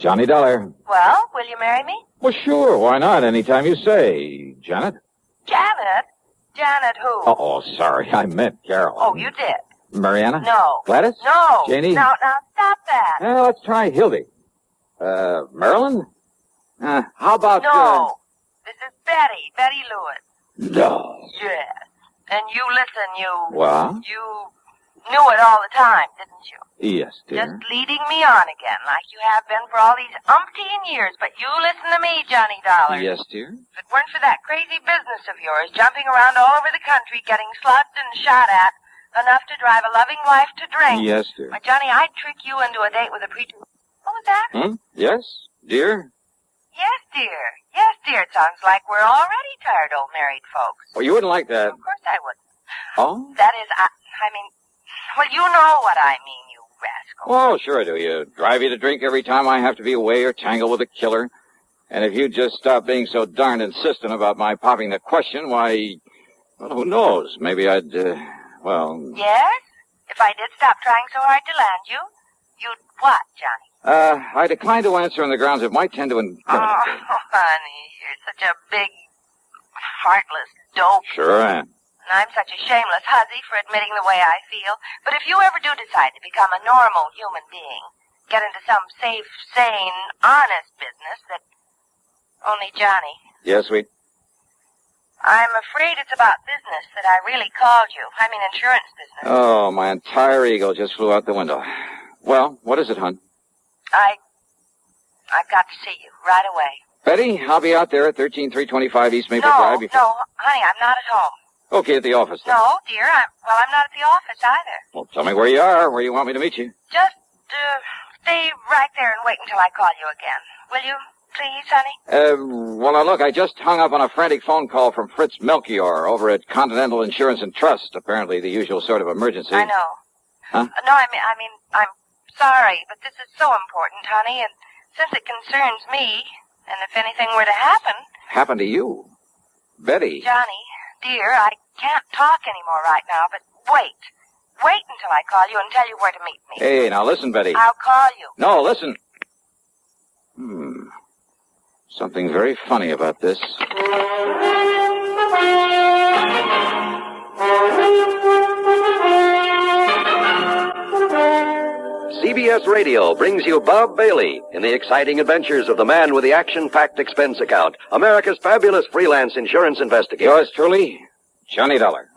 Johnny Dollar. Well, will you marry me? Well, sure. Why not? Anytime you say. Janet? Janet? Janet who? Oh, sorry. I meant Carol. Oh, you did? Mariana? No. Gladys? No. Janie? Now, stop that. Well, let's try Hildy. Marilyn? How about... No. This is Betty Lewis. No. Yes. And you listen, What? You knew it all the time, didn't you? Yes, dear. Just leading me on again, like you have been for all these umpteen years. But you listen to me, Johnny Dollar. Yes, dear. If it weren't for that crazy business of yours, jumping around all over the country, getting slugged and shot at, enough to drive a loving wife to drink. Yes, dear. Why, Johnny, I'd trick you into a date with a preacher. What was that? Yes, dear? Yes, dear. Yes, dear. It sounds like we're already tired old married folks. Well, you wouldn't like that. Of course I wouldn't. Oh? That is, I mean, well, you know what I mean, you rascal. Oh, sure I do. You drive you to drink every time I have to be away or tangle with a killer. And if you'd just stop being so darned insistent about my popping the question, why, well, who knows? Maybe I'd, well... Yes? If I did stop trying so hard to land you, you'd what, Johnny? I decline to answer on the grounds it might tend to incriminate you. Oh, honey, you're such a big, heartless dope. Sure I am. And I'm such a shameless hussy for admitting the way I feel. But if you ever do decide to become a normal human being, get into some safe, sane, honest business that only Johnny. Yes, sweet. I'm afraid it's about business that I really called you. I mean insurance business. Oh, my entire ego just flew out the window. Well, what is it, hon? I've got to see you right away. Betty, I'll be out there at 13325 East Maple No, Drive before... no, honey, I'm not at home. Okay, at the office then. No, dear, I'm not at the office either. Well, tell me where you are, where you want me to meet you. Just, stay right there and wait until I call you again. Will you, please, honey? Well, now look, I just hung up on a frantic phone call from Fritz Melchior over at Continental Insurance and Trust. Apparently the usual sort of emergency. I know. Huh? No, I mean, I'm sorry, but this is so important, honey, and since it concerns me, and if anything were to happen... Happen to you? Betty? Johnny, dear, I can't talk anymore right now, but wait. Wait until I call you and tell you where to meet me. Hey, now listen, Betty. I'll call you. No, listen. Something very funny about this. CBS Radio brings you Bob Bailey in the exciting adventures of the man with the action-packed expense account, America's fabulous freelance insurance investigator. Yours truly, Johnny Dollar.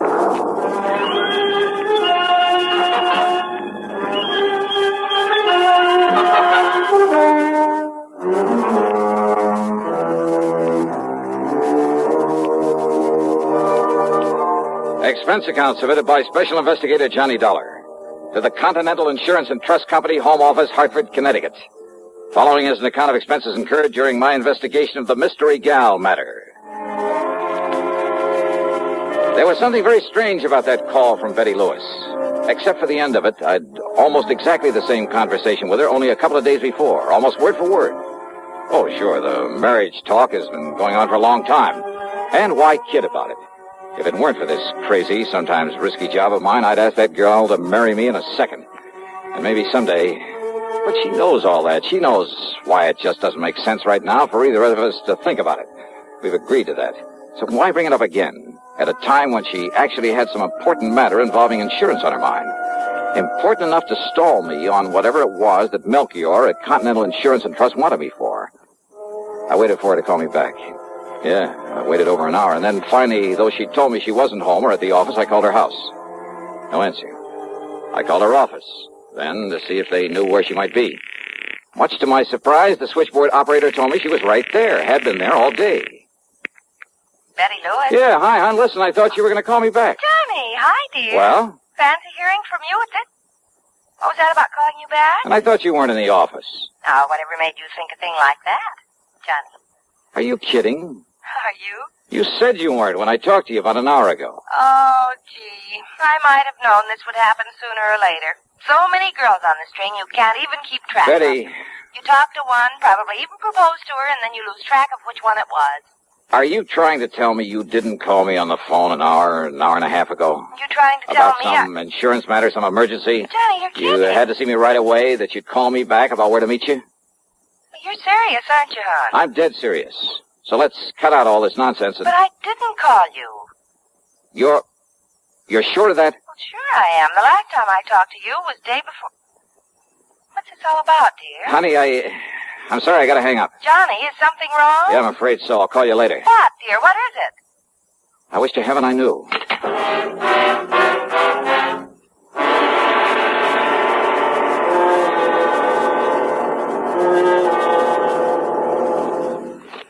Expense account submitted by Special Investigator Johnny Dollar to the Continental Insurance and Trust Company, Home Office, Hartford, Connecticut. Following is an account of expenses incurred during my investigation of the Mystery Gal matter. There was something very strange about that call from Betty Lewis. Except for the end of it, I'd almost exactly the same conversation with her only a couple of days before, almost word for word. Oh, sure, the marriage talk has been going on for a long time. And why kid about it? If it weren't for this crazy, sometimes risky job of mine, I'd ask that girl to marry me in a second. And maybe someday... But she knows all that. She knows why it just doesn't make sense right now for either of us to think about it. We've agreed to that. So why bring it up again at a time when she actually had some important matter involving insurance on her mind? Important enough to stall me on whatever it was that Melchior at Continental Insurance and Trust wanted me for. I waited for her to call me back. Yeah, I waited over an hour, and then finally, though she told me she wasn't home or at the office, I called her house. No answer. I called her office, then to see if they knew where she might be. Much to my surprise, the switchboard operator told me she was right there, had been there all day. Betty Lewis? Yeah, hi, hon. Listen, I thought you were going to call me back. Johnny, hi, dear. Well? Fancy hearing from you at this? What was that about calling you back? And I thought you weren't in the office. Now, whatever made you think a thing like that, Johnny? Are you kidding? Are you? You said you weren't when I talked to you about an hour ago. Oh, gee. I might have known this would happen sooner or later. So many girls on the string, you can't even keep track Betty. of. You talk to one, probably even propose to her, and then you lose track of which one it was. Are you trying to tell me you didn't call me on the phone an hour and a half ago? You trying to tell about me... some insurance matter, some emergency? Johnny, you're kidding. You had to see me right away, that you'd call me back about where to meet you? You're serious, aren't you, hon? I'm dead serious. So let's cut out all this nonsense and... But I didn't call you. You're sure of that? Well, sure I am. The last time I talked to you was day before... What's this all about, dear? Honey, I'm sorry, I gotta hang up. Johnny, is something wrong? Yeah, I'm afraid so. I'll call you later. What, dear? What is it? I wish to heaven I knew.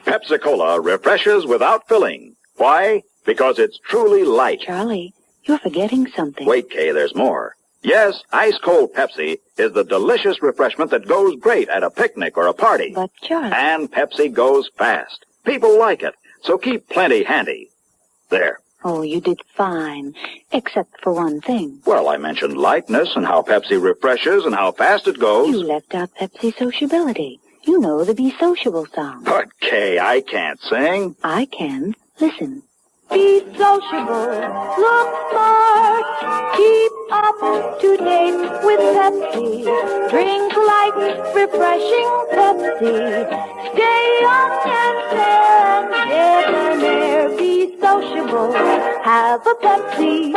Pepsi-Cola refreshes without filling. Why? Because it's truly light. Charlie, you're forgetting something. Wait, Kay, there's more. Yes, ice-cold Pepsi is the delicious refreshment that goes great at a picnic or a party. But, Charlie... And Pepsi goes fast. People like it, so keep plenty handy. There. Oh, you did fine, except for one thing. Well, I mentioned lightness and how Pepsi refreshes and how fast it goes. You left out Pepsi sociability. You know the Be Sociable song. But, Kay, I can't sing. I can. Listen. Be sociable, look smart, keep up to date with Pepsi. Drink light, refreshing Pepsi. Stay young and fair and debonair. Be sociable, have a Pepsi.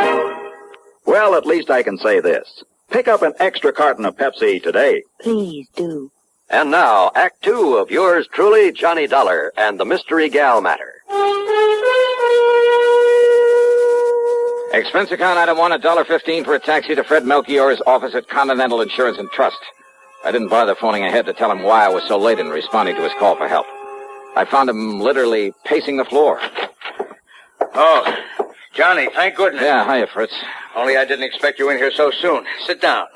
Well, at least I can say this. Pick up an extra carton of Pepsi today. Please do. And now, Act 2 of yours truly, Johnny Dollar and the Mystery Gal Matter. Expense account item 1, $1.15 for a taxi to Fred Melchior's office at Continental Insurance and Trust. I didn't bother phoning ahead to tell him why I was so late in responding to his call for help. I found him literally pacing the floor. Oh, Johnny, thank goodness. Yeah, hiya, Fritz. Only I didn't expect you in here so soon. Sit down.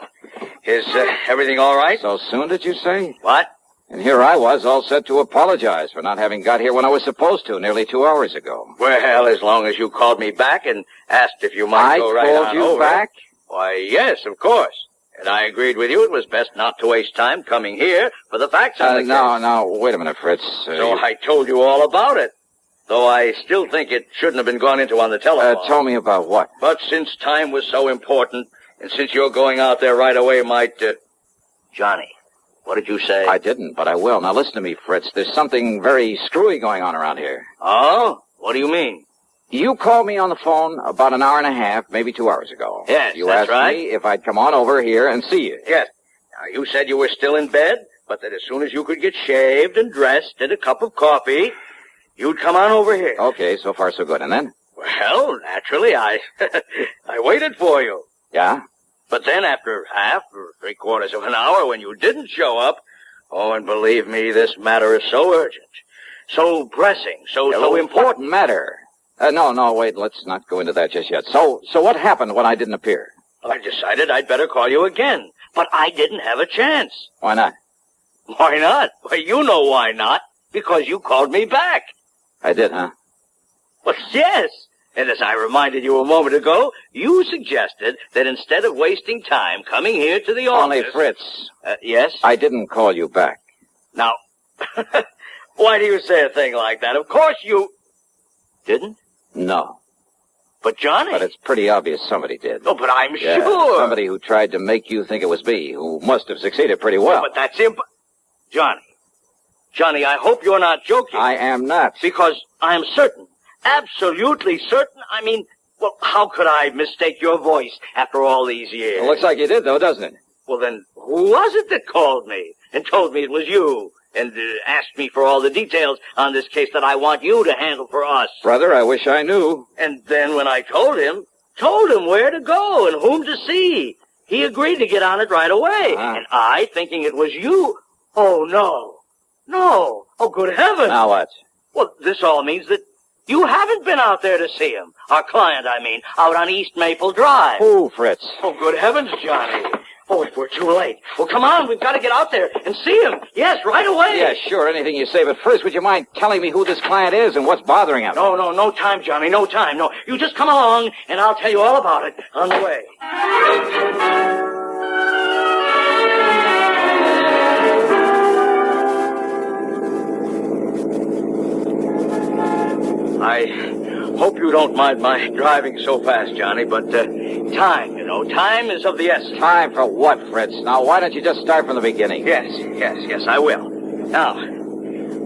Is everything all right? So soon, did you say? What? And here I was, all set to apologize for not having got here when I was supposed to, nearly 2 hours ago. Well, as long as you called me back and asked if you might go right on over. I called you back? Why, yes, of course. And I agreed with you it was best not to waste time coming here for the facts on the case. No, wait a minute, Fritz. So I told you all about it. Though I still think it shouldn't have been gone into on the telephone. Told me about what? But since time was so important, and since you're going out there right away might, Johnny, what did you say? I didn't, but I will. Now listen to me, Fritz. There's something very screwy going on around here. Oh? What do you mean? You called me on the phone about an hour and a half, maybe 2 hours ago. Yes, you that's asked right. me if I'd come on over here and see you. Yes. Now, you said you were still in bed, but that as soon as you could get shaved and dressed and a cup of coffee, you'd come on over here. Okay, so far so good. And then? Well, naturally, I waited for you. Yeah? But then after half or 3/4 of an hour when you didn't show up, oh, and believe me, this matter is so urgent, so pressing, so important. What matter? No, wait, let's not go into that just yet. So what happened when I didn't appear? I decided I'd better call you again, but I didn't have a chance. Why not? Why not? Well, you know why not. Because you called me back. I did, huh? Well, yes. And as I reminded you a moment ago, you suggested that instead of wasting time coming here to the office... Only, Fritz. Yes? I didn't call you back. Now, why do you say a thing like that? Of course you... Didn't? No. But Johnny... But it's pretty obvious somebody did. Oh, but I'm Yeah, sure... somebody who tried to make you think it was me, who must have succeeded pretty well. But that's Johnny, I hope you're not joking. I am not. Because I'm certain, absolutely certain, I mean, well, how could I mistake your voice after all these years? It looks like you did, though, doesn't it? Well, then, who was it that called me and told me it was you and asked me for all the details on this case that I want you to handle for us? Brother, I wish I knew. And then when I told him where to go and whom to see, he agreed to get on it right away. Uh-huh. And I, thinking it was you, oh, no. No. Oh, good heavens. Now what? Well, this all means that you haven't been out there to see him. Our client, I mean, out on East Maple Drive. Who, Fritz? Oh, good heavens, Johnny. Oh, if we're too late. Well, come on, we've got to get out there and see him. Yes, right away. Yeah, sure, anything you say. But first, would you mind telling me who this client is and what's bothering him? No time, Johnny, no time. No, you just come along, and I'll tell you all about it on the way. I hope you don't mind my driving so fast, Johnny, but time, time is of the essence. Time for what, Fritz? Now, why don't you just start from the beginning? Yes, I will. Now,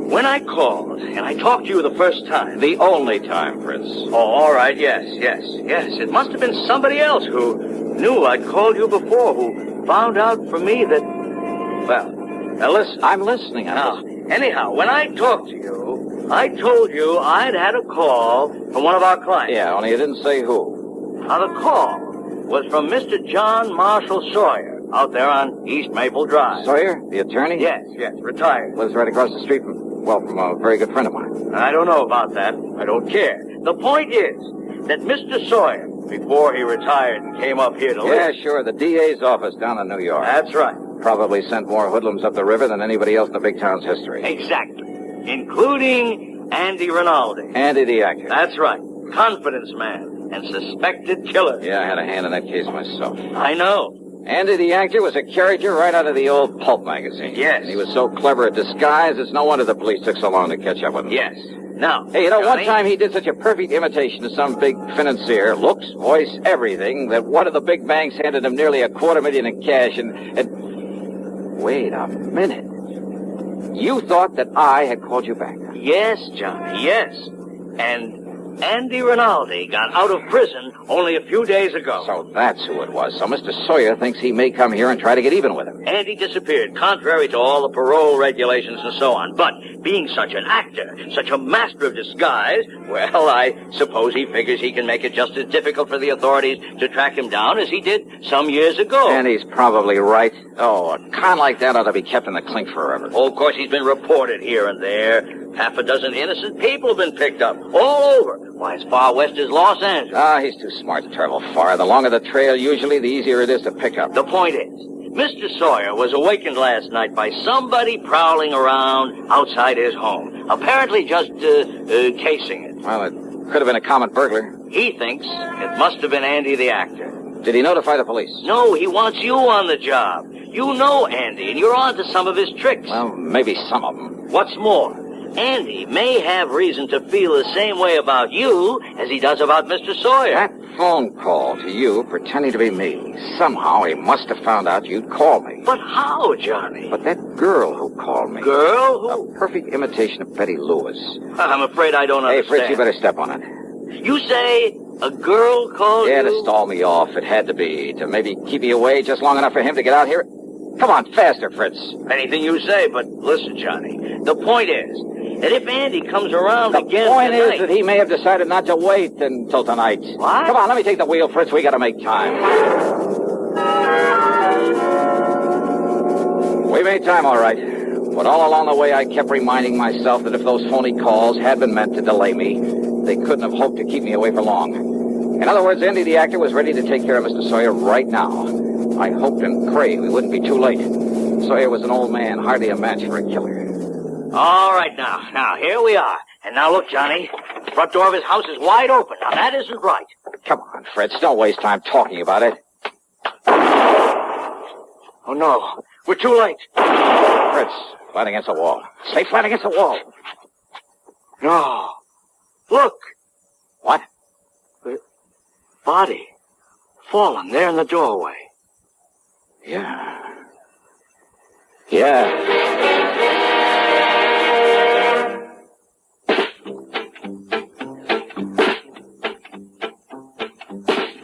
when I called and I talked to you the first time... The only time, Fritz. Oh, all right, yes. It must have been somebody else who knew I'd called you before, who found out from me that... Well, now listen. I'm listening. Now, anyhow, when I talked to you, I told you I'd had a call from one of our clients. Yeah, only you didn't say who. Now, the call was from Mr. John Marshall Sawyer out there on East Maple Drive. Sawyer, the attorney? Yes, retired. Lives right across the street from a very good friend of mine. I don't know about that. I don't care. The point is that Mr. Sawyer, before he retired and came up here to live... Yeah, sure, the DA's office down in New York. That's right. Probably sent more hoodlums up the river than anybody else in the big town's history. Exactly. Including Andy Rinaldi. Andy the actor. That's right. Confidence man and suspected killer. Yeah, I had a hand in that case myself. I know. Andy the actor was a character right out of the old pulp magazine. Yes. And he was so clever at disguise, it's no wonder the police took so long to catch up with him. Yes. Now, hey, you know, Johnny, one time he did such a perfect imitation of some big financier, looks, voice, everything, that one of the big banks handed him nearly $250,000 in cash and... Wait a minute. You thought that I had called you back? Yes, Johnny, yes. And Andy Rinaldi got out of prison only a few days ago. So that's who it was. So Mr. Sawyer thinks he may come here and try to get even with him. Andy disappeared, contrary to all the parole regulations and so on. But being such an actor, such a master of disguise, well, I suppose he figures he can make it just as difficult for the authorities to track him down as he did some years ago. And he's probably right. Oh, a con like that ought to be kept in the clink forever. Oh, of course, he's been reported here and there. Half a dozen innocent people have been picked up all over. Why, as far west as Los Angeles. Ah, he's too smart to travel far. The longer the trail, usually, the easier it is to pick up. The point is, Mr. Sawyer was awakened last night by somebody prowling around outside his home, apparently just casing it. Well, it could have been a common burglar. He thinks it must have been Andy the actor. Did he notify the police? No, he wants you on the job. You know Andy, and you're on to some of his tricks. Well, maybe some of them. What's more, Andy may have reason to feel the same way about you as he does about Mr. Sawyer. That phone call to you pretending to be me. Somehow he must have found out you'd call me. But how, Johnny? But that girl who called me. Girl? Who? A perfect imitation of Betty Lewis. I'm afraid I don't understand. Hey, Fritz, you better step on it. You say a girl called Yeah, you? to stall me off. It had to be. To maybe keep me away just long enough for him to get out here. Come on, faster, Fritz. Anything you say, but listen, Johnny. The point is that if Andy comes around again The point tonight... is that he may have decided not to wait until tonight. What? Come on, let me take the wheel, Fritz. We gotta make time. We made time, all right. But all along the way, I kept reminding myself that if those phony calls had been meant to delay me, they couldn't have hoped to keep me away for long. In other words, Andy the actor was ready to take care of Mr. Sawyer right now. I hoped and prayed we wouldn't be too late. Sawyer was an old man, hardly a match for a killer. All right, now, here we are. And now look, Johnny, the front door of his house is wide open. Now, that isn't right. Come on, Fritz, don't waste time talking about it. Oh, no, we're too late. Fritz, flat against the wall. Stay flat against the wall. No. Look. What? Body. Fallen there in the doorway. Yeah.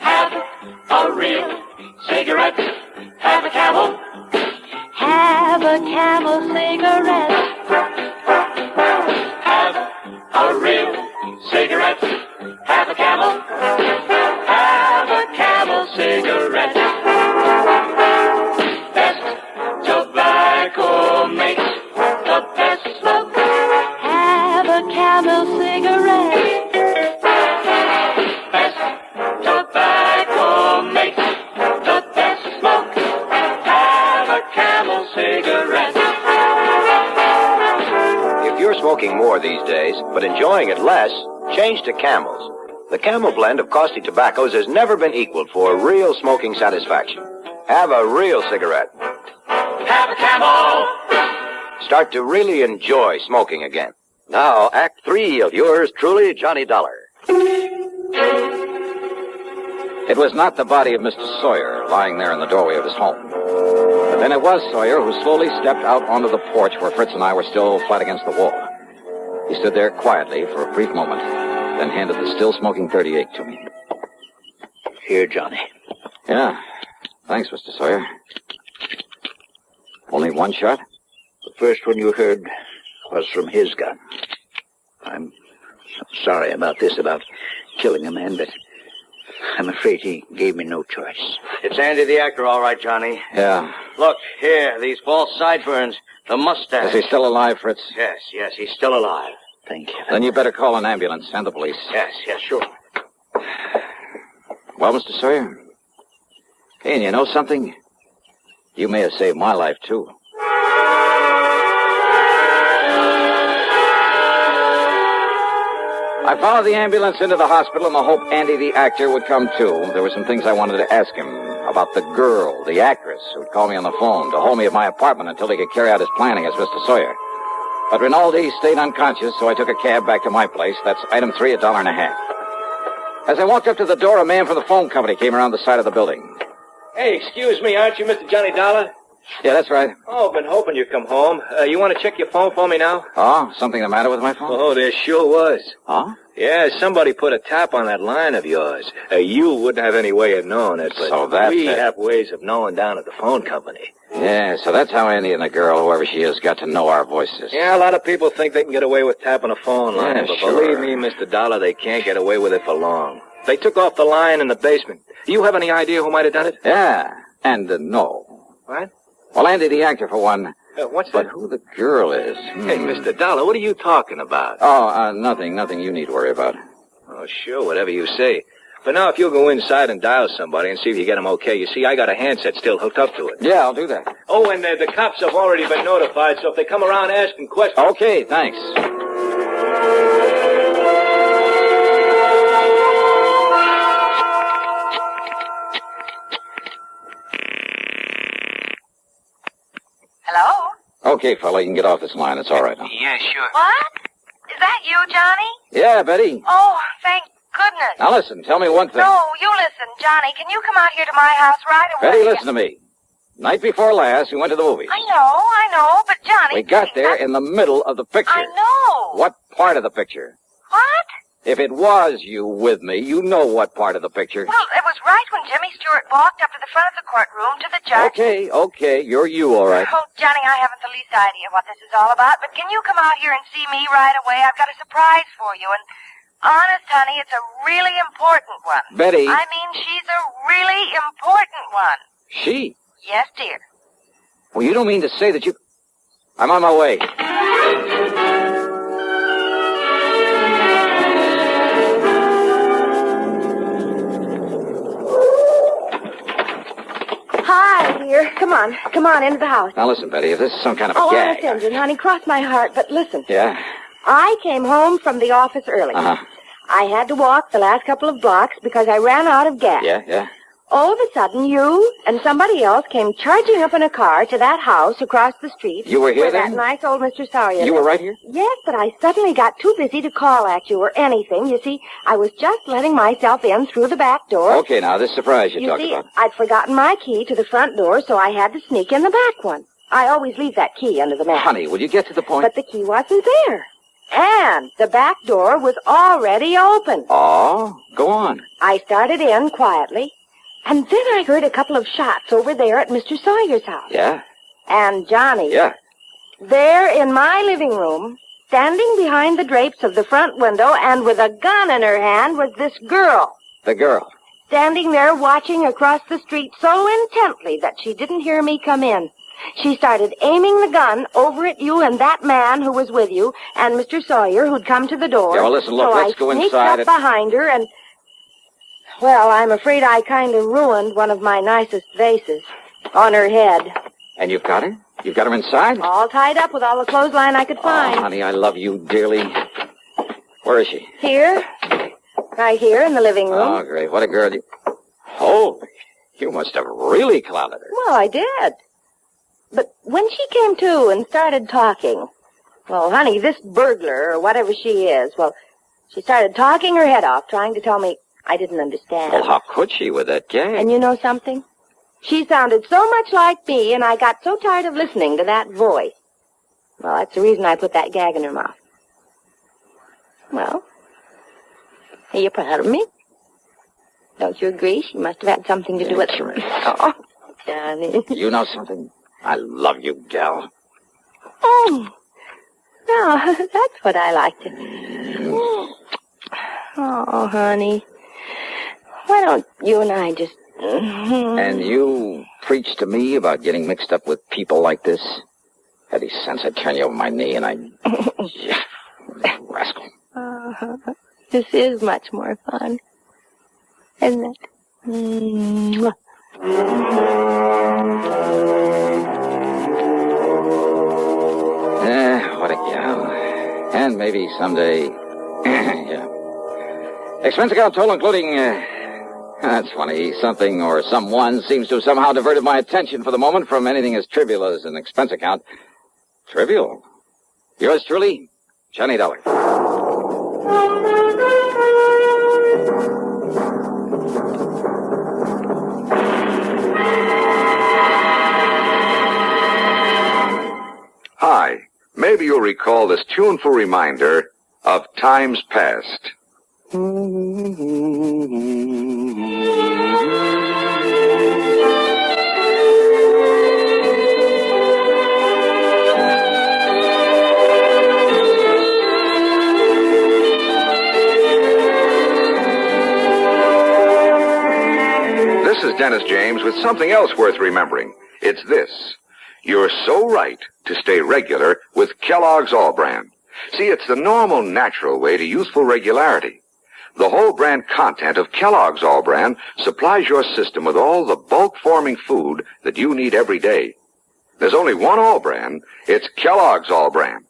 Have a real cigarette. Have a Camel. Have a Camel cigarette. Have a real cigarette. Have a Camel. Have a Camel cigarette. Best tobacco makes the best smoke. Have a Camel cigarette. Best tobacco makes the best smoke. Have a Camel cigarette. If you're smoking more these days, but enjoying it less, change to Camels. The Camel blend of costly tobaccos has never been equaled for real smoking satisfaction. Have a real cigarette. Have a Camel. Start to really enjoy smoking again. Now, Act 3 of yours truly, Johnny Dollar. It was not the body of Mr. Sawyer lying there in the doorway of his home, but Then it was Sawyer who slowly stepped out onto the porch where Fritz and I were still flat against the wall. He stood there quietly for a brief moment, then handed the still-smoking .38 to me. Here, Johnny. Yeah. Thanks, Mr. Sawyer. Only one shot? The first one you heard was from his gun. I'm sorry about this, about killing a man, but I'm afraid he gave me no choice. It's Andy the actor, all right, Johnny. Yeah. Look, here, these false sideburns, the mustache. Is he still alive, Fritz? Yes, he's still alive. Thank you. Then you better call an ambulance and the police. Yes, sure. Well, Mr. Sawyer? Hey, and you know something? You may have saved my life, too. I followed the ambulance into the hospital in the hope Andy the actor would come too. There were some things I wanted to ask him about the girl, the actress, who'd call me on the phone to hold me at my apartment until he could carry out his planning as Mr. Sawyer. But Rinaldi stayed unconscious, so I took a cab back to my place. That's item 3, $1.50. As I walked up to the door, a man from the phone company came around the side of the building. Hey, excuse me, aren't you Mr. Johnny Dollar? Yeah, that's right. Oh, I've been hoping you'd come home. You want to check your phone for me now? Oh, something the matter with my phone? Oh, there sure was. Huh? Yeah, somebody put a tap on that line of yours. You wouldn't have any way of knowing it, but So that's we it. have ways of knowing down at the phone company. Yeah, so that's how Andy and the girl, whoever she is, got to know our voices. Yeah, a lot of people think they can get away with tapping a phone line, Yeah, but sure. believe me, Mr. Dollar, they can't get away with it for long. They took off the line in the basement. Do you have any idea who might have done it? Yeah, and no. What? Well, Andy the actor, for one. What's But that? who the girl is? Hey, Mr. Dollar, what are you talking about? Oh, nothing you need to worry about. Oh, sure, whatever you say. But now if you'll go inside and dial somebody and see if you get them okay. You see, I got a handset still hooked up to it. Yeah, I'll do that. Oh, and the cops have already been notified, so if they come around asking questions... Okay, thanks. Hello? Okay, fella, you can get off this line. It's all right now. Yeah, sure. What? Is that you, Johnny? Yeah, Betty. Oh, thank goodness. Now listen, tell me one thing. No, you listen, Johnny. Can you come out here to my house right away? Betty, listen to me. Night before last, we went to the movies. I know, but Johnny... We got there in the middle of the picture. I know. What part of the picture? What? If it was you with me, you know what part of the picture. Well, it was right when Jimmy Stewart walked up to the front of the courtroom to the judge. Okay, you're you, all right. Oh, Johnny, I haven't the least idea what this is all about, but can you come out here and see me right away? I've got a surprise for you, and honest, honey, it's a really important one. Betty. I mean, she's a really important one. She? Yes, dear. Well, you don't mean to say that you... I'm on my way. Hi, dear. Come on into the house. Now listen, Betty, if this is some kind of a Oh, gag... honest engine, honey, cross my heart, but listen. Yeah? I came home from the office early. Uh-huh. I had to walk the last couple of blocks because I ran out of gas. Yeah? All of a sudden, you and somebody else came charging up in a car to that house across the street. You were here where then? that nice old Mr. Sawyer. You were right here? Yes, but I suddenly got too busy to call at you or anything. You see, I was just letting myself in through the back door. Okay, now, this surprise you You talked see, about. I'd forgotten my key to the front door, so I had to sneak in the back one. I always leave that key under the mat. Honey, will you get to the point? But the key wasn't there. And the back door was already open. Oh, go on. I started in quietly, and then I heard a couple of shots over there at Mr. Sawyer's house. Yeah? And Johnny, Yeah. there in my living room, standing behind the drapes of the front window and with a gun in her hand was this girl. The girl. Standing there watching across the street so intently that she didn't hear me come in. She started aiming the gun over at you and that man who was with you and Mr. Sawyer who'd come to the door. Yeah, well, listen, look, so let's go I sneaked inside up behind her and... Well, I'm afraid I kind of ruined one of my nicest vases on her head. And you've got her? You've got her inside? All tied up with all the clothesline I could find. Oh, honey, I love you dearly. Where is she? Here. Right here in the living room. Oh, great. What a girl you... Holy, you must have really clouded her. Well, I did. But when she came to and started talking, well, honey, this burglar, or whatever she is, well, she started talking her head off, trying to tell me I didn't understand. Well, how could she with that gag? And you know something? She sounded so much like me, and I got so tired of listening to that voice. Well, that's the reason I put that gag in her mouth. Well, are you proud of me? Don't you agree? She must have had something to do with it. Oh, Johnny. You know something? I love you, gal. Oh, no, that's what I like to... Oh, honey. Why don't you and I just... And you preach to me about getting mixed up with people like this? Had any sense, I'd turn you over my knee and I'd... Yeah, rascal. This is much more fun, isn't it? Mwah. What a gal. And maybe someday... Yeah. Expense account total including... That's funny. Something or someone seems to have somehow diverted my attention for the moment from anything as trivial as an expense account. Trivial? Yours truly, Johnny Dollar. Hi. Maybe you'll recall this tuneful reminder of times past. This is Dennis James with something else worth remembering. It's this. You're so right to stay regular with Kellogg's All Brand. See, it's the normal, natural way to youthful regularity. The whole brand content of Kellogg's All Brand supplies your system with all the bulk-forming food that you need every day. There's only one All Brand. It's Kellogg's All Brand.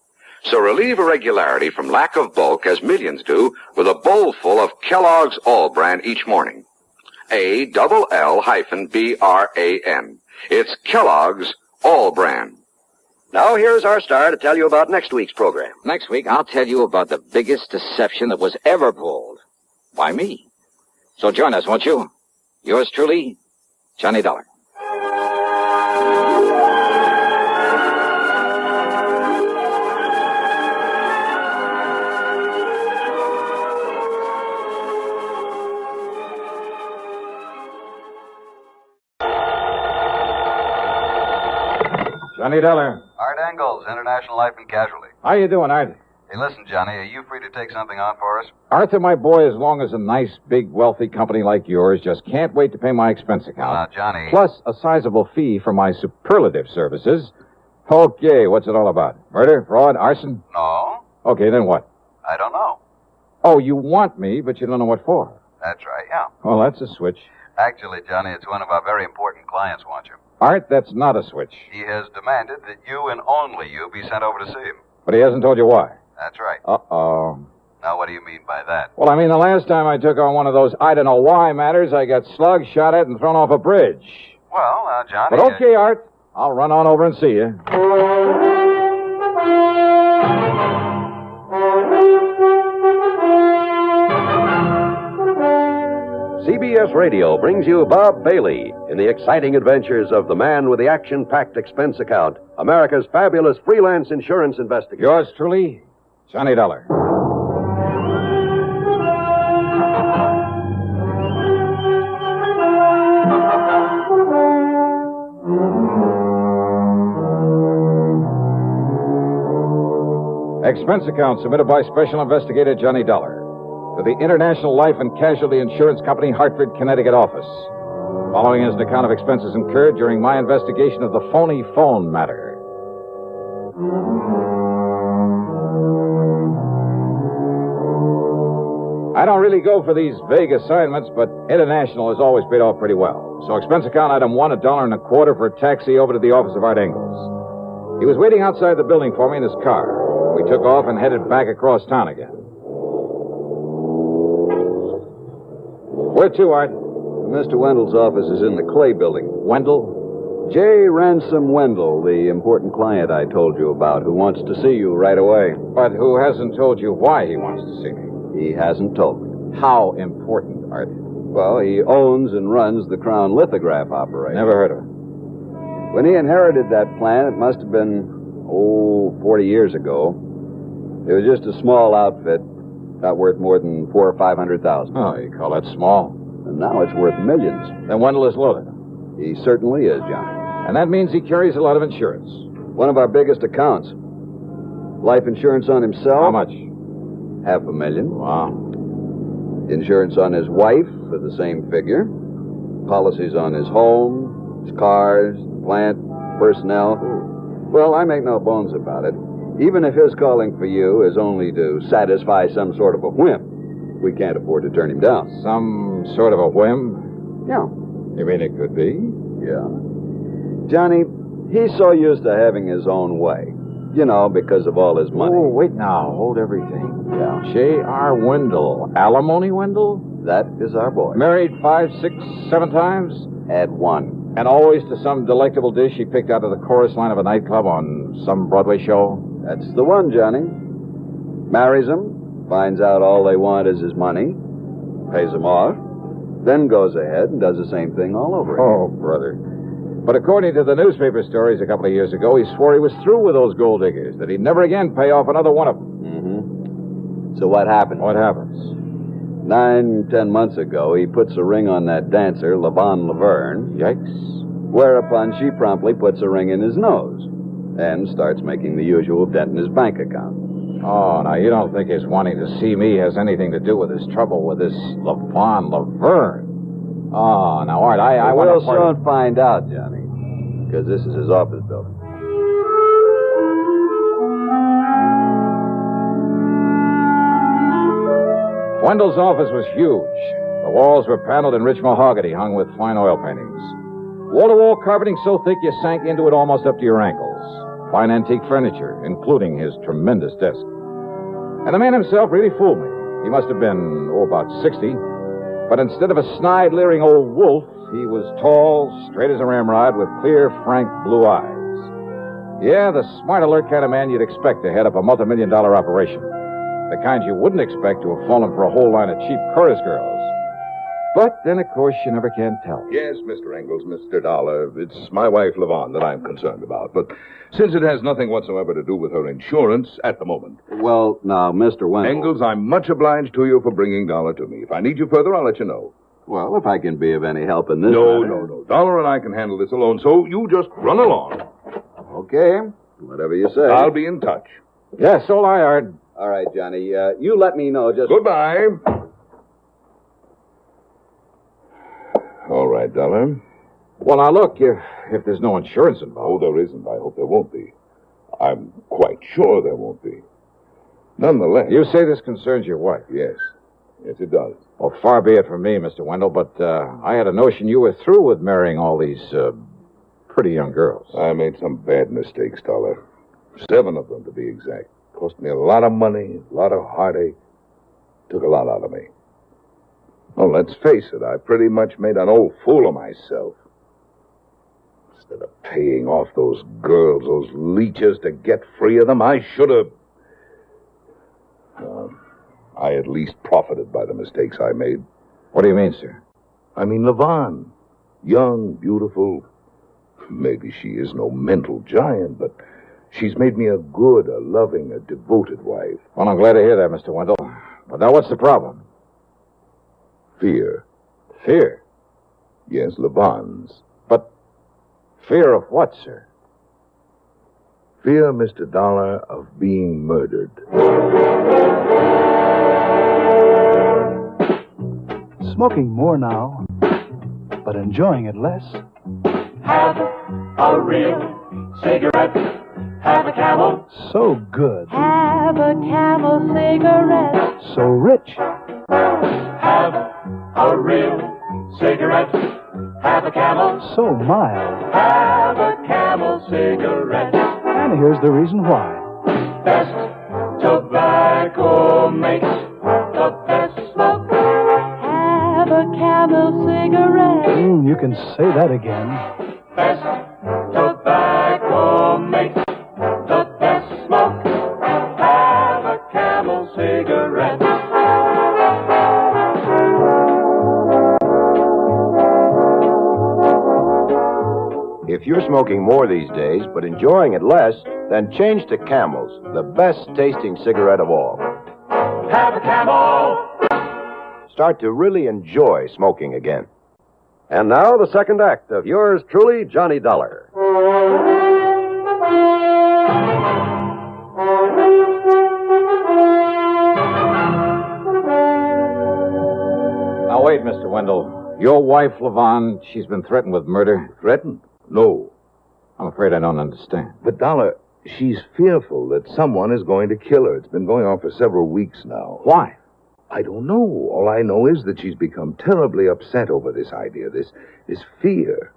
So relieve irregularity from lack of bulk, as millions do, with a bowl full of Kellogg's All Brand each morning. ALL-BRAN. It's Kellogg's All Brand. Now here's our star to tell you about next week's program. Next week, I'll tell you about the biggest deception that was ever pulled. By me. So join us, won't you? Yours truly, Johnny Dollar. Johnny Dollar. Art Engels, International Life and Casualty. How you doing, Art? Hey, listen, Johnny, are you free to take something on for us? Arthur, my boy, as long as a nice, big, wealthy company like yours just can't wait to pay my expense account. Now, Johnny... Plus a sizable fee for my superlative services. Okay, what's it all about? Murder, fraud, arson? No. Okay, then what? I don't know. Oh, you want me, but you don't know what for. That's right, yeah. Well, that's a switch. Actually, Johnny, it's one of our very important clients wants you. Art, that's not a switch. He has demanded that you and only you be sent over to see him. But he hasn't told you why. That's right. Uh-oh. Now, what do you mean by that? Well, I mean, the last time I took on one of those I don't know why matters, I got slugged, shot at, and thrown off a bridge. Well, Johnny... But okay, Art. I'll run on over and see you. CBS Radio brings you Bob Bailey in the exciting adventures of the man with the action-packed expense account, America's fabulous freelance insurance investigator. Yours truly, Johnny Dollar. Expense account submitted by Special Investigator Johnny Dollar to the International Life and Casualty Insurance Company, Hartford, Connecticut office. Following is an account of expenses incurred during my investigation of the Phony phone matter. I don't really go for these vague assignments, but International has always paid off pretty well. So expense account item 1, $1.25 for a taxi over to the office of Art Engels. He was waiting outside the building for me in his car. We took off and headed back across town again. Where to, Art? Mr. Wendell's office is in the Clay building. Wendell? J. Ransom Wendell, the important client I told you about, who wants to see you right away. But who hasn't told you why he wants to see me? He hasn't told me. How important, Art? Well, he owns and runs the Crown Lithograph operation. Never heard of it. When he inherited that plant, it must have been, 40 years ago. It was just a small outfit, not worth more than $400,000 or $500,000. Oh, you call that small? And now it's worth millions. Then Wendell is loaded. He certainly is, Johnny. And that means he carries a lot of insurance. One of our biggest accounts. Life insurance on himself. How much? $500,000. Wow. Insurance on his wife for the same figure. Policies on his home, his cars, plant, personnel. Well, I make no bones about it. Even if his calling for you is only to satisfy some sort of a whim, we can't afford to turn him down. Some sort of a whim? Yeah. You mean it could be? Yeah. Johnny, he's so used to having his own way. You know, because of all his money. Oh, wait now. Hold everything. Yeah. J.R. Wendell. Alimony Wendell? That is our boy. Married 5, 6, 7 times? Had one. And always to some delectable dish he picked out of the chorus line of a nightclub on some Broadway show? That's the one, Johnny. Marries them, finds out all they want is his money, pays them off, then goes ahead and does the same thing all over again. Oh, brother. But according to the newspaper stories a couple of years ago, he swore he was through with those gold diggers, that he'd never again pay off another one of them. Mm-hmm. So what happened? What happens? 9, 10 months ago, he puts a ring on that dancer, Levon Laverne. Yikes. Whereupon she promptly puts a ring in his nose and starts making the usual dent in his bank account. Oh, now, you don't think his wanting to see me has anything to do with his trouble with this Levon Laverne? Oh, now, Art, I want to... We'll soon find out, Johnny, because this is his office building. Wendell's office was huge. The walls were paneled in rich mahogany hung with fine oil paintings. Wall-to-wall carpeting so thick you sank into it almost up to your ankles. Fine antique furniture, including his tremendous desk. And the man himself really fooled me. He must have been, about 60. But instead of a snide, leering old wolf, he was tall, straight as a ramrod, with clear, frank blue eyes. Yeah, the smart, alert kind of man you'd expect to head up a multi-million-dollar operation. The kind you wouldn't expect to have fallen for a whole line of cheap chorus girls. But then, of course, you never can tell. Yes, Mr. Ingalls, Mr. Dollar. It's my wife, Levon, that I'm concerned about. But since it has nothing whatsoever to do with her insurance at the moment. Well, now, Mr. Wendell... Ingalls, I'm much obliged to you for bringing Dollar to me. If I need you further, I'll let you know. Well, if I can be of any help in this No. Dollar and I can handle this alone, so you just run along. Okay. Whatever you say. I'll be in touch. Yes, so I Art. All right, Johnny. You let me know just... Goodbye. All right, Dollar. Well, now, look, if there's no insurance involved... Oh, there isn't. I hope there won't be. I'm quite sure there won't be. Nonetheless... You say this concerns your wife? Yes. Yes, it does. Well, far be it from me, Mr. Wendell, but I had a notion you were through with marrying all these pretty young girls. I made some bad mistakes, Dollar. 7 of them, to be exact. Cost me a lot of money, a lot of heartache. Took a lot out of me. Well, let's face it, I pretty much made an old fool of myself. Instead of paying off those girls, those leeches, to get free of them, I should have... I at least profited by the mistakes I made. What do you mean, sir? I mean Levon. Young, beautiful. Maybe she is no mental giant, but she's made me a good, a loving, a devoted wife. Well, I'm glad to hear that, Mr. Wendell. But now what's the problem? Fear. Fear? Yes, Levon's. But fear of what, sir? Fear, Mr. Dollar, of being murdered. Smoking more now, but enjoying it less. Have a real cigarette. Have a Camel. So good. Have a Camel cigarette. So rich. Have a real cigarette. Have a Camel. So mild. Have a Camel cigarette. And here's the reason why. Best tobacco makes the best smoke. Have a Camel cigarette. You can say that again. Best tobacco makes the best smoke. Have a Camel cigarette. If you're smoking more these days, but enjoying it less, then change to Camels, the best-tasting cigarette of all. Have a Camel. Start to really enjoy smoking again. And now the second act of yours truly, Johnny Dollar. Now, wait, Mr. Wendell. Your wife, Levon, she's been threatened with murder. Threatened? No. I'm afraid I don't understand. But, Dollar, she's fearful that someone is going to kill her. It's been going on for several weeks now. Why? I don't know. All I know is that she's become terribly upset over this idea, this fear.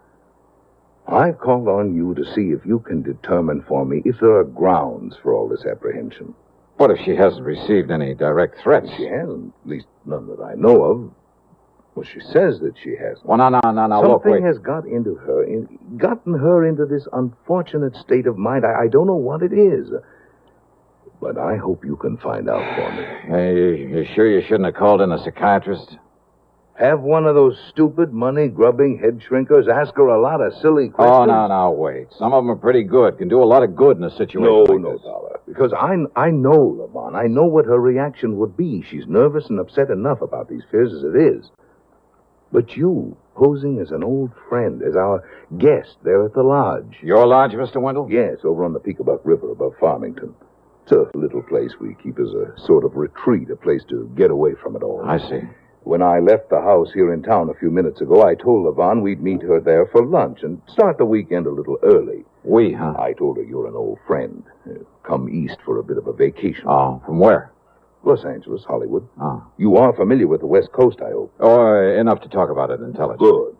I've called on you to see if you can determine for me if there are grounds for all this apprehension. What if she hasn't received any direct threats? She hasn't, at least none that I know of. Well, she says that she hasn't. Well, no, look, wait. Something has gotten her into this unfortunate state of mind. I don't know what it is. But I hope you can find out for me. Hey, you sure you shouldn't have called in a psychiatrist? Have one of those stupid, money-grubbing head shrinkers ask her a lot of silly questions? Oh, no, wait. Some of them are pretty good. Can do a lot of good in a situation like this. Dollar. Because I know, Levon. I know what her reaction would be. She's nervous and upset enough about these fears as it is. But you, posing as an old friend, as our guest there at the lodge. Your lodge, Mr. Wendell? Yes, over on the Peekabuck River above Farmington. It's a little place we keep as a sort of retreat, a place to get away from it all. I see. When I left the house here in town a few minutes ago, I told Levon we'd meet her there for lunch and start the weekend a little early. We, huh? I told her you're an old friend. Come east for a bit of a vacation. Oh, from where? Los Angeles, Hollywood. Oh. You are familiar with the West Coast, I hope. Oh, enough to talk about it intelligently. Good.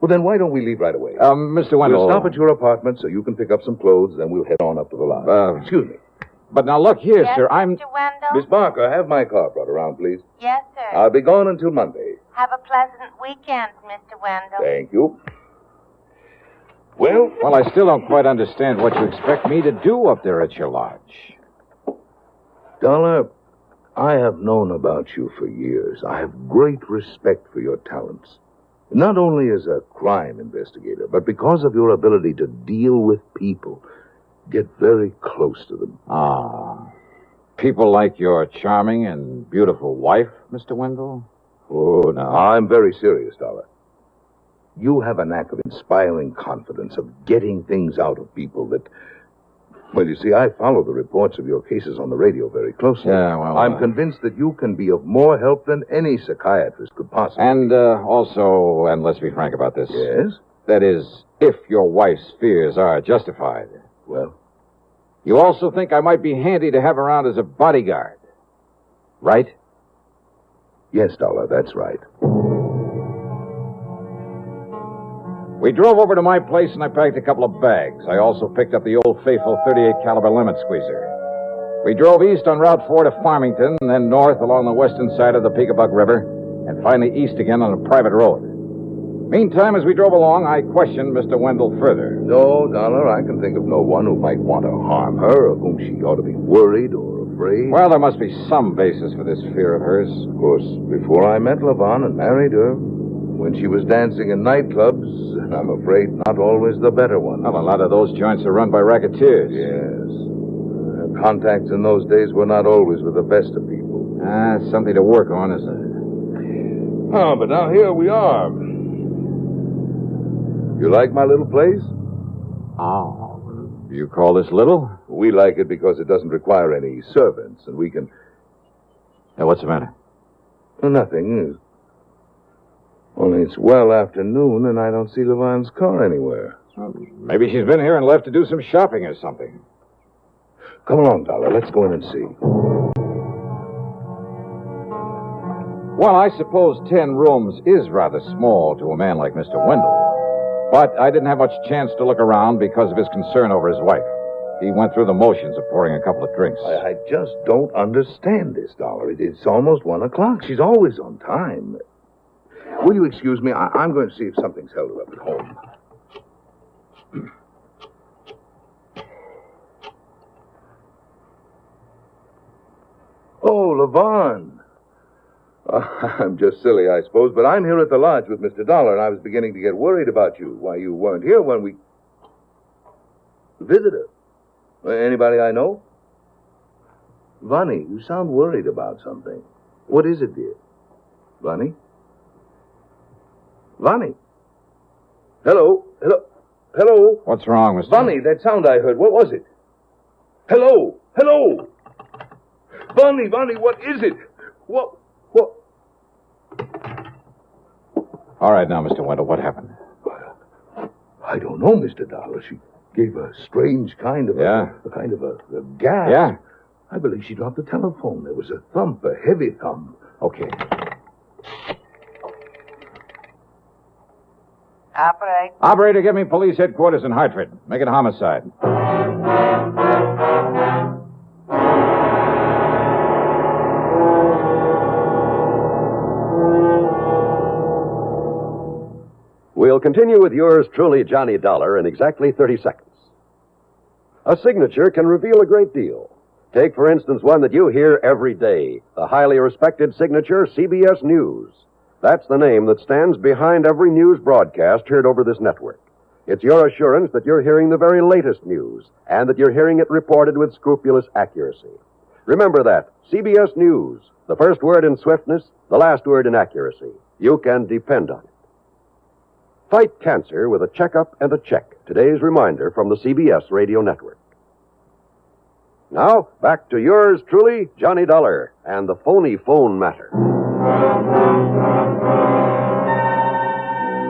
Well, then why don't we leave right away? Mr. Wendell. We'll stop at your apartment so you can pick up some clothes, then we'll head on up to the lodge. Excuse me. But now look here, Yes, sir. I'm... Mr. Wendell? Miss Barker, have my car brought around, please. Yes, sir. I'll be gone until Monday. Have a pleasant weekend, Mr. Wendell. Thank you. Well? Well, I still don't quite understand what you expect me to do up there at your lodge. Dollar, I have known about you for years. I have great respect for your talents. Not only as a crime investigator, but because of your ability to deal with people. Get very close to them. Ah. People like your charming and beautiful wife, Mr. Wendell? Oh, no. I'm very serious, Dollar. You have a knack of inspiring confidence, of getting things out of people that... Well, you see, I follow the reports of your cases on the radio very closely. Yeah, well... I'm convinced that you can be of more help than any psychiatrist could possibly. And also, and let's be frank about this. Yes? That is, if your wife's fears are justified. Well? You also think I might be handy to have around as a bodyguard, right? Yes, Dollar, that's right. We drove over to my place and I packed a couple of bags. I also picked up the old faithful 38 caliber limit squeezer. We drove east on Route 4 to Farmington, and then north along the western side of the Peekabuck River, and finally east again on a private road. Meantime, as we drove along, I questioned Mr. Wendell further. No, Dollar, I can think of no one who might want to harm her, of whom she ought to be worried or afraid. Well, there must be some basis for this fear of hers. Of course, before I met Levon and married her, when she was dancing in nightclubs, I'm afraid not always the better one. Well, a lot of those joints are run by racketeers. Yes. Her contacts in those days were not always with the best of people. Something to work on, isn't it? Oh, but now here we are. You like my little place? Oh, you call this little? We like it because it doesn't require any servants, and we can... Now, what's the matter? Nothing. Only it's well after noon, and I don't see Levon's car anywhere. Well, maybe she's been here and left to do some shopping or something. Come along, Dollar. Let's go in and see. Well, I suppose 10 rooms is rather small to a man like Mr. Wendell. But I didn't have much chance to look around because of his concern over his wife. He went through the motions of pouring a couple of drinks. I just don't understand this, Dollar. It's almost 1 o'clock. She's always on time. Will you excuse me? I'm going to see if something's held her up at home. Oh, Levon. I'm just silly, I suppose, but I'm here at the lodge with Mr. Dollar, and I was beginning to get worried about you. Why, you weren't here when we... Visitor? Anybody I know? Vonnie, you sound worried about something. What is it, dear? Vonnie? Vonnie? Hello? Hello? Hello? What's wrong, Mr. Vonnie, that sound I heard, what was it? Hello? Hello? Vonnie, what is it? What? All right, now, Mr. Wendell, what happened? I don't know, Mr. Dollar. She gave a strange kind of a gasp. Yeah? I believe she dropped the telephone. There was a thump, a heavy thump. Okay. Operator, give me police headquarters in Hartford. Make it a homicide. We'll continue with yours truly, Johnny Dollar, in exactly 30 seconds. A signature can reveal a great deal. Take, for instance, one that you hear every day, the highly respected signature CBS News. That's the name that stands behind every news broadcast heard over this network. It's your assurance that you're hearing the very latest news, and that you're hearing it reported with scrupulous accuracy. Remember that. CBS News. The first word in swiftness, the last word in accuracy. You can depend on it. Fight cancer with a checkup and a check. Today's reminder from the CBS Radio Network. Now, back to yours truly, Johnny Dollar, and the phony phone matter.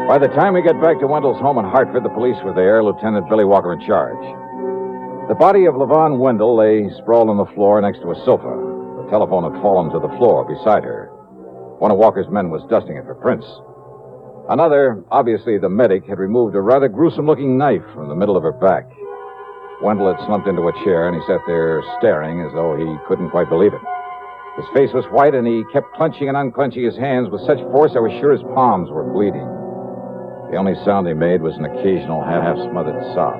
By the time we get back to Wendell's home in Hartford, the police were there, Lieutenant Billy Walker in charge. The body of Levon Wendell lay sprawled on the floor next to a sofa. The telephone had fallen to the floor beside her. One of Walker's men was dusting it for prints. Another, obviously the medic, had removed a rather gruesome-looking knife from the middle of her back. Wendell had slumped into a chair, and he sat there staring as though he couldn't quite believe it. His face was white, and he kept clenching and unclenching his hands with such force I was sure his palms were bleeding. The only sound he made was an occasional half-smothered sob.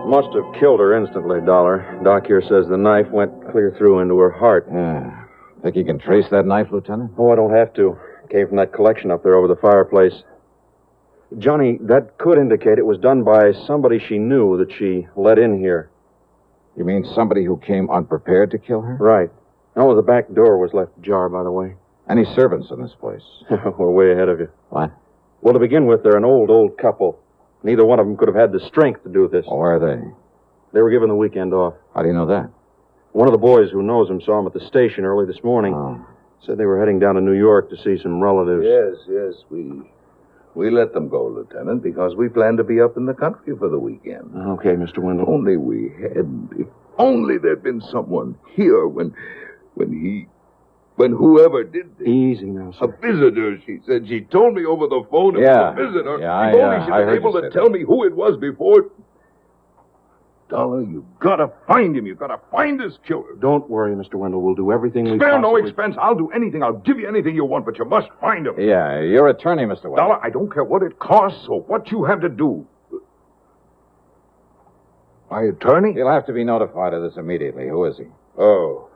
Must have killed her instantly, Dollar. Doc here says the knife went clear through into her heart. Yeah. Think you can trace that knife, Lieutenant? Oh, I don't have to. Came from that collection up there over the fireplace. Johnny, that could indicate it was done by somebody she knew that she let in here. You mean somebody who came unprepared to kill her? Right. Oh, the back door was left ajar, by the way. Any servants in this place? We're way ahead of you. What? Well, to begin with, they're an old couple. Neither one of them could have had the strength to do this. Oh, where are they? They were given the weekend off. How do you know that? One of the boys who knows them saw them at the station early this morning. Oh. Said they were heading down to New York to see some relatives. Yes, we let them go, Lieutenant, because we planned to be up in the country for the weekend. Okay, Mr. Wendell. Only we hadn't. If only there'd been someone here when whoever did this. Easy now, sir. A visitor, she said. She told me over the phone it Yeah. was a visitor. Yeah, if only she'd I been heard able you to say tell that. me who it was before. Dollar, you gotta find him. You gotta find this killer. Don't worry, Mr. Wendell. We'll do everything we Spare no possibly... expense. I'll do anything. I'll give you anything you want, but you must find him. Yeah, your attorney, Mr. Wendell. Dollar, I don't care what it costs or what you have to do. My attorney? You'll have to be notified of this immediately. Who is he? Oh,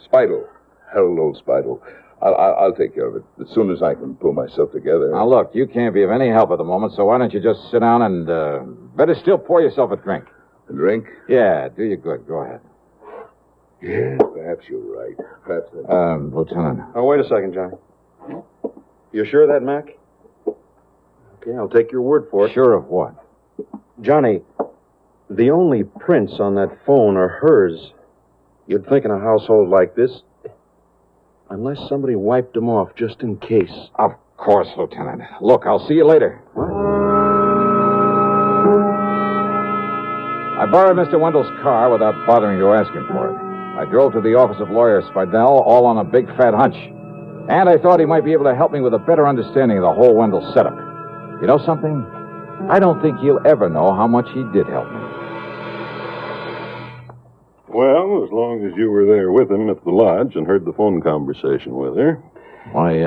Spidle. Hello, Spidle. I'll take care of it as soon as I can pull myself together. Now, look, you can't be of any help at the moment, so why don't you just sit down and, better still pour yourself a drink. A drink? Yeah, do you good. Go ahead. Yeah, perhaps you're right. Perhaps that's... Lieutenant. Oh, wait a second, Johnny. You sure of that, Mac? Okay, I'll take your word for it. Sure of what? Johnny, the only prints on that phone are hers. You'd think in a household like this, unless somebody wiped them off just in case. Of course, Lieutenant. Look, I'll see you later. I borrowed Mr. Wendell's car without bothering to ask him for it. I drove to the office of lawyer Spidell, all on a big fat hunch. And I thought he might be able to help me with a better understanding of the whole Wendell setup. You know something? I don't think he'll ever know how much he did help me. Well, as long as you were there with him at the lodge and heard the phone conversation with her. Why,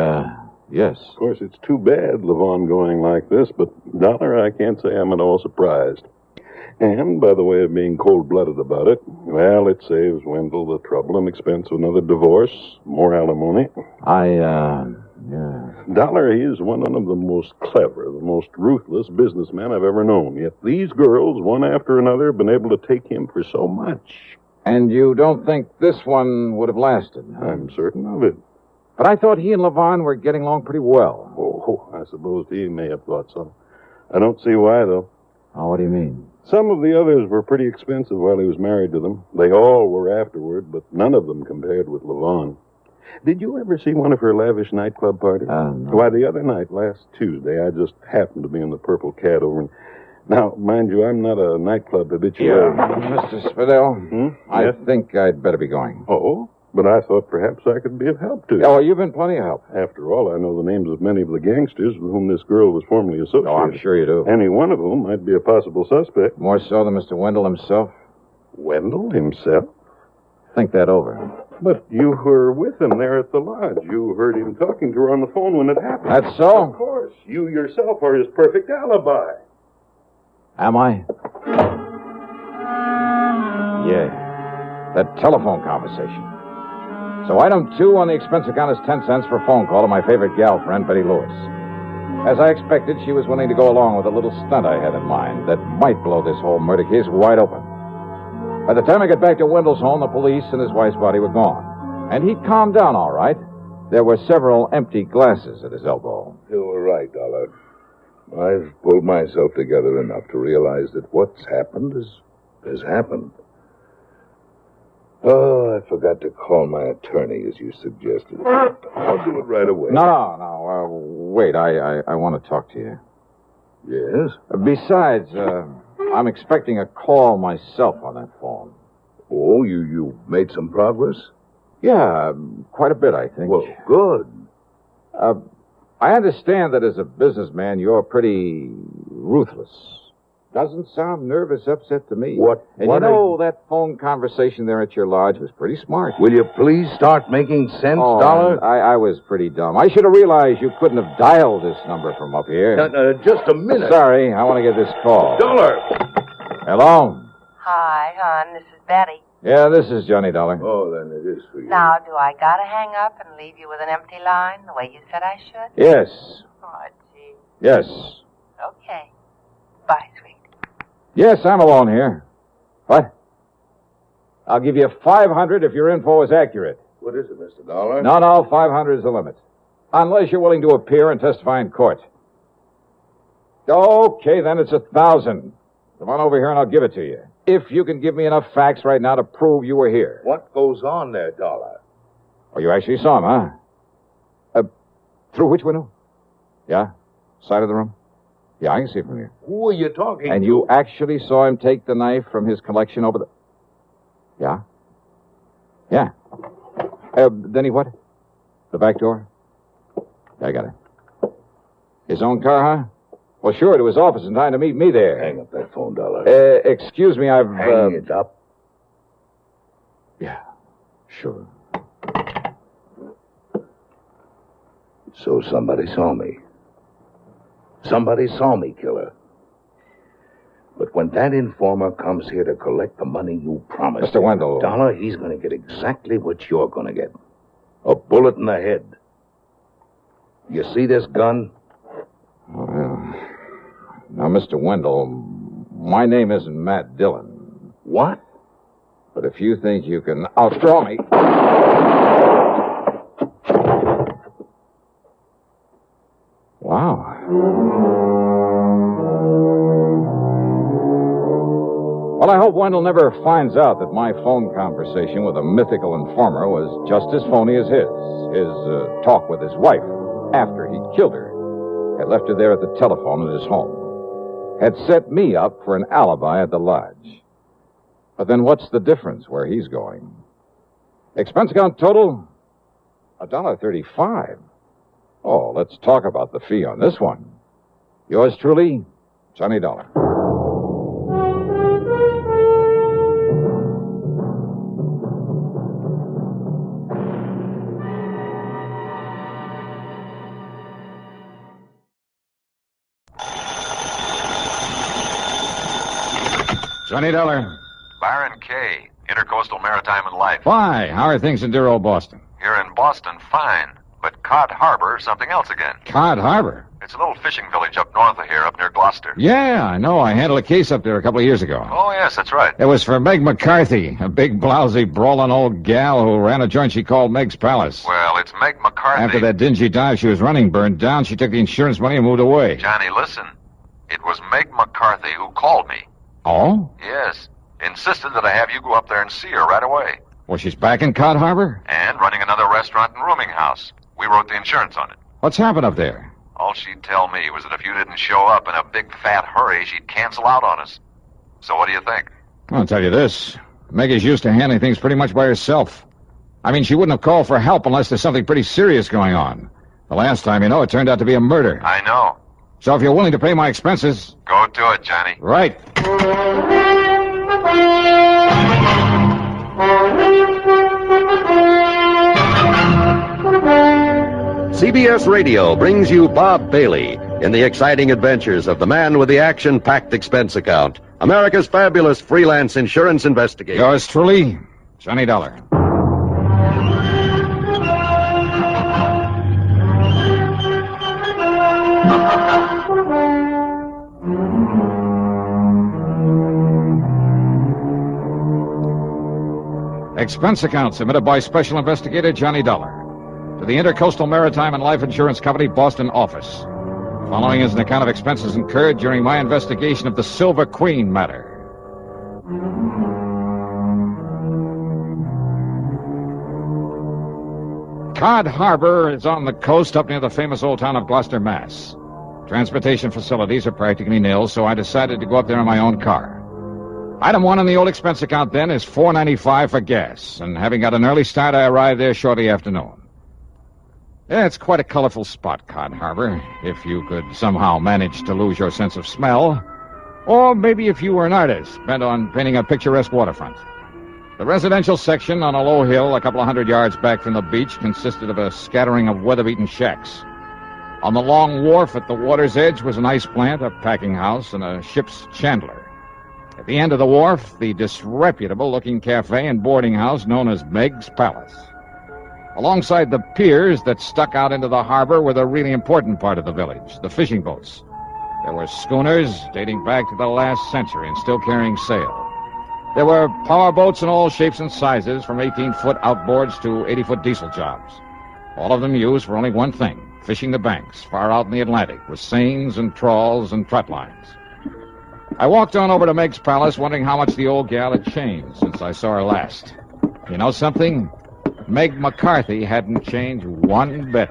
yes. Of course, it's too bad, Levon going like this, but, Dollar, I can't say I'm at all surprised. And, by the way of being cold-blooded about it, well, it saves Wendell the trouble and expense of another divorce, more alimony. Yeah. Dollar, he is one of the most clever, the most ruthless businessmen I've ever known. Yet these girls, one after another, have been able to take him for so much. And you don't think this one would have lasted? Huh? I'm certain of it. But I thought he and Levon were getting along pretty well. Oh, I suppose he may have thought so. I don't see why, though. Oh, what do you mean? Some of the others were pretty expensive while he was married to them. They all were afterward, but none of them compared with Levon. Did you ever see one of her lavish nightclub parties? No. Why, the other night, last Tuesday, I just happened to be in the Purple Cat over in... Now, mind you, I'm not a nightclub habitué. Mr. Spadell, I think I'd better be going. Oh? But I thought perhaps I could be of help to you. Oh, you've been plenty of help. After all, I know the names of many of the gangsters with whom this girl was formerly associated. Oh, I'm sure you do. Any one of whom might be a possible suspect. More so than Mr. Wendell himself? Wendell himself? Think that over. But you were with him there at the lodge. You heard him talking to her on the phone when it happened. That's so? Of course. You yourself are his perfect alibi. Am I? Yeah. That telephone conversation. So item 2 on the expense account is 10 cents for a phone call to my favorite gal friend, Betty Lewis. As I expected, she was willing to go along with a little stunt I had in mind that might blow this whole murder case wide open. By the time I got back to Wendell's home, the police and his wife's body were gone. And he'd calmed down all right. There were several empty glasses at his elbow. You were right, Dollar. I've pulled myself together enough to realize that what's happened has happened. Oh, I forgot to call my attorney, as you suggested. I'll do it right away. No. Wait, I want to talk to you. Yes? Besides, I'm expecting a call myself on that phone. Oh, you made some progress? Yeah, quite a bit, I think. Well, good. I understand that as a businessman, you're pretty ruthless. Doesn't sound nervous upset to me. What? And you know, that phone conversation there at your lodge was pretty smart. Will you please start making sense, Dollar? I was pretty dumb. I should have realized you couldn't have dialed this number from up here. Just a minute. Sorry, I want to get this call. Dollar! Hello? Hi, hon. This is Betty. Yeah, this is Johnny Dollar. Oh, then it is for you. Now, do I gotta hang up and leave you with an empty line the way you said I should? Yes. Oh, gee. Yes. Okay. Bye, sweet. Yes, I'm alone here. What? I'll give you 500 if your info is accurate. What is it, Mr. Dollar? No, 500 is the limit. Unless you're willing to appear and testify in court. Okay, then it's 1,000. Come on over here and I'll give it to you. If you can give me enough facts right now to prove you were here. What goes on there, Dollar? Oh, you actually saw him, huh? Through which window? Yeah? Side of the room? Yeah, I can see it from here. Who are you talking And to? you actually saw him take the knife from his collection over the... Yeah? Yeah. Then he what? The back door? Yeah, I got it. His own car, huh? Well, sure, to his office in time to meet me there. Hang up that phone, Dollar. Excuse me, I've... Hang it up. Yeah, sure. So somebody saw me. Somebody saw me, killer. But when that informer comes here to collect the money you promised Mr. Wendell. Dollar, he's going to get exactly what you're going to get. A bullet in the head. You see this gun? Well, now, Mr. Wendell, my name isn't Matt Dillon. What? But if you think you can outdraw me... Wow. Well, I hope Wendell never finds out that my phone conversation with a mythical informer was just as phony as his. His talk with his wife after he'd killed her. Had left her there at the telephone at his home. Had set me up for an alibi at the lodge. But then what's the difference where he's going? Expense account total? $1.35. Oh, let's talk about the fee on this one. Yours truly, Johnny Dollar. Johnny Dollar. Byron K., Intercoastal Maritime and Life. Why? How are things in dear old Boston? Here in Boston, fine. But Cod Harbor is something else again. Cod Harbor? It's a little fishing village up north of here, up near Gloucester. Yeah, I know. I handled a case up there a couple of years ago. Oh, yes, that's right. It was for Meg McCarthy, a big, blousy, brawling old gal who ran a joint she called Meg's Palace. Well, it's Meg McCarthy. After that dingy dive she was running burned down, she took the insurance money and moved away. Johnny, listen. It was Meg McCarthy who called me. Oh? Yes. Insisted that I have you go up there and see her right away. Well, she's back in Cod Harbor? And running another restaurant and rooming house. We wrote the insurance on it. What's happened up there? All she'd tell me was that if you didn't show up in a big fat hurry, she'd cancel out on us. So what do you think? I'll tell you this. Meg is used to handling things pretty much by herself. I mean, she wouldn't have called for help unless there's something pretty serious going on. The last time, it turned out to be a murder. I know. So if you're willing to pay my expenses... Go do it, Johnny. Right. CBS Radio brings you Bob Bailey in the exciting adventures of the man with the action-packed expense account, America's fabulous freelance insurance investigator. Yours truly, Johnny Dollar. Expense account submitted by Special Investigator Johnny Dollar to the Intercoastal Maritime and Life Insurance Company, Boston office. Following is an account of expenses incurred during my investigation of the Silver Queen matter. Cod Harbor is on the coast up near the famous old town of Gloucester, Mass. Transportation facilities are practically nil, so I decided to go up there in my own car. Item 1 on the old expense account then is $4.95 for gas, and having got an early start, I arrived there shortly after noon. Yeah, it's quite a colorful spot, Cod Harbor, if you could somehow manage to lose your sense of smell. Or maybe if you were an artist bent on painting a picturesque waterfront. The residential section on a low hill a couple of 100 yards back from the beach consisted of a scattering of weather-beaten shacks. On the long wharf at the water's edge was an ice plant, a packing house, and a ship's chandler. At the end of the wharf, the disreputable-looking cafe and boarding house known as Meg's Palace. Alongside the piers that stuck out into the harbor were the really important part of the village, the fishing boats. There were schooners dating back to the last century and still carrying sail. There were power boats in all shapes and sizes, from 18-foot outboards to 80-foot diesel jobs. All of them used for only one thing, fishing the banks far out in the Atlantic with seines and trawls and trot lines. I walked on over to Meg's Palace, wondering how much the old gal had changed since I saw her last. You know something? Meg McCarthy hadn't changed one bit.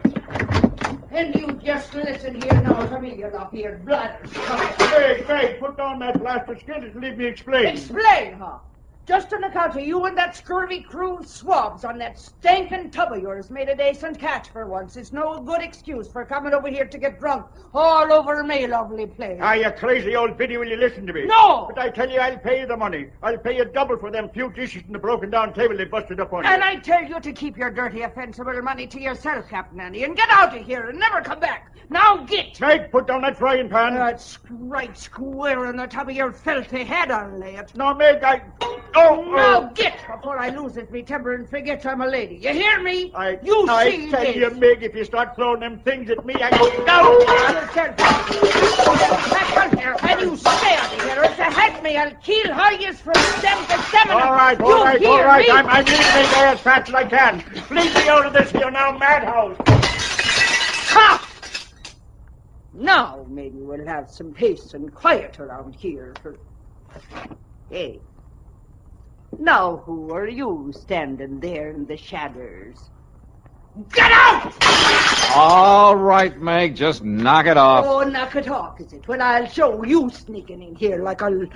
And you just listen here now to me, you lop-eared bladders. Hey, put down that blasted skin and leave me explain. Explain, huh? Just on account of you and that scurvy crew of swabs on that stinking tub of yours made a decent catch for once. It's no good excuse for coming over here to get drunk all over me lovely place. Ah, you crazy old biddy, will you listen to me? No! But I tell you, I'll pay you the money. I'll pay you double for them few dishes and the broken down table they busted up on you. And I tell you to keep your dirty, offensible money to yourself, Captain Andy, and get out of here and never come back. Now get! Meg, put down that frying pan. That's right square on the top of your filthy head, I'll lay it. No, Meg, Now get before I lose it, me temper, and forget I'm a lady. You hear me? I see tell this. you, Meg, if you start throwing them things at me, I go down. Back on here, and you stay out of here, or to help me, I'll kill how you from stem to stem. All right. I'm leaving me there as fast as I can. Leave me out of this here now, madhouse. Ha! Now maybe we'll have some peace and quiet around here. Hey. Now who are you standing there in the shadows? Get out! All right, Meg, just knock it off. Oh, knock it off, is it? Well, I'll show you sneaking in here like a...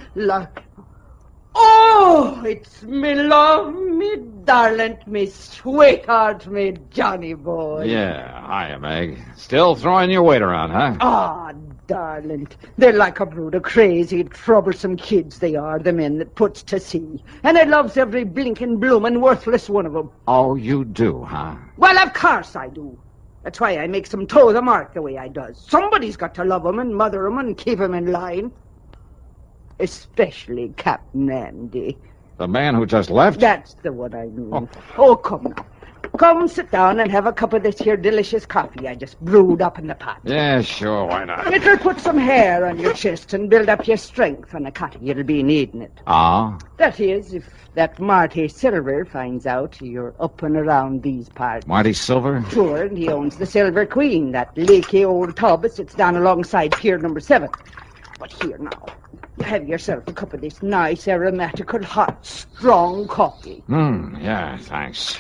Oh, it's me love, me darling, me sweetheart, me Johnny boy. Yeah, hiya, Meg. Still throwing your weight around, huh? Ah, darling, they're like a brood of crazy, troublesome kids they are, the men that puts to sea. And I loves every blinking, bloomin', worthless one of them. Oh, you do, huh? Well, of course I do. That's why I makes them toe the mark the way I does. Somebody's got to love them and mother them and keep them in line. Especially Captain Andy. The man who just left? That's the one I mean. Oh, come now. Come sit down and have a cup of this here delicious coffee I just brewed up in the pot. Yeah, sure, why not? It'll put some hair on your chest and build up your strength on the cutting. You'll be needing it. Ah? That is, if that Marty Silver finds out you're up and around these parts. Marty Silver? Sure, and he owns the Silver Queen, that leaky old tub that sits down alongside Pier number 7. But here now, you have yourself a cup of this nice, aromatical, hot, strong coffee. Yeah, thanks.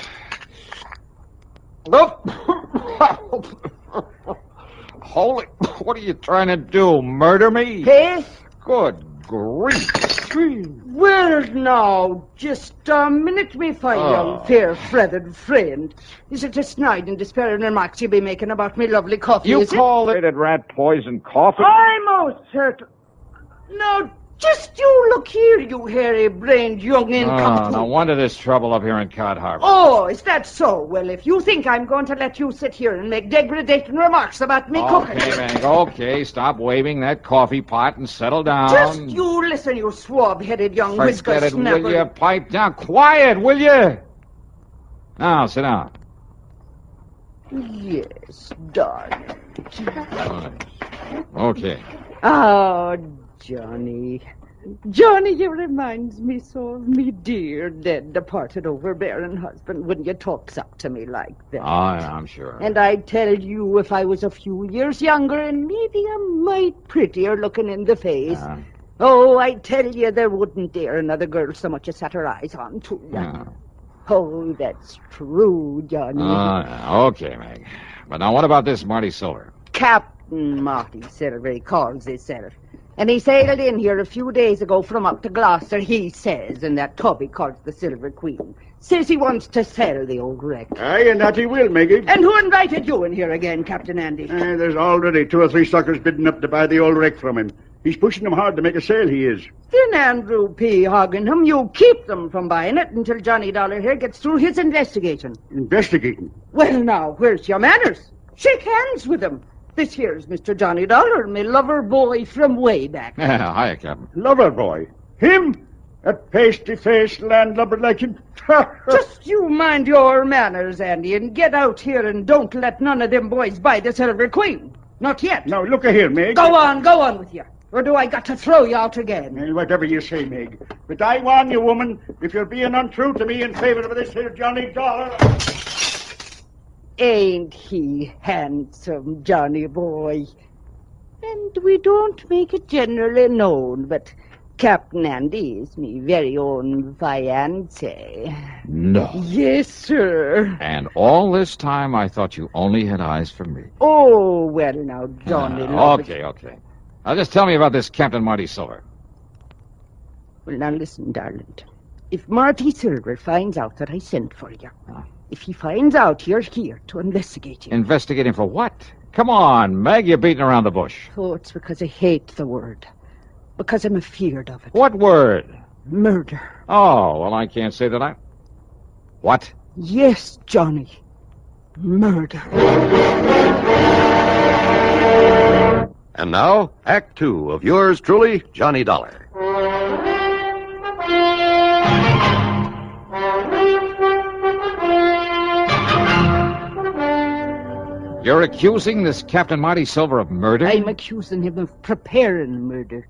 Holy, what are you trying to do, murder me? Hey? Good grief. Well, now, just a minute, me fine young, fair-feathered friend. Is it a snide and despairing remarks you be making about me lovely coffee, You is call it rat poison coffee? I'm most certain. No, just you look here, you hairy-brained young incompetent. No wonder there's trouble up here in Cod Harbor. Oh, is that so? Well, if you think I'm going to let you sit here and make degrading remarks about me cooking... Okay, Meg, okay, stop waving that coffee pot and settle down. Just you listen, you swab-headed young whisker Forget it, snapper. will you? Pipe down. Quiet, will you? Now, sit down. Yes, darling. Okay. Oh, Johnny. Johnny, you reminds me so of me dear, dead, departed, overbearing husband when you talks up to me like that. Oh, yeah, I'm sure. And I tell you, if I was a few years younger and maybe a mite prettier looking in the face, oh, I tell you, there wouldn't dare another girl so much as set her eyes on to you. Oh, that's true, Johnny. Okay, Meg. But now what about this Marty Silver? Captain Marty Silver, he calls himself. And he sailed in here a few days ago from up to Gloucester, he says, in that tub he calls the Silver Queen. Says he wants to sell the old wreck. Aye, and that he will, Maggie. And who invited you in here again, Captain Andy? There's already 2 or 3 suckers bidding up to buy the old wreck from him. He's pushing them hard to make a sale, he is. Then Andrew P. Hogginham, you keep them from buying it until Johnny Dollar here gets through his investigation. Investigating? Well, now, where's your manners? Shake hands with him. This here's Mr. Johnny Dollar, me lover boy from way back. Hiya, Captain. Lover boy? Him? That pasty-faced landlubber like him? Just you mind your manners, Andy, and get out here and don't let none of them boys buy the Silver Queen. Not yet. Now, look here, Meg. Go on with you. Or do I got to throw you out again? Well, whatever you say, Meg. But I warn you, woman, if you're being untrue to me in favor of this here Johnny Dollar... Ain't he handsome, Johnny boy? And we don't make it generally known, but Captain Andy is me very own fiancé. No. Yes, sir. And all this time I thought you only had eyes for me. Oh, well, now, Johnny... Okay. Now just tell me about this Captain Marty Silver. Well, now listen, darling. If Marty Silver finds out that I sent for you... If he finds out you're here to investigate him... Investigating for what? Come on, Meg, you're beating around the bush. Oh, it's because I hate the word. Because I'm afeard of it. What word? Murder. Oh, well, I can't say that I... What? Yes, Johnny. Murder. And now, Act 2 of yours truly, Johnny Dollar. You're accusing this Captain Marty Silver of murder? I'm accusing him of preparing murder.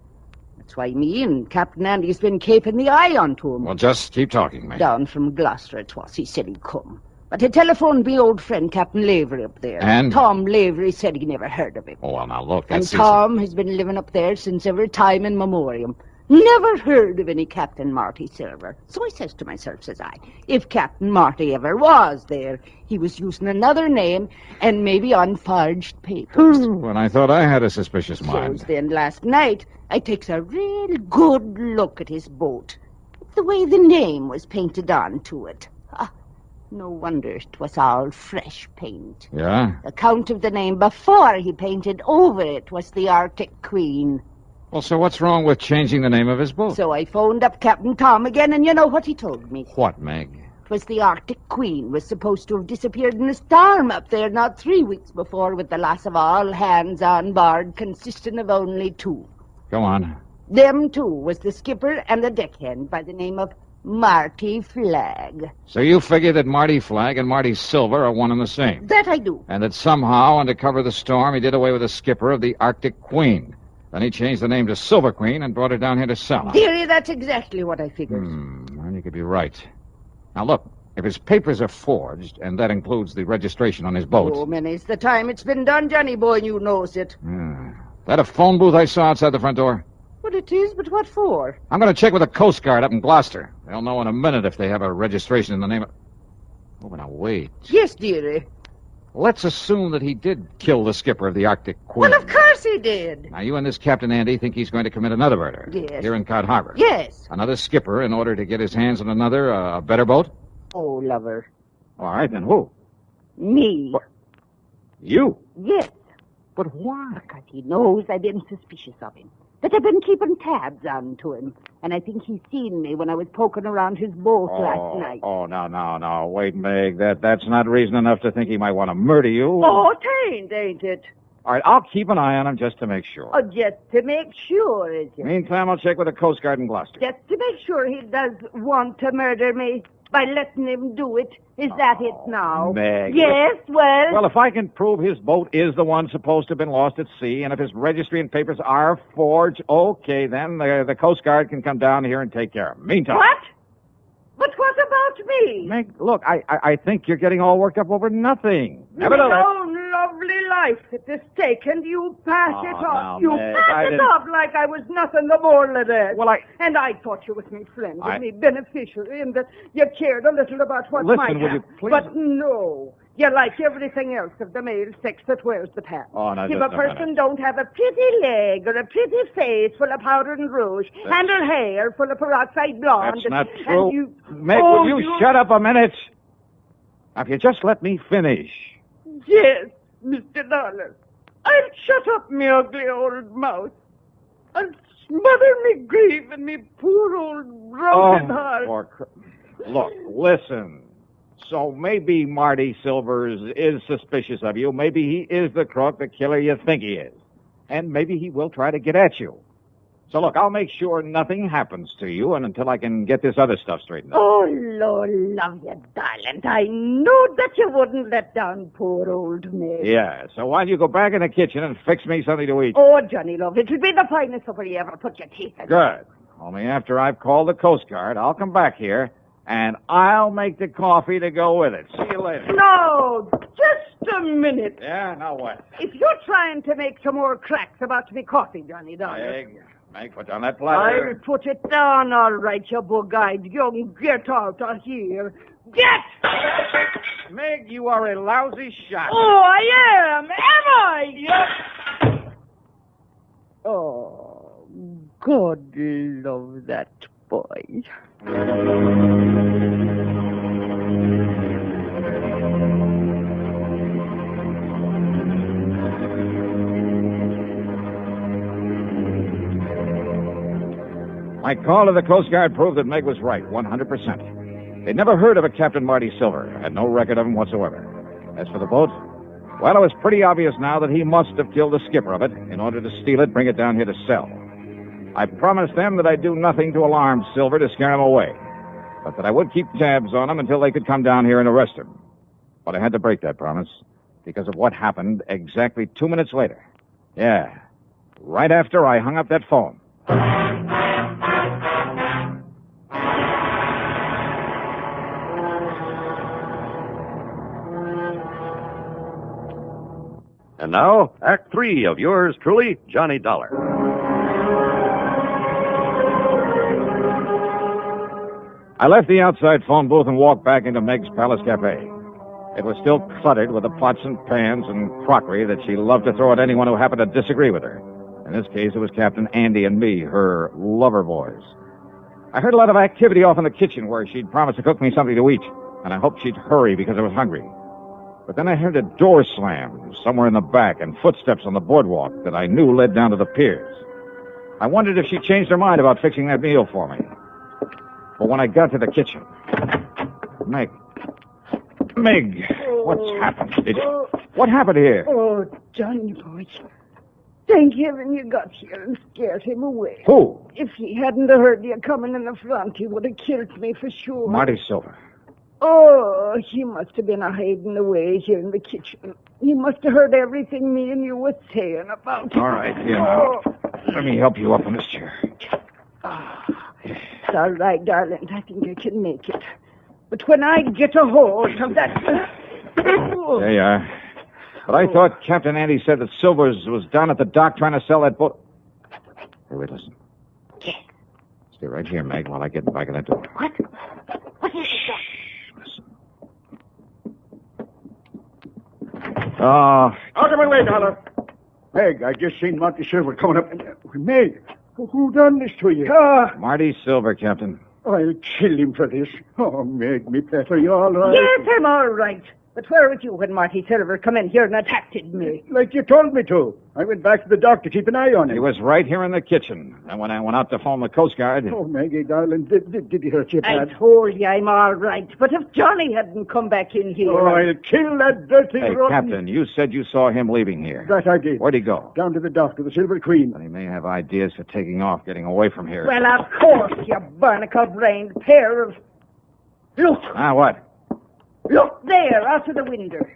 That's why me and Captain Andy's been keeping the eye onto him. Well, just keep talking, Meg. Down from Gloucester it was. He said he'd come. But he telephoned me old friend Captain Lavery up there. And? Tom Lavery said he never heard of him. Oh, well, now look, And that's... Tom has been living up there since every time in memoriam. Never heard of any Captain Marty Silver. So I says to myself, says I, if Captain Marty ever was there, he was using another name and maybe on forged papers. When I thought I had a suspicious mind. So then last night, I takes a real good look at his boat. The way the name was painted onto it. No wonder it was all fresh paint. Yeah? The count of the name before he painted over it was the Arctic Queen. Well, so what's wrong with changing the name of his boat? So I phoned up Captain Tom again, and you know what he told me? What, Meg? It was the Arctic Queen was supposed to have disappeared in a storm up there not 3 weeks before with the loss of all hands on board, consisting of only 2. Go on. Them 2 was the skipper and the deckhand by the name of Marty Flagg. So you figure that Marty Flagg and Marty Silver are one and the same. That I do. And that somehow, under cover of the storm, he did away with the skipper of the Arctic Queen. Then he changed the name to Silver Queen and brought her down here to sell. Dearie, that's exactly what I figured. Well, you could be right. Now, look, if his papers are forged, and that includes the registration on his boat... Oh, many's the time it's been done, Johnny boy, and you knows it. That a phone booth I saw outside the front door? Well, it is, but what for? I'm going to check with the Coast Guard up in Gloucester. They'll know in a minute if they have a registration in the name of... Oh, but now, wait. Yes, dearie. Let's assume that he did kill the skipper of the Arctic Queen. Well, of course he did. Now, you and this Captain Andy think he's going to commit another murder. Yes. Here in Cod Harbor. Yes. Another skipper in order to get his hands on another, a better boat? Oh, lover. All right, then who? Me. What? You? Yes. But why? Because he knows I've been suspicious of him. That I've been keeping tabs on to him. And I think he's seen me when I was poking around his boat last night. Oh, no. Wait, Meg. That's not reason enough to think he might want to murder you. Oh, ain't it? All right, I'll keep an eye on him just to make sure. Oh, just to make sure, is it? Meantime, I'll check with the Coast Guard in Gloucester. Just to make sure he does want to murder me by letting him do it. Is that it now? Meg. Yes, well... Well, if I can prove his boat is the one supposed to have been lost at sea, and if his registry and papers are forged, okay, then the Coast Guard can come down here and take care of him. Meantime... What? But what about me? Meg, look, I think you're getting all worked up over nothing. Your own lovely life at the stake, and you pass it off. You pass it off like I was nothing the more than that. Well, And I thought you was me friend, and me beneficiary, and that you cared a little about what might Listen, will you happen. please... But no. You like everything else of the male sex that wears the pants. Oh, no, if just a a person minute. don't have a pretty leg or a pretty face full of powder and rouge, and her hair full of peroxide blonde... That's not and true. you... Meg, Oh, will you shut up a minute? Now, if you just let me finish. Yes, Mr. Dollar. I'll shut up me ugly old mouth. I'll smother me grief in me poor old broken heart. Look, listen. So maybe Marty Silvers is suspicious of you. Maybe he is the crook, the killer you think he is. And maybe he will try to get at you. So look, I'll make sure nothing happens to you and until I can get this other stuff straightened out. Oh, Lord love you, darling. I know that you wouldn't let down poor old me. Yeah, so why don't you go back in the kitchen and fix me something to eat? Oh, Johnny love, it'll be the finest supper you ever put your teeth in. Good. Only after I've called the Coast Guard, I'll come back here, and I'll make the coffee to go with it. See you later. No, just a minute. Yeah, now what? If you're trying to make some more cracks about me coffee, Johnny Dollar... Meg, put down that platter. I'll put it down, all right, you bug-eyed young. Get out of here. Get! Meg, you are a lousy shot. Oh, I am. Am I? Yep. Oh, God love that boy. My call to the Coast Guard proved that Meg was right, 100%. They'd never heard of a Captain Marty Silver, had no record of him whatsoever. As for the boat, well, it was pretty obvious now that he must have killed the skipper of it in order to steal it, bring it down here to sell. I promised them that I'd do nothing to alarm Silver to scare him away, but that I would keep tabs on him until they could come down here and arrest him. But I had to break that promise because of what happened exactly 2 minutes later. Yeah, right after I hung up that phone. And now, Act 3 of yours truly, Johnny Dollar. I left the outside phone booth and walked back into Meg's Palace Cafe. It was still cluttered with the pots and pans and crockery that she loved to throw at anyone who happened to disagree with her. In this case, it was Captain Andy and me, her lover boys. I heard a lot of activity off in the kitchen where she'd promised to cook me something to eat, and I hoped she'd hurry because I was hungry. But then I heard a door slam somewhere in the back and footsteps on the boardwalk that I knew led down to the piers. I wondered if she changed her mind about fixing that meal for me. But when I got to the kitchen... Meg, what's happened? What happened here? Oh, Johnny boy. Thank heaven you got here and scared him away. Who? If he hadn't heard you coming in the front, he would have killed me for sure. Marty Silver. Oh, he must have been hiding away here in the kitchen. He must have heard everything me and you were saying about him. All right, here now. Let me help you up in this chair. It's all right, darling. I think I can make it. But when I get a hold of that... There you are. But I thought Captain Andy said that Silvers was down at the dock trying to sell that boat. Hey, wait, listen. Yeah. Stay right here, Meg, while I get in the back of that door. What? What is it? Oh. Out of my way, Dollar. Meg, I just seen Monty Silver coming up. Meg, who done this to you? Marty Silver, Captain. I'll kill him for this. Oh, Meg, me pet, are you all right? Yes, I'm all right. But where was you when Marty Silver come in here and attacked me? Like you told me to. I went back to the dock to keep an eye on him. He was right here in the kitchen. And when I went out to phone the Coast Guard... Oh, Maggie, darling, did he hurt you bad? I told you I'm all right. But if Johnny hadn't come back in here... Oh, I'll kill that dirty Hey, rotten... Captain, you said you saw him leaving here. That I did. Where'd he go? Down to the dock, to the Silver Queen. But he may have ideas for taking off, getting away from here. Well, of course, you barnacle-brained pair of... Look! Ah, what? Look there, out of the window.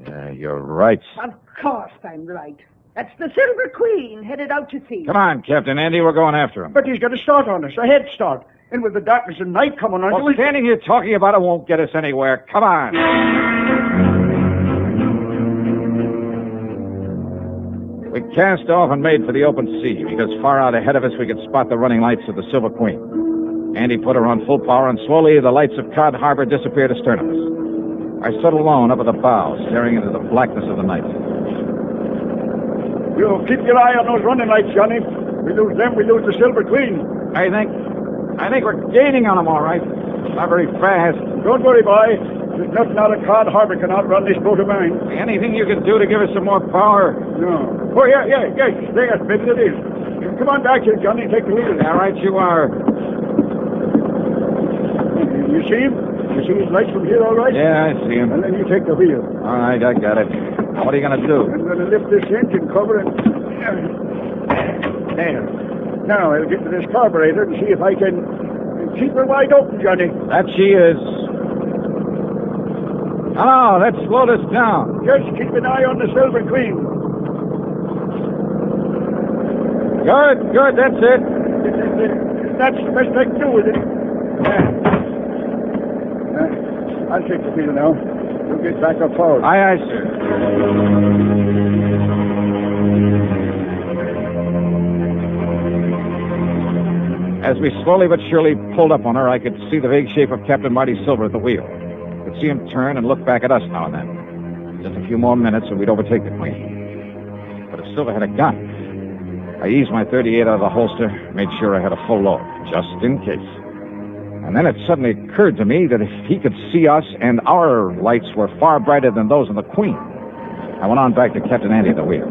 Yeah, you're right. Of course I'm right. That's the Silver Queen headed out to sea. Come on, Captain Andy, we're going after him. But he's got a start on us, a head start. And with the darkness and night coming on... Well, standing here talking about it won't get us anywhere. Come on. We cast off and made for the open sea, because far out ahead of us we could spot the running lights of the Silver Queen. Andy put her on full power, and slowly the lights of Cod Harbor disappeared astern of us. I stood alone up at the bow, staring into the blackness of the night. You keep your eye on those running lights, Johnny. We lose them, we lose the Silver Queen. I think we're gaining on them, all right. Not very fast. Don't worry, boy. There's nothing out of Cod Harbor can outrun this boat of mine. Anything you can do to give us some more power? No. Oh, yeah. There, maybe it is. Come on back here, Johnny. Take the wheel. All right, you are. You see him? You see his lights from here, all right? Yeah, I see him. And then you take the wheel. All right, I got it. What are you going to do? I'm going to lift this engine cover and... There. Now I'll get to this carburetor and see if I can keep her wide open, Johnny. That she is. Oh, let's slow this down. Just keep an eye on the Silver Queen. Good, that's it. That's the best I can do with it. I'll take the wheel now. You'll get back up forward. Aye, sir. As we slowly but surely pulled up on her, I could see the vague shape of Captain Marty Silver at the wheel. I could see him turn and look back at us now and then. Just a few more minutes and we'd overtake the Queen. But if Silver had a gun, I eased my .38 out of the holster, made sure I had a full load, just in case. And then it suddenly occurred to me that if he could see us and our lights were far brighter than those of the Queen. I went on back to Captain Andy at the wheel.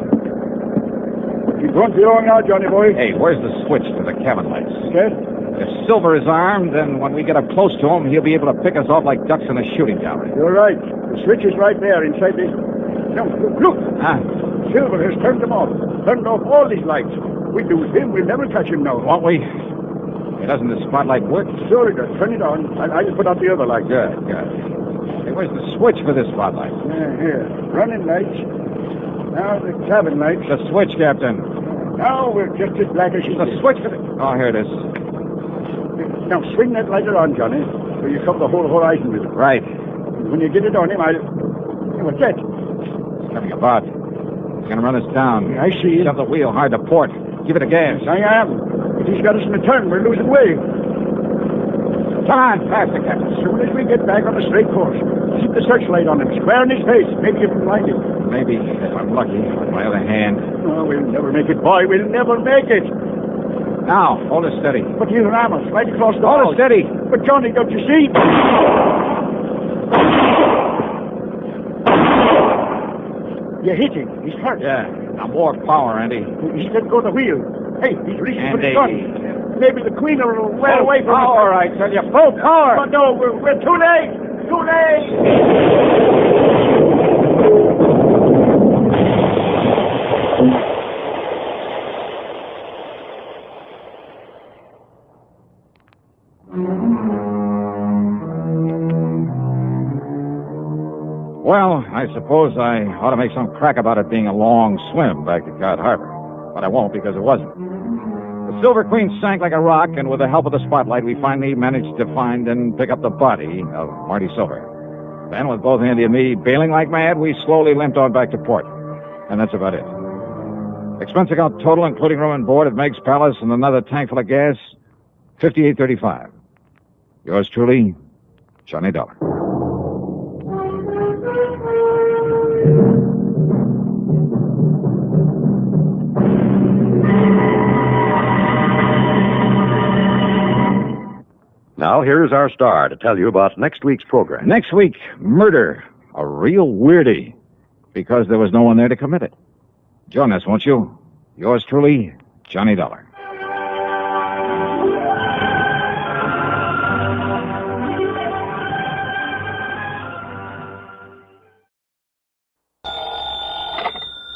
You don't be long now, Johnny boy. Hey, where's the switch to the cabin lights? Yes? If Silver is armed, then when we get up close to him, he'll be able to pick us off like ducks in a shooting gallery. You're right. The switch is right there inside this... No, look! Huh? Silver has turned them off. Turned off all these lights. We lose him. We'll never catch him now. Won't we? Hey, doesn't the spotlight work? Sure it does. Turn it on. I'll put out the other light. Good. Hey, where's the switch for this spotlight? Here. Running lights. Now the cabin lights. The switch, Captain. Now we're just as black as she The is. switch for the... Oh, here it is. Now swing that lighter on, Johnny, so you cover the whole horizon with it. Right. When you get it on him, I'll... What's that? He's coming about. He's going to run us down. I see it. Shove the wheel hard to port. Give it a gas. I am. But he's got us in a turn. We're losing way. Come on, faster, Captain. As soon as we get back on the straight course, keep the searchlight on him, square in his face. Maybe you can blind him. Maybe, if I'm lucky. On my other hand. Oh, we'll never make it, boy. We'll never make it. Now, hold it steady. But he'll ram us right across the Hold it steady. But, Johnny, don't you see? You hit him. He's hurt. Yeah. Now more power, Andy. He's let go of the wheel. Hey, he's reaching for the Andy. gun. Maybe the Queen will well away from us. Power, I tell you. Full power. But no, we're too late. Too late. Well, I suppose I ought to make some crack about it being a long swim back to Cod Harbor. But I won't because it wasn't. The Silver Queen sank like a rock, and with the help of the spotlight, we finally managed to find and pick up the body of Marty Silver. Then, with both Andy and me bailing like mad, we slowly limped on back to port. And that's about it. Expense account total, including room and board at Meg's Palace and another tank full of gas, $58.35. Yours truly, Johnny Dollar. Now, here's our star to tell you about next week's program. Next week, murder. A real weirdie. Because there was no one there to commit it. Join us, won't you? Yours truly, Johnny Dollar.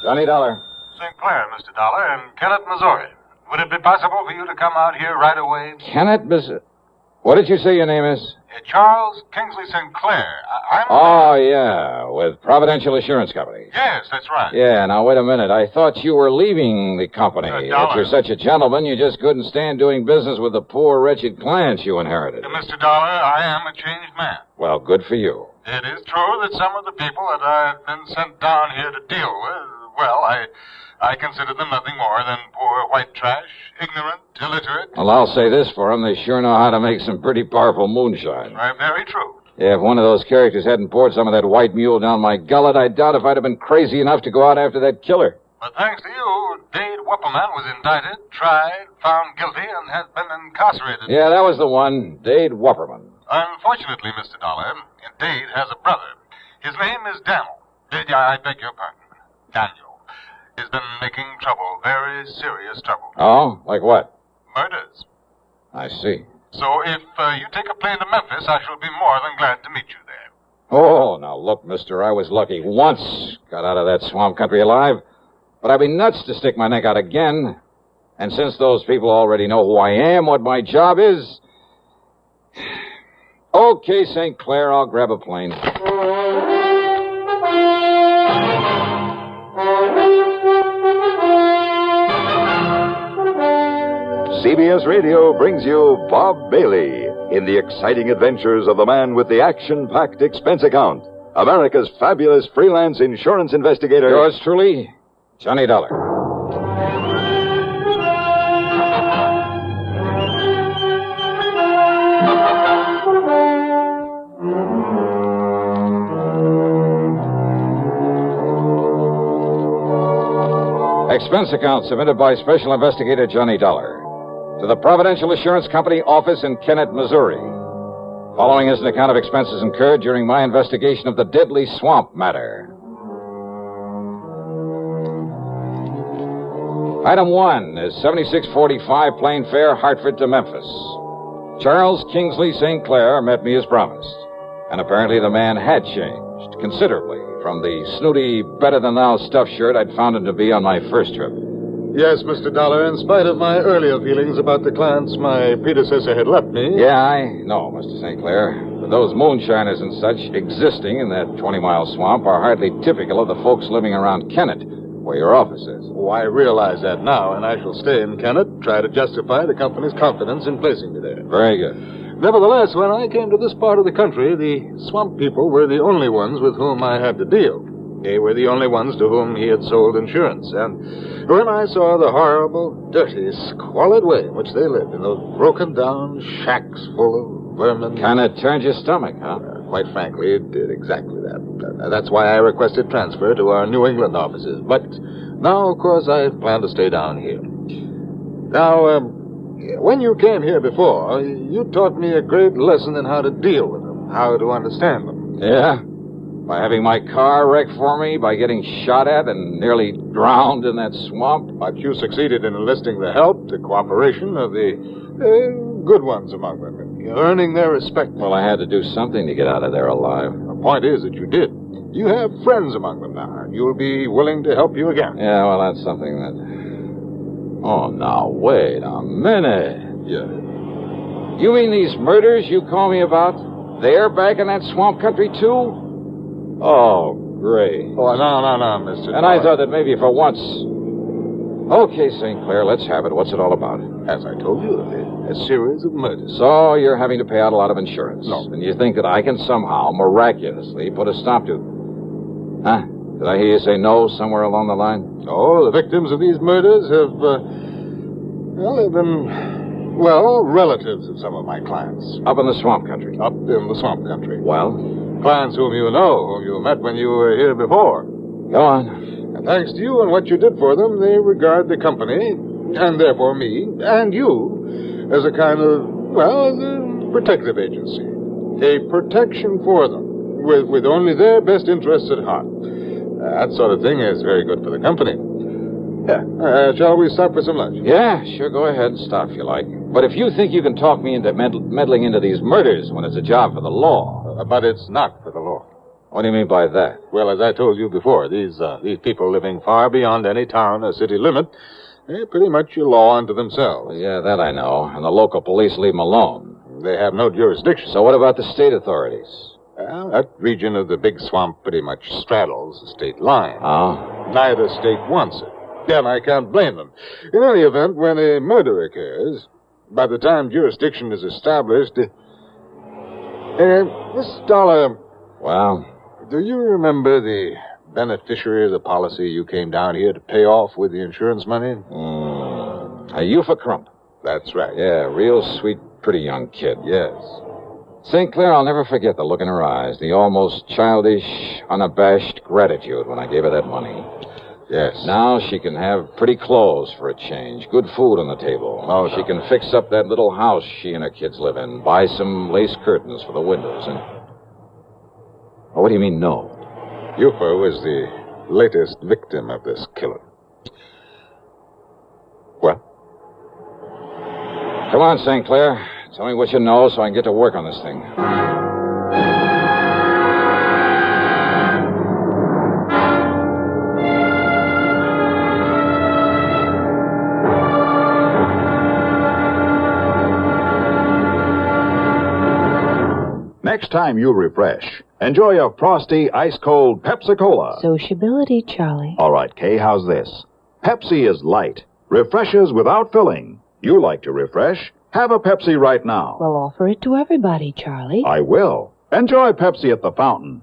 Johnny Dollar. St. Clair, Mr. Dollar, and Kennett, Missouri. Would it be possible for you to come out here right away? Kennett, What did you say your name is? Charles Kingsley St. Clair. Oh, yeah, with Providential Assurance Company. Yes, that's right. Yeah, now wait a minute. I thought you were leaving the company. If you're such a gentleman, you just couldn't stand doing business with the poor, wretched clients you inherited. Mr. Dollar, I am a changed man. Well, good for you. It is true that some of the people that I've been sent down here to deal with, well, I consider them nothing more than poor white trash, ignorant, illiterate. Well, I'll say this for them. They sure know how to make some pretty powerful moonshine. Very true. Yeah, if one of those characters hadn't poured some of that white mule down my gullet, I doubt if I'd have been crazy enough to go out after that killer. But thanks to you, Dade Wupperman was indicted, tried, found guilty, and has been incarcerated. Yeah, that was the one, Dade Wupperman. Unfortunately, Mr. Dollar, Dade has a brother. His name is Daniel. I beg your pardon. Daniel. He's been making trouble, very serious trouble. Oh? Like what? Murders. I see. So if you take a plane to Memphis, I shall be more than glad to meet you there. Oh, now look, mister, I was lucky once. Got out of that swamp country alive. But I'd be nuts to stick my neck out again. And since those people already know who I am, what my job is... Okay, St. Clair, I'll grab a plane. CBS Radio brings you Bob Bailey in the exciting adventures of the man with the action-packed expense account, America's fabulous freelance insurance investigator. Yours truly, Johnny Dollar. Expense account submitted by Special Investigator Johnny Dollar to the Providential Assurance Company office in Kennett, Missouri. Following is an account of expenses incurred during my investigation of the deadly swamp matter. Item 1 is 7645 plane fare Hartford to Memphis. Charles Kingsley St. Clair met me as promised. And apparently the man had changed considerably from the snooty, better-than-thou stuffed shirt I'd found him to be on my first trip. Yes, Mr. Dollar, in spite of my earlier feelings about the clients my predecessor had left me. Yeah, I know, Mr. St. Clair. But those moonshiners and such existing in that 20-mile swamp are hardly typical of the folks living around Kennett, where your office is. Oh, I realize that now, and I shall stay in Kennett, try to justify the company's confidence in placing me there. Very good. Nevertheless, when I came to this part of the country, the swamp people were the only ones with whom I had to deal. They were the only ones to whom he had sold insurance. And when I saw the horrible, dirty, squalid way in which they lived, in those broken-down shacks full of vermin... Kind of turned your stomach, huh? Quite frankly, it did exactly that. That's why I requested transfer to our New England offices. But now, of course, I plan to stay down here. Now, when you came here before, you taught me a great lesson in how to deal with them, how to understand them. Yeah? By having my car wrecked for me, by getting shot at and nearly drowned in that swamp. But you succeeded in enlisting the help, the cooperation of the good ones among them, earning their respect. Well, I had to do something to get out of there alive. The point is that you did. You have friends among them now, and you'll be willing to help you again. Yeah, well, that's something that... Oh, now, wait a minute. Yeah. You mean these murders you call me about, they're back in that swamp country, too? Oh, great. Oh, no, Mr. And I thought that maybe for once... Okay, St. Clair, let's have it. What's it all about? As I told you, a series of murders. So you're having to pay out a lot of insurance. No. And you think that I can somehow, miraculously, put a stop to... Huh? Did I hear you say no somewhere along the line? No, the victims of these murders have, they've been, relatives of some of my clients. Up in the swamp country? Up in the swamp country. Well? Clients whom you know, whom you met when you were here before. Go on. And thanks to you and what you did for them, they regard the company, and therefore me, and you, as a kind of, as a protective agency. A protection for them, with only their best interests at heart. That sort of thing is very good for the company. Yeah. Shall we stop for some lunch? Yeah, sure, go ahead and stop if you like. But if you think you can talk me into meddling into these murders when it's a job for the law... But it's not for the law. What do you mean by that? Well, as I told you before, these people living far beyond any town or city limit, they're pretty much a law unto themselves. Yeah, that I know. And the local police leave them alone. They have no jurisdiction. So what about the state authorities? Well, that region of the big swamp pretty much straddles the state line. Oh? Neither state wants it. And I can't blame them. In any event, when a murder occurs, by the time jurisdiction is established... Miss Dollar... Well? Do you remember the beneficiary of the policy you came down here to pay off with the insurance money? A Eupha Crump. That's right. Yeah, real sweet, pretty young kid. Yes. St. Clair, I'll never forget the look in her eyes, the almost childish, unabashed gratitude when I gave her that money. Yes. Now she can have pretty clothes for a change, good food on the table. Oh, she can fix up that little house she and her kids live in, buy some lace curtains for the windows, and... Oh, what do you mean, no? Eupha was the latest victim of this killer. What? Come on, St. Clair. Tell me what you know so I can get to work on this thing. Next time you refresh, enjoy a frosty, ice-cold Pepsi-Cola. Sociability, Charlie. All right, Kay, how's this? Pepsi is light, refreshes without filling. You like to refresh? Have a Pepsi right now. Well, offer it to everybody, Charlie. I will. Enjoy Pepsi at the fountain.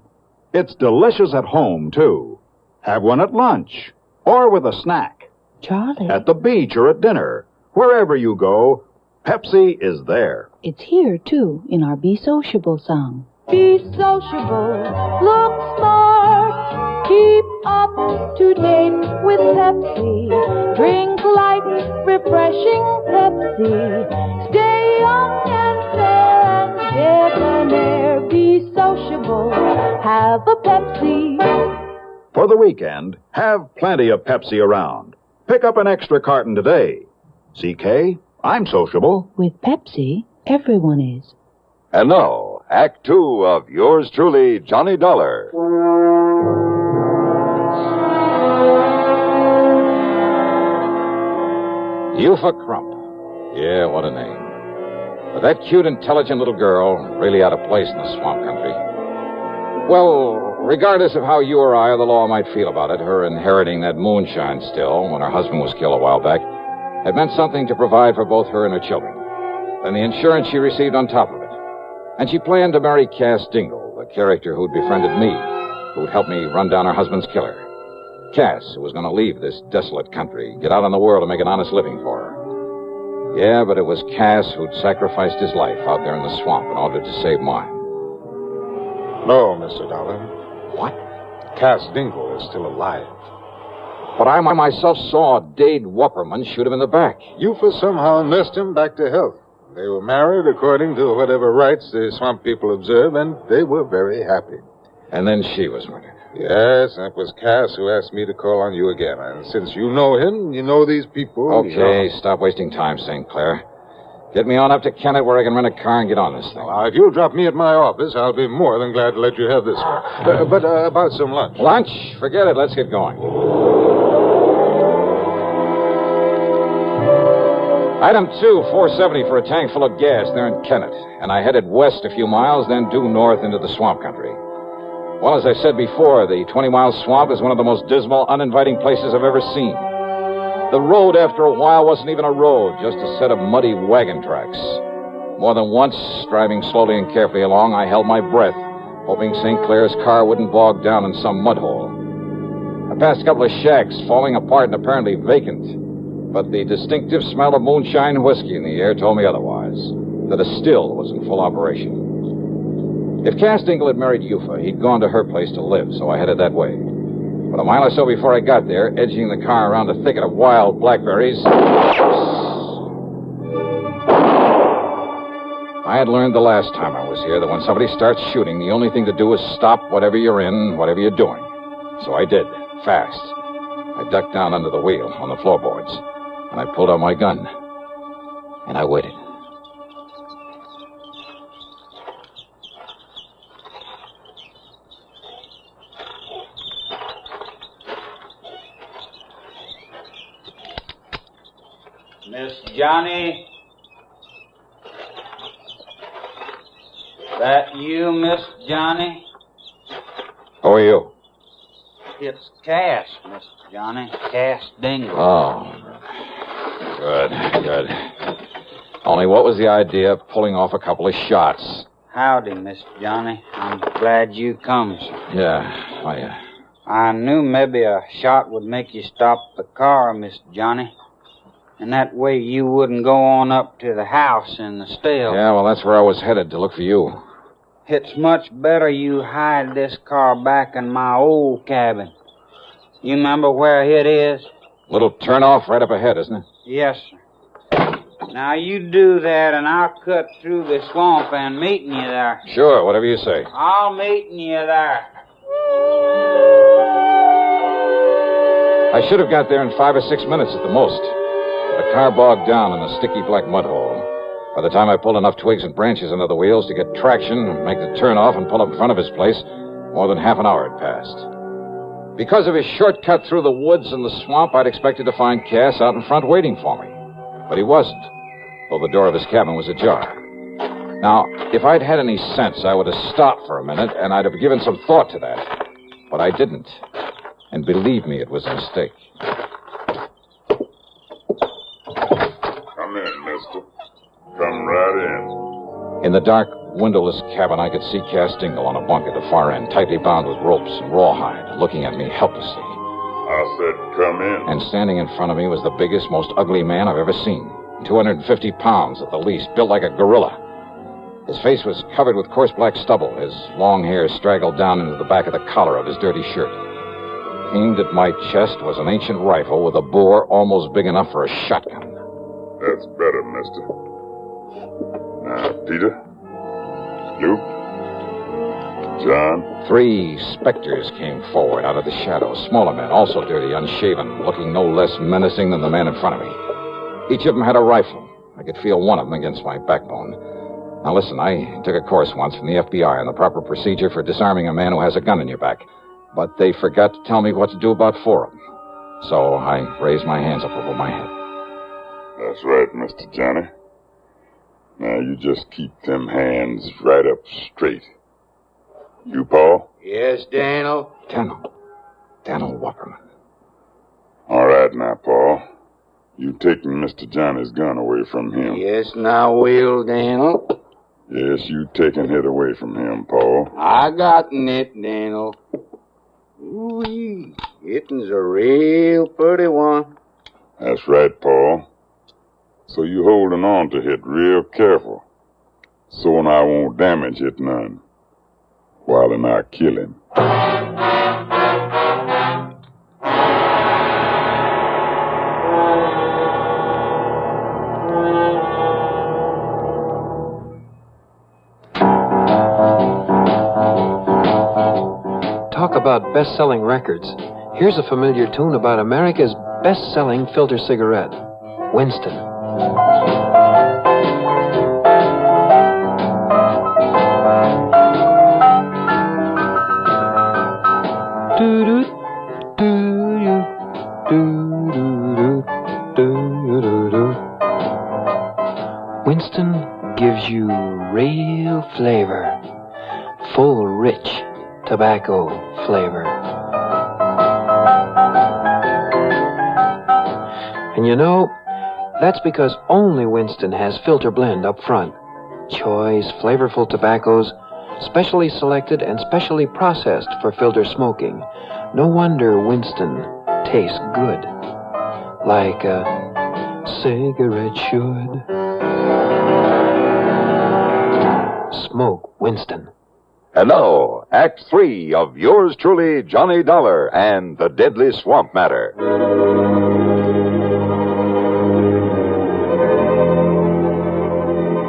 It's delicious at home, too. Have one at lunch or with a snack. Charlie. At the beach or at dinner. Wherever you go, Pepsi is there. It's here, too, in our Be Sociable song. Be sociable, look smart, keep up to date with Pepsi. Drink light, refreshing Pepsi. Stay young and fair and debonair. Be sociable, have a Pepsi. For the weekend, have plenty of Pepsi around. Pick up an extra carton today. CK, I'm sociable. With Pepsi, everyone is. And now, Act Two of yours truly, Johnny Dollar. Eupha Crump. Yeah, what a name. But that cute, intelligent little girl, really out of place in the swamp country. Well, regardless of how you or I or the law might feel about it, her inheriting that moonshine still, when her husband was killed a while back, had meant something to provide for both her and her children. Then the insurance she received on top of it. And she planned to marry Cass Dingle, the character who'd befriended me, who'd helped me run down her husband's killer. Cass, who was going to leave this desolate country, get out in the world and make an honest living for her. Yeah, but it was Cass who'd sacrificed his life out there in the swamp in order to save mine. No, Mr. Dollar. What? Cass Dingle is still alive. But I myself saw Dade Wupperman shoot him in the back. Eupha somehow nursed him back to health. They were married according to whatever rites the swamp people observe, and they were very happy. And then she was murdered. Yes, that was Cass who asked me to call on you again. And since you know him, you know these people. Okay, stop wasting time, St. Clair. Get me on up to Kennett where I can rent a car and get on this thing. Now, if you'll drop me at my office, I'll be more than glad to let you have this one. But about some lunch. Lunch? Forget it. Let's get going. Item 2, $4.70 for a tank full of gas there in Kennett. And I headed west a few miles, then due north into the swamp country. Well, as I said before, the 20-mile swamp is one of the most dismal, uninviting places I've ever seen. The road, after a while, wasn't even a road, just a set of muddy wagon tracks. More than once, driving slowly and carefully along, I held my breath, hoping St. Clair's car wouldn't bog down in some mud hole. I passed a couple of shacks, falling apart and apparently vacant. But the distinctive smell of moonshine whiskey in the air told me otherwise, that a still was in full operation. If Cass Dingle had married Eufa, he'd gone to her place to live, so I headed that way. But a mile or so before I got there, edging the car around a thicket of wild blackberries, I had learned the last time I was here that when somebody starts shooting, the only thing to do is stop whatever you're in, whatever you're doing. So I did, fast. I ducked down under the wheel on the floorboards, and I pulled out my gun. And I waited. Miss Johnny? That you, Miss Johnny? Who are you? It's Cass, Miss Johnny. Cass Dingle. Oh. Good. Only what was the idea of pulling off a couple of shots? Howdy, Miss Johnny. I'm glad you come, sir. Yeah, I knew maybe a shot would make you stop the car, Miss Johnny. And that way you wouldn't go on up to the house in the still. Yeah, well, that's where I was headed to look for you. It's much better you hide this car back in my old cabin. You remember where it is? Little turnoff right up ahead, isn't it? Yes, sir. Now you do that and I'll cut through the swamp and meeting you there. Sure, whatever you say. I'll meeting you there. I should have got there in 5 or 6 minutes at the most. The car bogged down in a sticky black mud hole. By the time I pulled enough twigs and branches under the wheels to get traction, make the turnoff, and pull up in front of his place, more than half an hour had passed. Because of his shortcut through the woods and the swamp, I'd expected to find Cass out in front waiting for me. But he wasn't, though the door of his cabin was ajar. Now, if I'd had any sense, I would have stopped for a minute, and I'd have given some thought to that. But I didn't. And believe me, it was a mistake. Come in, mister. Come right In the dark, windowless cabin, I could see Cass Dingle on a bunk at the far end, tightly bound with ropes and rawhide, looking at me helplessly. I said, come in. And standing in front of me was the biggest, most ugly man I've ever seen. 250 pounds at the least, built like a gorilla. His face was covered with coarse black stubble. His long hair straggled down into the back of the collar of his dirty shirt. Aimed at my chest was an ancient rifle with a bore almost big enough for a shotgun. That's better, mister. Now, Peter, Luke, John. 3 specters came forward out of the shadows. Smaller men, also dirty, unshaven, looking no less menacing than the man in front of me. Each of them had a rifle. I could feel one of them against my backbone. Now listen, I took a course once from the FBI on the proper procedure for disarming a man who has a gun in your back. But they forgot to tell me what to do about 4 of them. So I raised my hands up over my head. That's right, Mr. Johnny. Now, you just keep them hands right up straight. You, Paul? Yes, Daniel? Daniel Wupperman. All right now, Paul. You taking Mr. Johnny's gun away from him. Yes, now will, Daniel. Yes, you taking it away from him, Paul. I gotten it, Daniel. Ooh-wee. It'n's a real pretty one. That's right, Paul. So you holding on to it real careful. So I won't damage it none. While and I kill him. Talk about best-selling records. Here's a familiar tune about America's best-selling filter cigarette, Winston. Winston gives you real flavor, full, rich, tobacco flavor. And you know, that's because only Winston has filter blend up front. Choice, flavorful tobaccos, specially selected and specially processed for filter smoking. No wonder Winston tastes good. Like a cigarette should. Smoke Winston. And now, Act 3 of yours truly, Johnny Dollar and the Deadly Swamp Matter.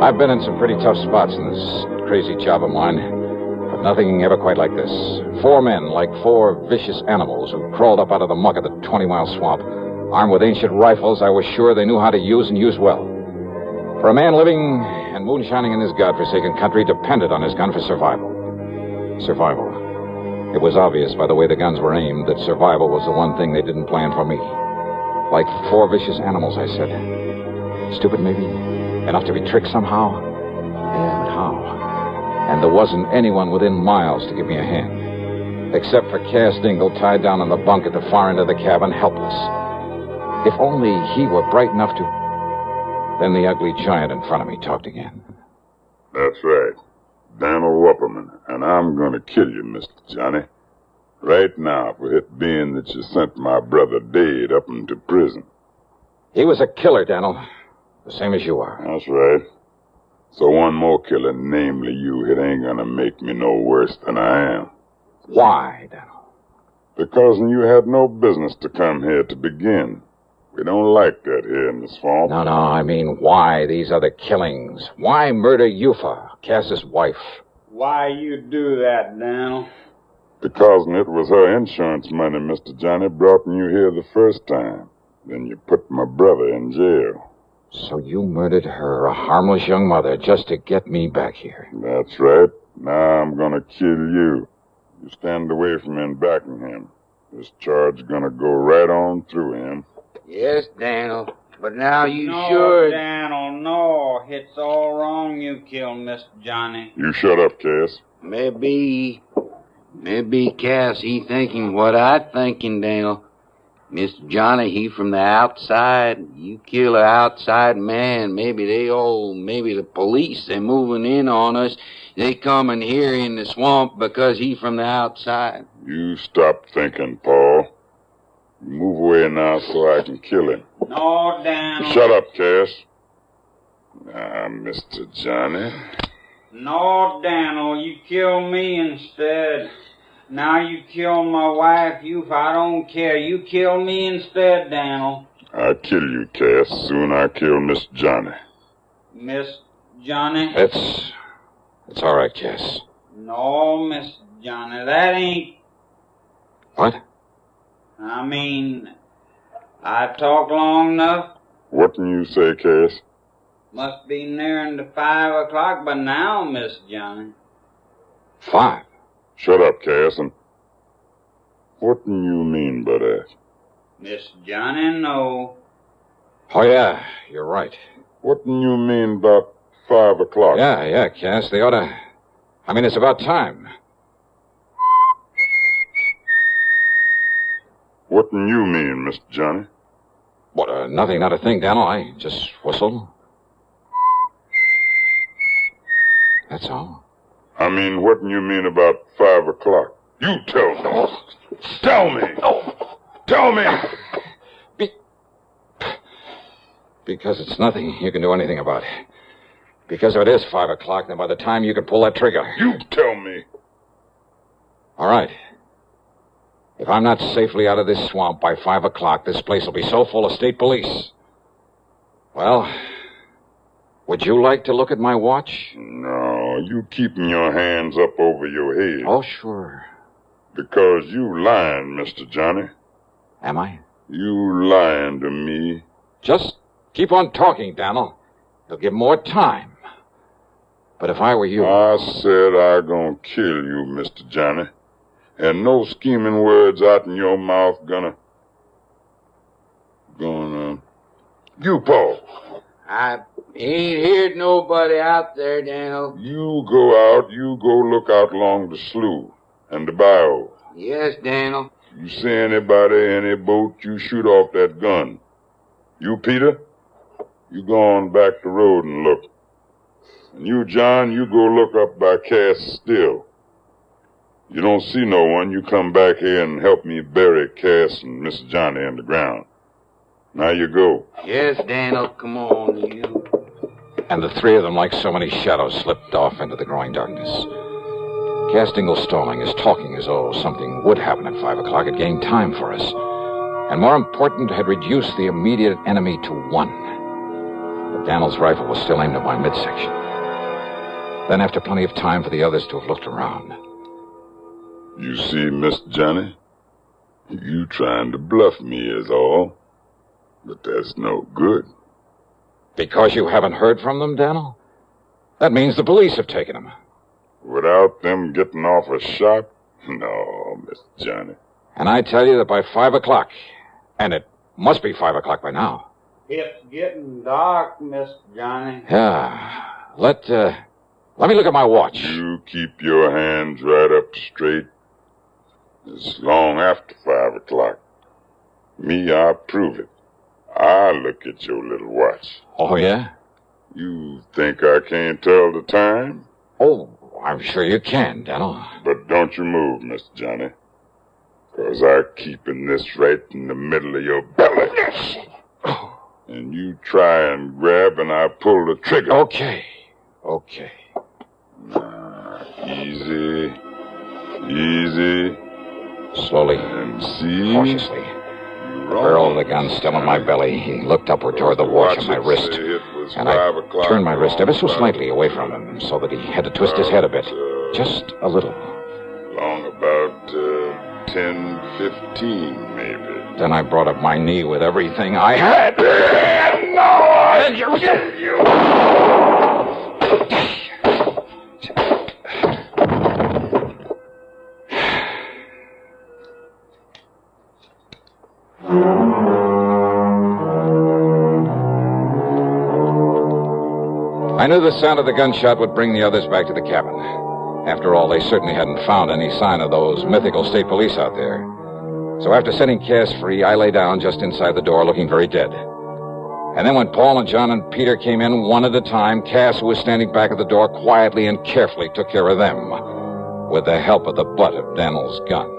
I've been in some pretty tough spots in this crazy job of mine, but nothing ever quite like this. 4 men, like 4 vicious animals who crawled up out of the muck of the 20-mile swamp. Armed with ancient rifles I was sure they knew how to use and use well. For a man living and moonshining in this godforsaken country depended on his gun for survival. Survival. It was obvious by the way the guns were aimed that survival was the one thing they didn't plan for me. Like 4 vicious animals, I said. Stupid, maybe? Enough to be tricked somehow? Yeah, but how? And there wasn't anyone within miles to give me a hand. Except for Cass Dingle tied down on the bunk at the far end of the cabin, helpless. If only he were bright enough to... Then the ugly giant in front of me talked again. That's right. Daniel Wupperman, and I'm going to kill you, Mr. Johnny. Right now, for it being that you sent my brother Dade up into prison. He was a killer, Daniel. The same as you are. That's right. So one more killer, namely you, it ain't going to make me no worse than I am. Why, Daniel? Because you had no business to come here to begin. We don't like that here in the swamp. No, I mean, why these other killings? Why murder Yufa, Cass's wife? Why you do that, Daniel? Because it was her insurance money, Mr. Johnny, brought you here the first time. Then you put my brother in jail. So you murdered her, a harmless young mother, just to get me back here. That's right. Now I'm going to kill you. You stand away from him backing him. This charge is going to go right on through him. Yes, Daniel. But now you no, should... No, Daniel, no. It's all wrong you killed Mr. Johnny. You shut up, Cass. Maybe Cass, he thinking what I thinking, Daniel. Mr. Johnny, he from the outside. You kill an outside man. Maybe the police, they moving in on us. They coming here in the swamp because he from the outside. You stop thinking, Paul. You move away now so I can kill him. No, Daniel. Shut up, Cass. Now, Mr. Johnny. No, Daniel, you kill me instead. Now you kill my wife, I don't care. You kill me instead, Daniel. I kill you, Cass. Soon I kill Miss Johnny. Miss Johnny? It's all right, Cass. No, Miss Johnny, that ain't... What? I mean, I talked long enough. What can you say, Cass? Must be nearing to 5 o'clock by now, Miss Johnny. 5? Shut up, Cass, and what do you mean by that? Miss Johnny, no. Oh, yeah, you're right. What do you mean about 5 o'clock? Yeah, Cass, they ought to... I mean, it's about time. What do you mean, Mr. Johnny? What, nothing, not a thing, Daniel. I just whistled. That's all. I mean, what do you mean about 5 o'clock? You tell me. Tell me. Tell me. Because it's nothing you can do anything about. Because if it is 5 o'clock, then by the time you can pull that trigger... You tell me. All right. If I'm not safely out of this swamp by 5 o'clock, this place will be so full of state police. Well, would you like to look at my watch? No, you keeping your hands up over your head. Oh, sure. Because you lying, Mr. Johnny. Am I? You lying to me. Just keep on talking, Daniel. You'll give more time. But if I were you... I said I gonna kill you, Mr. Johnny. And no scheming words out in your mouth gonna... You, Paul. I ain't heard nobody out there, Daniel. You go out, you go look out along the slough. and the bio. Yes, Daniel. You see anybody, any boat, you shoot off that gun. You, Peter, you go on back the road and look. And you, John, you go look up by Cass Still. You don't see no one, you come back here and help me bury Cass and Miss Johnny in the ground. Now you go. Yes, Daniel, come on, you. And the three of them, like so many shadows, slipped off into the growing darkness. Cass Dingle's stalling, his talking as though something would happen at 5 o'clock, had gained time for us. And more important, had reduced the immediate enemy to one. But Daniel's rifle was still aimed at my midsection. Then, after plenty of time for the others to have looked around. You see, Miss Johnny, you trying to bluff me is all. But that's no good. Because you haven't heard from them, Daniel? That means the police have taken him. Without them getting off a shot? No, Miss Johnny. And I tell you that by 5 o'clock, and it must be 5 o'clock by now. It's getting dark, Miss Johnny. Yeah. Let me look at my watch. You keep your hands right up straight. It's long after 5 o'clock. Me, I prove it. I look at your little watch. Oh, yeah? You think I can't tell the time? Oh, I'm sure you can, Daniel. But don't you move, Miss Johnny. 'Cause I'm keeping this right in the middle of your belly. And you try and grab and I pull the trigger. Okay. Now, easy. Easy. Slowly. And see? Cautiously. The barrel of the gun still in my belly. He looked upward toward the watch on my wrist. And I turned my wrist ever so slightly away from him so that he had to twist his head a bit. Just a little. Long about 10:15, maybe. Then I brought up my knee with everything I had. No, I kill you. I knew the sound of the gunshot would bring the others back to the cabin. After all, they certainly hadn't found any sign of those mythical state police out there. So after setting Cass free, I lay down just inside the door, looking very dead. And then when Paul and John and Peter came in one at a time, Cass, who was standing back at the door, quietly and carefully took care of them, with the help of the butt of Daniel's gun.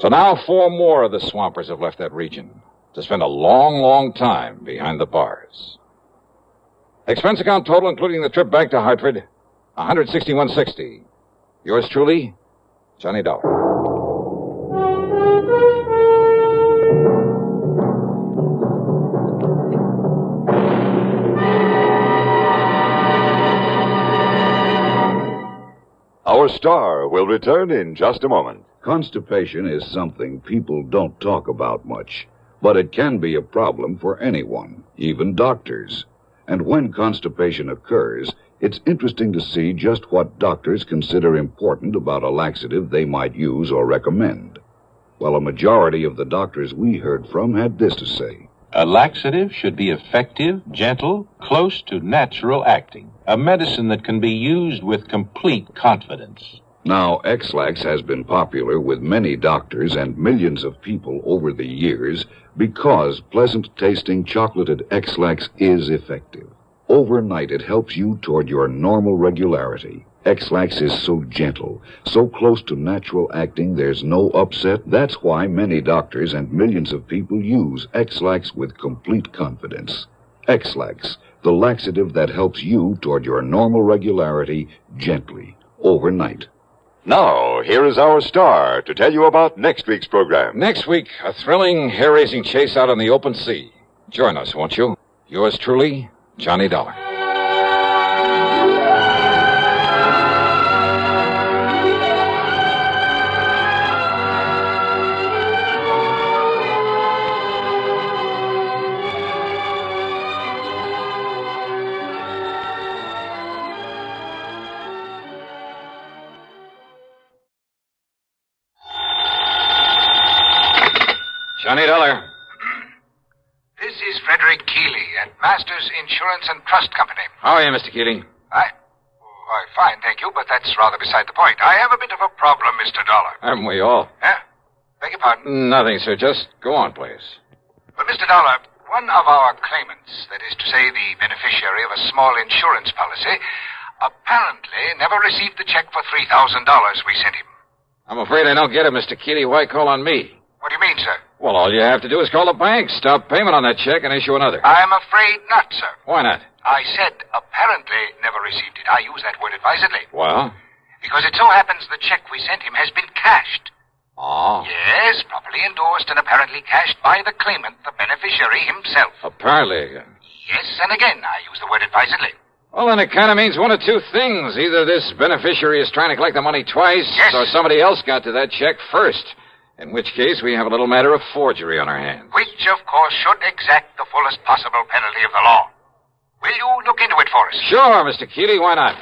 So now 4 more of the swampers have left that region to spend a long, long time behind the bars. Expense account total, including the trip back to Hartford, $161.60. Yours truly, Johnny Dollar. Our star will return in just a moment. Constipation is something people don't talk about much, but it can be a problem for anyone, even doctors. And when constipation occurs, it's interesting to see just what doctors consider important about a laxative they might use or recommend. Well, a majority of the doctors we heard from had this to say. A laxative should be effective, gentle, close to natural acting. A medicine that can be used with complete confidence. Now, X-Lax has been popular with many doctors and millions of people over the years because pleasant-tasting chocolated X-Lax is effective. Overnight, it helps you toward your normal regularity. X-Lax is so gentle, so close to natural acting, there's no upset. That's why many doctors and millions of people use X-Lax with complete confidence. X-Lax, the laxative that helps you toward your normal regularity gently, overnight. Now, here is our star to tell you about next week's program. Next week, a thrilling, hair-raising chase out on the open sea. Join us, won't you? Yours truly, Johnny Dollar. Johnny Dollar. This is Frederick Keeley at Masters Insurance and Trust Company. How are you, Mr. Keeling? Why, fine, thank you, but that's rather beside the point. I have a bit of a problem, Mr. Dollar. Haven't we all? Huh? Beg your pardon? Nothing, sir. Just go on, please. But, Mr. Dollar, one of our claimants, that is to say the beneficiary of a small insurance policy, apparently never received the check for $3,000 we sent him. I'm afraid I don't get it, Mr. Keeley. Why call on me? What do you mean, sir? Well, all you have to do is call the bank, stop payment on that check, and issue another. I'm afraid not, sir. Why not? I said apparently never received it. I use that word advisedly. Well? Because it so happens the check we sent him has been cashed. Oh. Yes, properly endorsed and apparently cashed by the claimant, the beneficiary himself. Apparently. Yes, and again, I use the word advisedly. Well, then it kind of means one of two things. Either this beneficiary is trying to collect the money twice, yes, or somebody else got to that check first. In which case, we have a little matter of forgery on our hands. Which, of course, should exact the fullest possible penalty of the law. Will you look into it for us? Sure, Mr. Keeley, why not?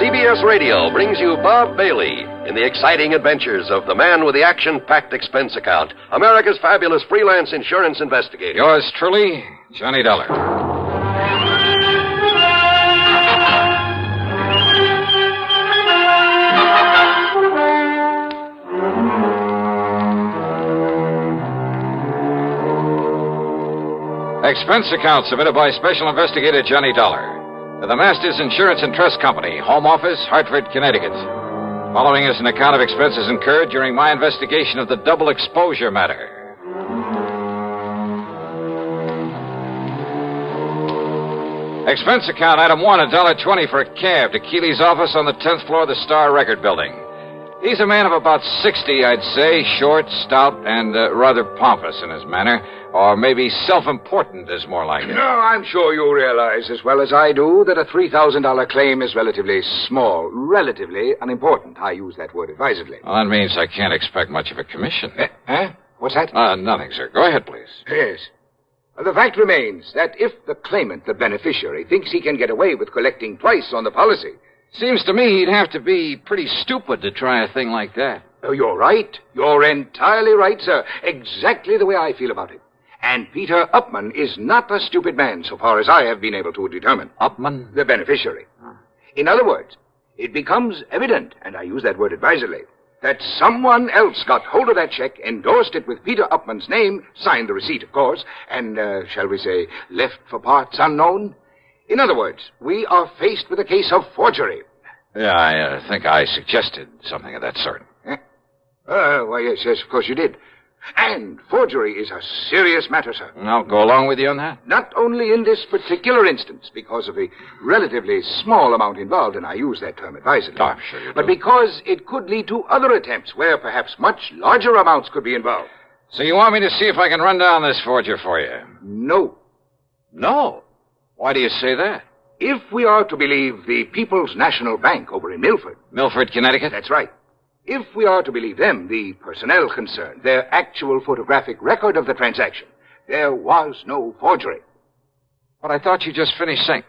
CBS Radio brings you Bob Bailey in the exciting adventures of the man with the action-packed expense account, America's fabulous freelance insurance investigator. Yours truly, Johnny Dollar. Expense account submitted by Special Investigator Johnny Dollar to the Masters Insurance and Trust Company, Home Office, Hartford, Connecticut. Following is an account of expenses incurred during my investigation of the double exposure matter. Expense account item 1, $1.20 for a cab to Keeley's office on the 10th floor of the Star Record Building. He's a man of about 60, I'd say, short, stout, and rather pompous in his manner. Or maybe self-important is more like it. No, I'm sure you realize as well as I do that a $3,000 claim is relatively small, relatively unimportant. I use that word advisedly. Well, that means I can't expect much of a commission. Huh? What's that? Nothing, sir. Go ahead, please. Yes. The fact remains that if the claimant, the beneficiary, thinks he can get away with collecting twice on the policy... Seems to me he'd have to be pretty stupid to try a thing like that. Oh, you're right. You're entirely right, sir. Exactly the way I feel about it. And Peter Upman is not a stupid man, so far as I have been able to determine. Upman? The beneficiary. In other words, it becomes evident, and I use that word advisedly, that someone else got hold of that check, endorsed it with Peter Upman's name, signed the receipt, of course, and, shall we say, left for parts unknown. In other words, we are faced with a case of forgery. Yeah, I think I suggested something of that sort. Why, yes, of course you did. And forgery is a serious matter, sir. I'll go along with you on that. Not only in this particular instance, because of the relatively small amount involved, and I use that term advisedly. I'm sure you do. But because it could lead to other attempts where perhaps much larger amounts could be involved. So you want me to see if I can run down this forger for you? No. No? Why do you say that? If we are to believe the People's National Bank over in Milford. Milford, Connecticut? That's right. If we are to believe them, the personnel concerned, their actual photographic record of the transaction, there was no forgery. But I thought you just finished saying...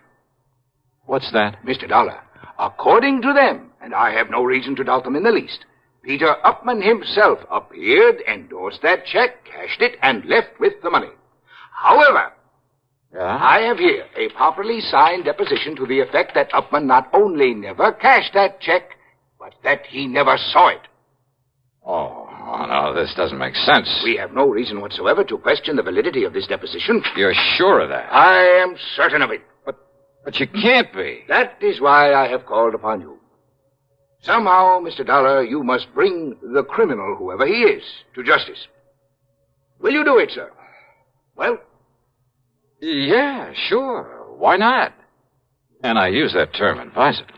What's that? Mr. Dollar, according to them, and I have no reason to doubt them in the least, Peter Upman himself appeared, endorsed that check, cashed it, and left with the money. However... I have here a properly signed deposition to the effect that Upman not only never cashed that check, but that he never saw it. Oh, no, this doesn't make sense. We have no reason whatsoever to question the validity of this deposition. You're sure of that? I am certain of it. But you can't be. That is why I have called upon you. Somehow, Mr. Dollar, you must bring the criminal, whoever he is, to justice. Will you do it, sir? Well... Yeah, sure. Why not? And I use that term advisedly.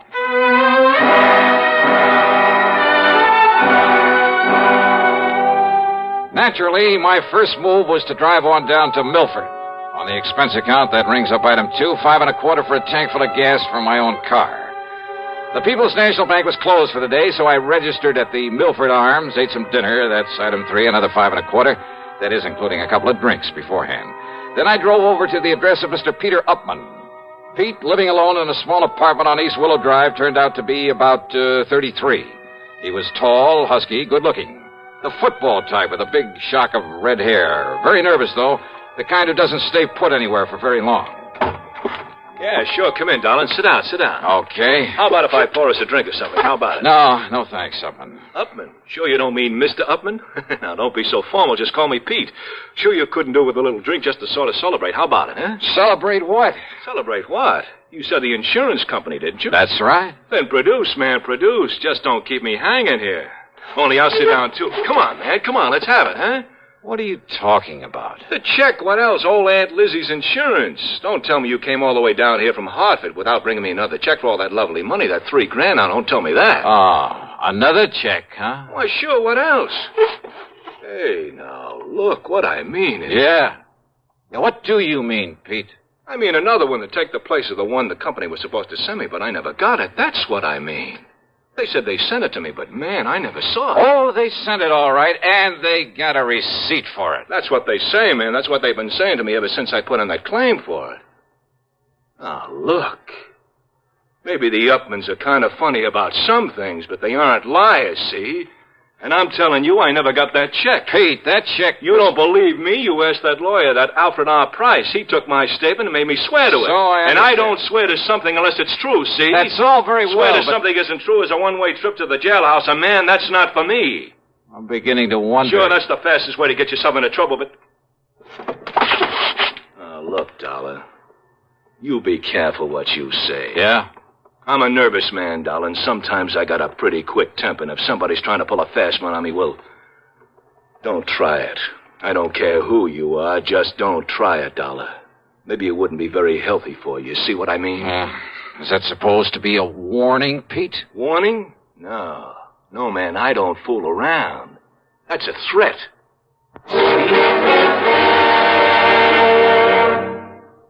Naturally, my first move was to drive on down to Milford. On the expense account, that rings up item 2, $5.25 for a tank full of gas for my own car. The People's National Bank was closed for the day, so I registered at the Milford Arms, ate some dinner, that's item 3, another $5.25. That is, including a couple of drinks beforehand. Then I drove over to the address of Mr. Peter Upman. Pete, living alone in a small apartment on East Willow Drive, turned out to be about 33. He was tall, husky, good-looking. The football type with a big shock of red hair. Very nervous, though. The kind who doesn't stay put anywhere for very long. Yeah, sure. Come in, darling. Sit down. Okay. How about if I pour us a drink or something? How about it? No thanks, Upman. Upman? Sure you don't mean Mr. Upman? Now, don't be so formal. Just call me Pete. Sure you couldn't do with a little drink just to sort of celebrate. How about it, huh? Celebrate what? Celebrate what? You said the insurance company, didn't you? That's right. Then produce, man, produce. Just don't keep me hanging here. Only I'll sit down, too. Come on, man. Come on. Let's have it, huh? What are you talking about? The check. What else? Old Aunt Lizzie's insurance. Don't tell me you came all the way down here from Hartford without bringing me another check for all that lovely money, that $3,000. Now, don't tell me that. Oh, another check, huh? Why, sure. What else? Hey, now, look. What I mean is... Yeah. Now, what do you mean, Pete? I mean another one to take the place of the one the company was supposed to send me, but I never got it. That's what I mean. They said they sent it to me, but, man, I never saw it. Oh, they sent it all right, and they got a receipt for it. That's what they say, man. That's what they've been saying to me ever since I put in that claim for it. Now, look. Maybe the Upmans are kind of funny about some things, but they aren't liars, see? And I'm telling you, I never got that check. Pete, that check... You don't believe me? You asked that lawyer, that Alfred R. Price. He took my statement and made me swear to it. And I don't swear to something unless it's true, see? That's all very well, Swear to something isn't true is a one-way trip to the jailhouse. And, man, that's not for me. I'm beginning to wonder... Sure, that's the fastest way to get yourself into trouble, but... Oh, look, Dollar. You be careful what you say. Yeah? I'm a nervous man, darling. Sometimes I got a pretty quick temper, and if somebody's trying to pull a fast one on me, well, don't try it. I don't care who you are, just don't try it, Dollar. Maybe it wouldn't be very healthy for you. See what I mean? Is that supposed to be a warning, Pete? Warning? No. No, man, I don't fool around. That's a threat.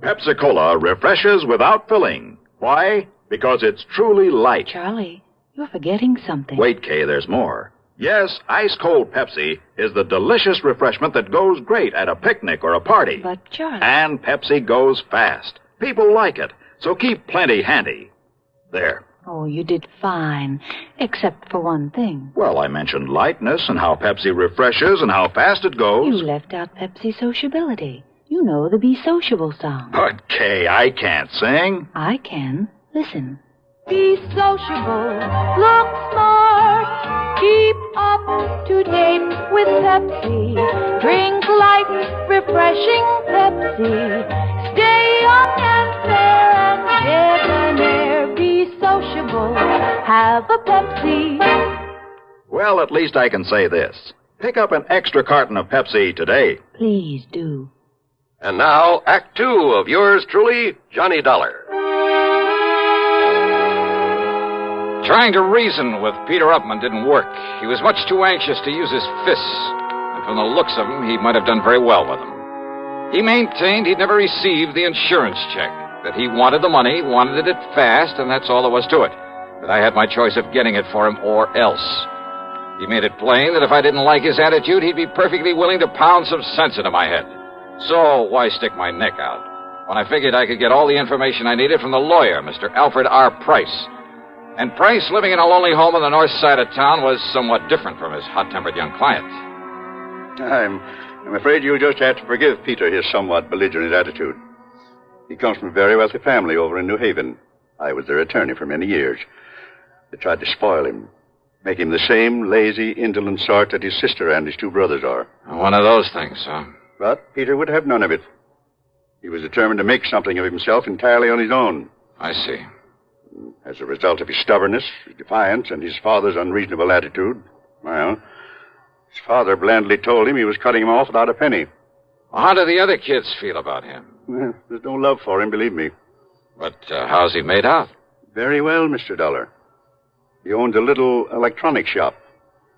Pepsi-Cola refreshes without filling. Why? Because it's truly light. Charlie, you're forgetting something. Wait, Kay, there's more. Yes, ice-cold Pepsi is the delicious refreshment that goes great at a picnic or a party. But, Charlie... And Pepsi goes fast. People like it, so keep plenty handy. There. Oh, you did fine, except for one thing. Well, I mentioned lightness and how Pepsi refreshes and how fast it goes. You left out Pepsi sociability. You know the Be Sociable song. But, Kay, I can't sing. I can. Listen. Be sociable, look smart, keep up to date with Pepsi. Drink light, refreshing Pepsi. Stay young and fair and debonair. Be sociable, have a Pepsi. Well, at least I can say this. Pick up an extra carton of Pepsi today. Please do. And now, Act Two of yours truly, Johnny Dollar. Trying to reason with Peter Upman didn't work. He was much too anxious to use his fists. And from the looks of him, he might have done very well with them. He maintained he'd never received the insurance check, that he wanted the money, wanted it fast, and that's all there was to it. That I had my choice of getting it for him or else. He made it plain that if I didn't like his attitude, he'd be perfectly willing to pound some sense into my head. So why stick my neck out? When I figured I could get all the information I needed from the lawyer, Mr. Alfred R. Price. And Price, living in a lonely home on the north side of town, was somewhat different from his hot-tempered young client. I'm afraid you'll just have to forgive Peter his somewhat belligerent attitude. He comes from a very wealthy family over in New Haven. I was their attorney for many years. They tried to spoil him, make him the same lazy, indolent sort that his sister and his two brothers are. One of those things, huh? But Peter would have none of it. He was determined to make something of himself entirely on his own. I see. As a result of his stubbornness, his defiance, and his father's unreasonable attitude, well, his father blandly told him he was cutting him off without a penny. Well, how do the other kids feel about him? Well, there's no love for him, believe me. But how's he made out? Very well, Mr. Dollar. He owns a little electronic shop.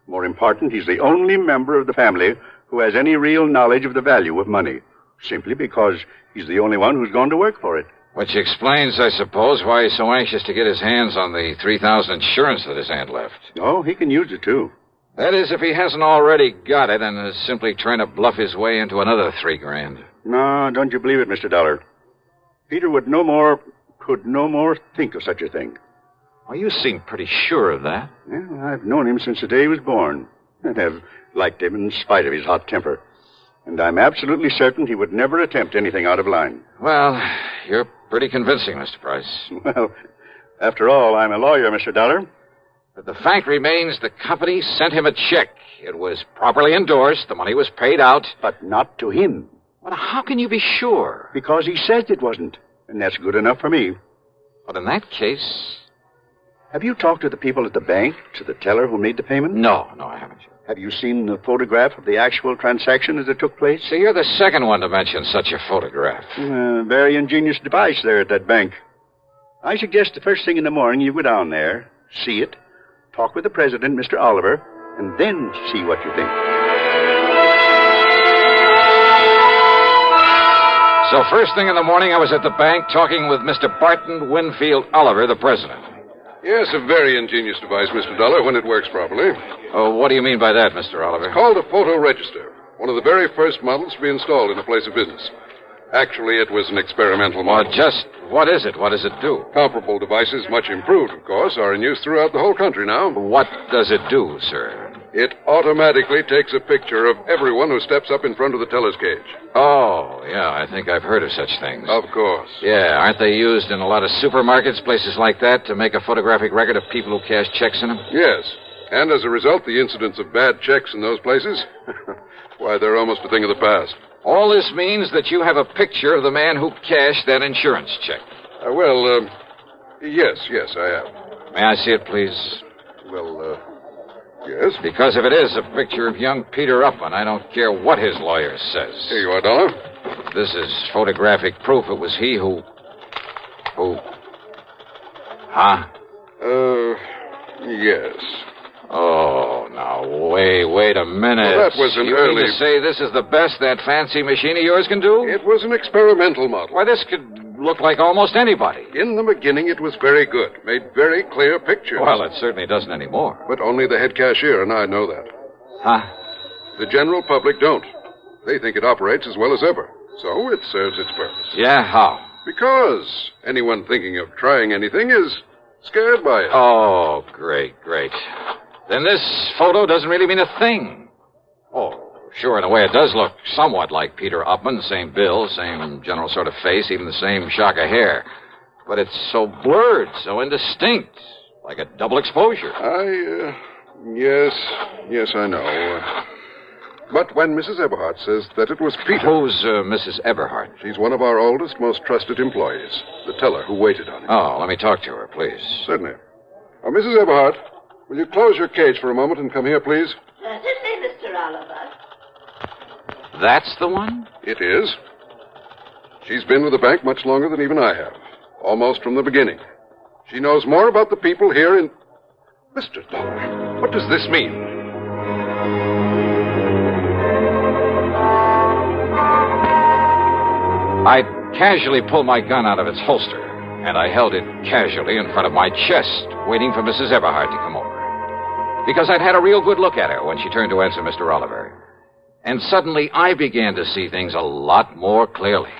More important, he's the only member of the family who has any real knowledge of the value of money, simply because he's the only one who's gone to work for it. Which explains, I suppose, why he's so anxious to get his hands on the $3,000 insurance that his aunt left. Oh, he can use it, too. That is, if he hasn't already got it and is simply trying to bluff his way into another $3,000. No, don't you believe it, Mr. Dollar. Peter could no more think of such a thing. Well, you seem pretty sure of that. Well, I've known him since the day he was born, and have liked him in spite of his hot temper. And I'm absolutely certain he would never attempt anything out of line. Well, you're pretty convincing, Mr. Price. Well, after all, I'm a lawyer, Mr. Dollar. But the fact remains the company sent him a check. It was properly endorsed. The money was paid out. But not to him. Well, how can you be sure? Because he says it wasn't. And that's good enough for me. But in that case... Have you talked to the people at the bank, to the teller who made the payment? No, I haven't. Have you seen the photograph of the actual transaction as it took place? See, you're the second one to mention such a photograph. Very ingenious device there at that bank. I suggest the first thing in the morning you go down there, see it, talk with the president, Mr. Oliver, and then see what you think. So first thing in the morning, I was at the bank talking with Mr. Barton Winfield Oliver, the president. Yes, a very ingenious device, Mr. Dollar, when it works properly. Oh, what do you mean by that, Mr. Oliver? It's called a photo register. One of the very first models to be installed in a place of business. Actually, it was an experimental model. Well, just what is it? What does it do? Comparable devices, much improved, of course, are in use throughout the whole country now. What does it do, sir? It automatically takes a picture of everyone who steps up in front of the teller's cage. Oh, yeah, I think I've heard of such things. Of course. Yeah, aren't they used in a lot of supermarkets, places like that, to make a photographic record of people who cash checks in them? Yes. And as a result, the incidence of bad checks in those places, why, they're almost a thing of the past. All this means that you have a picture of the man who cashed that insurance check. Yes, I have. May I see it, please? Well, yes. Because if it is a picture of young Peter Upman, I don't care what his lawyer says. Here you are, Dollar. This is photographic proof it was he who... Huh? Yes. Oh, now, wait a minute. Well, that was an you early... mean to say this is the best that fancy machine of yours can do? It was an experimental model. Why, this could look like almost anybody. In the beginning, it was very good. Made very clear pictures. Well, it certainly doesn't anymore. But only the head cashier and I know that. Huh? The general public don't. They think it operates as well as ever. So it serves its purpose. Yeah, how? Because anyone thinking of trying anything is scared by it. Oh, great. Then this photo doesn't really mean a thing. Oh, sure, in a way it does look somewhat like Peter Upman. Same build, same general sort of face, even the same shock of hair. But it's so blurred, so indistinct, like a double exposure. Yes, I know. But when Mrs. Eberhardt says that it was Peter... Who's Mrs. Eberhardt? She's one of our oldest, most trusted employees. The teller who waited on him. Oh, let me talk to her, please. Certainly. Mrs. Eberhardt, will you close your cage for a moment and come here, please? Certainly, Mr. Oliver. That's the one? It is. She's been with the bank much longer than even I have. Almost from the beginning. She knows more about the people here in... Mr. Dollar, what does this mean? I casually pulled my gun out of its holster, and I held it casually in front of my chest, waiting for Mrs. Eberhardt to come over. Because I'd had a real good look at her when she turned to answer Mr. Oliver. And suddenly I began to see things a lot more clearly.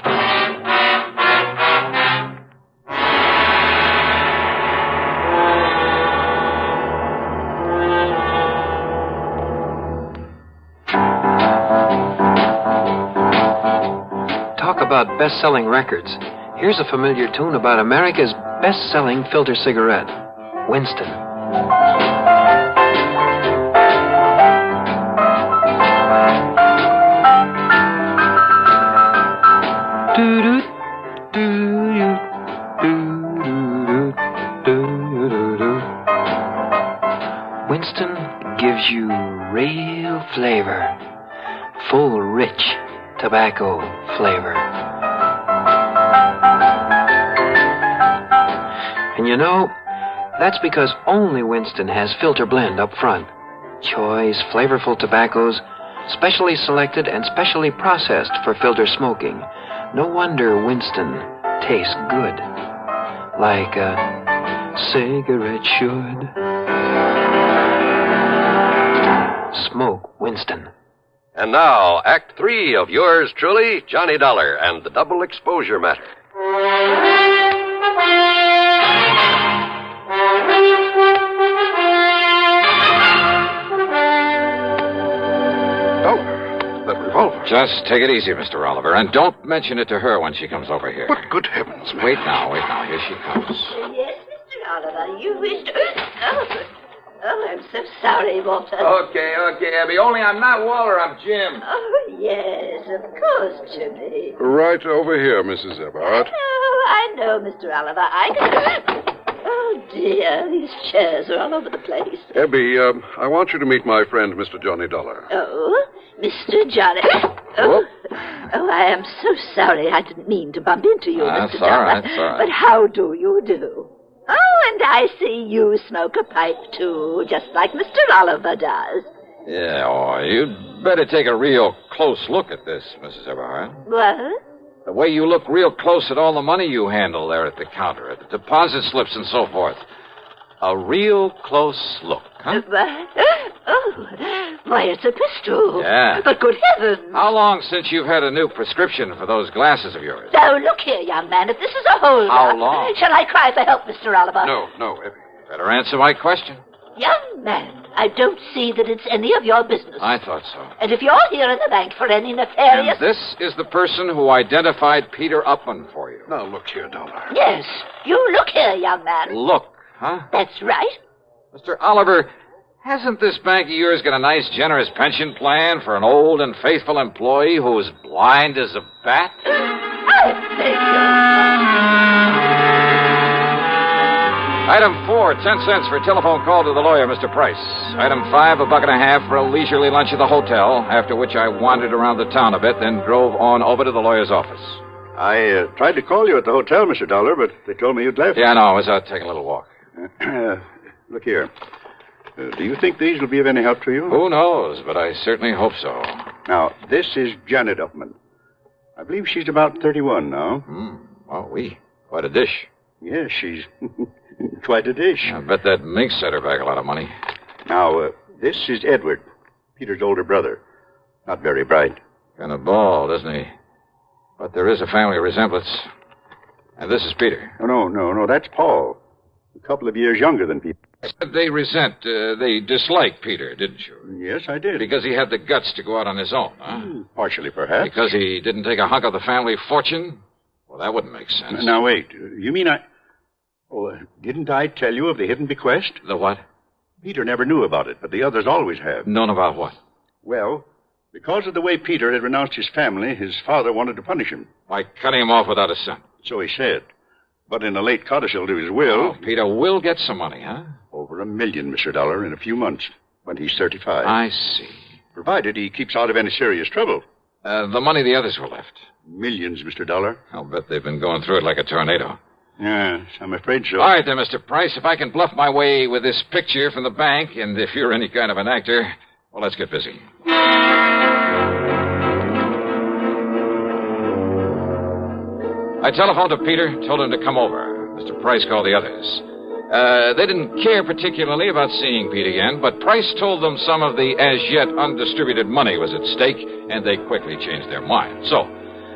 Talk about best-selling records. Here's a familiar tune about America's best-selling filter cigarette, Winston. Winston gives you real flavor, full, rich tobacco flavor. And you know, that's because only Winston has filter blend up front. Choice, flavorful tobaccos, specially selected and specially processed for filter smoking. No wonder Winston tastes good, like a cigarette should. Smoke Winston. And now, Act 3 of yours truly, Johnny Dollar, and the double exposure matter. Just take it easy, Mr. Oliver, and don't mention it to her when she comes over here. But good heavens, man. Wait now. Here she comes. Yes, Mr. Oliver, you wished... Oh, I'm so sorry, Walter. Okay, Abby. Only I'm not Walter, I'm Jim. Oh, yes, of course, Jimmy. Right over here, Mrs. Everhart. Oh, I know, Mr. Oliver. I can... Oh, dear, these chairs are all over the place. Abby, I want you to meet my friend, Mr. Johnny Dollar. Oh, Mr. Johnny... Oh, I am so sorry. I didn't mean to bump into you, Mr. Dollar. That's all right. But how do you do? Oh, and I see you smoke a pipe, too, just like Mr. Oliver does. Yeah, you'd better take a real close look at this, Mrs. Everhart. What? The way you look real close at all the money you handle there at the counter, at the deposit slips and so forth. A real close look, huh? Oh, why, it's a pistol. Yeah. But good heavens. How long since you've had a new prescription for those glasses of yours? Oh, look here, young man, if this is a holdup... How long? Shall I cry for help, Mr. Oliver? No, Abby. Better answer my question. Young man, I don't see that it's any of your business. I thought so. And if you're here in the bank for any nefarious... And this is the person who identified Peter Upman for you. Now, look here, Dollar. Yes, you look here, young man. Look, huh? That's right. Mr. Oliver, hasn't this bank of yours got a nice, generous pension plan for an old and faithful employee who is blind as a bat? I Item 4, 10 cents for a telephone call to the lawyer, Mr. Price. Item 5, $1.50 for a leisurely lunch at the hotel, after which I wandered around the town a bit, then drove on over to the lawyer's office. I tried to call you at the hotel, Mr. Dollar, but they told me you'd left. Yeah, no, I was out taking a little walk. Look here. Do you think these will be of any help to you? Who knows, but I certainly hope so. Now, this is Janet Upman. I believe she's about 31 now. Well, quite a dish. Yes, she's quite a dish. I bet that mink set her back a lot of money. Now, this is Edward, Peter's older brother. Not very bright. Kind of bald, isn't he? But there is a family resemblance. And this is Peter. Oh, no, that's Paul. A couple of years younger than Peter. They dislike Peter, didn't you? Yes, I did. Because he had the guts to go out on his own, huh? Partially, perhaps. Because he didn't take a hunk of the family fortune? Well, that wouldn't make sense. Now, wait. You mean didn't I tell you of the hidden bequest? The what? Peter never knew about it, but the others always have. Known about what? Well, because of the way Peter had renounced his family, his father wanted to punish him. By cutting him off without a cent. So he said. But in a late codicil to his will... Peter will get some money, huh? Over $1 million, Mr. Dollar, in a few months, when he's 35. I see. Provided he keeps out of any serious trouble. The money the others were left. Millions, Mr. Dollar. I'll bet they've been going through it like a tornado. Yes, I'm afraid so. All right, then, Mr. Price, if I can bluff my way with this picture from the bank, and if you're any kind of an actor, well, let's get busy. I telephoned to Peter, told him to come over. Mr. Price called the others. They didn't care particularly about seeing Pete again, but Price told them some of the as-yet undistributed money was at stake, and they quickly changed their mind. So,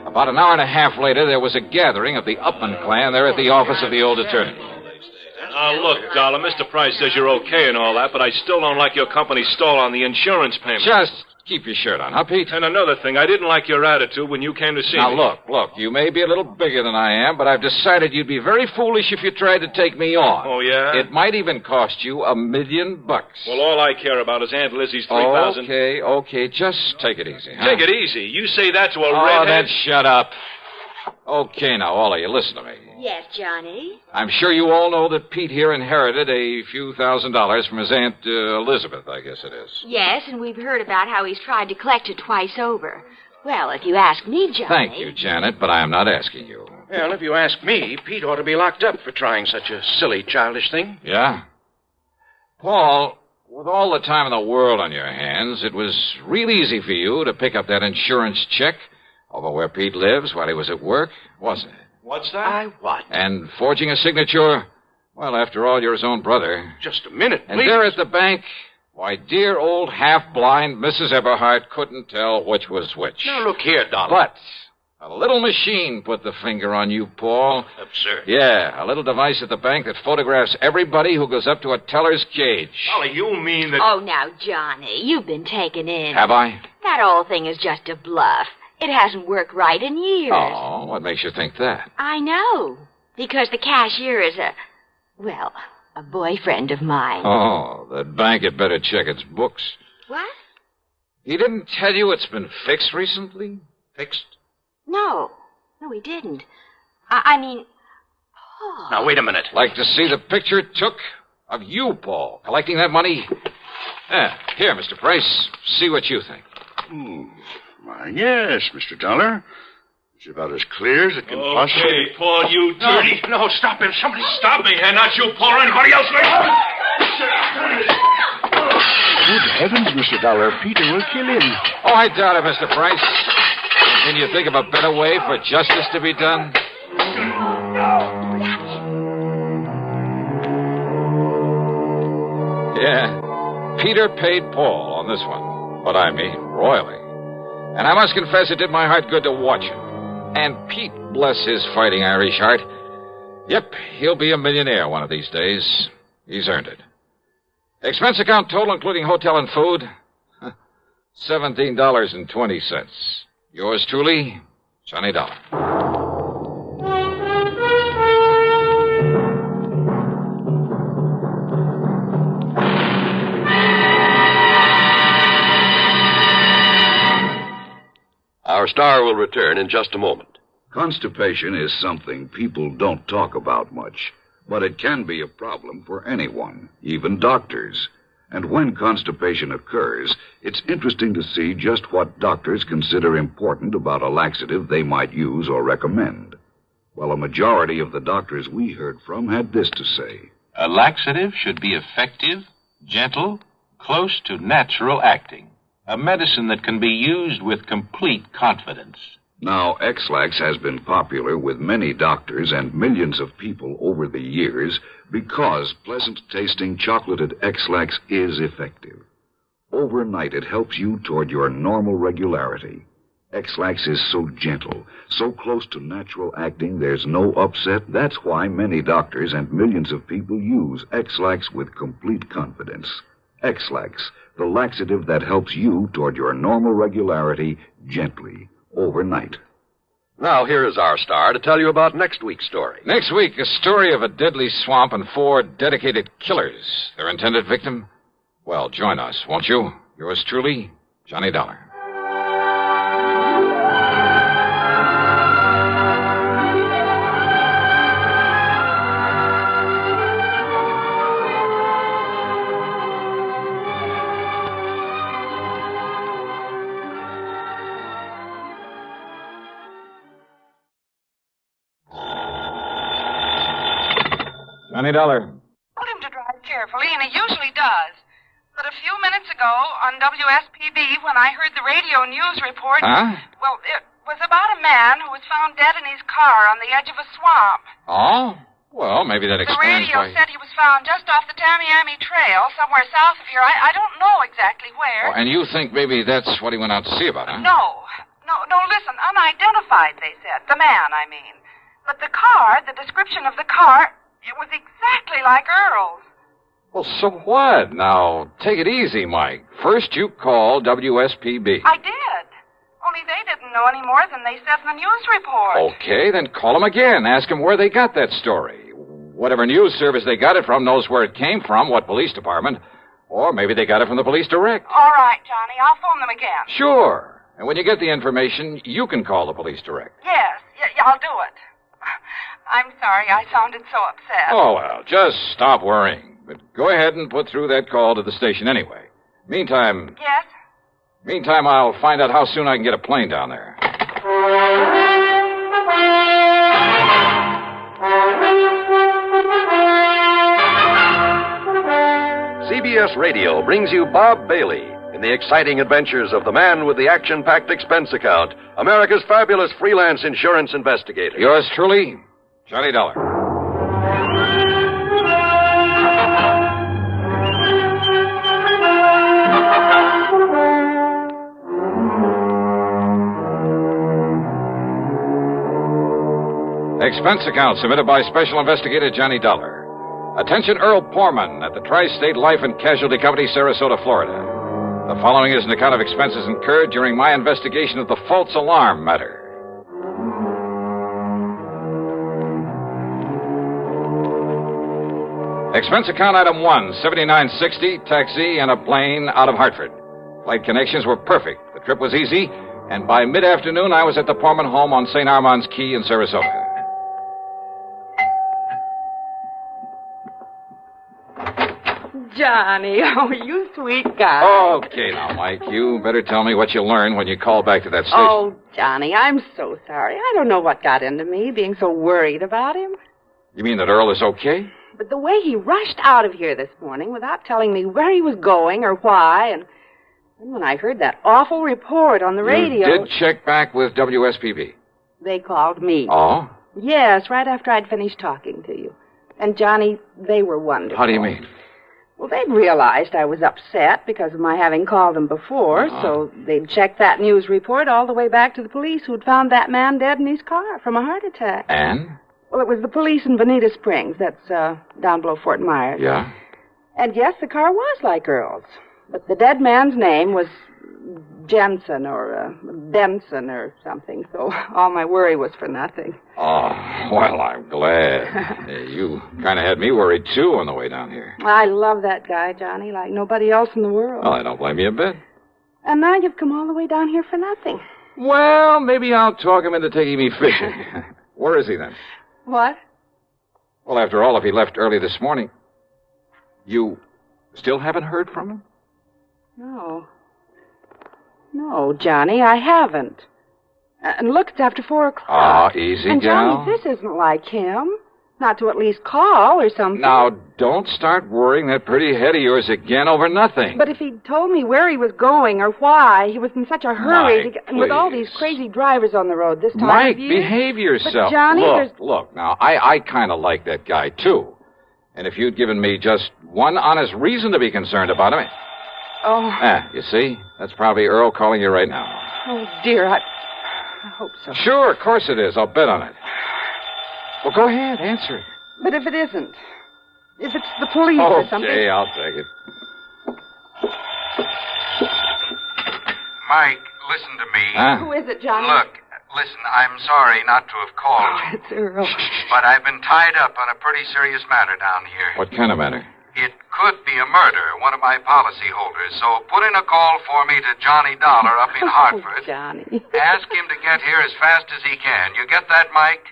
about an hour and a half later, there was a gathering of the Upman clan there at the office of the old attorney. Look, Dollar, Mr. Price says you're okay and all that, but I still don't like your company's stall on the insurance payment. Just keep your shirt on, huh, Pete? And another thing, I didn't like your attitude when you came to see me. Now, look, you may be a little bigger than I am, but I've decided you'd be very foolish if you tried to take me on. Oh, yeah? It might even cost you $1 million. Well, all I care about is Aunt Lizzie's $3,000. Okay, just take it easy, huh? Take it easy? You say that to a redhead? redhead? Then shut up. Okay, now, all of you, listen to me. Yes, Johnny? I'm sure you all know that Pete here inherited a few $1,000s from his Aunt Elizabeth, I guess it is. Yes, and we've heard about how he's tried to collect it twice over. Well, if you ask me, Johnny... Thank you, Janet, but I am not asking you. Well, if you ask me, Pete ought to be locked up for trying such a silly, childish thing. Yeah? Paul, with all the time in the world on your hands, it was real easy for you to pick up that insurance check over where Pete lives while he was at work, wasn't it? What's that? What? And forging a signature, well, after all, you're his own brother. Just a minute, please. And there at the bank, why, dear old half-blind Mrs. Everhart couldn't tell which was which. Now, look here, Dollar. But A little machine put the finger on you, Paul. Absurd. Yeah, a little device at the bank that photographs everybody who goes up to a teller's cage. Dolly, you mean that... Oh, now, Johnny, you've been taken in. Have I? That whole thing is just a bluff. It hasn't worked right in years. Oh, what makes you think that? I know. Because the cashier is a boyfriend of mine. Oh, that bank had better check its books. What? He didn't tell you it's been fixed recently? Fixed? No, he didn't. I mean, Paul. Now, wait a minute. Like to see the picture it took of you, Paul, collecting that money? Here, Mr. Price. See what you think. Why, yes, Mr. Dollar. It's about as clear as it can possibly... Okay, Paul, you dirty... No, stop him. Somebody stop me. And not you, Paul, or anybody else. Good heavens, Mr. Dollar. Peter will kill him. Oh, I doubt it, Mr. Price. Can you think of a better way for justice to be done? Yeah, Peter paid Paul on this one. But I mean, royally. And I must confess it did my heart good to watch him. And Pete, bless his fighting Irish heart. Yep, he'll be a millionaire one of these days. He's earned it. Expense account total, including hotel and food, $17.20. Yours truly, Johnny Dollar. Our star will return in just a moment. Constipation is something people don't talk about much, but it can be a problem for anyone, even doctors. And when constipation occurs, it's interesting to see just what doctors consider important about a laxative they might use or recommend. Well, a majority of the doctors we heard from had this to say. A laxative should be effective, gentle, close to natural acting. A medicine that can be used with complete confidence. Now, X-Lax has been popular with many doctors and millions of people over the years because pleasant-tasting chocolated X-Lax is effective. Overnight, it helps you toward your normal regularity. X-Lax is so gentle, so close to natural acting, there's no upset. That's why many doctors and millions of people use X-Lax with complete confidence. X-Lax, the laxative that helps you toward your normal regularity gently, overnight. Now, here is our star to tell you about next week's story. Next week, a story of a deadly swamp and 4 dedicated killers. Their intended victim? Well, join us, won't you? Yours truly, Johnny Dollar. Johnny Dollar. Told him to drive carefully, and he usually does. But a few minutes ago, on WSPB, when I heard the radio news report... Huh? Well, it was about a man who was found dead in his car on the edge of a swamp. Oh? Well, maybe that The explains radio why... said he was found just off the Tamiami Trail, somewhere south of here. I don't know exactly where. Oh, and you think maybe that's what he went out to see about, huh? No, listen, unidentified, they said. The man, I mean. But the car, the description of the car... It was exactly like Earl's. Well, so what? Now, take it easy, Mike. First you call WSPB. I did. Only they didn't know any more than they said in the news report. Okay, then call them again. Ask them where they got that story. Whatever news service they got it from knows where it came from, what police department. Or maybe they got it from the police direct. All right, Johnny. I'll phone them again. Sure. And when you get the information, you can call the police direct. Yes, I'll do it. I'm sorry I sounded so upset. Oh, well, just stop worrying. But go ahead and put through that call to the station anyway. Meantime... Yes? Meantime, I'll find out how soon I can get a plane down there. CBS Radio brings you Bob Bailey in the exciting adventures of the man with the action-packed expense account, America's fabulous freelance insurance investigator. Yours truly, Johnny Dollar. Expense account submitted by Special Investigator Johnny Dollar. Attention Earl Poorman at the Tri-State Life and Casualty Company, Sarasota, Florida. The following is an account of expenses incurred during my investigation of the false alarm matter. Expense account item 1, $79.60, taxi and a plane out of Hartford. Flight connections were perfect. The trip was easy, and by mid-afternoon I was at the Poorman home on St. Armand's Key in Sarasota. Johnny, oh, you sweet guy. Okay now, Mike, you better tell me what you learned when you called back to that station. Oh, Johnny, I'm so sorry. I don't know what got into me, being so worried about him. You mean that Earl is okay? But the way he rushed out of here this morning without telling me where he was going or why, and when I heard that awful report on the radio... You did check back with WSPB? They called me. Oh? Yes, right after I'd finished talking to you. And, Johnny, they were wonderful. How do you mean? Well, they'd realized I was upset because of my having called them before, so they'd checked that news report all the way back to the police who'd found that man dead in his car from a heart attack. And? Well, it was the police in Bonita Springs. That's down below Fort Myers. Yeah? And yes, the car was like Earl's. But the dead man's name was Jensen or Benson or something, so all my worry was for nothing. Oh, well, I'm glad. You kind of had me worried, too, on the way down here. I love that guy, Johnny, like nobody else in the world. Well, I don't blame you a bit. And now you've come all the way down here for nothing. Well, maybe I'll talk him into taking me fishing. Where is he, then? What? Well, after all, if he left early this morning, you still haven't heard from him? No. No, Johnny, I haven't. And look, it's after 4 o'clock. Ah, easy, and gal. Johnny, this isn't like him. Not to at least call or something. Now, don't start worrying that pretty head of yours again over nothing. But if he'd told me where he was going or why, he was in such a hurry Mike, to get... And with all these crazy drivers on the road this time Mike, of year... behave yourself. But Johnny, Look, now, I kind of like that guy, too. And if you'd given me just one honest reason to be concerned about him... Oh. You see? That's probably Earl calling you right now. Oh, dear, I hope so. Sure, of course it is. I'll bet on it. Well, go ahead, answer it. But if it isn't? If it's the police or something... Okay, I'll take it. Mike, listen to me. Who is it, Johnny? Look, listen, I'm sorry not to have called you. It's Earl. But I've been tied up on a pretty serious matter down here. What kind of matter? It could be a murder, one of my policy holders. So put in a call for me to Johnny Dollar up in Hartford. Johnny. Ask him to get here as fast as he can. You get that, Mike?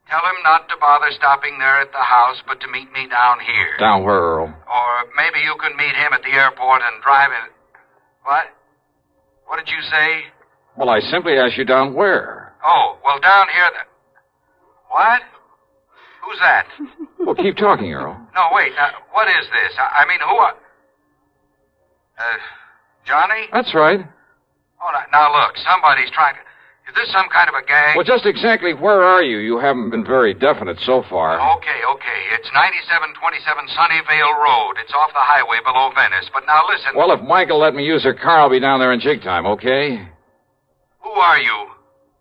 Tell him not to bother stopping there at the house, but to meet me down here. Down where, Earl? Or maybe you can meet him at the airport and drive in... What? What did you say? Well, I simply asked you down where. Oh, well, down here... What? Who's that? Well, keep talking, Earl. No, wait. What is this? I mean, who are... Johnny? That's right. Oh, now look, somebody's trying to... Is this some kind of a gang? Well, just exactly where are you? You haven't been very definite so far. Okay. It's 9727 Sunnyvale Road. It's off the highway below Venice. But now listen... Well, if Mike will let me use her car, I'll be down there in jig time, okay? Who are you?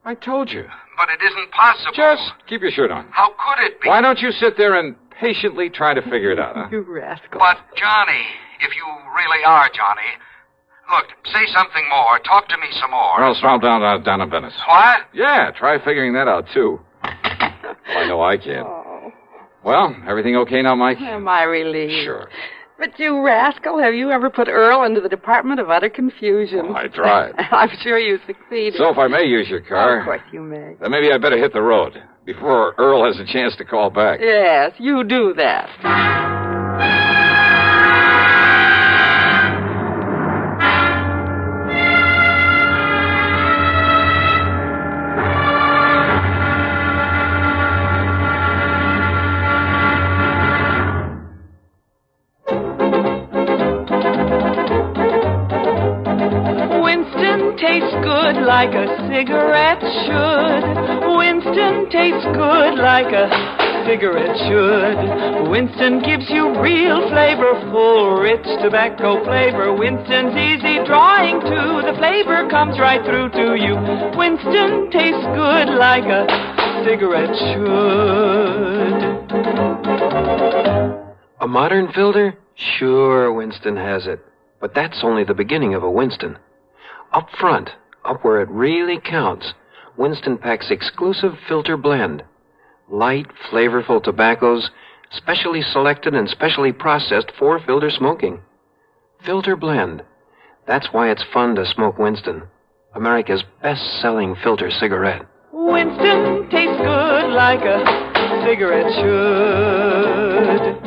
I told you. But it isn't possible. Just keep your shirt on. How could it be? Why don't you sit there and patiently try to figure it out, huh? You rascal. But, Johnny, if you really are Johnny... Look, say something more. Talk to me some more. Or else I'll down in Venice. What? Yeah, try figuring that out, too. Well, I know I can. Oh. Well, everything okay now, Mike? Am I relieved? Sure. But you rascal, have you ever put Earl into the Department of Utter Confusion? Oh, I tried. I'm sure you succeeded. So if I may use your car... Of course you may. Then maybe I'd better hit the road before Earl has a chance to call back. Yes, you do that. Tastes good like a cigarette should. Winston tastes good like a cigarette should. Winston gives you real flavorful, rich tobacco flavor. Winston's easy drawing too. The flavor comes right through to you. Winston tastes good like a cigarette should. A modern filter? Sure, Winston has it. But that's only the beginning of a Winston. Up front, up where it really counts, Winston packs exclusive filter blend. Light, flavorful tobaccos, specially selected and specially processed for filter smoking. Filter blend. That's why it's fun to smoke Winston, America's best-selling filter cigarette. Winston tastes good like a cigarette should.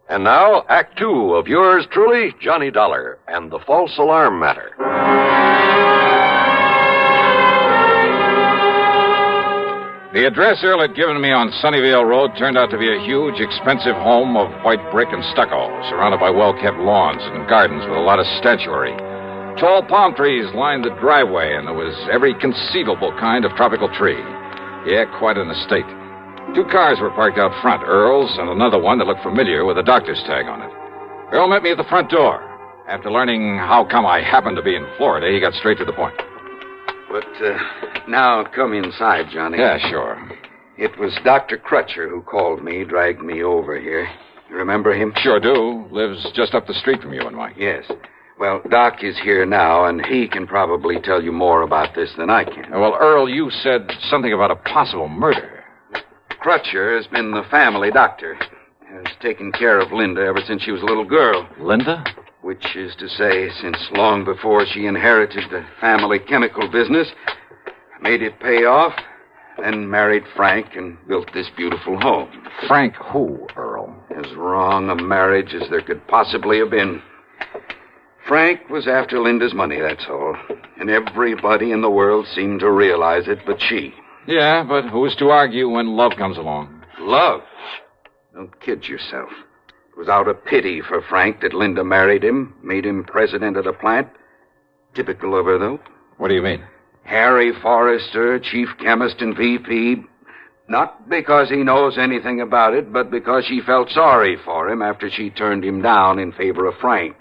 And now, Act Two of yours truly, Johnny Dollar, and the false alarm matter. The address Earl had given me on Sunnyvale Road turned out to be a huge, expensive home of white brick and stucco, surrounded by well-kept lawns and gardens with a lot of statuary. Tall palm trees lined the driveway, and there was every conceivable kind of tropical tree. Yeah, quite an estate. 2 cars were parked out front, Earl's and another one that looked familiar with a doctor's tag on it. Earl met me at the front door. After learning how come I happened to be in Florida, he got straight to the point. But now come inside, Johnny. Yeah, sure. It was Dr. Crutcher who called me, dragged me over here. You remember him? Sure do. Lives just up the street from you and Mike. Yes. Well, Doc is here now, and he can probably tell you more about this than I can. Well, Earl, you said something about a possible murder. Crutcher has been the family doctor. Has taken care of Linda ever since she was a little girl. Linda? Which is to say, since long before she inherited the family chemical business, made it pay off, then married Frank and built this beautiful home. Frank who, Earl? As wrong a marriage as there could possibly have been. Frank was after Linda's money, that's all. And everybody in the world seemed to realize it but she. Yeah, but who's to argue when love comes along? Love? Don't kid yourself. It was out of pity for Frank that Linda married him, made him president of the plant. Typical of her, though. What do you mean? Harry Forrester, chief chemist and VP. Not because he knows anything about it, but because she felt sorry for him after she turned him down in favor of Frank.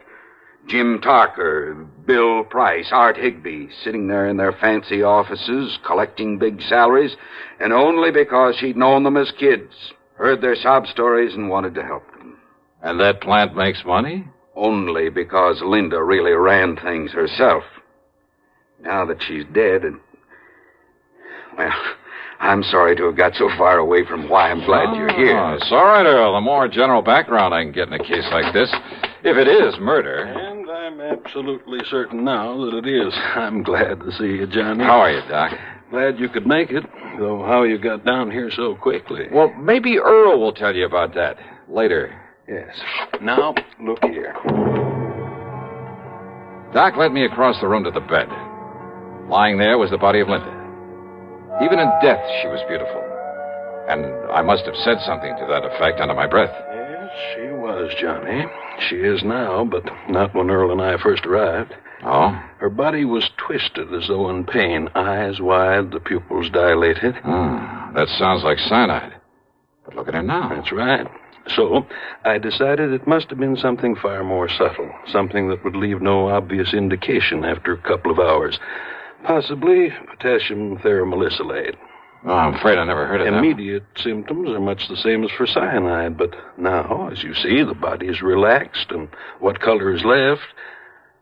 Jim Tarker, Bill Price, Art Higbee, sitting there in their fancy offices, collecting big salaries, and only because she'd known them as kids, heard their sob stories, and wanted to help them. And that plant makes money? Only because Linda really ran things herself. Now that she's dead, well, I'm sorry to have got so far away from why I'm glad you're here. It's all right, Earl. The more general background I can get in a case like this, if it is murder. And I'm absolutely certain now that it is. I'm glad to see you, Johnny. How are you, Doc? Glad you could make it, though how you got down here so quickly. Well, maybe Earl will tell you about that later. Yes. Now, look here. Doc led me across the room to the bed. Lying there was the body of Linda. Even in death, she was beautiful. And I must have said something to that effect under my breath. Yes, she was, Johnny. She is now, but not when Earl and I first arrived. Oh? Her body was twisted as though in pain, eyes wide, the pupils dilated. That sounds like cyanide. But look at her now. That's right. So, I decided it must have been something far more subtle, something that would leave no obvious indication after a couple of hours. Possibly potassium theramolysilate. Oh, I'm afraid I never heard of that. Immediate symptoms are much the same as for cyanide, but now, as you see, the body is relaxed, and what color is left?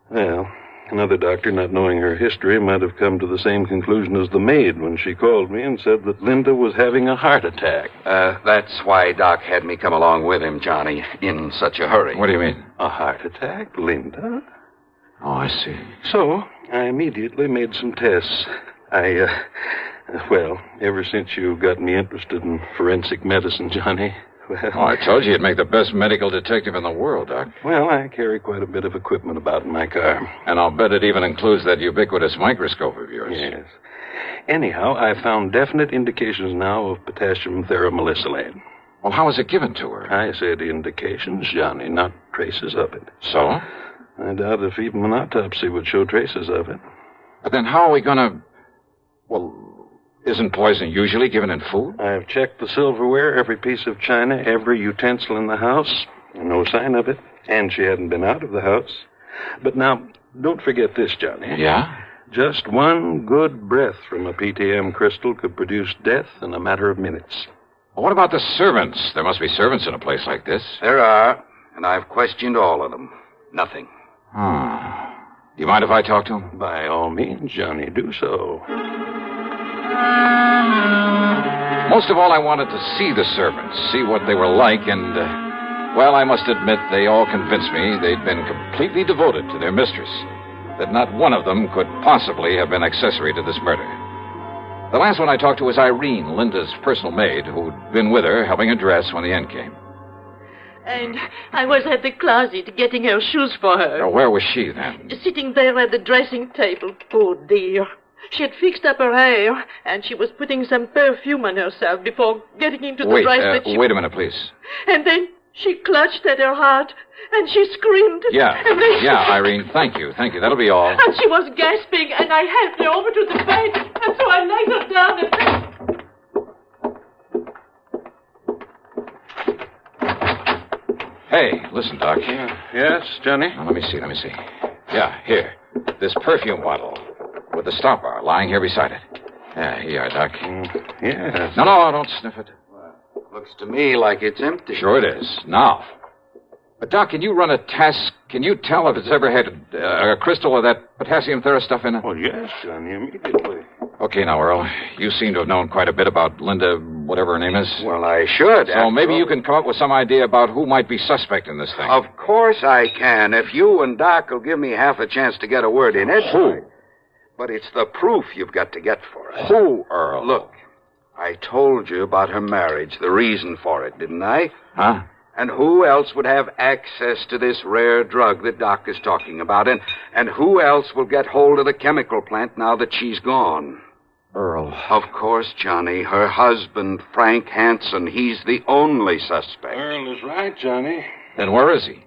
Well, another doctor, not knowing her history, might have come to the same conclusion as the maid when she called me and said that Linda was having a heart attack. That's why Doc had me come along with him, Johnny, in such a hurry. What do you mean? A heart attack, Linda? Oh, I see. So, I immediately made some tests. Well, ever since you got me interested in forensic medicine, Johnny, well... Oh, I told you you'd make the best medical detective in the world, Doc. Well, I carry quite a bit of equipment about in my car. And I'll bet it even includes that ubiquitous microscope of yours. Yes. Anyhow, I found definite indications now of potassium theramolysilate. Well, how was it given to her? I said indications, Johnny, not traces of it. So? I doubt if even an autopsy would show traces of it. But then how are we going to... Well, isn't poison usually given in food? I've checked the silverware, every piece of china, every utensil in the house. No sign of it. And she hadn't been out of the house. But now, don't forget this, Johnny. Yeah? Just one good breath from a PTM crystal could produce death in a matter of minutes. Well, what about the servants? There must be servants in a place like this. There are, and I've questioned all of them. Nothing. Do you mind if I talk to him? By all means, Johnny, do so. Most of all, I wanted to see the servants, see what they were like, and, well, I must admit they all convinced me they'd been completely devoted to their mistress, that not one of them could possibly have been accessory to this murder. The last one I talked to was Irene, Linda's personal maid, who'd been with her helping her dress when the end came. And I was at the closet getting her shoes for her. Now, where was she then? Sitting there at the dressing table, poor dear. She had fixed up her hair, and she was putting some perfume on herself before getting into the dress that she... Wait a minute, please. And then she clutched at her heart, and she screamed. Yeah, and then Irene, thank you. That'll be all. And she was gasping, and I helped her over to the bed, and so I laid her down and... Hey, listen, Doc. Yes, Johnny? Now, let me see. Yeah, here. This perfume bottle with the stop bar lying here beside it. Yeah, here you are, Doc. Yes. No, don't sniff it. Looks to me like it's empty. Sure it is. Now. But, Doc, can you run a test? Can you tell if it's ever had a crystal of that potassium thera stuff in it? Well, yes, Johnny, immediately. Okay, now, Earl. You seem to have known quite a bit about Linda, whatever her name is. Well, I should. So maybe you can come up with some idea about who might be suspect in this thing. Of course I can, if you and Doc will give me half a chance to get a word in it. Who? But it's the proof you've got to get for us. Who, Earl? Look, I told you about her marriage, the reason for it, didn't I? Huh? And who else would have access to this rare drug that Doc is talking about? And who else will get hold of the chemical plant now that she's gone? Earl. Of course, Johnny. Her husband, Frank Hansen. He's the only suspect. Earl is right, Johnny. Then where is he?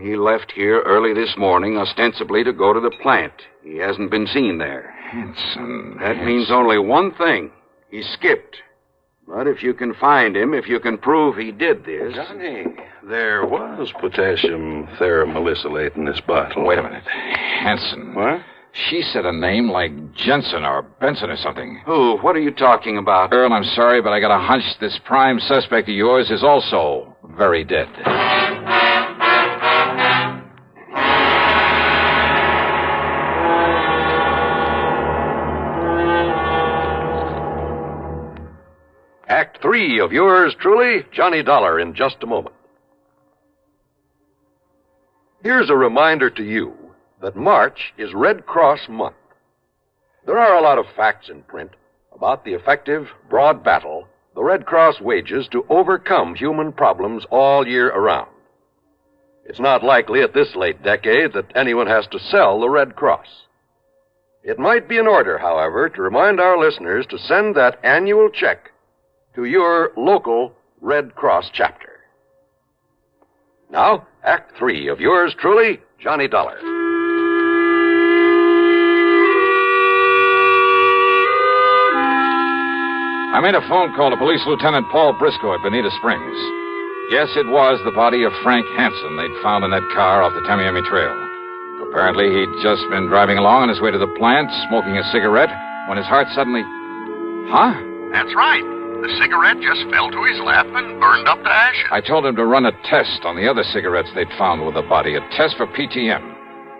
He left here early this morning, ostensibly to go to the plant. He hasn't been seen there. Hansen. That means only one thing. He skipped. But if you can find him, if you can prove he did this... Johnny, there was potassium theramolysilate in this bottle. Wait a minute. Hansen. What? She said a name like Jensen or Benson or something. Who? What are you talking about? Earl, I'm sorry, but I got a hunch this prime suspect of yours is also very dead. Act 3 of yours truly, Johnny Dollar, in just a moment. Here's a reminder to you that March is Red Cross Month. There are a lot of facts in print about the effective, broad battle the Red Cross wages to overcome human problems all year around. It's not likely at this late decade that anyone has to sell the Red Cross. It might be in order, however, to remind our listeners to send that annual check to your local Red Cross chapter. Now, Act 3 of yours truly, Johnny Dollar. I made a phone call to Police Lieutenant Paul Briscoe at Bonita Springs. Yes, it was the body of Frank Hansen they'd found in that car off the Tamiami Trail. Apparently, he'd just been driving along on his way to the plant, smoking a cigarette, when his heart suddenly... Huh? That's right. The cigarette just fell to his lap and burned up to ashes. I told him to run a test on the other cigarettes they'd found with the body, a test for PTM.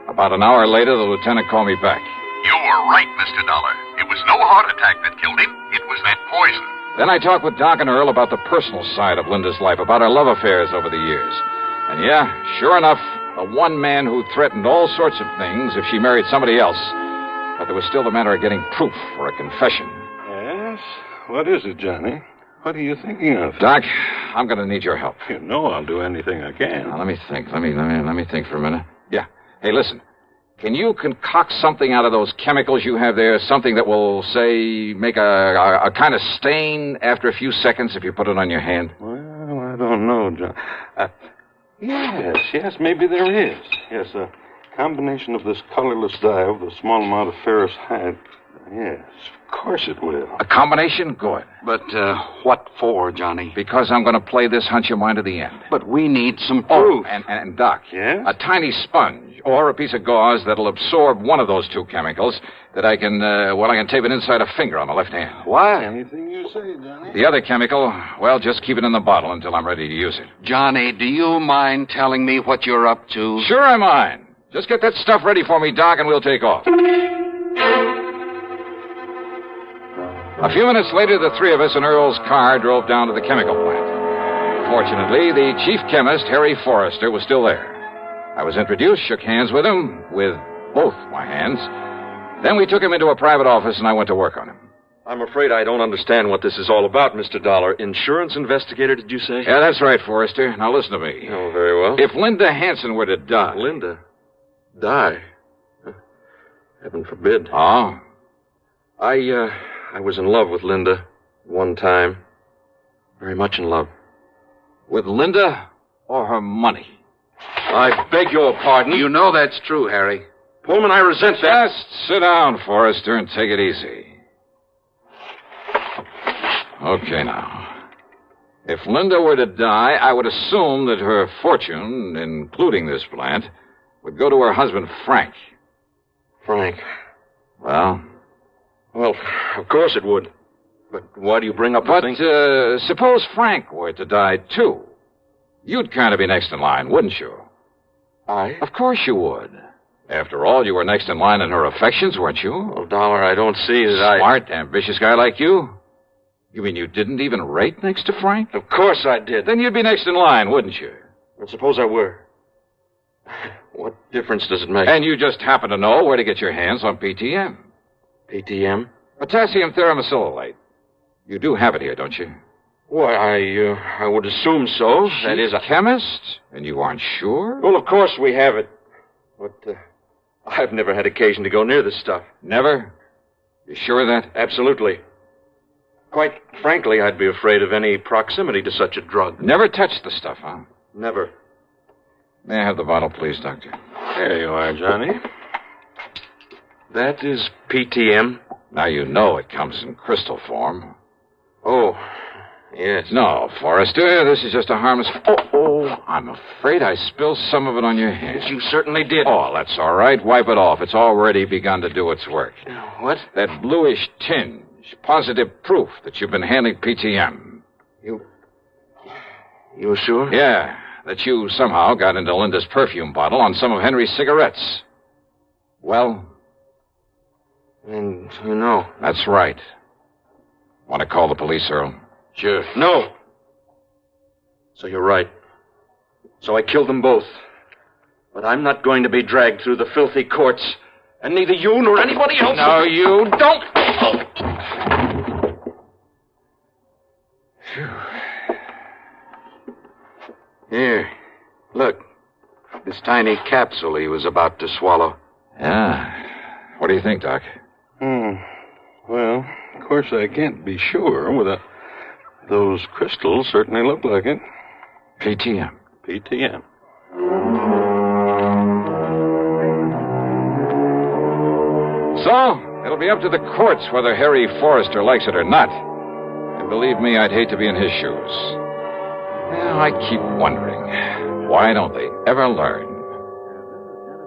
About an hour later, the lieutenant called me back. You were right, Mr. Dollar. It was no heart attack that killed him. It was that poison. Then I talked with Doc and Earl about the personal side of Linda's life, about her love affairs over the years. And yeah, sure enough, the one man who threatened all sorts of things if she married somebody else. But there was still the matter of getting proof for a confession. Yes? What is it, Johnny? What are you thinking of? Doc, I'm going to need your help. You know I'll do anything I can. Now, let me think. Let me think for a minute. Yeah. Hey, listen. Can you concoct something out of those chemicals you have there? Something that will, say, make a kind of stain after a few seconds if you put it on your hand? Well, I don't know, John. Yes, maybe there is. Yes, a combination of this colorless dye with a small amount of ferrous hide. Yes, of course it will. A combination? Good. But what for, Johnny? Because I'm going to play this hunch of mine to the end. But we need some proof. Oh, and Doc. Yes? A tiny sponge or a piece of gauze that'll absorb one of those two chemicals that I can tape it inside a finger on the left hand. Why? Anything you say, Johnny. The other chemical, well, just keep it in the bottle until I'm ready to use it. Johnny, do you mind telling me what you're up to? Sure I mind. Just get that stuff ready for me, Doc, and we'll take off. A few minutes later, the three of us in Earl's car drove down to the chemical plant. Fortunately, the chief chemist, Harry Forrester, was still there. I was introduced, shook hands with him, with both my hands. Then we took him into a private office, and I went to work on him. I'm afraid I don't understand what this is all about, Mr. Dollar. Insurance investigator, did you say? Yeah, that's right, Forrester. Now listen to me. Oh, very well. If Linda Hanson were to die... Linda? Die? Heaven forbid. Oh? I was in love with Linda one time. Very much in love. With Linda or her money? I beg your pardon. You know that's true, Harry. Pullman, I resent that. Just sit down, Forrester, and take it easy. Okay, now. If Linda were to die, I would assume that her fortune, including this plant, would go to her husband, Frank. Frank? Well? Well, of course it would. But why do you bring up the thing? Suppose Frank were to die, too. You'd kind of be next in line, wouldn't you? I? Of course you would. After all, you were next in line in her affections, weren't you? Well, Dollar, I don't see that Smart, ambitious guy like you? You mean you didn't even rate next to Frank? Of course I did. Then you'd be next in line, wouldn't you? Well, suppose I were. What difference does it make? And you just happen to know where to get your hands on PTM. PTM? Potassium theramacylolate. You do have it here, don't you? Why, I would assume so. That is a chemist? And you aren't sure? Well, of course we have it. But I've never had occasion to go near this stuff. Never? You sure of that? Absolutely. Quite frankly, I'd be afraid of any proximity to such a drug. Never touched the stuff, huh? Never. May I have the bottle, please, Doctor? There you are, Johnny. That is PTM. Now you know it comes in crystal form. Oh, yes. No, Forrester, this is just a harmless... Oh, I'm afraid I spilled some of it on your hands. You certainly did. Oh, that's all right. Wipe it off. It's already begun to do its work. What? That bluish tinge. Positive proof that you've been handling PTM. You sure? Yeah, that you somehow got into Linda's perfume bottle on some of Henry's cigarettes. Well? And you know. That's right. Want to call the police, Earl? Sure. No. So you're right. So I killed them both. But I'm not going to be dragged through the filthy courts. And neither you nor anybody else... No, you don't... Here. Look. This tiny capsule he was about to swallow. Yeah. What do you think, Doc? Well, of course I can't be sure without... Those crystals certainly look like it. PTM. PTM. So, it'll be up to the courts whether Harry Forrester likes it or not. And believe me, I'd hate to be in his shoes. Well, I keep wondering, why don't they ever learn?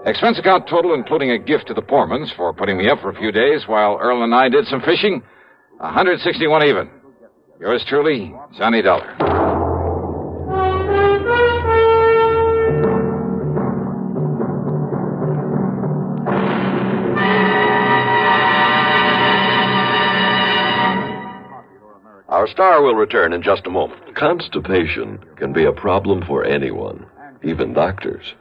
Expense account total, including a gift to the Pormans for putting me up for a few days while Earl and I did some fishing, $161 even. Yours truly, Johnny Dollar. Our star will return in just a moment. Constipation can be a problem for anyone, even doctors.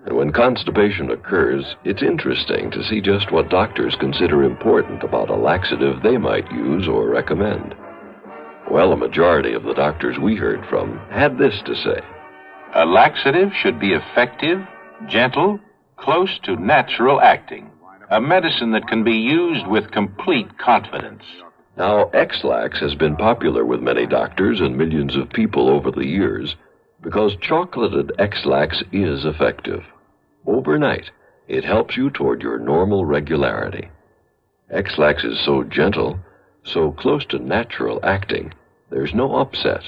And when constipation occurs, it's interesting to see just what doctors consider important about a laxative they might use or recommend. Well, a majority of the doctors we heard from had this to say. A laxative should be effective, gentle, close to natural acting. A medicine that can be used with complete confidence. Now, X-Lax has been popular with many doctors and millions of people over the years because chocolated X-Lax is effective. Overnight, it helps you toward your normal regularity. X-Lax is so gentle, so close to natural acting, there's no upset.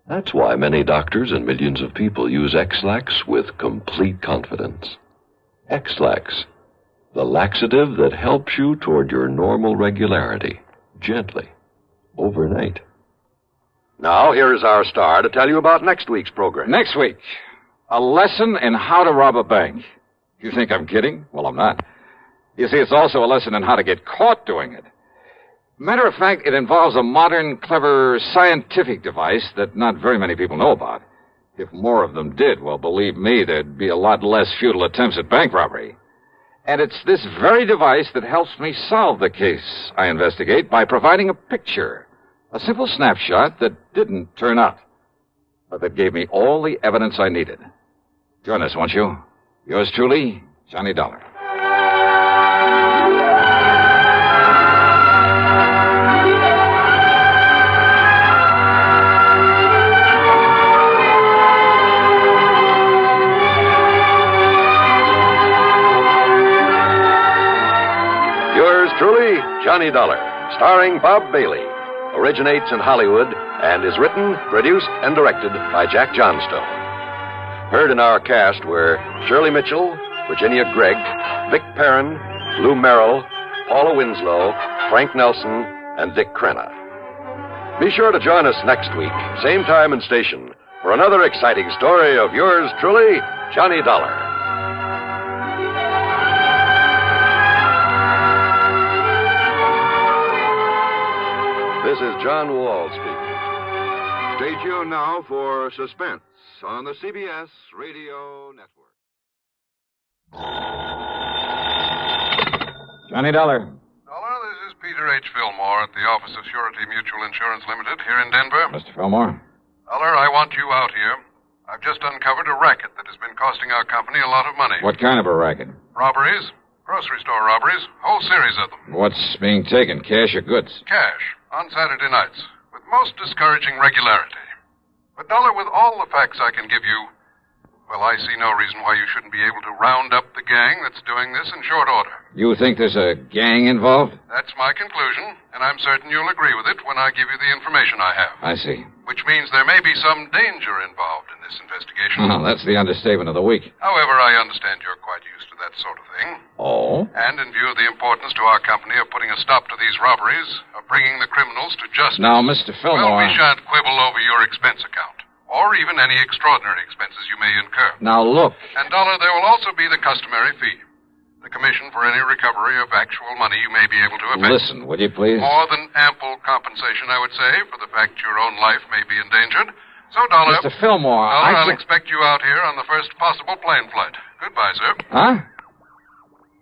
That's why many doctors and millions of people use X-Lax with complete confidence. X-Lax. the laxative that helps you toward your normal regularity, gently, overnight. Now, here is our star to tell you about next week's program. Next week, a lesson in how to rob a bank. You think I'm kidding? Well, I'm not. You see, it's also a lesson in how to get caught doing it. Matter of fact, it involves a modern, clever, scientific device that not very many people know about. If more of them did, well, believe me, there'd be a lot less futile attempts at bank robbery. And it's this very device that helps me solve the case I investigate by providing a picture, a simple snapshot that didn't turn up, but that gave me all the evidence I needed. Join us, won't you? Yours truly, Johnny Dollar. Yours truly, Johnny Dollar, starring Bob Bailey, originates in Hollywood and is written, produced, and directed by Jack Johnstone. Heard in our cast were Shirley Mitchell, Virginia Gregg, Vic Perrin, Lou Merrill, Paula Winslow, Frank Nelson, and Dick Crenna. Be sure to join us next week, same time and station, for another exciting story of yours truly, Johnny Dollar. This is John Wall speaking. Stay tuned now for Suspense on the CBS Radio Network. Johnny Dollar. Dollar, this is Peter H. Fillmore at the Office of Surety Mutual Insurance Limited here in Denver. Mr. Fillmore. Dollar, I want you out here. I've just uncovered a racket that has been costing our company a lot of money. What kind of a racket? Robberies, grocery store robberies, whole series of them. What's being taken, cash or goods? Cash, on Saturday nights, with most discouraging regularity. But, Dollar, with all the facts I can give you, well, I see no reason why you shouldn't be able to round up the gang that's doing this in short order. You think there's a gang involved? That's my conclusion, and I'm certain you'll agree with it when I give you the information I have. I see. Which means there may be some danger involved in this investigation. Oh, that's the understatement of the week. However, I understand you're quite used to that sort of thing. Oh? And in view of the importance to our company of putting a stop to these robberies, of bringing the criminals to justice... Now, Mr. Fillmore... Well, we shan't quibble over your expense account, or even any extraordinary expenses you may incur. Now, look. And, Dollar, there will also be the customary fee. The commission for any recovery of actual money you may be able to effect. Listen, would you please? More than ample compensation, I would say, for the fact your own life may be endangered. So, Dollar... Mr. Fillmore, Dollar, I'll expect you out here on the first possible plane flight. Goodbye, sir. Huh?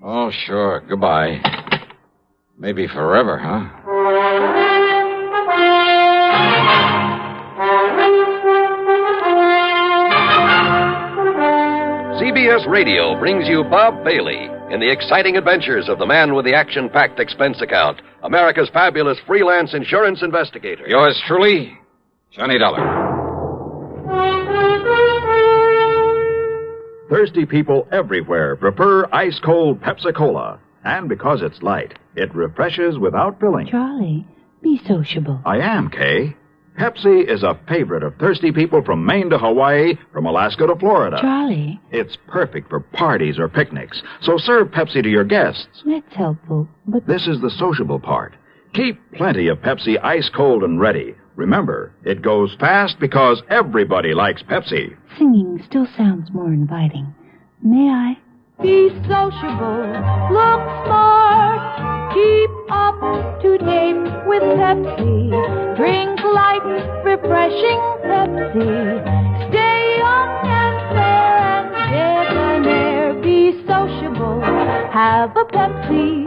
Oh, sure. Goodbye. Maybe forever, huh? CBS Radio brings you Bob Bailey in the exciting adventures of the man with the action-packed expense account, America's fabulous freelance insurance investigator. Yours truly, Johnny Dollar. Thirsty people everywhere prefer ice-cold Pepsi-Cola. And because it's light, it refreshes without filling. Charlie, be sociable. I am, Kay. Pepsi is a favorite of thirsty people from Maine to Hawaii, from Alaska to Florida. Charlie. It's perfect for parties or picnics, so serve Pepsi to your guests. That's helpful, but... This is the sociable part. Keep plenty of Pepsi ice-cold and ready. Remember, it goes fast because everybody likes Pepsi. Singing still sounds more inviting. May I? Be sociable, look smart, keep up to date with Pepsi. Drink light, refreshing Pepsi. Stay young and fair and debonair. Be sociable, have a Pepsi.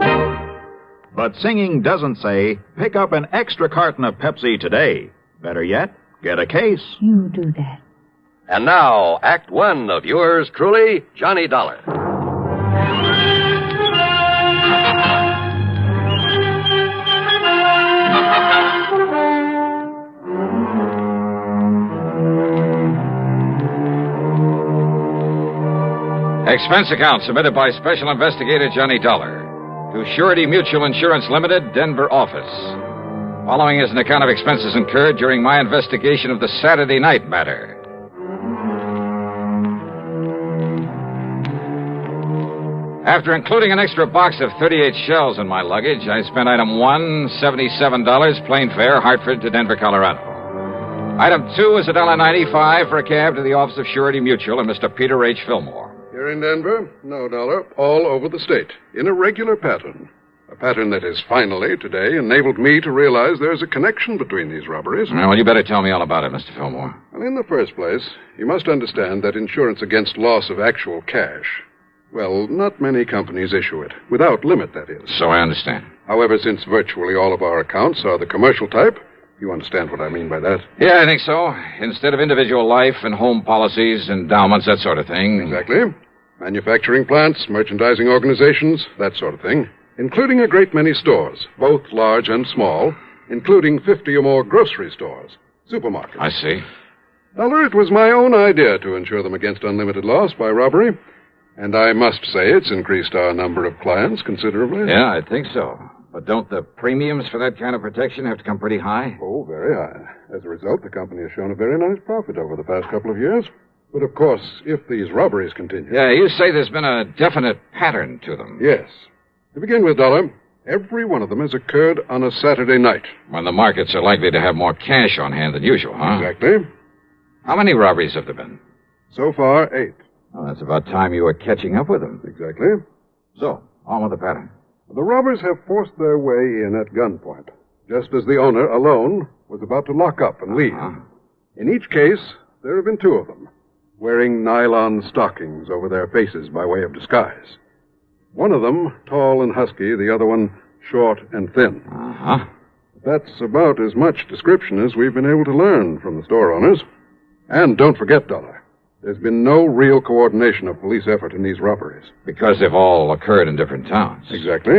But singing doesn't say, pick up an extra carton of Pepsi today. Better yet, get a case. You do that. And now, Act One of yours truly, Johnny Dollar. Expense account submitted by Special Investigator Johnny Dollar to Surety Mutual Insurance Limited, Denver office. Following is an account of expenses incurred during my investigation of the Saturday night matter. After including an extra box of 38 shells in my luggage, I spent item 1, $77, plane fare, Hartford to Denver, Colorado. Item 2 is $1.95 for a cab to the office of Surety Mutual and Mr. Peter H. Fillmore. Here in Denver, no dollar, all over the state, in a regular pattern. A pattern that has finally, today, enabled me to realize there's a connection between these robberies. Well, you better tell me all about it, Mr. Fillmore. Well, in the first place, you must understand that insurance against loss of actual cash, well, not many companies issue it. Without limit, that is. So I understand. However, since virtually all of our accounts are the commercial type, you understand what I mean by that? Yeah, I think so. Instead of individual life and home policies, endowments, that sort of thing. Exactly. Manufacturing plants, merchandising organizations, that sort of thing. Including a great many stores, both large and small, including 50 or more grocery stores, supermarkets. I see. Dollar, it was my own idea to insure them against unlimited loss by robbery. And I must say it's increased our number of clients considerably. Yeah, I think so. But don't the premiums for that kind of protection have to come pretty high? Oh, very high. As a result, the company has shown a very nice profit over the past couple of years. But of course, if these robberies continue... Yeah, you say there's been a definite pattern to them. Yes. To begin with, Dollar, every one of them has occurred on a Saturday night. When the markets are likely to have more cash on hand than usual, huh? Exactly. How many robberies have there been? So far, 8. Well, that's about time you were catching up with them. Exactly. So, on with the pattern. The robbers have forced their way in at gunpoint, just as the owner, alone, was about to lock up and leave. In each case, there have been 2 of them, wearing nylon stockings over their faces by way of disguise. One of them, tall and husky, the other one, short and thin. That's about as much description as we've been able to learn from the store owners. And don't forget, Dollar, there's been no real coordination of police effort in these robberies. Because they've all occurred in different towns. Exactly.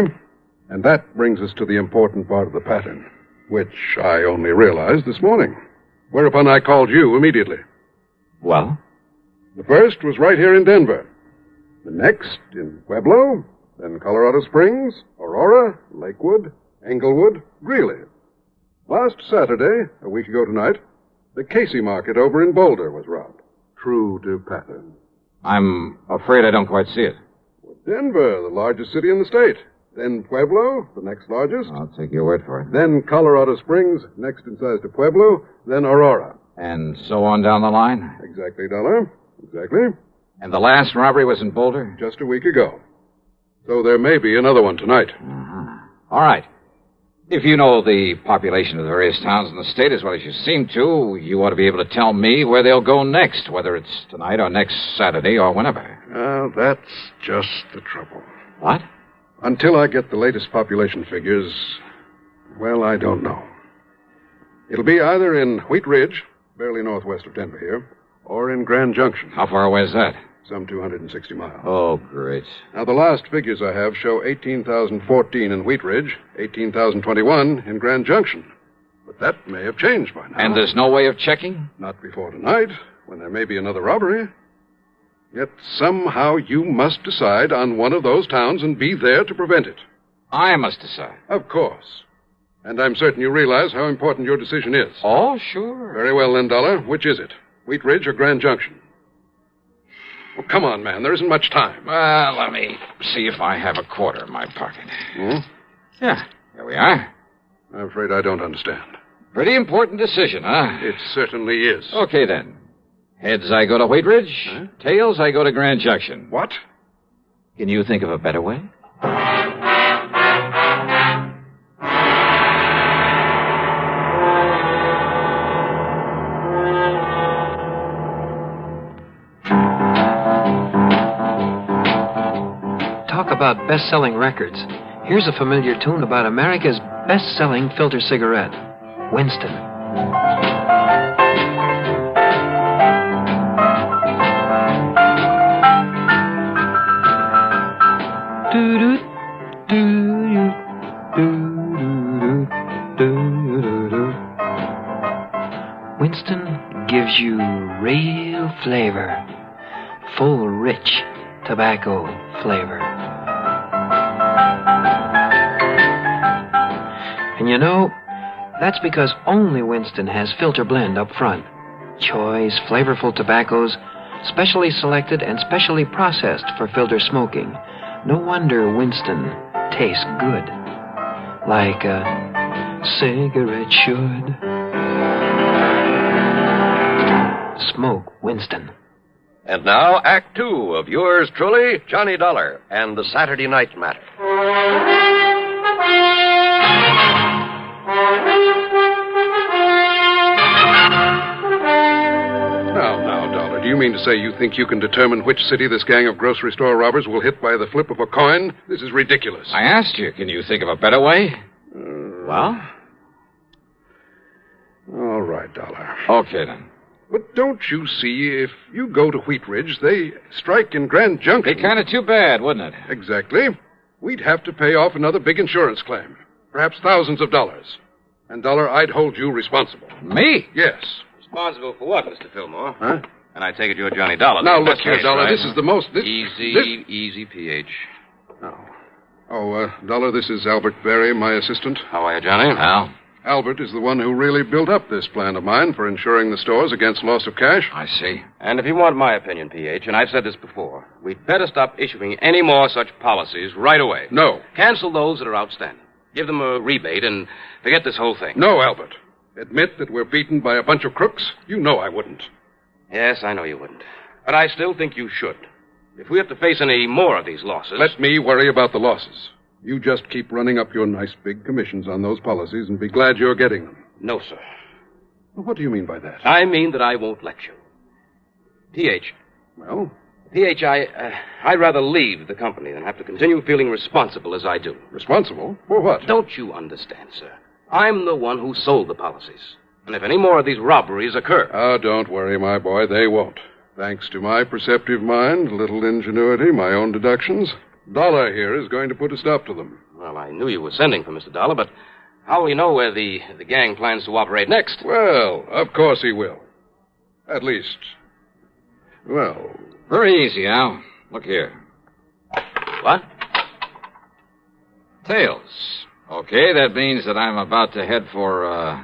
And that brings us to the important part of the pattern, which I only realized this morning. Whereupon I called you immediately. Well? The first was right here in Denver. The next in Pueblo, then Colorado Springs, Aurora, Lakewood, Englewood, Greeley. Last Saturday, a week ago tonight, the Casey Market over in Boulder was robbed. True to pattern. I'm afraid I don't quite see it. Denver, the largest city in the state. Then Pueblo, the next largest. I'll take your word for it. Then Colorado Springs, next in size to Pueblo. Then Aurora. And so on down the line? Exactly, Dollar. Exactly. And the last robbery was in Boulder? Just a week ago. So there may be another one tonight. All right. If you know the population of the various towns in the state as well as you seem to, you ought to be able to tell me where they'll go next, whether it's tonight or next Saturday or whenever. That's just the trouble. What? Until I get the latest population figures, well, I don't know. It'll be either in Wheat Ridge, barely northwest of Denver here, or in Grand Junction. How far away is that? Some 260 miles. Oh, great. Now, the last figures I have show 18,014 in Wheat Ridge, 18,021 in Grand Junction. But that may have changed by now. And there's no way of checking? Not before tonight, when there may be another robbery. Yet somehow you must decide on one of those towns and be there to prevent it. I must decide. Of course. And I'm certain you realize how important your decision is. Oh, sure. Very well, then, Dollar. Which is it? Wheat Ridge or Grand Junction? Well, come on, man. There isn't much time. Well, let me see if I have a quarter in my pocket. Yeah, here we are. I'm afraid I don't understand. Pretty important decision, huh? It certainly is. Okay, then. Heads, I go to Wheat Ridge. Tails, I go to Grand Junction. What? Can you think of a better way? Talk about best-selling records. Here's a familiar tune about America's best-selling filter cigarette, Winston. Winston gives you real flavor, full, rich tobacco flavor. And you know, that's because only Winston has filter blend up front. Choice, flavorful tobaccos, specially selected and specially processed for filter smoking. No wonder Winston tastes good. Like a cigarette should. Smoke Winston. And now, Act Two of yours truly, Johnny Dollar, and the Saturday Night Matter. Now, Dollar, do you mean to say you think you can determine which city this gang of grocery store robbers will hit by the flip of a coin? This is ridiculous. I asked you, can you think of a better way? Well? All right, Dollar. Okay, then. But don't you see, if you go to Wheat Ridge, they strike in Grand Junction. Be kind of too bad, wouldn't it? Exactly. We'd have to pay off another big insurance claim. Perhaps thousands of dollars. And, Dollar, I'd hold you responsible. Me? Yes. Responsible for what, Mr. Fillmore? Huh? And I take it you're Johnny Dollar. Now, look here, Dollar, this is the most... Easy, PH. Dollar, this is Albert Berry, my assistant. How are you, Johnny? Al? Albert is the one who really built up this plan of mine for insuring the stores against loss of cash. I see. And if you want my opinion, PH, and I've said this before, we'd better stop issuing any more such policies right away. No. Cancel those that are outstanding. Give them a rebate and forget this whole thing. No, Albert. Admit that we're beaten by a bunch of crooks? You know I wouldn't. Yes, I know you wouldn't. But I still think you should. If we have to face any more of these losses... Let me worry about the losses. You just keep running up your nice big commissions on those policies and be glad you're getting them. No, sir. What do you mean by that? I mean that I won't let you. P.H. Well? P.H., I'd rather leave the company than have to continue feeling responsible as I do. Responsible? For what? Don't you understand, sir? I'm the one who sold the policies. And if any more of these robberies occur... Oh, don't worry, my boy. They won't. Thanks to my perceptive mind, little ingenuity, my own deductions... Dollar here is going to put a stop to them. Well, I knew you were sending for Mr. Dollar, but how will you know where the gang plans to operate next? Well, of course he will. At least, well... Very easy, Al. Look here. What? Tails. Okay, that means that I'm about to head for,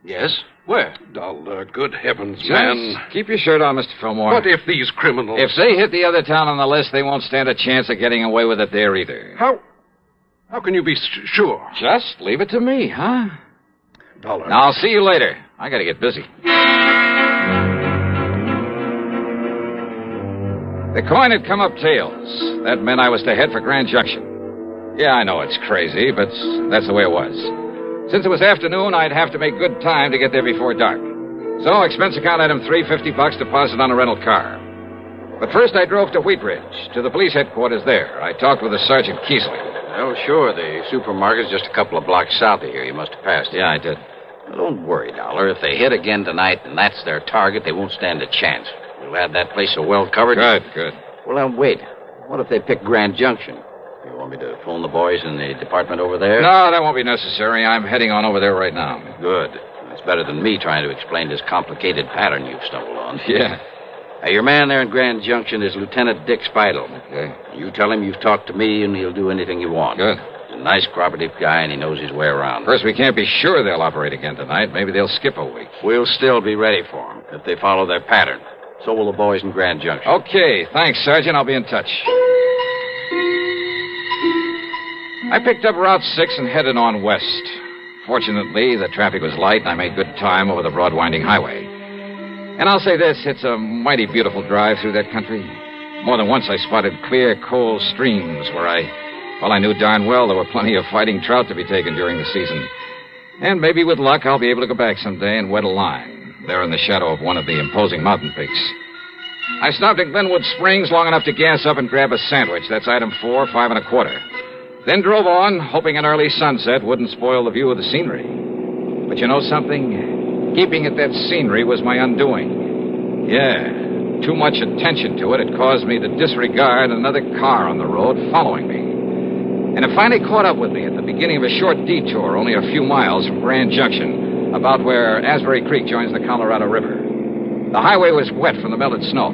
Yes? Where? Dollar, good heavens, Just man. keep your shirt on, Mr. Fillmore. What if these criminals... If they hit the other town on the list, they won't stand a chance of getting away with it there either. How can you be sure? Just leave it to me, huh? Dollar. Now, I'll see you later. I gotta get busy. The coin had come up tails. That meant I was to head for Grand Junction. Yeah, I know it's crazy, but that's the way it was. Since it was afternoon, I'd have to make good time to get there before dark. So, expense account item $350 deposit on a rental car. But first I drove to Wheat Ridge, to the police headquarters there. I talked with the Sergeant Keesley. Oh, sure. The supermarket's just a couple of blocks south of here. You must have passed it. Yeah, I did. Well, don't worry, Dollar. If they hit again tonight and that's their target, they won't stand a chance. We'll have that place so well covered. Good. Well, now, wait. What if they pick Grand Junction? You want me to phone the boys in the department over there? No, that won't be necessary. I'm heading on over there right now. Good. That's better than me trying to explain this complicated pattern you've stumbled on. Yeah. Your man there in Grand Junction is Lieutenant Dick Speidel. Okay. You tell him you've talked to me, and he'll do anything you want. Good. He's a nice, cooperative guy, and he knows his way around. First, we can't be sure they'll operate again tonight. Maybe they'll skip a week. We'll still be ready for them if they follow their pattern. So will the boys in Grand Junction. Okay. Thanks, Sergeant. I'll be in touch. I picked up Route 6 and headed on west. Fortunately, the traffic was light, and I made good time over the broad winding highway. And I'll say this, it's a mighty beautiful drive through that country. More than once I spotted clear, cold streams where I knew darn well there were plenty of fighting trout to be taken during the season. And maybe with luck, I'll be able to go back someday and wet a line, there in the shadow of one of the imposing mountain peaks. I stopped at Glenwood Springs long enough to gas up and grab a sandwich. That's item 4, 5 1/4. Then drove on, hoping an early sunset wouldn't spoil the view of the scenery. But you know something? Keeping at that scenery was my undoing. Yeah, too much attention to it had caused me to disregard another car on the road following me. And it finally caught up with me at the beginning of a short detour only a few miles from Grand Junction, about where Asbury Creek joins the Colorado River. The highway was wet from the melted snow.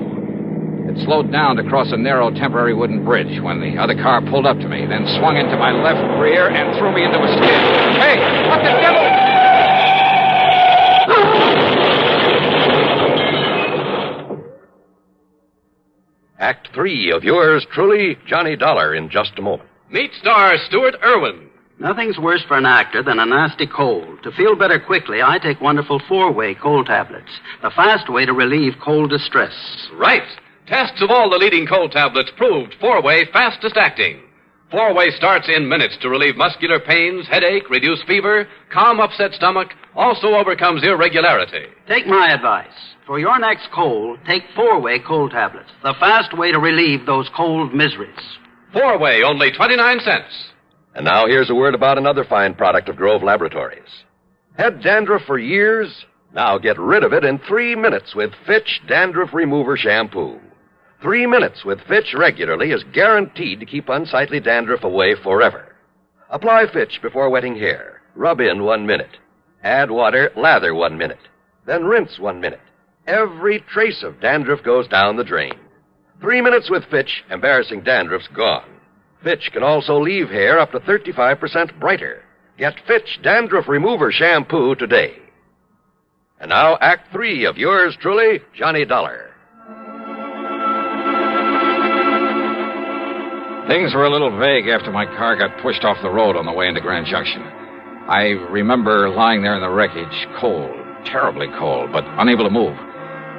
It slowed down to cross a narrow temporary wooden bridge when the other car pulled up to me, then swung into my left rear and threw me into a skid. Hey, what the devil? Act Act 3 of yours truly, Johnny Dollar, in just a moment. Meet star Stuart Irwin. Nothing's worse for an actor than a nasty cold. To feel better quickly, I take wonderful 4-way cold tablets. The fast way to relieve cold distress. Right. Tests of all the leading cold tablets proved 4-way fastest acting. 4-way starts in minutes to relieve muscular pains, headache, reduce fever, calm upset stomach, also overcomes irregularity. Take my advice. For your next cold, take 4-way cold tablets. The fast way to relieve those cold miseries. 4-way, only 29 cents. And now here's a word about another fine product of Grove Laboratories. Had dandruff for years? Now get rid of it in 3 minutes with Fitch Dandruff Remover Shampoo. 3 minutes with Fitch regularly is guaranteed to keep unsightly dandruff away forever. Apply Fitch before wetting hair. Rub in 1 minute. Add water, lather 1 minute. Then rinse 1 minute. Every trace of dandruff goes down the drain. 3 minutes with Fitch, embarrassing dandruff's gone. Fitch can also leave hair up to 35% brighter. Get Fitch Dandruff Remover Shampoo today. And now, Act 3 of yours truly, Johnny Dollar. Things were a little vague after my car got pushed off the road on the way into Grand Junction. I remember lying there in the wreckage, cold, terribly cold, but unable to move.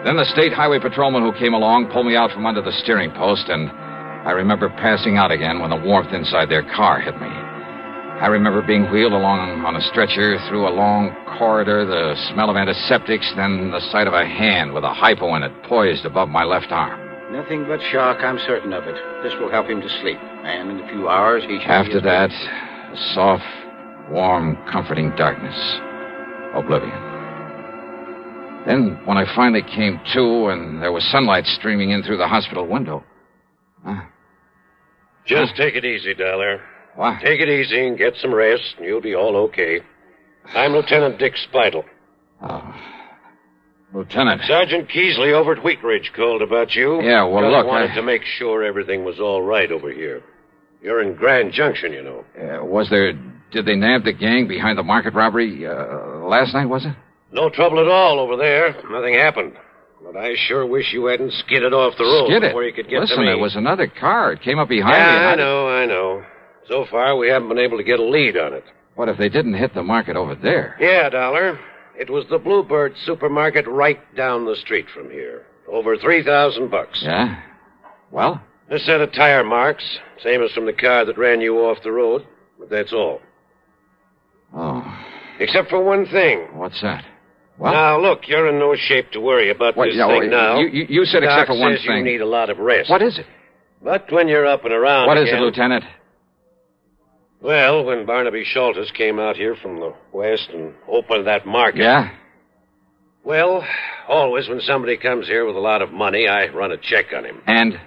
Then the state highway patrolman who came along pulled me out from under the steering post, and I remember passing out again when the warmth inside their car hit me. I remember being wheeled along on a stretcher through a long corridor, the smell of antiseptics, then the sight of a hand with a hypo in it poised above my left arm. Nothing but shock, I'm certain of it. This will help him to sleep, and in a few hours he should After that, a soft, warm, comforting darkness. Oblivion. Then, when I finally came to and there was sunlight streaming in through the hospital window... Just take it easy, Dollar. What? Take it easy and get some rest, and you'll be all okay. I'm Lieutenant Dick Spidle. Oh. Lieutenant. Sergeant Keesley over at Wheat Ridge called about you. Yeah, well, Just look, wanted to make sure everything was all right over here. You're in Grand Junction, you know. Did they nab the gang behind the market robbery last night, was it? No trouble at all over there. Nothing happened. But I sure wish you hadn't skidded off the road before you could get Listen, to me. there was another car. It came up behind me. I know. So far, we haven't been able to get a lead on it. What if they didn't hit the market over there? Yeah, Dollar. It was the Bluebird supermarket right down the street from here. Over $3,000. Yeah? Well? A set of tire marks, same as from the car that ran you off the road. But that's all. Oh. Except for one thing. What's that? What? Now, look, you're in no shape to worry about this thing now. You said except for one thing. thing. You need a lot of rest. What is it? But when you're up and around What again... is it, Lieutenant? Well, when Barnaby Schultes came out here from the west and opened that market... Yeah? Well, always when somebody comes here with a lot of money, I run a check on him. And?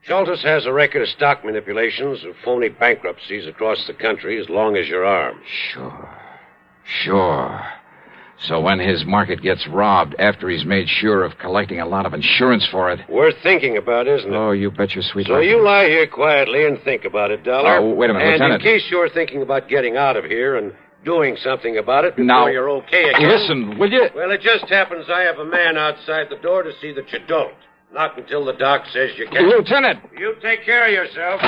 Schultes has a record of stock manipulations of phony bankruptcies across the country as long as your arm. Sure. So when his market gets robbed after he's made sure of collecting a lot of insurance for it... Worth thinking about, isn't it? Oh, you bet your sweet So life. you lie here quietly and think about it, Dollar. Oh, wait a minute, and Lieutenant. in case you're thinking about getting out of here and doing something about it before you're okay again... Listen, will you... Well, it just happens I have a man outside the door to see that you don't. Not until the doc says you can. Lieutenant! You take care of yourself.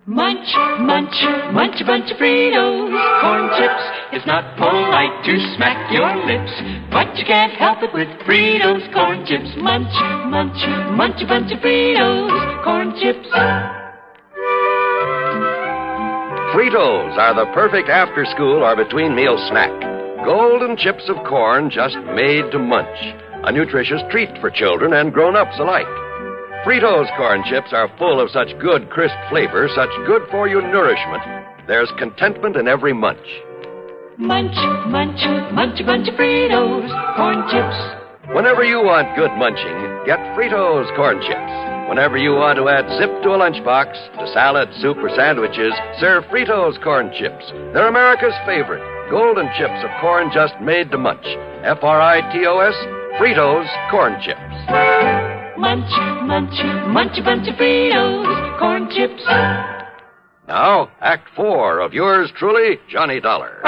Munch a bunch of Fritos, corn chips. It's not polite to smack your lips, but you can't help it with Fritos, corn chips. Munch a bunch of Fritos, corn chips. Fritos are the perfect after-school or between-meal snack. Golden chips of corn just made to munch. A nutritious treat for children and grown-ups alike. Fritos corn chips are full of such good, crisp flavor, such good-for-you nourishment. There's contentment in every munch. Munch a bunch of Fritos, corn chips. Whenever you want good munching, get Fritos corn chips. Whenever you want to add zip to a lunchbox, to salad, soup, or sandwiches, serve Fritos corn chips. They're America's favorite. Golden chips of corn just made to munch. Fritos, Fritos corn chips. Munch, munch, munch a bunch of Fritos, corn chips. Now, Act 4 of yours truly, Johnny Dollar.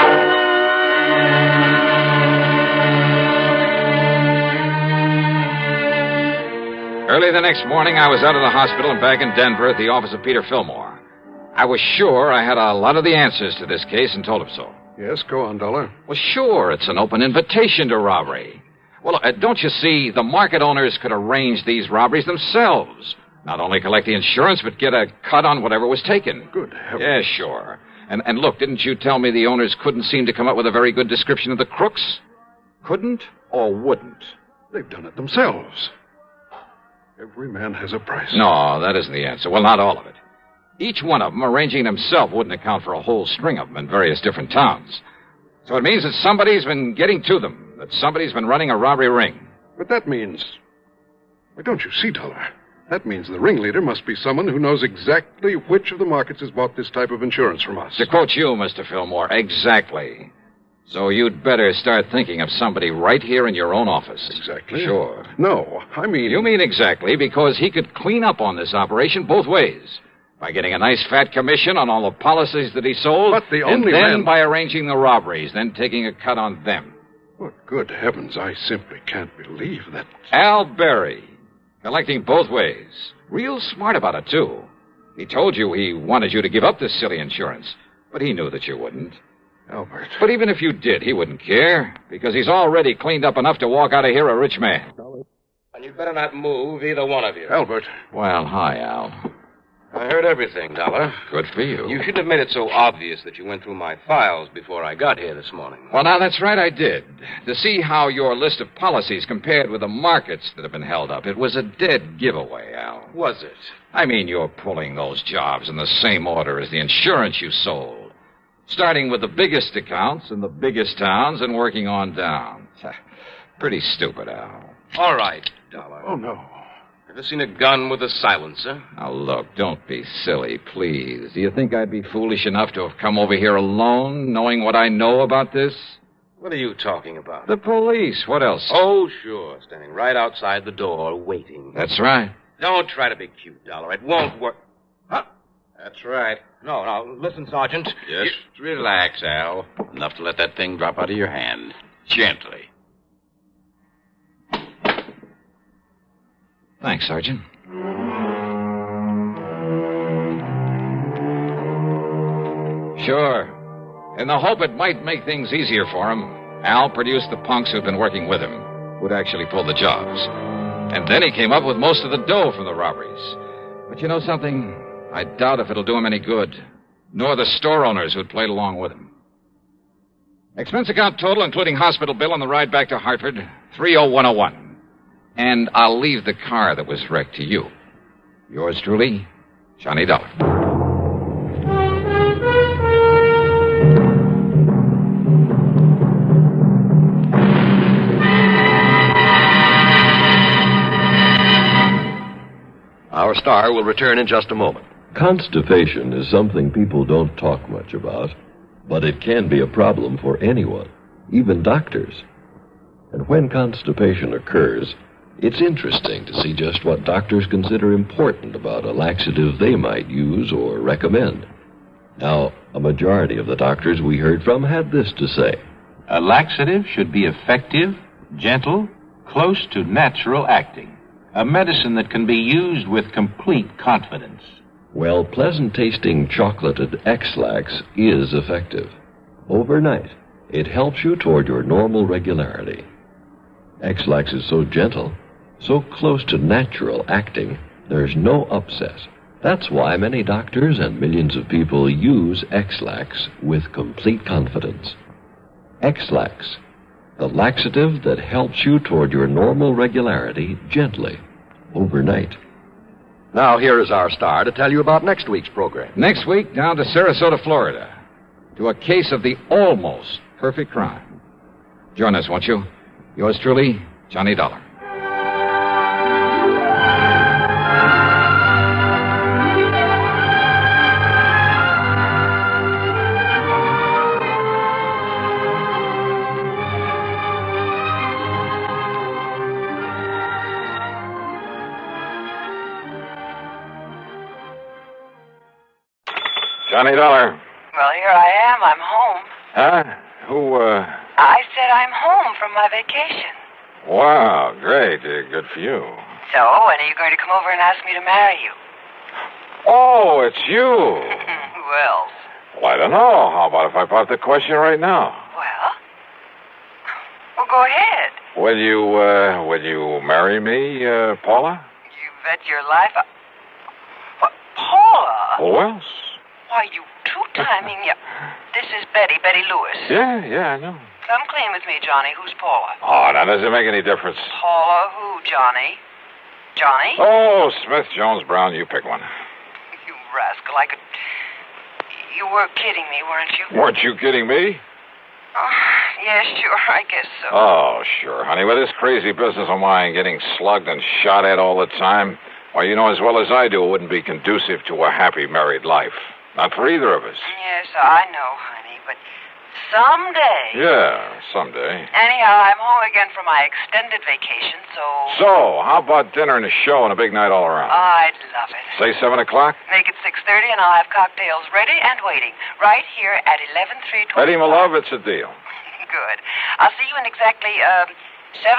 Early the next morning, I was out of the hospital and back in Denver at the office of Peter Fillmore. I was sure I had a lot of the answers to this case and told him so. Yes, go on, Dollar. Well, sure, it's an open invitation to robbery. Well, don't you see, the market owners could arrange these robberies themselves. Not only collect the insurance, but get a cut on whatever was taken. Good heavens. Yeah, sure. And look, didn't you tell me the owners couldn't seem to come up with a very good description of the crooks? Couldn't or wouldn't? They've done it themselves. Every man has a price. No, that isn't the answer. Well, not all of it. Each one of them arranging themselves wouldn't account for a whole string of them in various different towns. So it means that somebody's been getting to them, that somebody's been running a robbery ring. But that means... Why, don't you see, Dollar? That means the ringleader must be someone who knows exactly which of the markets has bought this type of insurance from us. To quote you, Mr. Fillmore, exactly. So you'd better start thinking of somebody right here in your own office. Exactly? Sure. No, I mean... You mean exactly, because he could clean up on this operation both ways. By getting a nice fat commission on all the policies that he sold. But the only and then man... by arranging the robberies, then taking a cut on them. Well, good heavens, I simply can't believe that... Al Berry. Collecting both ways. Real smart about it, too. He told you he wanted you to give up this silly insurance. But he knew that you wouldn't. Albert. But even if you did, he wouldn't care. Because he's already cleaned up enough to walk out of here a rich man. And you'd better not move, either one of you. Albert. Well, hi, Al. I heard everything, Dollar. Good for you. You shouldn't have made it so obvious that you went through my files before I got here this morning. Well, now, that's right, I did. To see how your list of policies compared with the markets that have been held up. It was a dead giveaway, Al. Was it? I mean, you're pulling those jobs in the same order as the insurance you sold. Starting with the biggest accounts in the biggest towns and working on down. Pretty stupid, Al. All right, Dollar. Oh, no. Ever seen a gun with a silencer? Now, look, don't be silly, please. Do you think I'd be foolish enough to have come over here alone, knowing what I know about this? What are you talking about? The police. What else? Oh, sure. Standing right outside the door, waiting. That's right. Don't try to be cute, Dollar. It won't work. Huh? That's right. No, listen, Sergeant. Just relax, Al. Enough to let that thing drop out of your hand. Gently. Thanks, Sergeant. Sure. In the hope it might make things easier for him, Al produced the punks who'd been working with him, who'd actually pulled the jobs. And then he came up with most of the dough from the robberies. But you know something? I doubt if it'll do him any good, nor the store owners who'd played along with him. Expense account total, including hospital bill on the ride back to Hartford, $30101. And I'll leave the car that was wrecked to you. Yours truly, Johnny Dollar. Our star will return in just a moment. Constipation is something people don't talk much about, but it can be a problem for anyone, even doctors. And when constipation occurs, it's interesting to see just what doctors consider important about a laxative they might use or recommend. Now, a majority of the doctors we heard from had this to say. A laxative should be effective, gentle, close to natural acting. A medicine that can be used with complete confidence. Well, pleasant-tasting chocolated X-Lax is effective. Overnight, it helps you toward your normal regularity. X-Lax is so gentle, so close to natural acting, there's no upset. That's why many doctors and millions of people use X-Lax with complete confidence. X-Lax, the laxative that helps you toward your normal regularity gently, overnight. Now, here is our star to tell you about next week's program. Next week, down to Sarasota, Florida, to a case of the almost perfect crime. Join us, won't you? Yours truly, Johnny Dollar. Johnny Dollar. Well, here I am. I'm home. Huh? Who, I said I'm home from my vacation. Wow, great. Good for you. So, when are you going to come over and ask me to marry you? Oh, it's you. Who else? Well, I don't know. How about if I pop the question right now? Well, go ahead. Will you marry me, Paula? You bet your life. What, Paula? Who else? Why, you two-timing. This is Betty Lewis. Yeah, I know. Come clean with me, Johnny. Who's Paula? Oh, now, does it make any difference? Paula who, Johnny? Johnny? Oh, Smith, Jones, Brown, you pick one. You rascal, I could... You were kidding me, weren't you? Weren't you kidding me? Yeah, sure, I guess so. Oh, sure, honey. With this crazy business of mine getting slugged and shot at all the time, why, you know as well as I do it wouldn't be conducive to a happy married life. Not for either of us. Yes, I know, honey, but someday... Yeah, someday. Anyhow, I'm home again for my extended vacation, so... So, how about dinner and a show and a big night all around? I'd love it. Say 7 o'clock? Make it 6:30 and I'll have cocktails ready and waiting. Right here at 11-3-25. Betty, my love, it's a deal. Good. I'll see you in exactly 7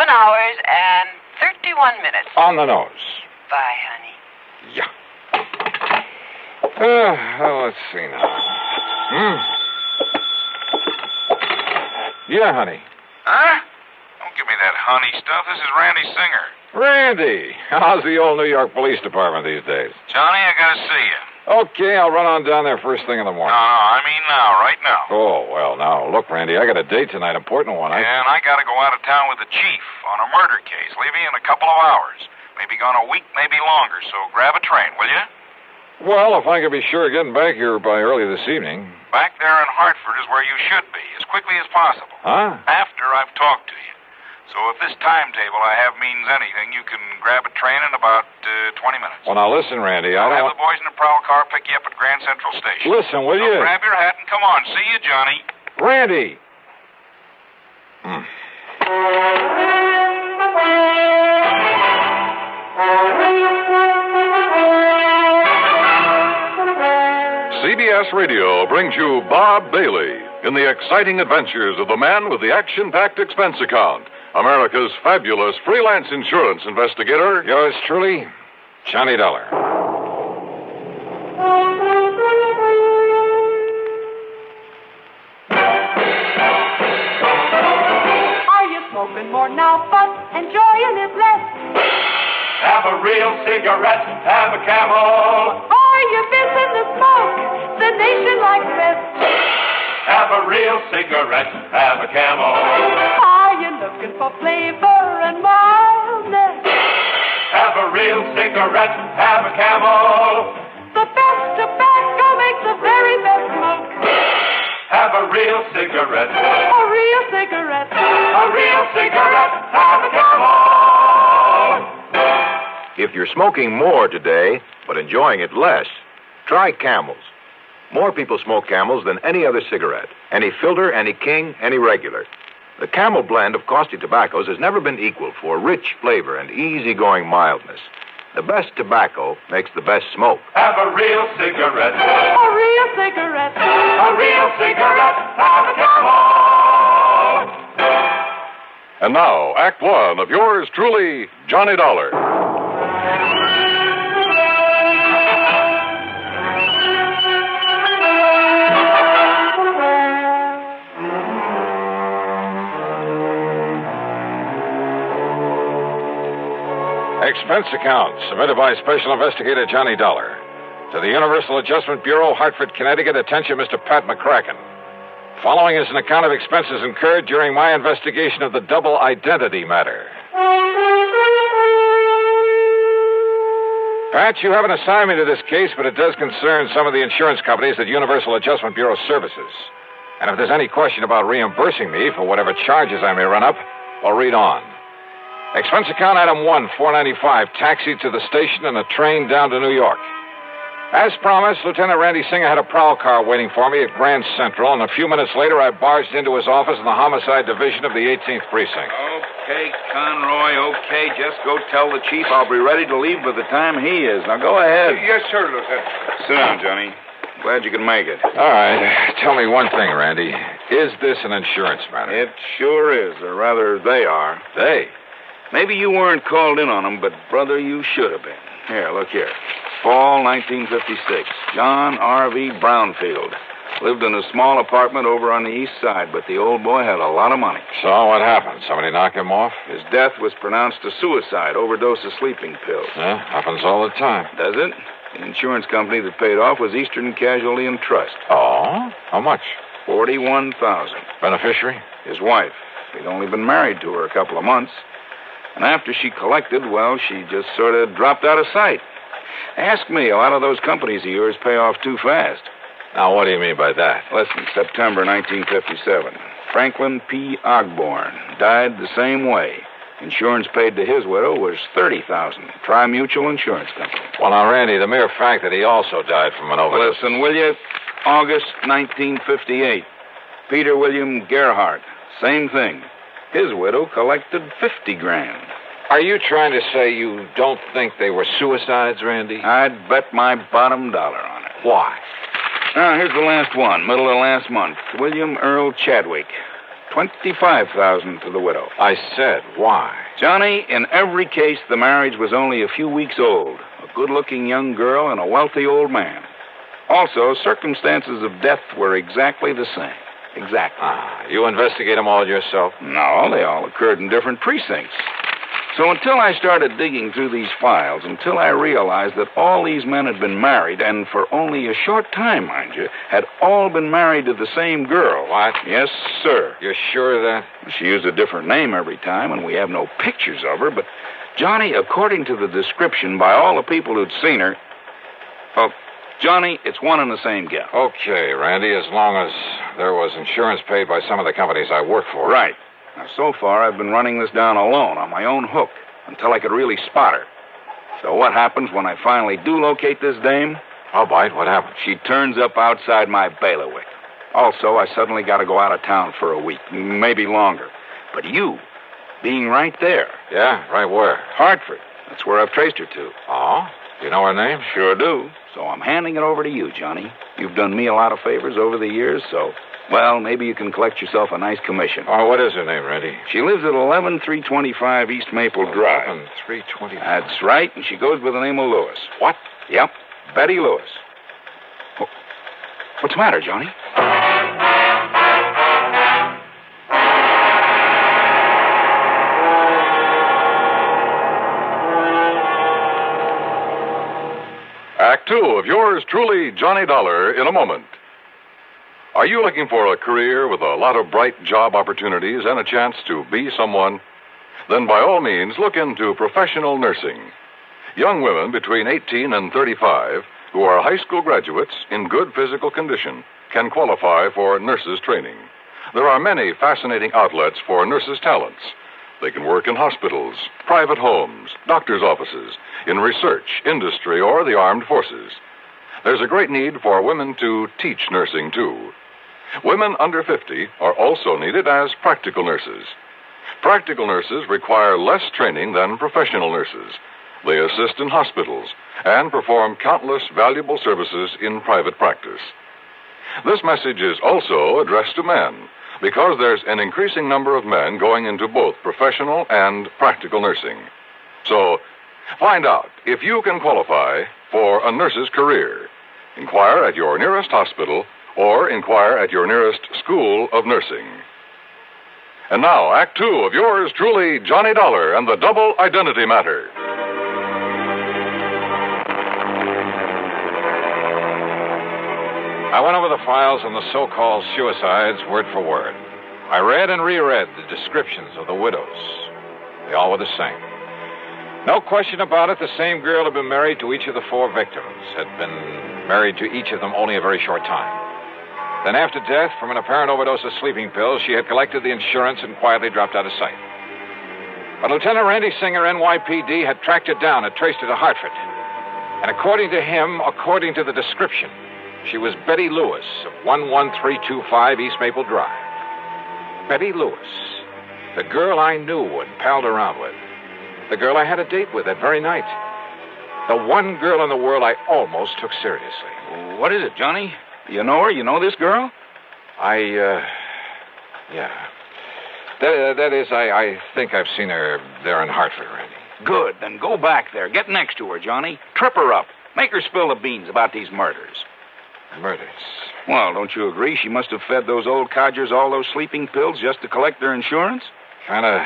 hours and 31 minutes. On the nose. Bye, honey. Yeah. Well, let's see now. Yeah, honey. Huh? Don't give me that honey stuff. This is Randy Singer. Randy, how's the old New York Police Department these days? Johnny, I gotta see you. Okay, I'll run on down there first thing in the morning. No, I mean now, right now. Oh, well, now, look, Randy, I got a date tonight, important one. And I gotta go out of town with the chief on a murder case, leaving in a couple of hours. Maybe gone a week, maybe longer, so grab a train, will you? Well, if I could be sure of getting back here by early this evening. Back there in Hartford is where you should be, as quickly as possible. Huh? After I've talked to you. So if this timetable I have means anything, you can grab a train in about 20 minutes. Well, now listen, Randy, I'll have the boys in the prowl car pick you up at Grand Central Station. Listen, will so you? Grab your hat and come on. See you, Johnny. Randy! CBS Radio brings you Bob Bailey in the exciting adventures of the man with the action-packed expense account, America's fabulous freelance insurance investigator. Yours truly, Johnny Dollar. Are you smoking more now, but enjoying it less? Have a real cigarette, have a Camel. Are you missing the smoke the nation likes best? Have a real cigarette, have a Camel. Are you looking for flavor and mildness? Have a real cigarette, have a Camel. The best tobacco makes the very best smoke. Have a real cigarette. A real cigarette. A real cigarette, have a Camel. If you're smoking more today, but enjoying it less, try Camels. More people smoke Camels than any other cigarette. Any filter, any king, any regular. The Camel blend of costly tobaccos has never been equal for rich flavor and easygoing mildness. The best tobacco makes the best smoke. Have a real cigarette. A real cigarette. A real cigarette, have a Camel. And now, Act One of yours truly, Johnny Dollar. Expense account submitted by Special Investigator Johnny Dollar to the Universal Adjustment Bureau, Hartford, Connecticut. Attention, Mr. Pat McCracken. Following is an account of expenses incurred during my investigation of the double identity matter. Pat, you have an assignment to this case, but it does concern some of the insurance companies that Universal Adjustment Bureau services. And if there's any question about reimbursing me for whatever charges I may run up, well, read on. Expense account item 1, $4.95, taxi to the station and a train down to New York. As promised, Lieutenant Randy Singer had a prowl car waiting for me at Grand Central, and a few minutes later I barged into his office in the Homicide Division of the 18th Precinct. Okay, Conroy, okay. Just go tell the chief I'll be ready to leave by the time he is. Now, go ahead. Yes, sir, Lieutenant. Sit down, Johnny. Glad you could make it. All right. Tell me one thing, Randy. Is this an insurance matter? It sure is, or rather, they are. They? Maybe you weren't called in on them, but, brother, you should have been. Here, look here. Fall 1956. John R.V. Brownfield. Lived in a small apartment over on the east side, but the old boy had a lot of money. So what happened? Somebody knock him off? His death was pronounced a suicide, overdose of sleeping pills. Yeah, happens all the time. Does it? The insurance company that paid off was Eastern Casualty and Trust. Oh? How much? $41,000. Beneficiary? His wife. He'd only been married to her a couple of months. And after she collected, well, she just sort of dropped out of sight. Ask me, a lot of those companies of yours pay off too fast. Now, what do you mean by that? Listen, September 1957. Franklin P. Ogborn died the same way. Insurance paid to his widow was $30,000. Tri-Mutual Insurance Company. Well, now, Randy, the mere fact that he also died from an overdose... Listen, will you? August 1958. Peter William Gerhardt. Same thing. His widow collected $50,000. Are you trying to say you don't think they were suicides, Randy? I'd bet my bottom dollar on it. Why? Now, here's the last one, middle of last month. William Earl Chadwick. $25,000 to the widow. I said, why? Johnny, in every case, the marriage was only a few weeks old. A good-looking young girl and a wealthy old man. Also, circumstances of death were exactly the same. Exactly. You investigate them all yourself? No, they all occurred in different precincts. So until I started digging through these files, until I realized that all these men had been married, and for only a short time, mind you, had all been married to the same girl. What? Yes, sir. You're sure of that? She used a different name every time, and we have no pictures of her, but, Johnny, according to the description by all the people who'd seen her, well, Johnny, it's one and the same gal. Okay, Randy, as long as there was insurance paid by some of the companies I work for. Right. Now, so far, I've been running this down alone on my own hook until I could really spot her. So what happens when I finally do locate this dame? I'll bite. What happens? She turns up outside my bailiwick. Also, I suddenly got to go out of town for a week, maybe longer. But you, being right there. Yeah, right where? Hartford. That's where I've traced her to. Oh? Do you know her name? Sure do. So I'm handing it over to you, Johnny. You've done me a lot of favors over the years, so... Well, maybe you can collect yourself a nice commission. Oh, what is her name, Randy? She lives at 11325 East Maple Drive. 11325. That's right, and she goes by the name of Lewis. What? Yep, Betty Lewis. What's the matter, Johnny? Act 2 of yours truly, Johnny Dollar, in a moment. Are you looking for a career with a lot of bright job opportunities and a chance to be someone? Then by all means, look into professional nursing. Young women between 18 and 35 who are high school graduates in good physical condition can qualify for nurses training. There are many fascinating outlets for nurses' talents. They can work in hospitals, private homes, doctors' offices, in research, industry, or the armed forces. There's a great need for women to teach nursing, too. Women under 50 are also needed as practical nurses. Practical nurses require less training than professional nurses. They assist in hospitals and perform countless valuable services in private practice. This message is also addressed to men, because there's an increasing number of men going into both professional and practical nursing. So, find out if you can qualify for a nurse's career. Inquire at your nearest hospital or inquire at your nearest school of nursing. And now, Act 2 of yours truly, Johnny Dollar and the Double Identity Matter. I went over the files on the so-called suicides word for word. I read and reread the descriptions of the widows. They all were the same. No question about it, the same girl had been married to each of the 4 victims, had been married to each of them only a very short time. Then after death, from an apparent overdose of sleeping pills, she had collected the insurance and quietly dropped out of sight. But Lieutenant Randy Singer, NYPD, had tracked her down and traced her to Hartford. And according to him, according to the description, she was Betty Lewis of 11325 East Maple Drive. Betty Lewis, the girl I knew and palled around with. The girl I had a date with that very night. The one girl in the world I almost took seriously. What is it, Johnny? You know her? You know this girl? Yeah. That is, I think I've seen her there in Hartford, Randy. Good. Then go back there. Get next to her, Johnny. Trip her up. Make her spill the beans about these murders. Murders? Well, don't you agree she must have fed those old codgers all those sleeping pills just to collect their insurance? Kind of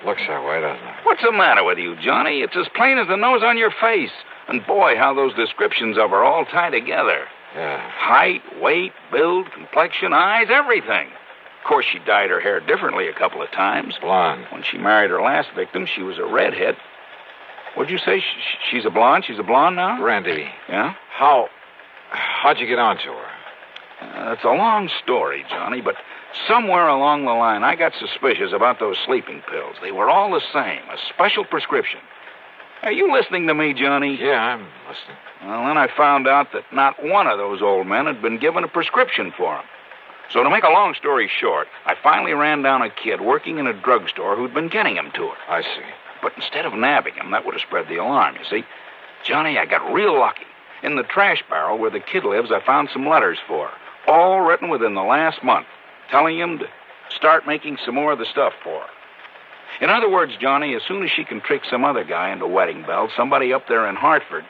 looks that way, doesn't it? What's the matter with you, Johnny? It's as plain as the nose on your face. And boy, how those descriptions of her all tie together. Yeah. Height, weight, build, complexion, eyes, everything. Of course, she dyed her hair differently a couple of times. Blonde. When she married her last victim, she was a redhead. What'd you say? She's a blonde? She's a blonde now? Randy. Yeah? How'd you get onto her? It's a long story, Johnny, but somewhere along the line, I got suspicious about those sleeping pills. They were all the same, a special prescription. Are you listening to me, Johnny? Yeah, I'm listening. Well, then I found out that not one of those old men had been given a prescription for them. So to make a long story short, I finally ran down a kid working in a drugstore who'd been getting him to her. I see. But instead of nabbing him, that would have spread the alarm, you see. Johnny, I got real lucky. In the trash barrel where the kid lives, I found some letters for her, all written within the last month, telling him to start making some more of the stuff for her. In other words, Johnny, as soon as she can trick some other guy into wedding bells, somebody up there in Hartford.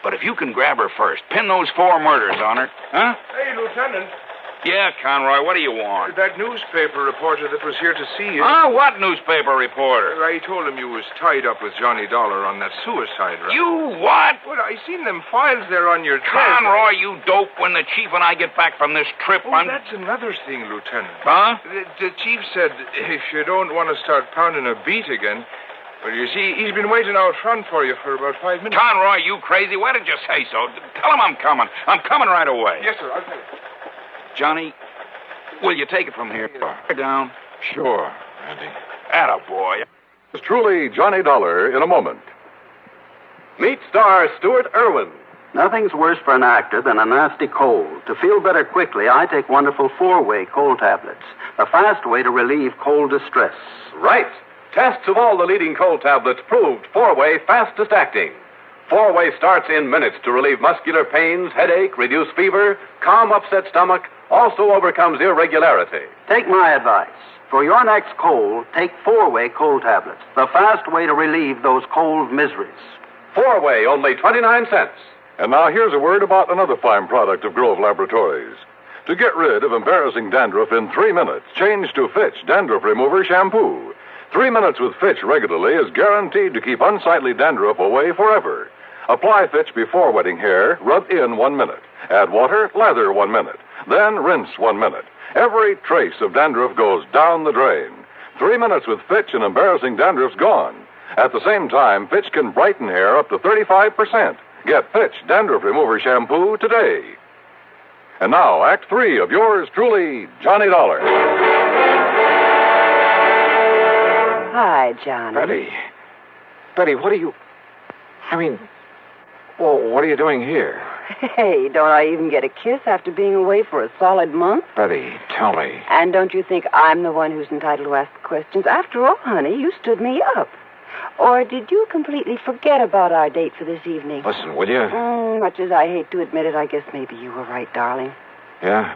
But if you can grab her first, pin those 4 murders on her, huh? Hey, Lieutenant. Yeah, Conroy, what do you want? That newspaper reporter that was here to see you. Huh? What newspaper reporter? I told him you was tied up with Johnny Dollar on that suicide run. You what? Well, I seen them files there on your desk. Conroy, you dope, when the chief and I get back from this trip, That's another thing, Lieutenant. Huh? The chief said if you don't want to start pounding a beat again, well, you see, he's been waiting out front for you for about 5 minutes. Conroy, you crazy? Why did you say so? Tell him I'm coming. I'm coming right away. Yes, sir, I'll tell you. Johnny, will you take it from here? Down? Sure, Randy. Attaboy. It's truly Johnny Dollar in a moment. Meet star Stuart Irwin. Nothing's worse for an actor than a nasty cold. To feel better quickly, I take wonderful 4-way cold tablets. The fast way to relieve cold distress. Right. Tests of all the leading cold tablets proved 4-way fastest acting. 4-way starts in minutes to relieve muscular pains, headache, reduce fever, calm upset stomach, also overcomes irregularity. Take my advice. For your next cold, take 4-way cold tablets. The fast way to relieve those cold miseries. 4-way, only 29 cents. And now here's a word about another fine product of Grove Laboratories. To get rid of embarrassing dandruff in 3 minutes, change to Fitch Dandruff Remover Shampoo. 3 minutes with Fitch regularly is guaranteed to keep unsightly dandruff away forever. Apply Fitch before wetting hair, rub in 1 minute. Add water, lather 1 minute. Then rinse 1 minute. Every trace of dandruff goes down the drain. 3 minutes with Fitch and embarrassing dandruff's gone. At the same time, Fitch can brighten hair up to 35%. Get Fitch Dandruff Remover Shampoo today. And now, Act 3 of yours truly, Johnny Dollar. Hi, Johnny. Betty, what are you... what are you doing here? Hey, don't I even get a kiss after being away for a solid month? Betty, tell me. And don't you think I'm the one who's entitled to ask the questions? After all, honey, you stood me up. Or did you completely forget about our date for this evening? Listen, will you? Much as I hate to admit it, I guess maybe you were right, darling. Yeah?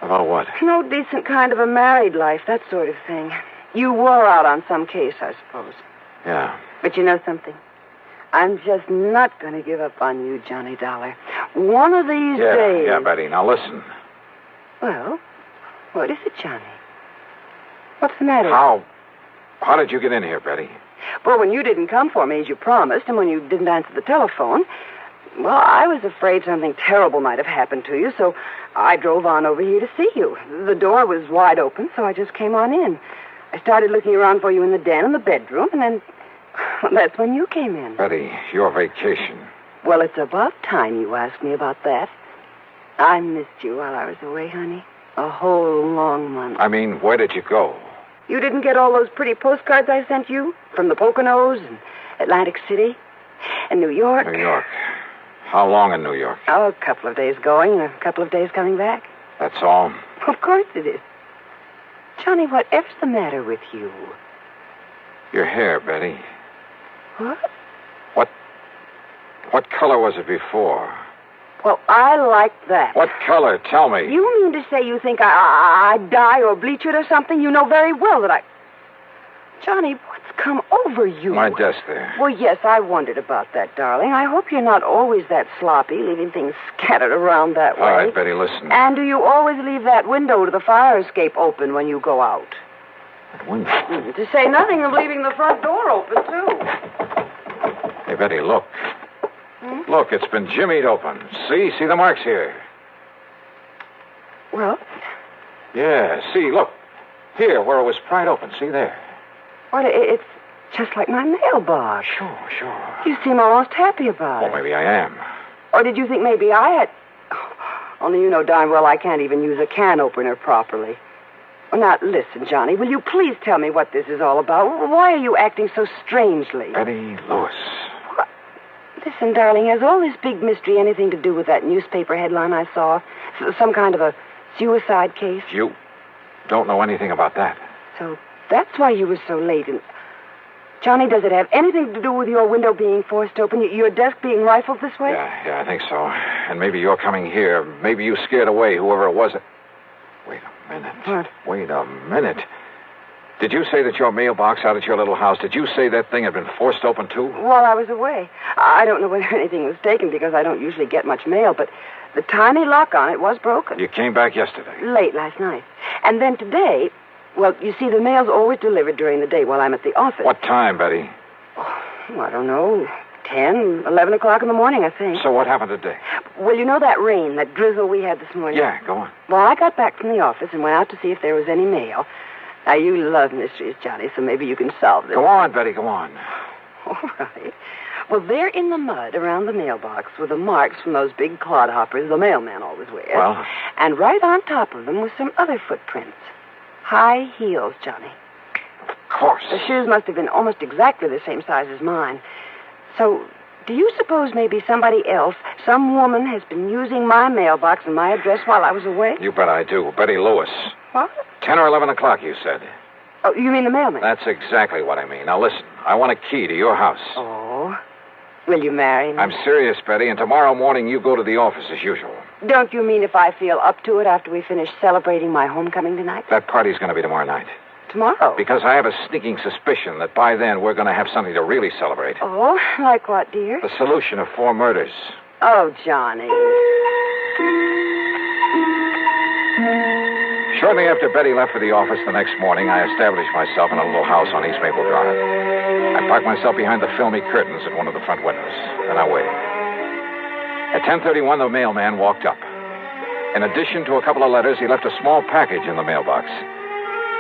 About what? No decent kind of a married life, that sort of thing. You wore out on some case, I suppose. Yeah. But you know something? I'm just not going to give up on you, Johnny Dollar. One of these days... Yeah, Betty. Now listen. Well, what is it, Johnny? What's the matter? How did you get in here, Betty? Well, when you didn't come for me as you promised, and when you didn't answer the telephone, well, I was afraid something terrible might have happened to you, so I drove on over here to see you. The door was wide open, so I just came on in. I started looking around for you in the den and the bedroom, and then... that's when you came in. Betty, your vacation. Well, it's about time you asked me about that. I missed you while I was away, honey. A whole long month. Where did you go? You didn't get all those pretty postcards I sent you? From the Poconos and Atlantic City and New York? New York. How long in New York? Oh, a couple of days going and a couple of days coming back. That's all? Of course it is. Johnny, whatever's the matter with you? Your hair, Betty. What? What color was it before? Well, I like that. What color? Tell me. You mean to say you think I'd dye or bleach it or something? You know very well that I... Johnny, what's come over you? My desk there. Well, yes, I wondered about that, darling. I hope you're not always that sloppy, leaving things scattered around that way. All right, Betty, listen. And do you always leave that window to the fire escape open when you go out? That window? To say nothing of leaving the front door open, too. Hey, Betty, look. Look, it's been jimmied open. See the marks here. Well? Yeah, see, look. Here, where it was pried open. See there. Well, it's just like my mailbox. Sure. You seem almost happy about it. Well, maybe I am. Or did you think maybe I had... Only you know darn well I can't even use a can opener properly. Well, now, listen, Johnny, will you please tell me what this is all about? Why are you acting so strangely? Betty Lewis. Listen, darling, has all this big mystery anything to do with that newspaper headline I saw? Some kind of a suicide case? You don't know anything about that. So that's why you were so late. And Johnny, does it have anything to do with your window being forced open, your desk being rifled this way? Yeah, I think so. And maybe you're coming here. Maybe you scared away whoever it was. Wait a minute. What? Wait a minute. Did you say that your mailbox out at your little house, did you say that thing had been forced open, too? While I was away. I don't know whether anything was taken because I don't usually get much mail, but the tiny lock on it was broken. You came back yesterday? Late last night. And then today, well, you see, the mail's always delivered during the day while I'm at the office. What time, Betty? Oh, I don't know. 10, 11 o'clock in the morning, I think. So what happened today? Well, you know that rain, that drizzle we had this morning? Yeah, go on. Well, I got back from the office and went out to see if there was any mail. Now, you love mysteries, Johnny, so maybe you can solve this. Go on, Betty, go on. All right. Well, there in the mud around the mailbox were the marks from those big clodhoppers the mailman always wears. Well? And right on top of them were some other footprints. High heels, Johnny. Of course. The shoes must have been almost exactly the same size as mine. So, do you suppose maybe somebody else, some woman, has been using my mailbox and my address while I was away? You bet I do. Betty Lewis. What? 10 or 11 o'clock, you said. Oh, you mean the mailman? That's exactly what I mean. Now, listen. I want a key to your house. Oh. Will you marry me? I'm serious, Betty, and tomorrow morning you go to the office as usual. Don't you mean if I feel up to it after we finish celebrating my homecoming tonight? That party's going to be tomorrow night. Tomorrow? Because I have a sneaking suspicion that by then we're going to have something to really celebrate. Oh, like what, dear? The solution of 4 murders. Oh, Johnny. Shortly after Betty left for the office the next morning, I established myself in a little house on East Maple Drive. I parked myself behind the filmy curtains at one of the front windows, and I waited. At 10:31, the mailman walked up. In addition to a couple of letters, he left a small package in the mailbox.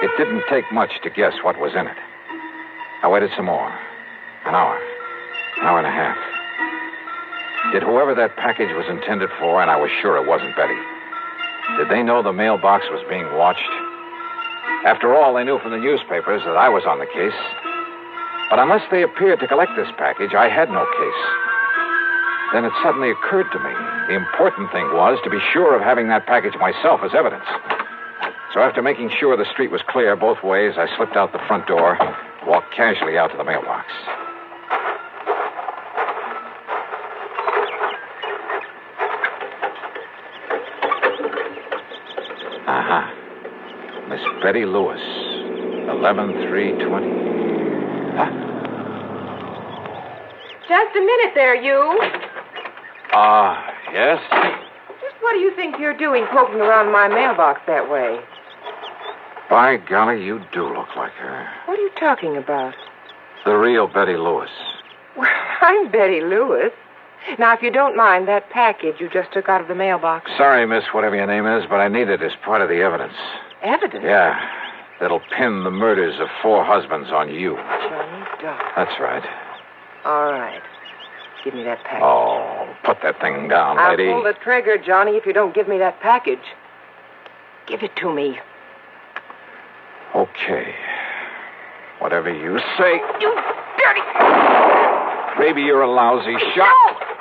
It didn't take much to guess what was in it. I waited some more. An hour and a half. Did whoever that package was intended for, and I was sure it wasn't Betty, did they know the mailbox was being watched? After all, they knew from the newspapers that I was on the case. But unless they appeared to collect this package, I had no case. Then it suddenly occurred to me, the important thing was to be sure of having that package myself as evidence. So after making sure the street was clear both ways, I slipped out the front door, walked casually out to the mailbox. Aha. Miss Betty Lewis, 11/3/20. Huh? Just a minute there, you. Yes? Just what do you think you're doing poking around my mailbox that way? By golly, you do look like her. What are you talking about? The real Betty Lewis. Well, I'm Betty Lewis. Now, if you don't mind, that package you just took out of the mailbox. Sorry, miss, whatever your name is, but I need it as part of the evidence. Evidence? Yeah. That'll pin the murders of 4 husbands on you. Johnny Dog. That's right. All right. Give me that package. Oh, put that thing down, lady. I'll pull the trigger, Johnny, if you don't give me that package. Give it to me. Okay. Whatever you say. You dirty... Maybe you're a lousy shot.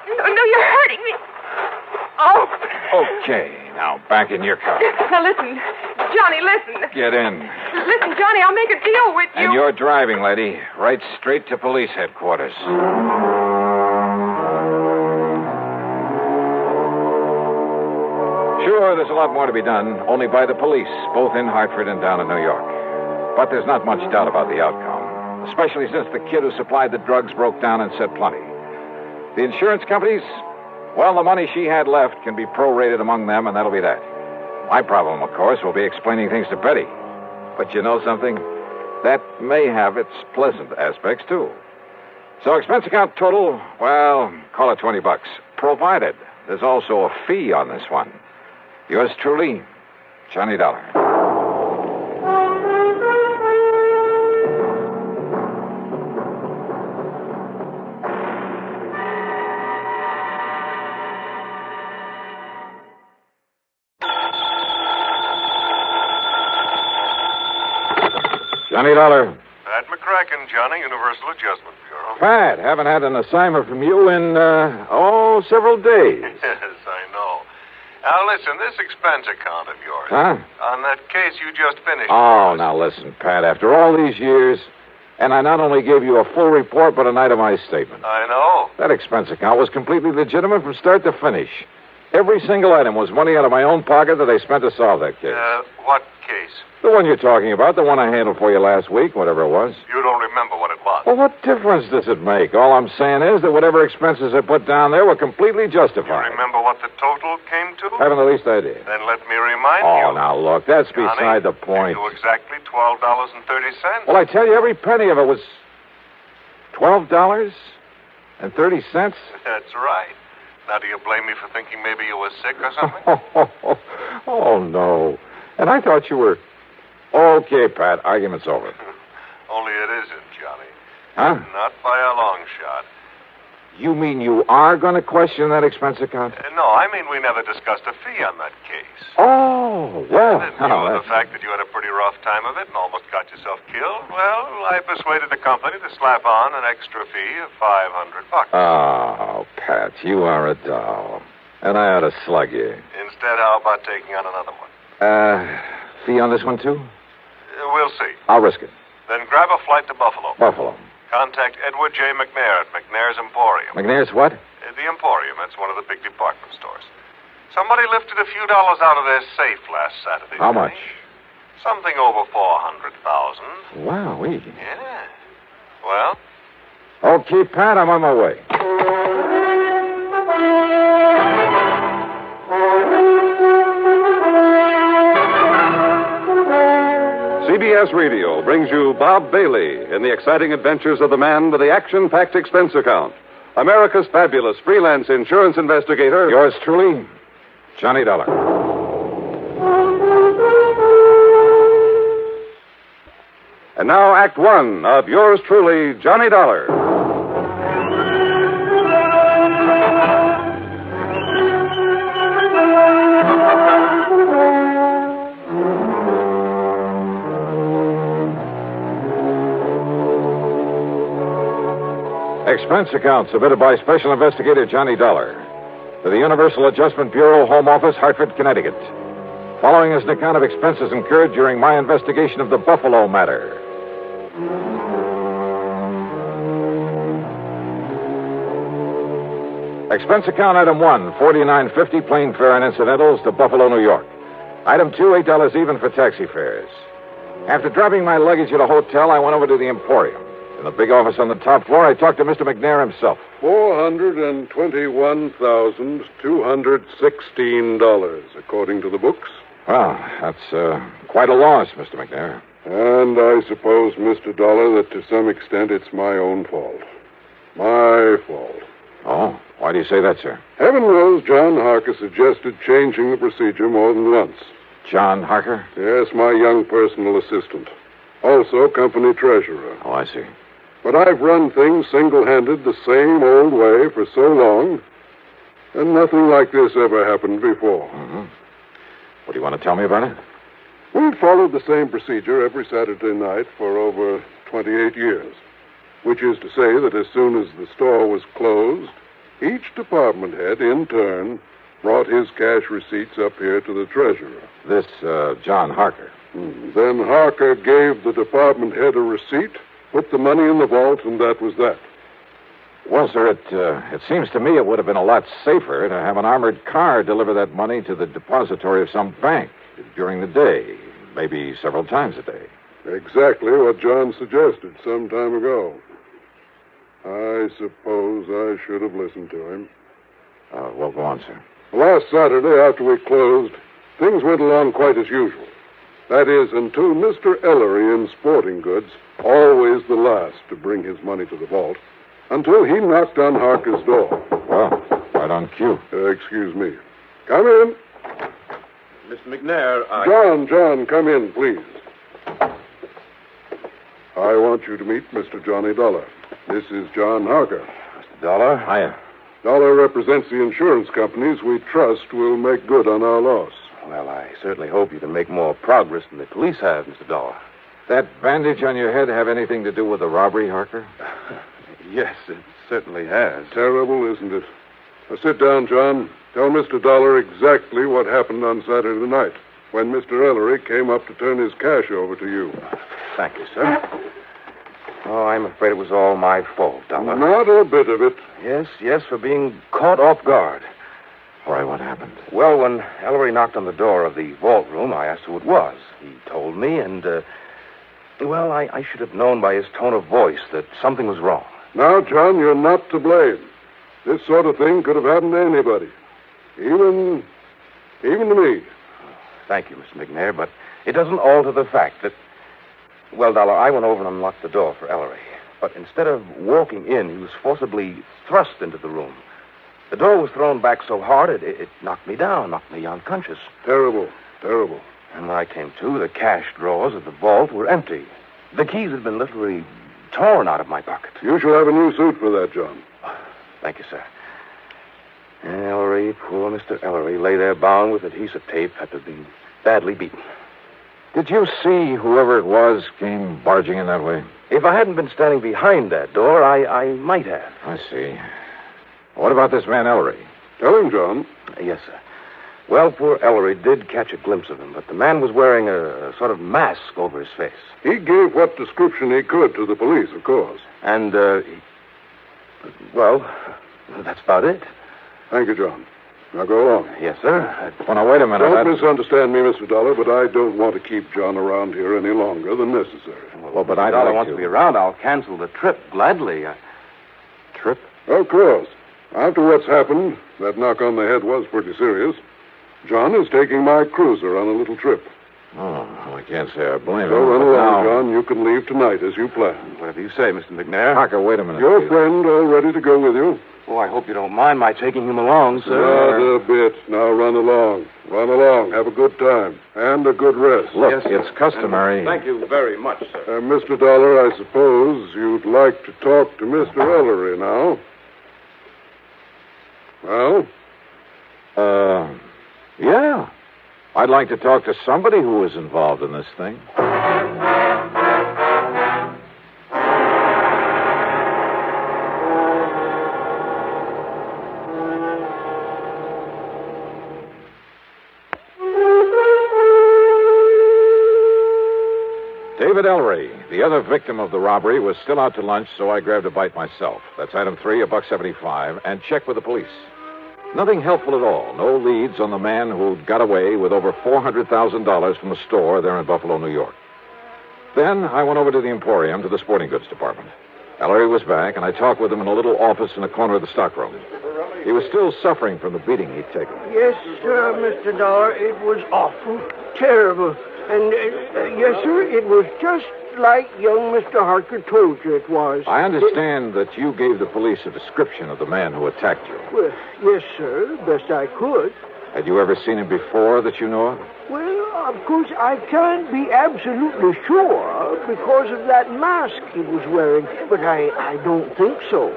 No, you're hurting me. Oh. Okay, now back in your car. Now listen. Johnny, listen. Get in. Listen, Johnny, I'll make a deal with you. And you're driving, lady. Right straight to police headquarters. Sure, there's a lot more to be done, only by the police, both in Hartford and down in New York. But there's not much doubt about the outcome, especially since the kid who supplied the drugs broke down and said plenty. The insurance companies, well, the money she had left can be prorated among them, and that'll be that. My problem, of course, will be explaining things to Betty. But you know something? That may have its pleasant aspects, too. So expense account total, well, call it $20. Provided there's also a fee on this one. Yours truly, Johnny Dollar. Johnny Dollar. Pat McCracken, Johnny, Universal Adjustment Bureau. Pat, haven't had an assignment from you in, several days. Yes, I know. Now, listen, this expense account of yours. Huh? On that case you just finished. Oh, now listen, Pat, after all these years, and I not only gave you a full report, but an itemized statement. I know. That expense account was completely legitimate from start to finish. Every single item was money out of my own pocket that I spent to solve that case. What case? The one you're talking about, the one I handled for you last week, whatever it was. You don't remember what it was. Well, what difference does it make? All I'm saying is that whatever expenses I put down there were completely justified. You remember what the total came to? Haven't the least idea. Then let me remind you. Oh, now look, that's Johnny, beside the point. To exactly $12.30. Well, I tell you, every penny of it was $12.30. That's right. Now, do you blame me for thinking maybe you were sick or something? Oh, no. And I thought you were... Okay, Pat, argument's over. Only it isn't, Johnny. Huh? Not by a long shot. You mean you are going to question that expense account? No, I mean we never discussed a fee on that case. Oh, well... And in view of the fact that you had a pretty rough time of it and almost got yourself killed, well, I persuaded the company to slap on an extra fee of $500. Oh, Pat, you are a doll. And I ought to slug you. Instead, how about taking on another one? Fee on this one, too? We'll see. I'll risk it. Then grab a flight to Buffalo. Buffalo. Contact Edward J. McNair at McNair's Emporium. McNair's what? The Emporium. That's one of the big department stores. Somebody lifted a few dollars out of their safe last Saturday. How much? Something over $400,000. Wowee. Yeah. Well? Okay, Pat, I'm on my way. CBS Radio brings you Bob Bailey in the exciting adventures of the man with the action-packed expense account. America's fabulous freelance insurance investigator. Yours truly, Johnny Dollar. And now Act One of yours truly, Johnny Dollar. Expense account submitted by Special Investigator Johnny Dollar to the Universal Adjustment Bureau, Home Office, Hartford, Connecticut. Following is an account of expenses incurred during my investigation of the Buffalo matter. Expense account item 1, $49.50 plane fare and incidentals to Buffalo, New York. Item 2, $8 even for taxi fares. After dropping my luggage at a hotel, I went over to the Emporium. In the big office on the top floor, I talked to Mr. McNair himself. $421,216, according to the books. Well, that's quite a loss, Mr. McNair. And I suppose, Mr. Dollar, that to some extent it's my own fault. My fault. Oh, why do you say that, sir? Heaven knows John Harker suggested changing the procedure more than once. John Harker? Yes, my young personal assistant. Also company treasurer. Oh, I see. But I've run things single-handed the same old way for so long, and nothing like this ever happened before. Mm-hmm. What do you want to tell me about it? We've followed the same procedure every Saturday night for over 28 years, which is to say that as soon as the store was closed, each department head, in turn, brought his cash receipts up here to the treasurer. This, John Harker. Then Harker gave the department head a receipt, put the money in the vault, and that was that. Well, sir, it seems to me it would have been a lot safer to have an armored car deliver that money to the depository of some bank during the day, maybe several times a day. Exactly what John suggested some time ago. I suppose I should have listened to him. Well, go on, sir. Last Saturday, after we closed, things went along quite as usual. That is, until Mr. Ellery in Sporting Goods, always the last to bring his money to the vault, until he knocked on Harker's door. Well, right on cue. Excuse me. Come in. Mr. McNair, John, come in, please. I want you to meet Mr. Johnny Dollar. This is John Harker. Mr. Dollar? Hiya. Dollar represents the insurance companies we trust will make good on our loss. Well, I certainly hope you can make more progress than the police have, Mr. Dollar. That bandage on your head have anything to do with the robbery, Harker? Yes, it certainly has. Terrible, isn't it? Now, sit down, John. Tell Mr. Dollar exactly what happened on Saturday night when Mr. Ellery came up to turn his cash over to you. Thank you, sir. Oh, I'm afraid it was all my fault, Dollar. Not a bit of it. Yes, for being caught off guard. All right, what happened? Well, when Ellery knocked on the door of the vault room, I asked who it was. He told me, and, I should have known by his tone of voice that something was wrong. Now, John, you're not to blame. This sort of thing could have happened to anybody. Even to me. Thank you, Mr. McNair, but it doesn't alter the fact that... Well, Dollar, I went over and unlocked the door for Ellery. But instead of walking in, he was forcibly thrust into the room. The door was thrown back so hard, it knocked me down, knocked me unconscious. Terrible. And when I came to, the cash drawers of the vault were empty. The keys had been literally torn out of my pocket. You shall have a new suit for that, John. Thank you, sir. Ellery, poor Mr. Ellery, lay there bound with adhesive tape after being badly beaten. Did you see whoever it was came barging in that way? If I hadn't been standing behind that door, I might have. I see. What about this man Ellery? Tell him, John. Yes, sir. Well, poor Ellery did catch a glimpse of him, but the man was wearing a sort of mask over his face. He gave what description he could to the police, of course. And, that's about it. Thank you, John. Now go along. Yes, sir. Well, now, wait a minute. Don't misunderstand me, Mr. Dollar, but I don't want to keep John around here any longer than necessary. Well, but I don't want to be around. I'll cancel the trip gladly. Trip? Of course. After what's happened, that knock on the head was pretty serious. John is taking my cruiser on a little trip. Oh, well, I can't say I blame him. So run along, now... John. You can leave tonight as you planned. Whatever you say, Mr. McNair. Harker, wait a minute. Your friend all ready to go with you? Oh, I hope you don't mind my taking him along, sir. Not a bit. Now run along. Run along. Have a good time. And a good rest. Look, it's customary. Thank you very much, sir. Mr. Dollar, I suppose you'd like to talk to Mr. Ellery now. Well? Yeah. I'd like to talk to somebody who was involved in this thing. David Ellery, the other victim of the robbery, was still out to lunch, so I grabbed a bite myself. That's item 3, $1.75, and checked with the police. Nothing helpful at all. No leads on the man who'd got away with over $400,000 from a store there in Buffalo, New York. Then I went over to the Emporium to the sporting goods department. Ellery was back, and I talked with him in a little office in the corner of the stockroom. He was still suffering from the beating he'd taken. Yes, sir, Mr. Dollar. It was awful. Terrible. And, yes, sir, it was just like young Mr. Harker told you it was. I understand that you gave the police a description of the man who attacked you. Well, yes, sir, best I could. Had you ever seen him before that you know of? Well, of course, I can't be absolutely sure because of that mask he was wearing, but I don't think so.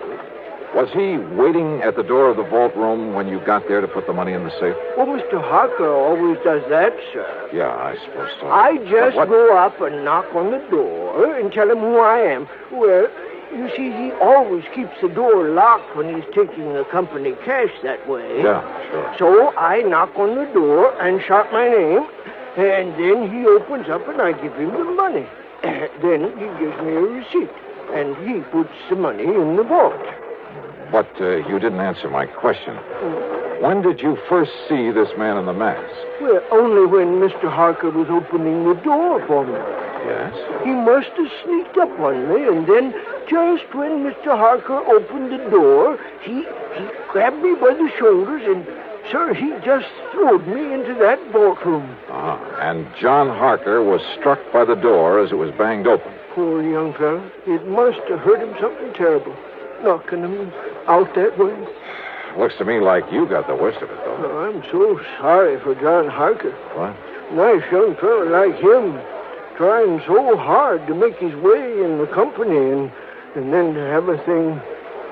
Was he waiting at the door of the vault room when you got there to put the money in the safe? Well, Mr. Harker always does that, sir. Yeah, I suppose so. I just go up and knock on the door and tell him who I am. Well, you see, he always keeps the door locked when he's taking the company cash that way. Yeah, sure. So I knock on the door and shout my name, and then he opens up and I give him the money. Then he gives me a receipt, and he puts the money in the vault. But you didn't answer my question. When did you first see this man in the mask? Well, only when Mr. Harker was opening the door for me. Yes? He must have sneaked up on me, and then just when Mr. Harker opened the door, he grabbed me by the shoulders and, sir, he just throwed me into that vault-room. And John Harker was struck by the door as it was banged open. Poor young fellow. It must have hurt him something terrible, knocking him out that way. Looks to me like you got the worst of it, though. Oh, I'm so sorry for John Harker. What? Nice young fellow like him, trying so hard to make his way in the company, and then to have a thing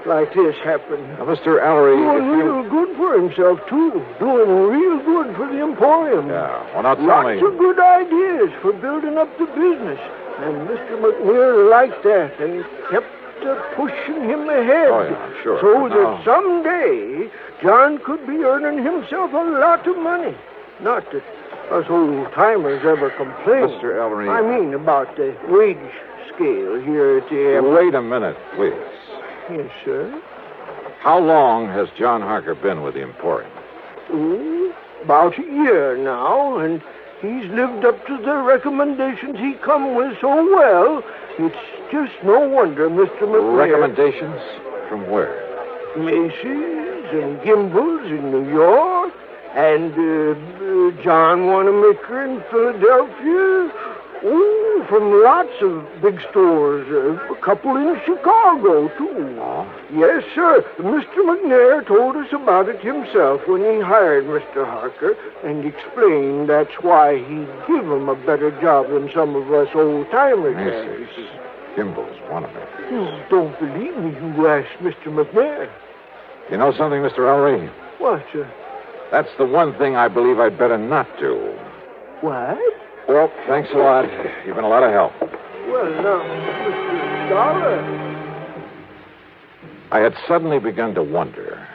like this happen. Now, Mr. Ellery... Doing real good for himself, too. Doing real good for the Emporium. Yeah, well, now tell Lots me... of good ideas for building up the business. And Mr. McNair liked that, and kept pushing him ahead. Oh, yeah, sure. So that someday John could be earning himself a lot of money. Not that us old-timers ever complain. Mr. Ellery... I mean about the wage scale here at the airport. Wait a minute, please. Yes, sir. How long has John Harker been with the Emporium? About a year now, and he's lived up to the recommendations he come with so well. It's just no wonder Mr. McNair... Recommendations? From where? Macy's and Gimbel's in New York, and John Wanamaker in Philadelphia. Oh, from lots of big stores. A couple in Chicago, too. Yes, sir. Mr. McNair told us about it himself when he hired Mr. Harker and explained that's why he'd give him a better job than some of us old-timers have. Macy's, Gimbel's, Wanamaker. You don't believe me, you ask Mr. McNair. You know something, Mr. Ellery? What, sir? That's the one thing I believe I'd better not do. What? Well, thanks a lot. You've been a lot of help. Well, now, Mr. Dollar. I had suddenly begun to wonder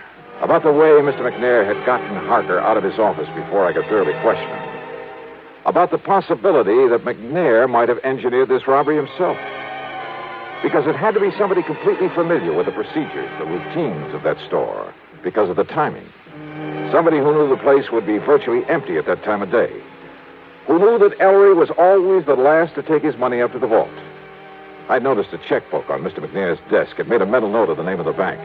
about the way Mr. McNair had gotten Harker out of his office before I could thoroughly question him. About the possibility that McNair might have engineered this robbery himself. Because it had to be somebody completely familiar with the procedures, the routines of that store, because of the timing. Somebody who knew the place would be virtually empty at that time of day. Who knew that Ellery was always the last to take his money up to the vault. I'd noticed a checkbook on Mr. McNair's desk and made a mental note of the name of the bank.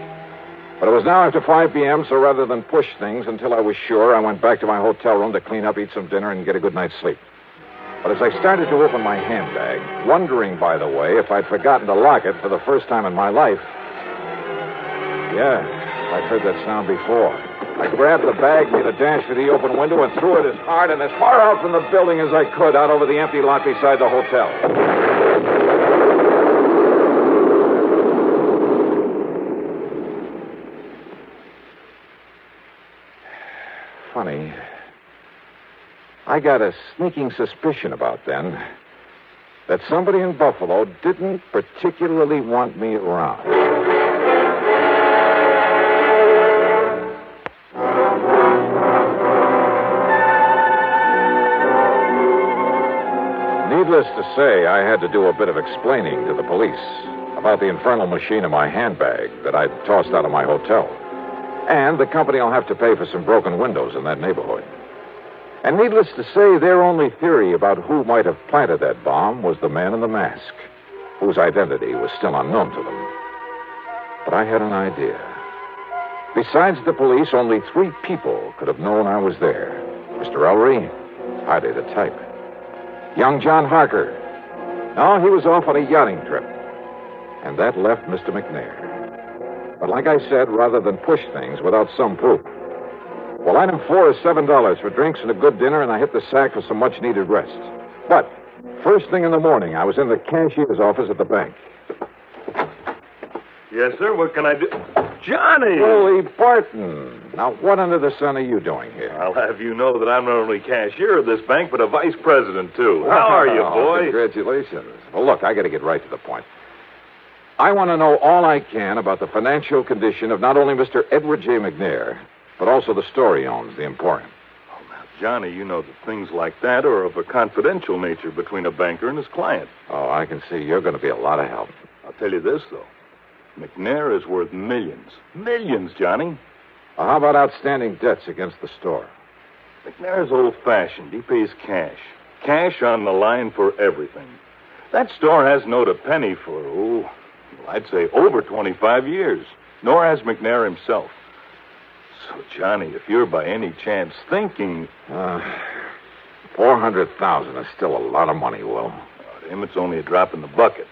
But it was now after 5 p.m., so rather than push things until I was sure, I went back to my hotel room to clean up, eat some dinner, and get a good night's sleep. But as I started to open my handbag, wondering, by the way, if I'd forgotten to lock it for the first time in my life... Yeah, I'd heard that sound before. I grabbed the bag, made a dash for the open window, and threw it as hard and as far out from the building as I could, out over the empty lot beside the hotel. Funny. I got a sneaking suspicion about then that somebody in Buffalo didn't particularly want me around. Needless to say, I had to do a bit of explaining to the police about the infernal machine in my handbag that I'd tossed out of my hotel. And the company will have to pay for some broken windows in that neighborhood. And needless to say, their only theory about who might have planted that bomb was the man in the mask, whose identity was still unknown to them. But I had an idea. Besides the police, only 3 people could have known I was there. Mr. Ellery, hardly the type. Young John Harker. No, he was off on a yachting trip. And that left Mr. McNair. But like I said, rather than push things without some proof. Well, item 4 is $7 for drinks and a good dinner, and I hit the sack for some much-needed rest. But first thing in the morning, I was in the cashier's office at the bank. Yes, sir. What can I do? Johnny! Holy Barton. Now, what under the sun are you doing here? I'll have you know that I'm not only cashier of this bank, but a vice president, too. How are you, boy? Congratulations. Well, look, I got to get right to the point. I want to know all I can about the financial condition of not only Mr. Edward J. McNair, but also the store he owns, the Emporium. Oh, now, Johnny, you know that things like that are of a confidential nature between a banker and his client. Oh, I can see you're going to be a lot of help. I'll tell you this, though. McNair is worth millions. Millions, Johnny. How about outstanding debts against the store? McNair's old-fashioned. He pays cash. Cash on the line for everything. That store hasn't owed a penny for, I'd say over 25 years. Nor has McNair himself. So, Johnny, if you're by any chance thinking... $400,000 is still a lot of money, Will. To him, it's only a drop in the bucket.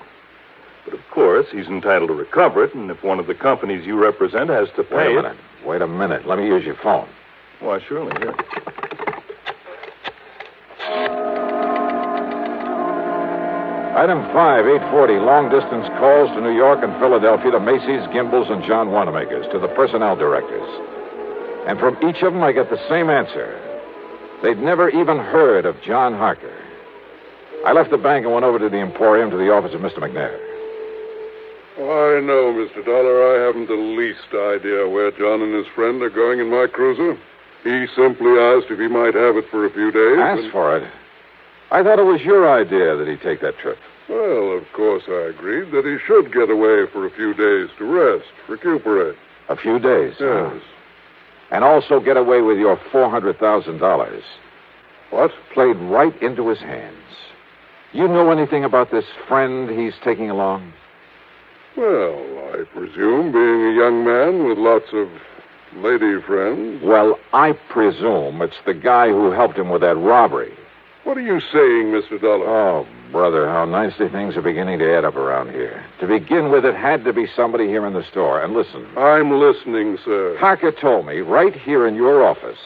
But, of course, he's entitled to recover it, and if one of the companies you represent has to pay Wait a minute. Let me use your phone. Why, surely, here. Item 5, 840, long-distance calls to New York and Philadelphia to Macy's, Gimbel's, and John Wanamaker's, to the personnel directors. And from each of them, I get the same answer. They'd never even heard of John Harker. I left the bank and went over to the Emporium to the office of Mr. McNair. I know, Mr. Dollar. I haven't the least idea where John and his friend are going in my cruiser. He simply asked if he might have it for a few days. Asked for it? I thought it was your idea that he take that trip. Well, of course I agreed that he should get away for a few days to rest, recuperate. A few days? Yes. Huh? And also get away with your $400,000. What? Played right into his hands. You know anything about this friend he's taking along? Well, I presume, being a young man with lots of lady friends. Well, I presume it's the guy who helped him with that robbery. What are you saying, Mr. Dollar? Oh, brother, how nicely things are beginning to add up around here. To begin with, it had to be somebody here in the store. And listen. I'm listening, sir. Harker told me, right here in your office,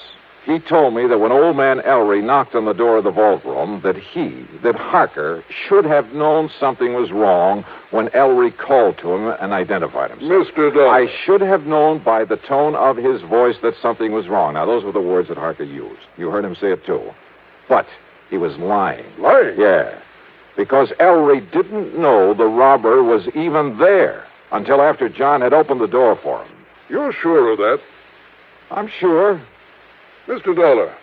he told me that when old man Ellery knocked on the door of the vault room, that Harker should have known something was wrong when Ellery called to him and identified himself. Mr. Dollar. I should have known by the tone of his voice that something was wrong. Now, those were the words that Harker used. You heard him say it, too. But he was lying. Lying? Yeah. Because Ellery didn't know the robber was even there until after John had opened the door for him. You're sure of that? I'm sure. Mr. Dollar,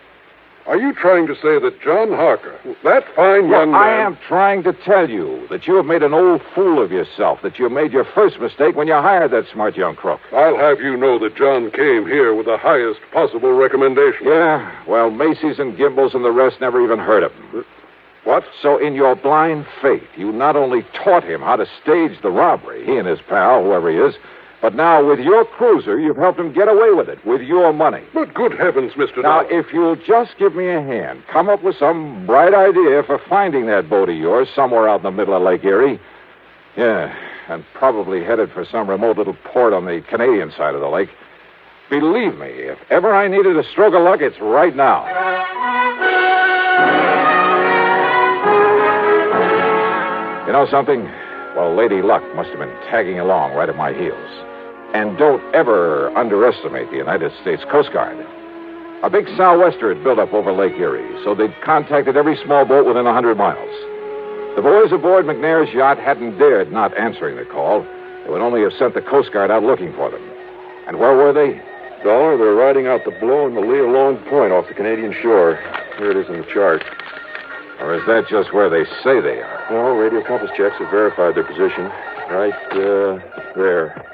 are you trying to say that John Harker, that fine young man... I am trying to tell you that you have made an old fool of yourself, that you made your first mistake when you hired that smart young crook. I'll have you know that John came here with the highest possible recommendation. Yeah, well, Macy's and Gimbel's and the rest never even heard of him. What? So in your blind faith, you not only taught him how to stage the robbery, he and his pal, whoever he is, but now with your cruiser, you've helped him get away with it, with your money. But good heavens, Mr. Now, Dollar. if you'll just give me a hand, come up with some bright idea for finding that boat of yours somewhere out in the middle of Lake Erie. Yeah, and probably headed for some remote little port on the Canadian side of the lake. Believe me, if ever I needed a stroke of luck, it's right now. You know something? Well, Lady Luck must have been tagging along right at my heels. And don't ever underestimate the United States Coast Guard. A big sou'wester had built up over Lake Erie, so they'd contacted every small boat within 100 miles. The boys aboard McNair's yacht hadn't dared not answering the call. They would only have sent the Coast Guard out looking for them. And where were they? Dollar, they're riding out the blow in the lee of Long Point off the Canadian shore. Here it is in the chart. Or is that just where they say they are? No, radio compass checks have verified their position. Right there.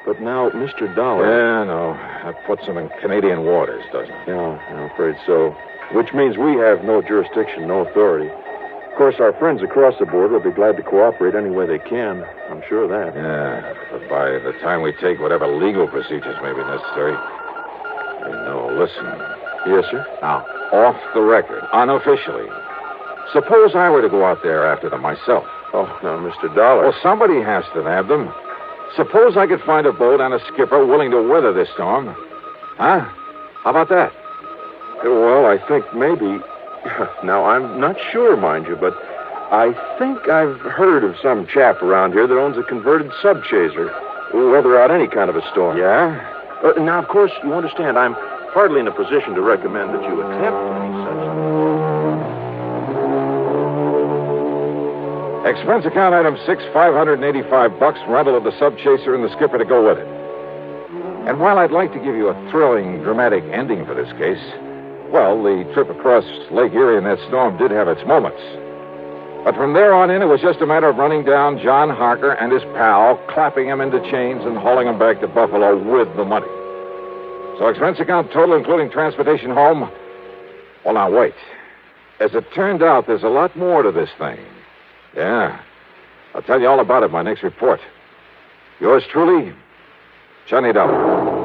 But now, Mr. Dollar... Yeah, no. That puts them in Canadian waters, doesn't it? Yeah, I'm afraid so. Which means we have no jurisdiction, no authority. Of course, our friends across the border will be glad to cooperate any way they can. I'm sure of that. Yeah, but by the time we take whatever legal procedures may be necessary... No, listen. Yes, sir? Now, off the record, unofficially... Suppose I were to go out there after them myself. Oh, now, Mr. Dollar... Well, somebody has to nab them. Suppose I could find a boat and a skipper willing to weather this storm. Huh? How about that? Well, I think maybe... Now, I'm not sure, mind you, but I think I've heard of some chap around here that owns a converted subchaser. Weather out any kind of a storm. Yeah? Now, of course, you understand, I'm hardly in a position to recommend that you attempt any such... Expense account item 6, $585, rental of the subchaser and the skipper to go with it. And while I'd like to give you a thrilling, dramatic ending for this case, well, the trip across Lake Erie in that storm did have its moments. But from there on in, it was just a matter of running down John Harker and his pal, clapping him into chains and hauling him back to Buffalo with the money. So expense account total, including transportation home. Well, now, wait. As it turned out, there's a lot more to this thing. Yeah. I'll tell you all about it in my next report. Yours truly, Johnny Dollar.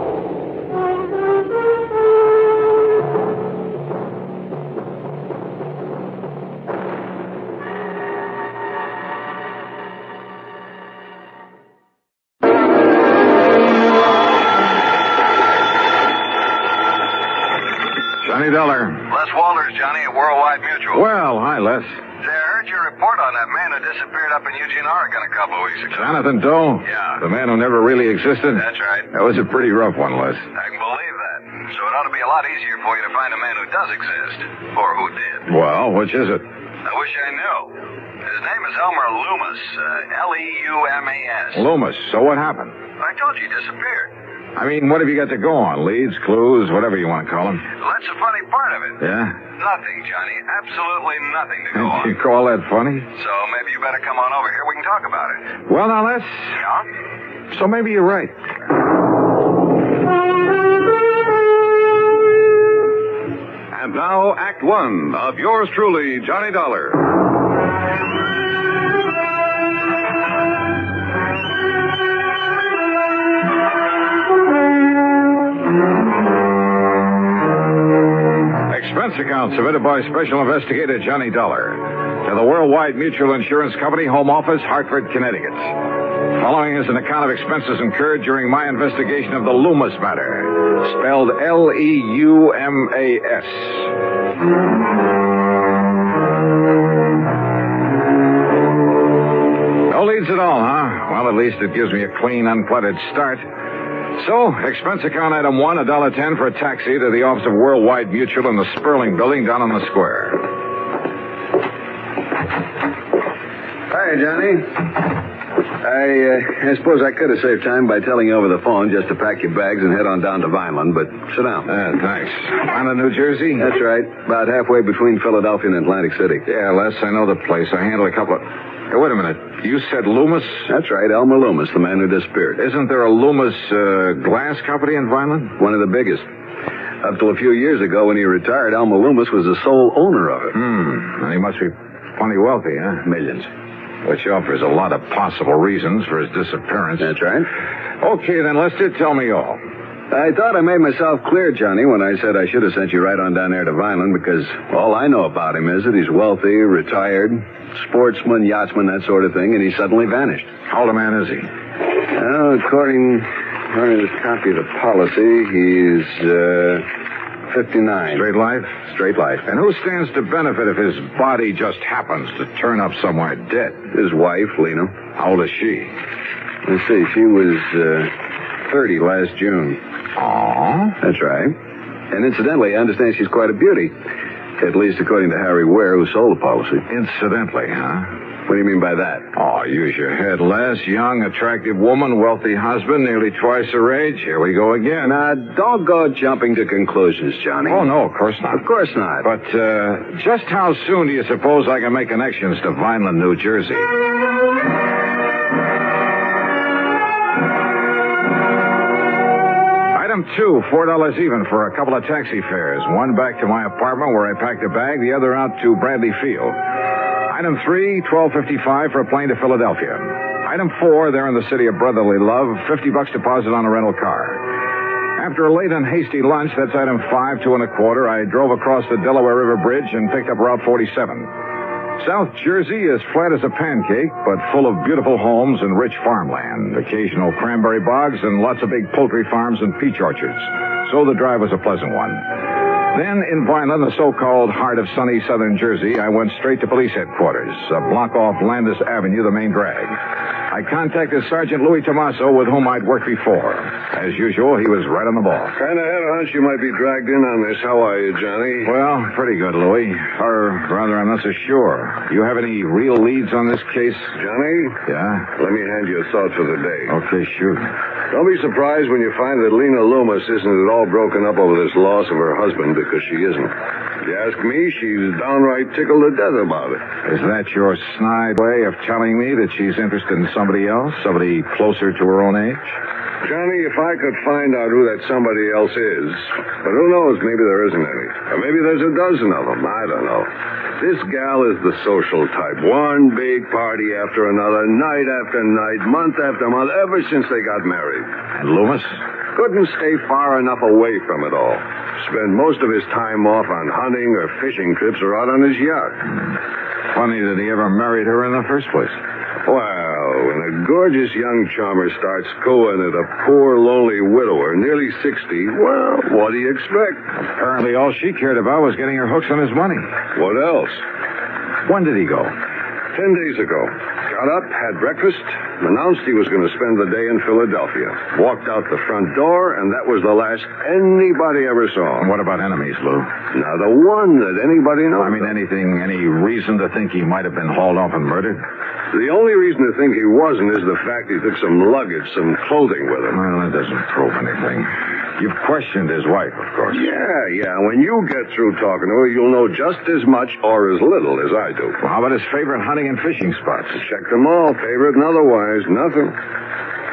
$20. Les Walters, Johnny, at Worldwide Mutual. Well, hi, Les. Say, I heard your report on that man who disappeared up in Eugene, Oregon a couple of weeks ago. Jonathan Doe? Yeah. The man who never really existed? That's right. That was a pretty rough one, Les. I can believe that. So it ought to be a lot easier for you to find a man who does exist. Or who did. Well, which is it? I wish I knew. His name is Elmer Leumas. Leumas. Leumas. So what happened? I told you he disappeared. I mean, what have you got to go on? Leads, clues, whatever you want to call them. Well, that's the funny part of it. Yeah? Nothing, Johnny. Absolutely nothing to go on. You call that funny? So maybe you better come on over here. We can talk about it. Well, now, Les. Yeah? So maybe you're right. And now, Act One of yours truly, Johnny Dollar. Expense account submitted by Special Investigator Johnny Dollar to the Worldwide Mutual Insurance Company, Home Office, Hartford, Connecticut. Following is an account of expenses incurred during my investigation of the Leumas matter, spelled Leumas. No leads at all, huh? Well, at least it gives me a clean, uncluttered start. So, expense account item 1, $1.10 for a taxi to the office of Worldwide Mutual in the Sperling Building down on the square. Hi, Johnny. I suppose I could have saved time by telling you over the phone just to pack your bags and head on down to Vineland, but sit down. Thanks. Vineland, New Jersey? That's right. About halfway between Philadelphia and Atlantic City. Yeah, Les, I know the place. I handled a couple of... Hey, wait a minute. You said Leumas? That's right, Elmer Leumas, the man who disappeared. Isn't there a Leumas glass company in Vineland? One of the biggest. Up till a few years ago when he retired, Elmer Leumas was the sole owner of it. And he must be plenty wealthy, huh? Millions. Which offers a lot of possible reasons for his disappearance. That's right. Okay, then, Lester, tell me all. I thought I made myself clear, Johnny, when I said I should have sent you right on down there to Vineland, because all I know about him is that he's wealthy, retired, sportsman, yachtsman, that sort of thing, and he suddenly vanished. How old a man is he? Well, according to this copy of the policy, he's 59. Straight life? Straight life. And who stands to benefit if his body just happens to turn up somewhere dead? His wife, Lena. How old is she? Let's see, she was 30 last June. Aw. That's right. And incidentally, I understand she's quite a beauty. At least according to Harry Ware, who sold the policy. Incidentally, huh? What do you mean by that? Oh, use your head, Les. Young, attractive woman, wealthy husband, nearly twice her age. Here we go again. Now, don't go jumping to conclusions, Johnny. Oh, no, of course not. Of course not. But just how soon do you suppose I can make connections to Vineland, New Jersey? Item 2, $4 even for a couple of taxi fares. One back to my apartment where I packed a bag, the other out to Bradley Field. Item 3, $12.55 for a plane to Philadelphia. Item 4, there in the city of brotherly love, $50 deposit on a rental car. After a late and hasty lunch, that's item 5, $2.25, I drove across the Delaware River Bridge and picked up Route 47. South Jersey is flat as a pancake, but full of beautiful homes and rich farmland, occasional cranberry bogs, and lots of big poultry farms and peach orchards. So the drive was a pleasant one. Then, in Vineland, the so-called heart of sunny southern Jersey, I went straight to police headquarters, a block off Landis Avenue, the main drag. I contacted Sergeant Louis Tomaso, with whom I'd worked before. As usual, he was right on the ball. Kind of had a hunch you might be dragged in on this. How are you, Johnny? Well, pretty good, Louis. Or rather, I'm not so sure. You have any real leads on this case? Johnny? Yeah? Let me hand you a thought for the day. Okay, shoot. Don't be surprised when you find that Lena Leumas isn't at all broken up over this loss of her husband, because she isn't. If you ask me, she's downright tickled to death about it. Is that your snide way of telling me that she's interested in somebody else? Somebody closer to her own age? Johnny, if I could find out who that somebody else is, but who knows, maybe there isn't any. Or maybe there's a dozen of them. I don't know. This gal is the social type. One big party after another, night after night, month after month, ever since they got married. And Leumas? Couldn't stay far enough away from it all. Spend most of his time off on hunting or fishing trips or out on his yacht. Funny that he ever married her in the first place. Well, when a gorgeous young charmer starts cooing at a poor, lonely widower, nearly 60, well, what do you expect? Apparently all she cared about was getting her hooks on his money. What else? When did he go? 10 days ago. Got up, had breakfast, announced he was going to spend the day in Philadelphia. Walked out the front door, and that was the last anybody ever saw. And what about enemies, Lou? Not a one that anybody knows. I mean, any reason to think he might have been hauled off and murdered? The only reason to think he wasn't is the fact he took some luggage, some clothing with him. Well, that doesn't prove anything. You've questioned his wife, of course. Yeah. When you get through talking to her, you'll know just as much or as little as I do. Well, how about his favorite hunting and fishing spots? Check them all, favorite and otherwise. Nothing.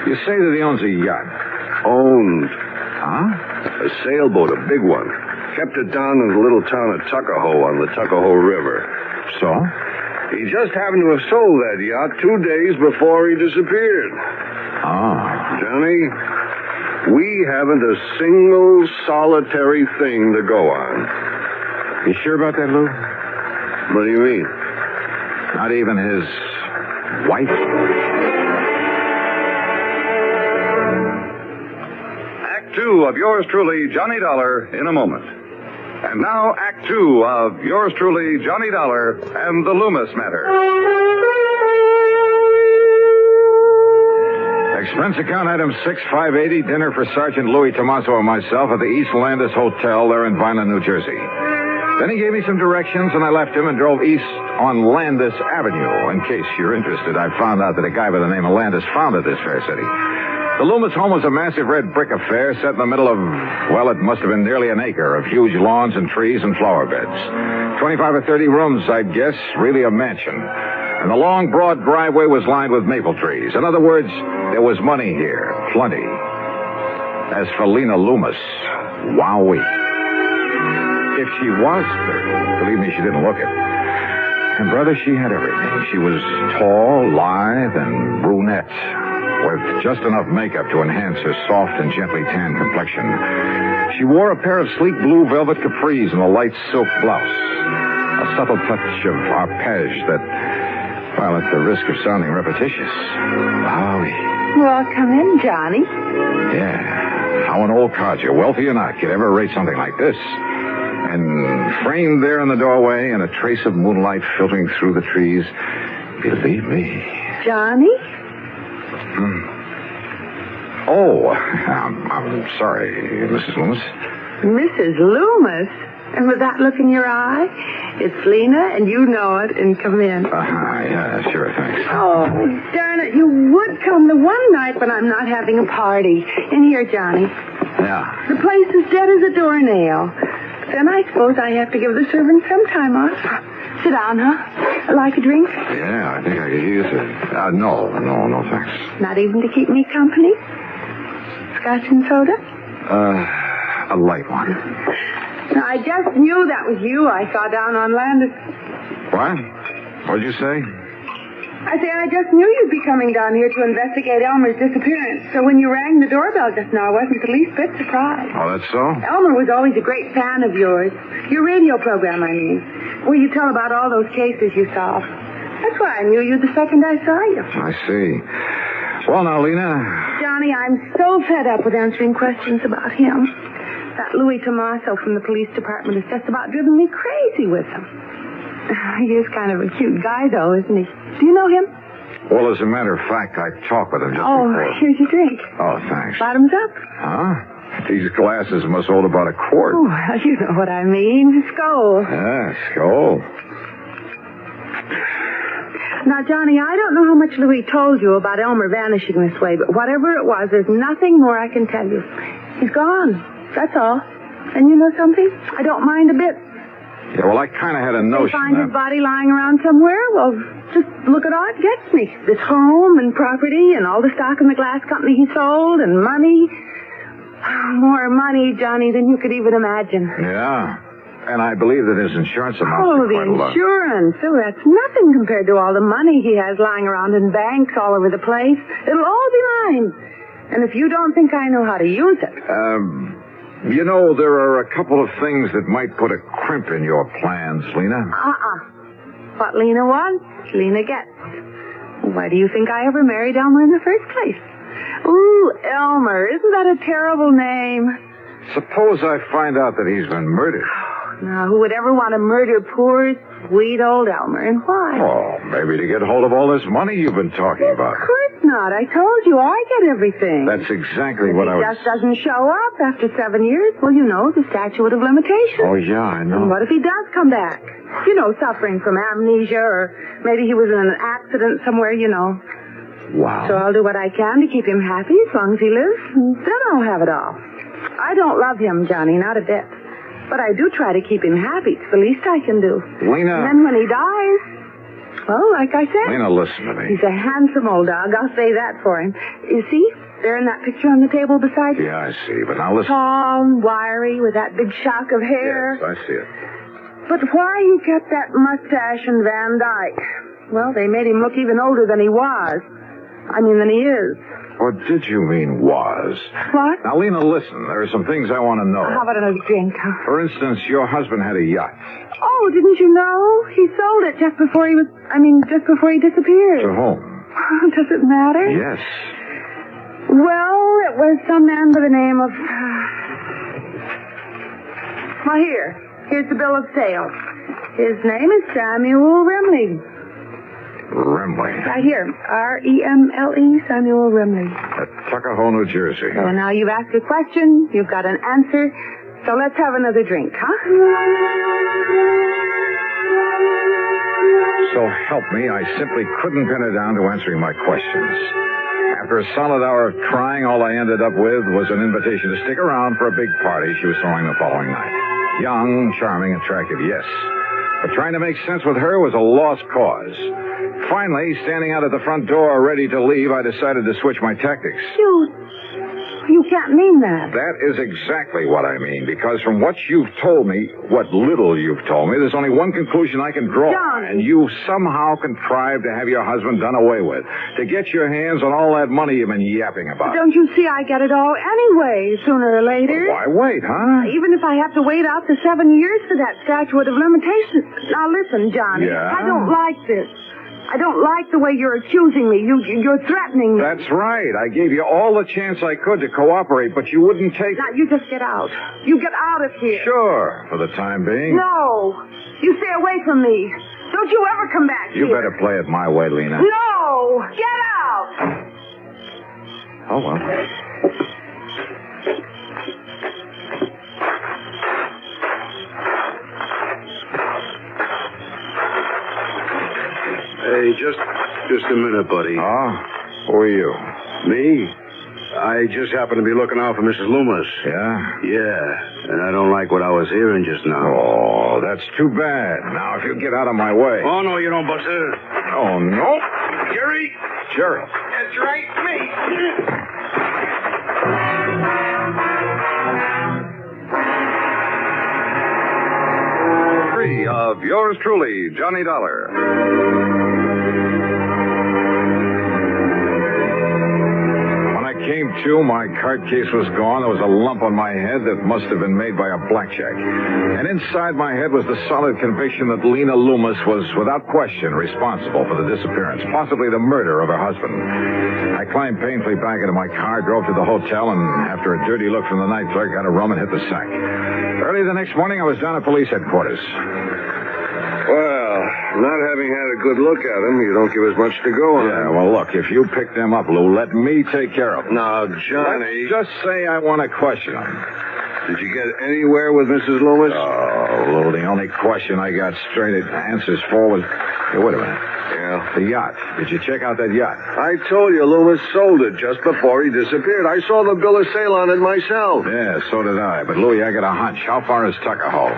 You say that he owns a yacht. Owned. Huh? A sailboat, a big one. Kept it down in the little town of Tuckahoe on the Tuckahoe River. So? He just happened to have sold that yacht 2 days before he disappeared. Johnny, we haven't a single solitary thing to go on. You sure about that, Lou? What do you mean? Not even his wife? Act 2 of yours truly, Johnny Dollar, in a moment. And now, Act 2 of yours truly, Johnny Dollar, and the Loomis matter. Expense account item 6580, dinner for Sergeant Louis Tomaso and myself at the East Landis Hotel there in Vineland, New Jersey. Then he gave me some directions, and I left him and drove east on Landis Avenue. In case you're interested, I found out that a guy by the name of Landis founded this fair city. The Loomis home was a massive red brick affair set in the middle of, well, it must have been nearly an acre of huge lawns and trees and flower beds. 25 or 30 rooms, I'd guess, really a mansion. And the long, broad driveway was lined with maple trees. In other words, there was money here, plenty. As for Lena Loomis, wowee. If she was 30, believe me, she didn't look it. And, brother, she had everything. She was tall, lithe, and brunette, with just enough makeup to enhance her soft and gently tanned complexion. She wore a pair of sleek blue velvet capris and a light silk blouse. A subtle touch of arpege that, well, at the risk of sounding repetitious. Wowie. Well, come in, Johnny. Yeah. How an old codger, wealthy or not, could ever rate something like this. And framed there in the doorway and a trace of moonlight filtering through the trees, believe me. Johnny? Oh, I'm sorry, Mrs. Loomis. Mrs. Loomis? And with that look in your eye? It's Lena, and you know it, and come in. Yeah, sure, thanks. Oh, darn it, you would come the one night when I'm not having a party. In here, Johnny. Yeah. The place is dead as a doornail. Then I suppose I have to give the servants some time off. Sit down, huh? Like a drink? Yeah, I think I could use it. No, thanks. Not even to keep me company? Scotch and soda? A light one. Now, I just knew that was you I saw down on Landis. What? What'd you say? I say I just knew you'd be coming down here to investigate Elmer's disappearance. So when you rang the doorbell just now, I wasn't the least bit surprised. Oh, that's so? Elmer was always a great fan of yours. Your radio program, I mean. Where you tell about all those cases you solved. That's why I knew you the second I saw you. I see. Well, now, Lena. Johnny, I'm so fed up with answering questions about him. That Louis Tomaso from the police department has just about driven me crazy with him. He is kind of a cute guy, though, isn't he? Do you know him? Well, as a matter of fact, I talked with him just before. Here's your drink. Oh, thanks. Bottoms up. Huh? These glasses must hold about a quart. Oh, well, you know what I mean. Skull. Yeah, skull. Now, Johnny, I don't know how much Louis told you about Elmer vanishing this way, but whatever it was, there's nothing more I can tell you. He's gone. That's all. And you know something? I don't mind a bit. Yeah, well, I kind of had a If notion. they find his body lying around somewhere, well, just look at all it gets me. This home and property and all the stock in the glass company he sold and money. More money, Johnny, than you could even imagine. Yeah. And I believe that his insurance amounts Oh, to the quite a lot. insurance. Oh, that's nothing compared to all the money he has lying around in banks all over the place. It'll all be mine. And if you don't think I know how to use it. You know, there are a couple of things that might put a crimp in your plans, Lena. What Lena wants, Lena gets. Why do you think I ever married Elmer in the first place? Ooh, Elmer. Isn't that a terrible name? Suppose I find out that he's been murdered. Now, who would ever want to murder poor, sweet old Elmer, and why? Oh, maybe to get hold of all this money you've been talking about. Of course not. I told you I get everything. That's exactly what I He was... just doesn't show up after 7 years. Well, you know, the statute of limitations. Oh, yeah, I know. And what if he does come back? You know, suffering from amnesia, or maybe he was in an accident somewhere, you know. Wow. So I'll do what I can to keep him happy as long as he lives, and then I'll have it all. I don't love him, Johnny, not a bit. But I do try to keep him happy. It's the least I can do. Lena... And then when he dies, well, like I said... Lena, listen to me. He's a handsome old dog. I'll say that for him. You see? There in that picture on the table beside you. Yeah, I see. But now listen... Tall and wiry with that big shock of hair. Yes, I see it. But why he kept that mustache and Van Dyke? Well, they made him look even older than he was. I mean, than he is. What did you mean, was? What? Now, Lena, listen. There are some things I want to know. How about another drink? For instance, your husband had a yacht. Oh, didn't you know? He sold it just before he disappeared. To whom? Does it matter? Yes. Well, it was some man by the name of... Well, here's the bill of sale. His name is Samuel Remley. Remley. Right here. R-E-M-L-E, Samuel Remley. At Tuckahoe, New Jersey. So now you've asked a question, you've got an answer, so let's have another drink, huh? So help me, I simply couldn't pin her down to answering my questions. After a solid hour of trying, all I ended up with was an invitation to stick around for a big party she was throwing the following night. Young, charming, attractive, yes. But trying to make sense with her was a lost cause. Finally, standing out at the front door ready to leave, I decided to switch my tactics. You can't mean that. That is exactly what I mean, because from what you've told me, what little you've told me, there's only one conclusion I can draw. John. And you've somehow contrived to have your husband done away with, to get your hands on all that money you've been yapping about. Don't you see I get it all anyway, sooner or later? Why wait, huh? Even if I have to wait out the 7 years for that statute of limitations. Now listen, Johnny. Yeah? I don't like this. I don't like the way you're accusing me. You're threatening me. That's right. I gave you all the chance I could to cooperate, but you wouldn't take... Now, you just get out. You get out of here. Sure, for the time being. No. You stay away from me. Don't you ever come back You here. better play it my way, Lena. No. Get out. Oh, well. Hey, just a minute, buddy. Oh? Who are you? Me? I just happened to be looking out for Mrs. Leumas. Yeah? Yeah, and I don't like what I was hearing just now. Oh, that's too bad. Now, if you get out of my way... Oh, no, you don't, Buster. Oh, no. Jerry? Jerry. That's right, me. Of yours truly, Johnny Dollar. When I came to, my card case was gone. There was a lump on my head that must have been made by a blackjack. And inside my head was the solid conviction that Lena Leumas was, without question, responsible for the disappearance, possibly the murder of her husband. I climbed painfully back into my car, drove to the hotel, and after a dirty look from the night clerk, got a room and hit the sack. Early the next morning, I was down at police headquarters. Well, not having had a good look at him, you don't give us much to go on. Yeah, well, look, if you pick them up, Lou, let me take care of them. Now, Johnny... Let's just say I want to question them. Did you get anywhere with Mrs. Leumas? Oh, Lou, the only question I got straight answers for was... Hey, wait a minute. Yeah. The yacht. Did you check out that yacht? I told you Leumas sold it just before he disappeared. I saw the bill of sale on it myself. Yeah, so did I. But, Louie, I got a hunch. How far is Tuckahoe?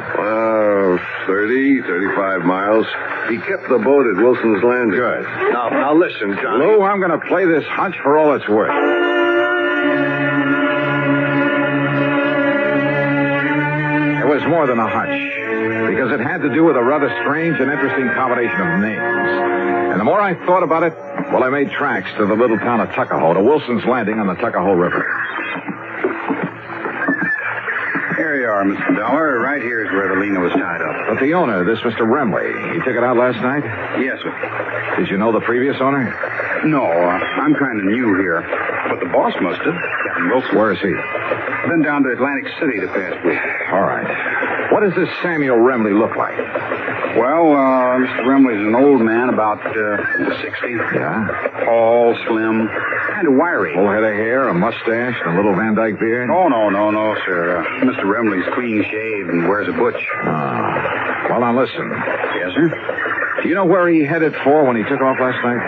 35 miles. He kept the boat at Wilson's Landing. Good. Now listen, Johnny. Lou, I'm going to play this hunch for all it's worth. It was more than a hunch, because it had to do with a rather strange and interesting combination of names. And the more I thought about it, well, I made tracks to the little town of Tuckahoe, to Wilson's Landing on the Tuckahoe River. Here you are, Mr. Dollar. Right here is where the Lena was tied up. But the owner, this Mr. Remley, he took it out last night? Yes, sir. Did you know the previous owner? No, I'm kind of new here. But the boss must have. Captain Wilson. Where is he? Been down to Atlantic City the past week. All right. What does this Samuel Remley look like? Well, Mr. Remley's an old man, about 60. Yeah? Tall, slim, kind of wiry. Full head of hair, a mustache, and a little Van Dyke beard? Oh, no, sir. Mr. Remley's clean shaved and wears a butch. Well, now listen. Yes, sir? Do you know where he headed for when he took off last night?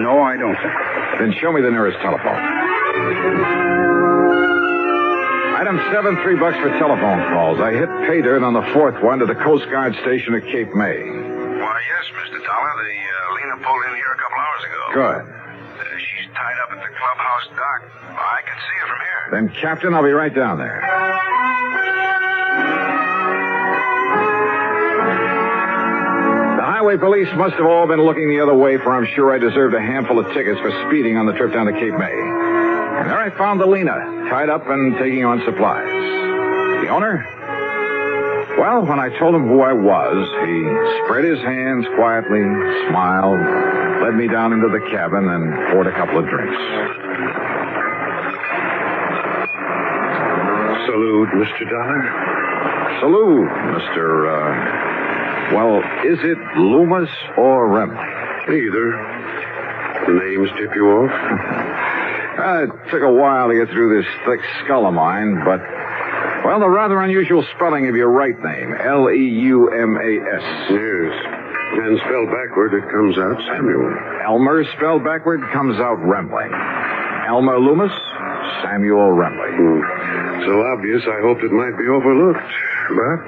No, I don't, sir. Then show me the nearest telephone. Item 7, $3 for telephone calls. I hit pay dirt on the fourth one to the Coast Guard station at Cape May. Why, yes, Mr. Dollar. The Lena pulled in here a couple hours ago. Good. She's tied up at the clubhouse dock. I can see her from here. Then, Captain, I'll be right down there. The highway police must have all been looking the other way, for I'm sure I deserved a handful of tickets for speeding on the trip down to Cape May. And there I found the Lena, tied up and taking on supplies. The owner? Well, when I told him who I was, he spread his hands quietly, smiled, led me down into the cabin, and poured a couple of drinks. Salute, Mr. Dollar. Salute, Mr. Well, is it Leumas or Remley? Either. The names tip you off? It took a while to get through this thick skull of mine, but, well, the rather unusual spelling of your right name, Leumas. Yes. And spelled backward, it comes out Samuel. Elmer spelled backward comes out Remley. Elmer Leumas, Samuel Remley. So obvious, I hoped it might be overlooked. But...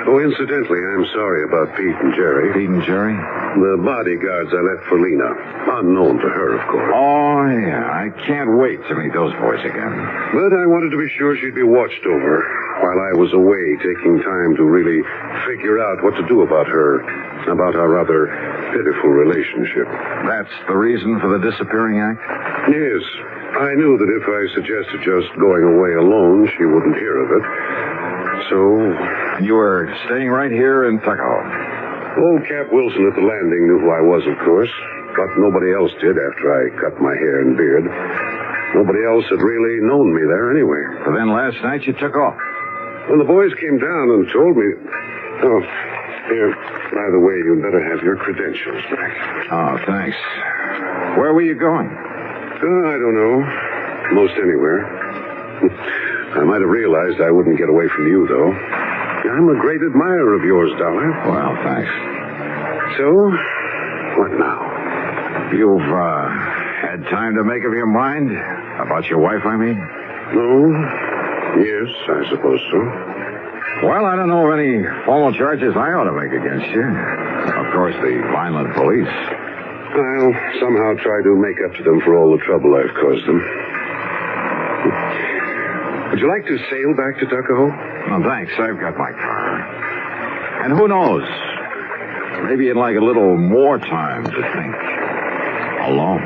Oh, incidentally, I'm sorry about Pete and Jerry. Pete and Jerry? The bodyguards I left for Lena. Unknown to her, of course. Oh, yeah. I can't wait to meet those boys again. But I wanted to be sure she'd be watched over while I was away, taking time to really figure out what to do about her, about our rather pitiful relationship. That's the reason for the disappearing act? Yes. I knew that if I suggested just going away alone, she wouldn't hear of it. So... And you were staying right here in Tuckahoe? Old Cap Wilson at the landing knew who I was, of course. But nobody else did after I cut my hair and beard. Nobody else had really known me there anyway. So then last night you took off? When the boys came down and told me... Oh, here, by the way, you'd better have your credentials back. Oh, thanks. Where were you going? I don't know. Most anywhere. I might have realized I wouldn't get away from you, though. I'm a great admirer of yours, Dollar. Well, thanks. So, what now? You've, had time to make up your mind? About your wife, I mean? No. Yes, I suppose so. Well, I don't know of any formal charges I ought to make against you. Of course, the Vineland police. I'll somehow try to make up to them for all the trouble I've caused them. Would you like to sail back to Tuckahoe? No, thanks. I've got my car. And who knows? Maybe you'd like a little more time to think. Alone.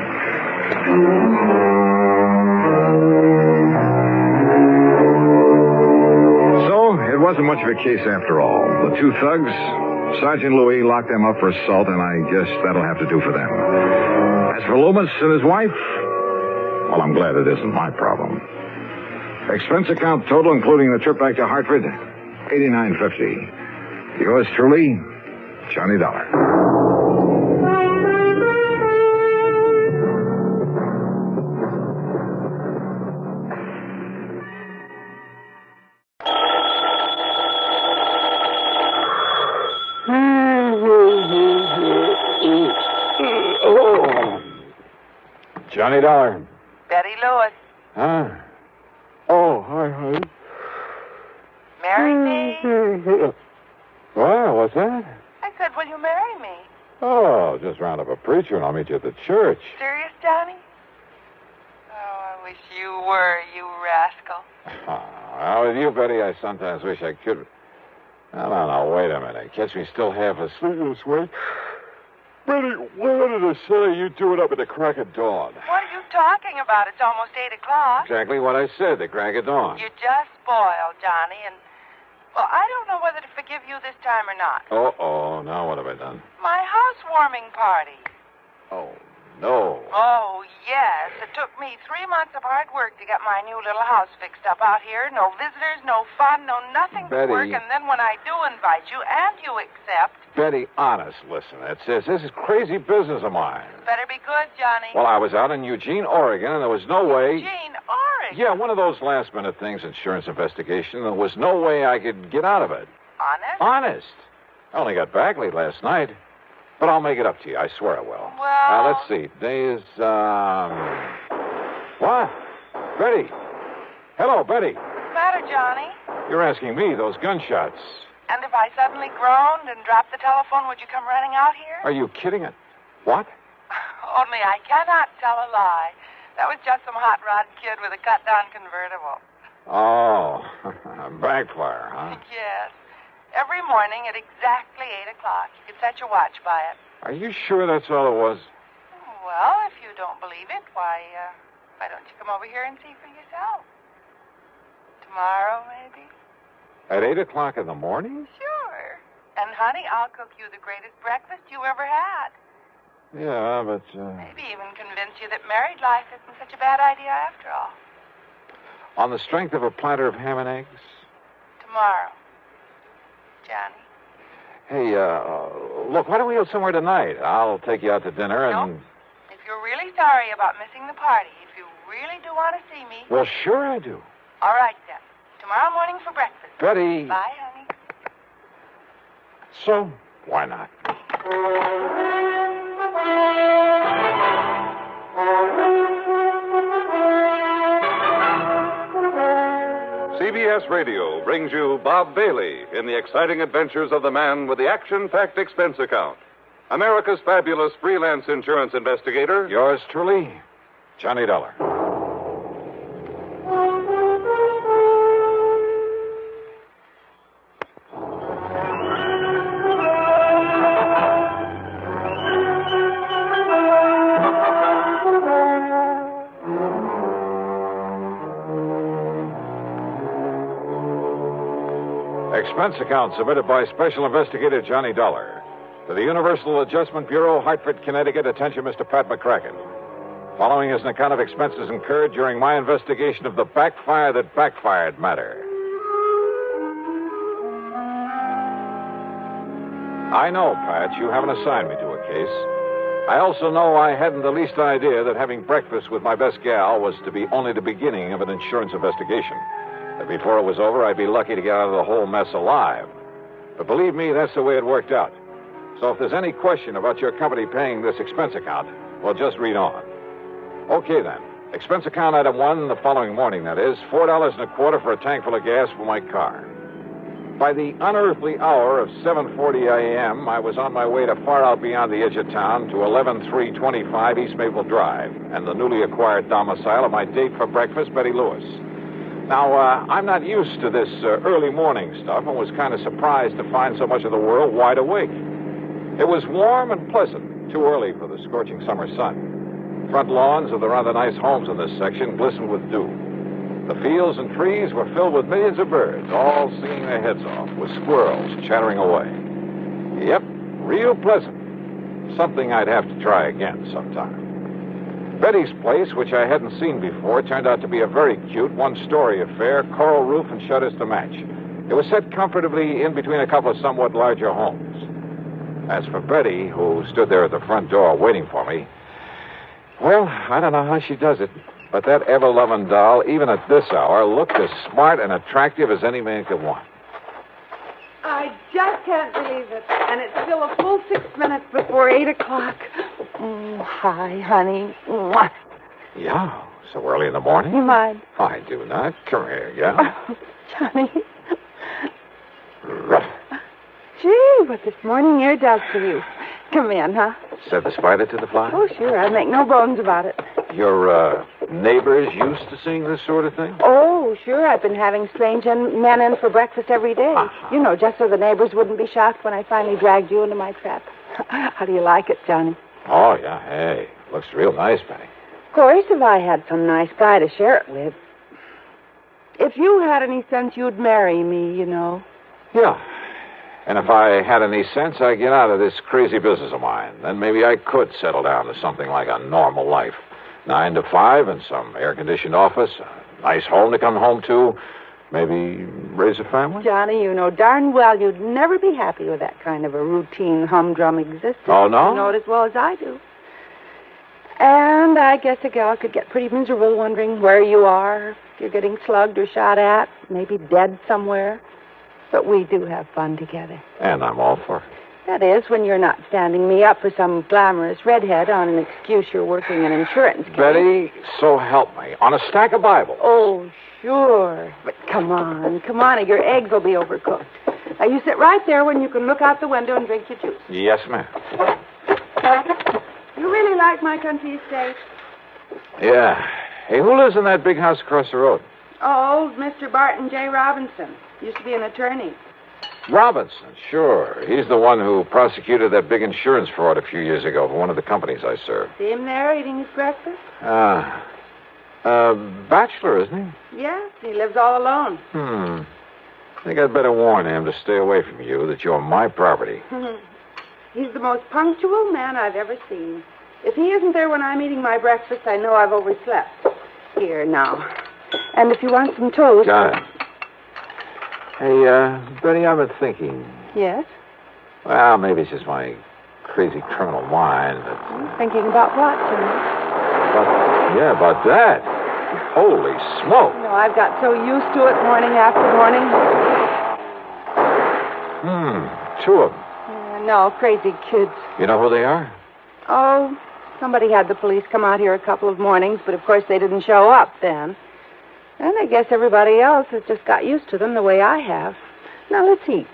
So, it wasn't much of a case after all. The two thugs, Sergeant Louis locked them up for assault, and I guess that'll have to do for them. As for Leumas and his wife, well, I'm glad it isn't my problem. Expense account total, including the trip back to Hartford, $89.50. Yours truly, Johnny Dollar. Johnny Dollar. Betty Lewis. Huh? Oh, hi, honey. Marry me? Well, what's that? I said, will you marry me? Oh, just round up a preacher and I'll meet you at the church. Serious, Johnny? Oh, I wish you were, you rascal. Well, with you, Betty, I sometimes wish I could. No, wait a minute. Catch me still half asleep this way. Betty, why did I say you do it up at the crack of dawn? What are you talking about? It's almost 8 o'clock. Exactly what I said, the crack of dawn. You're just spoiled, Johnny, and, well, I don't know whether to forgive you this time or not. Uh-oh, now what have I done? My housewarming party. Oh, no. Oh, yes. It took me 3 months of hard work to get my new little house fixed up out here. No visitors, no fun, no nothing but Betty. work. And then when I do invite you and you accept... Betty, honest, listen. This is crazy business of mine. Better be good, Johnny. Well, I was out in Eugene, Oregon, and there was no way... Eugene, Oregon? Yeah, one of those last-minute things, insurance investigation. There was no way I could get out of it. Honest? Honest. I only got back late last night. But I'll make it up to you. I swear I will. Well... Let's see. Today is, What? Betty. Hello, Betty. What's the matter, Johnny? You're asking me, those gunshots. And if I suddenly groaned and dropped the telephone, would you come running out here? Are you kidding it? What? Only I cannot tell a lie. That was just some hot rod kid with a cut-down convertible. Oh, Backfire, huh? Yes. Every morning at exactly 8 o'clock. You can set your watch by it. Are you sure that's all it was? Well, if you don't believe it, why don't you come over here and see for yourself? Tomorrow, maybe? At 8 o'clock in the morning? Sure. And, honey, I'll cook you the greatest breakfast you ever had. Yeah, but... Maybe even convince you that married life isn't such a bad idea after all. On the strength of a platter of ham and eggs? Tomorrow. Johnny. Hey, look, why don't we go somewhere tonight? I'll take you out to dinner and... No. If you're really sorry about missing the party, if you really do want to see me... Well, sure I do. All right, then. Tomorrow morning for breakfast. Betty. Bye, honey. So, why not? CBS Radio brings you Bob Bailey in the exciting adventures of the man with the action-packed expense account. America's fabulous freelance insurance investigator. Yours truly, Johnny Dollar. Expense account submitted by Special Investigator Johnny Dollar to the Universal Adjustment Bureau, Hartford, Connecticut. Attention, Mr. Pat McCracken. Following is an account of expenses incurred during my investigation of the Backfire that Backfired matter. I know, Pat, you haven't assigned me to a case. I also know I hadn't the least idea that having breakfast with my best gal was to be only the beginning of an insurance investigation. That before it was over, I'd be lucky to get out of the whole mess alive. But believe me, that's the way it worked out. So if there's any question about your company paying this expense account, well, just read on. Okay, then. Expense account item 1, the following morning, that is, $4.25 for a tank full of gas for my car. By the unearthly hour of 7:40 a.m., I was on my way to far out beyond the edge of town to 11325 East Maple Drive and the newly acquired domicile of my date for breakfast, Betty Lewis. Now, I'm not used to this early morning stuff and was kind of surprised to find so much of the world wide awake. It was warm and pleasant, too early for the scorching summer sun. Front lawns of the rather nice homes in this section glistened with dew. The fields and trees were filled with millions of birds, all singing their heads off, with squirrels chattering away. Yep, real pleasant. Something I'd have to try again sometime. Betty's place, which I hadn't seen before, turned out to be a very cute one-story affair, coral roof and shutters to match. It was set comfortably in between a couple of somewhat larger homes. As for Betty, who stood there at the front door waiting for me, well, I don't know how she does it, but that ever-loving doll, even at this hour, looked as smart and attractive as any man could want. I just can't believe it. And it's still a full 6 minutes before 8 o'clock. Hi, honey. Mwah. Yeah, so early in the morning? You mind? I do not. Come here, yeah. Johnny. Gee, what this morning air does to you. Come in, huh? Said the spider to the fly? Oh, sure. I make no bones about it. Your neighbors used to seeing this sort of thing? Oh, sure. I've been having strange men in for breakfast every day. You know, just so the neighbors wouldn't be shocked when I finally dragged you into my trap. How do you like it, Johnny? Oh, yeah. Hey, looks real nice, Penny. Of course, if I had some nice guy to share it with. If you had any sense, you'd marry me, you know. Yeah. And if I had any sense, I'd get out of this crazy business of mine. Then maybe I could settle down to something like a normal life. 9 to 5 in some air-conditioned office, a nice home to come home to, maybe raise a family. Johnny, you know darn well you'd never be happy with that kind of a routine, humdrum existence. Oh, no? You know it as well as I do. And I guess a gal could get pretty miserable wondering where you are, if you're getting slugged or shot at, maybe dead somewhere. But we do have fun together. And I'm all for it. That is, when you're not standing me up for some glamorous redhead on an excuse you're working an insurance case. Betty, so help me. On a stack of Bibles. Oh, sure. But come on, or your eggs will be overcooked. Now, you sit right there when you can look out the window and drink your juice. Yes, ma'am. You really like my country estate? Yeah. Hey, who lives in that big house across the road? Oh, Mr. Barton J. Robinson. Used to be an attorney. Robinson, sure. He's the one who prosecuted that big insurance fraud a few years ago for one of the companies I served. See him there eating his breakfast? Bachelor, isn't he? Yes, he lives all alone. I think I'd better warn him to stay away from you, that you're my property. He's the most punctual man I've ever seen. If he isn't there when I'm eating my breakfast, I know I've overslept. Here, now. And if you want some toast... Got it. Hey, Betty, I've been thinking. Yes? Well, maybe it's just my crazy criminal mind, but... Thinking about what, Johnny? About that. Holy smoke. No, I've got so used to it morning after morning. Two of them. No, crazy kids. You know who they are? Oh, somebody had the police come out here a couple of mornings, but of course they didn't show up then. And I guess everybody else has just got used to them the way I have. Now, let's eat.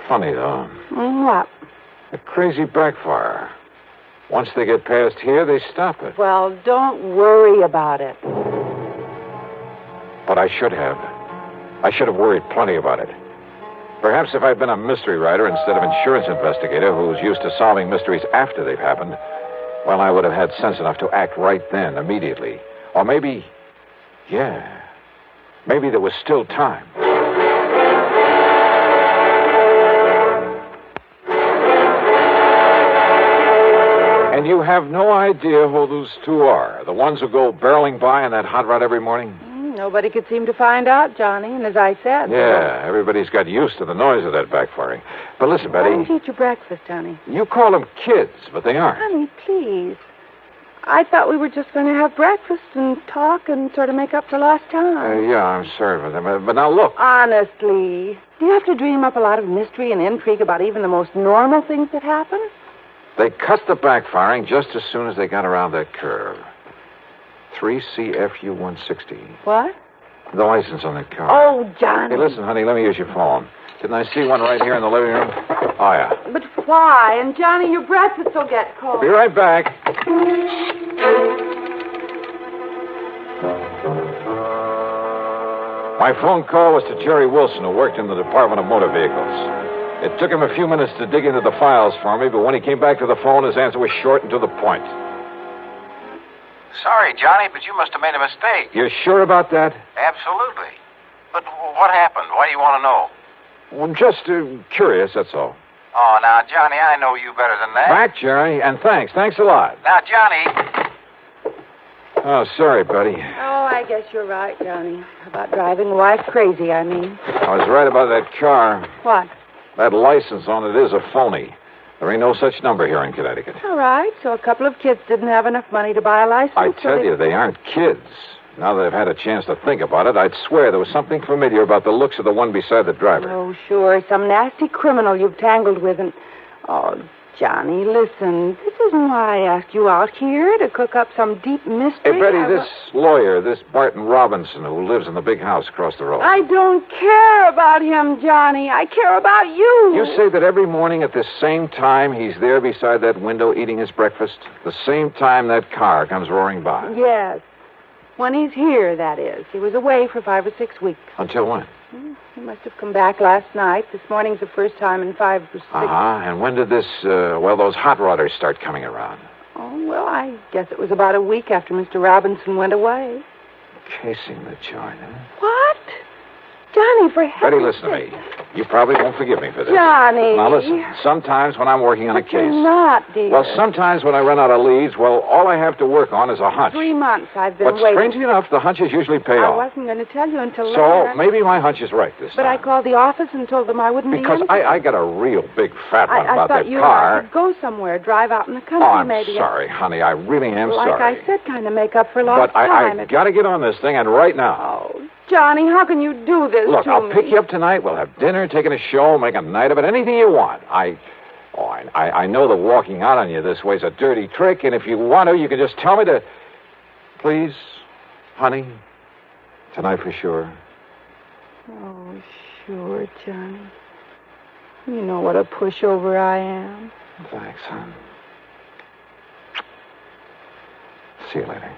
Funny, though. What? A crazy backfire. Once they get past here, they stop it. Well, don't worry about it. But I should have. I should have worried plenty about it. Perhaps if I'd been a mystery writer instead of insurance investigator who's used to solving mysteries after they've happened, well, I would have had sense enough to act right then, immediately. Or maybe... Yeah. Maybe there was still time. And you have no idea who those two are. The ones who go barreling by in that hot rod every morning? Nobody could seem to find out, Johnny. And as I said... Yeah, everybody's got used to the noise of that backfiring. But listen, Betty... Why don't you eat your breakfast, Johnny? You call them kids, but they aren't. Honey, please. I thought we were just going to have breakfast and talk and sort of make up for lost time. Yeah, I'm sorry for them. But now look. Honestly, do you have to dream up a lot of mystery and intrigue about even the most normal things that happen? They cut the backfiring just as soon as they got around that curve. 3CFU 160. What? The license on that car. Oh, Johnny. Hey, listen, honey, let me use your phone. Didn't I see one right here in the living room? Oh, yeah. But why? And, Johnny, your breakfast will get cold. Be right back. My phone call was to Jerry Wilson, who worked in the Department of Motor Vehicles. It took him a few minutes to dig into the files for me, but when he came back to the phone, his answer was short and to the point. Sorry, Johnny, but you must have made a mistake. You're sure about that? Absolutely. But what happened? Why do you want to know? Well, just curious, that's all. Oh, now, Johnny, I know you better than that. Back, Jerry, and thanks. Thanks a lot. Now, Johnny... Oh, sorry, buddy. Oh, I guess you're right, Johnny. About driving a wife crazy, I mean. I was right about that car. What? That license on it is a phony. There ain't no such number here in Connecticut. All right, so a couple of kids didn't have enough money to buy a license. I tell you, they aren't kids. Now that I've had a chance to think about it, I'd swear there was something familiar about the looks of the one beside the driver. Oh, sure. Some nasty criminal you've tangled with and... Oh, Johnny, listen. This isn't why I asked you out here, to cook up some deep mystery. Hey, Betty, this lawyer, this Barton Robinson, who lives in the big house across the road. I don't care about him, Johnny. I care about you. You say that every morning at the same time he's there beside that window eating his breakfast? The same time that car comes roaring by? Yes. When he's here, that is. He was away for 5 or 6 weeks. Until when? He must have come back last night. This morning's the first time in 5 or 6. And when did those hot rodders start coming around? Oh, well, I guess it was about a week after Mr. Robinson went away. Casing the joint, huh? What? Johnny, for heaven's Betty, listen to me. You probably won't forgive me for this. Johnny. Now, listen. Sometimes when I'm working on a case... Not, dear. Well, sometimes when I run out of leads, all I have to work on is a hunch. 3 months I've been But waiting. strangely enough, the hunches usually pay I off. wasn't going to tell you until So later. maybe my hunch is right this But time. I called the office and told them I wouldn't Because be in. I got a real big fat one I about thought that you car. and I could go somewhere, drive out in the country, Oh, I'm maybe. sorry, honey. I really am like sorry. I said, kind of make up for lost But time. I got to get on this thing, and right now. Oh, Johnny, how can you do this Look, to I'll me? pick you up tonight. We'll have dinner, taking a show, make a night of it, anything you want. I know that walking out on you this way is a dirty trick, and if you want to, you can just tell me to... Please, honey, tonight for sure. Oh, sure, Johnny. You know what a pushover I am. Thanks, hon. See you later.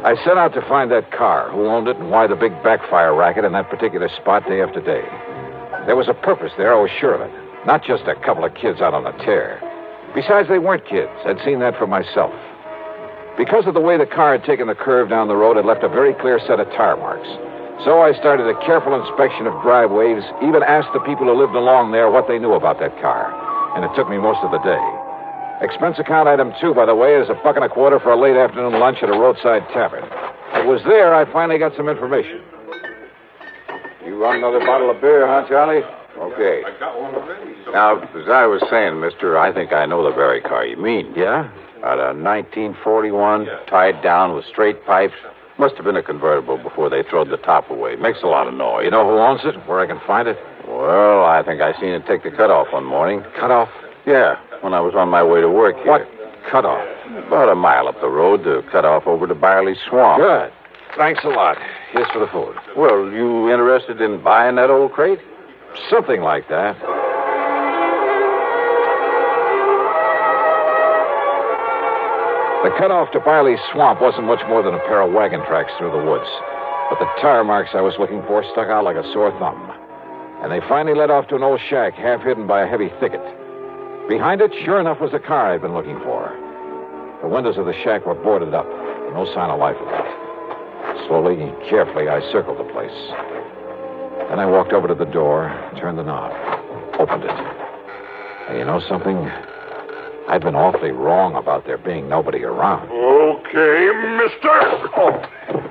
I set out to find that car, who owned it, and why the big backfire racket in that particular spot day after day. There was a purpose there, I was sure of it. Not just a couple of kids out on a tear. Besides, they weren't kids. I'd seen that for myself. Because of the way the car had taken the curve down the road, it left a very clear set of tire marks. So I started a careful inspection of driveways, even asked the people who lived along there what they knew about that car. And it took me most of the day. Expense account item 2, by the way, is $1.25 for a late afternoon lunch at a roadside tavern. It was there I finally got some information. You want another bottle of beer, huh, Charlie? Okay. I got one already. Now, as I was saying, mister, I think I know the very car you mean. Yeah? At a 1941, tied down with straight pipes. Must have been a convertible before they throwed the top away. Makes a lot of noise. You know who owns it? Where I can find it? Well, I think I seen it take the cutoff one morning. Cutoff? Yeah, when I was on my way to work here. What cutoff? About a mile up the road to cut off over to Barley Swamp. Good. Thanks a lot. Here's for the food. Well, you interested in buying that old crate? Something like that. The cutoff to Barley Swamp wasn't much more than a pair of wagon tracks through the woods. But the tire marks I was looking for stuck out like a sore thumb. And they finally led off to an old shack half hidden by a heavy thicket. Behind it, sure enough, was the car I'd been looking for. The windows of the shack were boarded up. No sign of life in it. Slowly and carefully, I circled the place. Then I walked over to the door, turned the knob, opened it. And you know something? I'd been awfully wrong about there being nobody around. Okay, mister.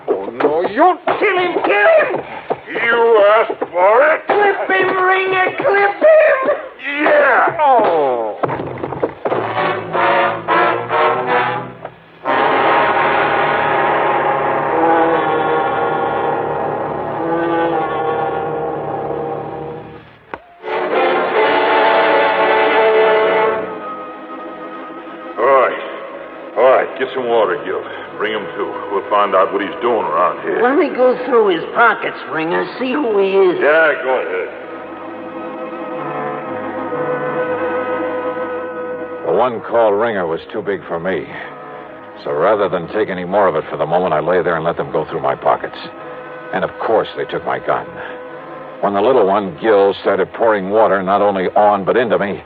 Oh, no, you... Kill him! You asked for it. Clip him, Ringer, clip him! Yeah. Oh. All right, get some water, Gil. Bring him to. We'll find out what he's doing around here. Let me go through his pockets, Ringer, see who he is. Yeah, go ahead. The one called Ringer was too big for me. So rather than take any more of it for the moment, I lay there and let them go through my pockets. And of course, they took my gun. When the little one, Gil, started pouring water not only on but into me,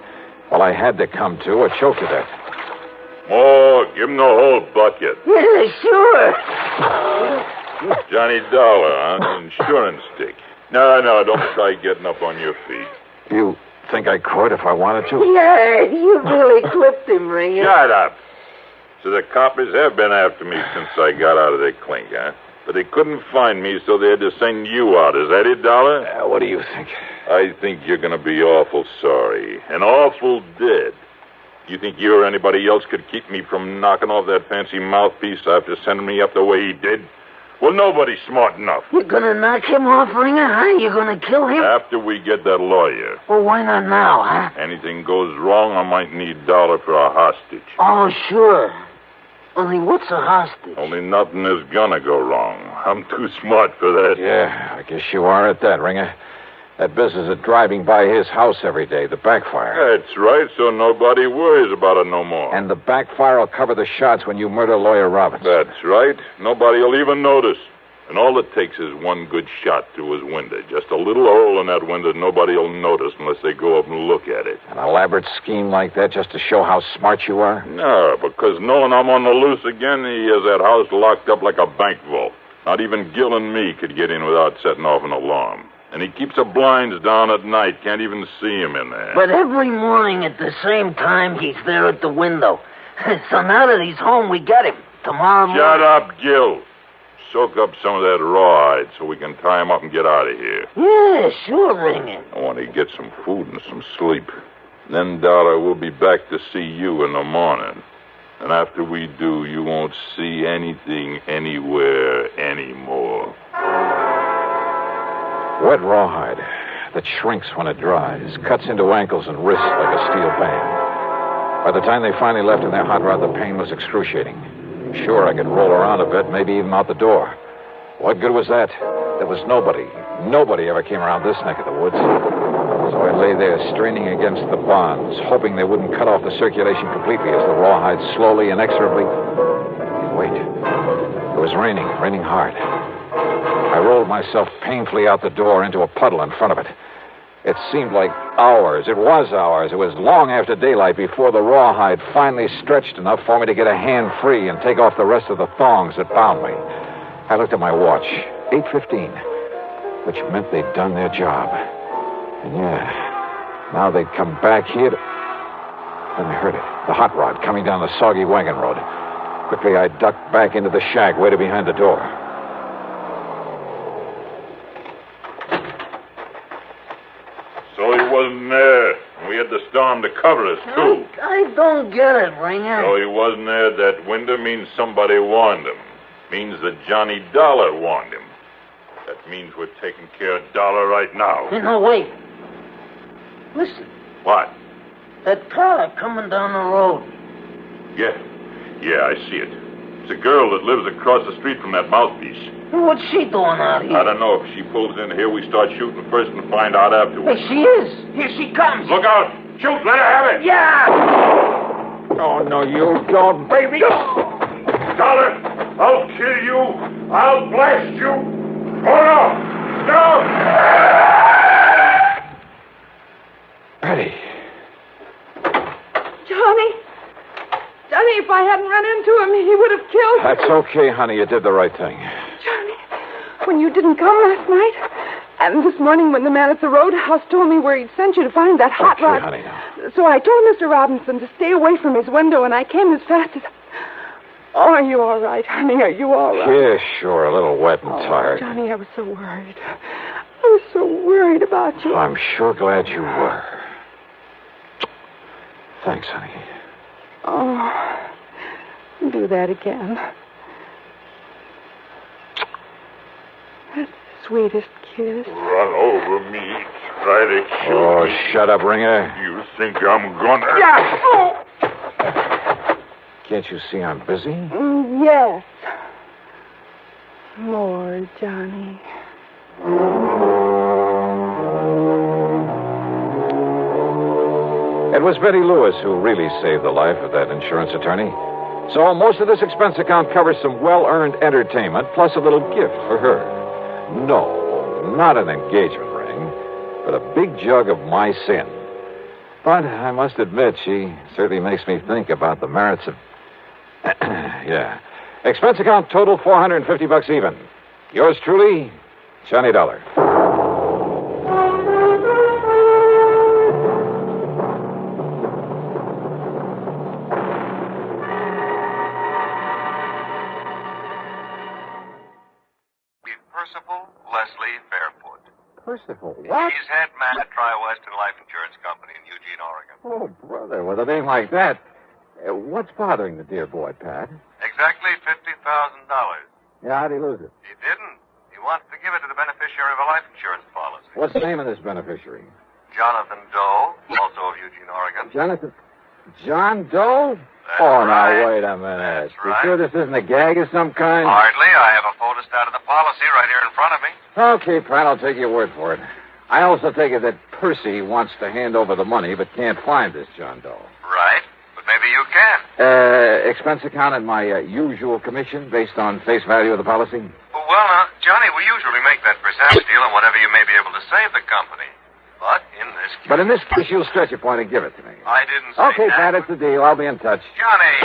well, I had to come to or choke to death. Oh, give him the whole bucket. Yeah, sure. Johnny Dollar, huh? Insurance stick. No, don't try getting up on your feet. You think I could if I wanted to? Yeah, you really clipped him, Ringer. Shut up. So the coppers have been after me since I got out of their clink, huh? But they couldn't find me, so they had to send you out. Is that it, Dollar? What do you think? I think you're going to be awful sorry. And awful dead. You think you or anybody else could keep me from knocking off that fancy mouthpiece after sending me up the way he did? Well, nobody's smart enough. You're gonna knock him off, Ringer, huh? You're gonna kill him? After we get that lawyer. Well, why not now, huh? Anything goes wrong, I might need $1 for a hostage. Oh, sure. Only what's a hostage? Only nothing is gonna go wrong. I'm too smart for that. Yeah, I guess you are at that, Ringer. That business of driving by his house every day, the Backfire. That's right, so nobody worries about it no more. And the Backfire will cover the shots when you murder Lawyer Robbins. That's right. Nobody will even notice. And all it takes is one good shot through his window. Just a little hole in that window nobody will notice unless they go up and look at it. An elaborate scheme like that just to show how smart you are? No, because knowing I'm on the loose again, he has that house locked up like a bank vault. Not even Gil and me could get in without setting off an alarm. And he keeps the blinds down at night. Can't even see him in there. But every morning at the same time, he's there at the window. So now that he's home, we get him. Tomorrow morning... Shut up, Gil. Soak up some of that rawhide so we can tie him up and get out of here. Yeah, sure, Ringer. I want to get some food and some sleep. Then, Dollar, we'll be back to see you in the morning. And after we do, you won't see anything anywhere anymore. Wet rawhide that shrinks when it dries, cuts into ankles and wrists like a steel band. By the time they finally left in their hot rod, the pain was excruciating. Sure, I could roll around a bit, maybe even out the door. What good was that? There was nobody ever came around this neck of the woods. So I lay there straining against the bonds, hoping they wouldn't cut off the circulation completely as the rawhide slowly, inexorably... Wait. It was raining hard. I rolled myself painfully out the door into a puddle in front of it. It seemed like hours. It was hours. It was long after daylight before the rawhide finally stretched enough for me to get a hand free and take off the rest of the thongs that bound me. I looked at my watch. 8:15, which meant they'd done their job. And yeah, now they'd come back here to... Then I heard it. The hot rod coming down the soggy wagon road. Quickly, I ducked back into the shack, waited behind the door. So he wasn't there. We had the storm to cover us, too. I don't get it, Ringer. So he wasn't there at that window means somebody warned him. Means that Johnny Dollar warned him. That means we're taking care of Dollar right now. Hey, no, wait. Listen. What? That car coming down the road. Yeah, I see it. It's a girl that lives across the street from that mouthpiece. What's she doing out here? I don't know. If she pulls in here, we start shooting first and find out afterwards. Hey, she is. Here she comes. Look out. Shoot. Let her have it. Yeah. Oh, no, you don't, baby. Dollar, I'll kill you. I'll blast you. Hold on. No. Betty. Johnny, if I hadn't run into him, he would have killed me. That's okay, honey. You did the right thing. Johnny, when you didn't come last night, and this morning when the man at the roadhouse told me where he'd sent you to find that hot rod. Honey, now. So I told Mr. Robinson to stay away from his window, and I came as fast as... Oh, are you all right, honey? Are you all right? Yeah, sure. A little wet and tired. Johnny, I was so worried. I was so worried about you. I'm sure glad you were. Thanks, honey. Oh, do that again. That's the sweetest kiss. Run over me. Try to kill me. Shut up, Ringer. You think I'm gonna... Yeah. Oh. Can't you see I'm busy? Yes. More, Johnny. It was Betty Lewis who really saved the life of that insurance attorney. So most of this expense account covers some well-earned entertainment, plus a little gift for her. No, not an engagement ring, but a big jug of my sin. But I must admit, she certainly makes me think about the merits of... Yeah. Expense account total $450 even. Yours truly, Johnny Dollar. Percival Leslie Fairfoot. Percival, what? He's head man at Tri-Western Life Insurance Company in Eugene, Oregon. Oh, brother, with a name like that. What's bothering the dear boy, Pat? Exactly $50,000. Yeah, how'd he lose it? He didn't. He wants to give it to the beneficiary of a life insurance policy. What's the name of this beneficiary? Jonathan Doe, also of Eugene, Oregon. Jonathan. John Doe? That's Now, right. wait a minute. That's You right. sure this isn't a gag of some kind? Hardly. I have a photostat of the policy right here in front of me. Okay, Pratt, I'll take your word for it. I also take it that Percy wants to hand over the money but can't find this John Doe. Right. But maybe you can. Expense account and my usual commission based on face value of the policy? Well, now, Johnny, we usually make that percentage deal on whatever you may be able to save the company. But in this case... you'll stretch a point and give it to me. I didn't say Okay, that. Pat, it's the deal. I'll be in touch. Johnny!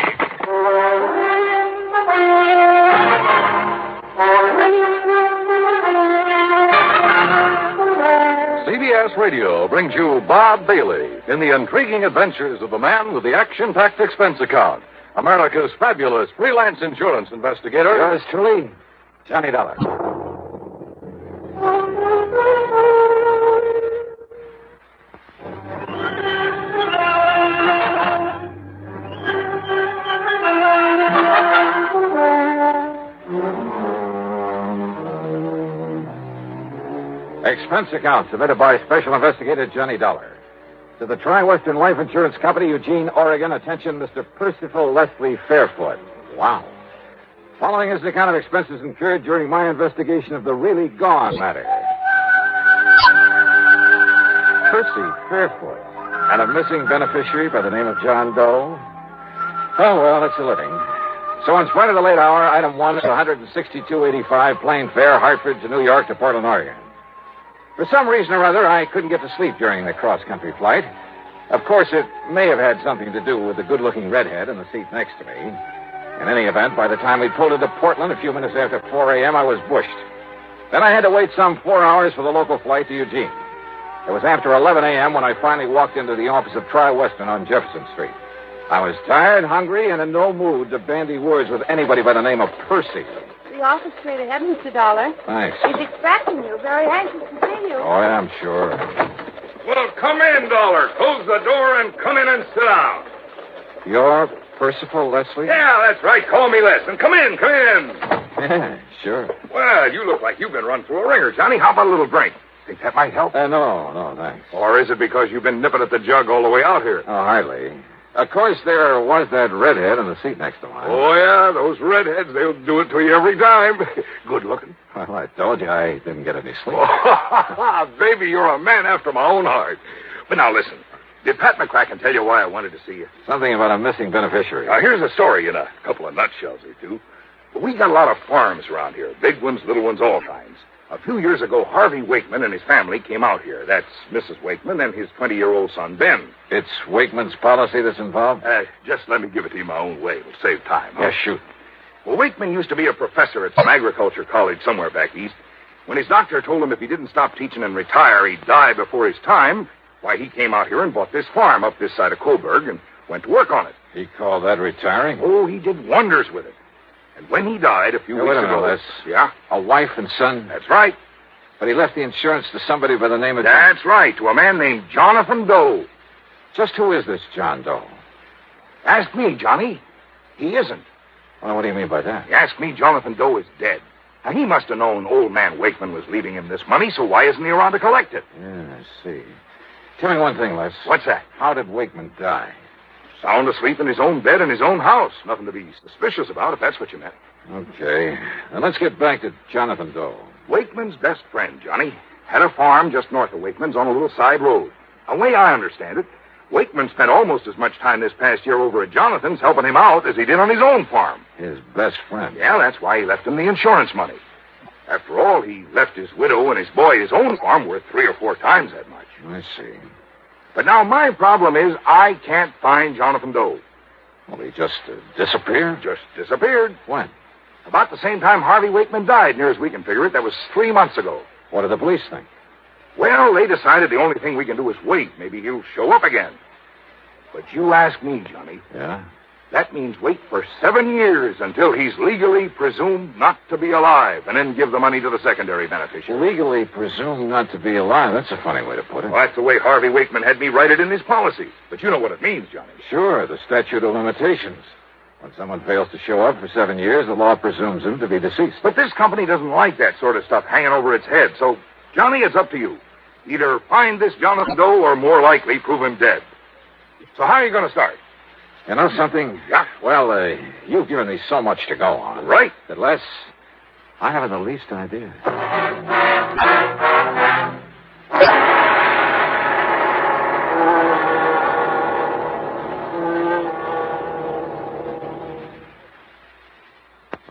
CBS Radio brings you Bob Bailey in the intriguing adventures of the man with the action-packed expense account, America's fabulous freelance insurance investigator. Yours truly, Johnny Dollar. Expense account submitted by Special Investigator Johnny Dollar. To the Tri-Western Life Insurance Company, Eugene, Oregon. Attention, Mr. Percival Leslie Fairfoot. Wow. Following is the account of expenses incurred during my investigation of the really gone matter. Percy Fairfoot. And a missing beneficiary by the name of John Doe. Oh, well, it's a living. So in spite of the late hour, item 1 is $162.85 plane fare, Hartford to New York to Portland, Oregon. For some reason or other, I couldn't get to sleep during the cross-country flight. Of course, it may have had something to do with the good-looking redhead in the seat next to me. In any event, by the time we pulled into Portland a few minutes after 4 a.m., I was bushed. Then I had to wait some 4 hours for the local flight to Eugene. It was after 11 a.m. when I finally walked into the office of Tri-Western on Jefferson Street. I was tired, hungry, and in no mood to bandy words with anybody by the name of Percy. The office straight ahead, Mr. Dollar. Thanks. He's expecting you. Very anxious to see you. Oh, yeah, I'm sure. Well, come in, Dollar. Close the door and come in and sit down. You're Percival Leslie? Yeah, that's right. Call me Les. And come in, come in. Yeah, sure. Well, you look like you've been run through a ringer, Johnny. How about a little drink? Think that might help? No, thanks. Or is it because you've been nipping at the jug all the way out here? Oh, hardly. Of course, there was that redhead in the seat next to mine. Oh, yeah, those redheads, they'll do it to you every time. Good looking. Well, I told you I didn't get any sleep. Oh, baby, you're a man after my own heart. But now, listen. Did Pat McCracken tell you why I wanted to see you? Something about a missing beneficiary. Now, here's a story in a couple of nutshells or two. But we got a lot of farms around here. Big ones, little ones, all kinds. A few years ago, Harvey Wakeman and his family came out here. That's Mrs. Wakeman and his 20-year-old son, Ben. It's Wakeman's policy that's involved? Just let me give it to you my own way. It'll save time. Yeah, shoot. Well, Wakeman used to be a professor at some agriculture college somewhere back east. When his doctor told him if he didn't stop teaching and retire, he'd die before his time, why, he came out here and bought this farm up this side of Coburg and went to work on it. He called that retiring? Oh, he did wonders with it. And when he died a few weeks ago... Les. Yeah? A wife and son? That's right. But he left the insurance to somebody by the name of... That's right, to a man named Jonathan Doe. Just who is this John Doe? Ask me, Johnny. He isn't. Well, what do you mean by that? You ask me, Jonathan Doe is dead. Now, he must have known old man Wakeman was leaving him this money, so why isn't he around to collect it? Yeah, I see. Tell me one thing, Les. What's that? How did Wakeman die? Sound asleep in his own bed in his own house. Nothing to be suspicious about, if that's what you meant. Okay. Now, let's get back to Jonathan Doe. Wakeman's best friend, Johnny. Had a farm just north of Wakeman's on a little side road. The way I understand it, Wakeman spent almost as much time this past year over at Jonathan's helping him out as he did on his own farm. His best friend? Yeah, that's why he left him the insurance money. After all, he left his widow and his boy his own farm worth 3 or 4 times that much. I see. But now my problem is I can't find Jonathan Doe. Well, he just disappeared? Just disappeared. When? About the same time Harvey Wakeman died, near as we can figure it. That was 3 months ago. What did the police think? Well, they decided the only thing we can do is wait. Maybe he'll show up again. But you ask me, Johnny. Yeah? That means wait for 7 years until he's legally presumed not to be alive, and then give the money to the secondary beneficiary. Legally presumed not to be alive? That's a funny way to put it. Well, that's the way Harvey Wakeman had me write it in his policy. But you know what it means, Johnny. Sure, the statute of limitations. When someone fails to show up for 7 years, the law presumes him to be deceased. But this company doesn't like that sort of stuff hanging over its head. So, Johnny, it's up to you. Either find this Jonathan Doe or, more likely, prove him dead. So how are you going to start? You know something? Yeah. Well, you've given me so much to go on. Right. That, Les, I haven't the least idea.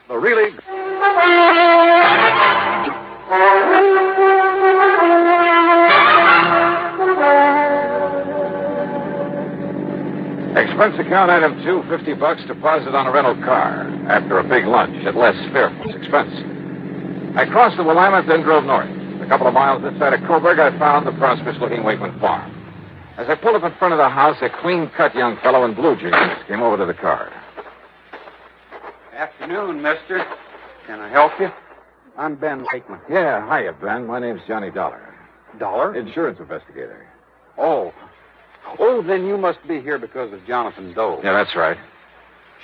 The really... Expense account item 2, $50 deposit on a rental car after a big lunch at Les Fairfield's expense. I crossed the Willamette, then drove north. A couple of miles inside of Coburg, I found the prosperous-looking Wakeman farm. As I pulled up in front of the house, a clean-cut young fellow in blue jeans came over to the car. Afternoon, mister. Can I help you? I'm Ben Wakeman. Yeah, hiya, Ben. My name's Johnny Dollar. Dollar? Insurance investigator. Oh. Oh, then you must be here because of Jonathan Doe. Yeah, that's right.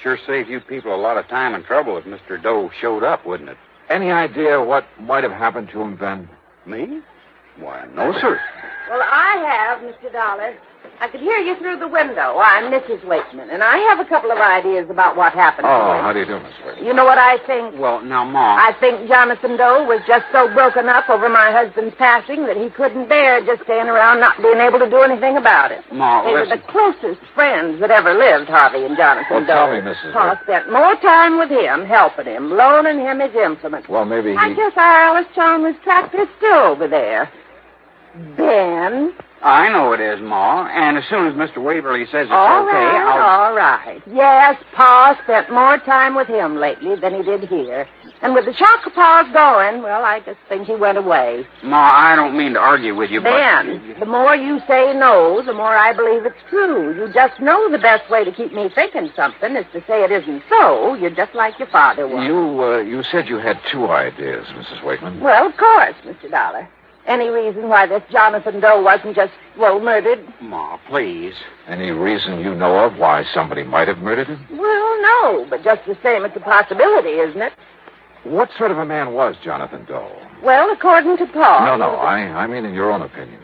Sure saved you people a lot of time and trouble if Mr. Doe showed up, wouldn't it? Any idea what might have happened to him, Ben? Me? Why, no, sir. Well, I have, Mr. Dollar. I could hear you through the window. I'm Mrs. Wakeman, and I have a couple of ideas about what happened to him. How do you do, Miss Wakeman? You know what I think? Well, now, Ma... I think Jonathan Doe was just so broken up over my husband's passing that he couldn't bear just staying around not being able to do anything about it. Ma, they were the closest friends that ever lived, Harvey and Jonathan Doe. Tell me, Mrs. Pa spent more time with him, helping him, loaning him his implements. Well, maybe he... I guess our Alice Chalmers tractor is still over there. Ben... I know it is, Ma. And as soon as Mr. Waverly says it's all okay, right, all right. Yes, Pa spent more time with him lately than he did here. And with the shock of Pa's going, well, I just think he went away. Ma, I don't mean to argue with you, Ben, the more you say no, the more I believe it's true. You just know the best way to keep me thinking something is to say it isn't so. You're just like your father was. You said you had 2 ideas, Mrs. Wakeman. Well, of course, Mr. Dollar. Any reason why this Jonathan Doe wasn't just, murdered? Ma, please. Any reason you know of why somebody might have murdered him? Well, no, but just the same, it's a possibility, isn't it? What sort of a man was Jonathan Doe? Well, according to Pa... No, I mean in your own opinion.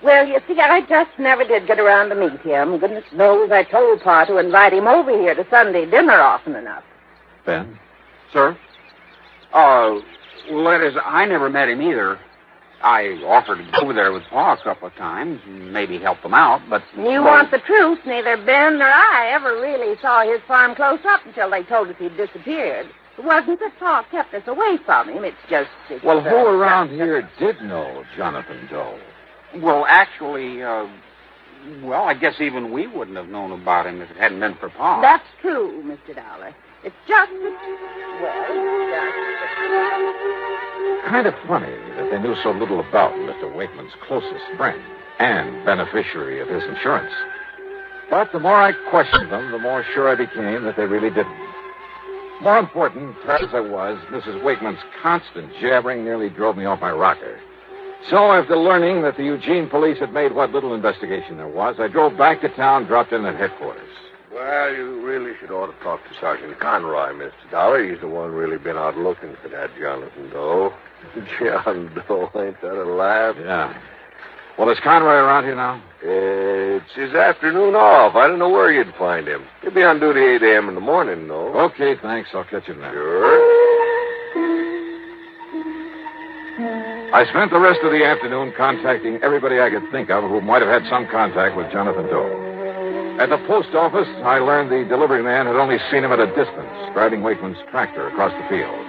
Well, you see, I just never did get around to meet him. Goodness knows I told Pa to invite him over here to Sunday dinner often enough. Ben? Sir? Well, that is, I never met him either. I offered to go over there with Pa a couple of times and maybe help him out, but... You want the truth. Neither Ben nor I ever really saw his farm close up until they told us he'd disappeared. It wasn't that Pa kept us away from him. It's just... Well, who around here did know Jonathan Doe? Well, actually, I guess even we wouldn't have known about him if it hadn't been for Pa. That's true, Mr. Dollar. It's just... Kind of funny that they knew so little about Mr. Wakeman's closest friend and beneficiary of his insurance. But the more I questioned them, the more sure I became that they really didn't. More important, as I was, Mrs. Wakeman's constant jabbering nearly drove me off my rocker. So, after learning that the Eugene police had made what little investigation there was, I drove back to town, dropped in at headquarters. Well, you really should ought to talk to Sergeant Conroy, Mr. Dollar. He's the one really been out looking for that Jonathan Doe. John Doe, ain't that a laugh? Yeah. Well, is Conroy around here now? It's his afternoon off. I don't know where you'd find him. He'll be on duty 8 a.m. in the morning, though. Okay, thanks. I'll catch you then. Sure. I spent the rest of the afternoon contacting everybody I could think of who might have had some contact with Jonathan Doe. At the post office, I learned the delivery man had only seen him at a distance, driving Wakeman's tractor across the field.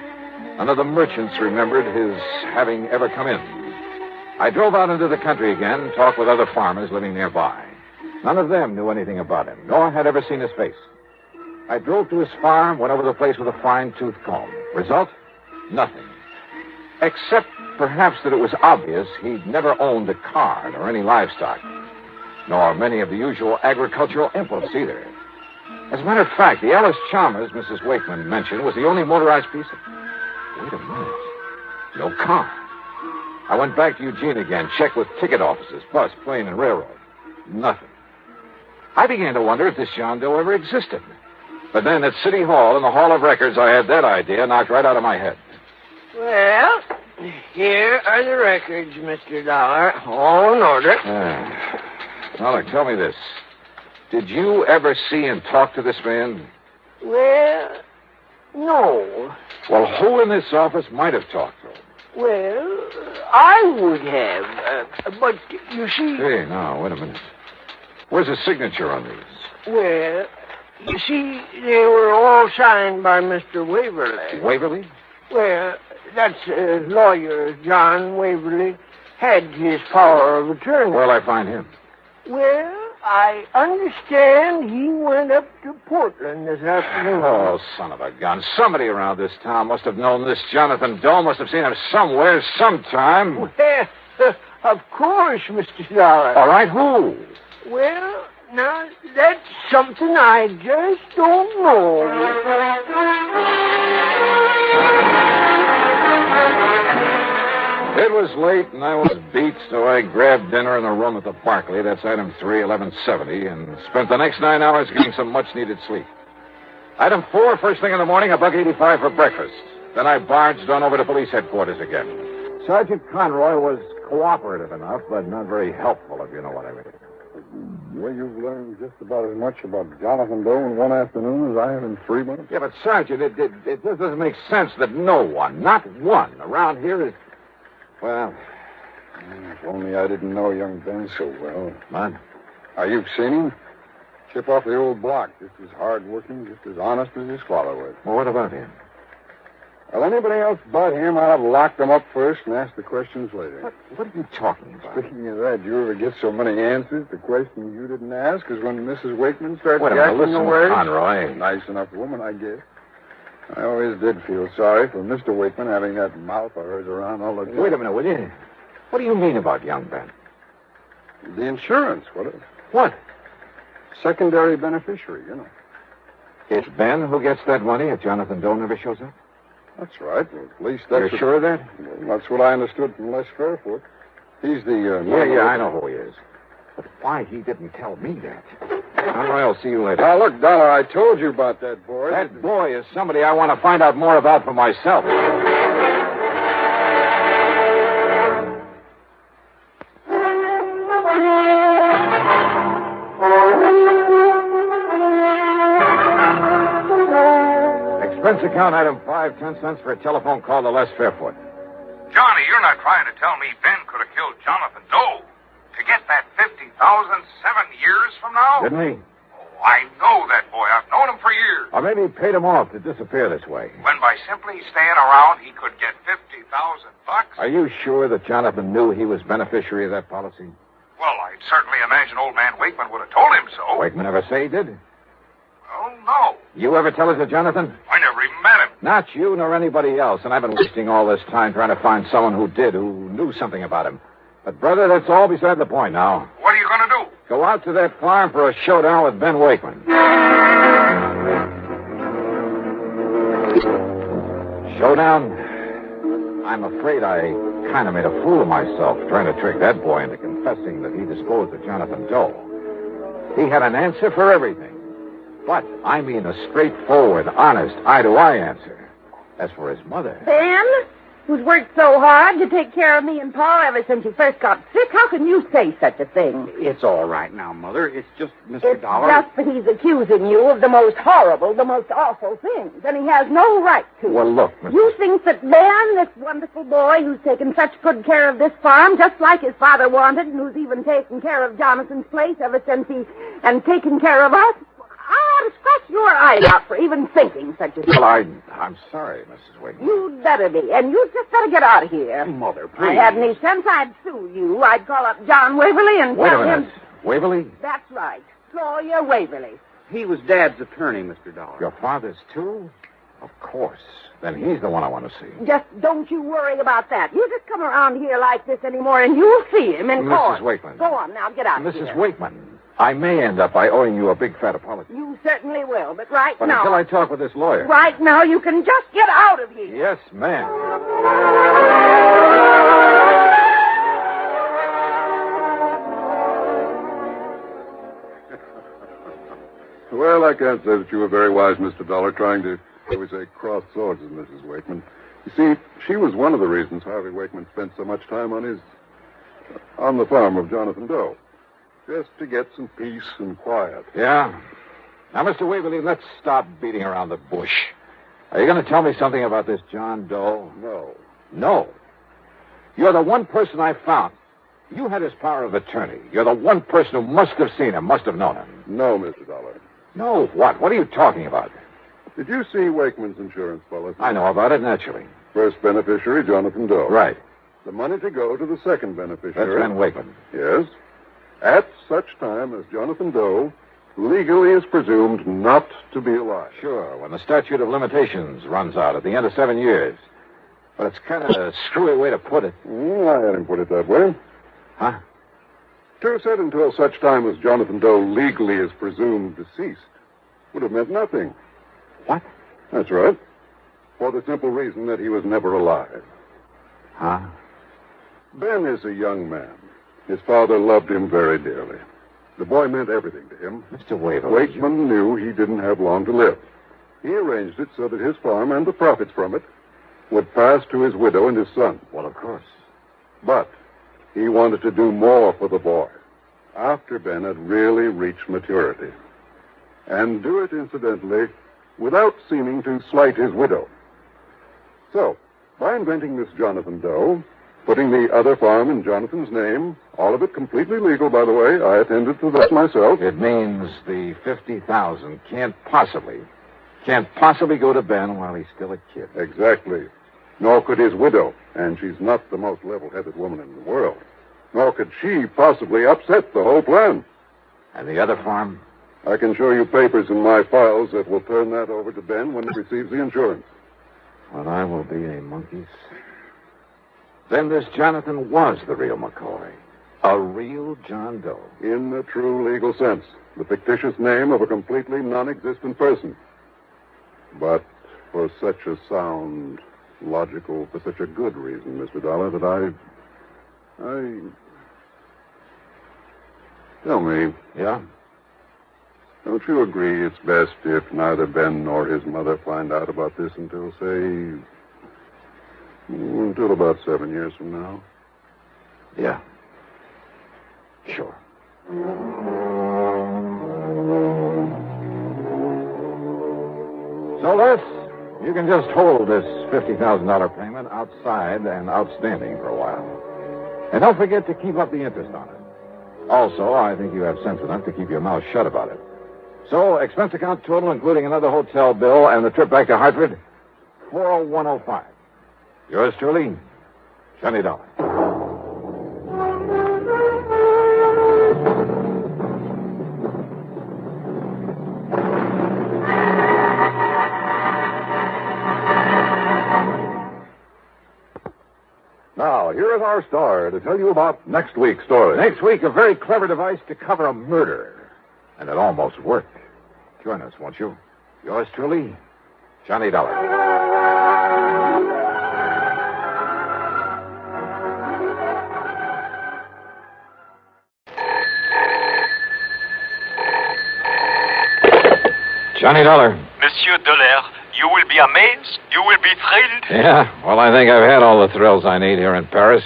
None of the merchants remembered his having ever come in. I drove out into the country again, talked with other farmers living nearby. None of them knew anything about him, nor had ever seen his face. I drove to his farm, went over the place with a fine-tooth comb. Result? Nothing. Except, perhaps, that it was obvious he'd never owned a car or any livestock, nor many of the usual agricultural implements either. As a matter of fact, the Alice Chalmers Mrs. Wakeman mentioned was the only motorized piece of... Wait a minute. No car. I went back to Eugene again, checked with ticket offices, bus, plane, and railroad. Nothing. I began to wonder if this John Doe ever existed. But then at City Hall, in the Hall of Records, I had that idea knocked right out of my head. Well, here are the records, Mr. Dollar. All in order. Now, look, tell me this. Did you ever see and talk to this man? Well, no. Well, who in this office might have talked to him? Well, I would have. But, you see... Hey, now, wait a minute. Where's the signature on these? Well, you see, they were all signed by Mr. Waverly. Waverly? Well, that's lawyer John Waverly had his power of attorney. Where'll I find him? Well, I understand he went up to Portland this afternoon. Oh, son of a gun. Somebody around this town must have known this Jonathan Doe, must have seen him somewhere, sometime. Well, of course, Mr. Dollar. All right, who? Well, now, that's something I just don't know. It was late, and I was beat, so I grabbed dinner in a room at the Barclay, that's item 3, 1170, and spent the next 9 hours getting some much-needed sleep. Item 4, first thing in the morning, $1.85 for breakfast. Then I barged on over to police headquarters again. Sergeant Conroy was cooperative enough, but not very helpful, if you know what I mean. Well, you've learned just about as much about Jonathan Doe in one afternoon as I have in 3 months. Yeah, but, Sergeant, it just doesn't make sense that no one, not one, around here is... Well... If only I didn't know young Ben so well. Man? You've seen him? Chip off the old block. Just as hard-working, just as honest as his father was. Well, what about him? Well, anybody else but him, I'd have locked him up first and asked the questions later. What are you talking about? Speaking of that, you ever get so many answers to questions you didn't ask as when Mrs. Wakeman starts Wait a minute, jacking listen, away? Conroy. Nice enough woman, I guess. I always did feel sorry for Mr. Wakeman having that mouth of hers around all the time. Wait a minute, will you? What do you mean about young Ben? The insurance, What? Secondary beneficiary, you know. It's Ben who gets that money if Jonathan Doe never shows up? That's right. Well, at least that's... You're sure of that? Well, that's what I understood from Les Fairfoot. He's the... Yeah, I know who he is. But why he didn't tell me that? Conroy, I'll see you later. Now, look, Dollar, I told you about that boy. That boy is somebody I want to find out more about for myself. Expense account item 5, 10 cents for a telephone call to Les Fairfoot. Johnny, you're not trying to tell me Ben could have killed Jonathan Doe to get that $50,000 7 years from now? Didn't he? Oh, I know that boy. I've known him for years. Or maybe he paid him off to disappear this way. When by simply staying around, he could get $50,000. Are you sure that Jonathan knew he was beneficiary of that policy? Well, I'd certainly imagine old man Wakeman would have told him so. Wakeman never say he did? Well, no. You ever tell it to Jonathan? I never even met him. Not you nor anybody else, and I've been wasting all this time trying to find someone who did, who knew something about him. But, brother, that's all beside the point now. What are you going to do? Go out to that farm for a showdown with Ben Wakeman. Showdown? I'm afraid I kind of made a fool of myself trying to trick that boy into confessing that he disposed of Jonathan Doe. He had an answer for everything. But I mean a straightforward, honest, eye-to-eye answer. As for his mother... Ben, who's worked so hard to take care of me and Paul ever since you first got sick, how can you say such a thing? It's all right now, Mother. It's just Mr. It's Dollar. just that he's accusing you of the most horrible, the most awful things, and he has no right to. Well, look, Mr. You think that Ben, this wonderful boy who's taken such good care of this farm, just like his father wanted, and who's even taken care of Jonathan's place ever since and taken care of us, I ought to scratch your eyes out for even thinking such a thing. Well, I'm sorry, Mrs. Wakeman. You'd better be, and you just better get out of here. Mother, If please. I had any sense, I'd sue you. I'd call up John Waverly and Wait tell a minute. him... Waverly? That's right. Lawyer Waverly. He was Dad's attorney, Mr. Dollar. Your father's too? Of course. Then he's the one I want to see. Just don't you worry about that. You just come around here like this anymore, and you'll see him in court. Mrs. Wakeman. Go on, now, get out of here. Mrs. Wakeman, I may end up by owing you a big fat apology. You certainly will, but right But now... until I talk with this lawyer... Right now, you can just get out of here. Yes, ma'am. Well, I can't say that you were very wise, Mr. Dollar, trying to, shall we say, cross swords with Mrs. Wakeman. You see, she was one of the reasons Harvey Wakeman spent so much time on the farm of Jonathan Doe. Just to get some peace and quiet. Yeah? Now, Mr. Waverly, let's stop beating around the bush. Are you going to tell me something about this John Doe? No. No. You're the one person I found. You had his power of attorney. You're the one person who must have seen him, must have known him. No, Mr. Dollar. No, what? What are you talking about? Did you see Wakeman's insurance policy? I know about it, naturally. First beneficiary, Jonathan Doe. Right. The money to go to the second beneficiary. That's Ben Wakeman. Yes. At such time as Jonathan Doe legally is presumed not to be alive. Sure, when the statute of limitations runs out at the end of 7 years. But it's kind of a screwy way to put it. I hadn't put it that way. Huh? To said until such time as Jonathan Doe legally is presumed deceased would have meant nothing. What? That's right. For the simple reason that he was never alive. Huh? Ben is a young man. His father loved him very dearly. The boy meant everything to him. Mr. Waverly. Wakeman knew he didn't have long to live. He arranged it so that his farm and the profits from it would pass to his widow and his son. Well, of course. But he wanted to do more for the boy after Ben had really reached maturity. And do it, incidentally, without seeming to slight his widow. So, by inventing this Jonathan Doe, putting the other farm in Jonathan's name, all of it completely legal, by the way. I attended to that myself. It means the $50,000 can't possibly go to Ben while he's still a kid. Exactly. Nor could his widow, and she's not the most level-headed woman in the world. Nor could she possibly upset the whole plan. And the other farm? I can show you papers in my files that will turn that over to Ben when he receives the insurance. Well, I will be a monkey's. Then this Jonathan was the real McCoy. A real John Doe. In the true legal sense. The fictitious name of a completely non-existent person. But for such a sound, logical, for such a good reason, Mr. Dollar, that I... Tell me. Yeah? Don't you agree it's best if neither Ben nor his mother find out about this until, say... until about 7 years from now? Yeah. Sure. So, Les, you can just hold this $50,000 payment outside and outstanding for a while. And don't forget to keep up the interest on it. Also, I think you have sense enough to keep your mouth shut about it. So, expense account total, including another hotel bill and the trip back to Hartford, $40105. Yours truly, Johnny Dollar. Now, here is our star to tell you about next week's story. Next week, a very clever device to cover a murder. And it almost worked. Join us, won't you? Yours truly, Johnny Dollar. Johnny Dollar. Monsieur Dollar, you will be amazed. You will be thrilled. Yeah, well, I think I've had all the thrills I need here in Paris.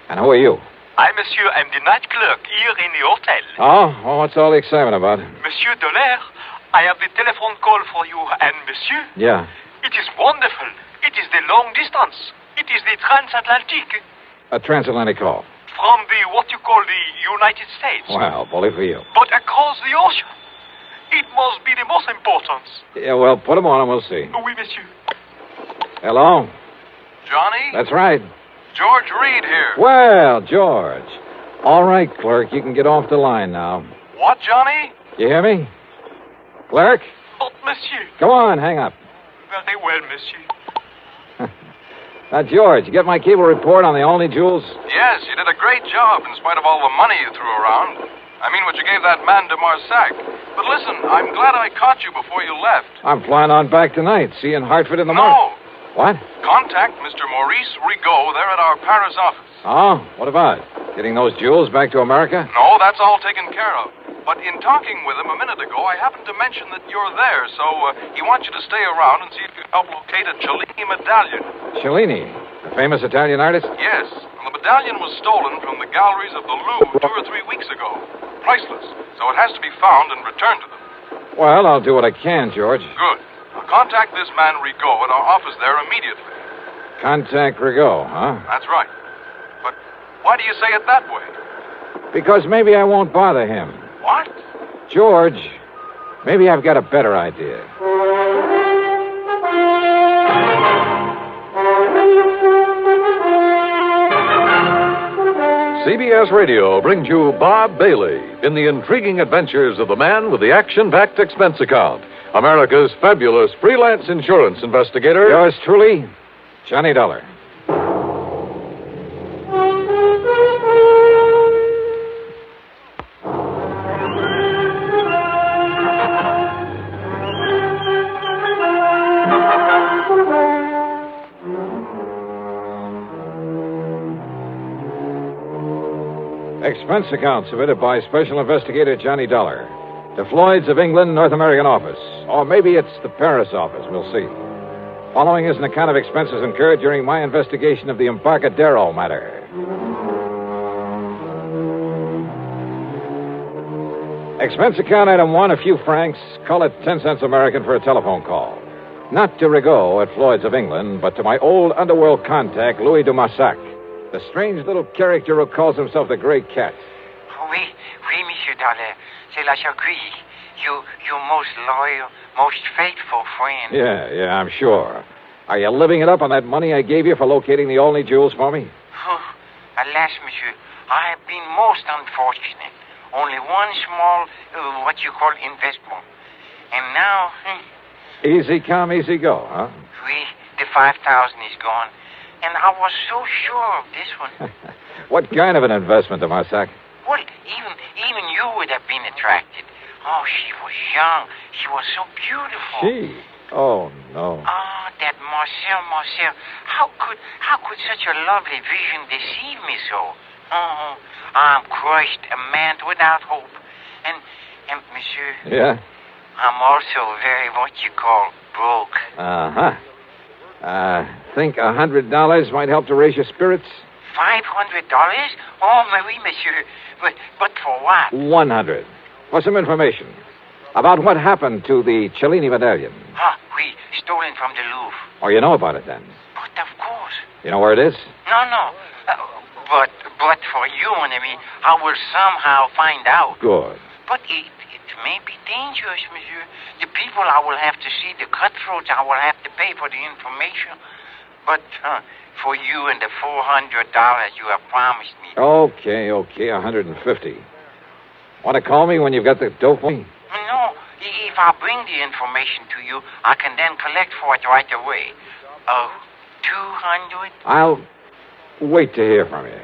And who are you? I, monsieur, am the night clerk here in the hotel. Oh, well, what's all the excitement about? Monsieur Dollar, I have the telephone call for you. And, monsieur? Yeah. It is wonderful. It is the long distance. It is the transatlantic. A transatlantic call. From what you call the United States. Well, bully for you. But across the ocean. It must be the most important. Yeah, well, put them on and we'll see. Oui, monsieur. Hello? Johnny? That's right. George Reed here. Well, George. All right, clerk, you can get off the line now. What, Johnny? You hear me? Clerk? But, monsieur. Come on, hang up. Very well, monsieur. Now, George, you get my cable report on the Only Jewels? Yes, you did a great job in spite of all the money you threw around. I mean what you gave that man de Marsac. But listen, I'm glad I caught you before you left. I'm flying on back tonight. See you in Hartford in the morning. No. What? Contact Mr. Maurice Rigaud there at our Paris office. Oh, what about? Getting those jewels back to America? No, that's all taken care of. But in talking with him a minute ago, I happened to mention that you're there, so he wants you to stay around and see if you can help locate a Cellini medallion. Cellini, the famous Italian artist? Yes, and the medallion was stolen from the galleries of the Louvre 2 or 3 weeks ago. Priceless, so it has to be found and returned to them. Well, I'll do what I can, George. Good. Now contact this man Rigaud at our office there immediately. Contact Rigaud, huh? That's right. But why do you say it that way? Because maybe I won't bother him. What? George, maybe I've got a better idea. CBS Radio brings you Bob Bailey in the intriguing adventures of the man with the action-packed expense account, America's fabulous freelance insurance investigator. Yours truly, Johnny Dollar. Expense account submitted by Special Investigator Johnny Dollar to Floyd's of England, North American office. Or maybe it's the Paris office. We'll see. Following is an account of expenses incurred during my investigation of the Embarcadero matter. Expense account item 1, a few francs. Call it 10 cents American for a telephone call. Not to Rigaud at Floyd's of England, but to my old underworld contact, Louis de Marsac. The strange little character who calls himself the Gray Cat. Oui, Monsieur Dollar. C'est la Chagrie. You most loyal, most faithful friend. Yeah, I'm sure. Are you living it up on that money I gave you for locating the Olney jewels for me? Alas, monsieur, I have been most unfortunate. Only one small, what you call investment. And now... Easy come, easy go, huh? Oui, the 5,000 is gone. And I was so sure of this one. What kind of an investment, de Marsac? Well, even you would have been attracted. Oh, she was young. She was so beautiful. She? Oh, no. Ah, that Marcel. How could such a lovely vision deceive me so? Oh, I'm crushed, a man without hope. And monsieur... Yeah? I'm also very, what you call, broke. Uh-huh. Think $100 might help to raise your spirits? $500? Oh, oui, monsieur. But for what? 100. For some information about what happened to the Cellini medallion. Oui, stolen from the Louvre. Oh, you know about it then? But of course. You know where it is? No. But for you and me, I will somehow find out. Good. But it may be dangerous, monsieur. The people I will have to see, the cutthroats, I will have to pay for the information. But for you and the $400 you have promised me. Okay, $150. Want to call me when you've got the dough for me? No, if I bring the information to you, I can then collect for it right away. 200? I'll wait to hear from you.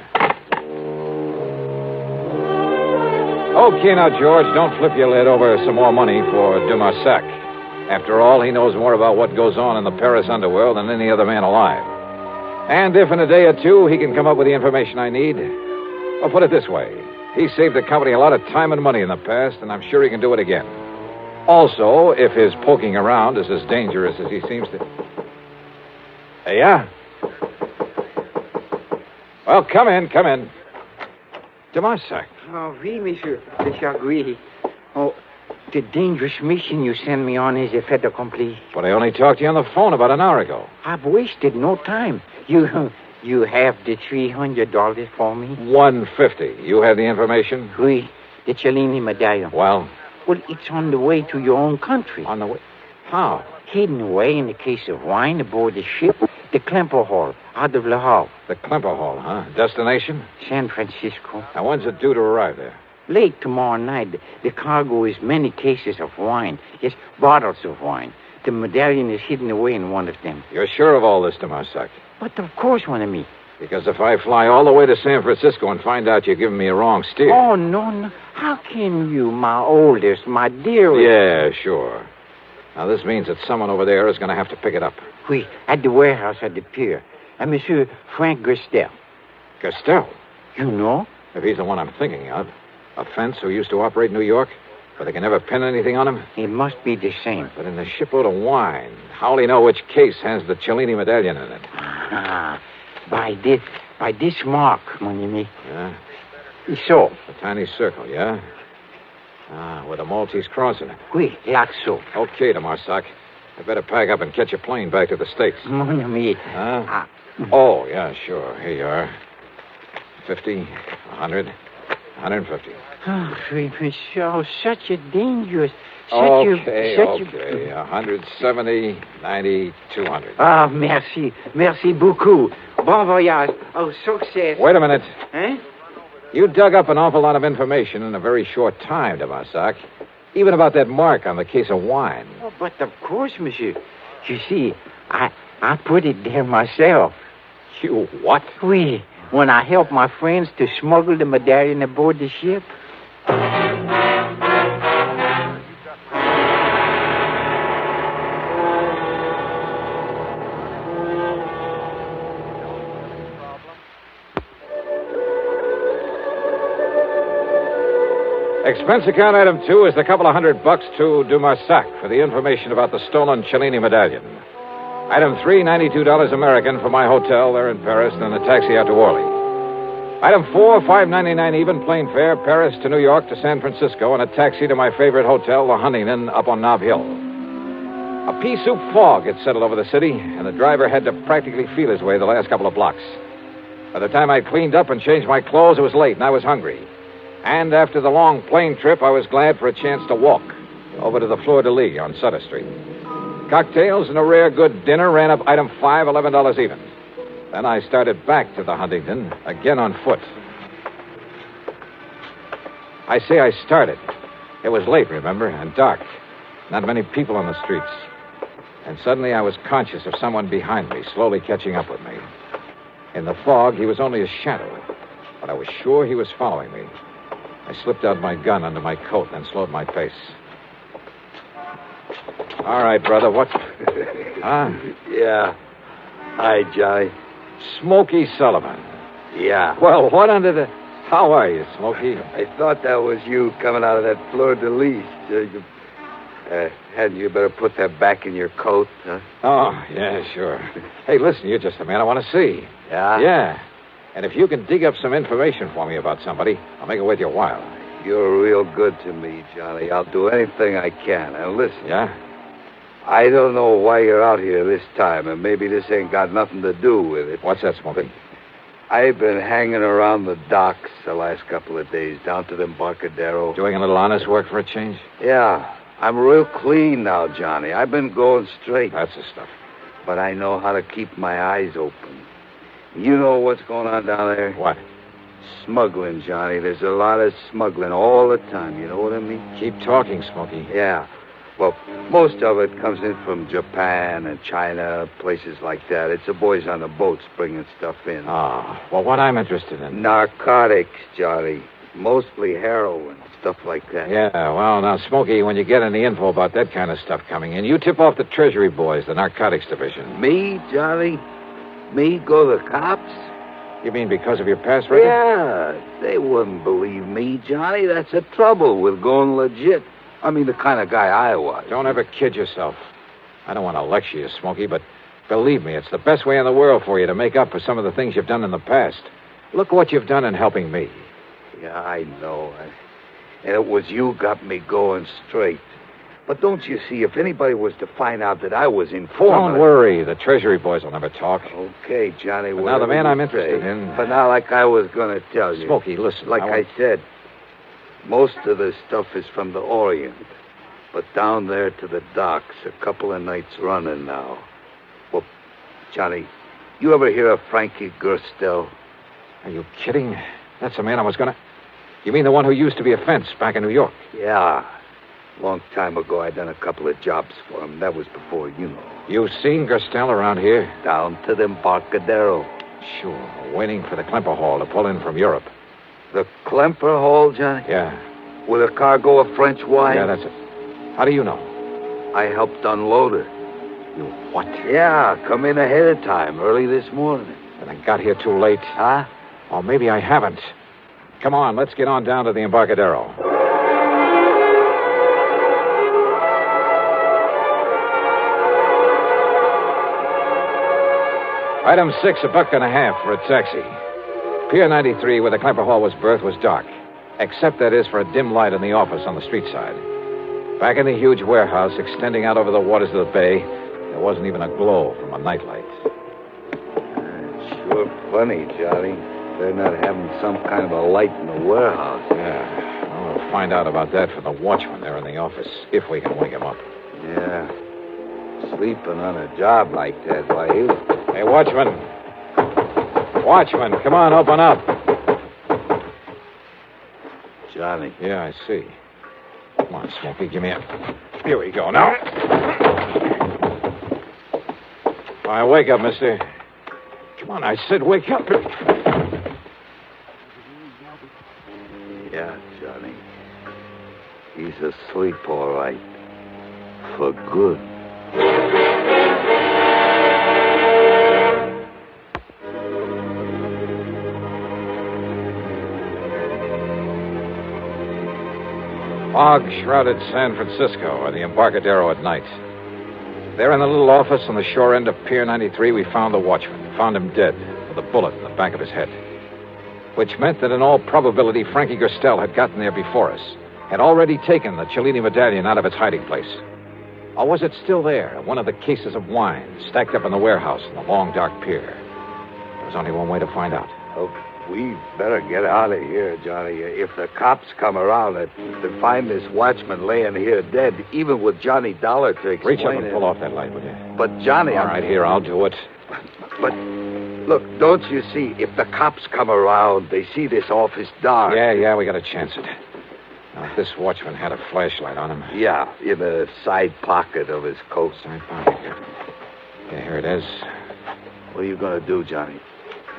Okay, now, George, don't flip your lid over some more money for de Marsac. After all, he knows more about what goes on in the Paris underworld than any other man alive. And if in a day or two he can come up with the information I need, I'll put it this way. He saved the company a lot of time and money in the past, and I'm sure he can do it again. Also, if his poking around is as dangerous as he seems to... Hey, yeah? Well, come in. De Marsac. Oh, oui, monsieur. The Chagrie. Oh, the dangerous mission you sent me on is a fait accompli. But I only talked to you on the phone about an hour ago. I've wasted no time. You have the $300 for me? $150. You have the information? Oui, the Cellini medallion. Well, it's on the way to your own country. On the way? How? Hidden away in a case of wine aboard the ship, the Klemper Hall, out of Le Havre. The Klemper Hall, huh? Destination? San Francisco. Now, when's it due to arrive there? Late tomorrow night. The cargo is many cases of wine. Yes, bottles of wine. The medallion is hidden away in one of them. You're sure of all this, de Marsac? But of course, mon ami. Because if I fly all the way to San Francisco and find out you're giving me a wrong steer... Oh, no. How can you, my oldest, my dearest... Yeah, sure. Now, this means that someone over there is going to have to pick it up. Oui, at the warehouse at the pier. And Monsieur Frank Gestel. Gestel? You know? If he's the one I'm thinking of. A fence who used to operate in New York? But they can never pin anything on him? It must be the same. But in the shipload of wine, how'll he know which case has the Cellini medallion in it? By this mark, mon ami. Yeah? So. A tiny circle, yeah? With a Maltese cross in it. Oui, like so. Okay, de Marsac. I better pack up and catch a plane back to the States. Mon ami. Huh? Oh, yeah, sure. Here you are. 50, 100, 150. Oh, Charles, such a dangerous... Okay. 170, 90, 200. Ah, merci. Merci beaucoup. Bon voyage. Oh, success. Wait a minute. Huh? You dug up an awful lot of information in a very short time, de Marsac. Even about that mark on the case of wine. Oh, but of course, monsieur. You see, I put it there myself. You what? Oui, when I helped my friends to smuggle the medallion aboard the ship. Expense account item 2 is the couple of $100 to de Marsac for the information about the stolen Cellini medallion. Item 3, $92 American for my hotel there in Paris, and then a taxi out to Orly. Item 4, $5.99 even, plane fare, Paris to New York to San Francisco, and a taxi to my favorite hotel, the Huntington, up on Nob Hill. A pea soup fog had settled over the city, and the driver had to practically feel his way the last couple of blocks. By the time I'd cleaned up and changed my clothes, it was late, and I was hungry. And after the long plane trip, I was glad for a chance to walk over to the Fleur de Lis on Sutter Street. Cocktails and a rare good dinner ran up item 5, $11 even. Then I started back to the Huntington, again on foot. I say I started. It was late, remember, and dark. Not many people on the streets. And suddenly I was conscious of someone behind me, slowly catching up with me. In the fog, he was only a shadow, but I was sure he was following me. I slipped out my gun under my coat and then slowed my pace. All right, brother, what? Huh? Yeah. Hi, Johnny. Smokey Sullivan. Yeah. Well, what under the... How are you, Smokey? I thought that was you coming out of that Fleur de Lis. Hadn't you better put that back in your coat, huh? Oh, yeah, sure. Hey, listen, you're just the man I want to see. Yeah? Yeah. And if you can dig up some information for me about somebody, I'll make it worth your while. You're real good to me, Johnny. I'll do anything I can. And listen. Yeah? I don't know why you're out here this time, and maybe this ain't got nothing to do with it. What's that, Smokey? I've been hanging around the docks the last couple of days, down to the Embarcadero. Doing a little honest work for a change? Yeah. I'm real clean now, Johnny. I've been going straight. That's the stuff. But I know how to keep my eyes open. You know what's going on down there? What? Smuggling, Johnny. There's a lot of smuggling all the time. You know what I mean? Keep talking, Smokey. Yeah. Well, most of it comes in from Japan and China, places like that. It's the boys on the boats bringing stuff in. Ah, well, what I'm interested in... Narcotics, Johnny. Mostly heroin, stuff like that. Yeah, well, now, Smokey, when you get any info about that kind of stuff coming in, you tip off the Treasury boys, the narcotics division. Me, Johnny? Me go to the cops? You mean because of your past record? Yeah, they wouldn't believe me, Johnny. That's the trouble with going legit. I mean, the kind of guy I was. Don't ever kid yourself. I don't want to lecture you, Smokey, but believe me, it's the best way in the world for you to make up for some of the things you've done in the past. Look what you've done in helping me. Yeah, I know. And it was you got me going straight. But don't you see, if anybody was to find out that I was informed... Don't worry. The Treasury boys will never talk. Okay, Johnny. But now the man I'm interested in... But now, like I was going to tell you... Smokey, listen. Like I said, most of the stuff is from the Orient. But down there to the docks, a couple of nights running now. Well, Johnny, you ever hear of Frankie Gerstel? Are you kidding? That's the man I was going to... You mean the one who used to be a fence back in New York? Yeah. Long time ago, I done a couple of jobs for him. That was before, you know. You've seen Gerstel around here? Down to the Embarcadero. Sure. Waiting for the Klemper Hall to pull in from Europe. The Klemper Hall, Johnny? Yeah. With a cargo of French wine? Yeah, that's it. How do you know? I helped unload her. You what? Yeah, come in ahead of time, early this morning. And I got here too late. Huh? Or maybe I haven't. Come on, let's get on down to the Embarcadero. Item 6, $1.50 for a taxi. Pier 93, where the Klemper Hall was berthed, was dark. Except, that is, for a dim light in the office on the street side. Back in the huge warehouse, extending out over the waters of the bay, there wasn't even a glow from a nightlight. Sure funny, Johnny. They're not having some kind of a light in the warehouse. Yeah. Well, we'll find out about that from the watchman there in the office, if we can wake him up. Yeah. Sleeping on a job like that, why, Hey, watchman. Watchman, come on, open up. Johnny. Yeah, I see. Come on, Smokey, give me a... Here we go, now. All right, wake up, mister. Come on, I said wake up. Yeah, Johnny. He's asleep, all right. For good. Fog shrouded San Francisco and the Embarcadero at night. There in the little office on the shore end of Pier 93, we found the watchman. Found him dead with a bullet in the back of his head. Which meant that in all probability, Frankie Gerstel had gotten there before us. Had already taken the Cellini medallion out of its hiding place. Or was it still there, one of the cases of wine stacked up in the warehouse in the long, dark pier? There was only one way to find out. Oh, we better get out of here, Johnny. If the cops come around to find this watchman laying here dead, even with Johnny Dollar to explain Reach up and pull off that light, will you? But, Johnny... All right, here, I'll do it. But, look, don't you see, if the cops come around, they see this office dark. Yeah, we got to chance it. Now, if this watchman had a flashlight on him... Yeah, in the side pocket of his coat. Side pocket. Yeah, here it is. What are you going to do, Johnny?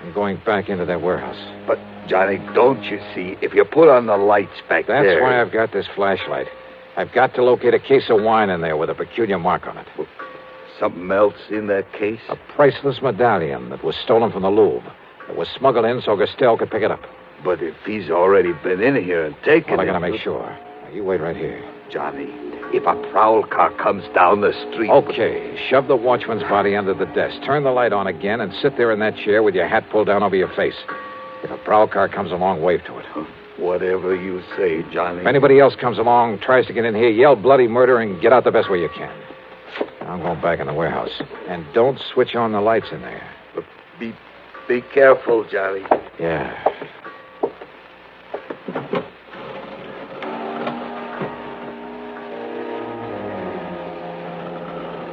I'm going back into that warehouse. But, Johnny, don't you see, if you put on the lights back there... That's why I've got this flashlight. I've got to locate a case of wine in there with a peculiar mark on it. Something else in that case? A priceless medallion that was stolen from the Louvre. It was smuggled in so Gerstel could pick it up. But if he's already been in here and taken it... Well, I gotta make sure. Now, you wait right here. Johnny, if a prowl car comes down the street... Okay, shove the watchman's body under the desk. Turn the light on again and sit there in that chair with your hat pulled down over your face. If a prowl car comes along, wave to it. Whatever you say, Johnny. If anybody else comes along, tries to get in here, yell bloody murder and get out the best way you can. I'm going back in the warehouse. And don't switch on the lights in there. But be careful, Johnny. Yeah.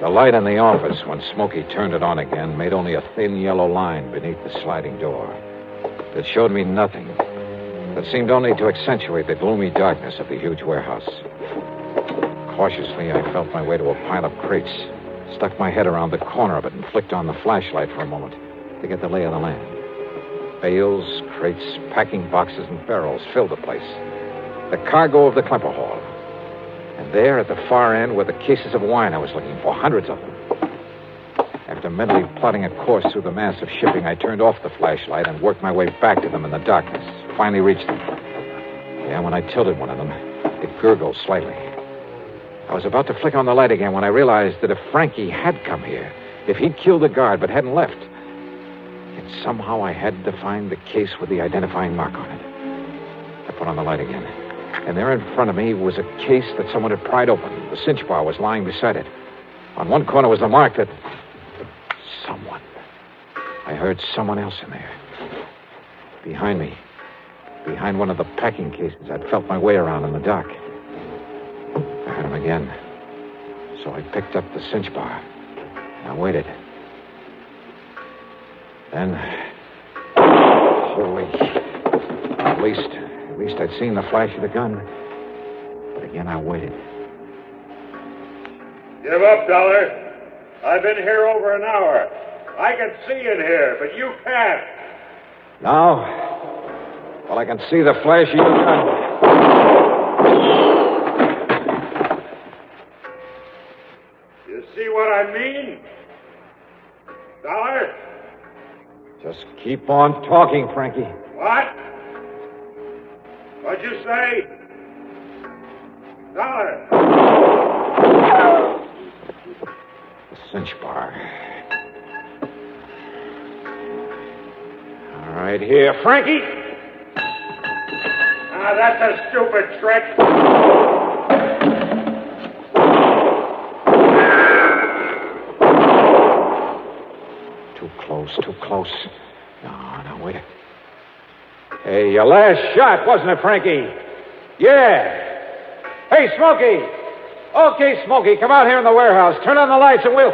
The light in the office, when Smokey turned it on again, made only a thin yellow line beneath the sliding door. It showed me nothing. It seemed only to accentuate the gloomy darkness of the huge warehouse. Cautiously, I felt my way to a pile of crates, stuck my head around the corner of it, and flicked on the flashlight for a moment to get the lay of the land. Bales, crates, packing boxes, and barrels filled the place. The cargo of the Klemper Hall. And there, at the far end, were the cases of wine I was looking for, hundreds of them. After mentally plotting a course through the mass of shipping, I turned off the flashlight and worked my way back to them in the darkness. Finally reached them. Yeah, when I tilted one of them, it gurgled slightly. I was about to flick on the light again when I realized that if Frankie had come here, if he'd killed the guard but hadn't left, yet somehow I had to find the case with the identifying mark on it. I put on the light again. And there in front of me was a case that someone had pried open. The cinch bar was lying beside it. On one corner was the mark that... Someone. I heard someone else in there. Behind me. Behind one of the packing cases I'd felt my way around in the dark. I heard him again. So I picked up the cinch bar. And I waited. Then... Holy... At least I'd seen the flash of the gun. But again, I waited. Give up, Dollar. I've been here over an hour. I can see in here, but you can't. Now? Well, I can see the flash of your gun. You see what I mean? Dollar? Just keep on talking, Frankie. What? What'd you say? Dollar. The cinch bar. All right, here, Frankie. Ah, that's a stupid trick. Too close. No, wait. Hey, your last shot, wasn't it, Frankie? Yeah. Hey, Smokey. Okay, Smokey, come out here in the warehouse. Turn on the lights and we'll...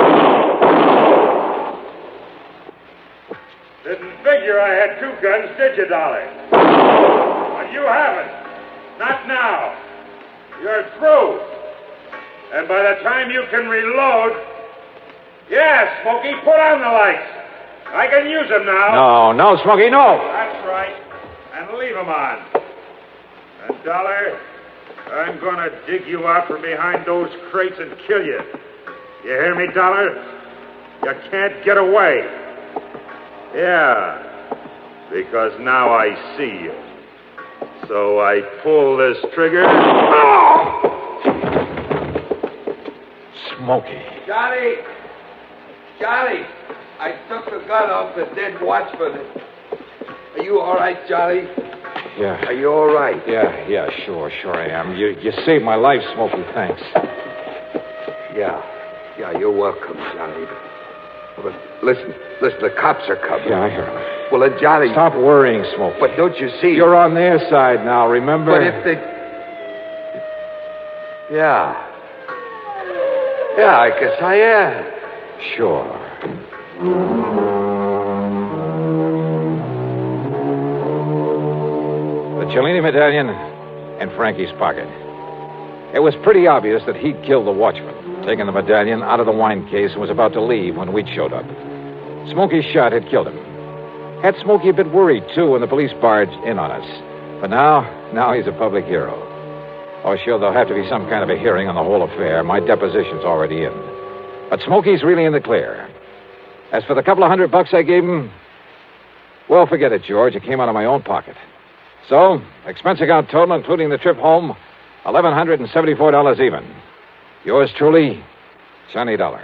Didn't figure I had two guns, did you, Dolly? But you haven't. Not now. You're through. And by the time you can reload... Yeah, Smokey, put on the lights. I can use them now. No, Smokey, no. That's right. And leave them on. And, Dollar, I'm going to dig you out from behind those crates and kill you. You hear me, Dollar? You can't get away. Yeah, because now I see you. So I pull this trigger. Smokey. Johnny, I took the gun off the dead watchman. Are you all right, Johnny? Yeah. Are you all right? Yeah, sure I am. You saved my life, Smokey, thanks. Yeah, you're welcome, Johnny. But listen, the cops are coming. Yeah, I heard them. Well, then, Johnny... Stop worrying, Smokey. But don't you see... You're on their side now, remember? But if they... Yeah, I guess I am. Sure. The Cellini medallion in Frankie's pocket. It was pretty obvious that he'd killed the watchman, taken the medallion out of the wine case and was about to leave when we'd showed up. Smokey's shot had killed him. Had Smokey a bit worried, too, when the police barged in on us. But now he's a public hero. Oh, sure, there'll have to be some kind of a hearing on the whole affair. My deposition's already in. But Smokey's really in the clear. As for the couple of $100 I gave him, well, forget it, George. It came out of my own pocket. So, expense account total, including the trip home, $1,174 even. Yours truly, Johnny Dollar.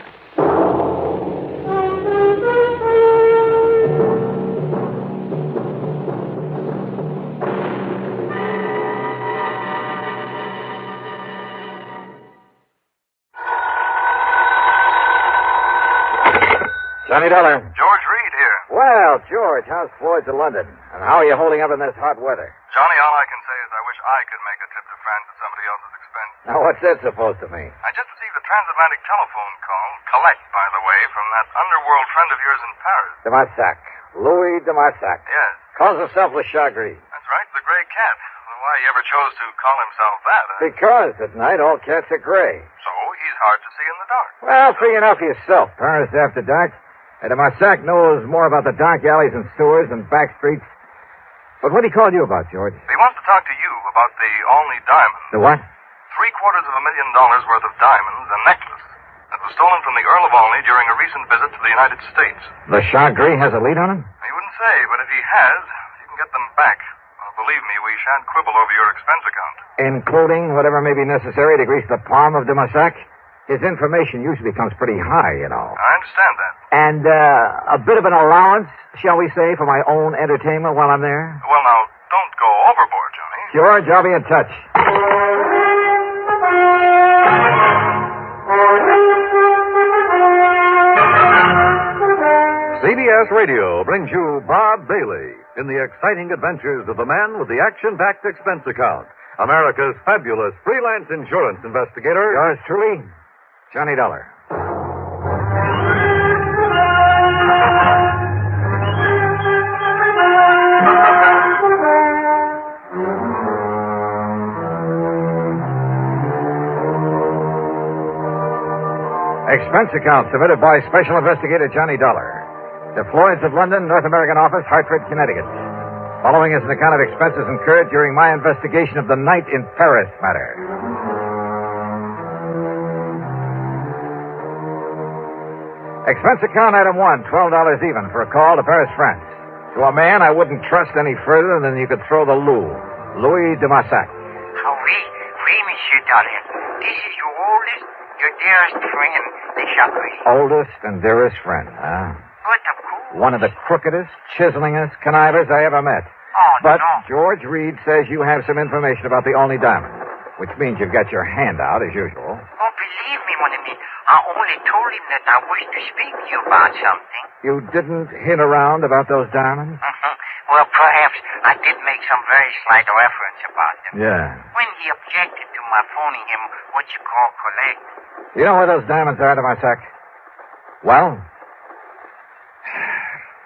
Johnny Dollar. George Reed here. Well, George, how's Floyd's of London? And how are you holding up in this hot weather? Johnny, all I can say is I wish I could make a trip to France at somebody else's expense. Now, what's that supposed to mean? I just received a transatlantic telephone call, collect, by the way, from that underworld friend of yours in Paris. De Marsac. Louis de Marsac. Yes. Calls himself Le Chagris. That's right, the gray cat. Why he ever chose to call himself that? Because at night all cats are gray. So he's hard to see in the dark. Well, free enough yourself. Paris after dark. De Marsac knows more about the dark alleys and sewers and back streets. But what did he call you about, George? He wants to talk to you about the Olney diamond. The what? $750,000 worth of diamonds and necklace that was stolen from the Earl of Olney during a recent visit to the United States. Le Chagris has a lead on him? He wouldn't say, but if he has, you can get them back. Well, believe me, we shan't quibble over your expense account. Including whatever may be necessary to grease the palm of de Marsac? His information usually comes pretty high, you know. I understand that. And a bit of an allowance, shall we say, for my own entertainment while I'm there? Well, now, don't go overboard, Johnny. George, I'll be in touch. CBS Radio brings you Bob Bailey in the exciting adventures of the man with the action-packed expense account, America's fabulous freelance insurance investigator. Yours truly, Johnny Dollar. Expense account submitted by Special Investigator Johnny Dollar. To Floyd's of London, North American Office, Hartford, Connecticut. Following is an account of expenses incurred during my investigation of the night in Paris matter. Expense account item 1, $12 even for a call to Paris, France. To a man I wouldn't trust any further than you could throw the loo. Louis de Marsac. Oui, Monsieur Dollar. This is your oldest, your dearest friend, the Chapery. Oldest and dearest friend, huh? But of course. One of the crookedest, chiselingest connivers I ever met. Oh, but no. George Reed says you have some information about the only diamond, which means you've got your hand out, as usual. Oh, believe me, mon ami. I only told him that I wish to speak to you about something. You didn't hint around about those diamonds? Well, perhaps I did make some very slight reference about them. Yeah. When he objected to my phoning him what you call collect. You know where those diamonds are, de Marsac? Well?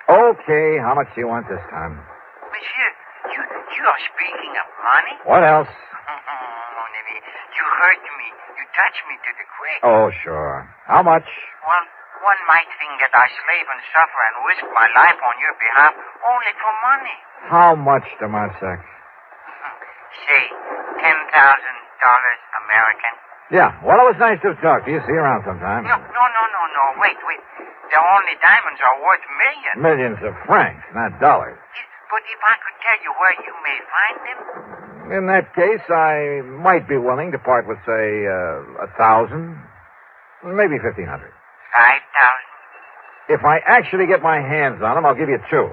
Okay, how much do you want this time? Monsieur, you are speaking of money? What else? Mon ami, you hurt me. You touched me to the quick. Oh, sure. How much? Well, one might think that I slave and suffer and risk my life on your behalf only for money. How much, de Marsac? Say, $10,000 American. Yeah, well, it was nice to talk to you. See you around sometime. No. Wait. The only diamonds are worth millions. Millions of francs, not dollars. But if I could tell you where you may find them? In that case, I might be willing to part with, say, 1,000, maybe 1,500. 5,000. If I actually get my hands on them, I'll give you 2. 4?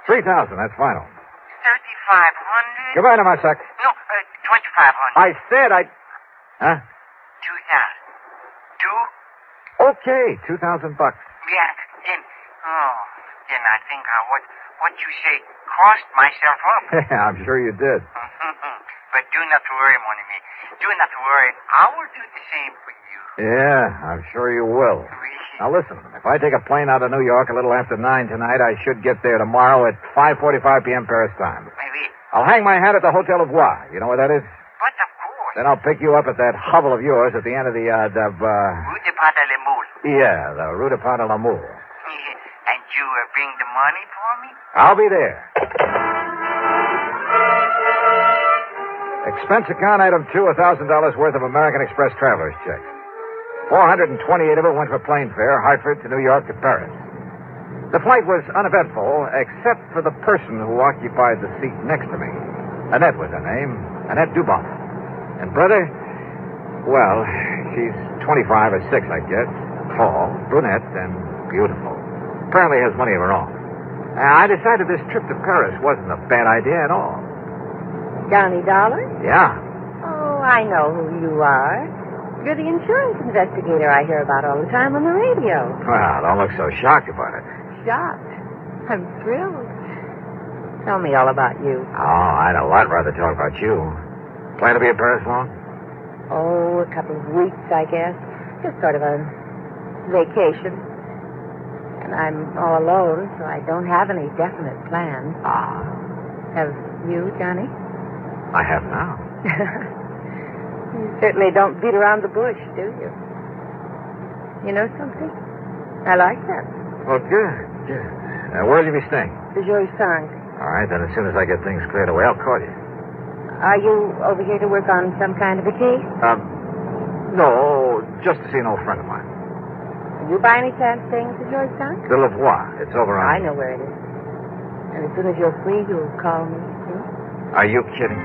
3,000, that's final. 3,500. Goodbye, de Marsac. No, 2,500. I said I... Huh? 2,000. 2? Okay, $2,000. Yeah, then I think I what you say crossed myself up. I'm sure you did. But do not worry, mon ami. Do not worry. I will do the same for you. Yeah, I'm sure you will. Now listen, if I take a plane out of New York a little after 9 tonight, I should get there tomorrow at 5:45 p.m. Paris time. Maybe. I'll hang my hat at the Hotel of Bois. You know where that is? But of course. Then I'll pick you up at that hovel of yours at the end of the, Rue de Pas de la Moule. Yeah, the Rue de Pas de la Moule. And you bring the money for me? I'll be there. Expense account item 2, $1,000 worth of American Express traveler's checks. 428 of it went for plane fare, Hartford to New York to Paris. The flight was uneventful, except for the person who occupied the seat next to me. Annette was her name, Annette Dubon. And brother, well, she's 25 or 6, I guess. Tall, brunette, and beautiful. Apparently has money of her own. I decided this trip to Paris wasn't a bad idea at all. Johnny Dollar? Yeah. Oh, I know who you are. You're the insurance investigator I hear about all the time on the radio. Well, don't look so shocked about it. Shocked? I'm thrilled. Tell me all about you. Oh, I'd a lot rather talk about you. Plan to be in Paris long? Oh, a couple of weeks, I guess. Just sort of a vacation. And I'm all alone, so I don't have any definite plans. Ah. Have you, Johnny? I have now. You certainly don't beat around the bush, do you? You know something? I like that. Well, good. Where'll you be staying? The Joyce Song. All right, then as soon as I get things cleared away, I'll call you. Are you over here to work on some kind of a case? No, just to see an old friend of mine. Are you by any chance staying at the Joyce Song? The Lavoie. It's over on... I know where it is. And as soon as you're free, you'll call me. Are you kidding?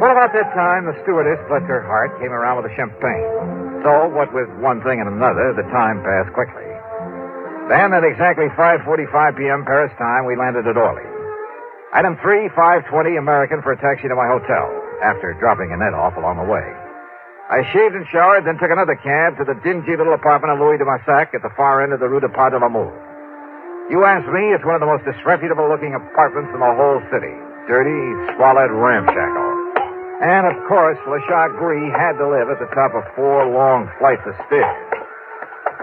What about that time the stewardess, bless her heart, came around with a champagne? So, what with one thing and another, the time passed quickly. Then, at exactly 5:45 p.m. Paris time, we landed at Orly. Item 3, 5:20 American for a taxi to my hotel, after dropping Annette off along the way. I shaved and showered, then took another cab to the dingy little apartment of Louis de Marsac at the far end of the Rue de Pas de la Moule. You ask me, it's one of the most disreputable-looking apartments in the whole city. Dirty, squalid, ramshackle. And, of course, Lachak Gris had to live at the top of 4 long flights of stairs.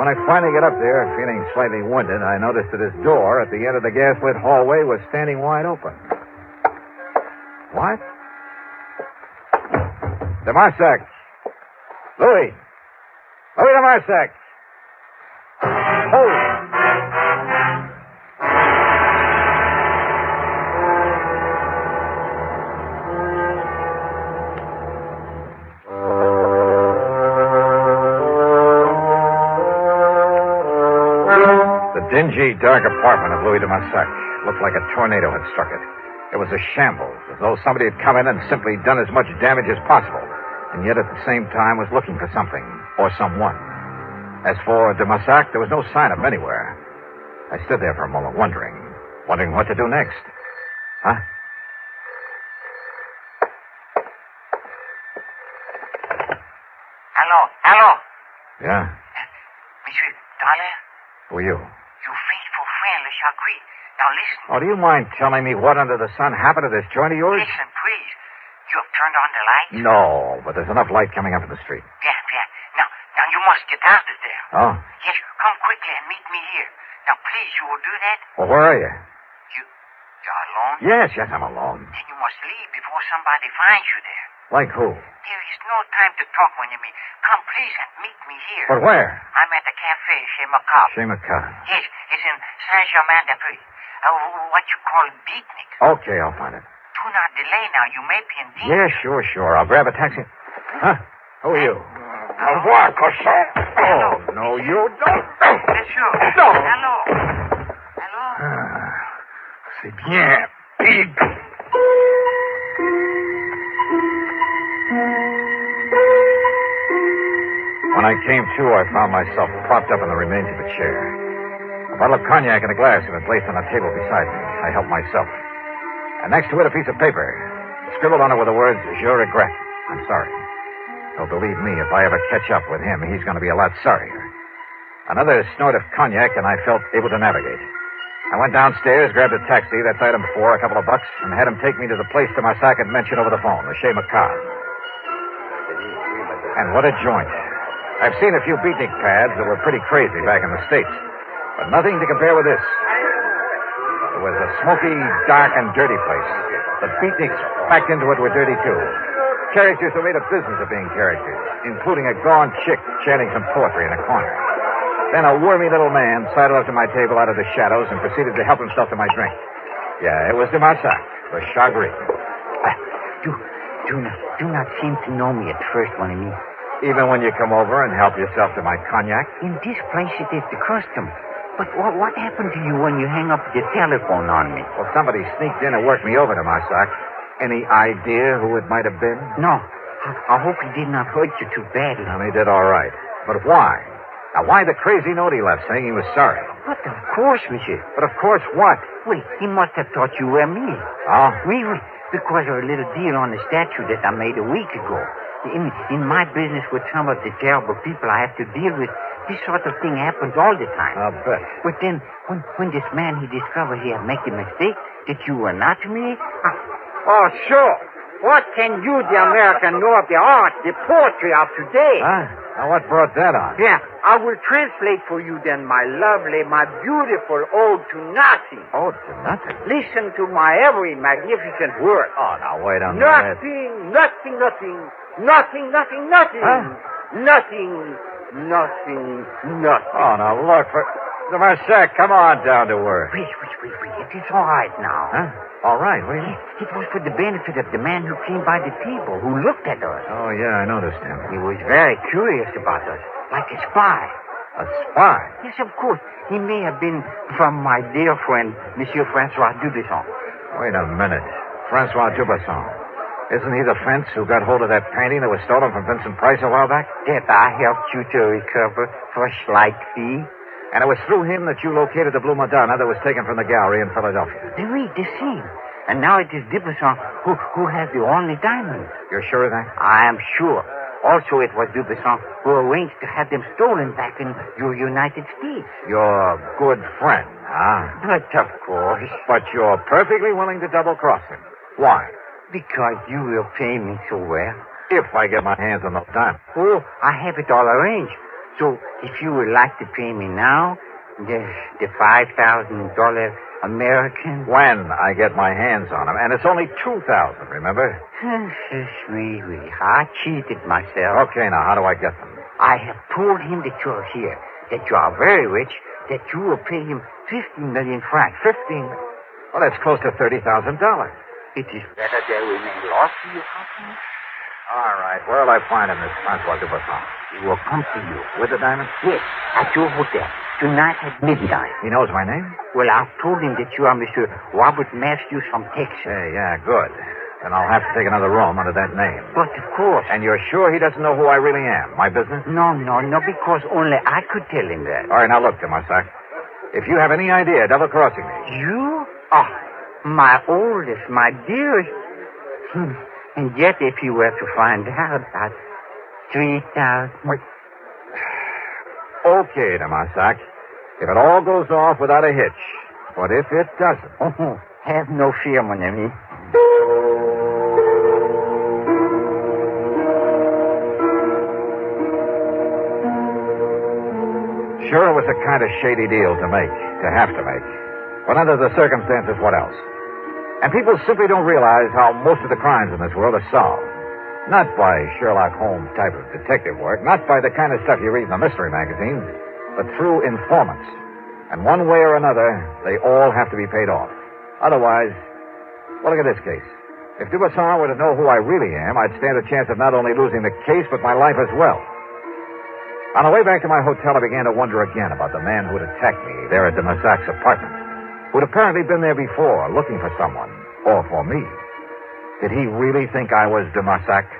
When I finally got up there, feeling slightly winded, I noticed that his door at the end of the gas-lit hallway was standing wide open. What? De Marsac. Louis de Marsac. Oh! The dingy, dark apartment of Louis de Marsac looked like a tornado had struck it. It was a shambles, as though somebody had come in and simply done as much damage as possible, and yet at the same time was looking for something or someone. As for de Marsac, there was no sign of him anywhere. I stood there for a moment, wondering what to do next. Huh? Hello. Yeah? Monsieur Dollar? Who are you? Your faithful friend, Le Chagrin. Now listen. Oh, do you mind telling me what under the sun happened to this joint of yours? Listen, please. You have turned on the light? No, but there's enough light coming up in the street. Yeah. Now you must get out of there. Oh? Yes, come quickly and meet me here. Now, please, you will do that? Well, where are you? You're alone? Yes, I'm alone. Then you must leave before somebody finds you there. Like who? There is no time to talk when you meet. Come, please, and meet me here. But where? I'm at the cafe chez Macabre. Chez Macabre. Yes, it's in Saint-Germain-des-Prés. What you call beatnik. Okay, I'll find it. Do not delay now. You may be in danger. Yeah, sure. I'll grab a taxi. Huh? Who are you? Au revoir, cochon. Oh, no, you don't. Monsieur. No. Hello. C'est bien, pig. When I came to, I found myself propped up in the remains of a chair. A bottle of cognac and a glass had been placed on a table beside me. I helped myself. And next to it, a piece of paper. Scribbled on it were the words, Je regrette. I'm sorry. So believe me, if I ever catch up with him, he's going to be a lot sorrier. Another snort of cognac, and I felt able to navigate. I went downstairs, grabbed a taxi, that's item 4, a couple of bucks, and had him take me to the place de Marsac had mentioned over the phone, the Chez Macabre. And what a joint. I've seen a few beatnik pads that were pretty crazy back in the States, but nothing to compare with this. It was a smoky, dark, and dirty place. The beatniks packed into it were dirty, too. Characters who made a business of being characters, including a gaunt chick chanting some poetry in a corner. Then a wormy little man sidled up to my table out of the shadows and proceeded to help himself to my drink. Yeah, it was de Marsac, the Chagrin. Do not seem to know me at first, mon ami. Even when you come over and help yourself to my cognac? In this place, it is the custom. But what happened to you when you hang up the telephone on me? Well, somebody sneaked in and worked me over to Marsac. Any idea who it might have been? No. I hope he did not hurt you too badly. No, he did all right. But why? Now, why the crazy note he left saying he was sorry? But of course, monsieur. But of course what? Well, he must have thought you were me. Oh? Oui. Because of a little deal on the statue that I made a week ago. In my business with some of the terrible people I have to deal with, this sort of thing happens all the time. I'll bet. But then, when this man, he discovered he had made a mistake, that you were not me... Oh, sure. What can you, the American, know of the art, the poetry of today? Huh? Now, what brought that on? Yeah, I will translate for you then my lovely, my beautiful ode to nothing. Ode to nothing? Listen to my every magnificent word. Oh, now, wait a minute. Nothing. Huh? Nothing. Oh, now, look, de Marsac, come on down to earth. Wait. It is all right now. Huh? All right, what do you mean? It was for the benefit of the man who came by the table, who looked at us. Oh, yeah, I noticed him. He was very curious about us, like a spy. A spy? Yes, of course. He may have been from my dear friend, Monsieur Francois Dubuisson. Wait a minute. Francois Dubuisson. Isn't he the fence who got hold of that painting that was stolen from Vincent Price a while back? That I helped you to recover for a slight fee. And it was through him that you located the Blue Madonna that was taken from the gallery in Philadelphia. Oui, the same. And now it is Dubuisson who has the only diamond. You're sure of that? I am sure. Also, it was Dubuisson who arranged to have them stolen back in your United States. Your good friend, huh? But of course. But you're perfectly willing to double-cross him. Why? Because you will pay me so well. If I get my hands on those diamonds. Oh, I have it all arranged. So, if you would like to pay me now, the $5,000 American... When I get my hands on them. And it's only $2,000, remember? Oui. I cheated myself. Okay, now, how do I get them? I have told him that you're here, that you are very rich, that you will pay him 15 million francs. 15? Well, that's close to $30,000. It is better there remain lost to your company. All right. Where'll I find him, this Francois Dubuisson? He will come to you. With the diamonds? Yes, at your hotel. Tonight at midnight. He knows my name? Well, I've told him that you are Mr. Robert Matthews from Texas. Yeah, good. Then I'll have to take another room under that name. But of course. And you're sure he doesn't know who I really am? My business? No, because only I could tell him that. All right, now look, Demasak. If you have any idea double-crossing me... You? Oh, my oldest, my dearest. And yet, if you were to find out that 3,000... Wait. Okay, Demasak. If it all goes off without a hitch. But if it doesn't... Oh, have no fear, mon ami. Sure, it was a kind of shady deal to have to make. But under the circumstances, what else? And people simply don't realize how most of the crimes in this world are solved. Not by Sherlock Holmes type of detective work, not by the kind of stuff you read in the mystery magazines, but through informants. And one way or another, they all have to be paid off. Otherwise, well, look at this case. If Durango were to know who I really am, I'd stand a chance of not only losing the case, but my life as well. On the way back to my hotel, I began to wonder again about the man who'd attacked me there at Demasak's apartment, who'd apparently been there before, looking for someone, or for me. Did he really think I was Demasak?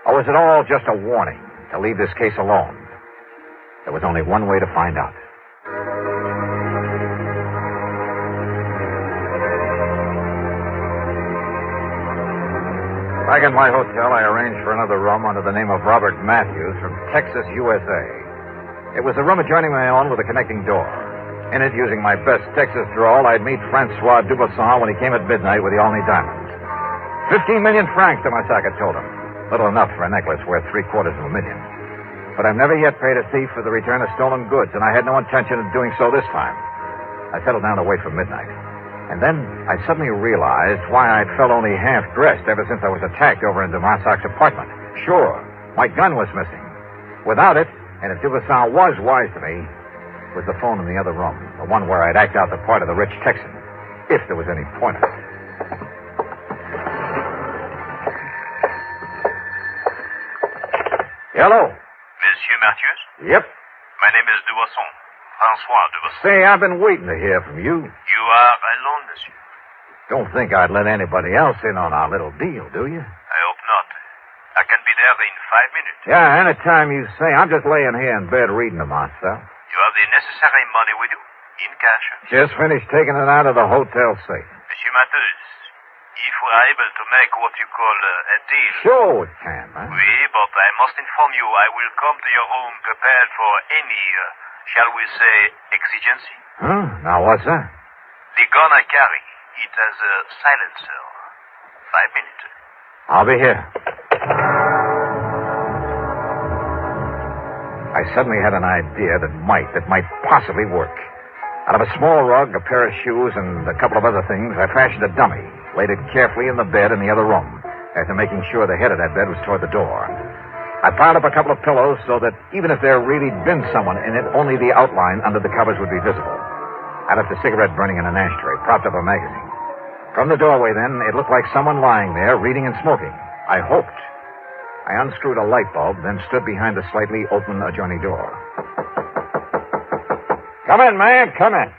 Or was it all just a warning to leave this case alone? There was only one way to find out. Back in my hotel, I arranged for another room under the name of Robert Matthews from Texas, USA. It was a room adjoining my own with a connecting door. In it, using my best Texas drawl, I'd meet Francois Durango when he came at midnight with the Olney diamonds. 15 million francs, Demasak had told him. Little enough for a necklace worth $750,000. But I've never yet paid a thief for the return of stolen goods, and I had no intention of doing so this time. I settled down to wait for midnight. And then I suddenly realized why I'd felt only half-dressed ever since I was attacked over in Demasak's apartment. Sure, my gun was missing. Without it, and if Durango was wise to me, was the phone in the other room, the one where I'd act out the part of the rich Texan, if there was any point in it. Hello. Monsieur Matthews? Yep. My name is Durango. Francois Durango. Say, I've been waiting to hear from you. You are alone, monsieur. Don't think I'd let anybody else in on our little deal, do you? I hope not. I can be there in 5 minutes. Yeah, anytime you say. I'm just laying here in bed reading to myself. You have the necessary money with you? In cash? Just finished taking it out of the hotel safe. Monsieur Matthews, if we are able to make what you call a deal... Sure we can, man. Oui, but I must inform you I will come to your room prepared for any, shall we say, exigency. Huh? Now what's that? The gun I carry, it has a silencer. 5 minutes. I'll be here. I suddenly had an idea that might possibly work. Out of a small rug, a pair of shoes, and a couple of other things, I fashioned a dummy, laid it carefully in the bed in the other room, after making sure the head of that bed was toward the door. I piled up a couple of pillows so that even if there really been someone in it, only the outline under the covers would be visible. I left a cigarette burning in an ashtray, propped up a magazine. From the doorway, then, it looked like someone lying there, reading and smoking. I hoped. I unscrewed a light bulb, then stood behind the slightly open adjoining door. Come in, man, come in.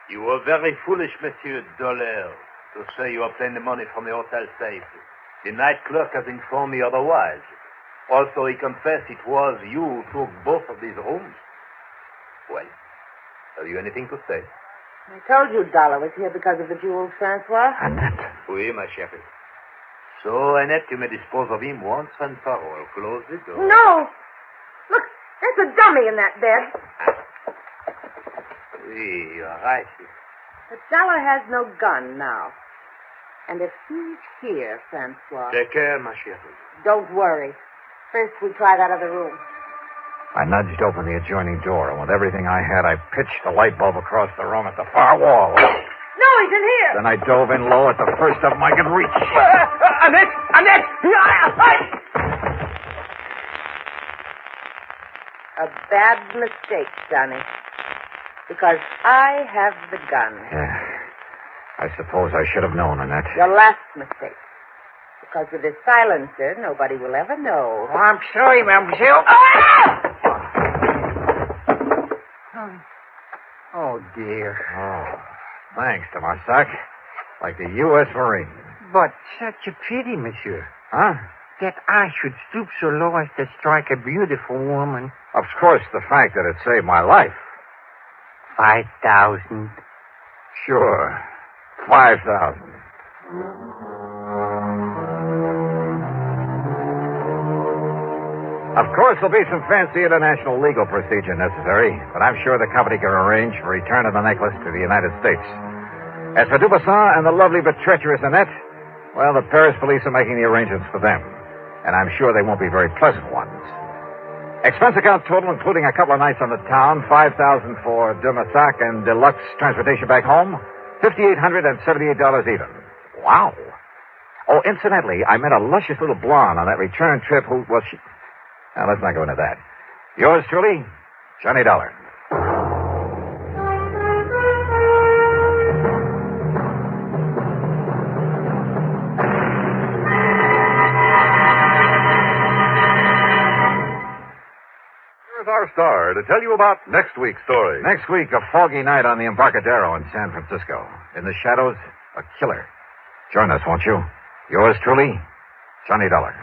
You were very foolish, Monsieur Dollar, to say you obtained the money from the hotel safe. The night clerk has informed me otherwise. Also, he confessed it was you who took both of these rooms. Well, have you anything to say? I told you Dollar was here because of the jewels, Francois. Annette. Oui, ma chérie. So, Annette, you may dispose of him once and for all. Close the door. No! Look, there's a dummy in that bed. Oui, you're right. But Dollar has no gun now. And if he's here, Francois... Take care, ma chérie. Don't worry. First, we try that other room. I nudged open the adjoining door, and with everything I had, I pitched the light bulb across the room at the far wall. No, he's in here! Then I dove in low at the first of them I could reach. Annette! Annette! A bad mistake, Johnny. Because I have the gun. Yeah. I suppose I should have known, Annette. Your last mistake. Because with this silencer, nobody will ever know. Oh, I'm sorry, mademoiselle. Oh, dear. Oh, thanks, Tomasak. Like the U.S. Marine. But such a pity, monsieur. Huh? That I should stoop so low as to strike a beautiful woman. Of course, the fact that it saved my life. 5,000. Sure. 5,000. Of course, there'll be some fancy international legal procedure necessary, but I'm sure the company can arrange for return of the necklace to the United States. As for Dubuisson and the lovely but treacherous Annette, well, the Paris police are making the arrangements for them, and I'm sure they won't be very pleasant ones. Expense account total, including a couple of nights on the town, $5,000 for Dubuisson and deluxe transportation back home, $5,878 even. Wow. Oh, incidentally, I met a luscious little blonde on that return trip who, well, she... Now, let's not go into that. Yours truly, Johnny Dollar. Here's our star to tell you about next week's story. Next week, a foggy night on the Embarcadero in San Francisco. In the shadows, a killer. Join us, won't you? Yours truly, Johnny Dollar.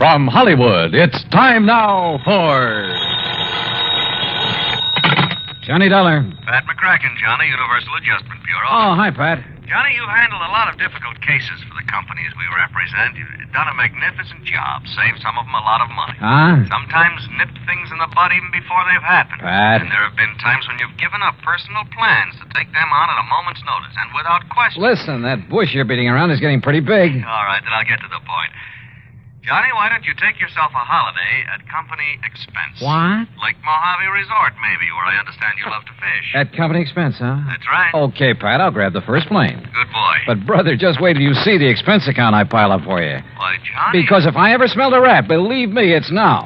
From Hollywood, it's time now for Johnny Dollar. Pat McCracken, Johnny, Universal Adjustment Bureau. Oh, hi, Pat. Johnny, you've handled a lot of difficult cases for the companies we represent. You've done a magnificent job. Saved some of them a lot of money. Huh? Sometimes nipped things in the bud even before they've happened. Pat. And there have been times when you've given up personal plans to take them on at a moment's notice and without question. Listen, that bush you're beating around is getting pretty big. All right, then I'll get to the point. Johnny, why don't you take yourself a holiday at company expense? What? Lake Mojave Resort, maybe, where I understand you love to fish. At company expense, huh? That's right. Okay, Pat, I'll grab the first plane. Good boy. But, brother, just wait till you see the expense account I pile up for you. Why, Johnny... Because if I ever smelled a rat, believe me, it's now.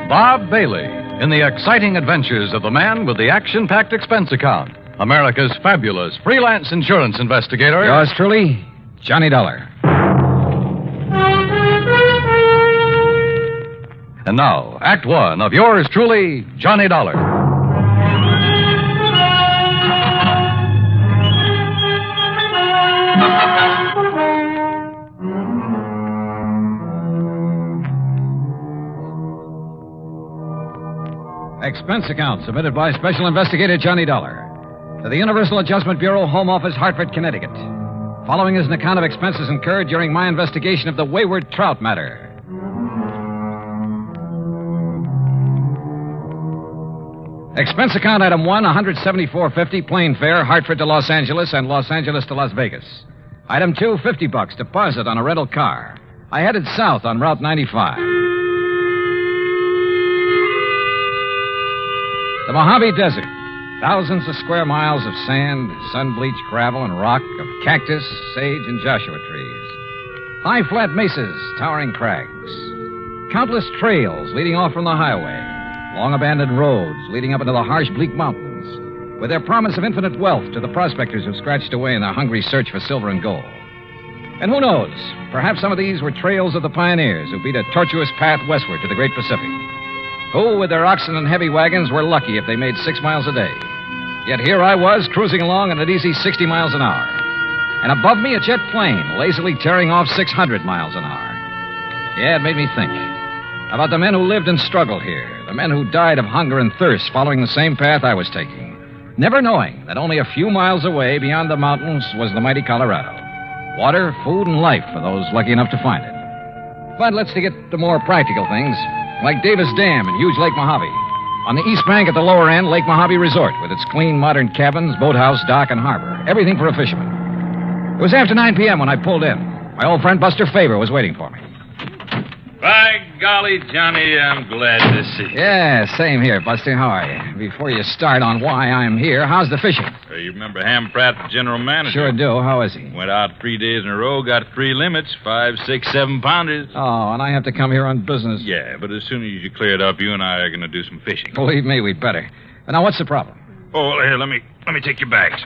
Bob Bailey in the exciting adventures of the man with the action-packed expense account. America's fabulous freelance insurance investigator. Yours truly, Johnny Dollar. And now, Act One of yours truly, Johnny Dollar. Expense account submitted by Special Investigator Johnny Dollar to the Universal Adjustment Bureau, Home Office, Hartford, Connecticut. Following is an account of expenses incurred during my investigation of the Wayward Trout matter. Expense account item 1, $174.50, plane fare, Hartford to Los Angeles and Los Angeles to Las Vegas. Item 2, $50, deposit on a rental car. I headed south on Route 95. The Mojave Desert. Thousands of square miles of sand, sun-bleached gravel and rock, of cactus, sage, and Joshua trees. High flat mesas, towering crags. Countless trails leading off from the highway. Long abandoned roads leading up into the harsh, bleak mountains, with their promise of infinite wealth to the prospectors who scratched away in their hungry search for silver and gold. And who knows, perhaps some of these were trails of the pioneers who beat a tortuous path westward to the great Pacific, who, with their oxen and heavy wagons, were lucky if they made 6 miles a day. Yet here I was, cruising along at an easy 60 miles an hour. And above me, a jet plane, lazily tearing off 600 miles an hour. Yeah, it made me think about the men who lived and struggled here, the men who died of hunger and thirst following the same path I was taking, never knowing that only a few miles away beyond the mountains was the mighty Colorado. Water, food, and life for those lucky enough to find it. But let's get to more practical things, like Davis Dam and huge Lake Mojave. On the east bank at the lower end, Lake Mojave Resort, with its clean, modern cabins, boathouse, dock, and harbor. Everything for a fisherman. It was after 9 p.m. when I pulled in. My old friend Buster Faber was waiting for me. By golly, Johnny, I'm glad to see you. Yeah, same here, Buster. How are you? Before you start on why I'm here, how's the fishing? You remember Ham Pratt, the general manager? Sure do. How is he? Went out 3 days in a row, got 3 limits, 5, 6, 7 pounders. Oh, and I have to come here on business. Yeah, but as soon as you clear it up, you and I are going to do some fishing. Believe me, we'd better. Now, what's the problem? Oh, here, let me take your bags.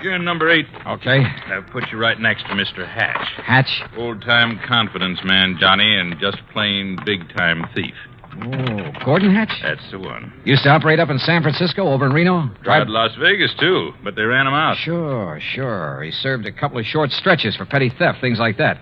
You're in number 8. Okay. I'll put you right next to Mr. Hatch. Hatch? Old-time confidence man, Johnny, and just plain big-time thief. Oh, Gordon Hatch? That's the one. Used to operate up in San Francisco, over in Reno? Tried Las Vegas, too, but they ran him out. Sure. He served a couple of short stretches for petty theft, things like that.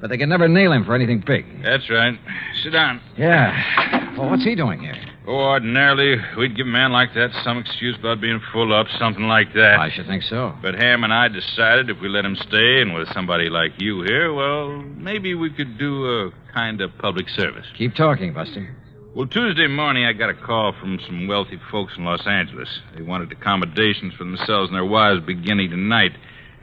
But they could never nail him for anything big. That's right. Sit down. Yeah. Well, what's he doing here? Oh, ordinarily, we'd give a man like that some excuse about being full up, something like that. I should think so. But Ham and I decided if we let him stay, and with somebody like you here, well, maybe we could do a kind of public service. Keep talking, Buster. Well, Tuesday morning, I got a call from some wealthy folks in Los Angeles. They wanted accommodations for themselves and their wives beginning tonight.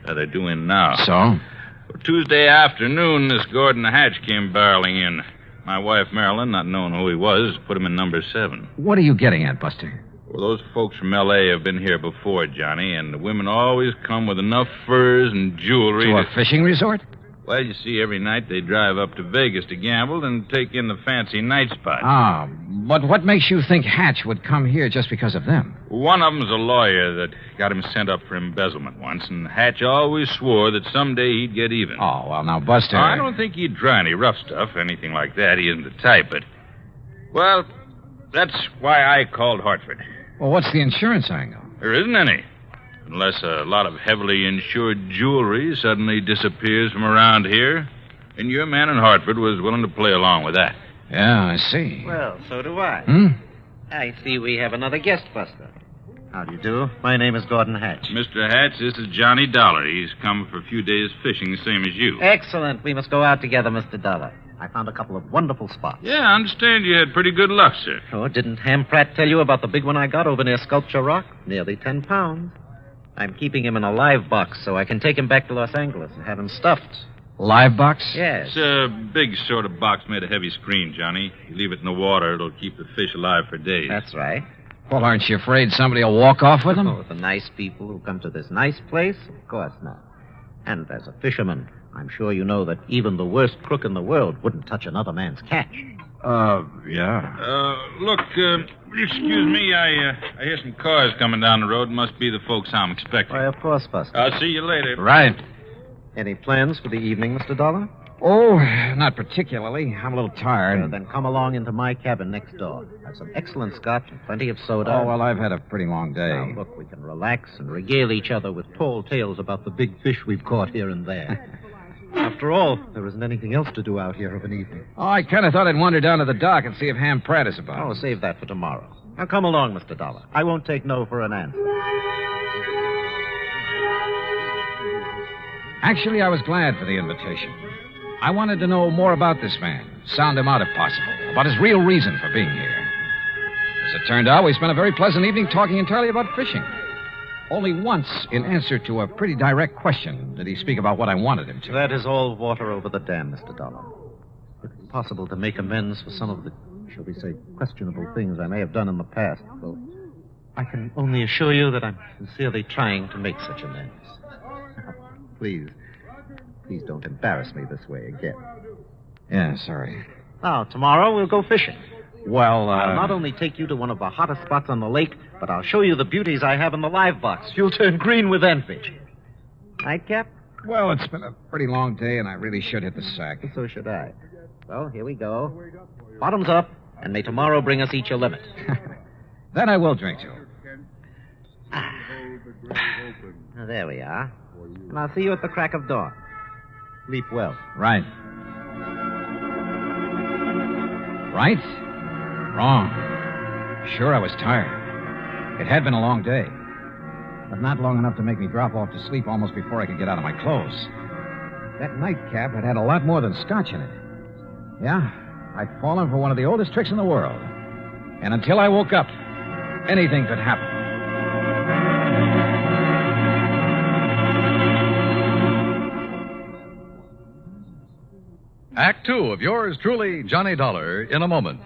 They're doing now. So? Well, Tuesday afternoon, this Gordon Hatch came barreling in. My wife, Marilyn, not knowing who he was, put him in number 7. What are you getting at, Buster? Well, those folks from L.A. have been here before, Johnny, and the women always come with enough furs and jewelry To a fishing resort? Well, you see, every night they drive up to Vegas to gamble and take in the fancy night spots. Ah, but what makes you think Hatch would come here just because of them? One of them's a lawyer that got him sent up for embezzlement once, and Hatch always swore that someday he'd get even. Oh, well, now, Buster... I don't think he'd try any rough stuff, anything like that. He isn't the type, but... Well, that's why I called Hartford. Well, what's the insurance angle? There isn't any. Unless a lot of heavily insured jewelry suddenly disappears from around here. And your man in Hartford was willing to play along with that. Yeah, I see. Well, so do I. I see we have another guest, Buster. How do you do? My name is Gordon Hatch. Mr. Hatch, this is Johnny Dollar. He's come for a few days fishing, same as you. Excellent. We must go out together, Mr. Dollar. I found a couple of wonderful spots. Yeah, I understand you had pretty good luck, sir. Oh, didn't Ham Pratt tell you about the big one I got over near Sculpture Rock? Nearly 10 pounds. I'm keeping him in a live box so I can take him back to Los Angeles and have him stuffed. Live box? Yes. It's a big sort of box made of heavy screen, Johnny. You leave it in the water, it'll keep the fish alive for days. That's right. Well, aren't you afraid somebody will walk off with them? Oh, the nice people who come to this nice place? Of course not. And as a fisherman, I'm sure you know that even the worst crook in the world wouldn't touch another man's catch. Yeah. Look, excuse me, I hear some cars coming down the road. Must be the folks I'm expecting. Why, of course, Buster. I'll see you later. Right. Any plans for the evening, Mr. Dollar? Oh, not particularly. I'm a little tired. Well, then come along into my cabin next door. Have some excellent scotch and plenty of soda. Oh, well, I've had a pretty long day. Now, look, we can relax and regale each other with tall tales about the big fish we've caught here and there. After all, there isn't anything else to do out here of an evening. Oh, I kind of thought I'd wander down to the dock and see if Ham Pratt is about. Oh, save that for tomorrow. Now, come along, Mr. Dollar. I won't take no for an answer. Actually, I was glad for the invitation. I wanted to know more about this man, sound him out if possible, about his real reason for being here. As it turned out, we spent a very pleasant evening talking entirely about fishing. Only once, in answer to a pretty direct question, did he speak about what I wanted him to. That is all water over the dam, Mr. Dollar. If it's possible to make amends for some of the, shall we say, questionable things I may have done in the past, well, I can only assure you that I'm sincerely trying to make such amends. Please don't embarrass me this way again. Yeah, sorry. Now, tomorrow we'll go fishing. Well, I'll not only take you to one of the hottest spots on the lake, but I'll show you the beauties I have in the live box. You'll turn green with envy. Night, Cap? Well, it's been a pretty long day, and I really should hit the sack. So should I. Well, here we go. Bottoms up, and may tomorrow bring us each a limit. That I will drink to. Now, there we are. And I'll see you at the crack of dawn. Sleep well. Right. Right? Wrong. Sure, I was tired. It had been a long day. But not long enough to make me drop off to sleep almost before I could get out of my clothes. That nightcap had a lot more than scotch in it. Yeah, I'd fallen for one of the oldest tricks in the world. And until I woke up, anything could happen. Act 2 of yours truly, Johnny Dollar, in a moment.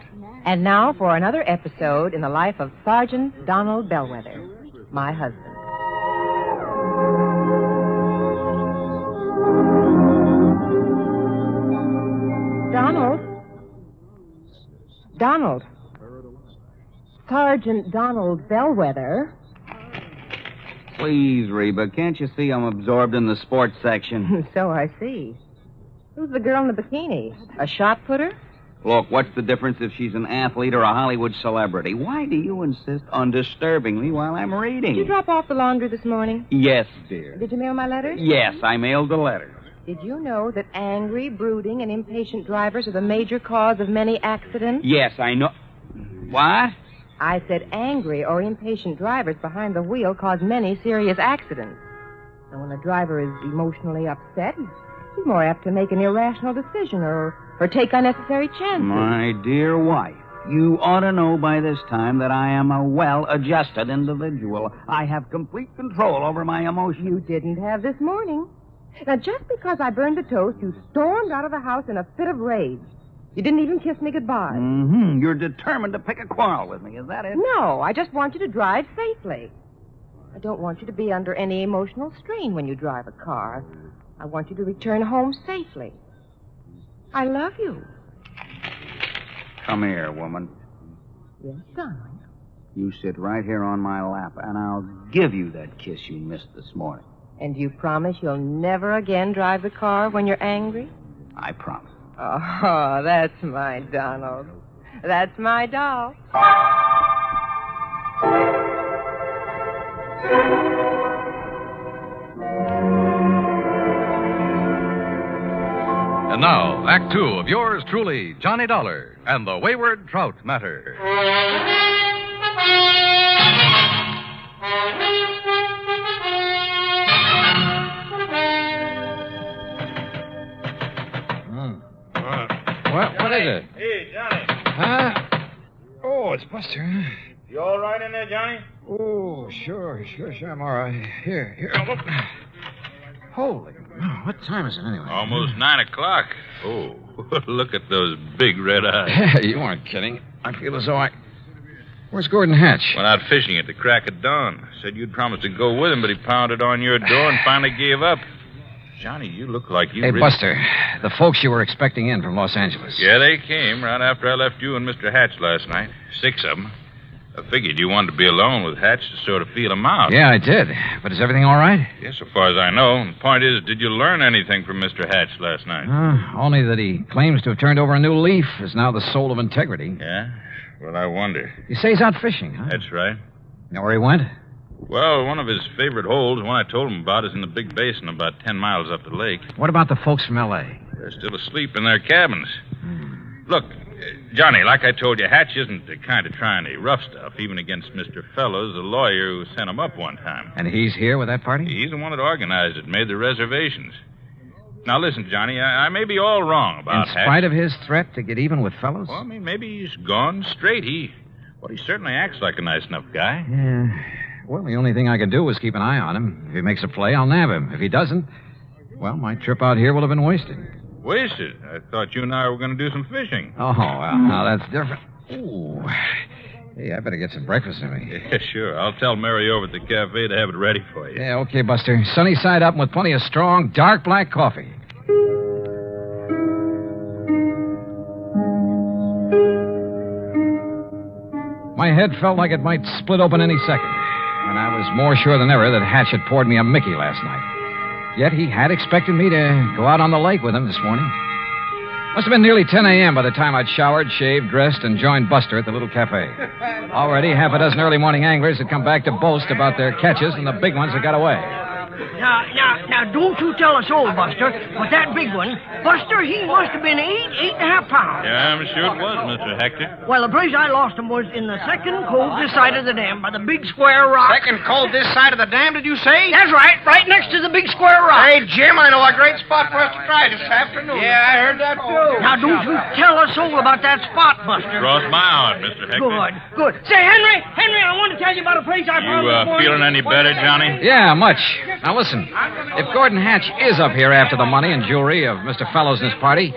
And now for another episode in the life of Sergeant Donald Bellwether, my husband. Donald? Sergeant Donald Bellwether. Please, Reba, can't you see I'm absorbed in the sports section? So I see. Who's the girl in the bikini? A shot putter? Look, what's the difference if she's an athlete or a Hollywood celebrity? Why do you insist on disturbing me while I'm reading? Did you drop off the laundry this morning? Yes, dear. Did you mail my letters? Yes, I mailed the letter. Did you know that angry, brooding, and impatient drivers are the major cause of many accidents? Yes, I know. What? I said angry or impatient drivers behind the wheel cause many serious accidents. And when a driver is emotionally upset, he's more apt to make an irrational decision or take unnecessary chances. My dear wife, you ought to know by this time that I am a well-adjusted individual. I have complete control over my emotions. You didn't have this morning. Now, just because I burned the toast, you stormed out of the house in a fit of rage. You didn't even kiss me goodbye. Mm-hmm. You're determined to pick a quarrel with me, is that it? No, I just want you to drive safely. I don't want you to be under any emotional strain when you drive a car. I want you to return home safely. I love you. Come here, woman. Yes, darling. You sit right here on my lap, and I'll give you that kiss you missed this morning. And you promise you'll never again drive the car when you're angry? I promise. Oh, that's my Donald. That's my doll. And now, Act Two of yours truly, Johnny Dollar, and the Wayward Trout Matter. What is it? Hey, Johnny. Huh? Oh, it's Buster. You all right in there, Johnny? Oh, sure, I'm all right. Here. Holy, what time is it anyway? Almost 9 o'clock. Oh, look at those big red eyes. You weren't kidding. I feel as though Where's Gordon Hatch? Went out fishing at the crack of dawn. Said you'd promised to go with him, but he pounded on your door and finally gave up. Johnny, you look like you... Hey, Buster, the folks you were expecting in from Los Angeles. Yeah, they came right after I left you and Mr. Hatch last night. 6 of them. I figured you wanted to be alone with Hatch to sort of feel him out. Yeah, I did. But is everything all right? Yeah, so far as I know. And the point is, did you learn anything from Mr. Hatch last night? Only that he claims to have turned over a new leaf, is now the soul of integrity. Yeah? Well, I wonder. You say he's out fishing, huh? That's right. Know where he went? Well, one of his favorite holes, one I told him about, is in the big basin about 10 miles up the lake. What about the folks from L.A.? They're still asleep in their cabins. Look, Johnny, like I told you, Hatch isn't the kind of trying any rough stuff, even against Mr. Fellows, the lawyer who sent him up one time. And he's here with that party? He's the one that organized it, made the reservations. Now, listen, Johnny, I may be all wrong about Hatch. In spite of his threat to get even with Fellows? Well, I mean, maybe he's gone straight. He certainly acts like a nice enough guy. Yeah. Well, the only thing I can do is keep an eye on him. If he makes a play, I'll nab him. If he doesn't, well, my trip out here will have been wasted. Wasted? I thought you and I were going to do some fishing. Oh, well, now that's different. Ooh. Hey, I better get some breakfast in me. Yeah, sure. I'll tell Mary over at the cafe to have it ready for you. Yeah, okay, Buster. Sunny side up and with plenty of strong, dark black coffee. My head felt like it might split open any second, and I was more sure than ever that Hatch had poured me a Mickey last night. Yet he had expected me to go out on the lake with him this morning. Must have been nearly 10 a.m. by the time I'd showered, shaved, dressed, and joined Buster at the little cafe. Already, half a dozen early morning anglers had come back to boast about their catches, and the big ones had got away. Now, don't you tell us all, Buster, but that big one, Buster, he must have been 8.5 pounds. Yeah, I'm sure it was, Mr. Hector. Well, the place I lost him was in the second cove this side of the dam by the big square rock. Second cove this side of the dam, did you say? That's right next to the big square rock. Hey, Jim, I know a great spot for us to try this afternoon. Yeah, I heard that, too. Now, don't you tell us all about that spot, Buster. Cross my heart, Mr. Hector. Good. Say, Henry, I want to tell you about a place I found this morning. You feeling any better, Johnny? Yeah, much. Now, listen. If Gordon Hatch is up here after the money and jewelry of Mr. Fellows and his party,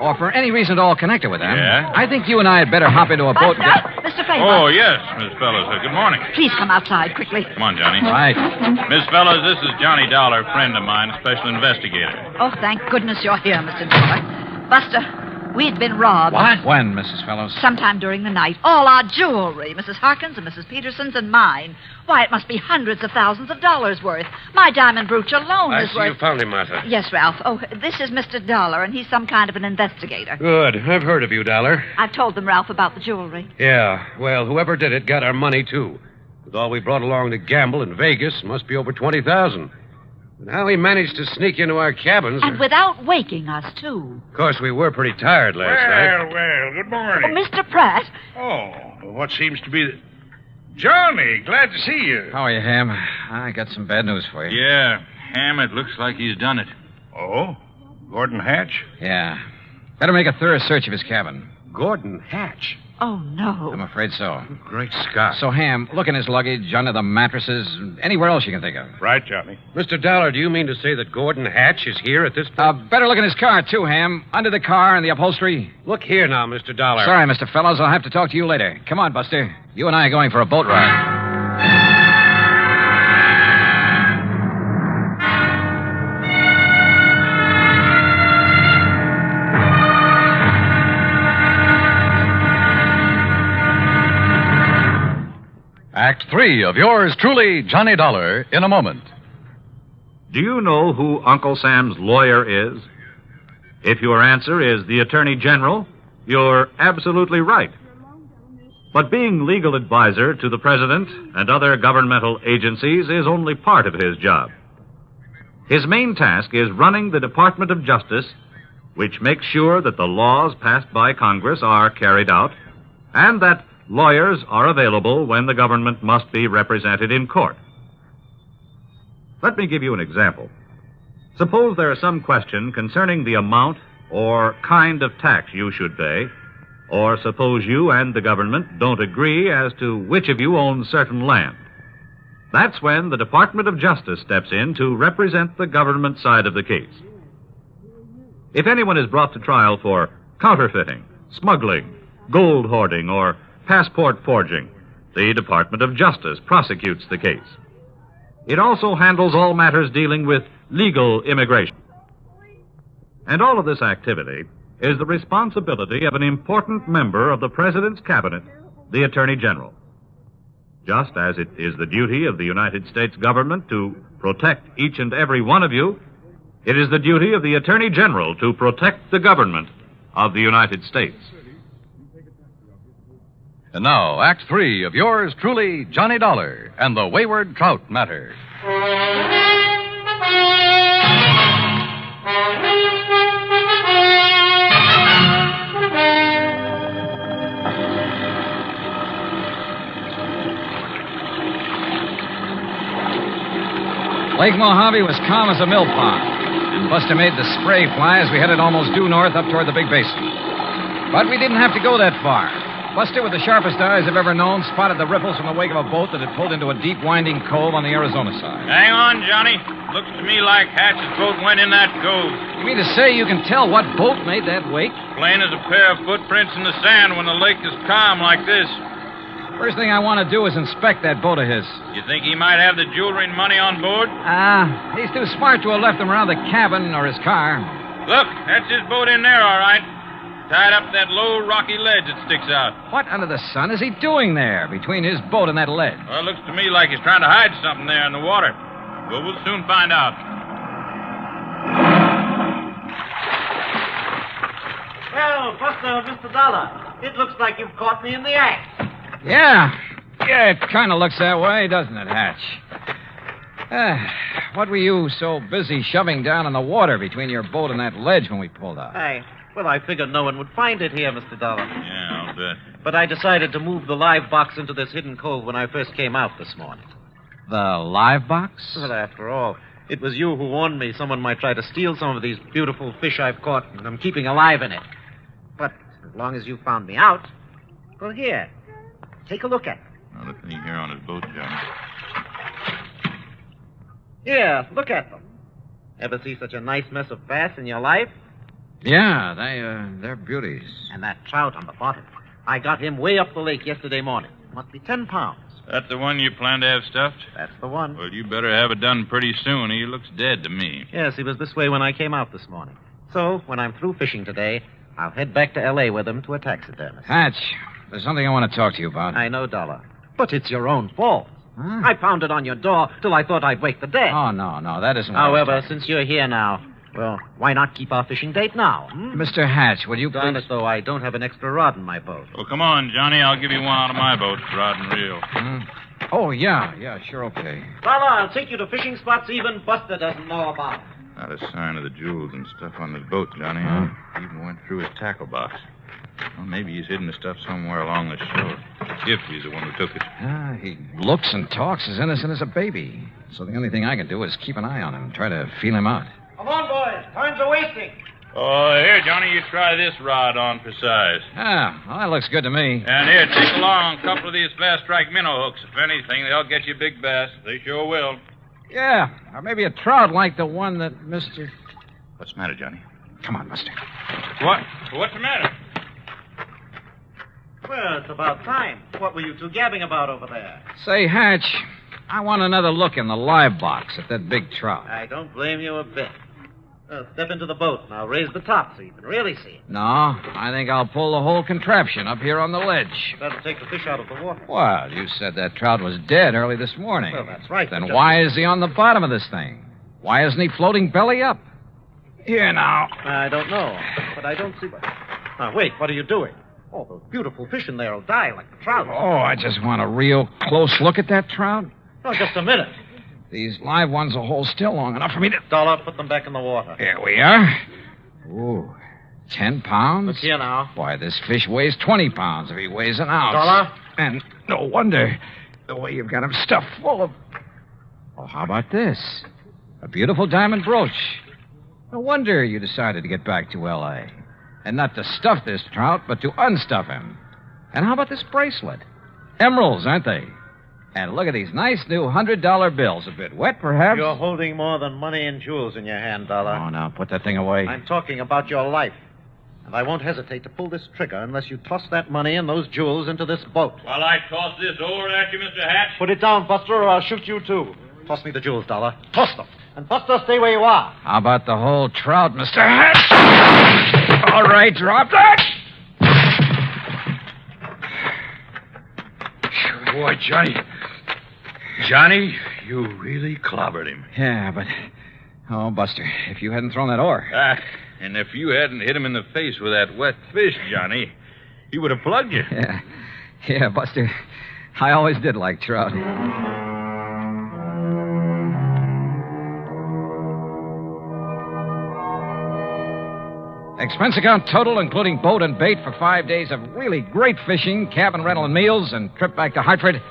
or for any reason at all connected with them, yeah? I think you and I had better hop into a boat and get... Mr. Fellows. Oh, yes, Miss Fellows. Good morning. Please come outside quickly. Come on, Johnny. Right. Miss Fellows, this is Johnny Dollar, friend of mine, special investigator. Oh, thank goodness you're here, Mr. Dollar. Buster, We'd been robbed. What? When, Mrs. Fellows? Sometime during the night. All our jewelry, Mrs. Harkins and Mrs. Peterson's and mine. Why, it must be hundreds of thousands of dollars worth. My diamond brooch alone I is see worth... you found him, Martha. Yes, Ralph. Oh, this is Mr. Dollar, and he's some kind of an investigator. Good. I've heard of you, Dollar. I've told them, Ralph, about the jewelry. Yeah. Well, whoever did it got our money, too. With all we brought along to gamble in Vegas, it must be over $20,000. And how he managed to sneak into our cabins... And without waking us, too. Of course, we were pretty tired last night. Well, good morning. Oh, Mr. Pratt. Oh, what seems to be... Johnny, glad to see you. How are you, Ham? I got some bad news for you. Yeah, Ham, it looks like he's done it. Oh? Gordon Hatch? Yeah. Better make a thorough search of his cabin. Gordon Hatch? Oh, no. I'm afraid so. Great Scott. So, Ham, look in his luggage, under the mattresses, anywhere else you can think of. Right, Johnny. Mr. Dollar, do you mean to say that Gordon Hatch is here at this point? Better look in his car, too, Ham. Under the car and the upholstery. Look here now, Mr. Dollar. Sorry, Mr. Fellows. I'll have to talk to you later. Come on, Buster. You and I are going for a boat ride. Act 3 of yours truly, Johnny Dollar, in a moment. Do you know who Uncle Sam's lawyer is? If your answer is the Attorney General, you're absolutely right. But being legal advisor to the President and other governmental agencies is only part of his job. His main task is running the Department of Justice, which makes sure that the laws passed by Congress are carried out, and that lawyers are available when the government must be represented in court. Let me give you an example. Suppose there is some question concerning the amount or kind of tax you should pay, or suppose you and the government don't agree as to which of you owns certain land. That's when the Department of Justice steps in to represent the government side of the case. If anyone is brought to trial for counterfeiting, smuggling, gold hoarding, or passport forging, the Department of Justice prosecutes the case. It also handles all matters dealing with legal immigration. And all of this activity is the responsibility of an important member of the President's Cabinet, the Attorney General. Just as it is the duty of the United States government to protect each and every one of you, it is the duty of the Attorney General to protect the government of the United States. And now, Act 3 of yours truly, Johnny Dollar, and the Wayward Trout matter. Lake Mojave was calm as a mill pond, and Buster made the spray fly as we headed almost due north up toward the big basin. But we didn't have to go that far. Buster, with the sharpest eyes I've ever known, spotted the ripples from the wake of a boat that had pulled into a deep, winding cove on the Arizona side. Hang on, Johnny. Looks to me like Hatch's boat went in that cove. You mean to say you can tell what boat made that wake? Plain as a pair of footprints in the sand when the lake is calm like this. First thing I want to do is inspect that boat of his. You think he might have the jewelry and money on board? He's too smart to have left them around the cabin or his car. Look, that's his boat in there, all right. Tied up that low, rocky ledge that sticks out. What under the sun is he doing there, between his boat and that ledge? Well, it looks to me like he's trying to hide something there in the water. But we'll soon find out. Well, Buster, Mr. Dollar, it looks like you've caught me in the act. Yeah, it kind of looks that way, doesn't it, Hatch? What were you so busy shoving down in the water between your boat and that ledge when we pulled out? I figured no one would find it here, Mr. Dollar. Yeah, I'll bet. But I decided to move the live box into this hidden cove when I first came out this morning. The live box? Well, after all, it was you who warned me someone might try to steal some of these beautiful fish I've caught and I'm keeping alive in it. But as long as you found me out, well, here, take a look at it. Now, listen here on his boat, Johnny. Here, look at them. Ever see such a nice mess of bass in your life? Yeah, they're beauties. And that trout on the bottom. I got him way up the lake yesterday morning. Must be 10 pounds. That the one you plan to have stuffed? That's the one. Well, you better have it done pretty soon. He looks dead to me. Yes, he was this way when I came out this morning. So, when I'm through fishing today, I'll head back to L.A. with him to a taxidermist. Hatch, there's something I want to talk to you about. I know, Dollar. But it's your own fault. Huh? I pounded on your door till I thought I'd wake the dead. Oh, no, that isn't what However, since you're here now, well, why not keep our fishing date now? Mr. Hatch, will you Darn please... it, though, I don't have an extra rod in my boat. Well, come on, Johnny. I'll give you one out of my boat, rod and reel. Oh, yeah, sure, okay. Dollar, I'll take you to fishing spots even Buster doesn't know about. Not a sign of the jewels and stuff on his boat, Johnny. I even went through his tackle box. Well, maybe he's hidden the stuff somewhere along the shore. If he's the one who took it. He looks and talks as innocent as a baby. So the only thing I can do is keep an eye on him, try to feel him out. Come on, boys. Time's a wasting. Oh, here, Johnny, you try this rod on for size. Well, that looks good to me. And here, take along a couple of these fast strike minnow hooks. If anything, they'll get you big bass. They sure will. Yeah, or maybe a trout like the one that Mr... What's the matter, Johnny? Come on, Buster. What? What's the matter? Well, it's about time. What were you two gabbing about over there? Say, Hatch, I want another look in the live box at that big trout. I don't blame you a bit. Step into the boat and I'll raise the top so you can really see it. No, I think I'll pull the whole contraption up here on the ledge. That'll take the fish out of the water. Well, you said that trout was dead early this morning. Well, that's right. Then why is he on the bottom of this thing? Why isn't he floating belly up? Here now. I don't know, but I don't see... Now, wait, what are you doing? Oh, those beautiful fish in there will die like the trout. Oh, I just want a real close look at that trout. Oh, just a minute. These live ones will hold still long enough for me to... Dollar, put them back in the water. Here we are. Ooh, 10 pounds? Look here now. Why, this fish weighs 20 pounds if he weighs an ounce. Dollar? And no wonder the way you've got him stuffed full of... Oh, how about this? A beautiful diamond brooch. No wonder you decided to get back to L.A. And not to stuff this trout, but to unstuff him. And how about this bracelet? Emeralds, aren't they? And look at these nice new $100 bills. A bit wet, perhaps? You're holding more than money and jewels in your hand, Dollar. Oh, now, put that thing away. I'm talking about your life. And I won't hesitate to pull this trigger unless you toss that money and those jewels into this boat. While I toss this over at you, Mr. Hatch? Put it down, Buster, or I'll shoot you, too. Toss me the jewels, Dollar. Toss them. And Buster, stay where you are. How about the whole trout, Mr. Hatch? All right, drop that. Boy, Johnny, you really clobbered him. Yeah, but... Oh, Buster, if you hadn't thrown that oar... And if you hadn't hit him in the face with that wet fish, Johnny, he would have plugged you. Yeah, Buster, I always did like trout. Expense account total, including boat and bait for 5 days of really great fishing, cabin rental and meals, and trip back to Hartford,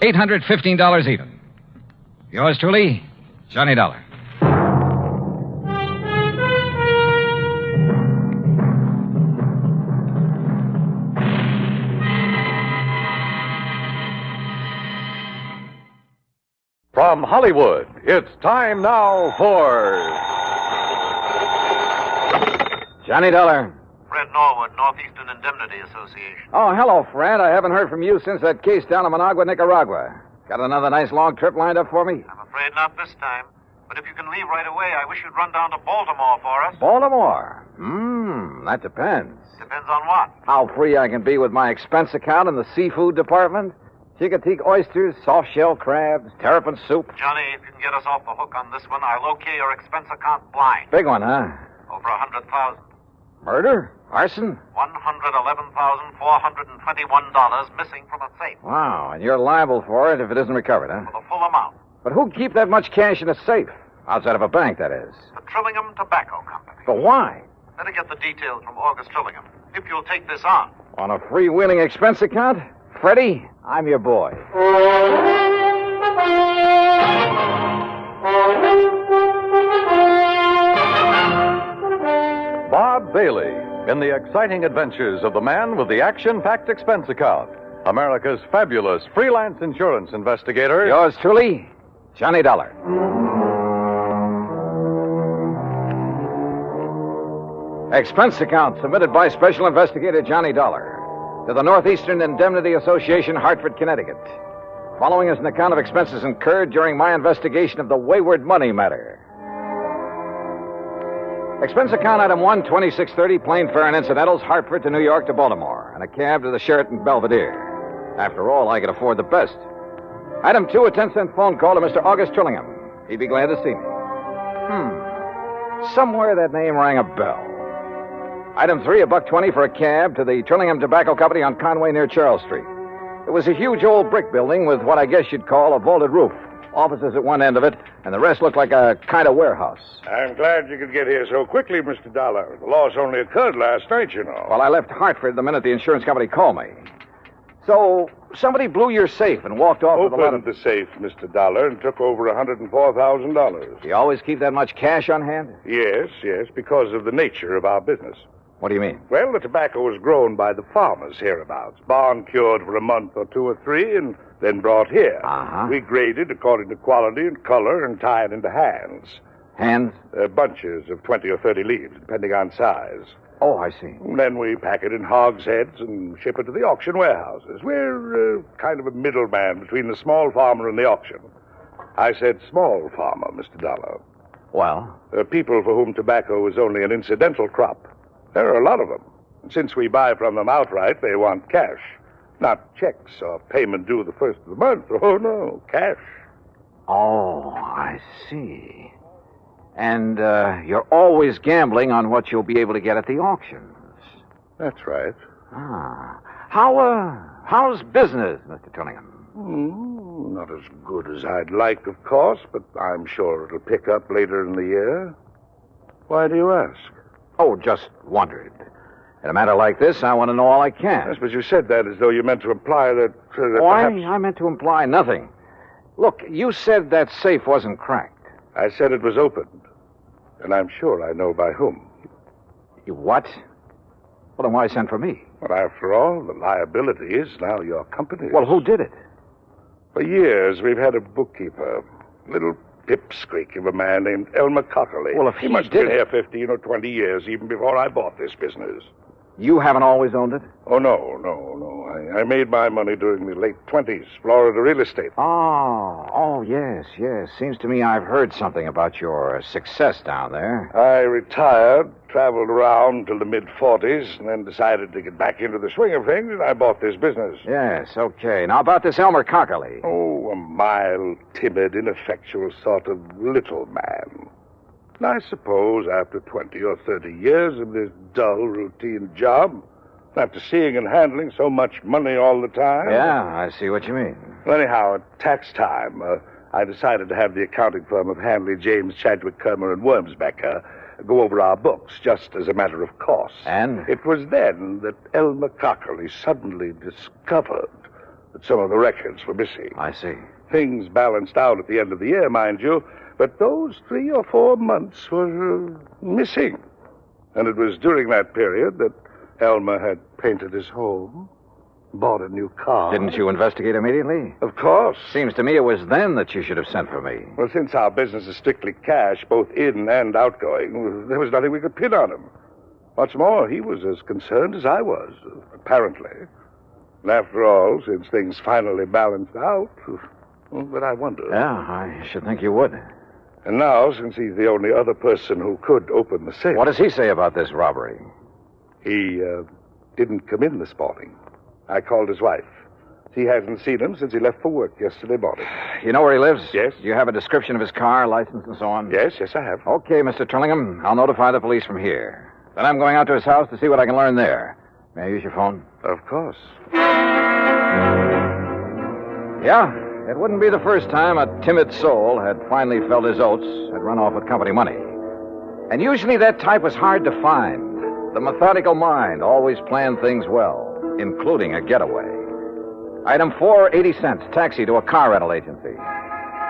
$815 even. Yours truly, Johnny Dollar. From Hollywood, it's time now for... Johnny Dollar. Fred Norwood, Northeastern Indemnity Association. Oh, hello, Fred. I haven't heard from you since that case down in Managua, Nicaragua. Got another nice long trip lined up for me? I'm afraid not this time. But if you can leave right away, I wish you'd run down to Baltimore for us. Baltimore? That depends. Depends on what? How free I can be with my expense account in the seafood department. Chicoteague oysters, soft-shell crabs, terrapin soup. Johnny, if you can get us off the hook on this one, I'll okay your expense account blind. Big one, huh? Over 100,000. Murder? Arson? $111,421 missing from a safe. Wow, and you're liable for it if it isn't recovered, huh? For the full amount. But who'd keep that much cash in a safe? Outside of a bank, that is. The Trillingham Tobacco Company. But why? Better get the details from August Trillingham, if you'll take this on. On a freewheeling expense account? Freddie, I'm your boy. Bob Bailey in the exciting adventures of the man with the action-packed expense account. America's fabulous freelance insurance investigator. Yours truly, Johnny Dollar. Expense account submitted by Special Investigator Johnny Dollar to the Northeastern Indemnity Association, Hartford, Connecticut. Following is an account of expenses incurred during my investigation of the Wayward money matter. Expense account item 1, 2630, plane fare and incidentals, Hartford to New York to Baltimore, and a cab to the Sheraton Belvedere. After all, I could afford the best. Item 2, a 10-cent phone call to Mr. August Trillingham. He'd be glad to see me. Somewhere that name rang a bell. Item 3, $1.20 for a cab to the Trillingham Tobacco Company on Conway near Charles Street. It was a huge old brick building with what I guess you'd call a vaulted roof. Offices at one end of it, and the rest looked like a kind of warehouse. I'm glad you could get here so quickly, Mr. Dollar. The loss only occurred last night, you know. Well, I left Hartford the minute the insurance company called me. So, somebody blew your safe and walked off with a lot of... Opened the safe, Mr. Dollar, and took over $104,000. You always keep that much cash on hand? Yes, because of the nature of our business. What do you mean? Well, the tobacco was grown by the farmers hereabouts, barn cured for a month or 2 or 3, and then brought here. Uh-huh. We graded according to quality and color and tie it into hands. Hands? Bunches of 20 or 30 leaves, depending on size. Oh, I see. Then we pack it in hogsheads and ship it to the auction warehouses. We're kind of a middleman between the small farmer and the auction. I said small farmer, Mr. Dollar. Well? People for whom tobacco is only an incidental crop. There are a lot of them. And since we buy from them outright, they want cash. Not checks or payment due the first of the month. Oh, no, cash. Oh, I see. And you're always gambling on what you'll be able to get at the auctions. That's right. How's business, Mr. Trillingham? Not as good as I'd like, of course, but I'm sure it'll pick up later in the year. Why do you ask? Oh, just wondered. In a matter like this, I want to know all I can. Yes, but you said that as though you meant to imply that perhaps... I meant to imply nothing. Look, you said that safe wasn't cracked. I said it was opened. And I'm sure I know by whom. You what? Well, then why send for me? Well, after all, the liability is now your company's. Well, who did it? For years, we've had a bookkeeper. Little pipsqueak of a man named Elmer Cockerly. Well, if he must have did been here 15 or 20 years, even before I bought this business. You haven't always owned it? Oh, no. I made my money during the late 20s, Florida real estate. Oh, yes. Seems to me I've heard something about your success down there. I retired, traveled around till the mid-40s, and then decided to get back into the swing of things, and I bought this business. Yes, okay. Now, about this Elmer Cockerly. Oh, a mild, timid, ineffectual sort of little man. And I suppose after 20 or 30 years of this dull, routine job, after seeing and handling so much money all the time... Yeah, I see what you mean. Well, anyhow, at tax time, I decided to have the accounting firm of Hanley, James, Chadwick, Kermer, and Wormsbecker go over our books, just as a matter of course. And? It was then that Elmer Cockerly suddenly discovered that some of the records were missing. I see. Things balanced out at the end of the year, mind you, but those 3 or 4 months were missing. And it was during that period that Elmer had painted his home, bought a new car. Didn't you investigate immediately? Of course. Seems to me it was then that you should have sent for me. Well, since our business is strictly cash, both in and outgoing, there was nothing we could pin on him. What's more, he was as concerned as I was, apparently. And after all, since things finally balanced out, but I wonder. Yeah, I should think you would. And now, since he's the only other person who could open the safe... What does he say about this robbery? He didn't come in this morning. I called his wife. She hasn't seen him since he left for work yesterday morning. You know where he lives? Yes. Do you have a description of his car, license, and so on? Yes, I have. Okay, Mr. Trillingham. I'll notify the police from here. Then I'm going out to his house to see what I can learn there. May I use your phone? Of course. Yeah? It wouldn't be the first time a timid soul had finally felt his oats, had run off with company money. And usually that type was hard to find. The methodical mind always planned things well, including a getaway. Item 4, 80 cents, taxi to a car rental agency.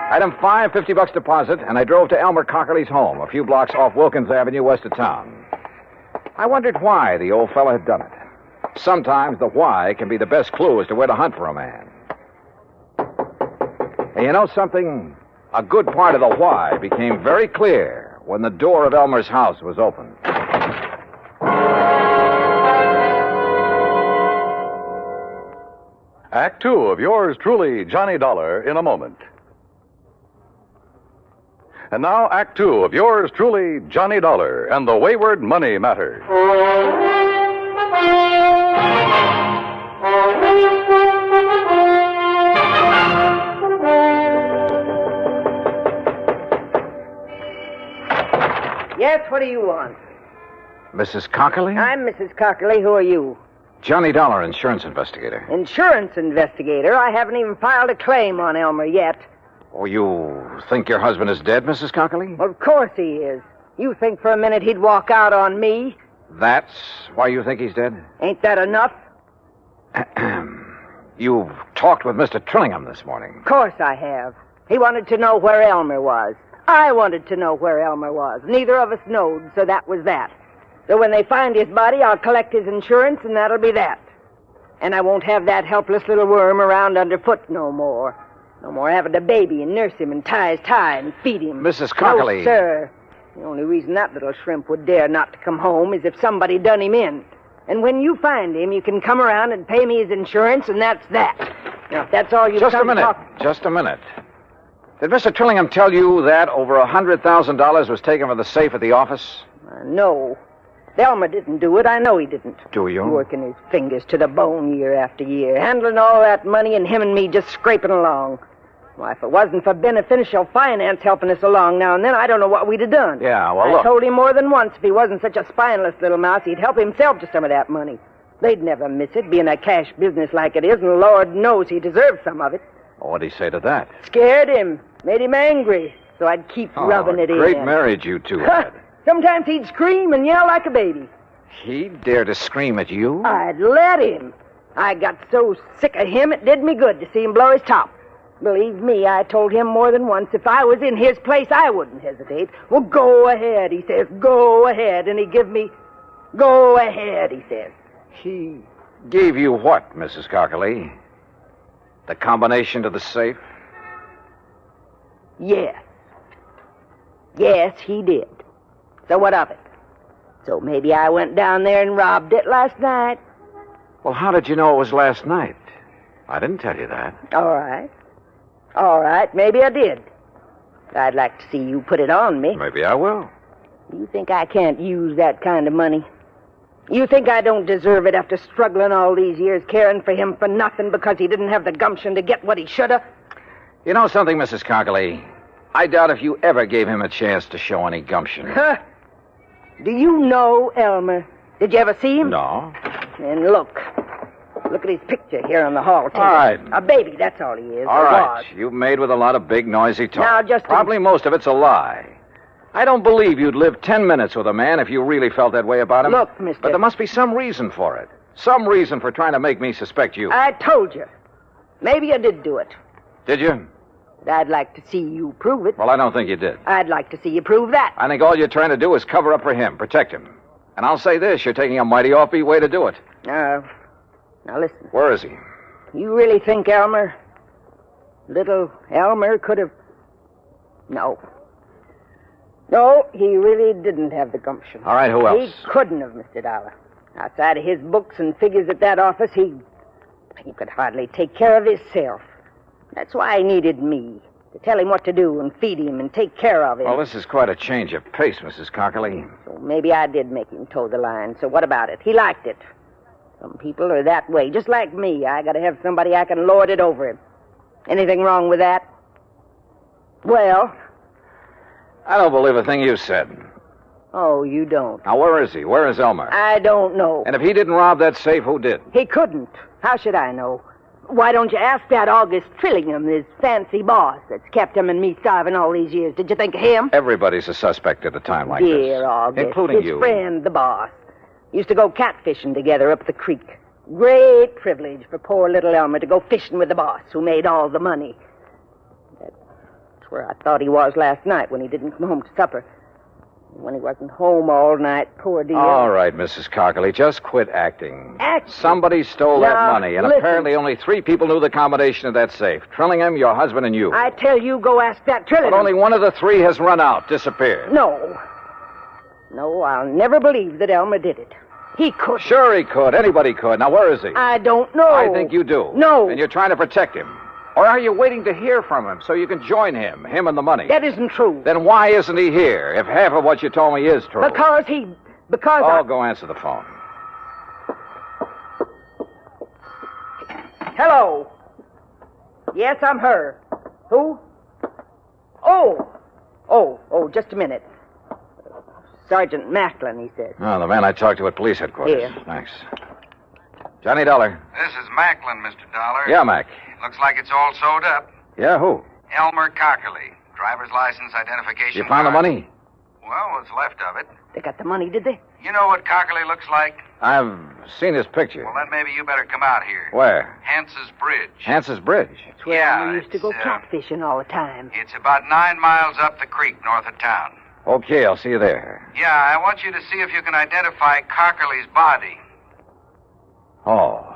Item 5, $50 deposit, and I drove to Elmer Cockerly's home, a few blocks off Wilkins Avenue west of town. I wondered why the old fellow had done it. Sometimes the why can be the best clue as to where to hunt for a man. And you know something? A good part of the why became very clear when the door of Elmer's house was opened. Act 2 of yours truly, Johnny Dollar, in a moment. And now, Act Two of yours truly, Johnny Dollar and the Wayward Money Matter. Yes, what do you want? Mrs. Cockerly? I'm Mrs. Cockerly. Who are you? Johnny Dollar, insurance investigator. Insurance investigator? I haven't even filed a claim on Elmer yet. Oh, you think your husband is dead, Mrs. Cockerly? Well, of course he is. You think for a minute he'd walk out on me? That's why you think he's dead? Ain't that enough? You've talked with Mr. Trillingham this morning. Of course I have. He wanted to know where Elmer was. I wanted to know where Elmer was. Neither of us knowed, so that was that. So when they find his body, I'll collect his insurance, and that'll be that. And I won't have that helpless little worm around underfoot no more. No more having to baby and nurse him and tie his tie and feed him. Mrs. Cockerly. No, sir. The only reason that little shrimp would dare not to come home is if somebody done him in. And when you find him, you can come around and pay me his insurance, and that's that. Now, if that's all you've Just a come to minute. talk... Just a minute. Did Mr. Trillingham tell you that over $100,000 was taken from the safe at the office? No. Elmer didn't do it. I know he didn't. Do you? Working his fingers to the bone year after year, handling all that money, and him and me just scraping along. Why, if it wasn't for beneficial finance helping us along now and then, I don't know what we'd have done. Yeah, well, I look. told him more than once if he wasn't such a spineless little mouse, he'd help himself to some of that money. They'd never miss it, being a cash business like it is, and Lord knows he deserves some of it. What'd he say to that? Scared him. Made him angry. So I'd keep rubbing it in. Great marriage you two had. Sometimes he'd scream and yell like a baby. He dared to scream at you? I'd let him. I got so sick of him, it did me good to see him blow his top. Believe me, I told him more than once, if I was in his place, I wouldn't hesitate. Well, go ahead, he says. Go ahead. And he give me, go ahead, he says. He gave you what, Mrs. Cockerly? The combination to the safe? Yes. Yes, he did. So what of it? So maybe I went down there and robbed it last night. Well, how did you know it was last night? I didn't tell you that. All right. All right, maybe I did. I'd like to see you put it on me. Maybe I will. You think I can't use that kind of money? You think I don't deserve it after struggling all these years, caring for him for nothing because he didn't have the gumption to get what he should have? You know something, Mrs. Cockerly? I doubt if you ever gave him a chance to show any gumption. Huh? Do you know Elmer? Did you ever see him? No. And look. Look at his picture here on the hall table. All right. A baby, that's all he is. All or right. was. You've made with a lot of big, noisy talk. Now, just... Probably most of it's a lie. I don't believe you'd live 10 minutes with a man if you really felt that way about him. Look, mister... But there must be some reason for it. Some reason for trying to make me suspect you. I told you. Maybe you did do it. Did you? But I'd like to see you prove it. Well, I don't think you did. I'd like to see you prove that. I think all you're trying to do is cover up for him, protect him. And I'll say this, you're taking a mighty offbeat way to do it. Now listen. Where is he? You really think Elmer, little Elmer, could have... No. No, he really didn't have the gumption. All right, who else? He couldn't have, Mr. Dollar. Outside of his books and figures at that office, he could hardly take care of himself. That's why he needed me, to tell him what to do and feed him and take care of him. Well, this is quite a change of pace, Mrs. Cockerly. So maybe I did make him toe the line. So what about it? He liked it. Some people are that way, just like me. I gotta have somebody I can lord it over him. Anything wrong with that? Well... I don't believe a thing you said. Oh, you don't? Now, where is he? Where is Elmer? I don't know. And if he didn't rob that safe, who did? He couldn't. How should I know? Why don't you ask that August Trillingham, his fancy boss that's kept him and me starving all these years? Did you think of him? Everybody's a suspect at a time like this. Dear August. Including his you. Friend, the boss. Used to go catfishing together up the creek. Great privilege for poor little Elmer to go fishing with the boss who made all the money. That's where I thought he was last night when he didn't come home to supper. When he wasn't home all night, poor dear. All right, Mrs. Cockerly, just quit acting. Acting? Somebody stole that Now, money, and listen. apparently only 3 people knew the combination of that safe. Trillingham, your husband, and you. I tell you, go ask that Trillingham. But only one of the 3 has run out, disappeared. No. No, I'll never believe that Elmer did it. He could. Sure he could. Anybody could. Now, where is he? I don't know. I think you do. No. And you're trying to protect him. Or are you waiting to hear from him so you can join him and the money? That isn't true. Then why isn't he here, if half of what you told me is true? Because go answer the phone. Hello. Yes, I'm her. Who? Oh, just a minute. Sergeant Macklin, he said. Oh, the man I talked to at police headquarters. Here. Thanks. Johnny Dollar. This is Macklin, Mr. Dollar. Yeah, Mac. Looks like it's all sewed up. Yeah, who? Elmer Cockerly. Driver's license, identification You found the card. money? Well, what's left of it. They got the money, did they? You know what Cockerly looks like? I've seen his picture. Well, then maybe you better come out here. Where? Hance's Bridge. Hance's Bridge. It's where we used to go catfishing all the time. It's about 9 miles up the creek north of town. Okay, I'll see you there. Yeah, I want you to see if you can identify Cockerly's body. Oh,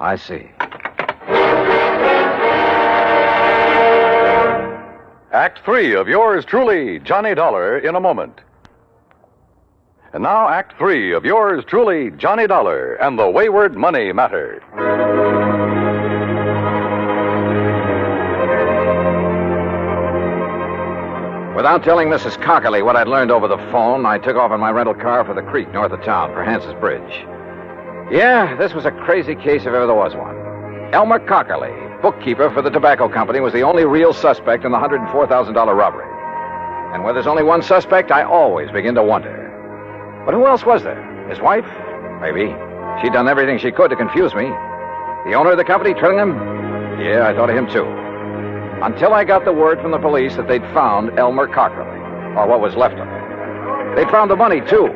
I see. Act 3 of yours truly, Johnny Dollar, in a moment. And now, Act 3 of yours truly, Johnny Dollar, and the Wayward Money Matter. Without telling Mrs. Cockerly what I'd learned over the phone, I took off in my rental car for the creek north of town for Hance's Bridge. Yeah, this was a crazy case if ever there was one. Elmer Cockerly, bookkeeper for the tobacco company, was the only real suspect in the $104,000 robbery. And where there's only one suspect, I always begin to wonder. But who else was there? His wife? Maybe. She'd done everything she could to confuse me. The owner of the company, Trillingham? Yeah, I thought of him too. Until I got the word from the police that they'd found Elmer Cockerly, or what was left of him. They'd found the money, too,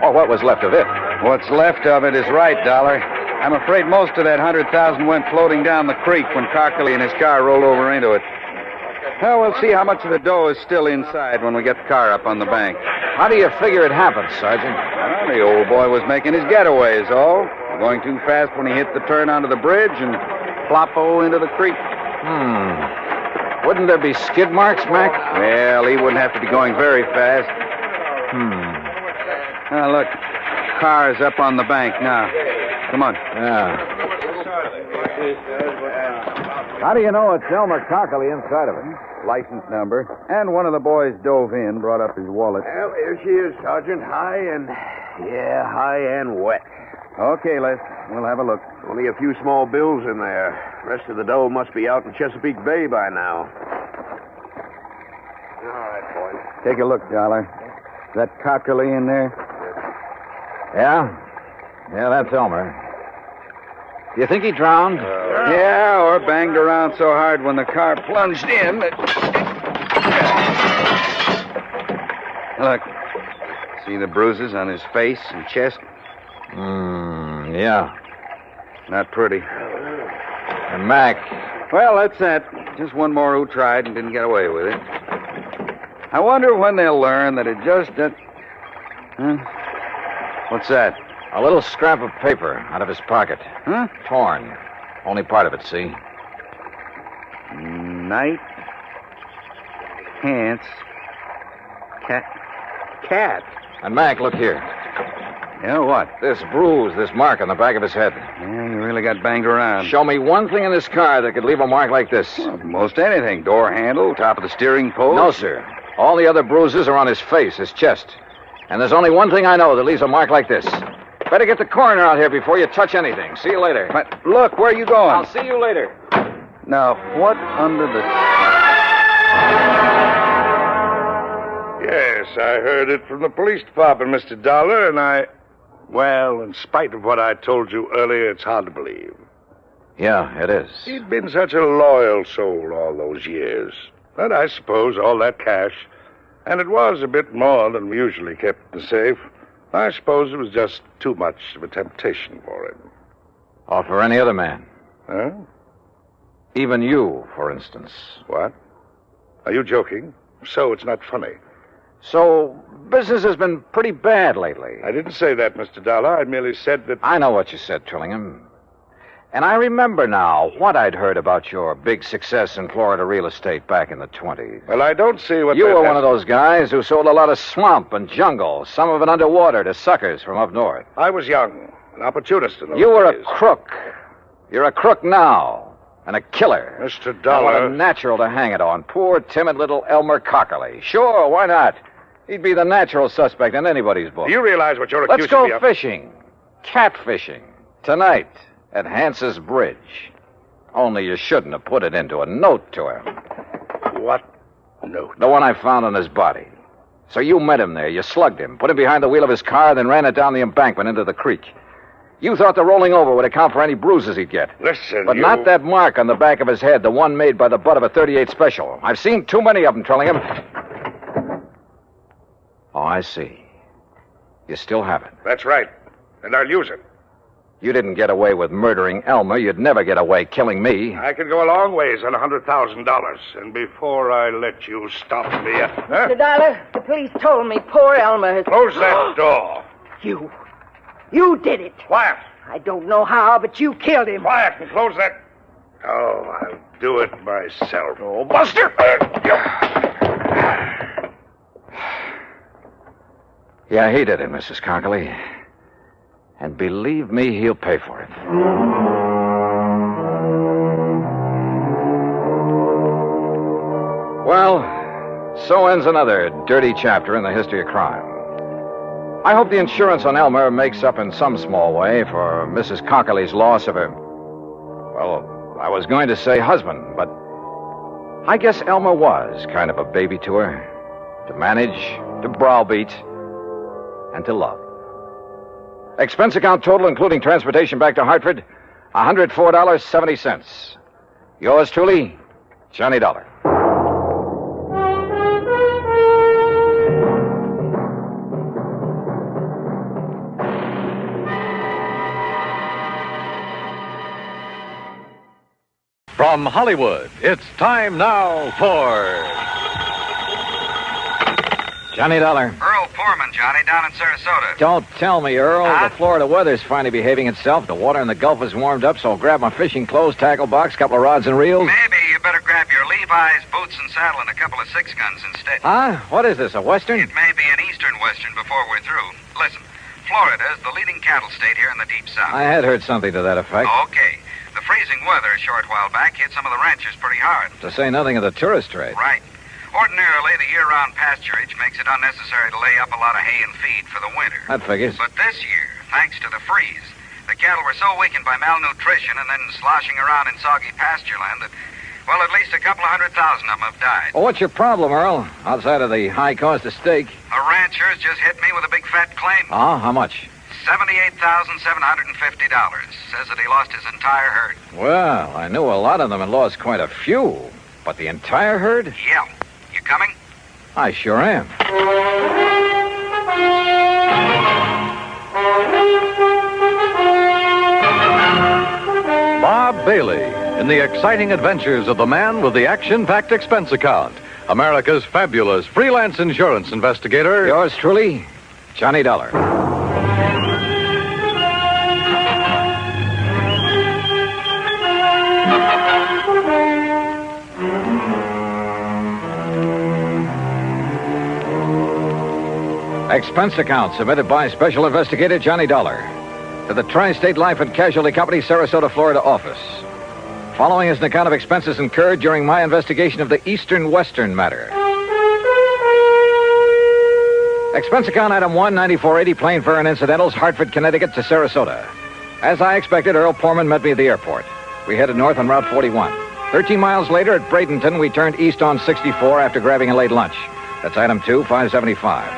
or what was left of it. What's left of it is right, Dollar. I'm afraid most of that 100,000 went floating down the creek when Cockerly and his car rolled over into it. Well, we'll see how much of the dough is still inside when we get the car up on the bank. How do you figure it happened, Sergeant? Well, the old boy was making his getaway is all. Going too fast when he hit the turn onto the bridge and plop-o into the creek. Wouldn't there be skid marks, Mac? Well, he wouldn't have to be going very fast. Now, look. Car's up on the bank now. Come on. Yeah. How do you know it's Elmer Cockerly inside of it? License number. And one of the boys dove in, brought up his wallet. Well, here she is, Sergeant. High and wet. Okay, Les. We'll have a look. Only a few small bills in there. Rest of the dough must be out in Chesapeake Bay by now. All right, boys. Take a look, Dollar. Is that Cockerly in there? Yeah? Yeah, that's Elmer. Do you think he drowned? Yeah, or banged around so hard when the car plunged in that... Look. See the bruises on his face and chest? Yeah. Not pretty. And Mac. Well, that's that. Just one more who tried and didn't get away with it. I wonder when they'll learn that it just... Huh? What's that? A little scrap of paper out of his pocket. Huh? Torn. Only part of it, see? Night. Pants. Cat. And Mac, look here. Yeah, what? This bruise, this mark on the back of his head. Yeah, you really got banged around. Show me one thing in this car that could leave a mark like this. Well, most anything. Door handle, top of the steering post. No, sir. All the other bruises are on his face, his chest. And there's only one thing I know that leaves a mark like this. Better get the coroner out here before you touch anything. See you later. But look, where are you going? I'll see you later. Now, what under the... Yes, I heard it from the police department, Mr. Dollar, and well, in spite of what I told you earlier, it's hard to believe. Yeah, it is. He'd been such a loyal soul all those years. But I suppose all that cash, and it was a bit more than we usually kept in the safe, I suppose it was just too much of a temptation for him. Or for any other man. Huh? Even you, for instance. What? Are you joking? So it's not funny. So, business has been pretty bad lately. I didn't say that, Mr. Dollar. I merely said that... I know what you said, Trillingham. And I remember now what I'd heard about your big success in Florida real estate back in the 20s. Well, I don't see what... You were one of those guys who sold a lot of swamp and jungle, some of it underwater, to suckers from up north. I was young, an opportunist in those You were days. a crook. You're a crook now. And a killer. Mr. I Dollar. want a natural to hang it on. Poor, timid little Elmer Cockerly. Sure, why not? He'd be the natural suspect in anybody's book. Do you realize what you're Let's accusing me go of? fishing. Catfishing. Tonight at Hance's Bridge. Only you shouldn't have put it into a note to him. What note? The one I found on his body. So you met him there. You slugged him, put him behind the wheel of his car, then ran it down the embankment into the creek. You thought the rolling over would account for any bruises he'd get. Listen, But not that mark on the back of his head, the one made by the butt of a .38 special. I've seen too many of them, Trillingham. Oh, I see. You still have it. That's right. And I'll use it. You didn't get away with murdering Elmer. You'd never get away killing me. I could go a long ways on $100,000. And before I let you stop me... Mr. Dollar, the police told me poor Elmer has... Close that door. You did it. Quiet. I don't know how, but you killed him. Quiet and close that... Oh, I'll do it myself. Oh, Buster! Yeah, he did it, Mrs. Cockerly. And believe me, he'll pay for it. Well, so ends another dirty chapter in the history of crime. I hope the insurance on Elmer makes up in some small way for Mrs. Cockerly's loss of her... Well, I was going to say husband, but I guess Elmer was kind of a baby to her. To manage, to browbeat, and to love. Expense account total, including transportation back to Hartford, $104.70. Yours truly, Johnny Dollar. From Hollywood, it's time now for... Johnny Dollar. Earl Poorman, Johnny, down in Sarasota. Don't tell me, Earl. The Florida weather's finally behaving itself. The water in the Gulf is warmed up, so I'll grab my fishing clothes, tackle box, couple of rods and reels. Maybe you better grab your Levi's, boots and saddle, and a couple of 6-guns instead. Huh? What is this, a Western? It may be an Eastern Western before we're through. Listen, Florida is the leading cattle state here in the Deep South. I had heard something to that effect. Okay. The freezing weather a short while back hit some of the ranchers pretty hard. To say nothing of the tourist trade. Right. Ordinarily, the year-round pasturage makes it unnecessary to lay up a lot of hay and feed for the winter. That figures. But this year, thanks to the freeze, the cattle were so weakened by malnutrition and then sloshing around in soggy pasture land that, well, at least a couple of 100,000 of them have died. Well, what's your problem, Earl? Outside of the high cost of steak. A rancher's just hit me with a big fat claim. Oh, how much? $78,750. Says that he lost his entire herd. Well, I knew a lot of them had lost quite a few. But the entire herd? Yeah. You coming? I sure am. Bob Bailey in the exciting adventures of the man with the action-packed expense account. America's fabulous freelance insurance investigator. Yours truly, Johnny Dollar. Expense account submitted by Special Investigator Johnny Dollar to the Tri-State Life and Casualty Company, Sarasota, Florida office. Following is an account of expenses incurred during my investigation of the Eastern Western matter. Expense account item 1, 9480, plane fare and incidentals, Hartford, Connecticut to Sarasota. As I expected, Earl Poorman met me at the airport. We headed north on Route 41. 13 miles later at Bradenton, we turned east on 64 after grabbing a late lunch. That's item 2, 575.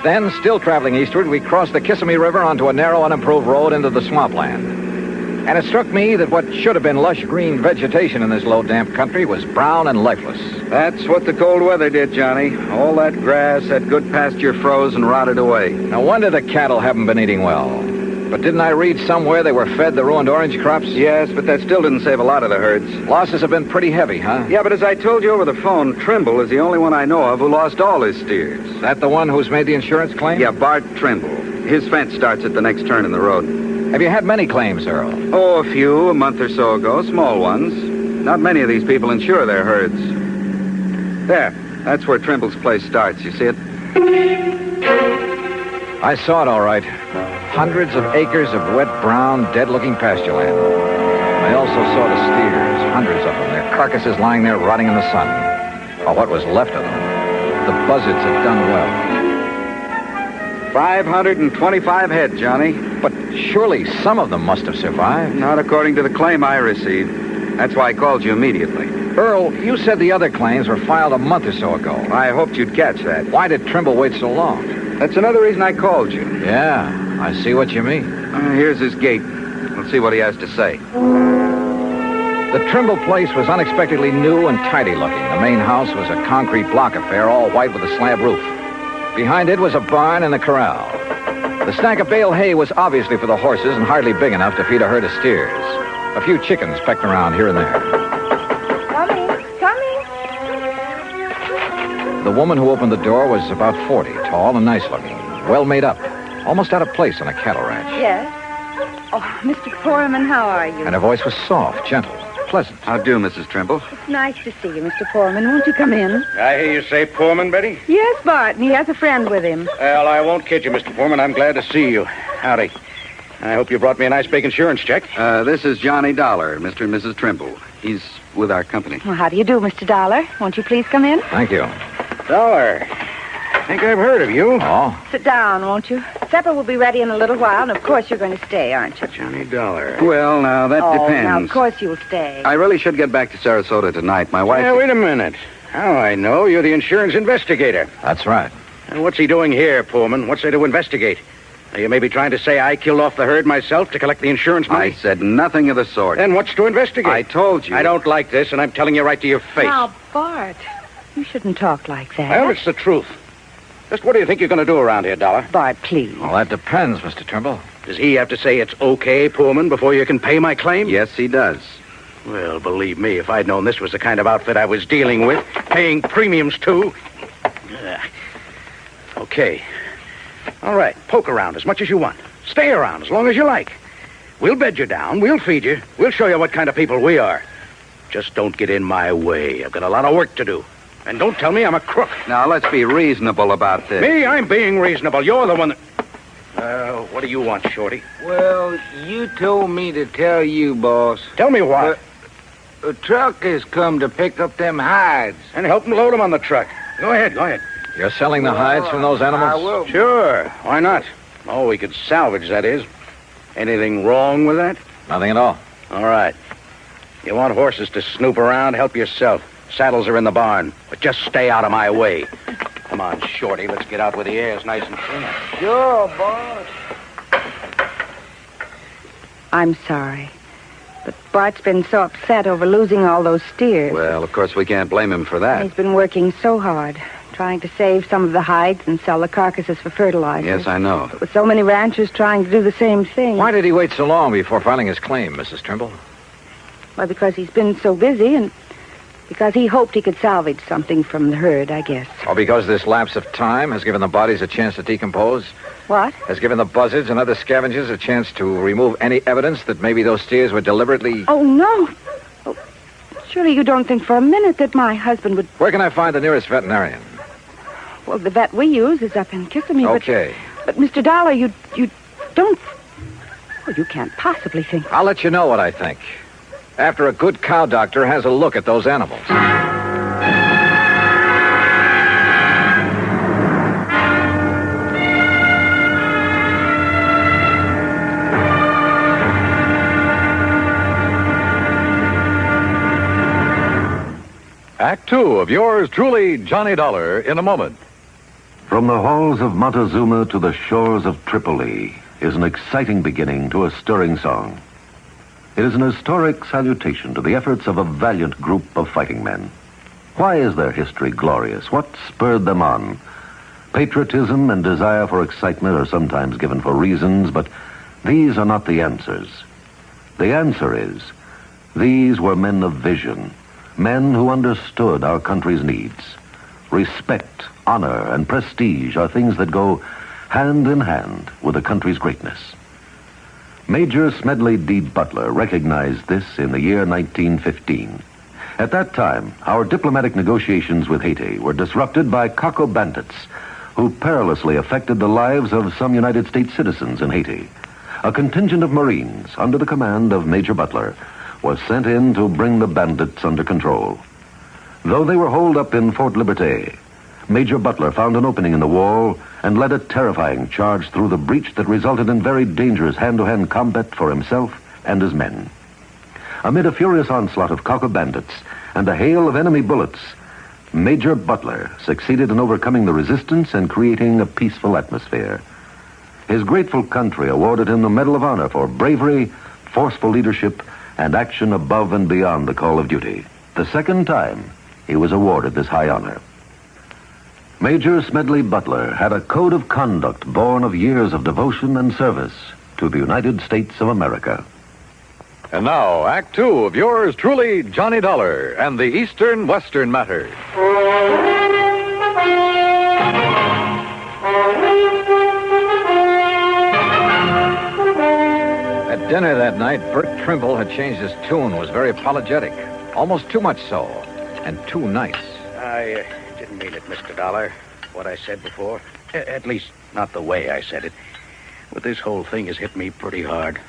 Then, still traveling eastward, we crossed the Kissimmee River onto a narrow, unimproved road into the swampland. And it struck me that what should have been lush green vegetation in this low, damp country was brown and lifeless. That's what the cold weather did, Johnny. All that grass, that good pasture froze and rotted away. No wonder the cattle haven't been eating well. But didn't I read somewhere they were fed the ruined orange crops? Yes, but that still didn't save a lot of the herds. Losses have been pretty heavy, huh? Yeah, but as I told you over the phone, Trimble is the only one I know of who lost all his steers. That the one who's made the insurance claim? Yeah, Bart Trimble. His fence starts at the next turn in the road. Have you had many claims, Earl? Oh, a few, a month or so ago, small ones. Not many of these people insure their herds. There, that's where Trimble's place starts. You see it? I saw it all right. Hundreds of acres of wet, brown, dead-looking pasture land. I also saw the steers, carcasses lying there rotting in the sun. Or what was left of them. The buzzards had done well. 525 head, Johnny. But surely some of them must have survived. Not according to the claim I received. That's why I called you immediately. Earl, you said the other claims were filed a month or so ago. I hoped you'd catch that. Why did Trimble wait so long? That's another reason I called you. Yeah, I see what you mean. Here's his gate. Let's see what he has to say. The Trimble place was unexpectedly new and tidy looking. The main house was a concrete block affair, all white with a slab roof. Behind it was a barn and a corral. The stack of bale hay was obviously for the horses and hardly big enough to feed a herd of steers. A few chickens pecked around here and there. Coming. The woman who opened the door was about 40, tall and nice looking, well made up, almost out of place on a cattle ranch. Yes. Oh, Mr. Foreman, how are you? And her voice was soft, gentle, pleasant. How do, Mrs. Trimble? It's nice to see you, Mr. Foreman. Won't you come in? I hear you say Foreman, Betty? Yes, Bart, and he has a friend with him. Well, I won't kid you, Mr. Foreman. I'm glad to see you. Howdy. I hope you brought me a nice big insurance check. This is Johnny Dollar, Mr. and Mrs. Trimble. He's with our company. Well, how do you do, Mr. Dollar? Won't you please come in? Thank you. Dollar. I think I've heard of you. Oh? Sit down, won't you? Supper will be ready in a little while, and of course you're going to stay, aren't you? Johnny Dollar. Well, now, that depends. Now, of course you'll stay. I really should get back to Sarasota tonight. My wife... Yeah, wait a minute. How I know you're the insurance investigator. That's right. And what's he doing here, Pullman? What's there to investigate? Are you maybe trying to say I killed off the herd myself to collect the insurance money? I said nothing of the sort. Then what's to investigate? I told you. I don't like this, and I'm telling you right to your face. Now, Bart, you shouldn't talk like that. Well, it's the truth. Just what do you think you're going to do around here, Dollar? Bart, please. Well, that depends, Mr. Trimble. Does he have to say it's okay, Pullman, before you can pay my claim? Yes, he does. Well, believe me, if I'd known this was the kind of outfit I was dealing with, paying premiums to... Okay. All right, poke around as much as you want. Stay around as long as you like. We'll bed you down. We'll feed you. We'll show you what kind of people we are. Just don't get in my way. I've got a lot of work to do. And don't tell me I'm a crook. Now, let's be reasonable about this. Me? I'm being reasonable. You're the one that... what do you want, Shorty? Well, you told me to tell you, boss. Tell me what? A truck has come to pick up them hides. And help them load them on the truck. Go ahead. You're selling the hides from those animals? I will. Sure. Why not? Oh, we could salvage, that is. Anything wrong with that? Nothing at all. All right. You want horses to snoop around? Help yourself. Saddles are in the barn, but just stay out of my way. Come on, Shorty. Let's get out where the air's nice and clean. Sure, boss. I'm sorry. But Bart's been so upset over losing all those steers. Well, of course, we can't blame him for that. He's been working so hard, trying to save some of the hides and sell the carcasses for fertilizer. Yes, I know. But with so many ranchers trying to do the same thing. Why did he wait so long before filing his claim, Mrs. Trimble? Well, because he's been so busy and because he hoped he could salvage something from the herd, I guess. Or because this lapse of time has given the bodies a chance to decompose? What? Has given the buzzards and other scavengers a chance to remove any evidence that maybe those steers were deliberately... Oh, no. Oh, surely you don't think for a minute that my husband would... Where can I find the nearest veterinarian? Well, the vet we use is up in Kissimmee. Okay. But Mr. Dollar, you don't... Well, you can't possibly think... I'll let you know what I think. After a good cow doctor has a look at those animals. Act two of yours truly, Johnny Dollar, in a moment. From the halls of Montezuma to the shores of Tripoli is an exciting beginning to a stirring song. It is an historic salutation to the efforts of a valiant group of fighting men. Why is their history glorious? What spurred them on? Patriotism and desire for excitement are sometimes given for reasons, but these are not the answers. The answer is, these were men of vision, men who understood our country's needs. Respect, honor, and prestige are things that go hand in hand with a country's greatness. Major Smedley D. Butler recognized this in the year 1915. At that time, our diplomatic negotiations with Haiti were disrupted by Caco bandits who perilously affected the lives of some United States citizens in Haiti. A contingent of Marines under the command of Major Butler was sent in to bring the bandits under control. Though they were holed up in Fort Liberté, Major Butler found an opening in the wall and led a terrifying charge through the breach that resulted in very dangerous hand-to-hand combat for himself and his men. Amid a furious onslaught of Cocker bandits and a hail of enemy bullets, Major Butler succeeded in overcoming the resistance and creating a peaceful atmosphere. His grateful country awarded him the Medal of Honor for bravery, forceful leadership, and action above and beyond the call of duty. The second time he was awarded this high honor. Major Smedley Butler had a code of conduct born of years of devotion and service to the United States of America. And now, Act Two of yours truly, Johnny Dollar and the Eastern-Western Matter. At dinner that night, Bert Trimble had changed his tune, was very apologetic. Almost too much so, and too nice. I didn't mean it, Mr. Dollar, what I said before. At least, not the way I said it. But this whole thing has hit me pretty hard.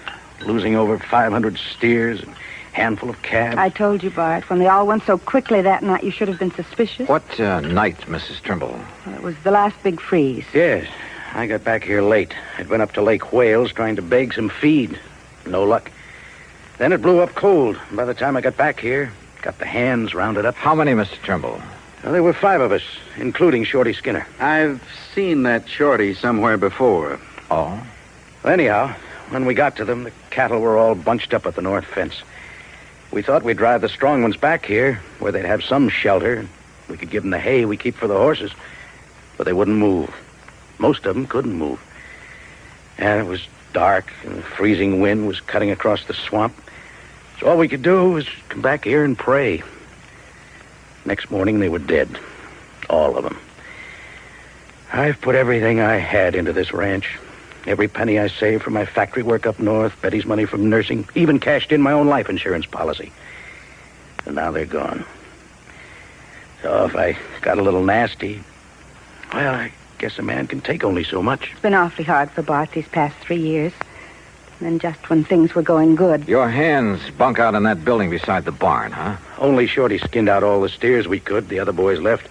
Losing over 500 steers and a handful of calves. I told you, Bart, when they all went so quickly that night, you should have been suspicious. What night, Mrs. Trimble? It was the last big freeze. Yes, I got back here late. I'd been up to Lake Wales trying to beg some feed. No luck. Then it blew up cold. By the time I got back here, got the hands rounded up. How many, Mr. Trimble? Well, there were 5 of us, including Shorty Skinner. I've seen that Shorty somewhere before. Oh? Well, anyhow, when we got to them, the cattle were all bunched up at the north fence. We thought we'd drive the strong ones back here, where they'd have some shelter, and we could give them the hay we keep for the horses. But they wouldn't move. Most of them couldn't move. And it was dark, and the freezing wind was cutting across the swamp. So all we could do was come back here and pray. Next morning, they were dead. All of them. I've put everything I had into this ranch. Every penny I saved from my factory work up north, Betty's money from nursing, even cashed in my own life insurance policy. And now they're gone. So if I got a little nasty, well, I guess a man can take only so much. It's been awfully hard for Bart these past 3 years. And then just when things were going good. Your hands bunk out in that building beside the barn, huh? Only Shorty skinned out all the steers we could. The other boys left.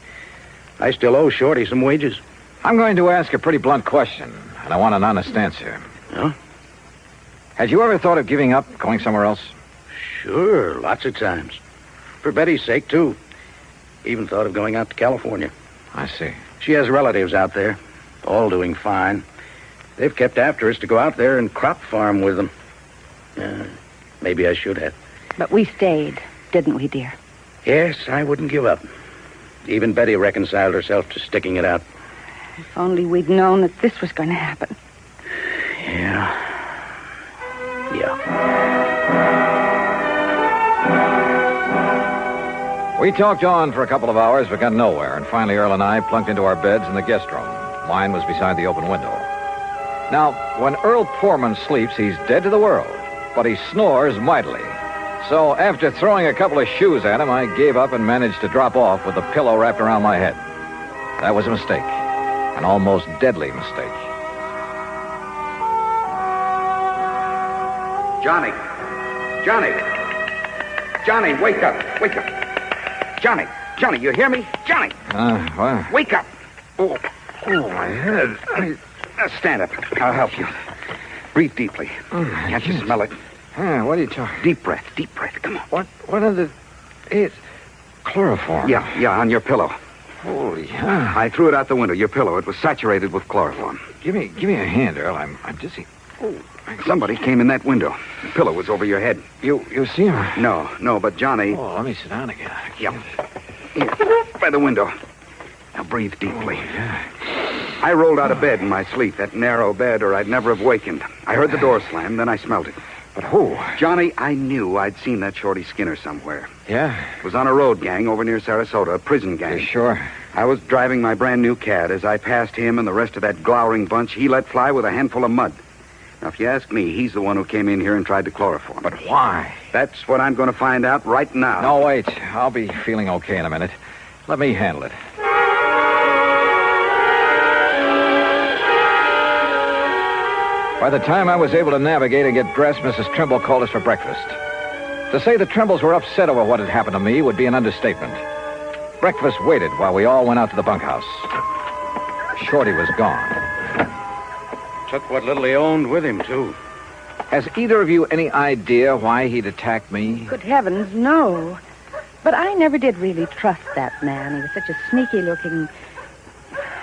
I still owe Shorty some wages. I'm going to ask a pretty blunt question, and I want an honest answer. Huh? Had you ever thought of giving up, going somewhere else? Sure, lots of times. For Betty's sake, too. Even thought of going out to California. I see. She has relatives out there, all doing fine. They've kept after us to go out there and crop farm with them. Maybe I should have. But we stayed, didn't we, dear? Yes, I wouldn't give up. Even Betty reconciled herself to sticking it out. If only we'd known that this was going to happen. Yeah. We talked on for a couple of hours, but got nowhere, and finally Earl and I plunked into our beds in the guest room. Mine was beside the open window. Now, when Earl Poorman sleeps, he's dead to the world, but he snores mightily. So after throwing a couple of shoes at him, I gave up and managed to drop off with a pillow wrapped around my head. That was a mistake, an almost deadly mistake. Johnny, wake up. Johnny, you hear me? Johnny! What? Wake up! Oh, my head. Stand up. I'll help you. Breathe deeply. Can't you smell it? What are you talking? Deep breath. Come on. What are the... It's chloroform. Yeah, on your pillow. Holy hell. I threw it out the window, your pillow. It was saturated with chloroform. Give me a hand, Earl. I'm dizzy. Oh, somebody came in that window. The pillow was over your head. You see him? No, but Johnny... Oh, let me sit down again. Yep. Here, by the window. Now breathe deeply. Yeah. I rolled out of bed in my sleep, that narrow bed, or I'd never have wakened. I heard the door slam, then I smelled it. But who? Johnny, I knew I'd seen that Shorty Skinner somewhere. Yeah? It was on a road gang over near Sarasota, a prison gang. You sure? I was driving my brand new cat. As I passed him and the rest of that glowering bunch, he let fly with a handful of mud. Now, if you ask me, he's the one who came in here and tried to chloroform. But why? That's what I'm going to find out right now. No, wait. I'll be feeling okay in a minute. Let me handle it. By the time I was able to navigate and get dressed, Mrs. Trimble called us for breakfast. To say the Trimbles were upset over what had happened to me would be an understatement. Breakfast waited while we all went out to the bunkhouse. Shorty was gone. Took what little he owned with him, too. Has either of you any idea why he'd attacked me? Good heavens, no. But I never did really trust that man. He was such a sneaky-looking...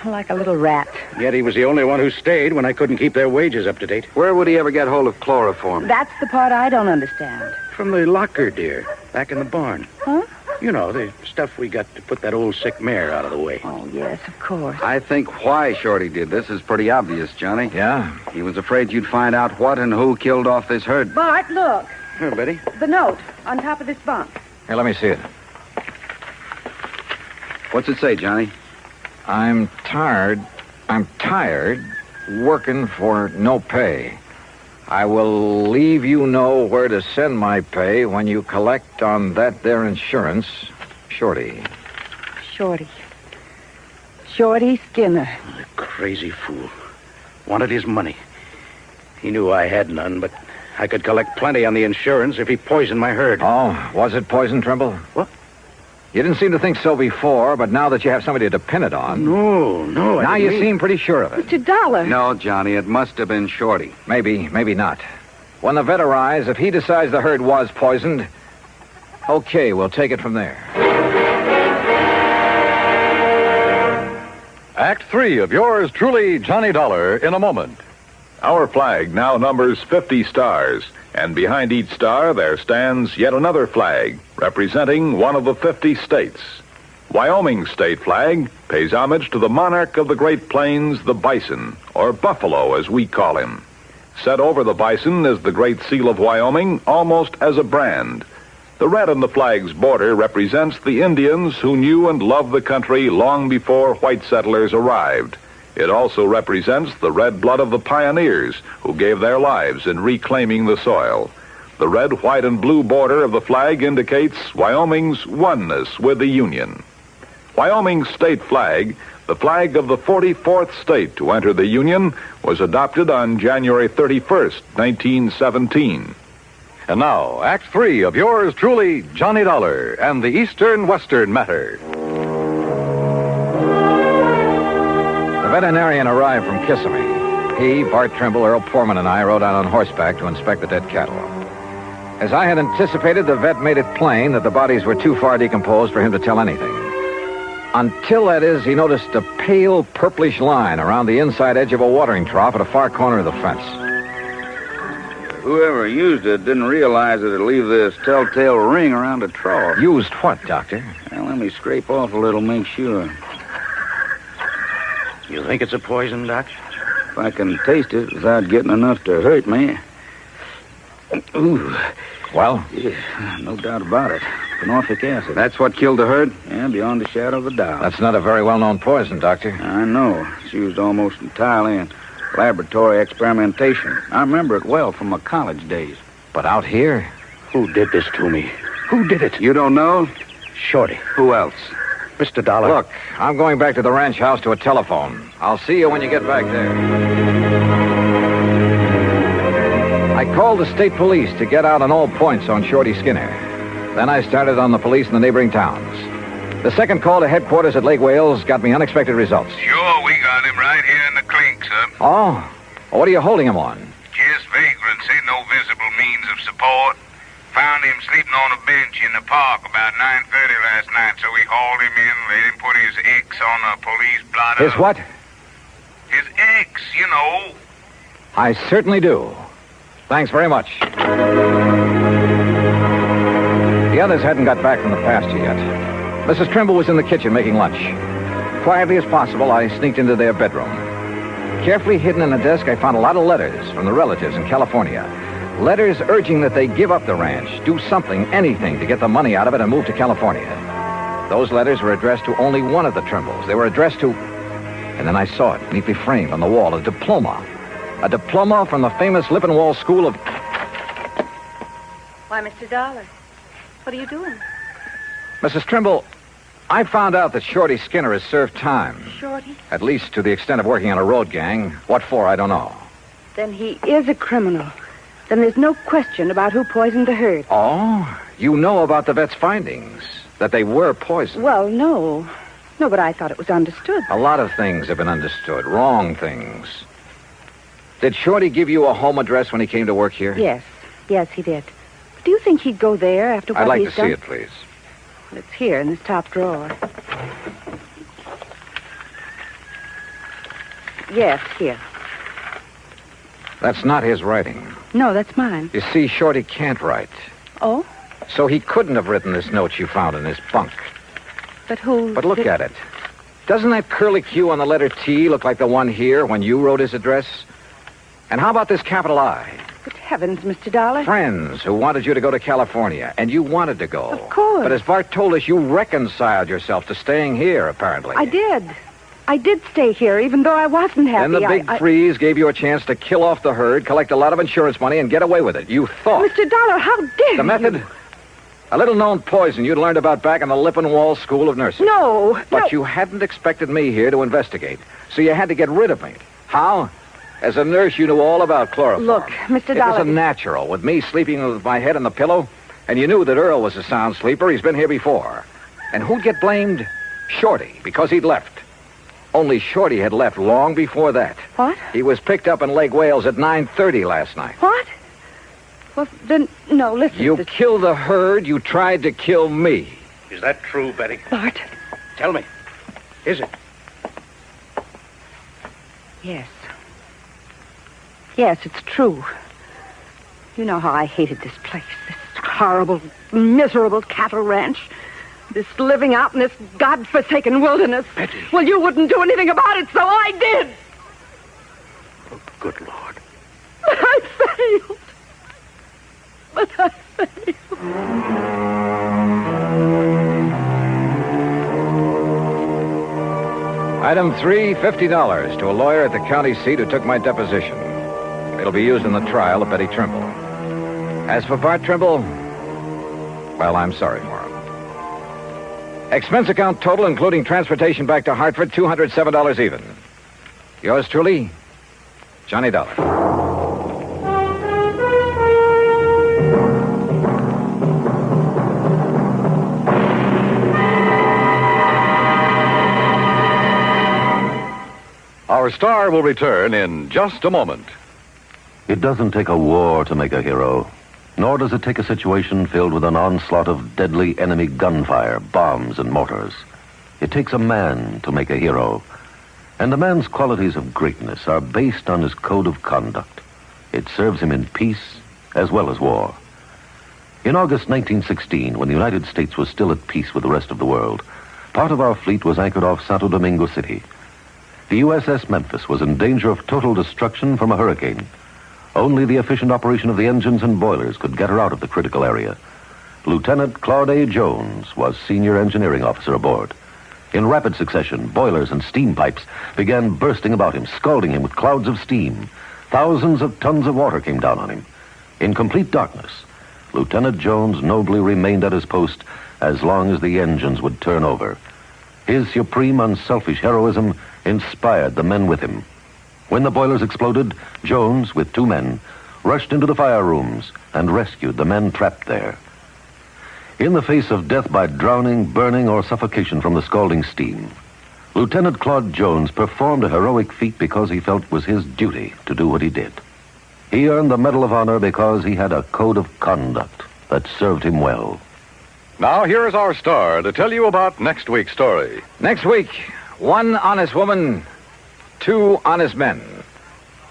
like a little rat. Yet he was the only one who stayed when I couldn't keep their wages up to date. Where would he ever get hold of chloroform? That's the part I don't understand. From the locker, dear. Back in the barn. Huh? You know, the stuff we got to put that old sick mare out of the way. Oh, yes, of course. I think why Shorty did this is pretty obvious, Johnny. Yeah? He was afraid you'd find out what and who killed off this herd. Bart, look. Here, Betty. The note on top of this bunk. Here, let me see it. What's it say, Johnny? I'm tired working for no pay. I will leave you know where to send my pay when you collect on that there insurance. Shorty. Shorty Skinner. The crazy fool. Wanted his money. He knew I had none, but I could collect plenty on the insurance if he poisoned my herd. Oh, was it poison, Trimble? What? You didn't seem to think so before, but now that you have somebody to pin it on... No. Now you seem pretty sure of it. Mr. Dollar. No, Johnny, it must have been Shorty. Maybe not. When the vet arrives, if he decides the herd was poisoned, okay, we'll take it from there. Act 3 of yours truly, Johnny Dollar, in a moment. Our flag now numbers 50 stars, and behind each star there stands yet another flag, representing one of the 50 states. Wyoming's state flag pays homage to the monarch of the Great Plains, the bison, or buffalo as we call him. Set over the bison is the Great Seal of Wyoming, almost as a brand. The red on the flag's border represents the Indians who knew and loved the country long before white settlers arrived. It also represents the red blood of the pioneers who gave their lives in reclaiming the soil. The red, white, and blue border of the flag indicates Wyoming's oneness with the Union. Wyoming's state flag, the flag of the 44th state to enter the Union, was adopted on January 31st, 1917. And now, Act 3 of yours truly, Johnny Dollar, and the Eastern-Western matter. The veterinarian arrived from Kissimmee. He, Bart Trimble, Earl Foreman, and I rode out on horseback to inspect the dead cattle. As I had anticipated, the vet made it plain that the bodies were too far decomposed for him to tell anything. Until, that is, he noticed a pale purplish line around the inside edge of a watering trough at a far corner of the fence. Whoever used it didn't realize that it'd leave this telltale ring around the trough. Used what, Doctor? Well, let me scrape off a little, make sure. You think it's a poison, Doc? If I can taste it without getting enough to hurt me. Ooh. Well? Yeah, no doubt about it. Phenoic acid. That's what killed the herd? Yeah, beyond a shadow of a doubt. That's not a very well-known poison, Doctor. I know. It's used almost entirely in laboratory experimentation. I remember it well from my college days. But out here? Who did this to me? Who did it? You don't know? Shorty. Who else? Mr. Dollar. Look, I'm going back to the ranch house to a telephone. I'll see you when you get back there. I called the state police to get out on all points on Shorty Skinner. Then I started on the police in the neighboring towns. The second call to headquarters at Lake Wales got me unexpected results. Sure, we got him right here in the clink, sir. Oh? Well, what are you holding him on? Just vagrancy, no visible means of support. Found him sleeping on a bench in the park about 9:30 last night, so we hauled him in, let him put his X on a police blotter. His what? His X, you know. I certainly do. Thanks very much. The others hadn't got back from the pasture yet. Mrs. Trimble was in the kitchen making lunch. Quietly as possible, I sneaked into their bedroom. Carefully hidden in a desk, I found a lot of letters from the relatives in California. Letters urging that they give up the ranch, do something, anything, to get the money out of it and move to California. Those letters were addressed to only one of the Trimbles. They were addressed to... And then I saw it, neatly framed on the wall, a diploma. A diploma from the famous Lippenwall School of... Why, Mr. Dollar, what are you doing? Mrs. Trimble, I found out that Shorty Skinner has served time. Shorty? At least to the extent of working on a road gang. What for, I don't know. Then he is a criminal. then there's no question about who poisoned the herd. Oh, you know about the vet's findings, that they were poisoned. Well, no. No, but I thought it was understood. A lot of things have been understood, wrong things. Did Shorty give you a home address when he came to work here? Yes. Yes, he did. But do you think he'd go there after what I'd like he's to done? see it, please. Well, it's here in this top drawer. Yes, here. That's not his writing. No, that's mine. You see, Shorty can't write. Oh? So he couldn't have written this note you found in his bunk. But who... But look at it. Doesn't that curlicue on the letter T look like the one here when you wrote his address? And how about this capital I? Good heavens, Mr. Dollar. Friends who wanted you to go to California, and you wanted to go. Of course. But as Bart told us, you reconciled yourself to staying here, apparently. I did. I did stay here, even though I wasn't happy. Then the big freeze gave you a chance to kill off the herd, collect a lot of insurance money, and get away with it. You thought. Mr. Dollar, how dare The method? you? A little-known poison you'd learned about back in the Lippenwall School of Nursing. No. But you hadn't expected me here to investigate, so you had to get rid of me. How? As a nurse, you knew all about chloroform. Look, Mr. Dollar... It was a natural, with me sleeping with my head on the pillow, and you knew that Earl was a sound sleeper. He's been here before. And who'd get blamed? Shorty, because he'd left. Only Shorty had left long before that. What? He was picked up in Lake Wales at 9:30 last night. What? Well, then, no, listen. You killed the herd. You tried to kill me. Is that true, Betty? Bart. Tell me. Is it? Yes. Yes, it's true. You know how I hated this place. This horrible, miserable cattle ranch. This living out in this godforsaken wilderness. Betty. Well, you wouldn't do anything about it, so I did. Oh, good Lord. But I failed. But I failed. Item 3, $50 to a lawyer at the county seat who took my deposition. It'll be used in the trial of Betty Trimble. As for Bart Trimble, well, I'm sorry for him. Expense account total, including transportation back to Hartford, $207 even. Yours truly, Johnny Dollar. Our star will return in just a moment. It doesn't take a war to make a hero, nor does it take a situation filled with an onslaught of deadly enemy gunfire, bombs, and mortars. It takes a man to make a hero, and a man's qualities of greatness are based on his code of conduct. It serves him in peace as well as war. In August 1916, when the United States was still at peace with the rest of the world, part of our fleet was anchored off Santo Domingo City. The USS Memphis was in danger of total destruction from a hurricane. Only the efficient operation of the engines and boilers could get her out of the critical area. Lieutenant Claude A. Jones was senior engineering officer aboard. In rapid succession, boilers and steam pipes began bursting about him, scalding him with clouds of steam. Thousands of tons of water came down on him. In complete darkness, Lieutenant Jones nobly remained at his post as long as the engines would turn over. His supreme, unselfish heroism inspired the men with him. When the boilers exploded, Jones, with 2 men, rushed into the fire rooms and rescued the men trapped there. In the face of death by drowning, burning, or suffocation from the scalding steam, Lieutenant Claude Jones performed a heroic feat because he felt it was his duty to do what he did. He earned the Medal of Honor because he had a code of conduct that served him well. Now, here is our star to tell you about next week's story. Next week, 1 honest woman, 2 honest men.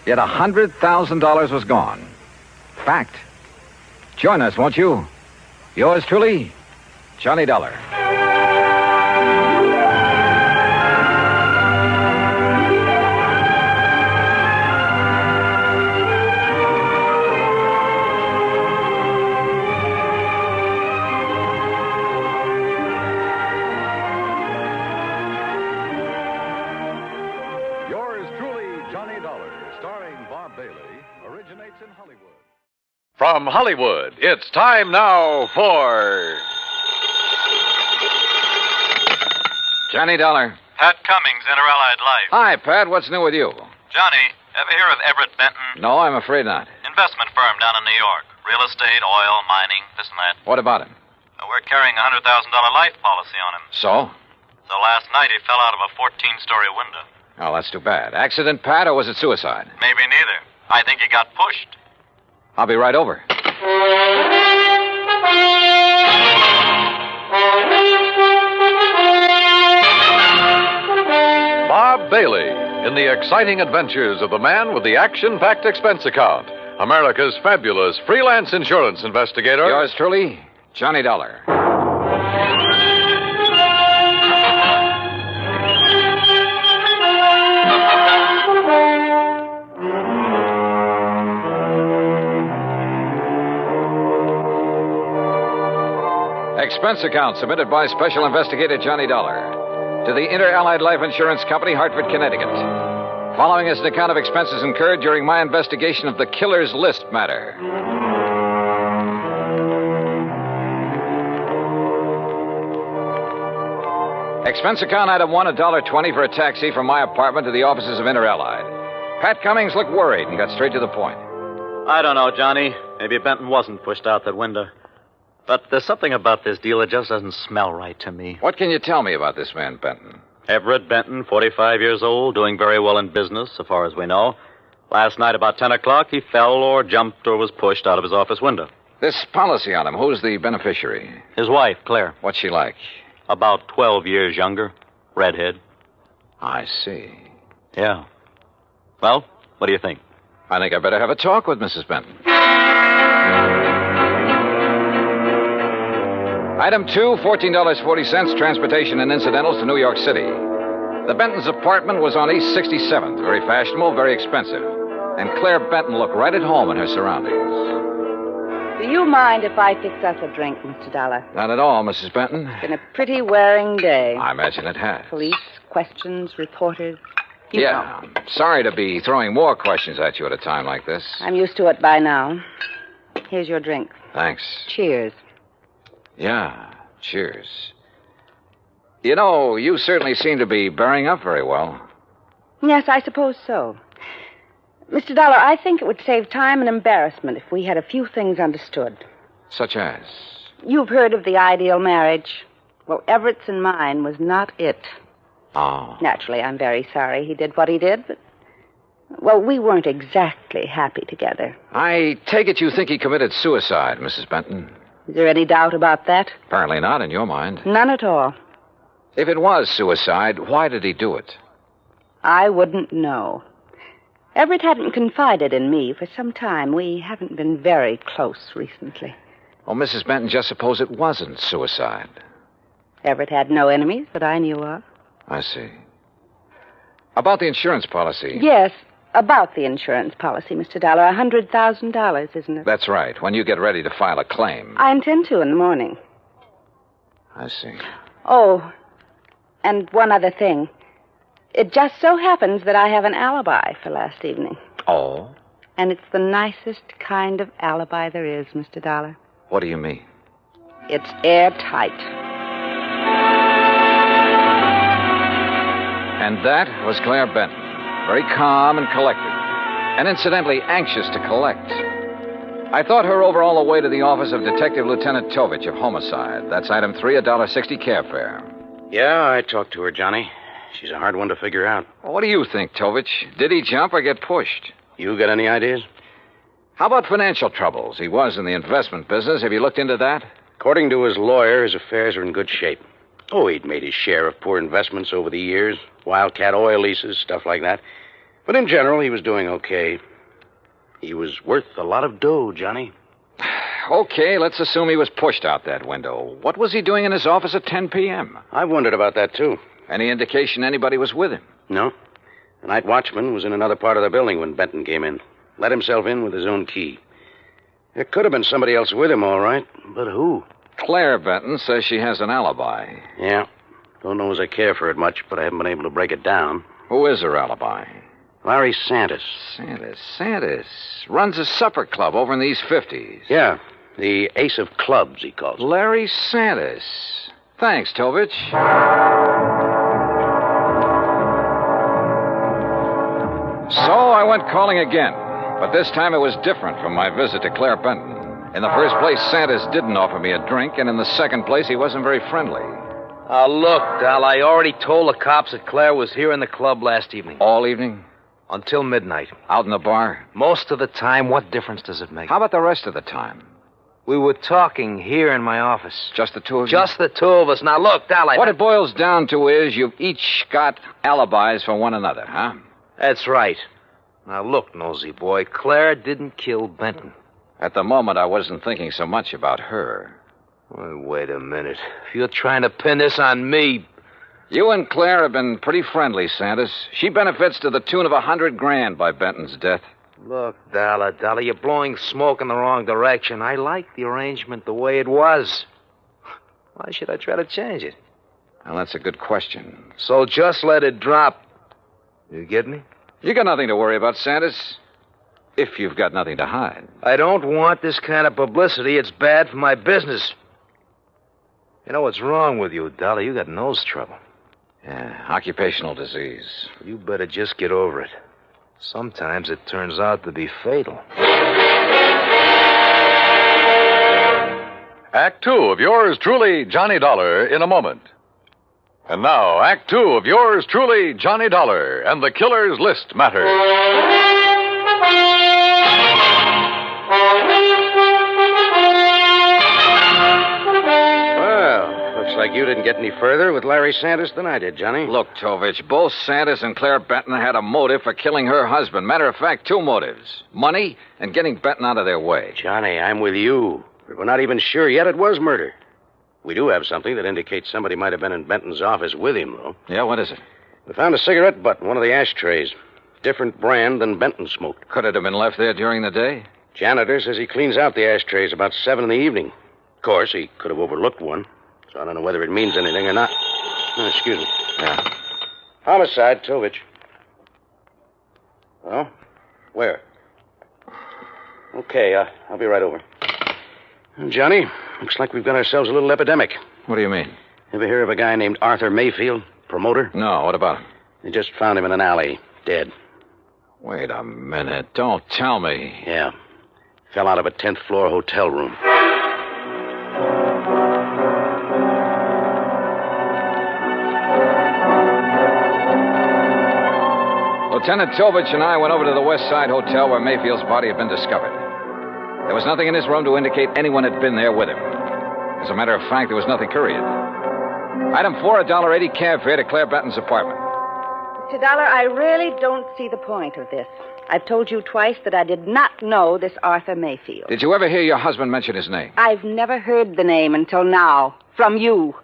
Yet $100,000 was gone. Fact. Join us, won't you? Yours truly, Johnny Dollar. From Hollywood, it's time now for... Johnny Dollar. Pat Cummings, Inter-Allied Life. Hi, Pat. What's new with you? Johnny, ever hear of Everett Benton? No, I'm afraid not. In investment firm down in New York. Real estate, oil, mining, this and that. What about him? We're carrying a $100,000 life policy on him. So? So last night he fell out of a 14-story window. Oh, that's too bad. Accident, Pat, or was it suicide? Maybe neither. I think he got pushed. I'll be right over. Bob Bailey in the exciting adventures of the man with the action-packed expense account. America's fabulous freelance insurance investigator. Yours truly, Johnny Dollar. Expense account submitted by Special Investigator Johnny Dollar to the Inter-Allied Life Insurance Company, Hartford, Connecticut. Following is an account of expenses incurred during my investigation of the Killer's List matter. Expense account item 1, $1.20 for a taxi from my apartment to the offices of Inter-Allied. Pat Cummings looked worried and got straight to the point. I don't know, Johnny. Maybe Benton wasn't pushed out that window. But there's something about this deal that just doesn't smell right to me. What can you tell me about this man, Benton? Everett Benton, 45 years old, doing very well in business, so far as we know. Last night about 10 o'clock, he fell or jumped or was pushed out of his office window. This policy on him, who's the beneficiary? His wife, Claire. What's she like? About 12 years younger. Redhead. I see. Yeah. Well, what do you think? I think I better have a talk with Mrs. Benton. Item 2, $14.40, transportation and incidentals to New York City. The Benton's apartment was on East 67th, very fashionable, very expensive. And Claire Benton looked right at home in her surroundings. Do you mind if I fix us a drink, Mr. Dollar? Not at all, Mrs. Benton. It's been a pretty wearing day. I imagine it has. Police, questions, reporters. You know. I'm sorry to be throwing more questions at you at a time like this. I'm used to it by now. Here's your drink. Thanks. Cheers. Yeah, cheers. You know, you certainly seem to be bearing up very well. Yes, I suppose so. Mr. Dollar, I think it would save time and embarrassment if we had a few things understood. Such as? You've heard of the ideal marriage. Well, Everett's and mine was not it. Oh. Naturally, I'm very sorry he did what he did, but... Well, we weren't exactly happy together. I take it you think he committed suicide, Mrs. Benton. Is there any doubt about that? Apparently not in your mind. None at all. If it was suicide, why did he do it? I wouldn't know. Everett hadn't confided in me for some time. We haven't been very close recently. Oh, Mrs. Benton, just suppose it wasn't suicide. Everett had no enemies that I knew of. I see. About the insurance policy. Yes, about the insurance policy, Mr. Dollar. $100,000, isn't it? That's right, when you get ready to file a claim. I intend to in the morning. I see. Oh, and one other thing. It just so happens that I have an alibi for last evening. Oh? And it's the nicest kind of alibi there is, Mr. Dollar. What do you mean? It's airtight. And that was Claire Benton. Very calm and collected. And incidentally, anxious to collect. I thought her over all the way to the office of Detective Lieutenant Tovich of Homicide. That's item 3, $1.60 cab fare. Yeah, I talked to her, Johnny. She's a hard one to figure out. Well, what do you think, Tovich? Did he jump or get pushed? You got any ideas? How about financial troubles? He was in the investment business. Have you looked into that? According to his lawyer, his affairs are in good shape. Oh, he'd made his share of poor investments over the years. Wildcat oil leases, stuff like that. But in general, he was doing okay. He was worth a lot of dough, Johnny. Okay, let's assume he was pushed out that window. What was he doing in his office at 10 p.m.? I've wondered about that, too. Any indication anybody was with him? No. The night watchman was in another part of the building when Benton came in. Let himself in with his own key. There could have been somebody else with him, all right. But who? Claire Benton says she has an alibi. Yeah. Don't know as I care for it much, but I haven't been able to break it down. Who is her alibi? Larry Santis. Santis. Runs a supper club over in the East 50s. Yeah. The Ace of Clubs, he calls it. Larry Santis. Thanks, Tovich. So I went calling again. But this time it was different from my visit to Claire Benton. In the first place, Sanders didn't offer me a drink, and in the second place, he wasn't very friendly. Look, Dal, I already told the cops that Claire was here in the club last evening. All evening? Until midnight. Out in the bar? Most of the time. What difference does it make? How about the rest of the time? We were talking here in my office. Just the two of you? Just the two of us. Now, look, Dal, What it boils down to is you've each got alibis for one another, huh? That's right. Now, look, nosy boy, Claire didn't kill Benton. At the moment, I wasn't thinking so much about her. Well, wait a minute. If you're trying to pin this on me... You and Claire have been pretty friendly, Sanders. She benefits to the tune of $100,000 by Benton's death. Look, Dollar, you're blowing smoke in the wrong direction. I like the arrangement the way it was. Why should I try to change it? Well, that's a good question. So just let it drop. You get me? You got nothing to worry about, Sanders. If you've got nothing to hide. I don't want this kind of publicity. It's bad for my business. You know what's wrong with you, Dollar? You got nose trouble. Yeah, occupational disease. You better just get over it. Sometimes it turns out to be fatal. Act 2 of yours truly, Johnny Dollar, in a moment. And now, Act 2 of yours truly, Johnny Dollar, and the Killer's List matter. Looks like you didn't get any further with Larry Sanders than I did, Johnny. Look, Tovich, both Sanders and Claire Benton had a motive for killing her husband. Matter of fact, two motives. Money and getting Benton out of their way. Johnny, I'm with you. But we're not even sure yet it was murder. We do have something that indicates somebody might have been in Benton's office with him, though. Yeah, what is it? We found a cigarette butt in one of the ashtrays. Different brand than Benton smoked. Could it have been left there during the day? Janitor says he cleans out the ashtrays about 7 in the evening. Of course, he could have overlooked one. So I don't know whether it means anything or not. Oh, excuse me. Yeah. Homicide, Tovich. Oh? Where? Okay, I'll be right over. Johnny, looks like we've got ourselves a little epidemic. What do you mean? Ever hear of a guy named Arthur Mayfield, promoter? No, what about him? They just found him in an alley, dead. Wait a minute. Don't tell me. Yeah. Fell out of a 10th floor hotel room. Lieutenant Tovich and I went over to the West Side Hotel where Mayfield's body had been discovered. There was nothing in his room to indicate anyone had been there with him. As a matter of fact, there was nothing couriered. Item 4, $1.80 cab fare to Claire Benton's apartment. Mr. Dollar, I really don't see the point of this. I've told you twice that I did not know this Arthur Mayfield. Did you ever hear your husband mention his name? I've never heard the name until now. From you.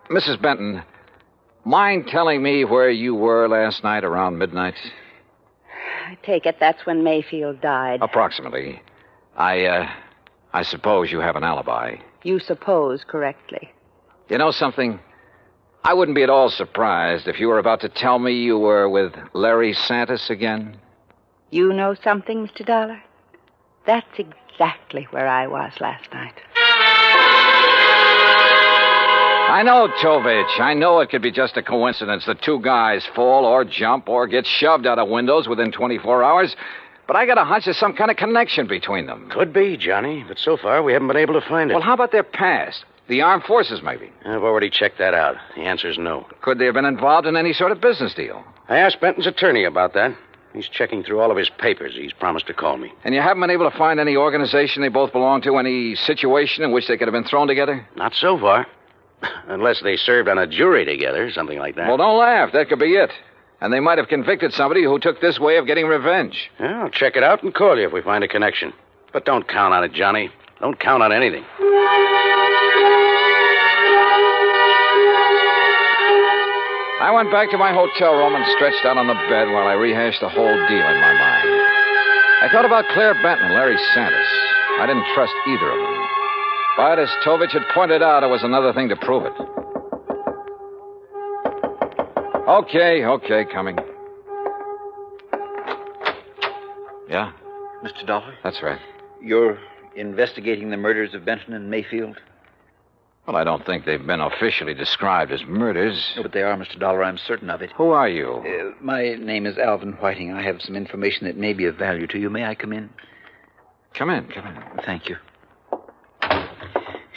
Mrs. Benton, mind telling me where you were last night around midnight? I take it that's when Mayfield died. Approximately. I suppose you have an alibi. You suppose correctly. You know something? I wouldn't be at all surprised if you were about to tell me you were with Larry Santos again. You know something, Mr. Dollar? That's exactly where I was last night. I know, Tovich. I know it could be just a coincidence that two guys fall or jump or get shoved out of windows within 24 hours. But I got a hunch there's some kind of connection between them. Could be, Johnny. But so far, we haven't been able to find it. Well, how about their past? The armed forces, maybe? I've already checked that out. The answer's no. Could they have been involved in any sort of business deal? I asked Benton's attorney about that. He's checking through all of his papers. He's promised to call me. And you haven't been able to find any organization they both belong to, any situation in which they could have been thrown together? Not so far. Unless they served on a jury together, something like that. Well, don't laugh. That could be it. And they might have convicted somebody who took this way of getting revenge. Yeah, I'll check it out and call you if we find a connection. But don't count on it, Johnny. Don't count on anything. I went back to my hotel room and stretched out on the bed while I rehashed the whole deal in my mind. I thought about Claire Benton and Larry Santos. I didn't trust either of them. But as Tovich had pointed out, it was another thing to prove it. Okay, coming. Yeah? Mr. Dollar? That's right. You're investigating the murders of Benton and Mayfield? Well, I don't think they've been officially described as murders. No, but they are, Mr. Dollar. I'm certain of it. Who are you? My name is Alvin Whiting. I have some information that may be of value to you. May I come in? Come in. Thank you.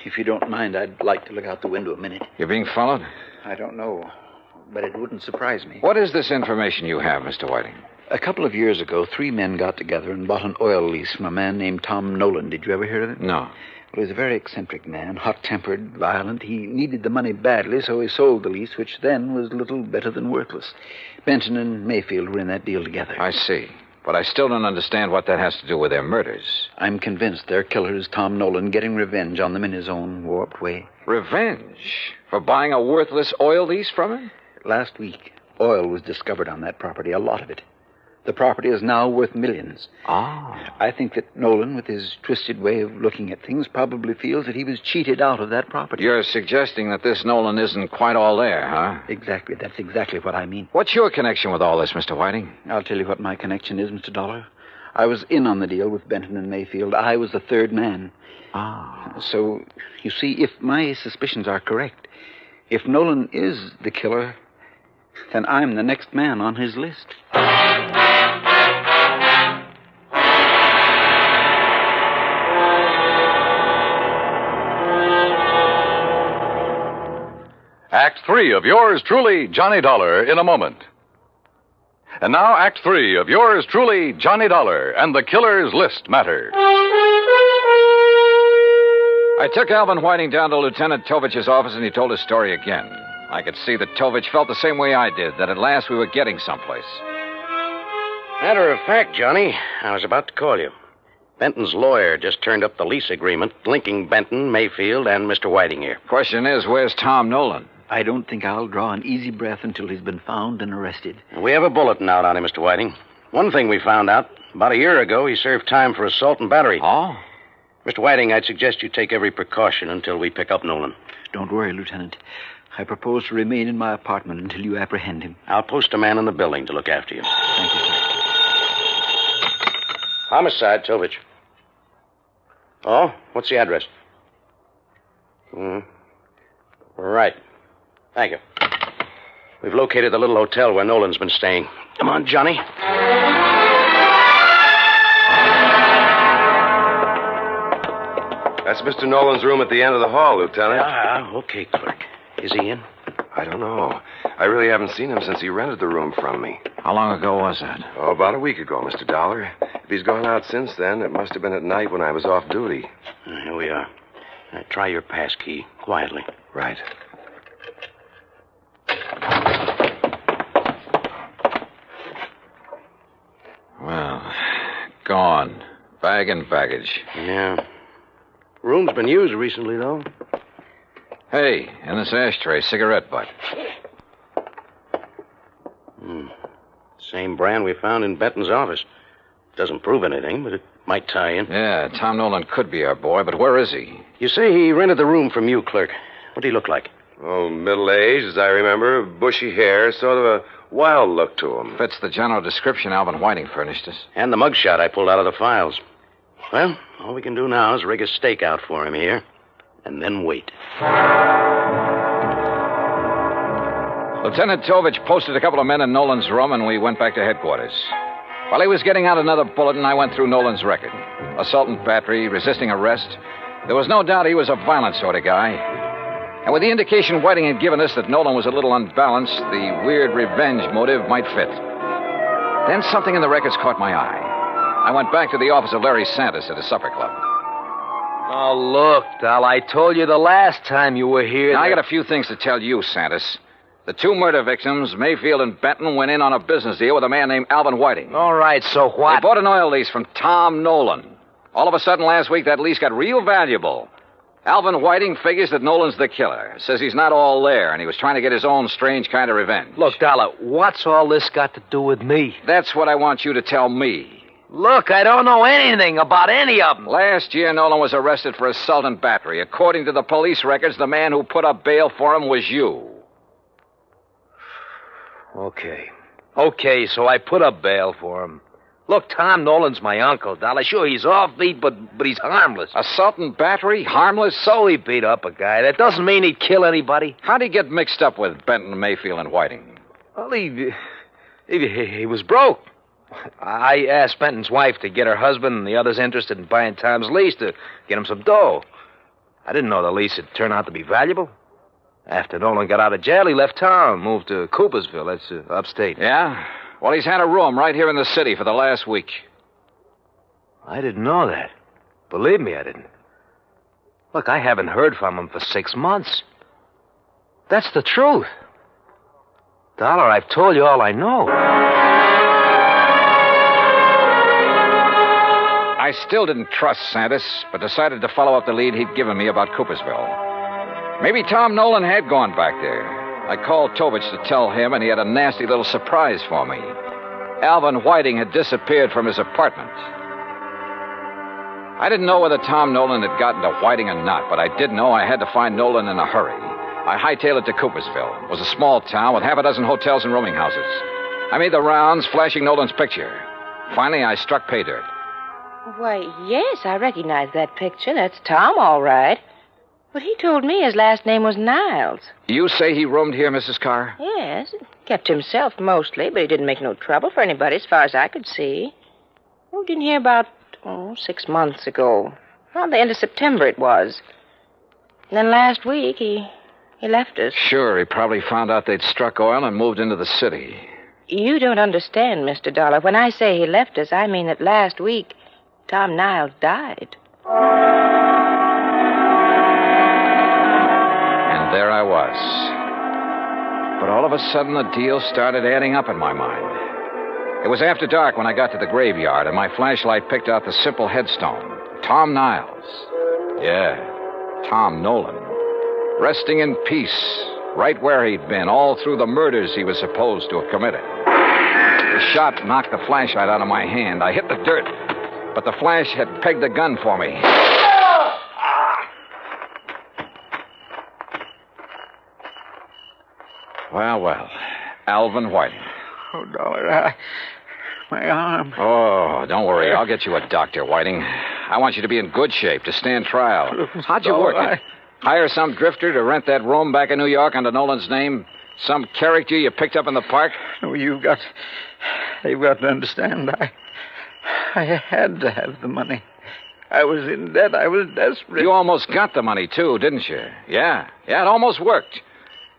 If you don't mind, I'd like to look out the window a minute. You're being followed? I don't know, but it wouldn't surprise me. What is this information you have, Mr. Whiting? A couple of years ago, 3 men got together and bought an oil lease from a man named Tom Nolan. Did you ever hear of it? No. Well, he was a very eccentric man, hot-tempered, violent. He needed the money badly, so he sold the lease, which then was little better than worthless. Benton and Mayfield were in that deal together. I see. But I still don't understand what that has to do with their murders. I'm convinced their killer is Tom Nolan, getting revenge on them in his own warped way. Revenge? For buying a worthless oil lease from him? Last week, oil was discovered on that property, a lot of it. The property is now worth millions. Ah. I think that Nolan, with his twisted way of looking at things, probably feels that he was cheated out of that property. You're suggesting that this Nolan isn't quite all there, huh? Exactly. That's exactly what I mean. What's your connection with all this, Mr. Whiting? I'll tell you what my connection is, Mr. Dollar. I was in on the deal with Benton and Mayfield. I was the third man. Ah. So, you see, if my suspicions are correct, if Nolan is the killer, then I'm the next man on his list. Act 3 of yours truly, Johnny Dollar, in a moment. And now, Act 3 of yours truly, Johnny Dollar, and the Killer's List matter. I took Alvin Whiting down to Lieutenant Tovich's office, and he told his story again. I could see that Tovich felt the same way I did, that at last we were getting someplace. Matter of fact, Johnny, I was about to call you. Benton's lawyer just turned up the lease agreement linking Benton, Mayfield, and Mr. Whiting here. Question is, where's Tom Nolan? I don't think I'll draw an easy breath until he's been found and arrested. We have a bulletin out on him, Mr. Whiting. One thing we found out, about a year ago, he served time for assault and battery. Oh? Mr. Whiting, I'd suggest you take every precaution until we pick up Nolan. Don't worry, Lieutenant. I propose to remain in my apartment until you apprehend him. I'll post a man in the building to look after you. Thank you, sir. Homicide, Tovich. Oh, what's the address? Right. Thank you. We've located the little hotel where Nolan's been staying. Come on, Johnny. That's Mr. Nolan's room at the end of the hall, Lieutenant. Okay, clerk. Is he in? I don't know. I really haven't seen him since he rented the room from me. How long ago was that? Oh, about a week ago, Mr. Dollar. If he's gone out since then, it must have been at night when I was off duty. Here we are. Now, try your pass key, quietly. Right. Well, gone. Bag and baggage. Yeah. Room's been used recently, though. Hey, in this ashtray, cigarette butt. Same brand we found in Benton's office. Doesn't prove anything, but it might tie in. Yeah, Tom Nolan could be our boy, but where is he? You say he rented the room from you, clerk. What did he look like? Oh, middle-aged, as I remember. Bushy hair, sort of a wild look to him. Fits the general description Alvin Whiting furnished us. And the mugshot I pulled out of the files. Well, all we can do now is rig a stakeout for him here, and then wait. Lieutenant Tovich posted a couple of men in Nolan's room, and we went back to headquarters. While he was getting out another bulletin, I went through Nolan's record. Assault and battery, resisting arrest. There was no doubt he was a violent sort of guy. And with the indication Whiting had given us that Nolan was a little unbalanced, the weird revenge motive might fit. Then something in the records caught my eye. I went back to the office of Larry Santis at his supper club. Oh, look, Dal, I told you the last time you were here. Now, I got a few things to tell you, Santis. The 2 murder victims, Mayfield and Benton, went in on a business deal with a man named Alvin Whiting. All right, so what? They bought an oil lease from Tom Nolan. All of a sudden last week, that lease got real valuable. Alvin Whiting figures that Nolan's the killer. Says he's not all there, and he was trying to get his own strange kind of revenge. Look, Dollar, what's all this got to do with me? That's what I want you to tell me. Look, I don't know anything about any of them. Last year, Nolan was arrested for assault and battery. According to the police records, the man who put up bail for him was you. Okay, so I put up bail for him. Look, Tom Nolan's my uncle, Dollar. Sure, he's offbeat, but he's harmless. Assault and battery? Harmless? So he beat up a guy. That doesn't mean he'd kill anybody. How'd he get mixed up with Benton, Mayfield, and Whiting? Well, he was broke. I asked Benton's wife to get her husband and the others interested in buying Tom's lease to get him some dough. I didn't know the lease would turn out to be valuable. After Nolan got out of jail, he left town, moved to Coopersville. That's upstate. Yeah? Well, he's had a room right here in the city for the last week. I didn't know that. Believe me, I didn't. Look, I haven't heard from him for 6 months. That's the truth. Dollar, I've told you all I know. I still didn't trust Santis, but decided to follow up the lead he'd given me about Coopersville. Maybe Tom Nolan had gone back there. I called Tovich to tell him, and he had a nasty little surprise for me. Alvin Whiting had disappeared from his apartment. I didn't know whether Tom Nolan had gotten to Whiting or not, but I did know I had to find Nolan in a hurry. I hightailed it to Coopersville. It was a small town with half a dozen hotels and rooming houses. I made the rounds, flashing Nolan's picture. Finally, I struck pay dirt. Why, yes, I recognize that picture. That's Tom, all right. But he told me his last name was Niles. You say he roomed here, Mrs. Carr? Yes, kept himself mostly, but he didn't make no trouble for anybody as far as I could see. Oh, didn't hear about, 6 months ago. Around the end of September it was. And then last week he left us. Sure, he probably found out they'd struck oil and moved into the city. You don't understand, Mr. Dollar. When I say he left us, I mean that last week Tom Niles died. And there I was. But all of a sudden, the deal started adding up in my mind. It was after dark when I got to the graveyard, and my flashlight picked out the simple headstone. Tom Niles. Yeah, Tom Nolan. Resting in peace, right where he'd been, all through the murders he was supposed to have committed. The shot knocked the flashlight out of my hand. I hit the dirt, but the flash had pegged the gun for me. Well, Alvin Whiting. Oh, Dollar, my arm. Oh, don't worry. I'll get you a doctor, Whiting. I want you to be in good shape to stand trial. How'd you work it? Hire some drifter to rent that room back in New York under Nolan's name? Some character you picked up in the park? No, you've got to understand. I had to have the money. I was in debt. I was desperate. You almost got the money, too, didn't you? Yeah, it almost worked.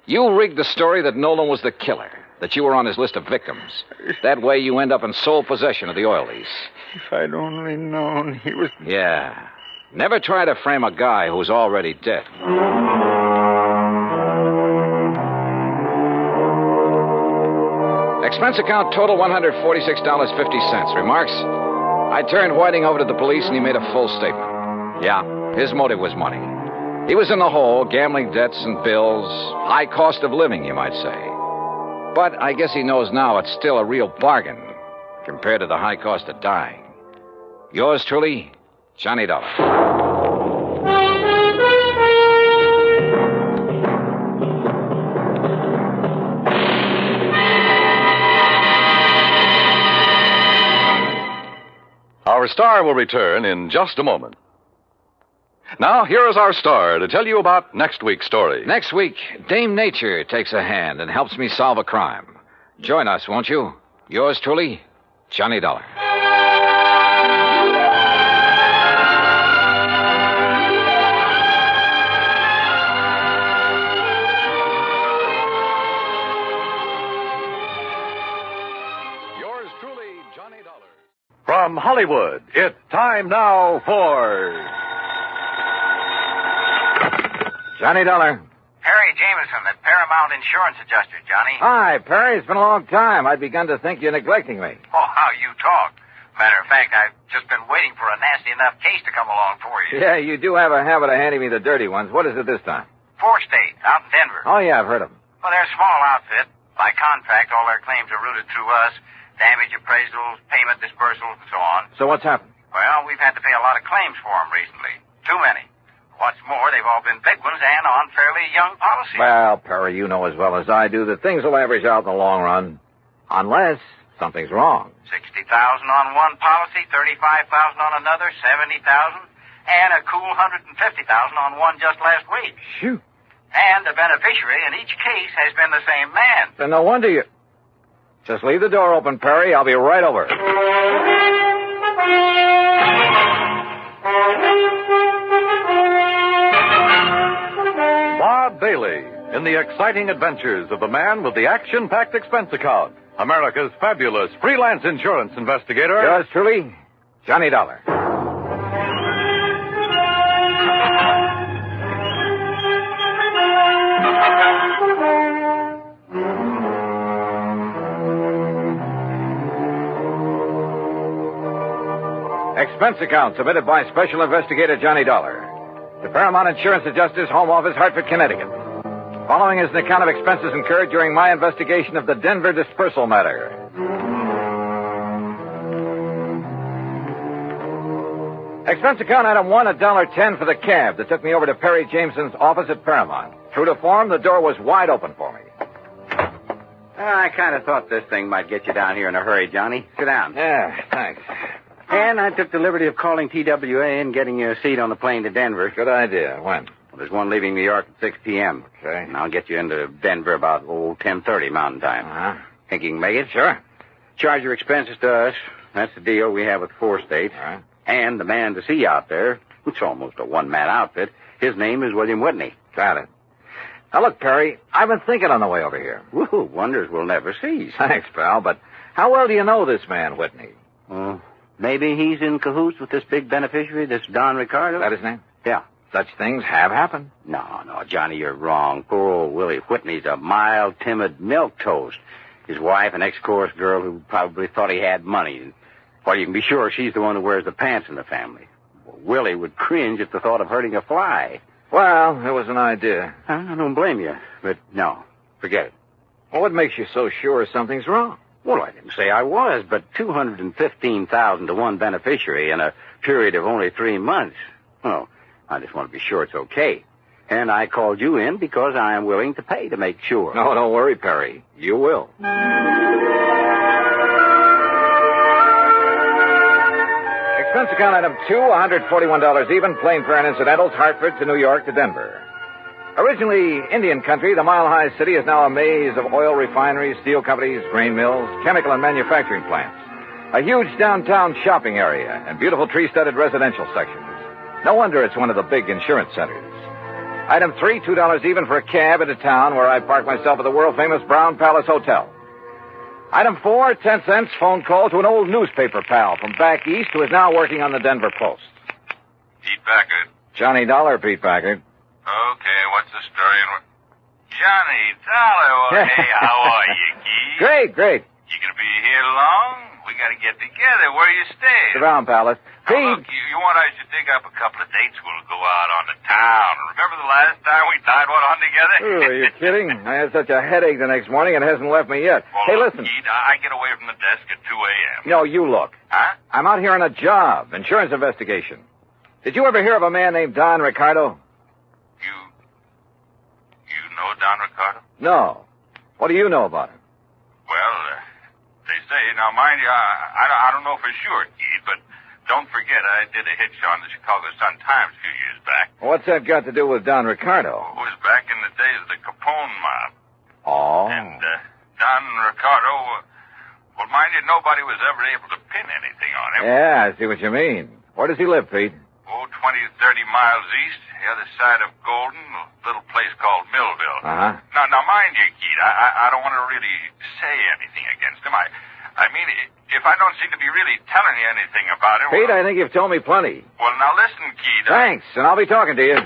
You rigged the story that Nolan was the killer, that you were on his list of victims. That way you end up in sole possession of the oil lease. If I'd only known he was... Yeah. Never try to frame a guy who's already dead. Expense account total $146.50. Remarks? I turned Whiting over to the police and he made a full statement. Yeah, his motive was money. He was in the hole, gambling debts and bills, high cost of living, you might say. But I guess he knows now it's still a real bargain compared to the high cost of dying. Yours truly, Johnny Dollar. Our star will return in just a moment. Now, here is our star to tell you about next week's story. Next week, Dame Nature takes a hand and helps me solve a crime. Join us, won't you? Yours truly, Johnny Dollar. Yours truly, Johnny Dollar. From Hollywood, it's time now for... Johnny Dollar. Perry Jameson, the Paramount Insurance Adjuster, Johnny. Hi, Perry. It's been a long time. I'd begun to think you're neglecting me. Oh, how you talk. Matter of fact, I've just been waiting for a nasty enough case to come along for you. Yeah, you do have a habit of handing me the dirty ones. What is it this time? 4-State, out in Denver. Oh, yeah, I've heard of them. Well, they're a small outfit. By contract, all their claims are routed through us. Damage appraisals, payment disbursals, and so on. So what's happened? Well, we've had to pay a lot of claims for them recently. Too many. What's more, they've all been big ones and on fairly young policies. Well, Perry, you know as well as I do that things will average out in the long run. Unless Something's wrong. 60,000 on one policy, 35,000 on another, 70,000, and a cool 150,000 on one just last week. Shoot. And the beneficiary in each case has been the same man. Then no wonder you... Just leave the door open, Perry. I'll be right over. Bob Bailey in the exciting adventures of the man with the action-packed expense account. America's fabulous freelance insurance investigator. Yours truly, Johnny Dollar. Expense account submitted by Special Investigator Johnny Dollar to Paramount Insurance Adjusters, Home Office, Hartford, Connecticut. Following is an account of expenses incurred during my investigation of the Denver dispersal matter. Expense account item 1, $1.10 for the cab that took me over to Perry Jameson's office at Paramount. True to form, the door was wide open for me. I kind of thought this thing might get you down here in a hurry, Johnny. Sit down. Yeah, thanks. And I took the liberty of calling TWA and getting you a seat on the plane to Denver. Good idea. When? Well, there's one leaving New York at 6 p.m. Okay. And I'll get you into Denver about, 10:30 Mountain Time. Uh-huh. Think you can make it? Sure. Charge your expenses to us. That's the deal we have with 4 states. All right. And the man to see you out there, it's almost a one-man outfit, his name is William Whitney. Got it. Now, look, Perry, I've been thinking on the way over here. Woo, wonders will never cease. Thanks, pal, but how well do you know this man, Whitney? Maybe he's in cahoots with this big beneficiary, this Don Ricardo. Is that his name? Yeah. Such things have happened. No, Johnny, you're wrong. Poor old Willie Whitney's a mild, timid milquetoast. His wife, an ex-chorus girl who probably thought he had money. Well, you can be sure she's the one who wears the pants in the family. Well, Willie would cringe at the thought of hurting a fly. Well, it was an idea. I don't blame you, but no, forget it. Well, what makes you so sure something's wrong? Well, I didn't say I was, but $215,000 to one beneficiary in a period of only 3 months. Oh, I just want to be sure it's okay. And I called you in because I am willing to pay to make sure. No, don't worry, Perry. You will. Expense account item 2, $141 even, plane fare and incidentals, Hartford to New York to Denver. Originally Indian country, the mile-high city is now a maze of oil refineries, steel companies, grain mills, chemical and manufacturing plants. A huge downtown shopping area and beautiful tree-studded residential sections. No wonder it's one of the big insurance centers. Item 3, $2 even for a cab into town where I park myself at the world-famous Brown Palace Hotel. Item 4, 10 cents, phone call to an old newspaper pal from back east who is now working on the Denver Post. Pete Packard. Johnny Dollar, Pete Packard. Okay, what's the story? Johnny Dollar, well, hey, how are you, Keith? Great. You gonna be here long? We gotta get together. Where you staying? The Brown Palace. Now, look, you want us to dig up a couple of dates? We'll go out on the town. Remember the last time we tied one on together? Ooh, are you kidding? I had such a headache the next morning, it hasn't left me yet. Well, hey, look, listen. Keith, I get away from the desk at 2 a.m. No, you look. Huh? I'm out here on a job, insurance investigation. Did you ever hear of a man named Don Ricardo? You know Don Ricardo? No. What do you know about him? Well, they say, now mind you, I don't know for sure, Keith, but don't forget I did a hitch on the Chicago Sun-Times a few years back. What's that got to do with Don Ricardo? It was back in the days of the Capone mob. Oh. And Don Ricardo, well, mind you, nobody was ever able to pin anything on him. Yeah, I see what you mean. Where does he live, Pete? 20, 30 miles east, the other side of Golden, a little place called Millville. Uh-huh. Now, mind you, Keith, I don't want to really say anything against him. I mean, if I don't seem to be really telling you anything about him... Pete, well, I think you've told me plenty. Well, now listen, Keith. Thanks, and I'll be talking to you.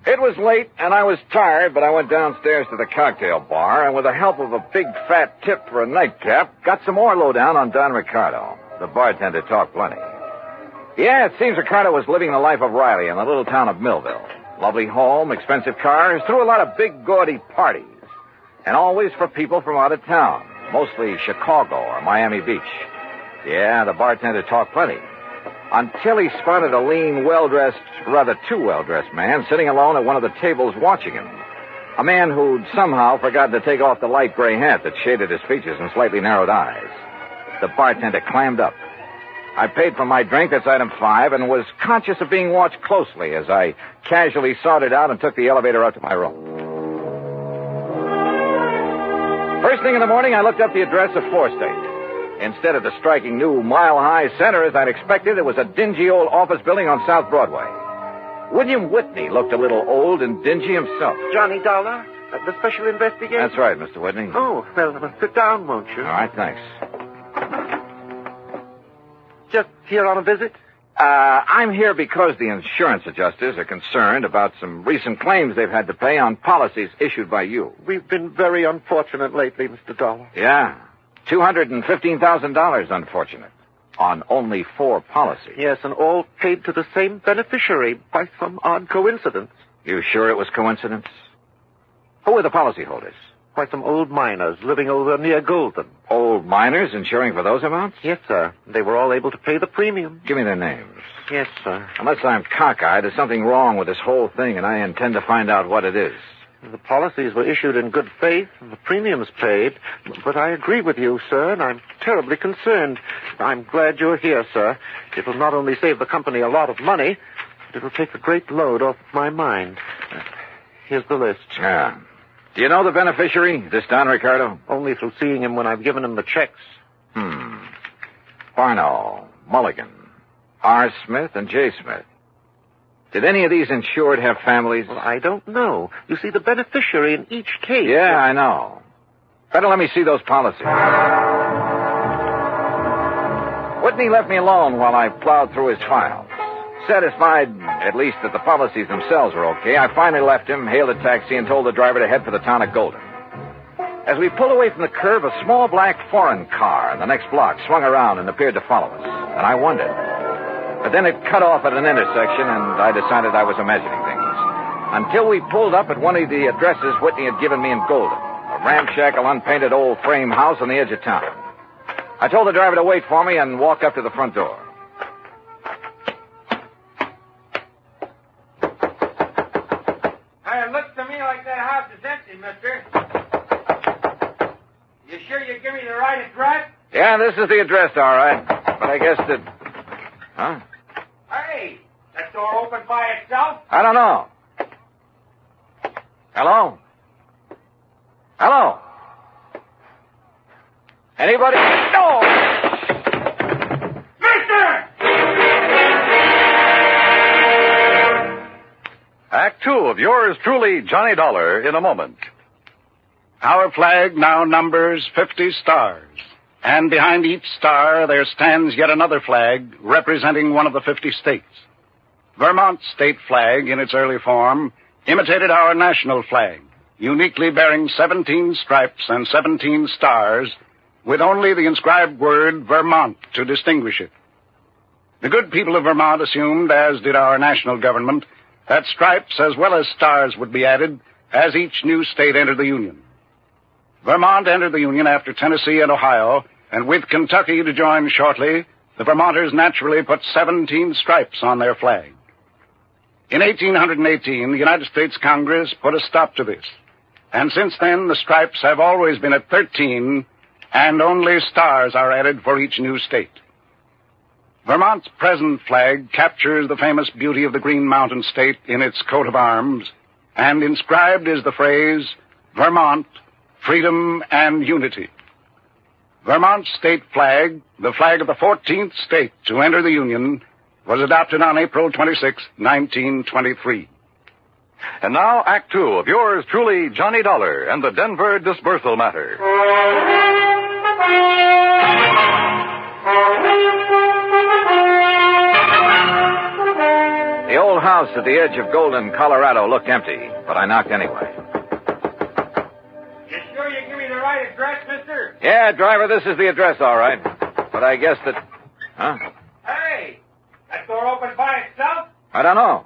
It was late, and I was tired, but I went downstairs to the cocktail bar, and with the help of a big fat tip for a nightcap, got some more lowdown on Don Ricardo. The bartender talked plenty. Yeah, it seems Ricardo was living the life of Riley in the little town of Millville. Lovely home, expensive cars, threw a lot of big, gaudy parties. And always for people from out of town, mostly Chicago or Miami Beach. Yeah, the bartender talked plenty. Until he spotted a lean, well-dressed, rather too well-dressed man sitting alone at one of the tables watching him. A man who'd somehow forgotten to take off the light gray hat that shaded his features and slightly narrowed eyes. The bartender clammed up. I paid for my drink, that's item 5, and was conscious of being watched closely as I casually sorted out and took the elevator up to my room. First thing in the morning, I looked up the address of 4 State. Instead of the striking new mile-high center as I'd expected, it was a dingy old office building on South Broadway. William Whitney looked a little old and dingy himself. Johnny Dollar, the special investigator? That's right, Mr. Whitney. Oh, well, sit down, won't you? All right, thanks. Just here on a visit? I'm here because the insurance adjusters are concerned about some recent claims they've had to pay on policies issued by you. We've been very unfortunate lately, Mr. Dollar. Yeah. $215,000 unfortunate. On only 4 policies. Yes, and all paid to the same beneficiary by some odd coincidence. You sure it was coincidence? Who were the policyholders? By some old miners living over near Golden. Old miners insuring for those amounts? Yes, sir. They were all able to pay the premium. Give me their names. Yes, sir. Unless I'm cockeyed, there's something wrong with this whole thing, and I intend to find out what it is. The policies were issued in good faith, and the premiums paid. But I agree with you, sir, and I'm terribly concerned. I'm glad you're here, sir. It will not only save the company a lot of money, but it will take a great load off my mind. Here's the list. Yeah. Do you know the beneficiary, this Don Ricardo? Only through seeing him when I've given him the checks. Parnell, Mulligan, R. Smith, and J. Smith. Did any of these insured have families? Well, I don't know. You see, the beneficiary in each case... Yeah, I know. Better let me see those policies. Whitney left me alone while I plowed through his files. Satisfied, at least, that the policies themselves were okay, I finally left him, hailed a taxi, and told the driver to head for the town of Golden. As we pulled away from the curb, a small black foreign car in the next block swung around and appeared to follow us. And I wondered. But then it cut off at an intersection, and I decided I was imagining things. Until we pulled up at one of the addresses Whitney had given me in Golden, a ramshackle, unpainted old frame house on the edge of town. I told the driver to wait for me and walk up to the front door. It looks to me like that house is empty, mister. You sure you give me the right address? Yeah, this is the address, all right. But I guess that... Huh? Hey, that door open by itself? I don't know. Hello? Hello? Anybody? No! Mister! Act 2 of yours truly, Johnny Dollar, in a moment. Our flag now numbers 50 stars. And behind each star there stands yet another flag representing one of the 50 states. Vermont's state flag, in its early form, imitated our national flag, uniquely bearing 17 stripes and 17 stars, with only the inscribed word Vermont to distinguish it. The good people of Vermont assumed, as did our national government, that stripes as well as stars would be added as each new state entered the Union. Vermont entered the Union after Tennessee and Ohio, and with Kentucky to join shortly, the Vermonters naturally put 17 stripes on their flag. In 1818, the United States Congress put a stop to this, and since then the stripes have always been at 13, and only stars are added for each new state. Vermont's present flag captures the famous beauty of the Green Mountain State in its coat of arms, and inscribed is the phrase, Vermont, Freedom and Unity. Vermont's state flag, the flag of the 14th state to enter the Union, was adopted on April 26, 1923. And now, Act 2 of yours truly, Johnny Dollar, and the Denver Disbursal Matter. The old house at the edge of Golden, Colorado looked empty, but I knocked anyway. You sure you give me the right address, mister? Yeah, driver, this is the address, all right. But I guess that... Huh? Hey, that door open by itself? I don't know.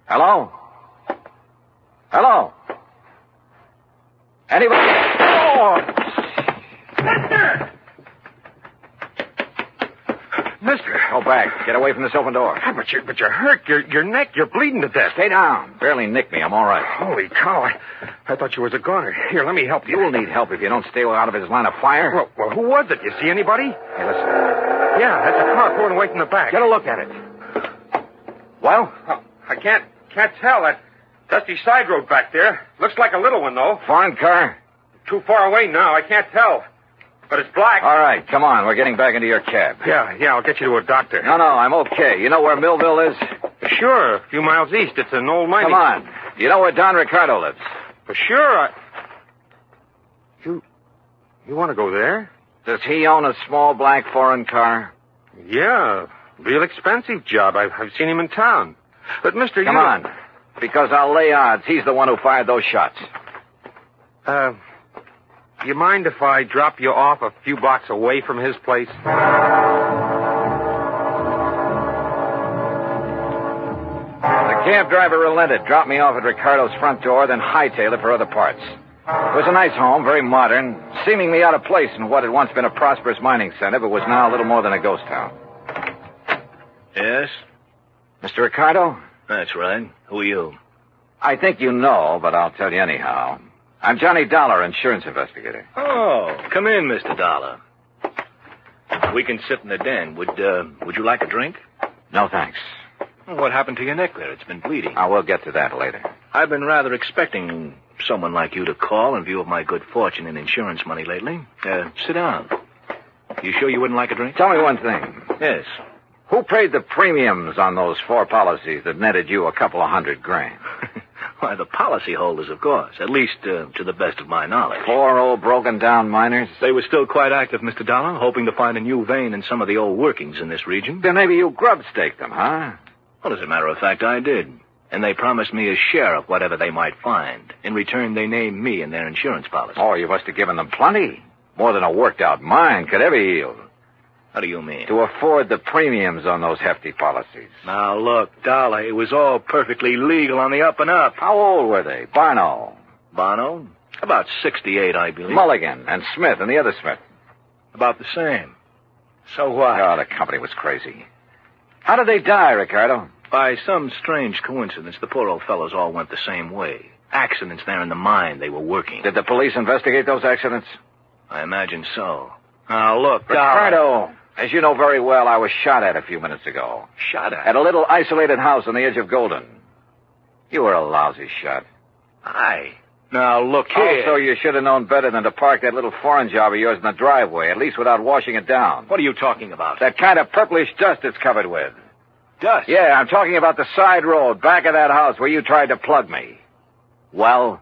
Hello? Hello? Anybody? Oh! Mister! Mister. Go back. Get away from this open door. But you're hurt. Your neck, you're bleeding to death. Stay down. Barely nicked me. I'm all right. Holy cow. I thought you was a goner. Here, let me help you. You'll need help if you don't stay out of his line of fire. Well, who was it? You see anybody? Hey, listen. Yeah, that's a car pulling away from the back. Get a look at it. Well, I can't tell. That dusty side road back there. Looks like a little one, though. Foreign car? Too far away now. I can't tell. But it's black. All right, come on. We're getting back into your cab. Yeah, I'll get you to a doctor. No, I'm okay. You know where Millville is? Sure, a few miles east. It's an old mining... Come on. You know where Don Ricardo lives? For sure. You want to go there? Does he own a small black foreign car? Yeah, real expensive job. I've seen him in town. But, mister, Come on, because I'll lay odds he's the one who fired those shots. You mind if I drop you off a few blocks away from his place? The cab driver relented, dropped me off at Ricardo's front door, then hightailed it for other parts. It was a nice home, very modern, seemingly out of place in what had once been a prosperous mining center, but was now a little more than a ghost town. Yes? Mr. Ricardo? That's right. Who are you? I think you know, but I'll tell you anyhow. I'm Johnny Dollar, insurance investigator. Oh, come in, Mr. Dollar. We can sit in the den. Would you like a drink? No, thanks. What happened to your neck there? It's been bleeding. We'll get to that later. I've been rather expecting someone like you to call in view of my good fortune in insurance money lately. Sit down. You sure you wouldn't like a drink? Tell me one thing. Yes. Who paid the premiums on those 4 policies that netted you a couple of $100,000? Why, the policyholders, of course. At least, to the best of my knowledge. 4 old broken-down miners? They were still quite active, Mr. Dollar, hoping to find a new vein in some of the old workings in this region. Then maybe you grub-staked them, huh? Well, as a matter of fact, I did. And they promised me a share of whatever they might find. In return, they named me in their insurance policy. Oh, you must have given them plenty. More than a worked-out mine could ever yield. How do you mean? To afford the premiums on those hefty policies. Now, look, Dollar, it was all perfectly legal on the up and up. How old were they? Barno? About 68, I believe. Mulligan and Smith and the other Smith? About the same. So what? Oh, the company was crazy. How did they die, Ricardo? By some strange coincidence, the poor old fellows all went the same way. Accidents there in the mine they were working. Did the police investigate those accidents? I imagine so. Now, look, Ricardo, as you know very well, I was shot at a few minutes ago. Shot at? At a little isolated house on the edge of Golden. You were a lousy shot. Now, look here. Also, you should have known better than to park that little foreign job of yours in the driveway, at least without washing it down. What are you talking about? That kind of purplish dust it's covered with. Dust? Yeah, I'm talking about the side road back of that house where you tried to plug me. Well?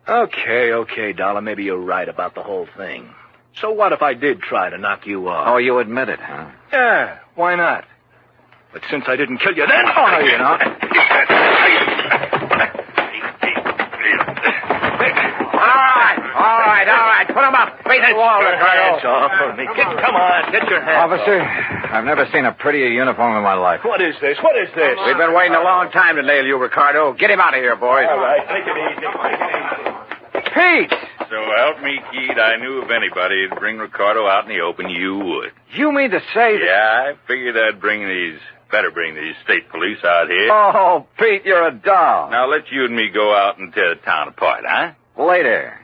Okay, Dollar. Maybe you're right about the whole thing. So what if I did try to knock you off? Oh, you admit it, huh? Yeah, why not? But since I didn't kill you then... Oh, no, you're not. All right. Put him up. Face the wall, Ricardo. Hands off of me. Come on, get your hands Officer, off. I've never seen a prettier uniform in my life. What is this? We've been waiting a long time to nail you, Ricardo. Get him out of here, boys. All right, take it easy. Pete! So help me, Keith, I knew if anybody would bring Ricardo out in the open, you would. You mean to say that... Yeah, I figured I'd better bring these state police out here. Oh, Pete, you're a doll. Now let you and me go out and tear the town apart, huh? Later.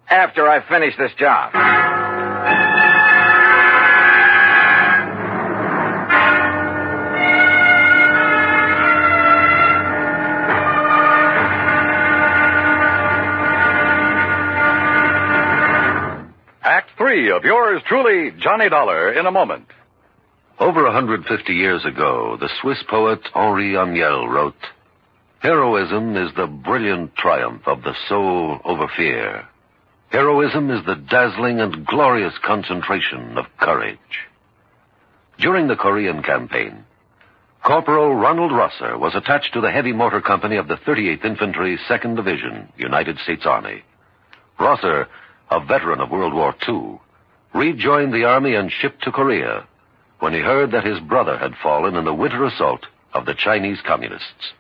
After I finish this job. Act 3 of yours truly, Johnny Dollar, in a moment. Over 150 years ago, the Swiss poet Henri Amiel wrote, "Heroism is the brilliant triumph of the soul over fear. Heroism is the dazzling and glorious concentration of courage." During the Korean campaign, Corporal Ronald Rosser was attached to the heavy motor company of the 38th Infantry, 2nd Division, United States Army. Rosser, a veteran of World War II, rejoined the Army and shipped to Korea when he heard that his brother had fallen in the winter assault of the Chinese Communists.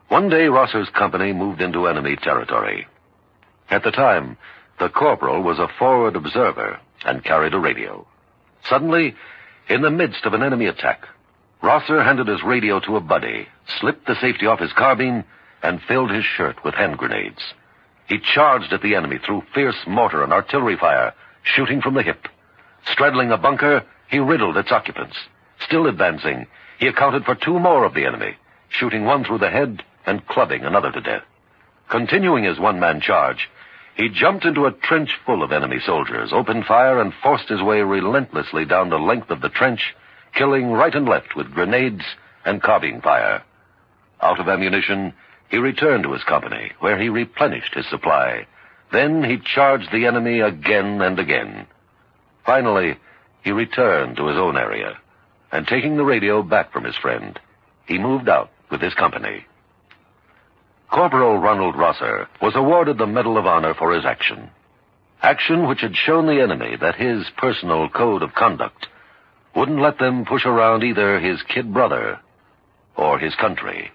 One day, Rosser's company moved into enemy territory. At the time, the corporal was a forward observer and carried a radio. Suddenly, In the midst of an enemy attack, Rosser handed his radio to a buddy, slipped the safety off his carbine, and filled his shirt with hand grenades. He charged at the enemy through fierce mortar and artillery fire, shooting from the hip. Straddling a bunker, he riddled its occupants. Still advancing, he accounted for 2 more of the enemy, shooting one through the head and clubbing another to death. Continuing his one-man charge, he jumped into a trench full of enemy soldiers, opened fire, and forced his way relentlessly down the length of the trench, killing right and left with grenades and carbine fire. Out of ammunition, he returned to his company, where he replenished his supply. Then he charged the enemy again and again. Finally, he returned to his own area, and taking the radio back from his friend, he moved out with his company. Corporal Ronald Rosser was awarded the Medal of Honor for his action. Action which had shown the enemy that his personal code of conduct wouldn't let them push around either his kid brother or his country.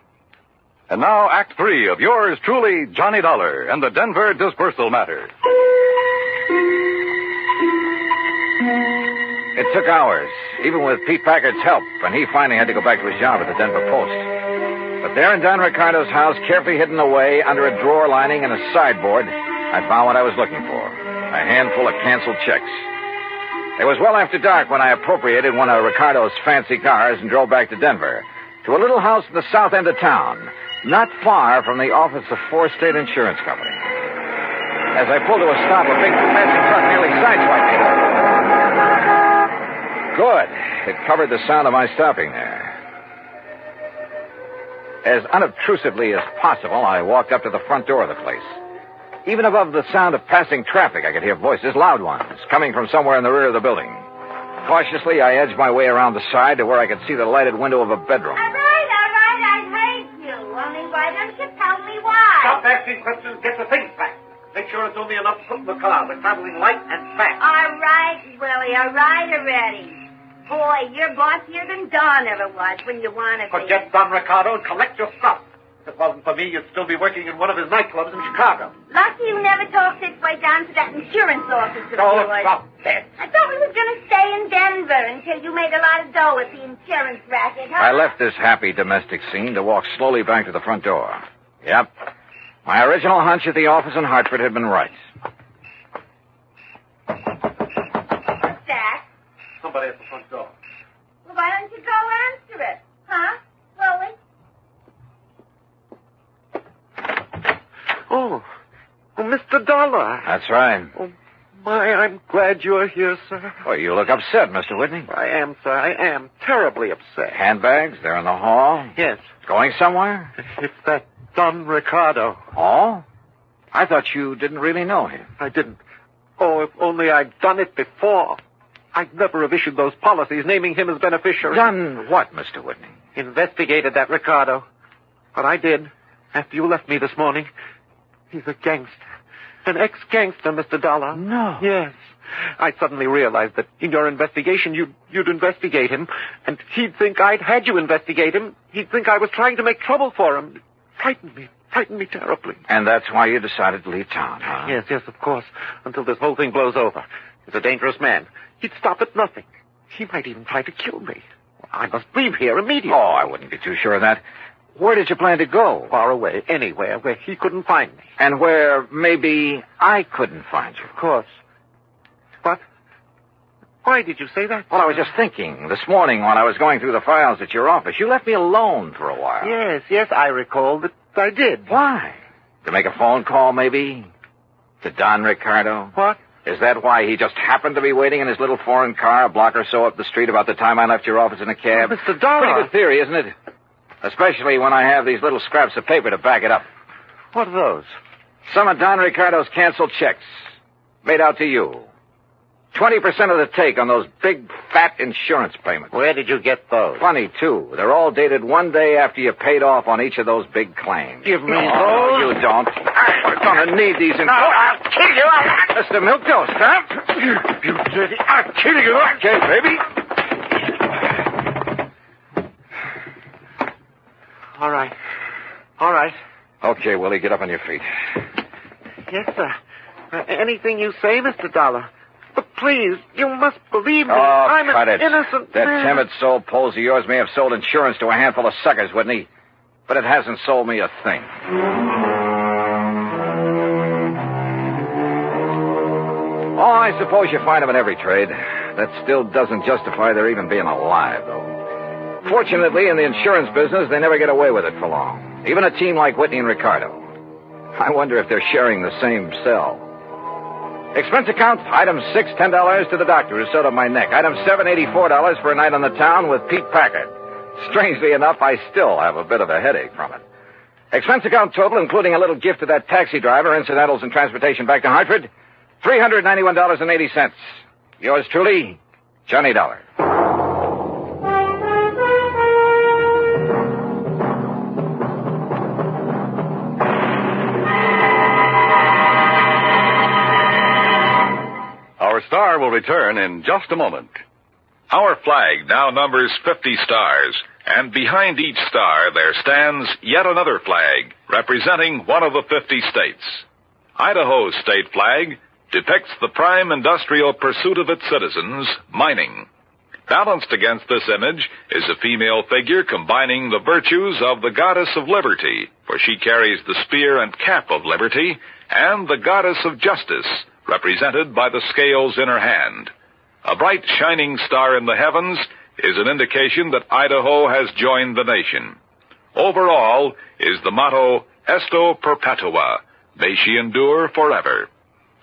And now, Act 3 of yours truly, Johnny Dollar, and the Denver Disbursal Matter. It took hours, even with Pete Packard's help, and he finally had to go back to his job at the Denver Post. But there in Don Ricardo's house, carefully hidden away under a drawer lining and a sideboard, I found what I was looking for, a handful of canceled checks. It was well after dark when I appropriated one of Ricardo's fancy cars and drove back to Denver, to a little house at the south end of town, not far from the office of Four State Insurance Company. As I pulled to a stop, a big passing truck nearly sideswiped me. Good. It covered the sound of my stopping there. As unobtrusively as possible, I walked up to the front door of the place. Even above the sound of passing traffic, I could hear voices, loud ones, coming from somewhere in the rear of the building. Cautiously, I edged my way around the side to where I could see the lighted window of a bedroom. All right, I hate you. Only why don't you tell me why? Stop asking questions. Get the things back. Make sure it's only enough to put in the car. We're traveling light and fast. All right, Willie, all right already. Boy, you're bossier than Don ever was when you want to be. Forget Don Ricardo and collect your stuff. If it wasn't for me, you'd still be working in one of his nightclubs in Chicago. Lucky you never talked this way down to that insurance office of Oh, yours. stop that. I thought we were going to stay in Denver until you made a lot of dough at the insurance racket, huh? I left this happy domestic scene to walk slowly back to the front door. Yep. My original hunch at the office in Hartford had been right. What's that? Somebody at the front door. Well, why don't you go answer it? Huh, Willie? Oh, Mr. Dollar. That's right. Oh, my, I'm glad you're here, sir. Oh, you look upset, Mr. Whitney. I am, sir. I am terribly upset. Handbags, they're in the hall? Yes. Going somewhere? It's that Don Ricardo. Oh? I thought you didn't really know him. I didn't. Oh, if only I'd done it before. I'd never have issued those policies naming him as beneficiary. Done what, Mr. Whitney? Investigated that Ricardo. But I did, after you left me this morning. He's a gangster. An ex-gangster, Mr. Dollar. No. Yes. I suddenly realized that in your investigation, you'd investigate him, and he'd think I'd had you investigate him. He'd think I was trying to make trouble for him. It frightened me terribly. And that's why you decided to leave town, huh? Yes, of course, until this whole thing blows over. He's a dangerous man. He'd stop at nothing. He might even try to kill me. I must leave here immediately. Oh, I wouldn't be too sure of that. Where did you plan to go? Far away, anywhere where he couldn't find me. And where maybe I couldn't find you. Of course. What? Why did you say that? Well, I was just thinking. This morning when I was going through the files at your office, you left me alone for a while. Yes, I recall that I did. Why? To make a phone call, maybe? To Don Ricardo? What? Is that why he just happened to be waiting in his little foreign car a block or so up the street about the time I left your office in a cab? Oh, Mr. Dollar. Pretty good theory, isn't it? Especially when I have these little scraps of paper to back it up. What are those? Some of Don Ricardo's canceled checks. Made out to you. 20% of the take on those big, fat insurance payments. Where did you get those? Funny, too. They're all dated one day after you paid off on each of those big claims. Give me those. You don't. We're gonna need these in... No, I'll kill you. Mr. Milktoast, huh? You dirty... I'll kill you. Okay, baby. All right. Okay, Willie, get up on your feet. Yes, sir. Anything you say, Mr. Dollar. But please, you must believe me. Oh, I'm cut an it. innocent That man. timid soul Poles of yours may have sold insurance to a handful of suckers, wouldn't he? But it hasn't sold me a thing. Oh, I suppose you find them in every trade. That still doesn't justify their even being alive, though. Fortunately, in the insurance business, they never get away with it for long. Even a team like Whitney and Ricardo. I wonder if they're sharing the same cell. Expense account, item 6, $10 to the doctor who sewed up my neck. Item 7, $84 for a night on the town with Pete Packard. Strangely enough, I still have a bit of a headache from it. Expense account total, including a little gift to that taxi driver, incidentals and transportation back to Hartford, $391.80. Yours truly, Johnny Dollar. Our star will return in just a moment. Our flag now numbers 50 stars, and behind each star there stands yet another flag representing one of the 50 states. Idaho's state flag depicts the prime industrial pursuit of its citizens, mining. Balanced against this image is a female figure combining the virtues of the goddess of liberty, for she carries the spear and cap of liberty, and the goddess of justice, represented by the scales in her hand. A bright shining star in the heavens is an indication that Idaho has joined the nation. Overall is the motto, Esto Perpetua, may she endure forever.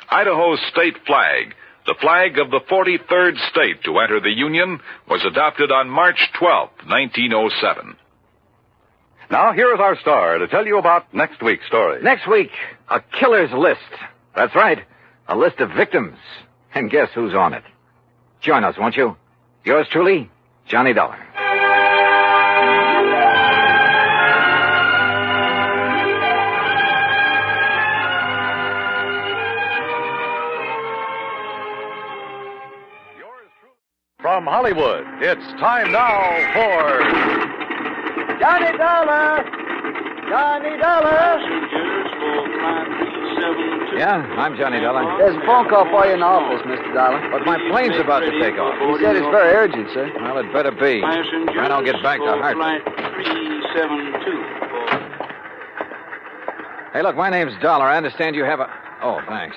Idaho's state flag, the flag of the 43rd state to enter the Union, was adopted on March 12, 1907. Now, here is our star to tell you about next week's story. Next week, a killer's list. That's right, a list of victims. And guess who's on it? Join us, won't you? Yours truly, Johnny Dollar. From Hollywood, it's time now for Johnny Dollar! Johnny Dollar! Yeah, I'm Johnny Dollar. There's a phone call for you in the office, Mr. Dollar. But my plane's about to take off. He said it's very urgent, sir. Well, it better be. I don't get back to Hartford. Hey, look, my name's Dollar. I understand you have a... Oh, thanks.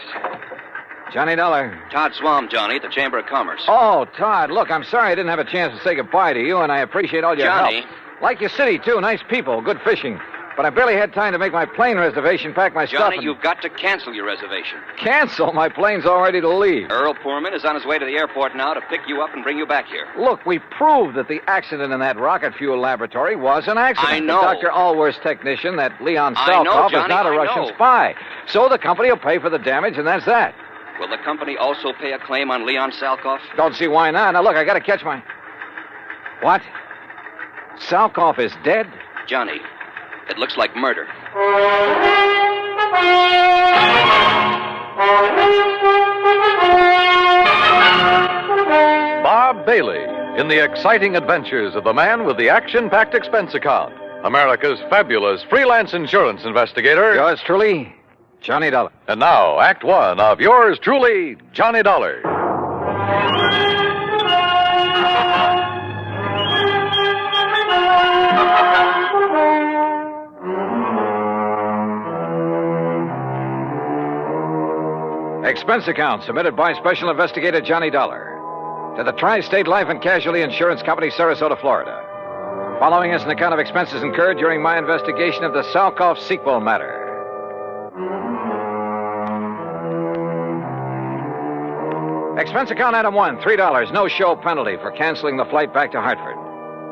Johnny Dollar. Todd Swam, Johnny, at the Chamber of Commerce. Oh, Todd, look, I'm sorry I didn't have a chance to say goodbye to you, and I appreciate all your Johnny. help. Like your city, too. Nice people, good fishing. But I barely had time to make my plane reservation, pack my stuff, Johnny, and... you've got to cancel your reservation. Cancel? My plane's all ready to leave. Earl Poorman is on his way to the airport now to pick you up and bring you back here. Look, we proved that the accident in that rocket fuel laboratory was an accident. I know. Dr. Allworth's technician, that Leon I know, Salkoff, is Johnny, not a I Russian know. spy. So the company will pay for the damage, and that's that. Will the company also pay a claim on Leon Salkoff? Don't see why not. Now, look, I gotta catch my... What? Salkoff is dead? Johnny, it looks like murder. Bob Bailey in the exciting adventures of the man with the action-packed expense account. America's fabulous freelance insurance investigator. Yours truly, Johnny Dollar. And now, Act One of yours truly, Johnny Dollar. Expense account submitted by Special Investigator Johnny Dollar to the Tri-State Life and Casualty Insurance Company, Sarasota, Florida. Following is an account of expenses incurred during my investigation of the Salkoff sequel matter. Expense account item 1, $3, no show penalty for canceling the flight back to Hartford.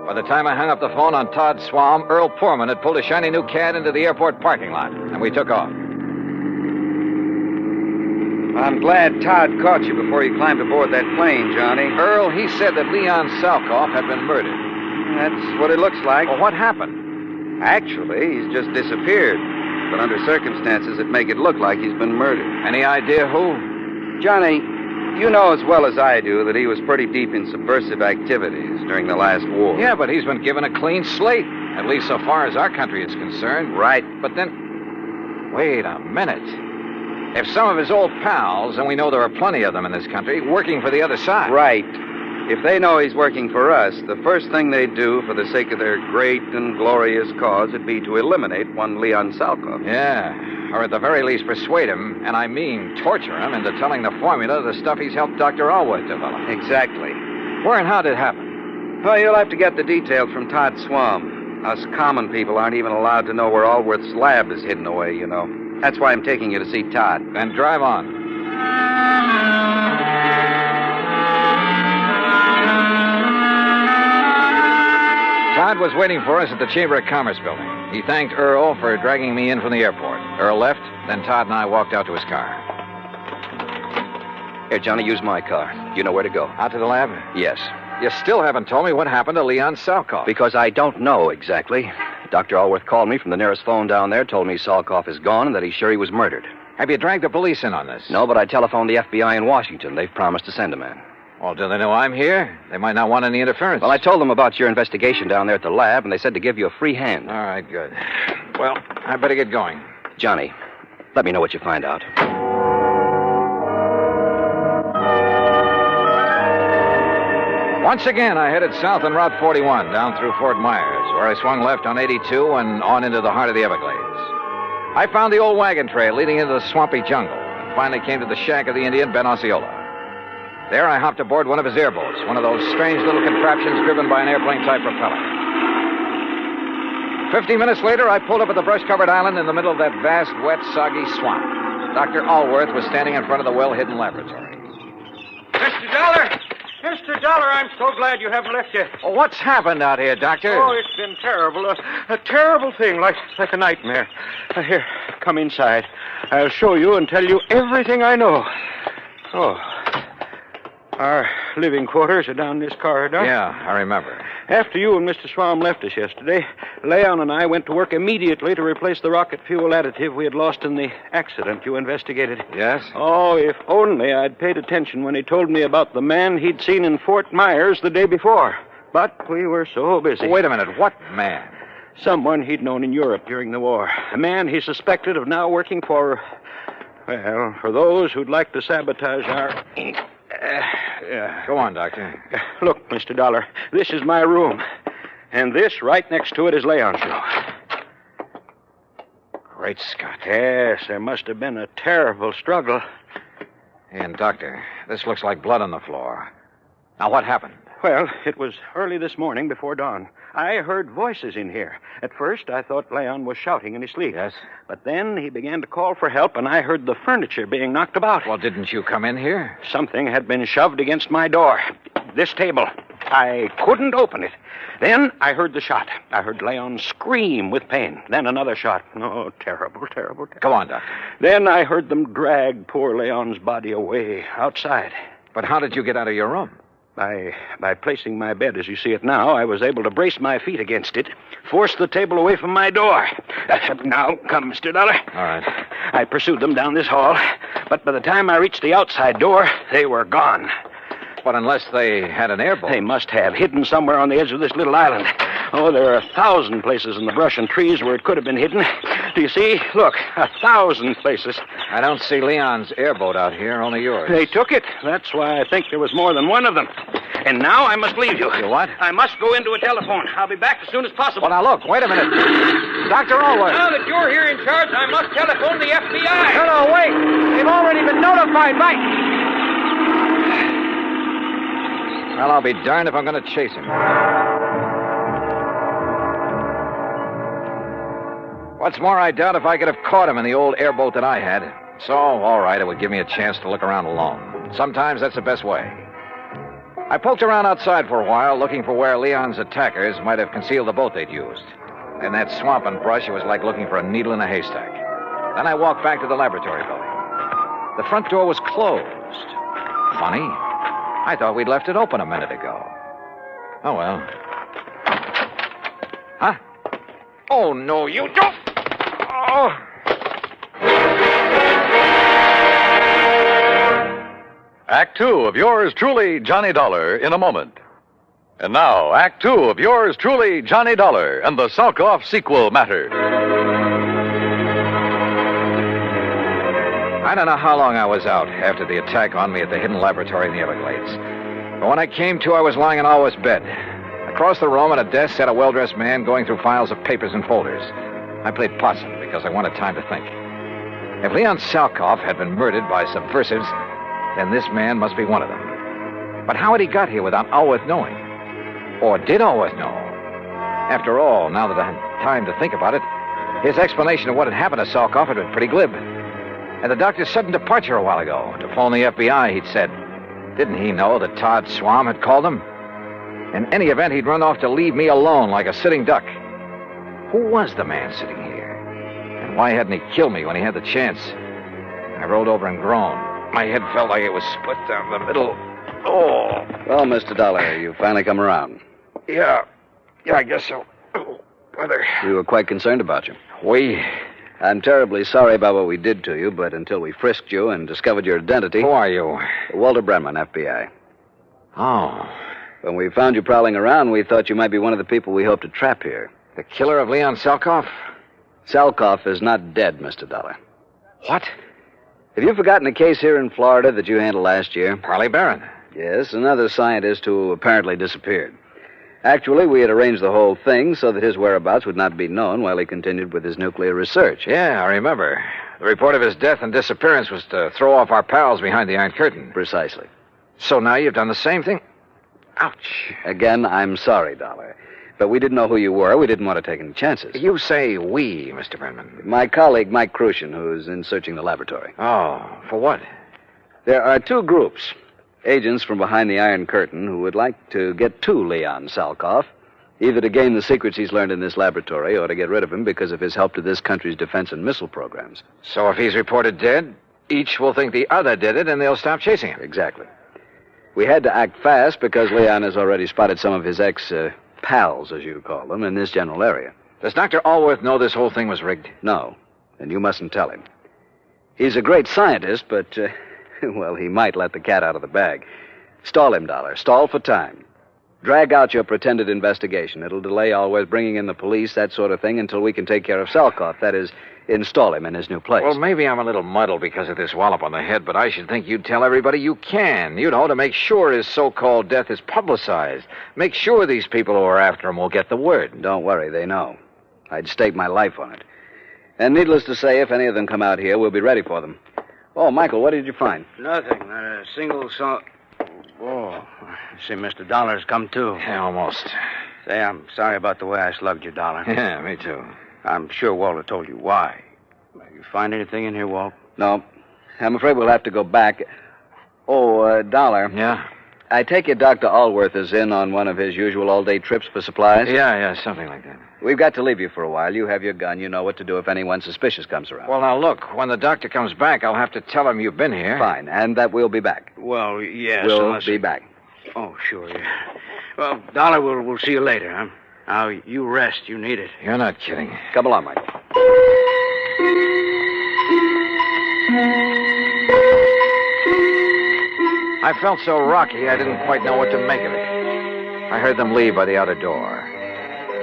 By the time I hung up the phone on Todd Swam, Earl Poorman had pulled a shiny new cad into the airport parking lot, and we took off. I'm glad Todd caught you before you climbed aboard that plane, Johnny. Earl, he said that Leon Salkoff had been murdered. That's what it looks like. Well, what happened? Actually, he's just disappeared. But under circumstances that make it look like he's been murdered. Any idea who? Johnny, you know as well as I do that he was pretty deep in subversive activities during the last war. Yeah, but he's been given a clean slate, at least so far as our country is concerned. Right. But then... Wait a minute. If some of his old pals, and we know there are plenty of them in this country, working for the other side. Right. If they know he's working for us, the first thing they'd do for the sake of their great and glorious cause would be to eliminate one Leon Salkoff. Yeah, or at the very least persuade him, and I mean torture him, into telling the formula of the stuff he's helped Dr. Allworth develop. Exactly. Where and how did it happen? Well, you'll have to get the details from Todd Swam. Us common people aren't even allowed to know where Allworth's lab is hidden away, you know. That's why I'm taking you to see Todd. Then drive on. Todd was waiting for us at the Chamber of Commerce building. He thanked Earl for dragging me in from the airport. Earl left, then Todd and I walked out to his car. Here, Johnny, use my car. You know where to go. Out to the lab? Yes. You still haven't told me what happened to Leon Salkoff. Because I don't know exactly. Dr. Allworth called me from the nearest phone down there, told me Salkoff is gone and that he's sure he was murdered. Have you dragged the police in on this? No, but I telephoned the FBI in Washington. They've promised to send a man. Well, do they know I'm here? They might not want any interference. Well, I told them about your investigation down there at the lab, and they said to give you a free hand. All right, good. Well, I better get going. Johnny, let me know what you find out. Once again, I headed south on Route 41, down through Fort Myers, where I swung left on 82 and on into the heart of the Everglades. I found the old wagon trail leading into the swampy jungle, and finally came to the shack of the Indian, Ben Osceola. There, I hopped aboard one of his airboats, one of those strange little contraptions driven by an airplane-type propeller. 50 minutes later, I pulled up at the brush-covered island in the middle of that vast, wet, soggy swamp. Dr. Allworth was standing in front of the well-hidden laboratory. Mr. Dollar! Mr. Dollar, I'm so glad you haven't left yet. Oh, what's happened out here, Doctor? Oh, it's been terrible. A terrible thing, like a nightmare. Here, come inside. I'll show you and tell you everything I know. Oh. Our living quarters are down this corridor. Yeah, I remember. After you and Mr. Swam left us yesterday, Leon and I went to work immediately to replace the rocket fuel additive we had lost in the accident you investigated. Yes? Oh, if only I'd paid attention when he told me about the man he'd seen in Fort Myers the day before. But we were so busy. Oh, wait a minute. What man? Someone he'd known in Europe during the war. A man he suspected of now working for, well, for those who'd like to sabotage our... Go on, Doctor. Look, Mr. Dollar, this is my room. And this, right next to it, is Leon's room. Great Scott. Yes, there must have been a terrible struggle. And, Doctor, this looks like blood on the floor. Now, what happened? Well, it was early this morning before dawn. I heard voices in here. At first, I thought Leon was shouting in his sleep. Yes? But then he began to call for help, and I heard the furniture being knocked about. Well, didn't you come in here? Something had been shoved against my door. This table. I couldn't open it. Then I heard the shot. I heard Leon scream with pain. Then another shot. Oh, terrible, terrible, terrible. Go on, Doctor. Then I heard them drag poor Leon's body away outside. But how did you get out of your room? By placing my bed as you see it now, I was able to brace my feet against it, force the table away from my door. Now, come, Mr. Dollar. All right. I pursued them down this hall, but by the time I reached the outside door, they were gone. But unless they had an airboat. They must have, hidden somewhere on the edge of this little island. Oh, there are 1,000 places in the brush and trees where it could have been hidden. Do you see? Look, 1,000 places. I don't see Leon's airboat out here, only yours. They took it. That's why I think there was more than one of them. And now I must leave you. You what? I must go into a telephone. I'll be back as soon as possible. Well, now, look, wait a minute. Dr. Allworth. Now that you're here in charge, I must telephone the FBI. No, wait. They've already been notified by... Well, I'll be darned if I'm going to chase him. What's more, I doubt if I could have caught him in the old airboat that I had. So, all right, it would give me a chance to look around alone. Sometimes that's the best way. I poked around outside for a while, looking for where Leon's attackers might have concealed the boat they'd used. In that swamp and brush, it was like looking for a needle in a haystack. Then I walked back to the laboratory building. The front door was closed. Funny. I thought we'd left it open a minute ago. Oh, well. Huh? Oh, no, you don't! Oh! Act Two of yours truly, Johnny Dollar, in a moment. And now, Act Two of yours truly, Johnny Dollar, and the Salkoff sequel matter. I don't know how long I was out after the attack on me at the hidden laboratory in the Everglades. But when I came to, I was lying in Alwa's bed. Across the room at a desk sat a well-dressed man going through files of papers and folders. I played possum because I wanted time to think. If Leon Salkoff had been murdered by subversives, then this man must be one of them. But how had he got here without Alworth knowing? Or did Alworth know? After all, now that I had time to think about it, his explanation of what had happened to Salkoff had been pretty glib. And the doctor's sudden departure a while ago to phone the FBI, he'd said. Didn't he know that Todd Swam had called him? In any event, he'd run off to leave me alone like a sitting duck. Who was the man sitting here? And why hadn't he killed me when he had the chance? I rolled over and groaned. My head felt like it was split down the middle. Oh. Well, Mr. Dollar, you finally come around. Yeah, I guess so. Oh, brother. We were quite concerned about you. I'm terribly sorry about what we did to you, but until we frisked you and discovered your identity... Who are you? Walter Brenman, FBI. Oh. When we found you prowling around, we thought you might be one of the people we hoped to trap here. The killer of Leon Salkoff? Salkoff is not dead, Mr. Dollar. What? Have you forgotten a case here in Florida that you handled last year? Parley Barron. Yes, another scientist who apparently disappeared. Actually, we had arranged the whole thing so that his whereabouts would not be known while he continued with his nuclear research. Yeah, I remember. The report of his death and disappearance was to throw off our pals behind the Iron Curtain. Precisely. So now you've done the same thing? Ouch. Again, I'm sorry, Dollar. But we didn't know who you were. We didn't want to take any chances. You say we, Mr. Brenman. My colleague, Mike Crucian, who's in searching the laboratory. Oh, for what? There are two groups. Agents from behind the Iron Curtain who would like to get to Leon Salkoff, either to gain the secrets he's learned in this laboratory or to get rid of him because of his help to this country's defense and missile programs. So if he's reported dead, each will think the other did it and they'll stop chasing him. Exactly. We had to act fast because Leon has already spotted some of his pals, as you call them, in this general area. Does Dr. Allworth know this whole thing was rigged? No, and you mustn't tell him. He's a great scientist, but, well, he might let the cat out of the bag. Stall him, Dollar. Stall for time. Drag out your pretended investigation. It'll delay Allworth bringing in the police, that sort of thing, until we can take care of Salkoff. That is, install him in his new place. Well, maybe I'm a little muddled because of this wallop on the head, but I should think you'd tell everybody you can, to make sure his so-called death is publicized. Make sure these people who are after him will get the word. Don't worry, they know. I'd stake my life on it. And needless to say, if any of them come out here, we'll be ready for them. Oh, Michael, what did you find? Nothing. Not a single song. Oh, I see Mr. Dollar's come too. Yeah, almost. Say, I'm sorry about the way I slugged you, Dollar. Yeah, me too. I'm sure Walter told you why. You find anything in here, Walt? No. I'm afraid we'll have to go back. Oh, Dollar. Yeah? I take it Dr. Allworth is in on one of his usual all-day trips for supplies? Yeah, something like that. We've got to leave you for a while. You have your gun. You know what to do if anyone suspicious comes around. Well, now, look. When the doctor comes back, I'll have to tell him you've been here. Fine, and that we'll be back. Well, yes. We'll be back. Oh, sure, yeah. Well, Dollar, we'll see you later, huh? Now, you rest. You need it. You're not kidding. Come along, Mike. I felt so rocky, I didn't quite know what to make of it. I heard them leave by the outer door.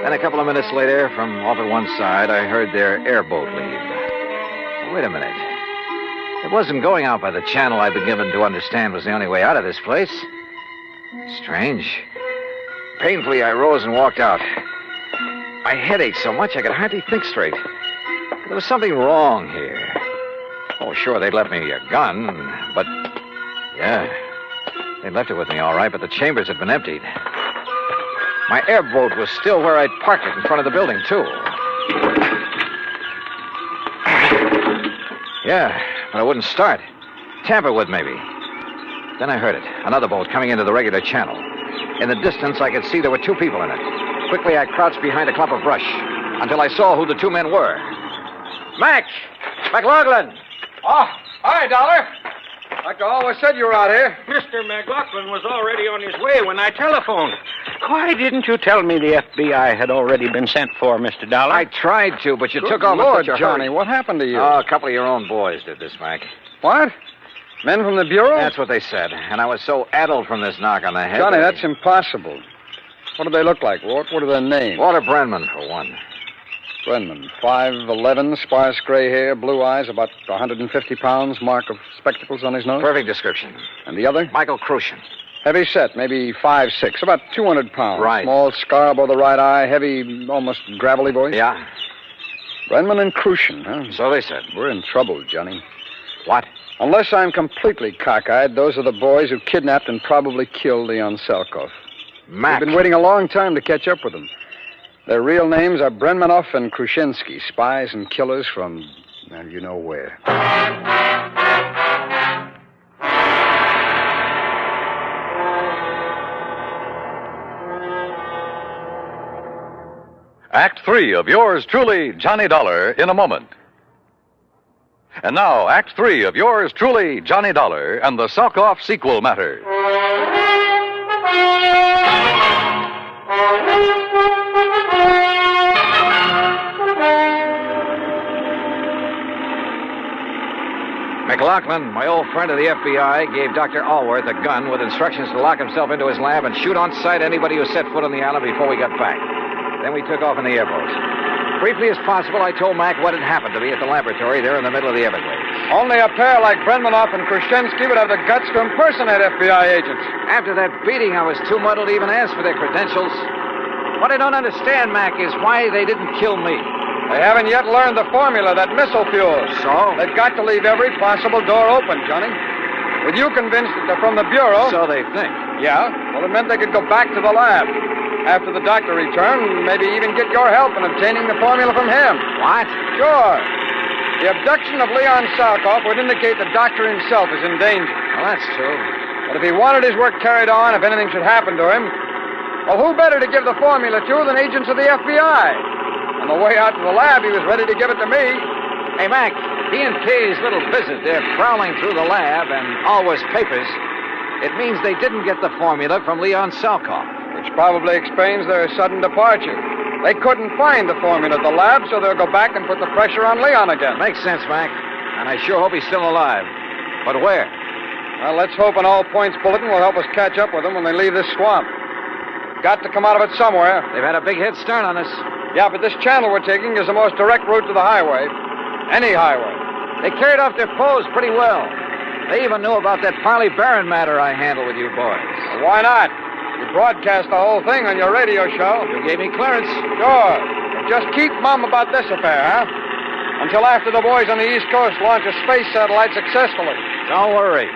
Then a couple of minutes later, from off at one side, I heard their airboat leave. Wait a minute. It wasn't going out by the channel I'd been given to understand was the only way out of this place. Strange. Painfully, I rose and walked out. My head ached so much I could hardly think straight. There was something wrong here. Oh, sure, they'd left me a gun, but... Yeah, they left it with me all right, but the chambers had been emptied. My airboat was still where I'd parked it in front of the building, too. Yeah, but it wouldn't start. Tamper with, maybe. Then I heard it. Another boat coming into the regular channel. In the distance, I could see there were two people in it. Quickly, I crouched behind a clump of brush until I saw who the two men were. Mac! McLaughlin! Oh, hi, Dollar. Dr. Always said you were out here. Mr. McLaughlin was already on his way when I telephoned. Why didn't you tell me the FBI had already been sent for, Mr. Dollar? I tried to, but you Good took off Lord, in such a Johnny, hurry. what happened to you? Oh, a couple of your own boys did this, Mac. What? Men from the Bureau? That's what they said. And I was so addled from this knock on the head. Johnny, that that's impossible. What do they look like, Walt? What are their names? Walter Brenman, for one. Brenman, 5'11", sparse gray hair, blue eyes, about 150 pounds, mark of spectacles on his nose. Perfect description. And the other? Michael Crucian. Heavy set, maybe 5'6", about 200 pounds. Right. Small scar above the right eye, heavy, almost gravelly voice. Yeah. Brenman and Crucian, huh? So they said. We're in trouble, Johnny. What? Unless I'm completely cockeyed, those are the boys who kidnapped and probably killed Leon Salkoff. Mac. We've been waiting a long time to catch up with them. Their real names are Brenmanoff and Krushinsky, spies and killers from, well, you know where. Act 3 of yours truly, Johnny Dollar, in a moment. And now, Act 3 of yours truly, Johnny Dollar, and the Salkoff sequel matter. McLaughlin, my old friend of the FBI, gave Dr. Allworth a gun with instructions to lock himself into his lab and shoot on sight anybody who set foot on the island before we got back. Then we took off in the airboat. Briefly as possible, I told Mac what had happened to me at the laboratory there in the middle of the Everglades. Only a pair like Brenmanoff and Krushinsky would have the guts to impersonate FBI agents. After that beating, I was too muddled to even ask for their credentials. What I don't understand, Mac, is why they didn't kill me. They haven't yet learned the formula that missile fuels. So? They've got to leave every possible door open, Johnny. With you convinced that they're from the Bureau... So they think. Yeah? Well, it meant they could go back to the lab. After the doctor returned, maybe even get your help in obtaining the formula from him. What? Sure. The abduction of Leon Salkoff would indicate the doctor himself is in danger. Well, that's true. But if he wanted his work carried on, if anything should happen to him, well, who better to give the formula to than agents of the FBI? On the way out to the lab, he was ready to give it to me. Hey, Mac, B&K's little visit, they're prowling through the lab and Allworth's papers. It means they didn't get the formula from Leon Salkoff. Which probably explains their sudden departure. They couldn't find the formula at the lab, so they'll go back and put the pressure on Leon again. Makes sense, Mac. And I sure hope he's still alive. But where? Well, let's hope an all-points bulletin will help us catch up with them when they leave this swamp. Got to come out of it somewhere. They've had a big head start on us. Yeah, but this channel we're taking is the most direct route to the highway. Any highway. They carried off their foes pretty well. They even knew about that Farley Barron matter I handled with you boys. Well, why not? You broadcast the whole thing on your radio show. You gave me clearance. Sure. But just keep mum about this affair, huh? Until after the boys on the East Coast launch a space satellite successfully. Don't worry.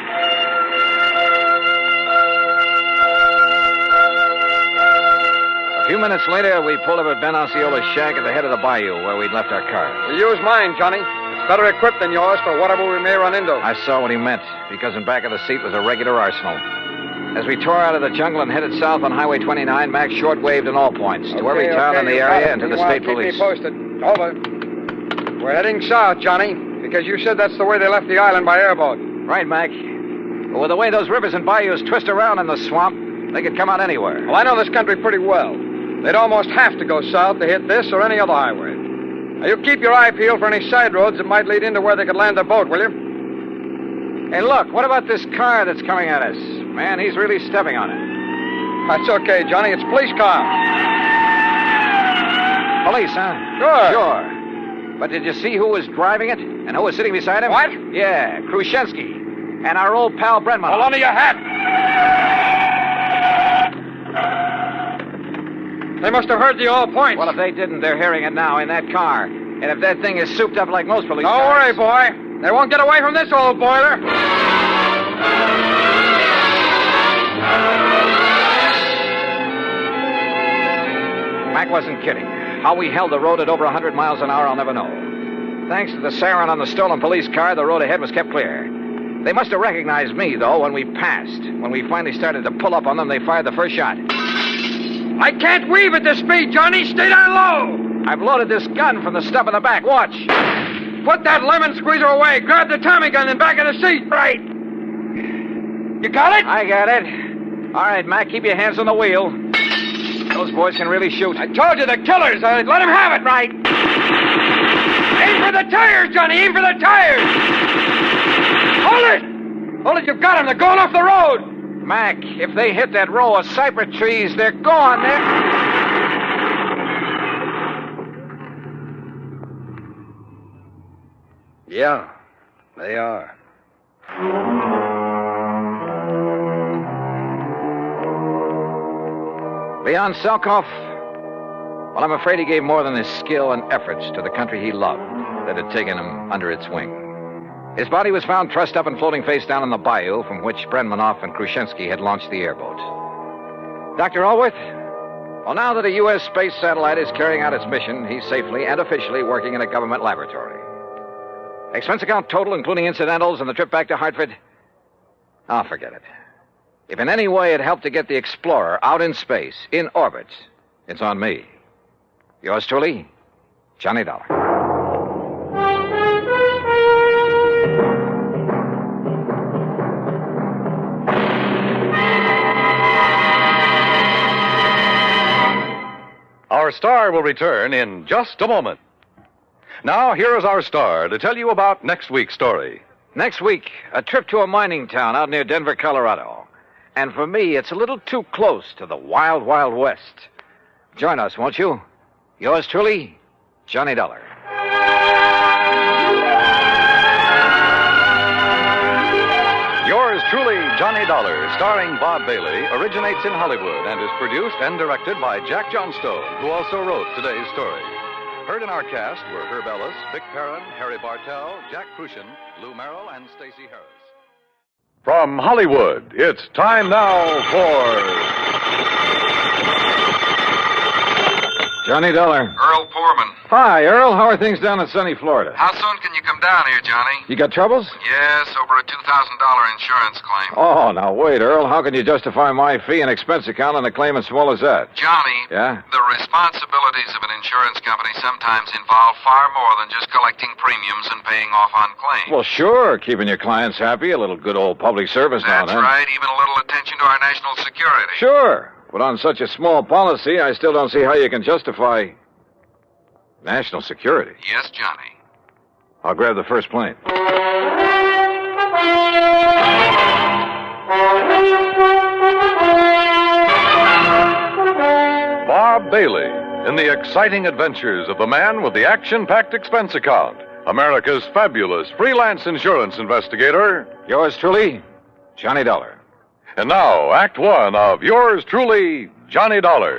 A few minutes later, we pulled up at Ben Osceola's shack at the head of the bayou where we'd left our car. We'll use mine, Johnny. It's better equipped than yours for whatever we may run into. I saw what he meant, because in back of the seat was a regular arsenal. As we tore out of the jungle and headed south on Highway 29, Mac short-waved in all points to every town in the area and to the state police. Keep me posted. Over. We're heading south, Johnny, because you said that's the way they left the island by airboat. Right, Mac. But with the way those rivers and bayous twist around in the swamp, they could come out anywhere. Well, I know this country pretty well. They'd almost have to go south to hit this or any other highway. Now, you keep your eye peeled for any side roads that might lead into where they could land their boat, will you? Hey, look, what about this car that's coming at us? Man, he's really stepping on it. That's okay, Johnny. It's a police car. Police, huh? Sure. Sure. But did you see who was driving it and who was sitting beside him? What? Yeah, Krushinsky and our old pal Brenman. Hold on to your hat. They must have heard the all points. Well, if they didn't, they're hearing it now in that car. And if that thing is souped up like most police Don't cars... worry, boy. They won't get away from this old boiler. Mac wasn't kidding. How we held the road at over 100 miles an hour, I'll never know. Thanks to the siren on the stolen police car, the road ahead was kept clear. They must have recognized me, though, when we passed. When we finally started to pull up on them, they fired the first shot. I can't weave at this speed, Johnny. Stay down low. I've loaded this gun from the stub in the back. Watch. Put that lemon squeezer away. Grab the Tommy gun in back of the seat. Right. You got it? I got it. All right, Mac, keep your hands on the wheel. Those boys can really shoot. I told you, the killers. Let them have it. Right. Aim for the tires, Johnny. Aim for the tires. Hold it. Hold it. You've got them. They're going off the road. Mac, if they hit that row of cypress trees, they're gone. Yeah, they are. Beyond Salkoff, well, I'm afraid he gave more than his skill and efforts to the country he loved that had taken him under its wing. His body was found trussed up and floating face down in the bayou from which Brenmanoff and Khrushchevsky had launched the airboat. Dr. Allworth? Well, now that a U.S. space satellite is carrying out its mission, he's safely and officially working in a government laboratory. Expense account total, including incidentals and the trip back to Hartford? I'll forget it. If in any way it helped to get the Explorer out in space, in orbit, it's on me. Yours truly, Johnny Dollar. Our star will return in just a moment. Now, here is our star to tell you about next week's story. Next week, a trip to a mining town out near Denver, Colorado. And for me, it's a little too close to the wild, wild west. Join us, won't you? Yours truly, Johnny Dollar. Yours truly, Johnny Dollar, starring Bob Bailey, originates in Hollywood and is produced and directed by Jack Johnstone, who also wrote today's story. Heard in our cast were Herb Ellis, Vic Perrin, Harry Bartell, Jack Crucian, Lou Merrill, and Stacey Harris. From Hollywood, it's time now for... Johnny Dollar. Earl Poorman. Hi, Earl. How are things down in sunny Florida? How soon can you come down here, Johnny? You got troubles? Yes, over a $2,000 insurance claim. Oh, now wait, Earl. How can you justify my fee and expense account on a claim as small as that? Johnny. Yeah? The responsibilities of an insurance company sometimes involve far more than just collecting premiums and paying off on claims. Well, sure. Keeping your clients happy, a little good old public service now and then. That's right. Even a little attention to our national security. Sure. But on such a small policy, I still don't see how you can justify national security. Yes, Johnny. I'll grab the first plane. Bob Bailey in the exciting adventures of the man with the action-packed expense account, America's fabulous freelance insurance investigator. Yours truly, Johnny Dollar. And now, Act One of Yours Truly, Johnny Dollar.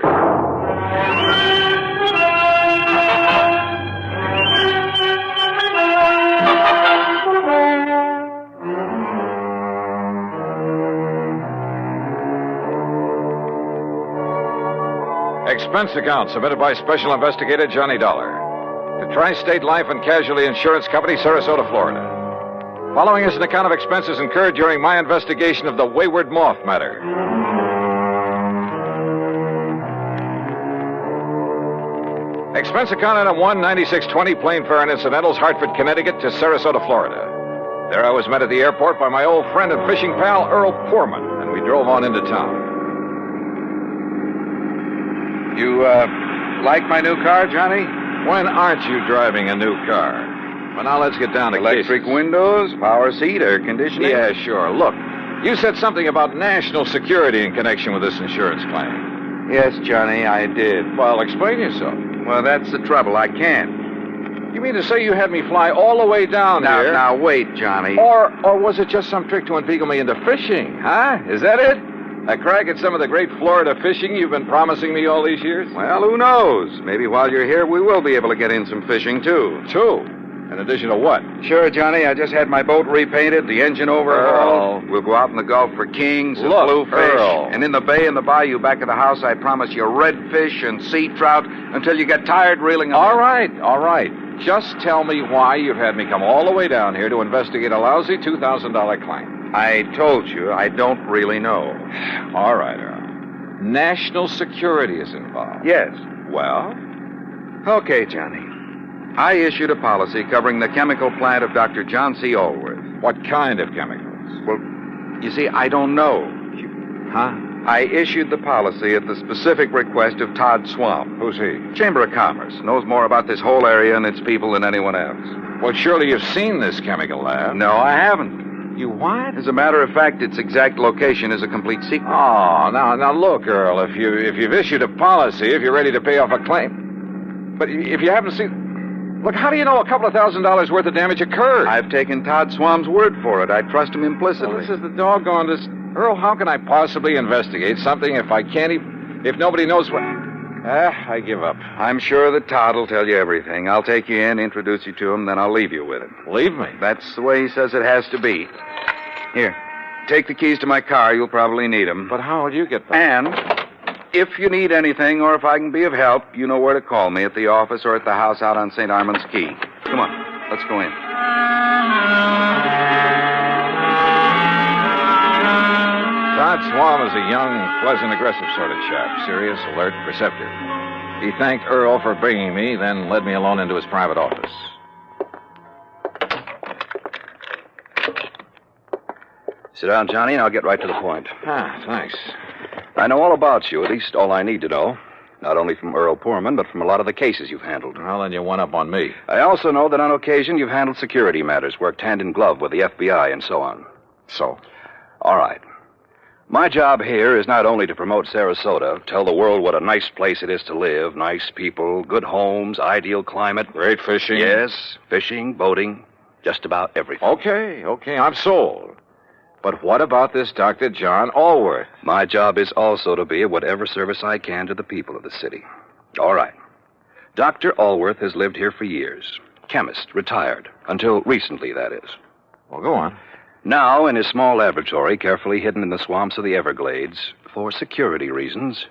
Expense account submitted by Special Investigator Johnny Dollar. The Tri-State Life and Casualty Insurance Company, Sarasota, Florida. Following is an account of expenses incurred during my investigation of the Wayward Moth matter. Expense account item 19620, plane fare and incidentals, Hartford, Connecticut to Sarasota, Florida. There I was met at the airport by my old friend and fishing pal, Earl Poorman, and we drove on into town. You, like my new car, Johnny? When aren't you driving a new car? Well, now let's get down to electric cases. Windows, power seat, air conditioning. Yeah, sure. Look, you said something about national security in connection with this insurance claim. Yes, Johnny, I did. Well, explain yourself. Well, that's the trouble. I can't. You mean to say you had me fly all the way down here? Now, wait, Johnny. Or was it just some trick to inveigle me into fishing, huh? Is that it? A crack at some of the great Florida fishing you've been promising me all these years? Well, who knows? Maybe while you're here, we will be able to get in some fishing, too. In addition to what? Sure, Johnny. I just had my boat repainted, the engine overhauled. We'll go out in the Gulf for kings and bluefish. Earl. And in the bay and the bayou back of the house, I promise you redfish and sea trout until you get tired reeling them All right. Just tell me why you've had me come all the way down here to investigate a lousy $2,000 claim. I told you I don't really know. All right, Earl. National security is involved. Yes. Well? Okay, Johnny. I issued a policy covering the chemical plant of Dr. John C. Allworth. What kind of chemicals? Well, you see, I don't know. Huh? I issued the policy at the specific request of Todd Swamp. Who's he? Chamber of Commerce. Knows more about this whole area and its people than anyone else. Well, surely you've seen this chemical lab. No, I haven't. You what? As a matter of fact, its exact location is a complete secret. Oh, now look, Earl, if you've issued a policy, if you're ready to pay off a claim. But if you haven't seen... Look, how do you know a couple of $1,000 worth of damage occurred? I've taken Todd Swam's word for it. I trust him implicitly. Well, this is the doggonedest... Earl, how can I possibly investigate something if I can't even... if nobody knows what... I give up. I'm sure that Todd will tell you everything. I'll take you in, introduce you to him, then I'll leave you with him. Leave me? That's the way he says it has to be. Here, take the keys to my car. You'll probably need them. But how will you get them? And if you need anything or if I can be of help, you know where to call me, at the office or at the house out on St. Armand's Key. Come on, let's go in. Todd Swam is a young, pleasant, aggressive sort of chap. Serious, alert, perceptive. He thanked Earl for bringing me, then led me alone into his private office. Sit down, Johnny, and I'll get right to the point. Thanks. I know all about you, at least all I need to know. Not only from Earl Poorman, but from a lot of the cases you've handled. Well, then you one up on me. I also know that on occasion you've handled security matters, worked hand in glove with the FBI, and so on. So? All right. My job here is not only to promote Sarasota, tell the world what a nice place it is to live, nice people, good homes, ideal climate. Great fishing. Yes, fishing, boating, just about everything. Okay, I'm sold. But what about this Dr. John Allworth? My job is also to be of whatever service I can to the people of the city. All right. Dr. Allworth has lived here for years. Chemist, retired. Until recently, that is. Well, go on. Now, in his small laboratory, carefully hidden in the swamps of the Everglades, for security reasons,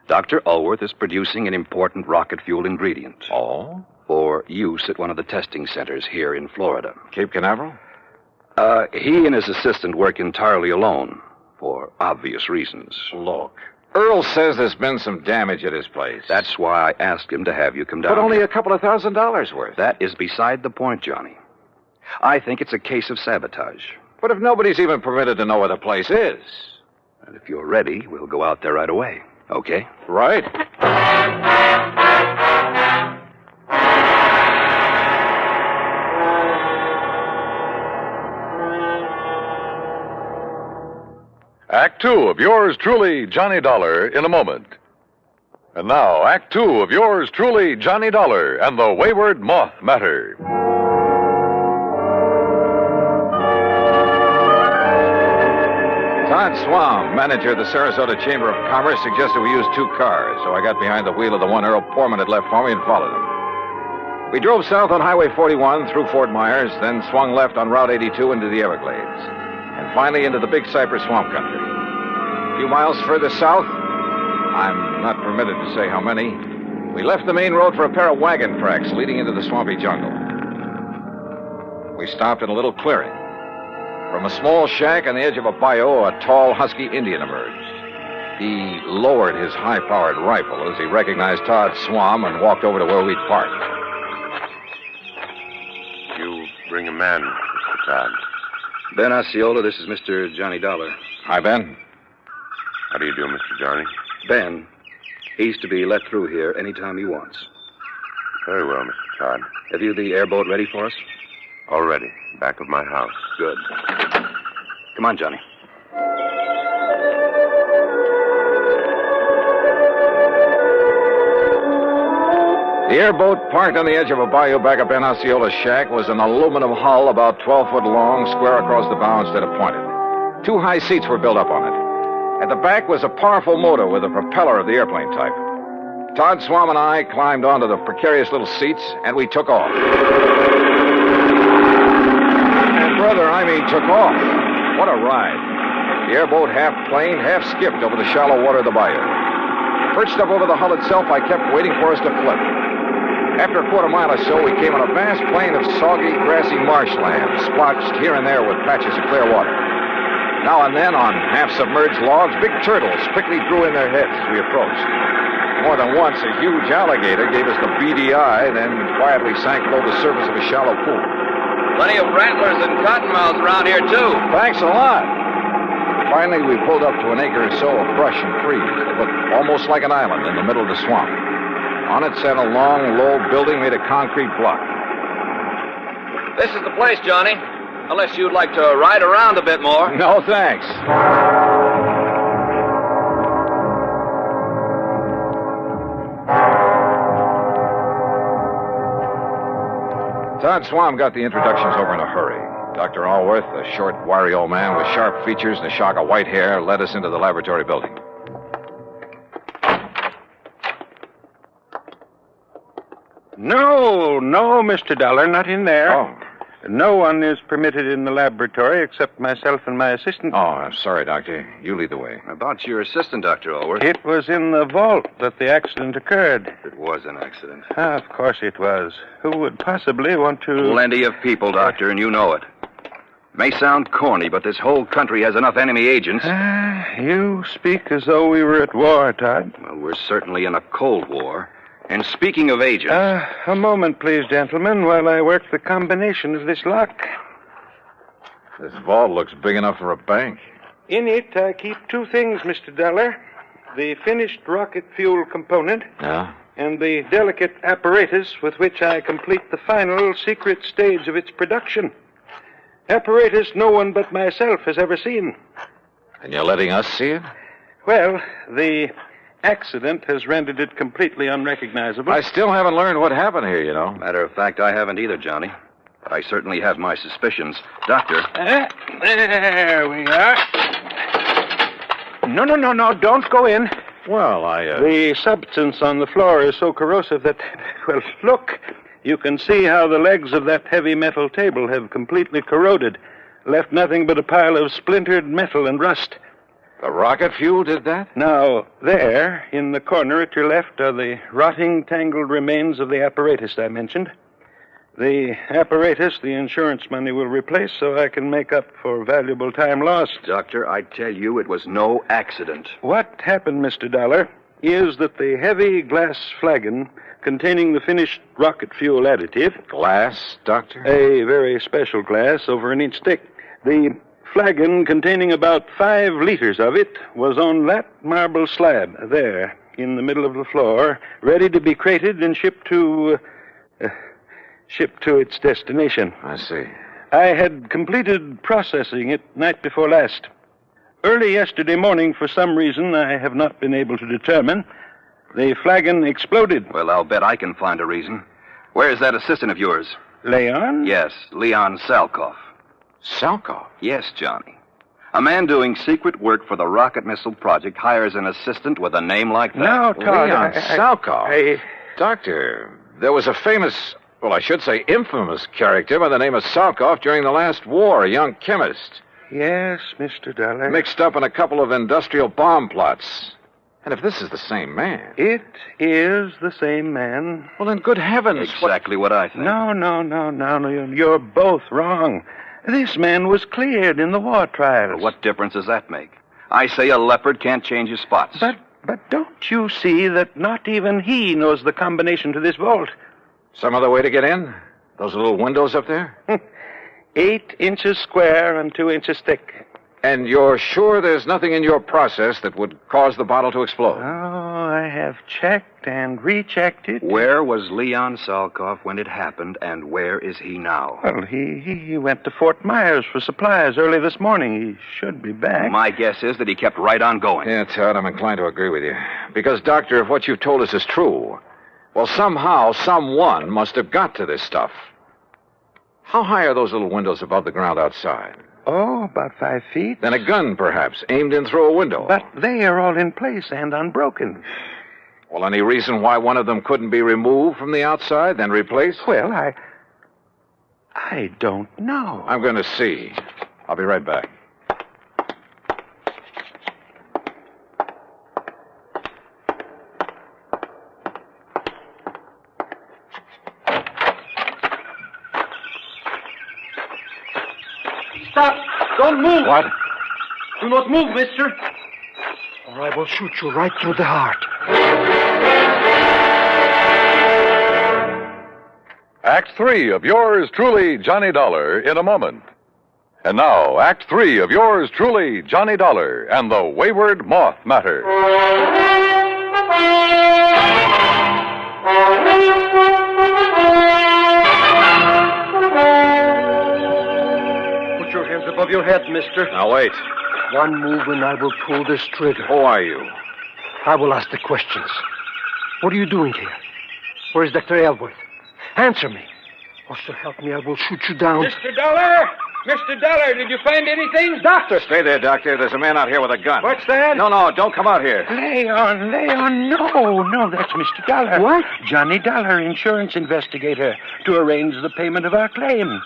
Dr. Allworth is producing an important rocket fuel ingredient. Oh? For use at one of the testing centers here in Florida. Cape Canaveral? He and his assistant work entirely alone, for obvious reasons. Look, Earl says there's been some damage at his place. That's why I asked him to have you come down. But only a couple of $1,000 worth. That is beside the point, Johnny. I think it's a case of sabotage. But if nobody's even permitted to know where the place is... And if you're ready, we'll go out there right away. Okay? Right. Act Two of yours truly, Johnny Dollar, in a moment. And now, Act Two of yours truly, Johnny Dollar, and the Wayward Moth matter. Todd Swam, manager of the Sarasota Chamber of Commerce, suggested we use 2 cars, so I got behind the wheel of the one Earl Poorman had left for me and followed him. We drove south on Highway 41 through Fort Myers, then swung left on Route 82 into the Everglades, and finally into the Big Cypress Swamp Country. A few miles further south, I'm not permitted to say how many, we left the main road for a pair of wagon tracks leading into the swampy jungle. We stopped in a little clearing. From a small shack on the edge of a bayou, a tall, husky Indian emerged. He lowered his high-powered rifle as he recognized Todd Swam and walked over to where we'd parked. You bring a man, Mr. Todd. Ben Osceola, this is Mr. Johnny Dollar. Hi, Ben. How do you do, Mr. Johnny? Ben, he's to be let through here anytime he wants. Very well, Mr. Todd. Have you the airboat ready for us? Already. Back of my house. Good. Come on, Johnny. The airboat, parked on the edge of a bayou back of Ben Osceola's shack, was an aluminum hull about 12 foot long, square across the bow instead of pointed. 2 high seats were built up on it. At the back was a powerful motor with a propeller of the airplane type. Todd Swam and I climbed onto the precarious little seats, and we took off. And brother, I mean took off. What a ride. The airboat half planed, half skipped over the shallow water of the bayou. Perched up over the hull itself, I kept waiting for us to flip. After a quarter mile or so, we came on a vast plain of soggy, grassy marshland, splotched here and there with patches of clear water. Now and then, on half-submerged logs, big turtles quickly drew in their heads as we approached. More than once, a huge alligator gave us the beady eye, then quietly sank below the surface of a shallow pool. Plenty of rattlers and cottonmouths around here, too. Thanks a lot. Finally, we pulled up to an acre or so of brush and trees that looked almost like an island in the middle of the swamp. On it sat a long, low building made of concrete block. This is the place, Johnny. Unless you'd like to ride around a bit more. No, thanks. Todd Swam got the introductions over in a hurry. Dr. Allworth, a short, wiry old man with sharp features and a shock of white hair, led us into the laboratory building. No, Mr. Dollar, not in there. Oh. No one is permitted in the laboratory except myself and my assistant. Oh, I'm sorry, Doctor. You lead the way. About your assistant, Dr. Allworth. It was in the vault that the accident occurred. It was an accident. Of course it was. Who would possibly want to... Plenty of people, Doctor, and you know it. May sound corny, but this whole country has enough enemy agents. You speak as though we were at war, Todd. Well, we're certainly in a Cold War. And speaking of agents... A moment, please, gentlemen, while I work the combination of this lock. This vault looks big enough for a bank. In it, I keep two things, Mr. Dollar. The finished rocket fuel component. Yeah? And the delicate apparatus with which I complete the final secret stage of its production. Apparatus no one but myself has ever seen. And you're letting us see it? Well, the accident has rendered it completely unrecognizable. I still haven't learned what happened here, you know. Matter of fact, I haven't either, Johnny. But I certainly have my suspicions. Doctor. There we are. No, don't go in. Well, The substance on the floor is so corrosive that... Well, look. You can see how the legs of that heavy metal table have completely corroded. Left nothing but a pile of splintered metal and rust. The rocket fuel did that? Now, there, in the corner at your left, are the rotting, tangled remains of the apparatus I mentioned. The apparatus the insurance money will replace so I can make up for valuable time lost. Doctor, I tell you, it was no accident. What happened, Mr. Dollar, is that the heavy glass flagon containing the finished rocket fuel additive... Glass, Doctor? A very special glass, over an inch thick. The flagon containing about 5 liters of it was on that marble slab there in the middle of the floor, ready to be crated and shipped to its destination. I see. I had completed processing it night before last. Early yesterday morning, for some reason I have not been able to determine, the flagon exploded. Well, I'll bet I can find a reason. Where's that assistant of yours? Leon? Yes, Leon Salkoff. Salkoff? Yes, Johnny. A man doing secret work for the rocket missile project hires an assistant with a name like that. No, Todd. Leon Salkoff. Doctor, there was a famous, well, I should say infamous character by the name of Salkoff during the last war, a young chemist. Yes, Mr. Dollar. Mixed up in a couple of industrial bomb plots. And if this is the same man... It is the same man. Well, then, good heavens. Exactly what I think. No. You're both wrong. This man was cleared in the war trials. Well, what difference does that make? I say a leopard can't change his spots. But don't you see that not even he knows the combination to this vault? Some other way to get in? Those little windows up there? 8 inches square and 2 inches thick. And you're sure there's nothing in your process that would cause the bottle to explode? Oh, I have checked and rechecked it. Where was Leon Salkoff when it happened, and where is he now? Well, he went to Fort Myers for supplies early this morning. He should be back. My guess is that he kept right on going. Yeah, Todd, I'm inclined to agree with you. Because, Doctor, if what you've told us is true, well, somehow, someone must have got to this stuff. How high are those little windows above the ground outside? Oh, about 5 feet. Then a gun, perhaps, aimed in through a window. But they are all in place and unbroken. Well, any reason why one of them couldn't be removed from the outside, then replaced? Well, I don't know. I'm going to see. I'll be right back. Stop! Don't move! What? Do not move, mister. Or I will shoot you right through the heart. Act 3 of yours truly, Johnny Dollar, in a moment. And now, Act 3 of yours truly, Johnny Dollar, and the Wayward Moth matter. Put your hands above your head, mister. Now, wait. One move and I will pull this trigger. Who are you? I will ask the questions. What are you doing here? Where is Dr. Ellsworth? Answer me. Oh, so help me, I will shoot you down. Mr. Dollar! Mr. Dollar, did you find anything? Doctor! Stay there, Doctor. There's a man out here with a gun. What's that? No, don't come out here. Leon, no, that's Mr. Dollar. What? Johnny Dollar, insurance investigator, to arrange the payment of our claim.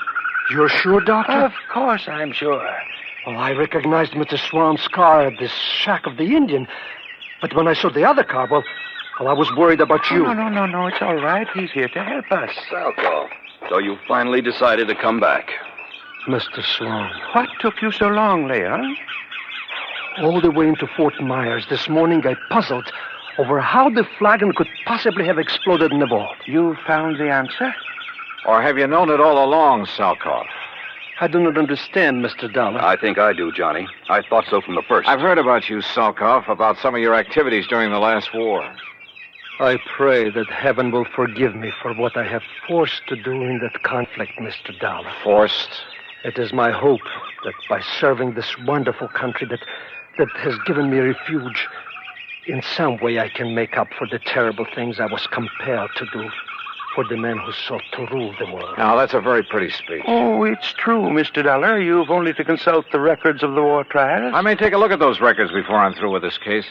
You're sure, Doctor? Of course I'm sure. Well, I recognized Mr. Swan's car at this shack of the Indian. But when I saw the other car, well, I was worried about you. No, it's all right. He's here to help us. Salkoff. So you finally decided to come back. Mr. Swan. What took you so long, Leon? All the way into Fort Myers this morning, I puzzled over how the flagon could possibly have exploded in the vault. You found the answer? Or have you known it all along, Salkoff? I do not understand, Mr. Dollar. I think I do, Johnny. I thought so from the first. I've heard about you, Salkoff, about some of your activities during the last war. I pray that heaven will forgive me for what I have forced to do in that conflict, Mr. Dollar. Forced? It is my hope that by serving this wonderful country that has given me refuge, in some way I can make up for the terrible things I was compelled to do for the men who sought to rule the world. Now, that's a very pretty speech. Oh, it's true, Mr. Dollar. You've only to consult the records of the war trials. I may take a look at those records before I'm through with this case.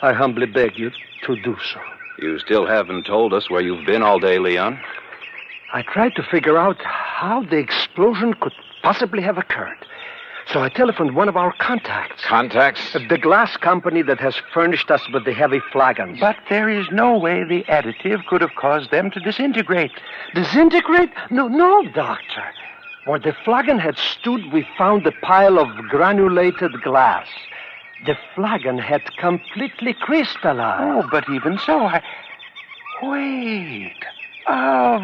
I humbly beg you to do so. You still haven't told us where you've been all day, Leon. I tried to figure out how the explosion could possibly have occurred. So I telephoned one of our contacts. Contacts? The glass company that has furnished us with the heavy flagons. But there is no way the additive could have caused them to disintegrate. Disintegrate? No, Doctor. Where the flagon had stood, we found a pile of granulated glass. The flagon had completely crystallized. Oh, but even so, Wait. Of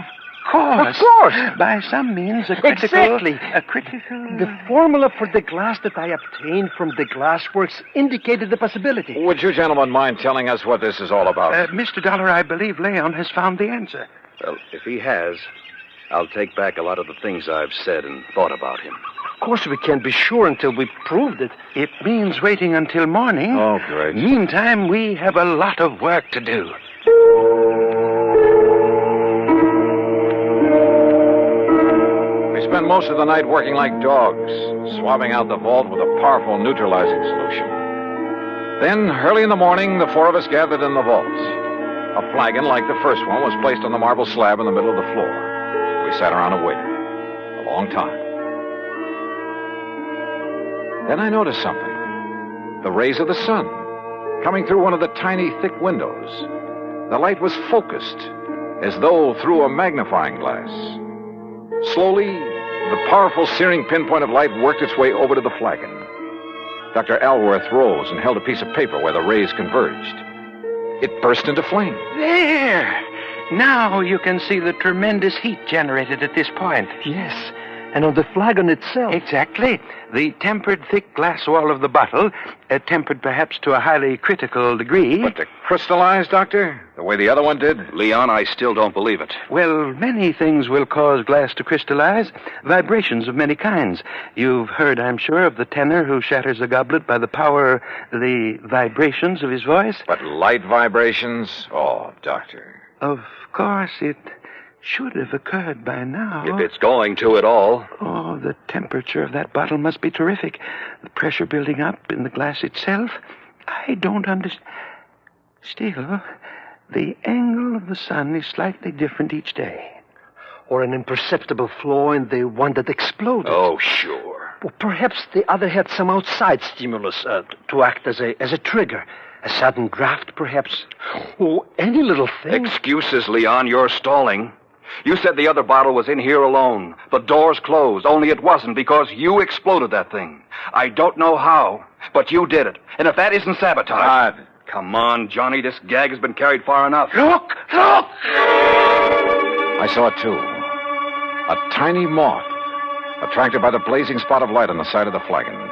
course. Of course. By some means, a critical... Exactly. A critical... The formula for the glass that I obtained from the glassworks indicated the possibility. Would you gentlemen mind telling us what this is all about? Mr. Dollar, I believe Leon has found the answer. Well, if he has, I'll take back a lot of the things I've said and thought about him. Of course, we can't be sure until we've proved it. It means waiting until morning. Oh, great. Meantime, we have a lot of work to do. We spent most of the night working like dogs, swabbing out the vault with a powerful neutralizing solution. Then, early in the morning, the four of us gathered in the vault. A flagon like the first one was placed on the marble slab in the middle of the floor. We sat around and waited. A long time. Then I noticed something. The rays of the sun, coming through one of the tiny, thick windows. The light was focused, as though through a magnifying glass. Slowly, the powerful, searing pinpoint of light worked its way over to the flagon. Dr. Alworth rose and held a piece of paper where the rays converged. It burst into flame. There! Now you can see the tremendous heat generated at this point. Yes, and on the flagon itself. Exactly. The tempered thick glass wall of the bottle, tempered perhaps to a highly critical degree. But to crystallize, Doctor, the way the other one did? Leon, I still don't believe it. Well, many things will cause glass to crystallize. Vibrations of many kinds. You've heard, I'm sure, of the tenor who shatters a goblet by the power, the vibrations of his voice. But light vibrations? Oh, Doctor. Of course, it should have occurred by now. If it's going to at all. Oh, the temperature of that bottle must be terrific. The pressure building up in the glass itself. I don't understand. Still, the angle of the sun is slightly different each day. Or an imperceptible flaw in the one that exploded. Oh, sure. Well, perhaps the other had some outside stimulus to act as a trigger. A sudden draft, perhaps. Oh, any little thing. Excuses, Leon. You're stalling. You said the other bottle was in here alone. The door's closed, only it wasn't because you exploded that thing. I don't know how, but you did it. And if that isn't sabotage... Come on, Johnny. This gag has been carried far enough. Look! I saw it, too. A tiny moth, attracted by the blazing spot of light on the side of the flagon,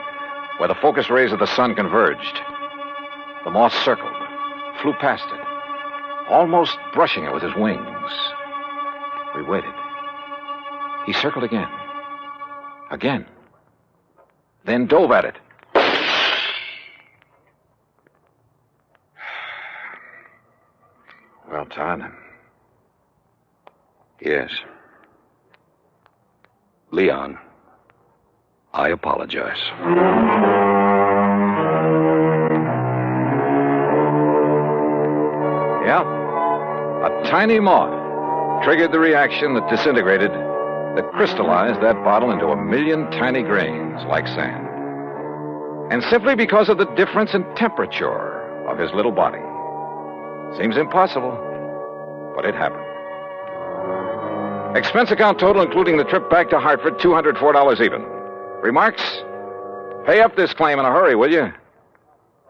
where the focus rays of the sun converged. The moth circled, flew past it, almost brushing it with his wings. We waited. He circled again. Again. Then dove at it. Well, Todd. Yes. Leon, I apologize. Yeah. A tiny moth triggered the reaction that disintegrated, that crystallized that bottle into 1,000,000 tiny grains like sand. And simply because of the difference in temperature of his little body. Seems impossible, but it happened. Expense account total, including the trip back to Hartford, $204 even. Remarks? Pay up this claim in a hurry, will you?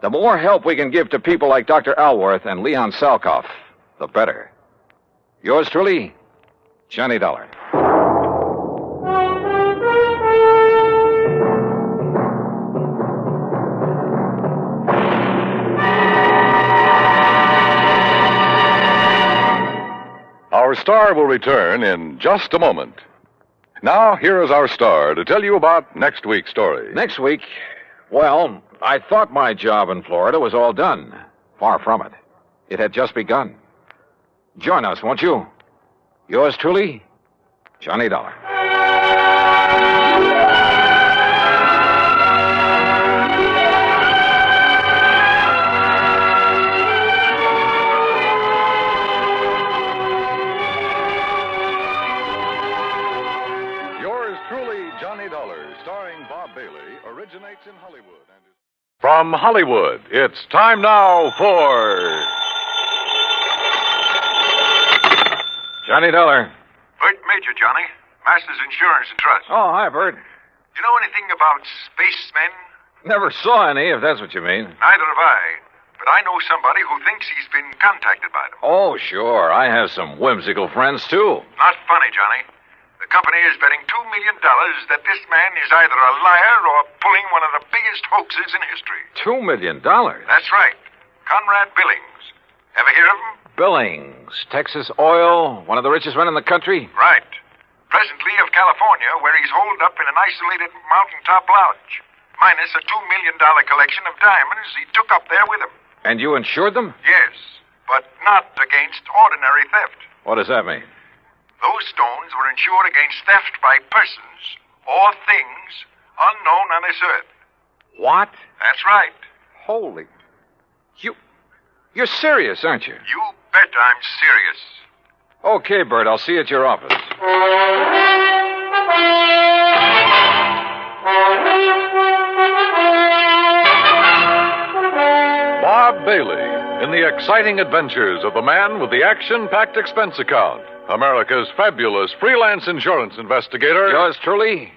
The more help we can give to people like Dr. Alworth and Leon Salkoff, the better. Yours truly, Johnny Dollar. Our star will return in just a moment. Now, here is our star to tell you about next week's story. Next week, well, I thought my job in Florida was all done. Far from it. It had just begun. Join us, won't you? Yours truly, Johnny Dollar. Originates in Hollywood. From Hollywood, it's time now for Johnny Dollar. Bert Major, Johnny. Masters Insurance and Trust. Oh, hi, Bert. You know anything about spacemen? Never saw any, if that's what you mean. Neither have I. But I know somebody who thinks he's been contacted by them. Oh, sure. I have some whimsical friends, too. Not funny, Johnny. The company is betting $2 million that this man is either a liar or pulling one of the biggest hoaxes in history. $2 million? That's right. Conrad Billings. Ever hear of him? Billings, Texas Oil, one of the richest men in the country? Right. Presently of California, where he's holed up in an isolated mountaintop lodge, minus a $2 million collection of diamonds he took up there with him. And you insured them? Yes, but not against ordinary theft. What does that mean? Those stones were insured against theft by persons or things unknown on this earth. What? That's right. Holy. You're serious, aren't you? You bet I'm serious. Okay, Bert, I'll see you at your office. Bob Bailey in the exciting adventures of the man with the action-packed expense account. America's fabulous freelance insurance investigator. Yours truly,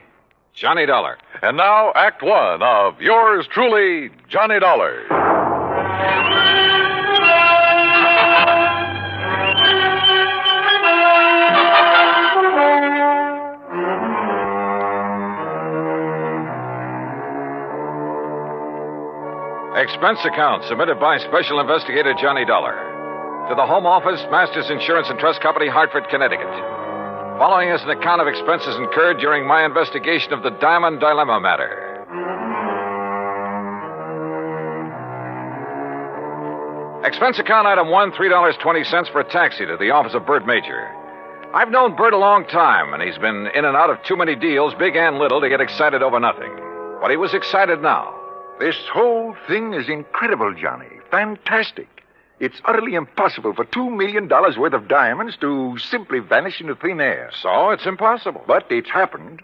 Johnny Dollar. And now, Act One of Yours Truly, Johnny Dollar. Expense account submitted by Special Investigator Johnny Dollar. To the Home Office, Masters Insurance and Trust Company, Hartford, Connecticut. Following is an account of expenses incurred during my investigation of the Diamond Dilemma matter. Expense account item 1, $3.20 for a taxi to the office of Bert Major. I've known Bert a long time, and he's been in and out of too many deals, big and little, to get excited over nothing. But he was excited now. This whole thing is incredible, Johnny. Fantastic. It's utterly impossible for $2 million worth of diamonds to simply vanish into thin air. So it's impossible. But it's happened.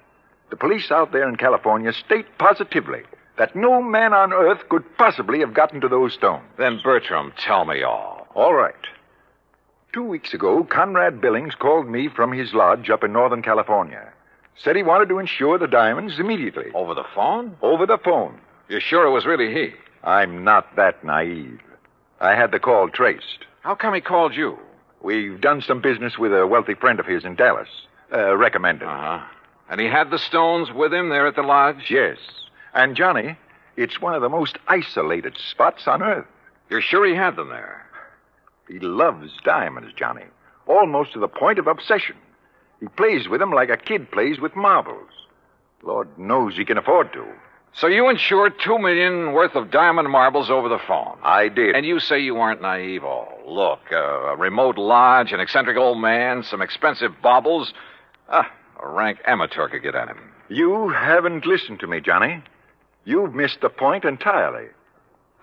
The police out there in California state positively that no man on earth could possibly have gotten to those stones. Then, Bertram, tell me all. All right. 2 weeks ago, Conrad Billings called me from his lodge up in Northern California. Said he wanted to insure the diamonds immediately. Over the phone? Over the phone. You're sure it was really he? I'm not that naive. I had the call traced. How come he called you? We've done some business with a wealthy friend of his in Dallas. Recommended. Uh-huh. And he had the stones with him there at the lodge? Yes. And, Johnny, it's one of the most isolated spots on Earth. You're sure he had them there? He loves diamonds, Johnny. Almost to the point of obsession. He plays with them like a kid plays with marbles. Lord knows he can afford to. So you insured $2 million worth of diamond marbles over the phone? I did. And you say you aren't naive. Oh, look, a remote lodge, an eccentric old man, some expensive baubles. a rank amateur could get at him. You haven't listened to me, Johnny. You've missed the point entirely.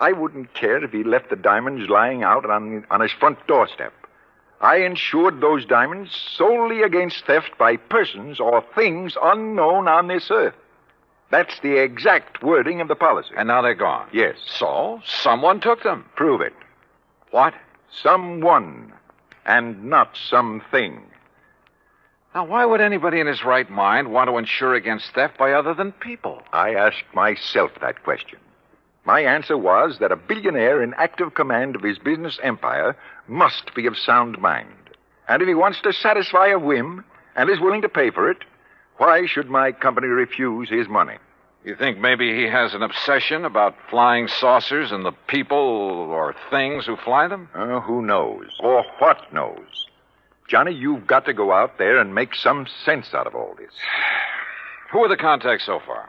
I wouldn't care if he left the diamonds lying out on his front doorstep. I insured those diamonds solely against theft by persons or things unknown on this earth. That's the exact wording of the policy. And now they're gone? Yes. So, someone took them? Prove it. What? Someone, and not something. Now, why would anybody in his right mind want to insure against theft by other than people? I asked myself that question. My answer was that a billionaire in active command of his business empire must be of sound mind. And if he wants to satisfy a whim and is willing to pay for it, why should my company refuse his money? You think maybe he has an obsession about flying saucers and the people or things who fly them? Who knows? Or what knows? Johnny, you've got to go out there and make some sense out of all this. Who are the contacts so far?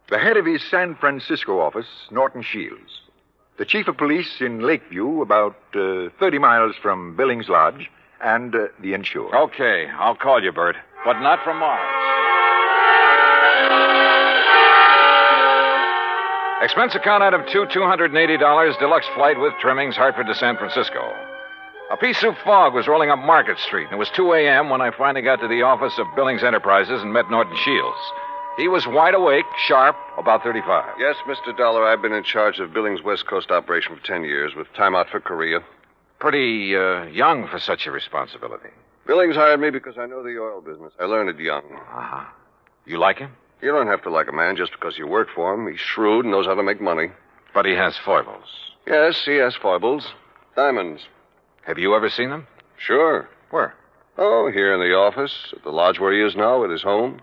The head of his San Francisco office, Norton Shields. The chief of police in Lakeview, about 30 miles from Billings Lodge, and the insured. Okay, I'll call you, Bert, but not from Mars. Expense account item $280, deluxe flight with trimmings, Hartford to San Francisco. A pea soup fog was rolling up Market Street, and it was 2 a.m. when I finally got to the office of Billings Enterprises and met Norton Shields. He was wide awake, sharp, about 35. Yes, Mr. Dollar, I've been in charge of Billings West Coast operation for 10 years, with time out for Korea. Pretty young for such a responsibility. Billings hired me because I know the oil business. I learned it young. Uh-huh. You like him? You don't have to like a man just because you work for him. He's shrewd and knows how to make money. But he has foibles. Yes, he has foibles. Diamonds. Have you ever seen them? Sure. Where? Oh, here in the office, at the lodge where he is now, at his home.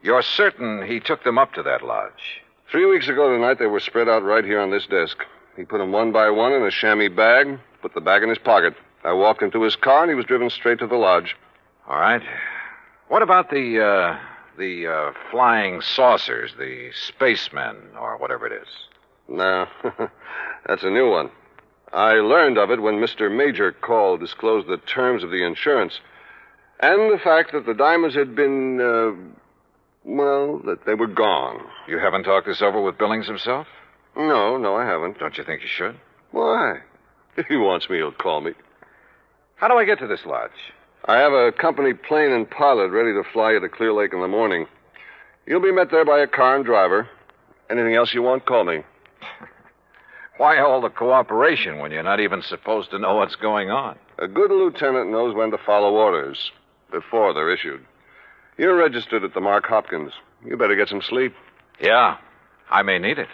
You're certain he took them up to that lodge? 3 weeks ago tonight, they were spread out right here on this desk. He put them one by one in a chamois bag, put the bag in his pocket. I walked into his car, and he was driven straight to the lodge. All right. What about the flying saucers, the spacemen, or whatever it is? No, that's a new one. I learned of it when Mr. Major Call disclosed the terms of the insurance. And the fact that the diamonds had been, that they were gone. You haven't talked this over with Billings himself? No, I haven't. Don't you think you should? Why? If he wants me, he'll call me. How do I get to this lodge? I have a company plane and pilot ready to fly you to Clear Lake in the morning. You'll be met there by a car and driver. Anything else you want, call me. Why all the cooperation when you're not even supposed to know what's going on? A good lieutenant knows when to follow orders before they're issued. You're registered at the Mark Hopkins. You better get some sleep. Yeah, I may need it.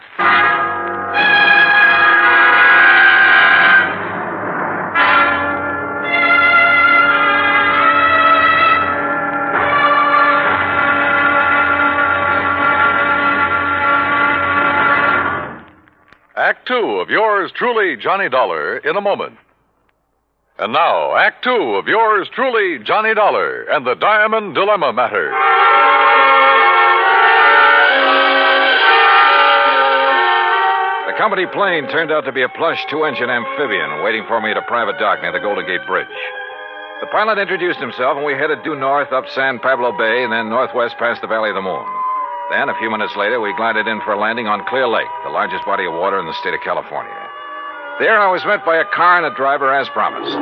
Act Two of yours truly, Johnny Dollar, in a moment. And now, Act Two of yours truly, Johnny Dollar, and the Diamond Dilemma Matter. The company plane turned out to be a plush 2-engine amphibian waiting for me at a private dock near the Golden Gate Bridge. The pilot introduced himself, and we headed due north up San Pablo Bay and then northwest past the Valley of the Moon. Then, a few minutes later, we glided in for a landing on Clear Lake, the largest body of water in the state of California. There, I was met by a car and a driver as promised.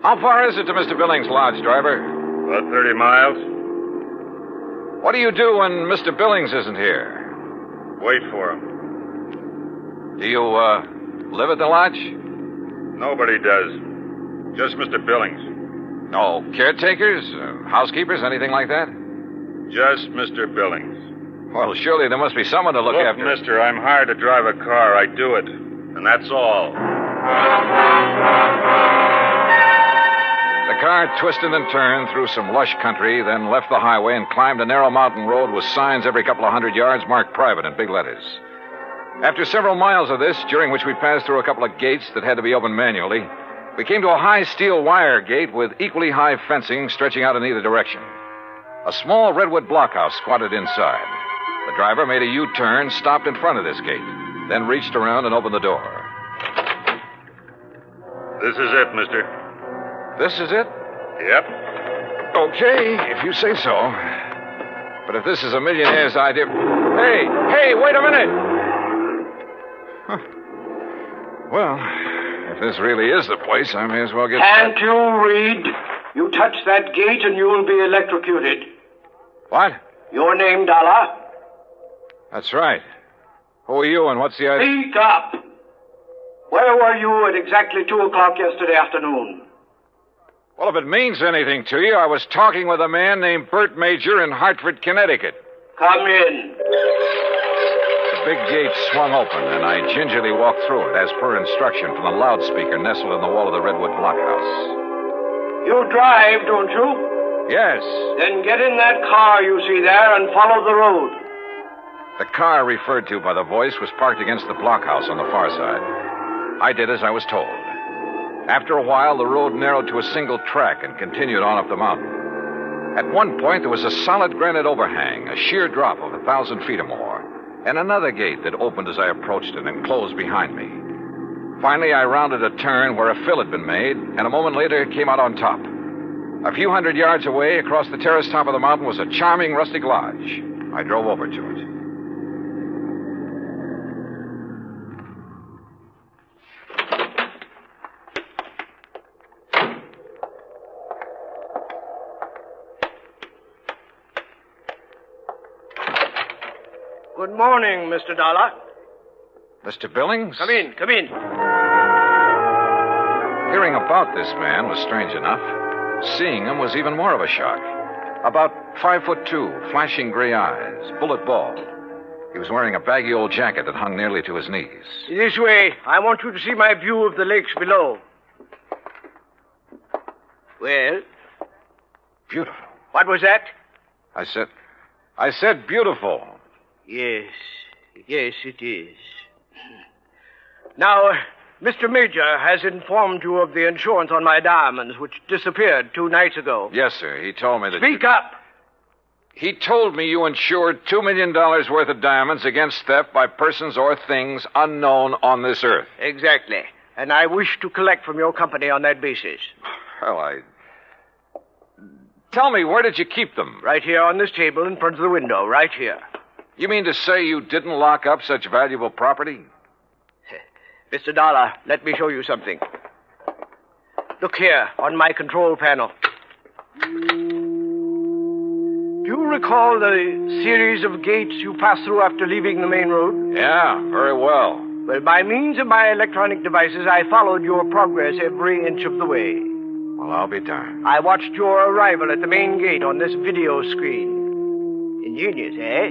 How far is it to Mr. Billings' lodge, driver? About 30 miles. What do you do when Mr. Billings isn't here? Wait for him. Do you, live at the lodge? Nobody does. Just Mr. Billings. No caretakers, housekeepers, anything like that? Just Mr. Billings. Well, surely there must be someone to look after. Look, mister, I'm hired to drive a car. I do it. And that's all. The car twisted and turned through some lush country, then left the highway and climbed a narrow mountain road with signs every couple of 100 yards marked private in big letters. After several miles of this, during which we passed through a couple of gates that had to be opened manually, we came to a high steel wire gate with equally high fencing stretching out in either direction. A small redwood blockhouse squatted inside. The driver made a U-turn, stopped in front of this gate, then reached around and opened the door. This is it, mister. This is it? Yep. Okay, if you say so. But if this is a millionaire's idea... Hey, wait a minute! Huh. Well, if this really is the place, I may as well get... Can't you read? You touch that gate and you'll be electrocuted. What? Your name, Dollar? That's right. Who are you and what's the idea? Speak up. Where were you at exactly 2 o'clock yesterday afternoon? Well, if it means anything to you, I was talking with a man named Bert Major in Hartford, Connecticut. Come in. The big gate swung open, and I gingerly walked through it, as per instruction from the loudspeaker nestled in the wall of the Redwood blockhouse. You drive, don't you? Yes. Then get in that car you see there and follow the road. The car referred to by the voice was parked against the blockhouse on the far side. I did as I was told. After a while, the road narrowed to a single track and continued on up the mountain. At one point, there was a solid granite overhang, a sheer drop of 1,000 feet or more, and another gate that opened as I approached it and closed behind me. Finally, I rounded a turn where a fill had been made, and a moment later, it came out on top. A few hundred yards away, across the terrace top of the mountain, was a charming rustic lodge. I drove over to it. Good morning, Mr. Dollar. Mr. Billings? Come in. Hearing about this man was strange enough. Seeing him was even more of a shock. About 5'2", flashing gray eyes, bullet bald. He was wearing a baggy old jacket that hung nearly to his knees. This way. I want you to see my view of the lakes below. Well? Beautiful. What was that? I said beautiful. Yes, it is. Now, Mr. Major has informed you of the insurance on my diamonds, which disappeared 2 nights ago. Yes, sir. He told me that... Speak up! He told me you insured $2 million worth of diamonds against theft by persons or things unknown on this earth. Exactly. And I wish to collect from your company on that basis. Well, Tell me, where did you keep them? Right here on this table in front of the window, right here. You mean to say you didn't lock up such valuable property? Mr. Dollar, let me show you something. Look here, on my control panel. Do you recall the series of gates you passed through after leaving the main road? Yeah, very well. Well, by means of my electronic devices, I followed your progress every inch of the way. Well, I'll be darned. I watched your arrival at the main gate on this video screen. Ingenious, eh?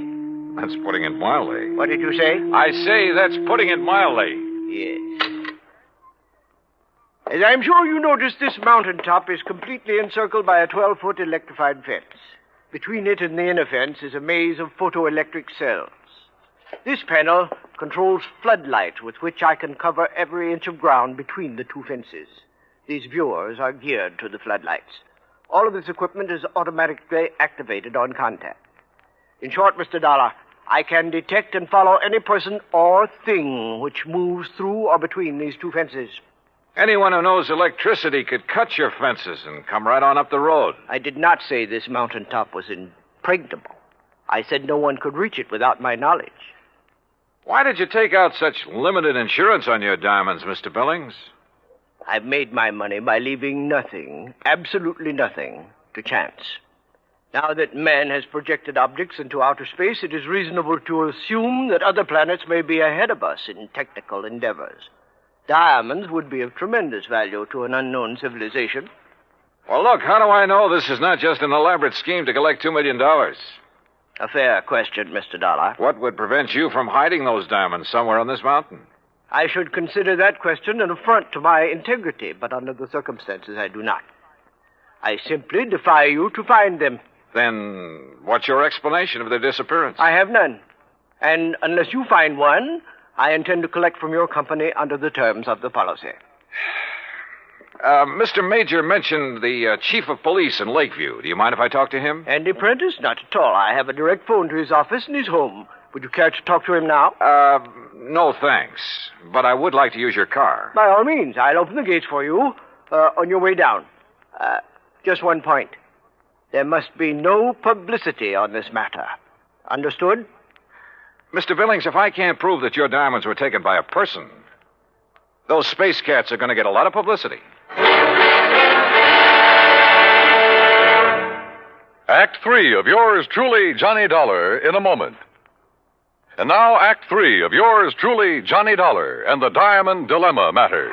That's putting it mildly. What did you say? I say that's putting it mildly. Yes. As I'm sure you noticed, this mountaintop is completely encircled by a 12-foot electrified fence. Between it and the inner fence is a maze of photoelectric cells. This panel controls floodlights with which I can cover every inch of ground between the 2 fences. These viewers are geared to the floodlights. All of this equipment is automatically activated on contact. In short, Mr. Dollar, I can detect and follow any person or thing which moves through or between these 2 fences. Anyone who knows electricity could cut your fences and come right on up the road. I did not say this mountaintop was impregnable. I said no one could reach it without my knowledge. Why did you take out such limited insurance on your diamonds, Mr. Billings? I've made my money by leaving nothing, absolutely nothing, to chance. Now that man has projected objects into outer space, it is reasonable to assume that other planets may be ahead of us in technical endeavors. Diamonds would be of tremendous value to an unknown civilization. Well, look, how do I know this is not just an elaborate scheme to collect $2 million? A fair question, Mr. Dollar. What would prevent you from hiding those diamonds somewhere on this mountain? I should consider that question an affront to my integrity, but under the circumstances I do not. I simply defy you to find them. Then what's your explanation of their disappearance? I have none. And unless you find one, I intend to collect from your company under the terms of the policy. Mr. Major mentioned the chief of police in Lakeview. Do you mind if I talk to him? Andy Prentice? Not at all. I have a direct phone to his office in his home, Would you care to talk to him now? No thanks. But I would like to use your car. By all means. I'll open the gates for you on your way down. Just one point. There must be no publicity on this matter. Understood? Mr. Billings, if I can't prove that your diamonds were taken by a person, those space cats are going to get a lot of publicity. Act 3 of yours truly, Johnny Dollar, in a moment. And now, Act 3 of yours truly, Johnny Dollar, and the Diamond Dilemma matter.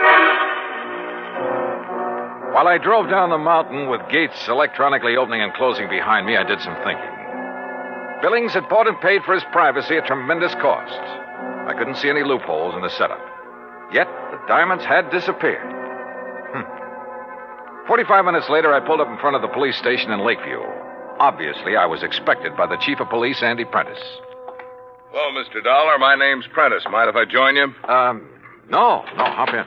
While I drove down the mountain with gates electronically opening and closing behind me, I did some thinking. Billings had bought and paid for his privacy at tremendous cost. I couldn't see any loopholes in the setup. Yet, the diamonds had disappeared. 45 minutes later, I pulled up in front of the police station in Lakeview. Obviously, I was expected by the chief of police, Andy Prentice. Hello, Mr. Dollar. My name's Prentice. Mind if I join you? No, hop in.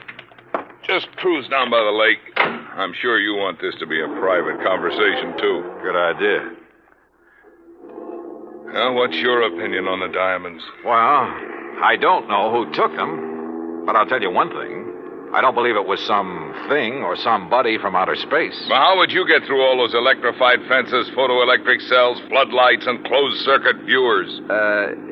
Just cruise down by the lake. I'm sure you want this to be a private conversation, too. Good idea. Well, what's your opinion on the diamonds? Well, I don't know who took them, but I'll tell you one thing. I don't believe it was some thing or somebody from outer space. Well, how would you get through all those electrified fences, photoelectric cells, floodlights, and closed-circuit viewers?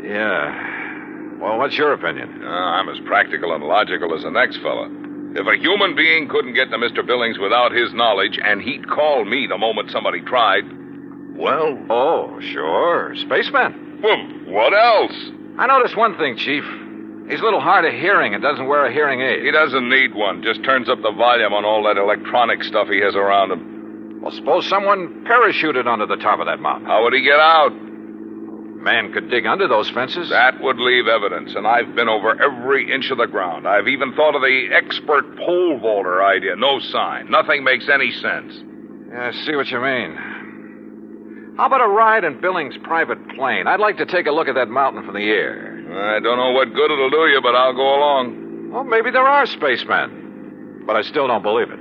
Yeah. Well, what's your opinion? I'm as practical and logical as the next fella. If a human being couldn't get to Mr. Billings without his knowledge, and he'd call me the moment somebody tried, well... Oh, sure. Spaceman. Well, what else? I noticed one thing, Chief. He's a little hard of hearing and doesn't wear a hearing aid. He doesn't need one. Just turns up the volume on all that electronic stuff he has around him. Well, suppose someone parachuted onto the top of that mountain. How would he get out? Man could dig under those fences. That would leave evidence, and I've been over every inch of the ground. I've even thought of the expert pole vaulter idea. No sign. Nothing makes any sense. Yeah, I see what you mean. How about a ride in Billings' private plane? I'd like to take a look at that mountain from the air. I don't know what good it'll do you, but I'll go along. Well, maybe there are spacemen. But I still don't believe it.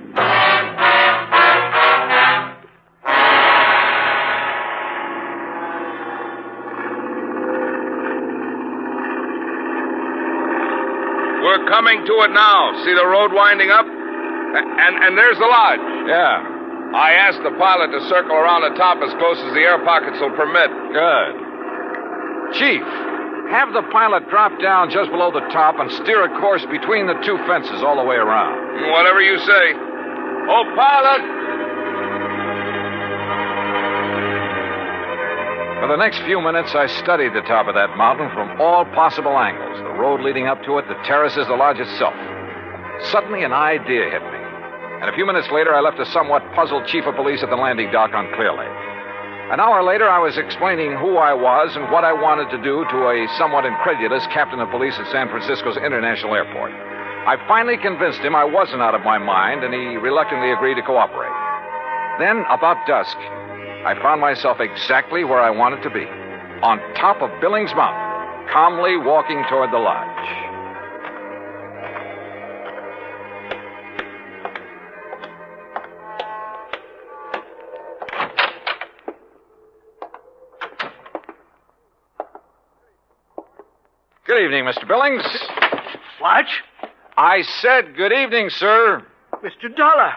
We're coming to it now. See the road winding up? And there's the lodge. Yeah. I asked the pilot to circle around the top as close as the air pockets will permit. Good. Chief, have the pilot drop down just below the top and steer a course between the two fences all the way around. Whatever you say. Oh, pilot! For the next few minutes, I studied the top of that mountain from all possible angles. The road leading up to it, the terraces, the lodge itself. Suddenly, an idea hit me. And a few minutes later, I left a somewhat puzzled chief of police at the landing dock on Clear Lake. An hour later, I was explaining who I was and what I wanted to do to a somewhat incredulous captain of police at San Francisco's International Airport. I finally convinced him I wasn't out of my mind, and he reluctantly agreed to cooperate. Then, about dusk, I found myself exactly where I wanted to be, on top of Billings Mountain, calmly walking toward the lodge. Good evening, Mr. Billings. What? I said good evening, sir. Mr. Dollar.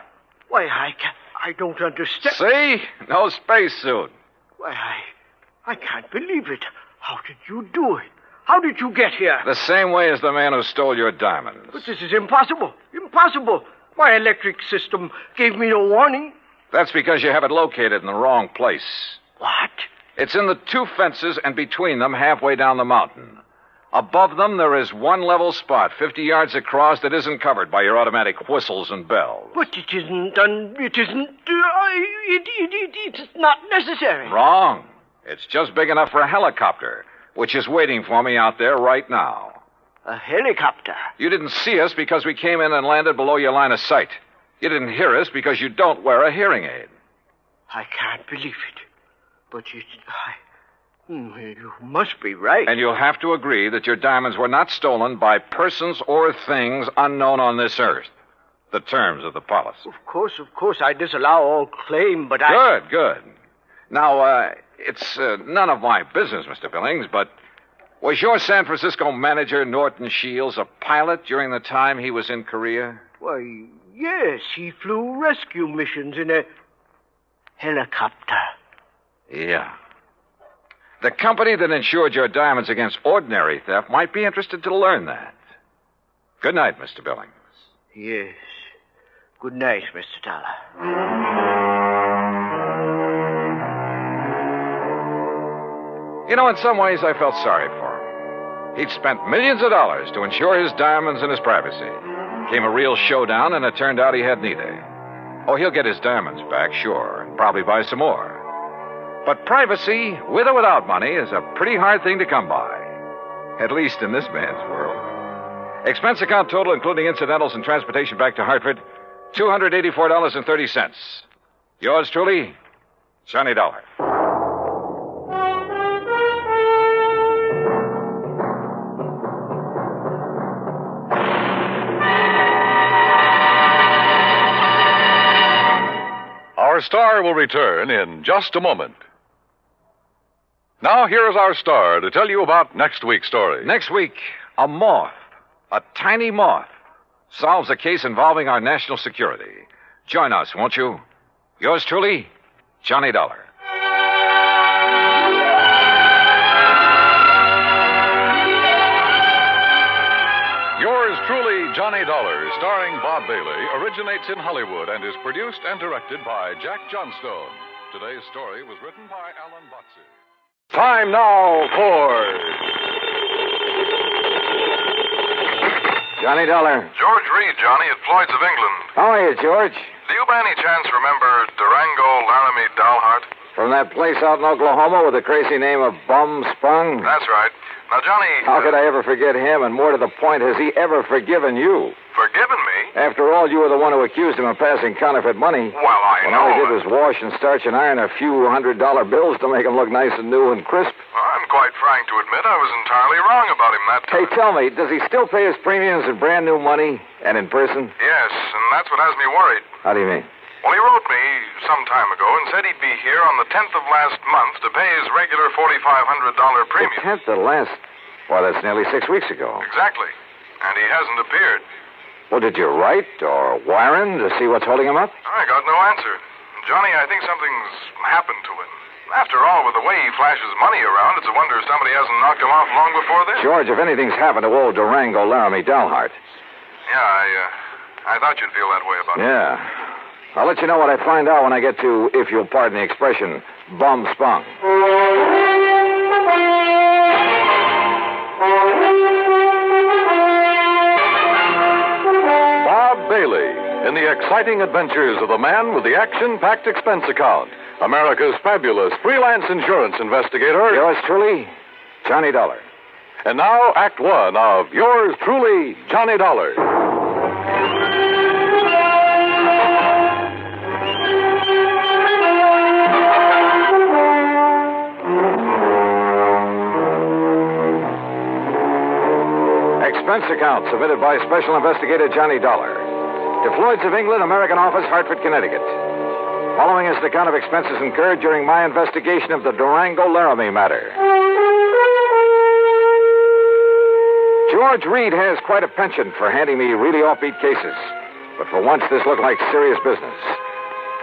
Why, I don't understand. See? No spacesuit. Why, I can't believe it. How did you do it? How did you get here? The same way as the man who stole your diamonds. But this is impossible. Impossible. My electric system gave me no warning. That's because you have it located in the wrong place. What? It's in the two fences and between them halfway down the mountain. Above them, there is one level spot, 50 yards across, that isn't covered by your automatic whistles and bells. But it isn't, it's not necessary. Wrong. It's just big enough for a helicopter, which is waiting for me out there right now. A helicopter? You didn't see us because we came in and landed below your line of sight. You didn't hear us because you don't wear a hearing aid. I can't believe it. But you must be right. And you'll have to agree that your diamonds were not stolen by persons or things unknown on this earth. The terms of the policy. Of course, I disallow all claim, but Good. Now, it's none of my business, Mr. Billings, but Was your San Francisco manager, Norton Shields, a pilot during the time he was in Korea? Why, yes, he flew rescue missions in a helicopter. Yeah. The company that insured your diamonds against ordinary theft might be interested to learn that. Good night, Mr. Billings. Yes. Good night, Mr. Dollar. You know, in some ways, I felt sorry for him. He'd spent millions of dollars to insure his diamonds and his privacy. Came a real showdown, and it turned out he had neither. Oh, he'll get his diamonds back, sure, and probably buy some more. But privacy, with or without money, is a pretty hard thing to come by. At least in this man's world. Expense account total, including incidentals and transportation back to Hartford, $284.30. Yours truly, Johnny Dollar. Our star will return in just a moment. Now, here is our star to tell you about next week's story. Next week, a moth, a tiny moth, solves a case involving our national security. Join us, won't you? Yours truly, Johnny Dollar. Yours truly, Johnny Dollar, starring Bob Bailey, originates in Hollywood and is produced and directed by Jack Johnstone. Today's story was written by Alan Botze. Time now for... Johnny Dollar. George Reed, Johnny, at Floyd's of England. How are you, George? Do you by any chance remember Durango, Laramie, Dalhart? From that place out in Oklahoma with the crazy name of Bum Spung? That's right. Now, Johnny... How could I ever forget him? And more to the point, has he ever forgiven you? Forgiven me? After all, you were the one who accused him of passing counterfeit money. Well, I know. All he did was wash and starch and iron a few $100 bills to make him look nice and new and crisp. Well, I'm quite frank to admit I was entirely wrong about him that time. Hey, tell me, does he still pay his premiums in brand new money and in person? Yes, and that's what has me worried. How do you mean? Well, he wrote me some time ago and said he'd be here on the 10th of last month to pay his regular $4,500 premium. The 10th of last... Well, that's nearly 6 weeks ago. Exactly. And he hasn't appeared. Well, did you write or wire him to see what's holding him up? I got no answer. Johnny, I think something's happened to him. After all, with the way he flashes money around, it's a wonder if somebody hasn't knocked him off long before this. George, if anything's happened to old Durango, Laramie, Dalhart. Yeah, I thought you'd feel that way about it. Yeah. I'll let you know what I find out when I get to, if you'll pardon the expression, Bum Spung. Bob Bailey, in the exciting adventures of the man with the action-packed expense account, America's fabulous freelance insurance investigator. Yours truly, Johnny Dollar. And now, Act One of Yours truly, Johnny Dollar. Expense account submitted by Special Investigator Johnny Dollar to Floyd's of England, American Office, Hartford, Connecticut. Following is the account of expenses incurred during my investigation of the Durango Laramie matter. George Reed has quite a penchant for handing me really offbeat cases, but for once this looked like serious business.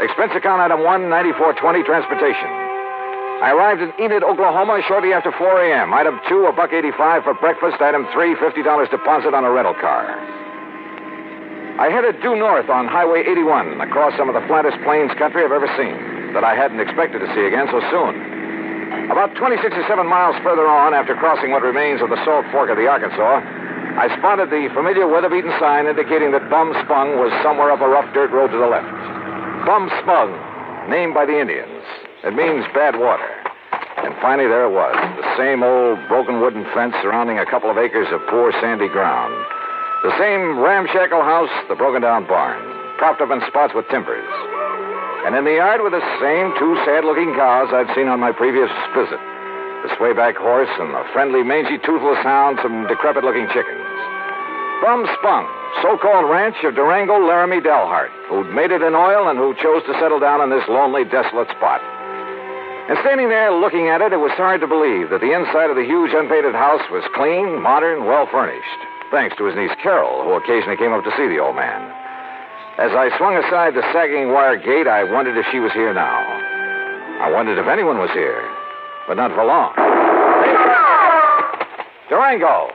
Expense account item 1, 9420, transportation. I arrived in Enid, Oklahoma shortly after 4 a.m. Item 2, $1.85 for breakfast. Item 3, $50 deposit on a rental car. I headed due north on Highway 81 across some of the flattest plains country I've ever seen that I hadn't expected to see again so soon. About 26 or 7 miles further on, after crossing what remains of the Salt Fork of the Arkansas, I spotted the familiar weather-beaten sign indicating that Bum Spung was somewhere up a rough dirt road to the left. Bum Spung, named by the Indians. It means bad water. And finally, there it was, the same old broken wooden fence surrounding a couple of acres of poor sandy ground. The same ramshackle house, the broken-down barn, propped up in spots with timbers. And in the yard were the same 2 sad-looking cows I'd seen on my previous visit. The swayback horse and the friendly, mangy, toothless hound, some decrepit-looking chickens. Bum Spung, so-called ranch of Durango, Laramie, Dalhart, who'd made it in oil and who chose to settle down in this lonely, desolate spot. And standing there looking at it, it was hard to believe that the inside of the huge unpainted house was clean, modern, well-furnished, thanks to his niece Carol, who occasionally came up to see the old man. As I swung aside the sagging wire gate, I wondered if she was here now. I wondered if anyone was here, but not for long. Durango!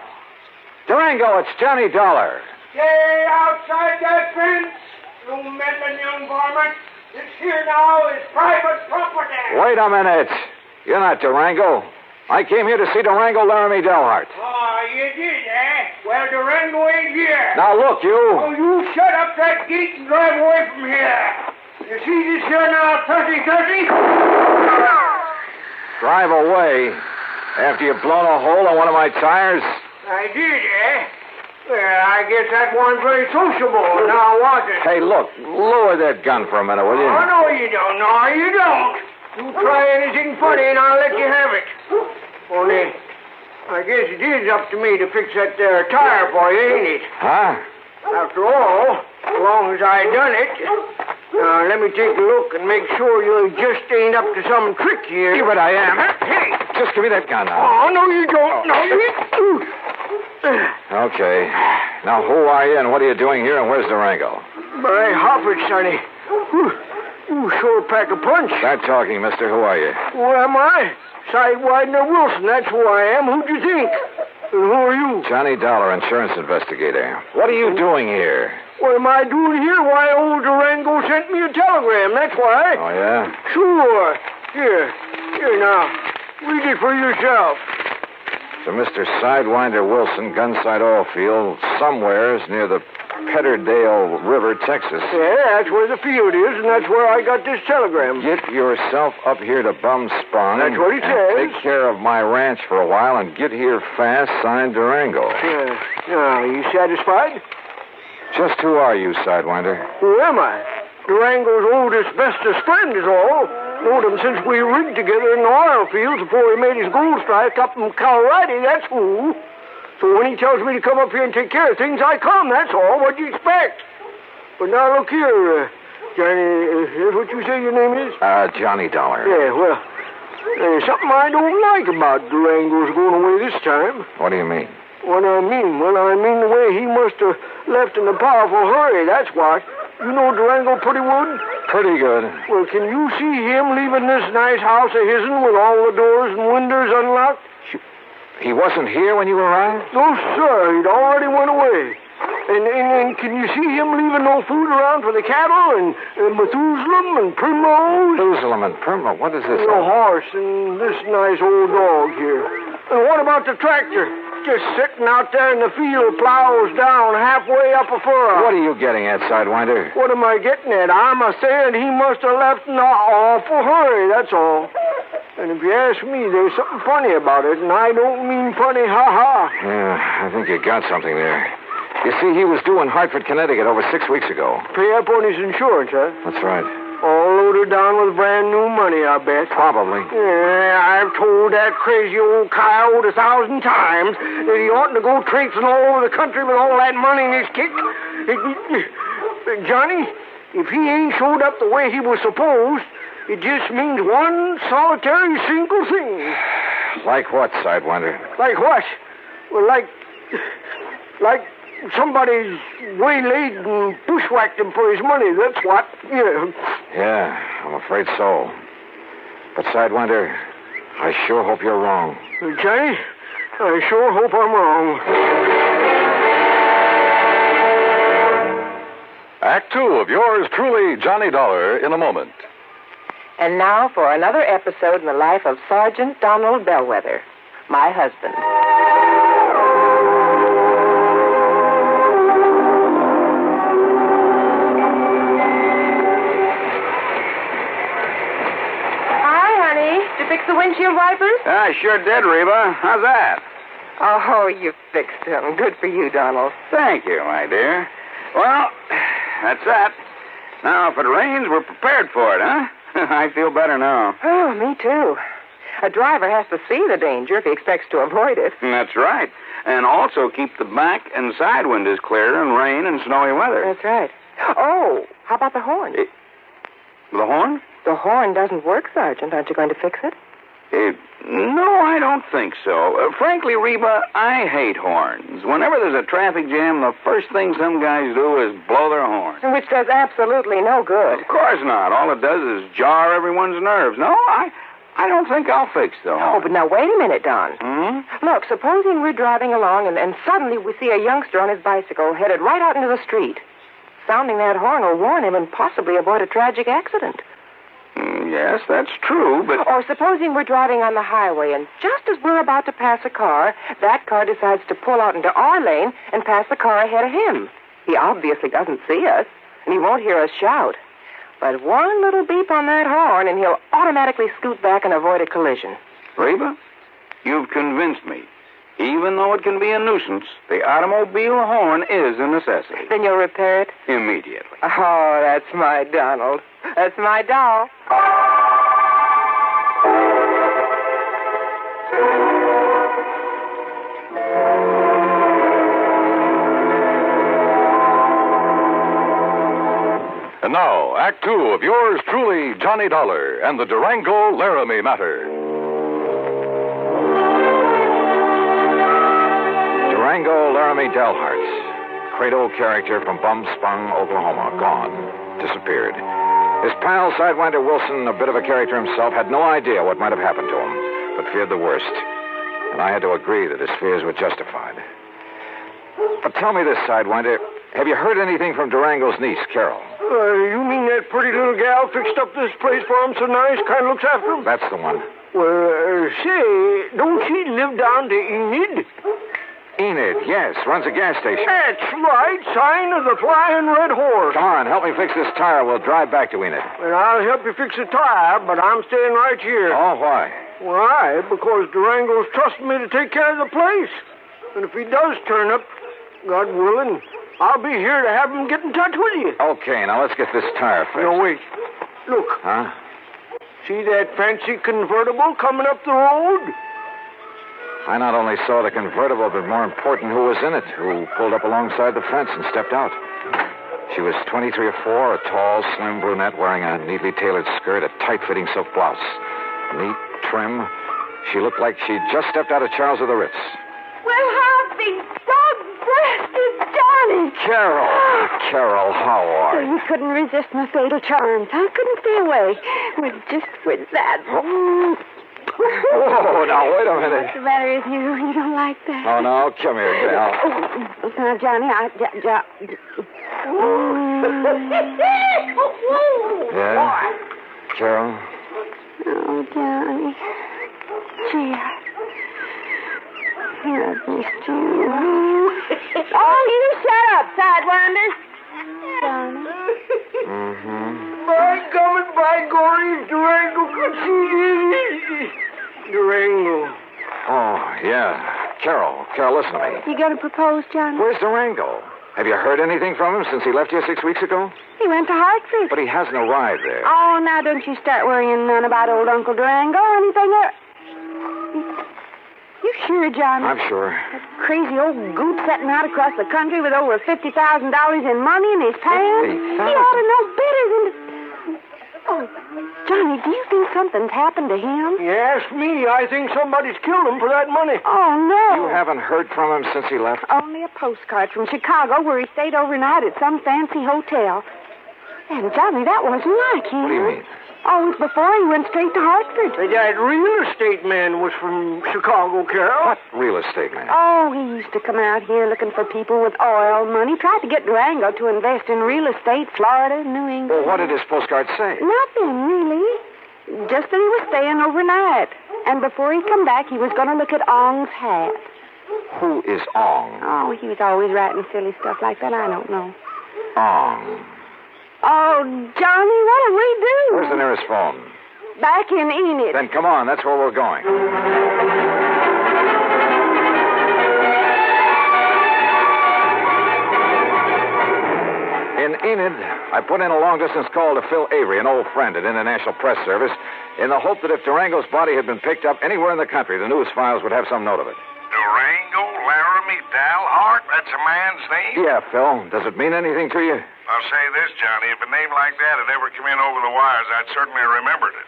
Durango, it's Johnny Dollar. Stay outside that fence, you meddling young varmint. This here now is private property. Wait a minute. You're not Durango. I came here to see Durango Laramie Delhart. Oh, you did, eh? Well, Durango ain't here. Now, look, you. Oh, you shut up that gate and drive away from here. You see this here now, 30-30? Drive away? After you've blown a hole in one of my tires? I did, eh? Well, I guess that wasn't very sociable, now was it? Hey, look, lower that gun for a minute, will you? Oh, no, you don't. No, you don't. You try anything funny and I'll let you have it. Only, I guess it is up to me to fix that there tire for you, ain't it? Huh? After all, as long as I done it. Now, let me take a look and make sure you just ain't up to some trick here. Yeah, but I am. Hey, just give me that gun now. Oh, no, you don't. No, you... Okay. Now, who are you and what are you doing here and where's Durango? My hoppers, sonny. You sure pack a punch. Stop talking, mister. Who are you? Who am I? Sidewinder Wilson, that's who I am. Who'd you think? And who are you? Johnny Dollar, insurance investigator. What are you doing here? What am I doing here? Why, old Durango sent me a telegram, that's why. Oh, yeah? Sure. Here now. Read it for yourself. To Mr. Sidewinder Wilson, Gunside Oil Field, somewheres near the Petterdale River, Texas. Yeah, that's where the field is, and that's where I got this telegram. Get yourself up here to Bum Sprung. That's what he says. Take care of my ranch for a while and get here fast, signed Durango. Yeah. Now, you satisfied? Just who are you, Sidewinder? Who am I? Durango's oldest, bestest friend is all. Known him since we rigged together in the oil fields before he made his gold strike up in Colorado, that's who. So when he tells me to come up here and take care of things, I come, that's all. What'd you expect? But now look here, Johnny, is what you say your name is? Johnny Dollar. Yeah, well, there's something I don't like about Durango's going away this time. What do you mean? What I mean? Well, I mean the way he must have left in a powerful hurry, that's what. You know Durango pretty good? Pretty good. Well, can you see him leaving this nice house of his'n with all the doors and windows unlocked? He wasn't here when you arrived? No, sir. He'd already went away. And can you see him leaving no food around for the cattle and Methuselah and Primrose? Methuselah and Primrose? What is this? The horse and this nice old dog here. And what about the tractor? Just sitting out there in the field, plows down halfway up a furrow. What are you getting at, Sidewinder? What am I getting at? I'm saying he must have left in an awful hurry, that's all. And if you ask me, there's something funny about it, and I don't mean funny, ha-ha. Yeah, I think you got something there. You see, he was due in Hartford, Connecticut over 6 weeks ago. Pay up on his insurance, huh? That's right. All loaded down with brand new money, I bet. Probably. Yeah, I've told that crazy old coyote 1,000 times that he oughtn't to go traipsing all over the country with all that money in his kick. Johnny, if he ain't showed up the way he was supposed, it just means one solitary single thing. Like what, Sidewinder? Like what? Well, like somebody's waylaid and bushwhacked him for his money, that's what. Yeah. Yeah, I'm afraid so. But, Sidewinder, I sure hope you're wrong. Johnny, I sure hope I'm wrong. Act 2 of yours truly, Johnny Dollar, in a moment. And now for another episode in the life of Sergeant Donald Bellwether, my husband. Fix the windshield wipers? I sure did, Reba. How's that? Oh, you fixed them. Good for you, Donald. Thank you, my dear. Well, that's that. Now, if it rains, we're prepared for it, huh? I feel better now. Oh, me too. A driver has to see the danger if he expects to avoid it. That's right. And also keep the back and side windows clear in rain and snowy weather. That's right. Oh, how about the horn? The horn? The horn doesn't work, Sergeant. Aren't you going to fix it? No, I don't think so. Frankly, Reba, I hate horns. Whenever there's a traffic jam, the first thing some guys do is blow their horn. Which does absolutely no good. Of course not. All it does is jar everyone's nerves. No, I don't think I'll fix the horn. Oh, but now wait a minute, Don. Hmm? Look, supposing we're driving along and suddenly we see a youngster on his bicycle headed right out into the street. Sounding that horn will warn him and possibly avoid a tragic accident. Yes, that's true, but... Or supposing we're driving on the highway and just as we're about to pass a car, that car decides to pull out into our lane and pass the car ahead of him. He obviously doesn't see us, and he won't hear us shout. But one little beep on that horn and he'll automatically scoot back and avoid a collision. Reba, you've convinced me. Even though it can be a nuisance, the automobile horn is a necessity. Then you'll repair it? Immediately. Oh, that's my Donald. That's my doll. And now, Act Two of yours truly, Johnny Dollar, and the Durango Laramie matter. Durango Laramie Delharts, cradle character from Bumspung, Oklahoma, gone, disappeared. His pal, Sidewinder Wilson, a bit of a character himself, had no idea what might have happened to him, but feared the worst. And I had to agree that his fears were justified. But tell me this, Sidewinder, have you heard anything from Durango's niece, Carol? You mean that pretty little gal fixed up this place for him so nice, kind of looks after him? That's the one. Well, say, don't she live down to Enid? Enid, yes, runs a gas station. That's right, sign of the Flying Red Horse. Come on, help me fix this tire. We'll drive back to Enid. Well, I'll help you fix the tire, but I'm staying right here. Oh, why? Why? Because Durango's trusted me to take care of the place. And if he does turn up, God willing, I'll be here to have him get in touch with you. Okay, now let's get this tire fixed. No, wait. Look. Huh? See that fancy convertible coming up the road? I not only saw the convertible, but more important, who was in it, who pulled up alongside the fence and stepped out. She was 23 or 4, a tall, slim brunette wearing a neatly tailored skirt, a tight-fitting silk blouse. Neat, trim. She looked like she'd just stepped out of Charles of the Ritz. Well, how's the dog-breasted Johnny? Carol, how are you? You couldn't resist my fatal charms. I couldn't stay away. Just with that. Whoa, now, wait a minute. What's the matter with you? You don't like that? Oh, no, come here, gal. Now, Johnny, Yeah? Carol? Oh, Johnny. Gee, I missed you. Oh, you shut up, Sidewinder. Johnny. By God, by glory, Durango could see Durango. Oh, yeah. Carol, listen to me. You going to propose, Johnny? Where's Durango? Have you heard anything from him since he left here 6 weeks ago? He went to Hartford. But he hasn't arrived there. Oh, now don't you start worrying none about old Uncle Durango or anything. You sure, Johnny? I'm sure. That crazy old goot setting out across the country with over $50,000 in money in his pants. He ought to know better than to... Oh, Johnny, do you think something's happened to him? Yes, me. I think somebody's killed him for that money. Oh, no. You haven't heard from him since he left? Only a postcard from Chicago where he stayed overnight at some fancy hotel. And, Johnny, that wasn't like him. What do you mean? Oh, it was before he went straight to Hartford. That real estate man was from Chicago, Carol. What real estate man? Oh, he used to come out here looking for people with oil money. Tried to get Durango to invest in real estate, Florida, New England. Well, what did his postcard say? Nothing, really. Just that he was staying overnight. And before he come back, he was going to look at Ong's hat. Who is Ong? Oh, he was always writing silly stuff like that. I don't know. Ong. Oh, Johnny, what'll we do? Where's the nearest phone? Back in Enid. Then come on, that's where we're going. In Enid, I put in a long-distance call to Phil Avery, an old friend at International Press Service, in the hope that if Durango's body had been picked up anywhere in the country, the news files would have some note of it. Durango Laramie Dal Hart, that's a man's name? Yeah, Phil. Does it mean anything to you? I'll say this, Johnny. If a name like that had ever come in over the wires, I'd certainly remembered it.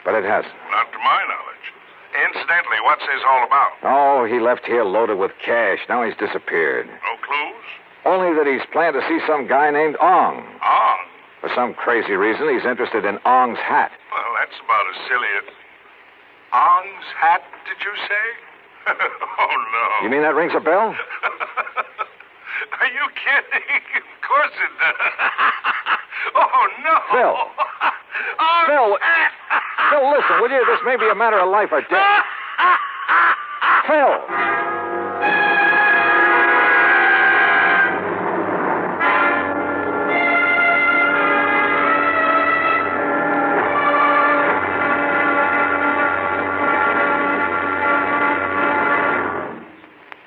But it hasn't. Not to my knowledge. Incidentally, what's this all about? Oh, he left here loaded with cash. Now he's disappeared. No clues? Only that he's planned to see some guy named Ong. Ong? For some crazy reason, he's interested in Ong's hat. Well, that's about as silly as... Ong's hat, did you say? Oh, no. You mean that rings a bell? Are you kidding? Of course it does. Oh, no. Phil. Phil. Phil, listen, will you? This may be a matter of life or death. Phil.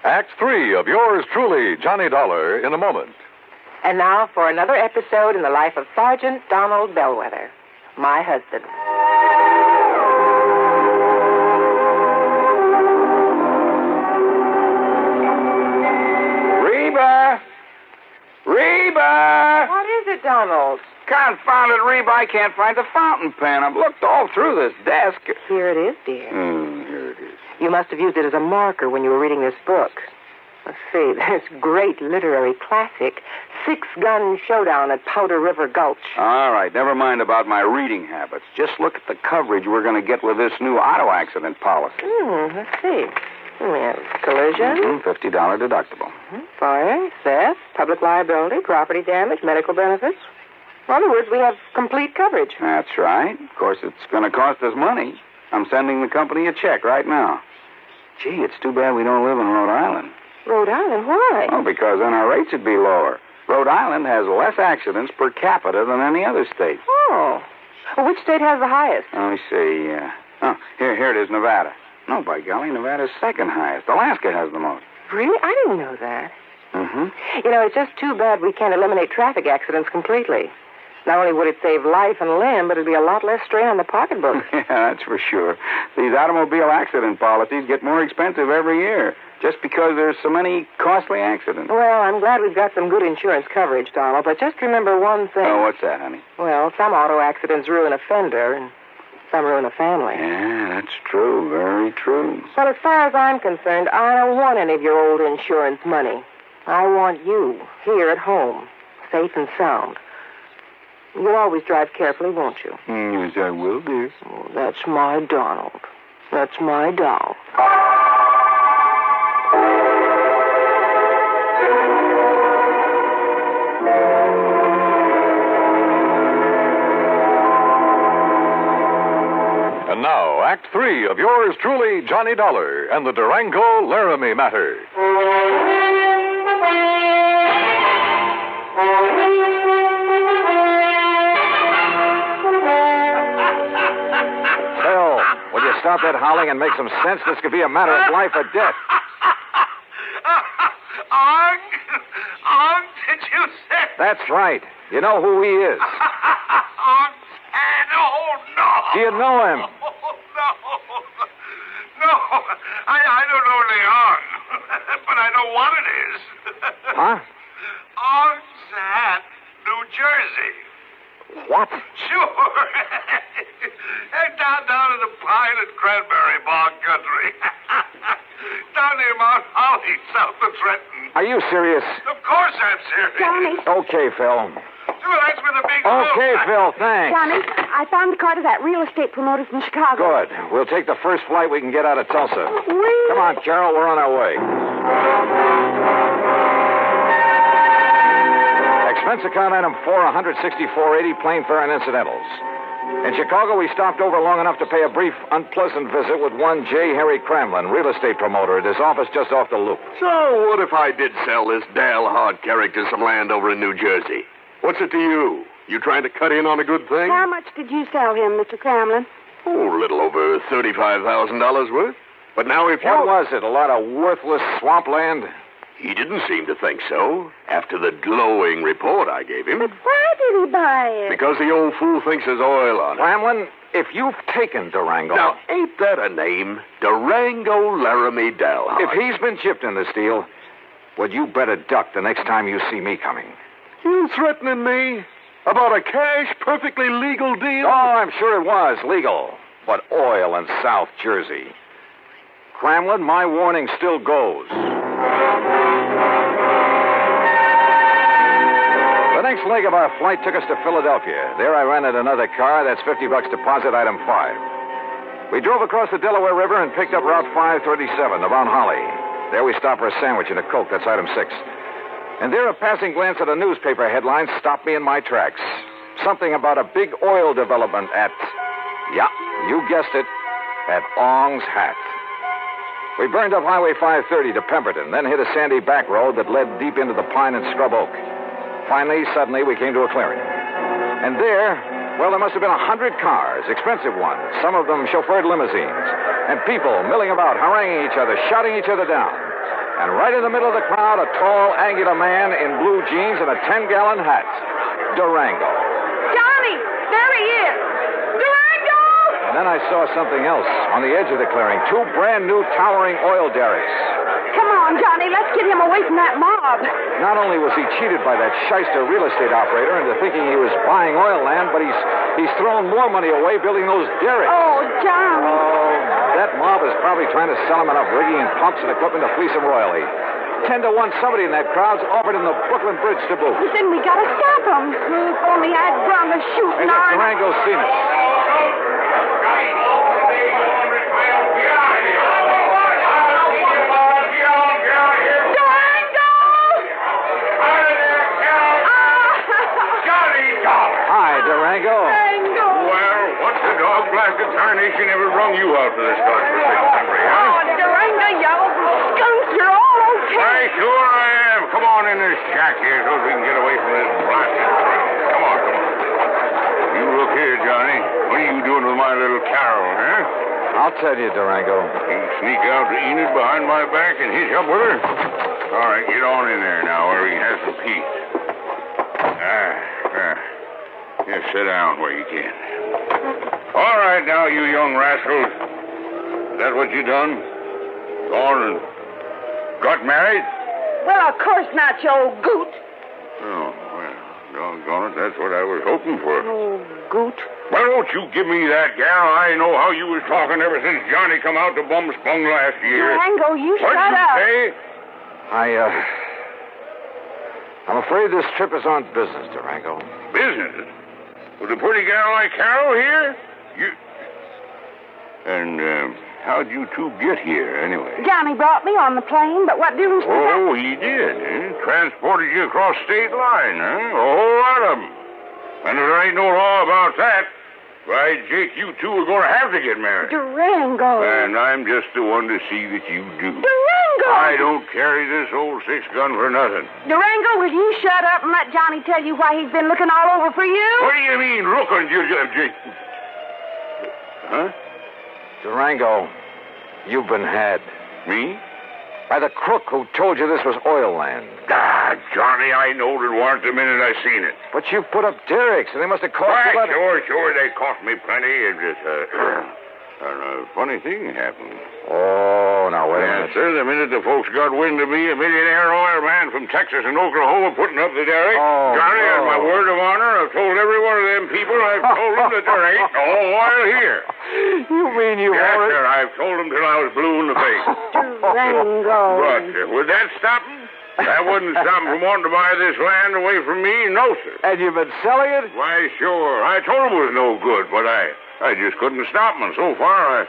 Act 3 of yours truly, Johnny Dollar, in a moment. And now for another episode in the life of Sergeant Donald Bellwether, my husband. Reba! Reba! What is it, Donald? Confounded Reba, I can't find the fountain pen. I've looked all through this desk. Here it is, dear. Here it is. You must have used it as a marker when you were reading this book. Let's see, this great literary classic, Six Gun Showdown at Powder River Gulch. All right, never mind about my reading habits. Just look at the coverage we're going to get with this new auto accident policy. Let's see. We have collision. $50 deductible. Fire, theft, public liability, property damage, medical benefits. In other words, we have complete coverage. That's right. Of course, it's going to cost us money. I'm sending the company a check right now. Gee, it's too bad we don't live in Rhode Island. Rhode Island? Why? Oh, because then our rates would be lower. Rhode Island has less accidents per capita than any other state. Oh. Well, which state has the highest? Let me see. Here it is, Nevada. No, by golly, Nevada's second highest. Alaska has the most. Really? I didn't know that. Mm-hmm. You know, it's just too bad we can't eliminate traffic accidents completely. Not only would it save life and limb, but it'd be a lot less strain on the pocketbook. Yeah, that's for sure. These automobile accident policies get more expensive every year, just because there's so many costly accidents. Well, I'm glad we've got some good insurance coverage, Donald, but just remember one thing. Oh, what's that, honey? Well, some auto accidents ruin a fender, and some ruin a family. Yeah, that's true. Very true. Well, as far as I'm concerned, I don't want any of your old insurance money. I want you here at home, safe and sound. You'll always drive carefully, won't you? Yes, I will, dear. Oh, that's my Donald. That's my doll. And now, Act 3 of yours truly, Johnny Dollar, and the Durango Laramie matter. Will you stop that howling and make some sense? This could be a matter of life or death. Ong? Ong, did you say? That's right. You know who he is. Ong's hand? Oh, no. Do you know him? Oh, no. No, I don't know the Ong, but I know what it is. Huh? Ong's hat, New Jersey. What? Sure. down in the pine and cranberry bog country. Down near Mount Holly, south of Trenton. Are you serious? Of course I'm serious. Johnny. Okay, Phil. Well, that's where the big Okay, Phil, thanks. Johnny, I found the card of that real estate promoter from Chicago. Good. We'll take the first flight we can get out of Tulsa. Wait. Come on, Carol, we're on our way. Expense account item 4, $164.80, plane fare and incidentals. In Chicago, we stopped over long enough to pay a brief, unpleasant visit with one J. Harry Cramlin, real estate promoter, at his office just off the loop. So, what if I did sell this Dal Hart character some land over in New Jersey? What's it to you? You trying to cut in on a good thing? How much did you sell him, Mr. Cramlin? Oh, a little over $35,000 worth. But now if you... What was it, a lot of worthless swampland? He didn't seem to think so, after the glowing report I gave him. But why did he buy it? Because the old fool thinks there's oil on it. Cramlin, if you've taken Durango... Now, ain't that a name? Durango Laramie Dal Hart. If he's been chipped in this deal, Well, you better duck the next time you see me coming. You threatening me? About a cash, perfectly legal deal? Oh, I'm sure it was legal. But oil in South Jersey. Cramlin, my warning still goes. The next leg of our flight took us to Philadelphia. There I rented another car. That's $50 deposit, item 5. We drove across the Delaware River and picked up Route 537 to Mount Holly. There we stopped for a sandwich and a Coke. That's item 6. And there a passing glance at a newspaper headline stopped me in my tracks. Something about a big oil development at, yeah, you guessed it, at Ong's Hat. We burned up Highway 530 to Pemberton, then hit a sandy back road that led deep into the pine and scrub oak. Finally, suddenly, we came to a clearing. And there, well, there must have been 100 cars, expensive ones, some of them chauffeured limousines, and people milling about, haranguing each other, shouting each other down. And right in the middle of the crowd, a tall, angular man in blue jeans and a 10-gallon hat. Durango. Johnny! There he is! Durango! And then I saw something else on the edge of the clearing. 2 brand-new towering oil derricks. Come on, Johnny, let's get him away from that mob. Not only was he cheated by that shyster real estate operator into thinking he was buying oil land, but he's thrown more money away building those derricks. Oh, Johnny. Oh, that mob is probably trying to sell him enough rigging and pumps and equipment to fleece him royally. 10 to 1, somebody in that crowd's offered him the Brooklyn Bridge to boot. Then we gotta stop him. If only I'd run the shooting Hey, iron. Durango's seen us. Durango. Well, what's the dog-blasted tarnation ever rung you out for this godforsaken country, huh? Oh, Durango, you old skunk, you're all okay. Why, sure I am. Come on in this shack here so we can get away from this blasted crowd. Come on. You look here, Johnny. What are you doing with my little Carol, huh? I'll tell you, Durango. You sneak out to Enid behind my back and hitch up with her? All right, get on in there now where we can have some peace. Yeah, sit down where you can. All right, now, you young rascals. Is that what you done? Gone and got married? Well, of course not, you old goot. Oh, well, doggone it, that's what I was hoping for. Oh, goot. Well, don't you give me that, gal. I know how you was talking ever since Johnny come out to Bum Spung last year. Durango, you What'd shut you up. say? I'm afraid this trip is on business, Durango. Business? With a pretty gal like Carol here? And how'd you two get here, anyway? Johnny brought me on the plane, but what difference does that... Oh, he did, eh? Transported you across state line, huh? A whole lot of them. And there ain't no law about that. Right, Jake, you two are going to have to get married. Durango. And I'm just the one to see that you do. Durango! I don't carry this old 6-gun for nothing. Durango, will you shut up and let Johnny tell you why he's been looking all over for you? What do you mean, looking, Jake? Huh? Durango, you've been had. Me? By the crook who told you this was oil land. Ah, Johnny, I knowed it weren't the minute I seen it. But you put up derricks, and they must have cost you... Why, sure, they cost me plenty. It just, a funny thing happened. Oh, now, wait a minute. Sir, the minute the folks got wind of me, a millionaire oil man from Texas and Oklahoma putting up the derrick, Johnny, on my word of honor, I've told every one of them people, I've told them that there ain't no oil here. You mean you Yes, sir, I've told them till I was blue in the face. Durango. But would that stop them? That wouldn't stop them from wanting to buy this land away from me, no, sir. And you've been selling it? Why, sure. I told them it was no good, but I just couldn't stop them. And so far, I've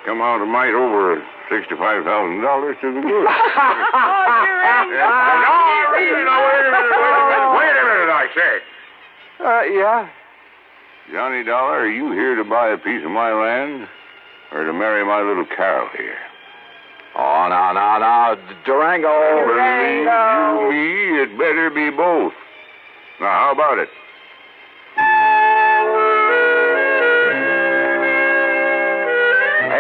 come out a mite over $65,000 to the good. Wait a minute, I say. Yeah? Johnny Dollar, are you here to buy a piece of my land or to marry my little Carol here? Oh, now, Durango. Believe you me, it better be both. Now, how about it?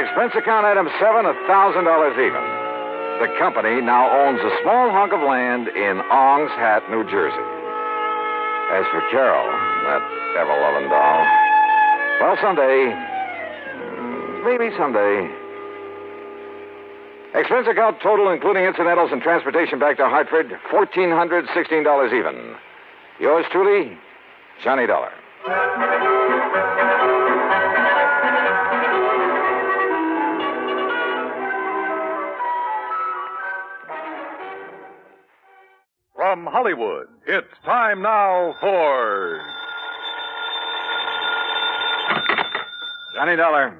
Expense account item 7, $1,000 even. The company now owns a small hunk of land in Ong's Hat, New Jersey. As for Carol, that ever-loving doll, well, someday, maybe someday, Expense account total, including incidentals and transportation back to Hartford, $1,416 even. Yours truly, Johnny Dollar. From Hollywood, it's time now for Johnny Dollar.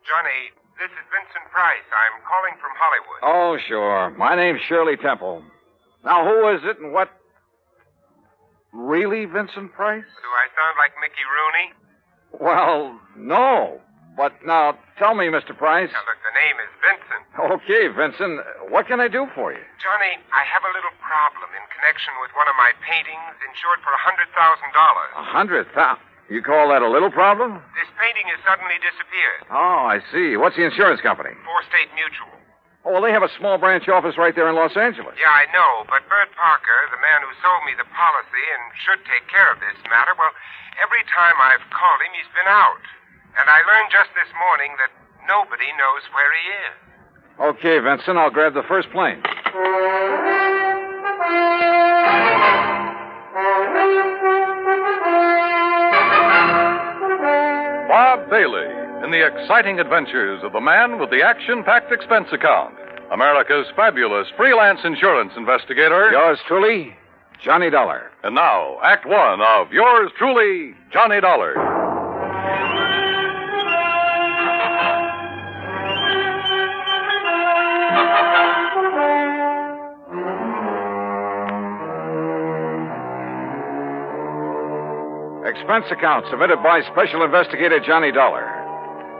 Johnny, this is Vincent Price. I'm calling from Hollywood. Oh, sure. My name's Shirley Temple. Now, who is it and what? Really, Vincent Price? Do I sound like Mickey Rooney? Well, no. But now, tell me, Mr. Price. Now, look, the name is Vincent. Okay, Vincent. What can I do for you? Johnny, I have a little problem in connection with one of my paintings insured for $100,000. $100,000? You call that a little problem? This painting has suddenly disappeared. Oh, I see. What's the insurance company? State Mutual. Oh, well, they have a small branch office right there in Los Angeles. Yeah, I know, but Bert Parker, the man who sold me the policy and should take care of this matter, well, every time I've called him, he's been out. And I learned just this morning that nobody knows where he is. Okay, Vincent, I'll grab the first plane. Bob Bailey in the exciting adventures of the man with the action-packed expense account. America's fabulous freelance insurance investigator. Yours truly, Johnny Dollar. And now, Act One of Yours Truly, Johnny Dollar. Expense account submitted by Special Investigator Johnny Dollar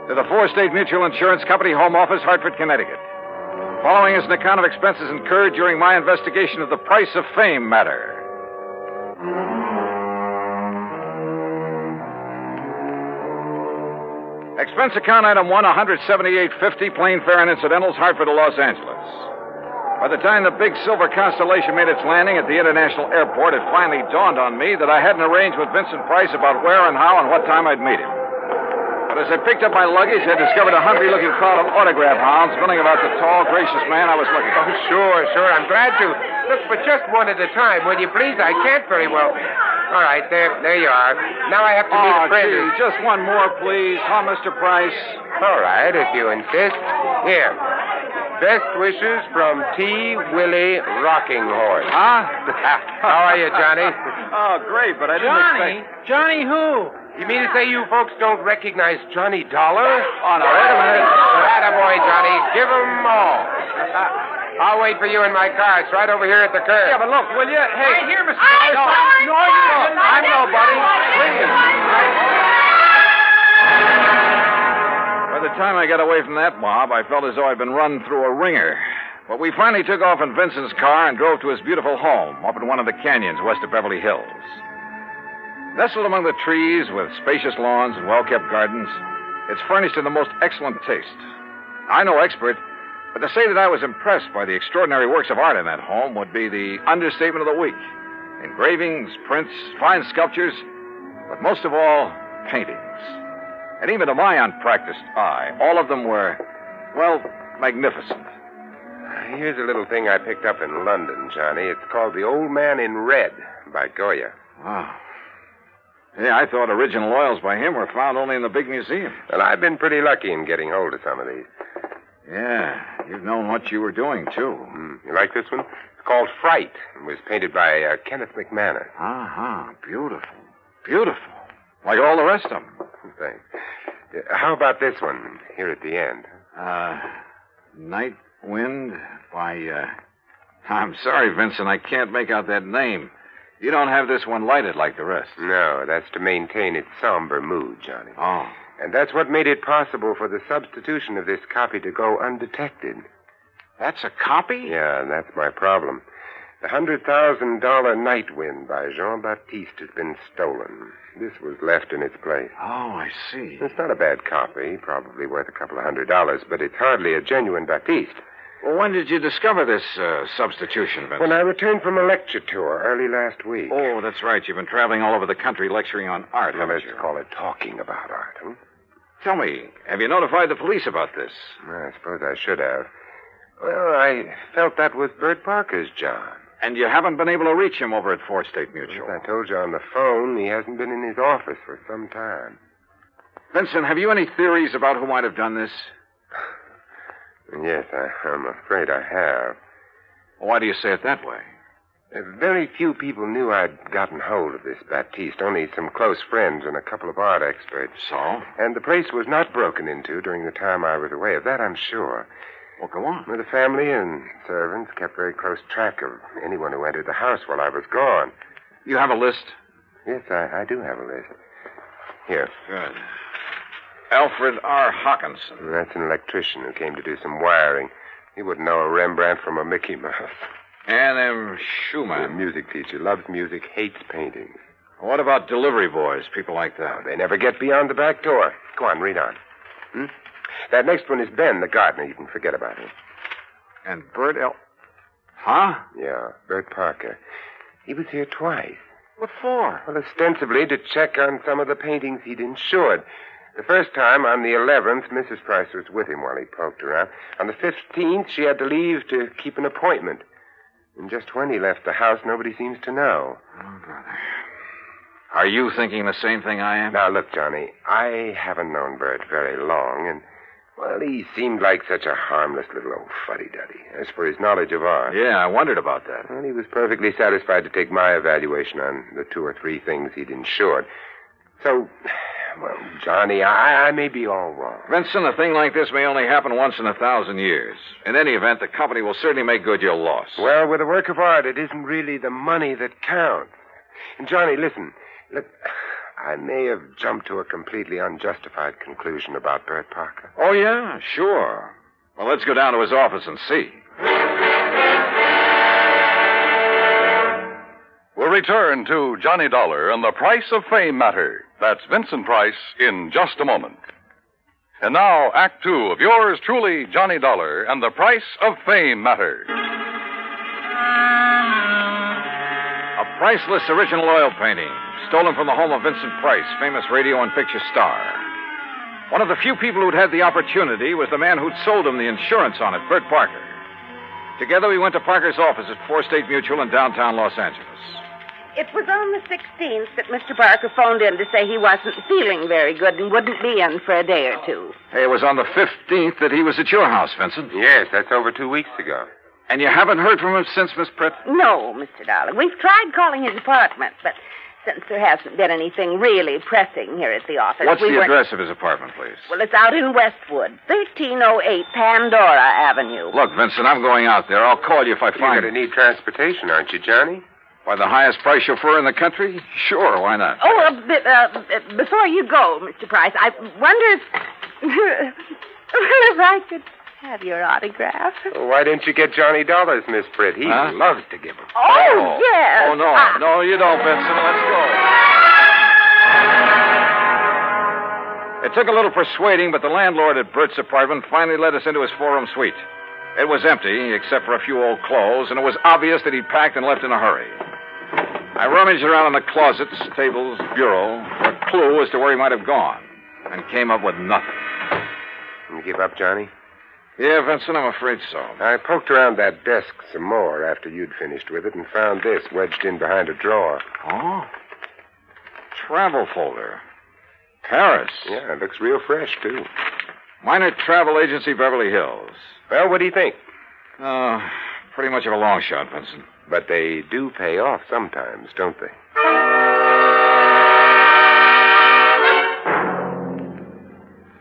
to the State Mutual Insurance Company, Home Office, Hartford, Connecticut. Following is an account of expenses incurred during my investigation of the Price of Fame matter. Expense account item 1, $178.50, plane fare and incidentals, Hartford to Los Angeles. By the time the big silver Constellation made its landing at the international airport, it finally dawned on me that I hadn't arranged with Vincent Price about where and how and what time I'd meet him. But as I picked up my luggage, I discovered a hungry-looking crowd of autograph hounds milling about the tall, gracious man I was looking for. Oh, sure. I'm glad to. Look, but just one at a time, will you please? I can't very well. All right, there you are. Now I have to meet a friend. Gee, just one more, please. Huh, Mr. Price? All right, if you insist. Here. Best wishes from T. Willie Rocking Horse. Huh? How are you, Johnny? Oh, great, but I didn't expect... Johnny who? You mean to say you folks don't recognize Johnny Dollar? Oh, no, wait a minute. Attaboy, Johnny. Give 'em all. I'll wait for you in my car. It's right over here at the curb. Yeah, but look, will you? Hey. Right here, Mr. Price. No, you don't. I'm nobody. Please. By the time I got away from that mob, I felt as though I'd been run through a ringer. But we finally took off in Vincent's car and drove to his beautiful home up in one of the canyons west of Beverly Hills. Nestled among the trees with spacious lawns and well-kept gardens, it's furnished in the most excellent taste. I'm no expert, but to say that I was impressed by the extraordinary works of art in that home would be the understatement of the week. Engravings, prints, fine sculptures, but most of all, paintings. And even to my unpracticed eye, all of them were, well, magnificent. Here's a little thing I picked up in London, Johnny. It's called The Old Man in Red by Goya. Wow. Yeah, I thought original oils by him were found only in the big museum. Well, I've been pretty lucky in getting hold of some of these. Yeah, you've known what you were doing, too. You like this one? It's called Fright. It was painted by Kenneth McManus. Beautiful. Beautiful. Like all the rest of them. Thanks. How about this one here at the end? Night Wind by, I'm sorry, Vincent, I can't make out that name. You don't have this one lighted like the rest. No, that's to maintain its somber mood, Johnny. Oh. And that's what made it possible for the substitution of this copy to go undetected. That's a copy? Yeah, that's my problem. The $100,000 Night Wind by Jean-Baptiste has been stolen. This was left in its place. Oh, I see. It's not a bad copy, probably worth a couple of $100, but it's hardly a genuine Baptiste. Well, when did you discover this substitution, Vincent? When I returned from a lecture tour early last week. Oh, that's right. You've been traveling all over the country lecturing on art. Now, let's call it talking about art, huh? Tell me, have you notified the police about this? I suppose I should have. Well, I felt that was Bert Parker's job. And you haven't been able to reach him over at 4 State Mutual. As I told you on the phone, he hasn't been in his office for some time. Vincent, have you any theories about who might have done this? Yes, I'm afraid I have. Why do you say it that way? Very few people knew I'd gotten hold of this Baptiste, only some close friends and a couple of art experts. So? And the place was not broken into during the time I was away. Of that I'm sure. Well, go on. The family and servants kept very close track of anyone who entered the house while I was gone. You have a list? Yes, I do have a list. Here. Good. Alfred R. Hawkinson. That's an electrician who came to do some wiring. He wouldn't know a Rembrandt from a Mickey Mouse. And M. Schumann. A music teacher. Loves music, hates painting. What about delivery boys, people like that? Oh, they never get beyond the back door. Go on, read on. That next one is Ben, the gardener. You can forget about him. And Bert L. Huh? Yeah, Bert Parker. He was here twice. What for? Well, ostensibly to check on some of the paintings he'd insured. The first time, on the 11th, Mrs. Price was with him while he poked around. On the 15th, she had to leave to keep an appointment. And just when he left the house, nobody seems to know. Oh, brother. Are you thinking the same thing I am? Now, look, Johnny, I haven't known Bert very long, and, well, he seemed like such a harmless little old fuddy-duddy. As for his knowledge of art... Yeah, I wondered about that. Well, he was perfectly satisfied to take my evaluation on the 2 or 3 things he'd insured. So, well, Johnny, I may be all wrong. Vincent, a thing like this may only happen once in 1,000 years. In any event, the company will certainly make good your loss. Well, with a work of art, it isn't really the money that counts. And, Johnny, listen. Look, I may have jumped to a completely unjustified conclusion about Bert Parker. Oh, yeah? Sure. Well, let's go down to his office and see. We'll return to Johnny Dollar and the Price of Fame matter. That's Vincent Price in just a moment. And now, Act 2 of yours truly, Johnny Dollar and the Price of Fame matter. A priceless original oil painting, stolen from the home of Vincent Price, famous radio and picture star. One of the few people who'd had the opportunity was the man who'd sold him the insurance on it, Bert Parker. Together, we went to Parker's office at 4 State Mutual in downtown Los Angeles. It was on the 16th that Mr. Parker phoned in to say he wasn't feeling very good and wouldn't be in for a day or two. Hey, it was on the 15th that he was at your house, Vincent. Yes, that's over 2 weeks ago. And you haven't heard from him since, Miss Pritt? No, Mr. Dollar. We've tried calling his apartment, but since there hasn't been anything really pressing here at the office... What's the address of his apartment, please? Well, it's out in Westwood, 1308 Pandora Avenue. Look, Vincent, I'm going out there. I'll call you if I find... You're going to need transportation, aren't you, Johnny? By the highest price chauffeur in the country? Sure, why not? Oh, before you go, Mr. Price, I wonder if... if I could have your autograph. Well, why didn't you get Johnny Dollars, Miss Britt? He loves to give them. Oh, yes. Oh, no. No, you don't, Vincent. Let's go. It took a little persuading, but the landlord at Bert's apartment finally let us into his 4-room suite. It was empty, except for a few old clothes, and it was obvious that he'd packed and left in a hurry. I rummaged around in the closets, tables, bureau, for a clue as to where he might have gone, and came up with nothing. You give up, Johnny? Yeah, Vincent, I'm afraid so. I poked around that desk some more after you'd finished with it and found this wedged in behind a drawer. Oh? Travel folder. Paris. Yeah, it looks real fresh, too. Minor Travel Agency, Beverly Hills. Well, what do you think? Pretty much of a long shot, Vincent. But they do pay off sometimes, don't they?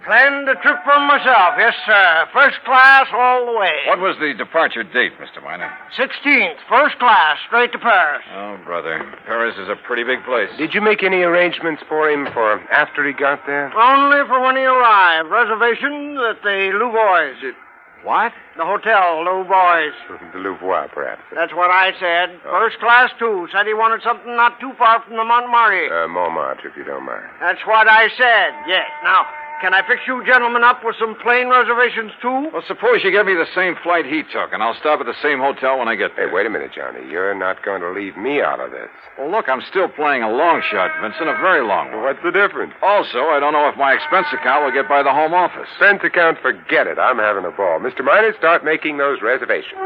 Planned a trip for myself, yes, sir. First class all the way. What was the departure date, Mr. Miner? 16th, first class, straight to Paris. Oh, brother. Paris is a pretty big place. Did you make any arrangements for him for after he got there? Only for when he arrived. Reservations at the Louvois. What? The hotel, Louvois. The Louvois, perhaps. That's what I said. First class, too. Said he wanted something not too far from the Montmartre. Montmartre, if you don't mind. That's what I said, yes. Now, Can I fix you gentlemen up with some plane reservations, too? Well, suppose you give me the same flight he took, and I'll stop at the same hotel when I get there. Hey, wait a minute, Johnny. You're not going to leave me out of this. Well, look, I'm still playing a long shot, Vincent, a very long one. What's the difference? Also, I don't know if my expense account will get by the home office. Expense account, forget it. I'm having a ball. Mr. Minor, start making those reservations.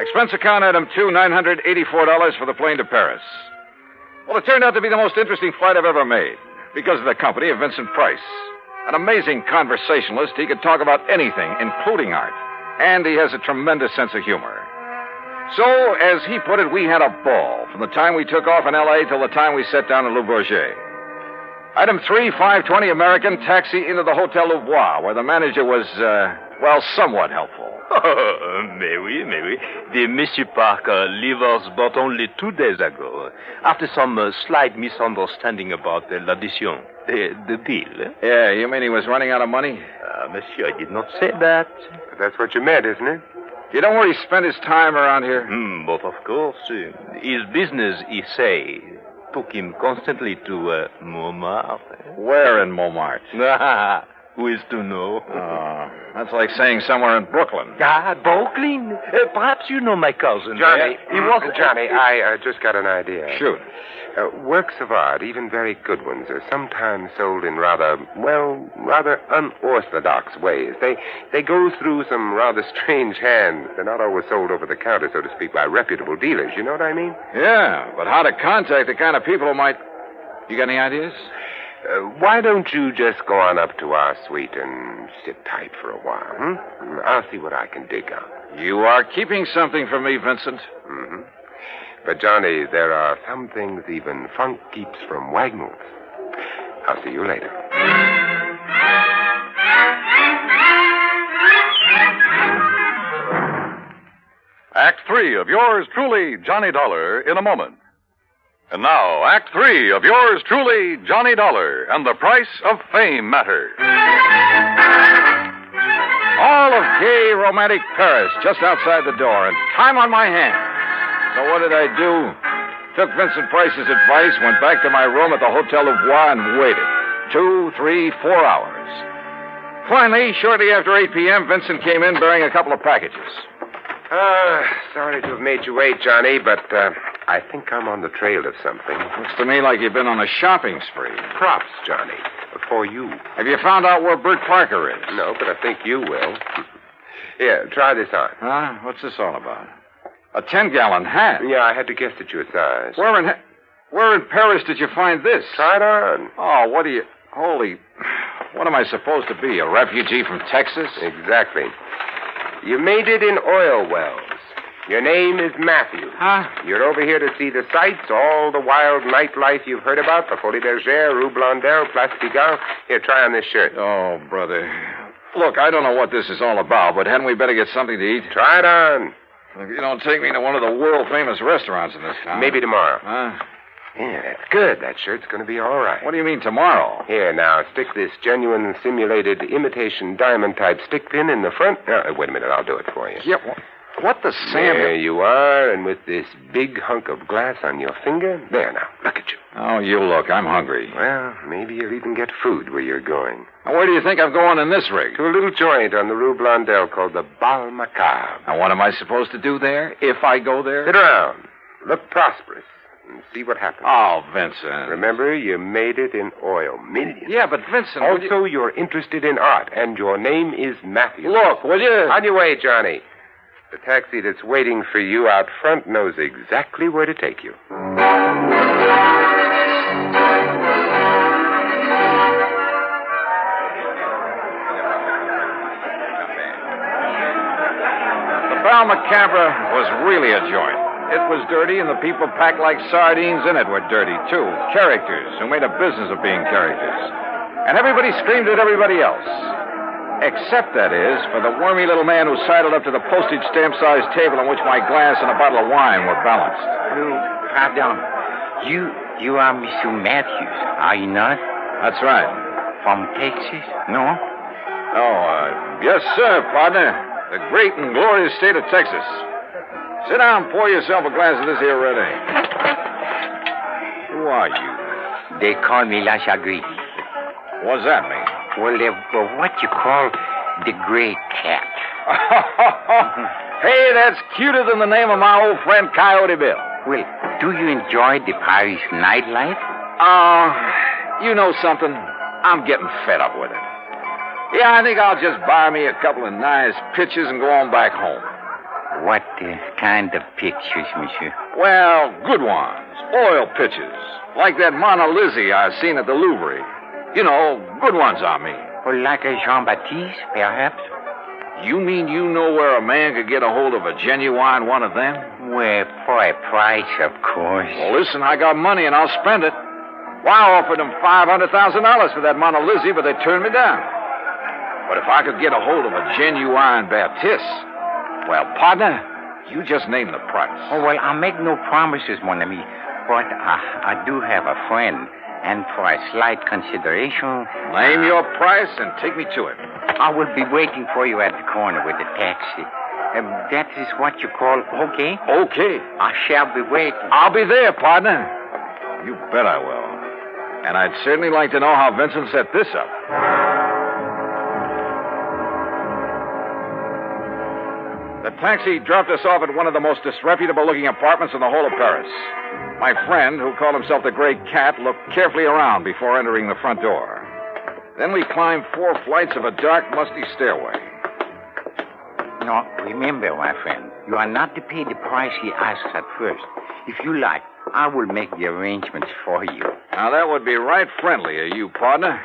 Expense account item 2, $984 for the plane to Paris. Well, it turned out to be the most interesting flight I've ever made because of the company of Vincent Price. An amazing conversationalist. He could talk about anything, including art. And he has a tremendous sense of humor. So, as he put it, we had a ball from the time we took off in L.A. till the time we set down in Le Bourget. Item 3, 520 American, taxi into the Hotel Louvois, where the manager was, somewhat helpful. Oh, mais oui. The Monsieur Parker leave us but only 2 days ago, after some slight misunderstanding about l'addition, the deal. Yeah, you mean he was running out of money? Monsieur, I did not say that. But that's what you meant, isn't it? You know where he spent his time around here? But of course. His business, he say, took him constantly to Montmartre. Where in Montmartre? Who is to know? Oh, that's like saying somewhere in Brooklyn. Brooklyn? Perhaps you know my cousin. Johnny, he was... Johnny, I just got an idea. Shoot. Works of art, even very good ones, are sometimes sold in rather unorthodox ways. They go through some rather strange hands. They're not always sold over the counter, so to speak, by reputable dealers. You know what I mean? Yeah, but how to contact the kind of people who might... You got any ideas? Why don't you just go on up to our suite and sit tight for a while, I'll see what I can dig out. You are keeping something from me, Vincent. Mm-hmm. But, Johnny, there are some things even funk keeps from wagnalls. I'll see you later. Act 3 of yours truly, Johnny Dollar, in a moment. And now, Act 3 of yours truly, Johnny Dollar, and the price of fame matter. All of gay, romantic Paris just outside the door, and time on my hands. So what did I do? Took Vincent Price's advice, went back to my room at the Hotel Louvois, and waited. 2, 3, 4 hours. Finally, shortly after 8 p.m., Vincent came in bearing a couple of packages. Sorry to have made you wait, Johnny, but I think I'm on the trail of something. Looks to me like you've been on a shopping spree. Props, Johnny, for you. Have you found out where Bert Parker is? No, but I think you will. Here, try this on. Huh? What's this all about? A 10-gallon hat? Yeah, I had to guess at your size. Where in Paris did you find this? Try it on. Oh, what do you... Holy... What am I supposed to be, a refugee from Texas? Exactly. You made it in oil wells. Your name is Matthew. Huh? You're over here to see the sights, all the wild nightlife you've heard about, the Folie Bergère, Rue Blondel, Place Pigalle. Here, try on this shirt. Oh, brother. Look, I don't know what this is all about, but hadn't we better get something to eat? Try it on. If you don't take me to one of the world-famous restaurants in this town. Maybe tomorrow. Huh? Yeah, that's good. That shirt's going to be all right. What do you mean tomorrow? Here, now, stick this genuine simulated imitation diamond-type stick pin in the front. Wait a minute, I'll do it for you. Yeah, what the Sam... There you are, and with this big hunk of glass on your finger. There, now, look at you. Oh, you look. I'm hungry. Well, maybe you'll even get food where you're going. Now, where do you think I'm going in this rig? To a little joint on the Rue Blondel called the Bal Macabre. Now, what am I supposed to do there, if I go there? Sit around. Look prosperous. And see what happens. Oh, Vincent. Remember, you made it in oil. Millions. Yeah, but Vincent... Also, you're interested in art, and your name is Matthew. Look, will you... On your way, Johnny. The taxi that's waiting for you out front knows exactly where to take you. The Bal Macabre was really a joint. It was dirty, and the people packed like sardines in it were dirty, too. Characters who made a business of being characters. And everybody screamed at everybody else. Except, that is, for the wormy little man who sidled up to the postage stamp-sized table on which my glass and a bottle of wine were balanced. Pardon. You are Monsieur Matthews, are you not? That's right. From Texas, no? Yes, sir, partner. The great and glorious state of Texas. Sit down and pour yourself a glass of this here red ale. Who are you? They call me La Chagrin. What's that mean? Well, they're what you call the gray cat. Hey, that's cuter than the name of my old friend Coyote Bill. Well, do you enjoy the Paris nightlife? You know something? I'm getting fed up with it. Yeah, I think I'll just buy me a couple of nice pictures and go on back home. What kind of pictures, monsieur? Well, good ones. Oil pictures. Like that Mona Lisa I seen at the Louvre. You know, good ones, I mean. Or like a Jean-Baptiste, perhaps? You mean you know where a man could get a hold of a genuine one of them? Well, for a price, of course. Well, listen, I got money and I'll spend it. Well, I offered them $500,000 for that Mona Lisa, but they turned me down. But if I could get a hold of a genuine Baptiste, well, partner, you just name the price. Oh, well, I'll make no promises, mon ami. But I do have a friend. And for a slight consideration... Name your price and take me to it. I will be waiting for you at the corner with the taxi. That is what you call okay? Okay. I shall be waiting. I'll be there, partner. You bet I will. And I'd certainly like to know how Vincent set this up. The taxi dropped us off at one of the most disreputable-looking apartments in the whole of Paris. My friend, who called himself the Gray Cat, looked carefully around before entering the front door. Then we climbed 4 flights of a dark, musty stairway. No, remember, my friend, you are not to pay the price he asks at first. If you like, I will make the arrangements for you. Now, that would be right friendly of you, partner.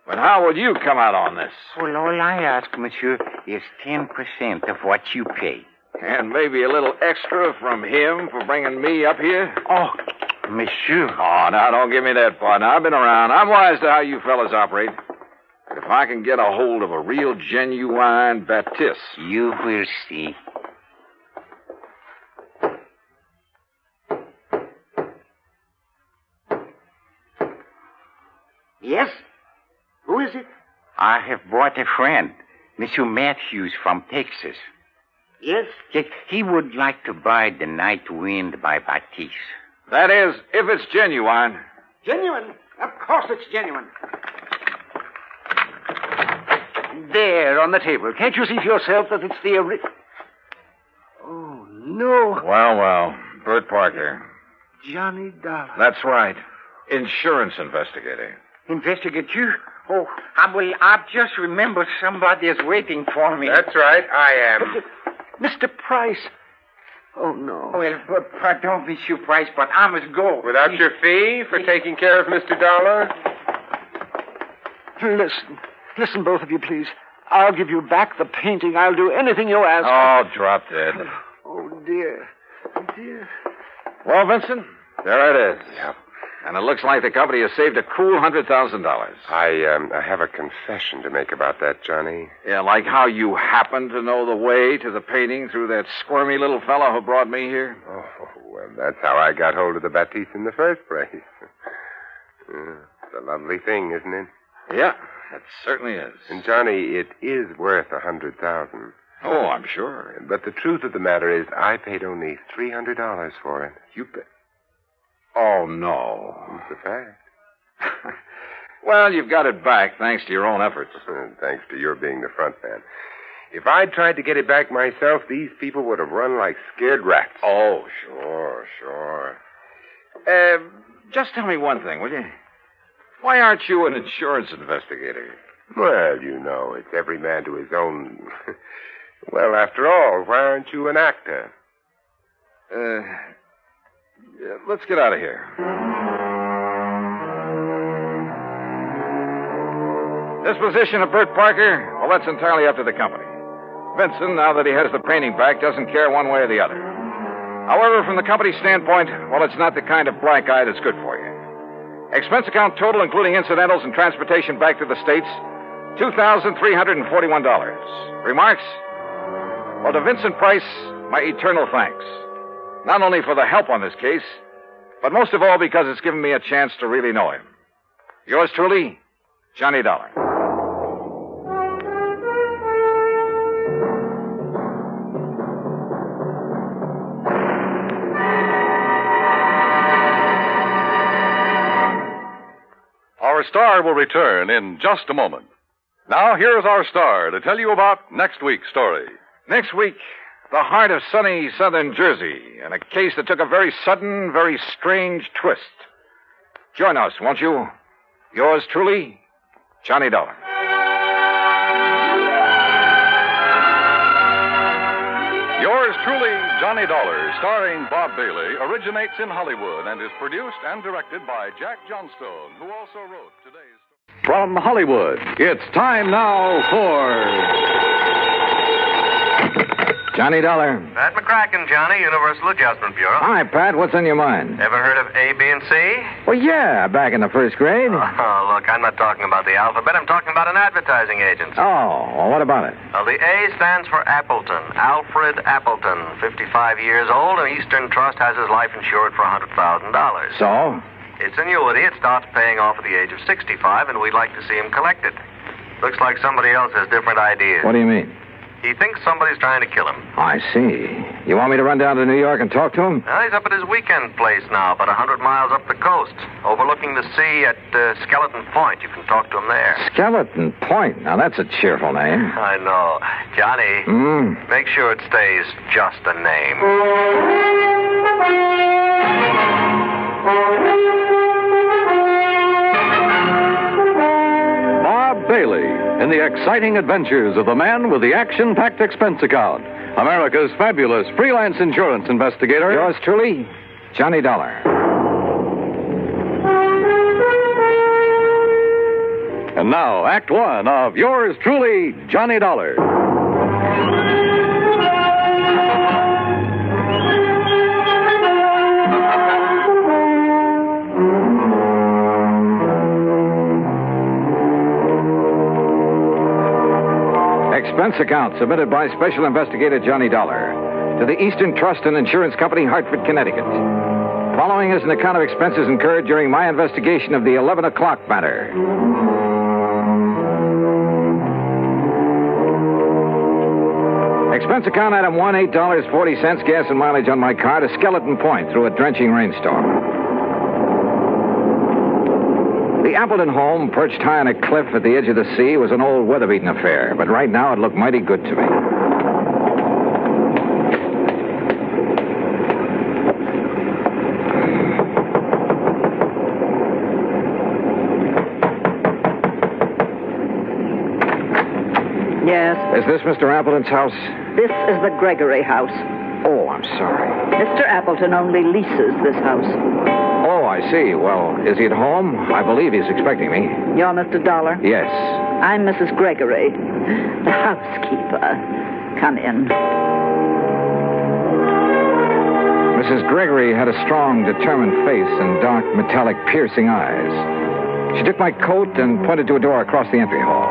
But how would you come out on this? Well, all I ask, monsieur, is 10% of what you pay. And maybe a little extra from him for bringing me up here? Oh, monsieur. Oh, now, don't give me that, partner. I've been around. I'm wise to how you fellas operate. But if I can get a hold of a real, genuine Baptiste... You will see. Yes? Who is it? I have brought a friend, Monsieur Matthews from Texas. Yes? Yes, he would like to buy The Night Wind by Baptiste. That is, if it's genuine. Genuine? Of course it's genuine. There, on the table. Can't you see for yourself that it's the original? Oh, no. Well, Bert Parker. Johnny Dollar. That's right. Insurance investigator. Investigate you? Oh, I've just remembered somebody is waiting for me. That's right, I am. Mr. Price. Oh, no. Well, pardon, Monsieur Price, but I must go. Without your fee for taking care of Mr. Dollar? Listen, both of you, please. I'll give you back the painting. I'll do anything you ask. Oh, drop dead. Oh, dear. Dear. Well, Vincent, there it is. Yep. And it looks like the company has saved a cool $100,000. I have a confession to make about that, Johnny. Yeah, like how you happen to know the way to the painting through that squirmy little fellow who brought me here. Oh, well, that's how I got hold of the Baptiste in the first place. It's a lovely thing, isn't it? Yeah, it certainly is. And, Johnny, it is worth $100,000. Oh, I'm sure. But the truth of the matter is, I paid only $300 for it. You paid? Oh, no. It's a fact. Well, you've got it back, thanks to your own efforts. Thanks to your being the front man. If I'd tried to get it back myself, these people would have run like scared rats. Oh, sure. Just tell me one thing, will you? Why aren't you an insurance investigator? Well, you know, it's every man to his own. Well, after all, why aren't you an actor? Let's get out of here. Disposition of Bert Parker? Well, that's entirely up to the company. Vincent, now that he has the painting back, doesn't care one way or the other. However, from the company's standpoint, well, it's not the kind of black eye that's good for you. Expense account total, including incidentals and transportation back to the States, $2,341. Remarks? Well, to Vincent Price, my eternal thanks. Not only for the help on this case, but most of all because it's given me a chance to really know him. Yours truly, Johnny Dollar. Our star will return in just a moment. Now, here's our star to tell you about next week's story. Next week, the heart of sunny southern Jersey, and a case that took a very sudden, very strange twist. Join us, won't you? Yours truly, Johnny Dollar. Yours truly, Johnny Dollar, starring Bob Bailey, originates in Hollywood and is produced and directed by Jack Johnstone, who also wrote today's... From Hollywood, it's time now for... Johnny Dollar. Pat McCracken, Johnny, Universal Adjustment Bureau. Hi, Pat. What's on your mind? Ever heard of A, B, and C? Well, yeah, back in the first grade. Oh, look, I'm not talking about the alphabet. I'm talking about an advertising agency. Oh, well, what about it? Well, the A stands for Appleton. Alfred Appleton, 55 years old, and Eastern Trust has his life insured for $100,000. So? It's annuity. It starts paying off at the age of 65, and we'd like to see him collect it. Looks like somebody else has different ideas. What do you mean? He thinks somebody's trying to kill him. I see. You want me to run down to New York and talk to him? Well, he's up at his weekend place now, about 100 miles up the coast, overlooking the sea at Skeleton Point. You can talk to him there. Skeleton Point? Now, that's a cheerful name. I know. Johnny, make sure it stays just a name. Bob Bailey in the exciting adventures of the man with the action-packed expense account, America's fabulous freelance insurance investigator. Yours truly, Johnny Dollar. And now, Act One of yours truly, Johnny Dollar. Expense account submitted by Special Investigator Johnny Dollar to the Eastern Trust and Insurance Company, Hartford, Connecticut. Following is an account of expenses incurred during my investigation of the 11 o'clock matter. Expense account item 1, $8.40 gas and mileage on my car to Skeleton Point through a drenching rainstorm. The Appleton home, perched high on a cliff at the edge of the sea, was an old weather-beaten affair, but right now it looked mighty good to me. Yes? Is this Mr. Appleton's house? This is the Gregory house. Oh, I'm sorry. Mr. Appleton only leases this house. Oh, I see. Well, is he at home? I believe he's expecting me. You're Mr. Dollar? Yes. I'm Mrs. Gregory, the housekeeper. Come in. Mrs. Gregory had a strong, determined face and dark, metallic, piercing eyes. She took my coat and pointed to a door across the entry hall.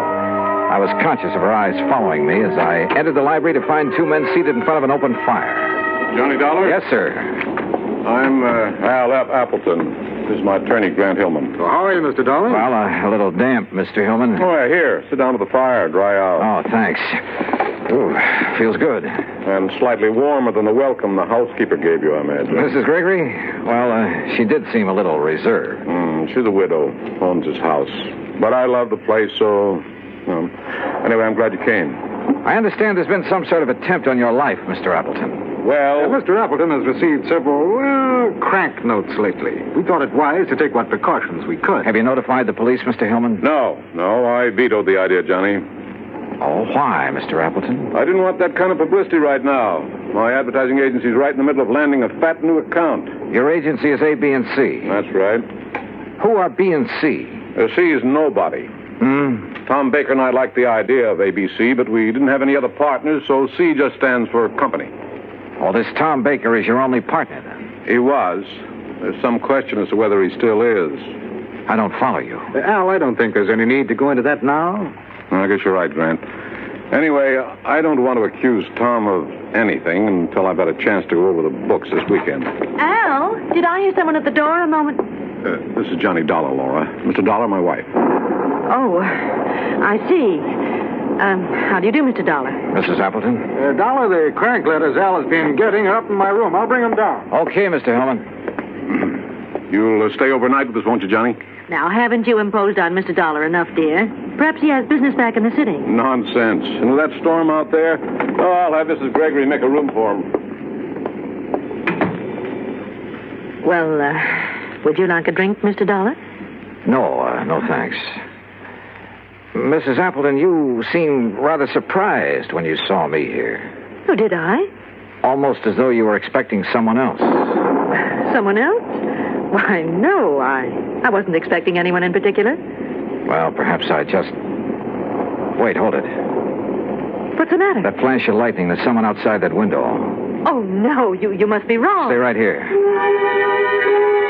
I was conscious of her eyes following me as I entered the library to find two men seated in front of an open fire. Johnny Dollar? Yes, sir. I'm Al Appleton. This is my attorney, Grant Hillman. Well, how are you, Mr. Dollar? Well, a little damp, Mr. Hillman. Oh, yeah, here. Sit down to the fire, dry out. Oh, thanks. Ooh, feels good. And slightly warmer than the welcome the housekeeper gave you, I imagine. Mrs. Gregory? Well, she did seem a little reserved. She's a widow, owns his house. But I love the place, so... Anyway, I'm glad you came. I understand there's been some sort of attempt on your life, Mr. Appleton. Well... Mr. Appleton has received several, crank notes lately. We thought it wise to take what precautions we could. Have you notified the police, Mr. Hillman? No, I vetoed the idea, Johnny. Oh, why, Mr. Appleton? I didn't want that kind of publicity right now. My advertising agency's right in the middle of landing a fat new account. Your agency is A, B, and C. That's right. Who are B and C? C is nobody. Tom Baker and I liked the idea of ABC, but we didn't have any other partners, so C just stands for company. Oh, this Tom Baker is your only partner, then? He was. There's some question as to whether he still is. I don't follow you. Al, I don't think there's any need to go into that now. I guess you're right, Grant. Anyway, I don't want to accuse Tom of anything until I've had a chance to go over the books this weekend. Al, did I hear someone at the door a moment? This is Johnny Dollar, Laura. Mr. Dollar, my wife. Oh, I see. How do you do, Mr. Dollar? Mrs. Appleton? Dollar, the crank letters Al has been getting are up in my room. I'll bring them down. Okay, Mr. Hillman. You'll stay overnight with us, won't you, Johnny? Now, haven't you imposed on Mr. Dollar enough, dear? Perhaps he has business back in the city. Nonsense. And with that storm out there, I'll have Mrs. Gregory make a room for him. Well, would you like a drink, Mr. Dollar? No, thanks. Mrs. Appleton, you seemed rather surprised when you saw me here. Oh, did I? Almost as though you were expecting someone else. Someone else? Why, no, I wasn't expecting anyone in particular. Well, perhaps I just... Wait, hold it. What's the matter? That flash of lightning, there's someone outside that window. Oh, no, you must be wrong. Stay right here.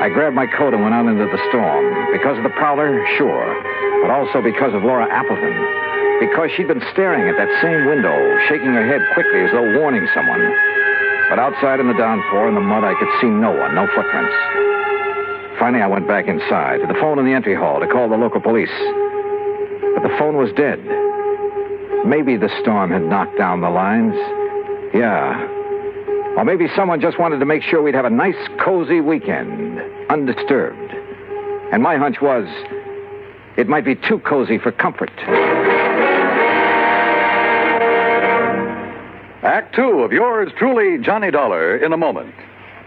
I grabbed my coat and went out into the storm. Because of the prowler, sure. But also because of Laura Appleton. Because she'd been staring at that same window, shaking her head quickly as though warning someone. But outside in the downpour and the mud, I could see no one, no footprints. Finally, I went back inside to the phone in the entry hall to call the local police. But the phone was dead. Maybe the storm had knocked down the lines. Yeah. Or maybe someone just wanted to make sure we'd have a nice, cozy weekend, undisturbed. And my hunch was, it might be too cozy for comfort. Act 2 of yours truly, Johnny Dollar, in a moment.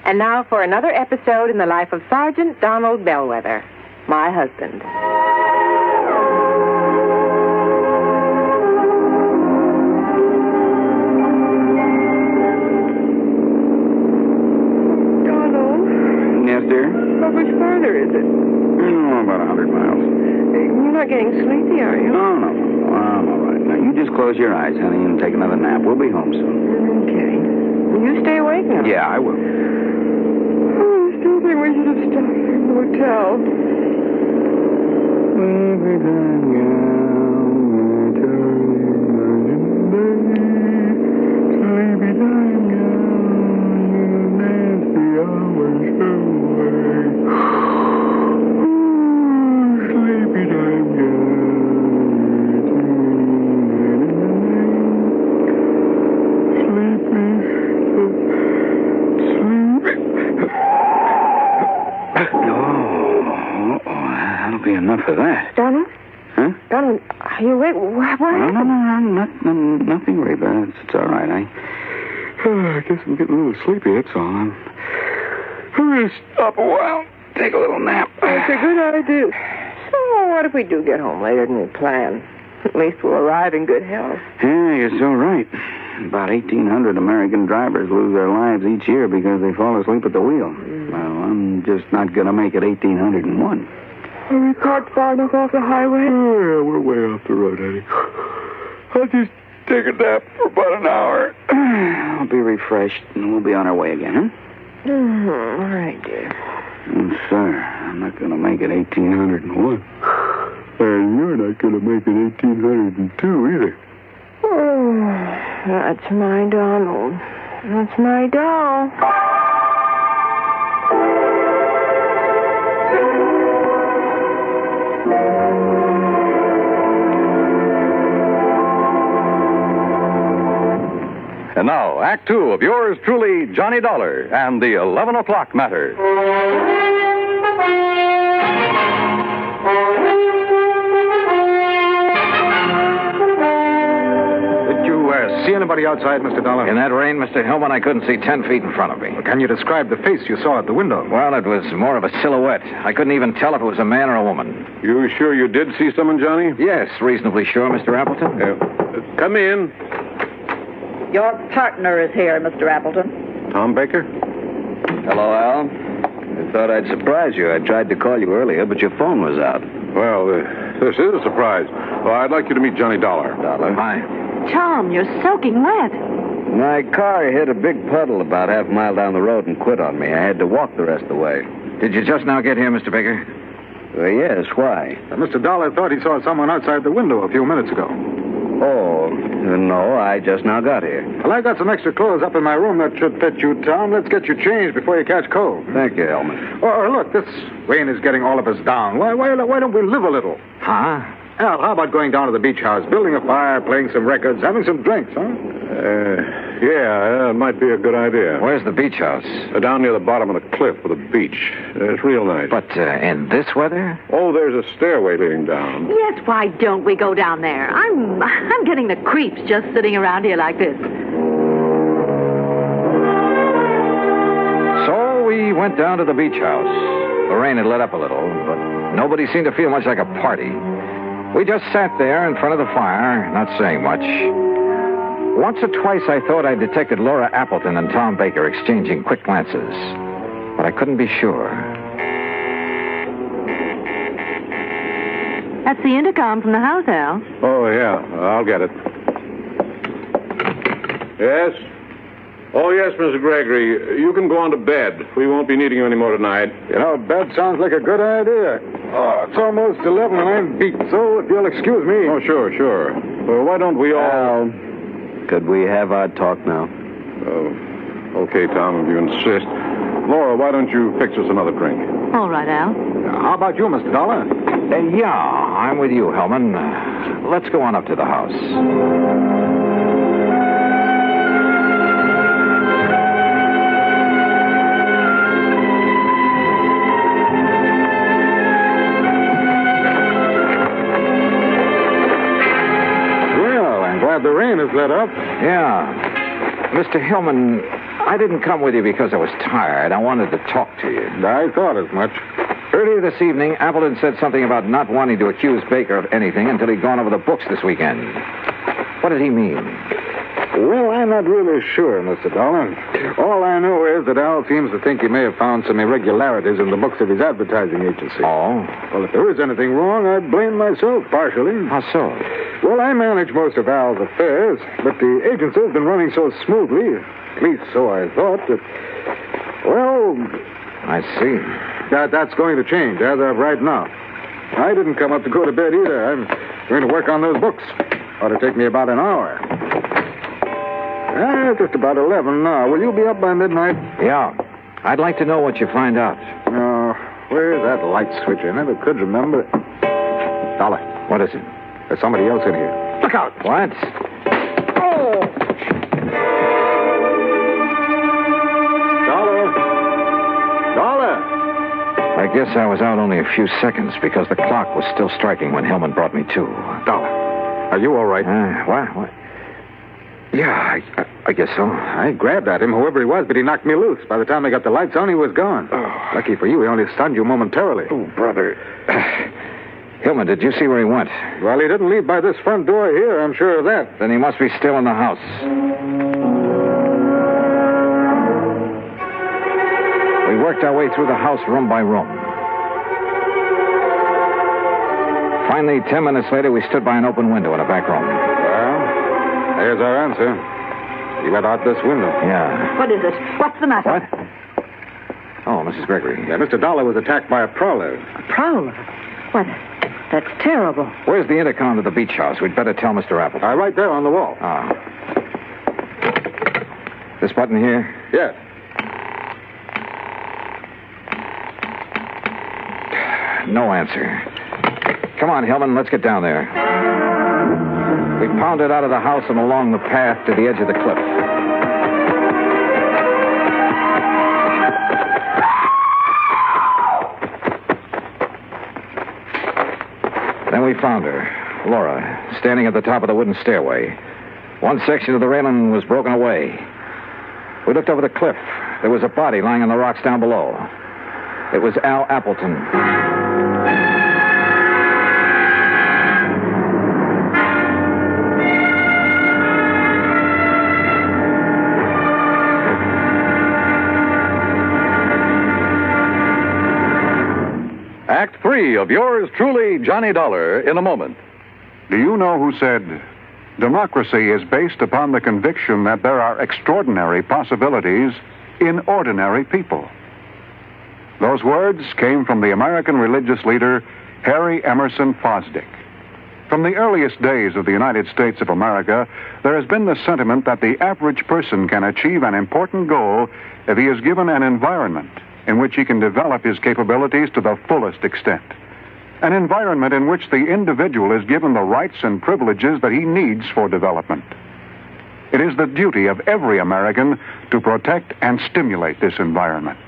And now for another episode in the life of Sergeant Donald Bellwether, my husband. Donald? Yes, dear? How much farther is it? Oh, about 100 miles. You're not getting sleepy, are you? Oh, no. I'm all right. Now, you just close your eyes, honey, and take another nap. We'll be home soon. Okay. You stay awake now. Yeah, I will. I still think we should have stopped in the hotel. For that. Donald? Huh? Donald, are you awake? What happened? No, nothing, Reba. It's all right. I guess I'm getting a little sleepy, that's all. I'm going to stop a while, take a little nap. It's a good idea. So what if we do get home later than we plan? At least we'll arrive in good health. Yeah, you're so right. About 1,800 American drivers lose their lives each year because they fall asleep at the wheel. Well, I'm just not going to make it 1,801. Are we parked far enough off the highway? Oh, yeah, we're way off the road, honey. I'll just take a nap for about an hour. I'll be refreshed, and we'll be on our way again, huh? All right, dear. Sir, I'm not going to make it 1,801. And you're not going to make it 1,802 either. Oh, that's my Donald. That's my doll. And now, Act 2 of yours truly, Johnny Dollar, and the 11 o'clock matter. Did you see anybody outside, Mr. Dollar? In that rain, Mr. Hillman, I couldn't see 10 feet in front of me. Can you describe the face you saw at the window? Well, it was more of a silhouette. I couldn't even tell if it was a man or a woman. You sure you did see someone, Johnny? Yes, reasonably sure, Mr. Appleton. Come in. Your partner is here, Mr. Appleton. Tom Baker? Hello, Al. I thought I'd surprise you. I tried to call you earlier, but your phone was out. Well, this is a surprise. Well, I'd like you to meet Johnny Dollar. Dollar? Hi. Tom, you're soaking wet. My car hit a big puddle about half a mile down the road and quit on me. I had to walk the rest of the way. Did you just now get here, Mr. Baker? Yes, why? Mr. Dollar thought he saw someone outside the window a few minutes ago. Oh, no, I just now got here. Well, I got some extra clothes up in my room that should fit you, Tom. Let's get you changed before you catch cold. Thank you, Hellman. Oh, look, this rain is getting all of us down. Why don't we live a little? Huh? Al, how about going down to the beach house, building a fire, playing some records, having some drinks, huh? Yeah, it might be a good idea. Where's the beach house? Down near the bottom of the cliff with a beach. It's real nice. But in this weather? Oh, there's a stairway leading down. Yes, why don't we go down there? I'm getting the creeps just sitting around here like this. So we went down to the beach house. The rain had let up a little, but nobody seemed to feel much like a party. We just sat there in front of the fire, not saying much. Once or twice I thought I detected Laura Appleton and Tom Baker exchanging quick glances, but I couldn't be sure. That's the intercom from the house, Al. Oh, yeah. I'll get it. Yes? Oh, yes, Mr. Gregory. You can go on to bed. We won't be needing you anymore tonight. You know, bed sounds like a good idea. Oh, it's almost 11 and I'm beat, so if you'll excuse me. Oh, sure. Well, why don't we all... Could we have our talk now? Okay, Tom, if you insist. Laura, why don't you fix us another drink? All right, Al. How about you, Mr. Dollar? Yeah, I'm with you, Hellman. Let's go on up to the house. The rain has let up. Yeah. Mr. Hillman, I didn't come with you because I was tired. I wanted to talk to you. I thought as much. Earlier this evening, Appleton said something about not wanting to accuse Baker of anything until he'd gone over the books this weekend. What did he mean? Well, I'm not really sure, Mr. Dollar. All I know is that Al seems to think he may have found some irregularities in the books of his advertising agency. Oh? Well, if there is anything wrong, I'd blame myself partially. How so? Well, I manage most of Al's affairs, but the agency has been running so smoothly, at least so I thought, that, well... I see. That's going to change as of right now. I didn't come up to go to bed either. I'm going to work on those books. Ought to take me about an hour. Just about 11 now. Will you be up by midnight? Yeah. I'd like to know what you find out. Where's that light switch? I never could remember. Dollar. What is it? There's somebody else in here. Look out. What? Oh! Dollar! I guess I was out only a few seconds because the clock was still striking when Hellman brought me to. Dollar, are you all right? What? Yeah, I guess so. I grabbed at him, whoever he was, but he knocked me loose. By the time I got the lights on, he was gone. Oh. Lucky for you, he only stunned you momentarily. Oh, brother. Hillman, did you see where he went? Well, he didn't leave by this front door here, I'm sure of that. Then he must be still in the house. We worked our way through the house room by room. Finally, 10 minutes later, we stood by an open window in a back room. Well, there's our answer. He went out this window. Yeah. What is it? What's the matter? What? Oh, Mrs. Gregory. Yeah, Mr. Dollar was attacked by a prowler. A prowler? What? That's terrible. Where's the intercom to the beach house? We'd better tell Mr. Appleton. Right there on the wall. This button here? Yes. No answer. Come on, Hillman, let's get down there. We pounded out of the house and along the path to the edge of the cliff. Then we found her, Laura, standing at the top of the wooden stairway. One section of the railing was broken away. We looked over the cliff. There was a body lying on the rocks down below. It was Al Appleton. Act 3 of yours truly, Johnny Dollar, in a moment. Do you know who said, democracy is based upon the conviction that there are extraordinary possibilities in ordinary people? Those words came from the American religious leader, Harry Emerson Fosdick. From the earliest days of the United States of America, there has been the sentiment that the average person can achieve an important goal if he is given an environment in which he can develop his capabilities to the fullest extent. An environment in which the individual is given the rights and privileges that he needs for development. It is the duty of every American to protect and stimulate this environment.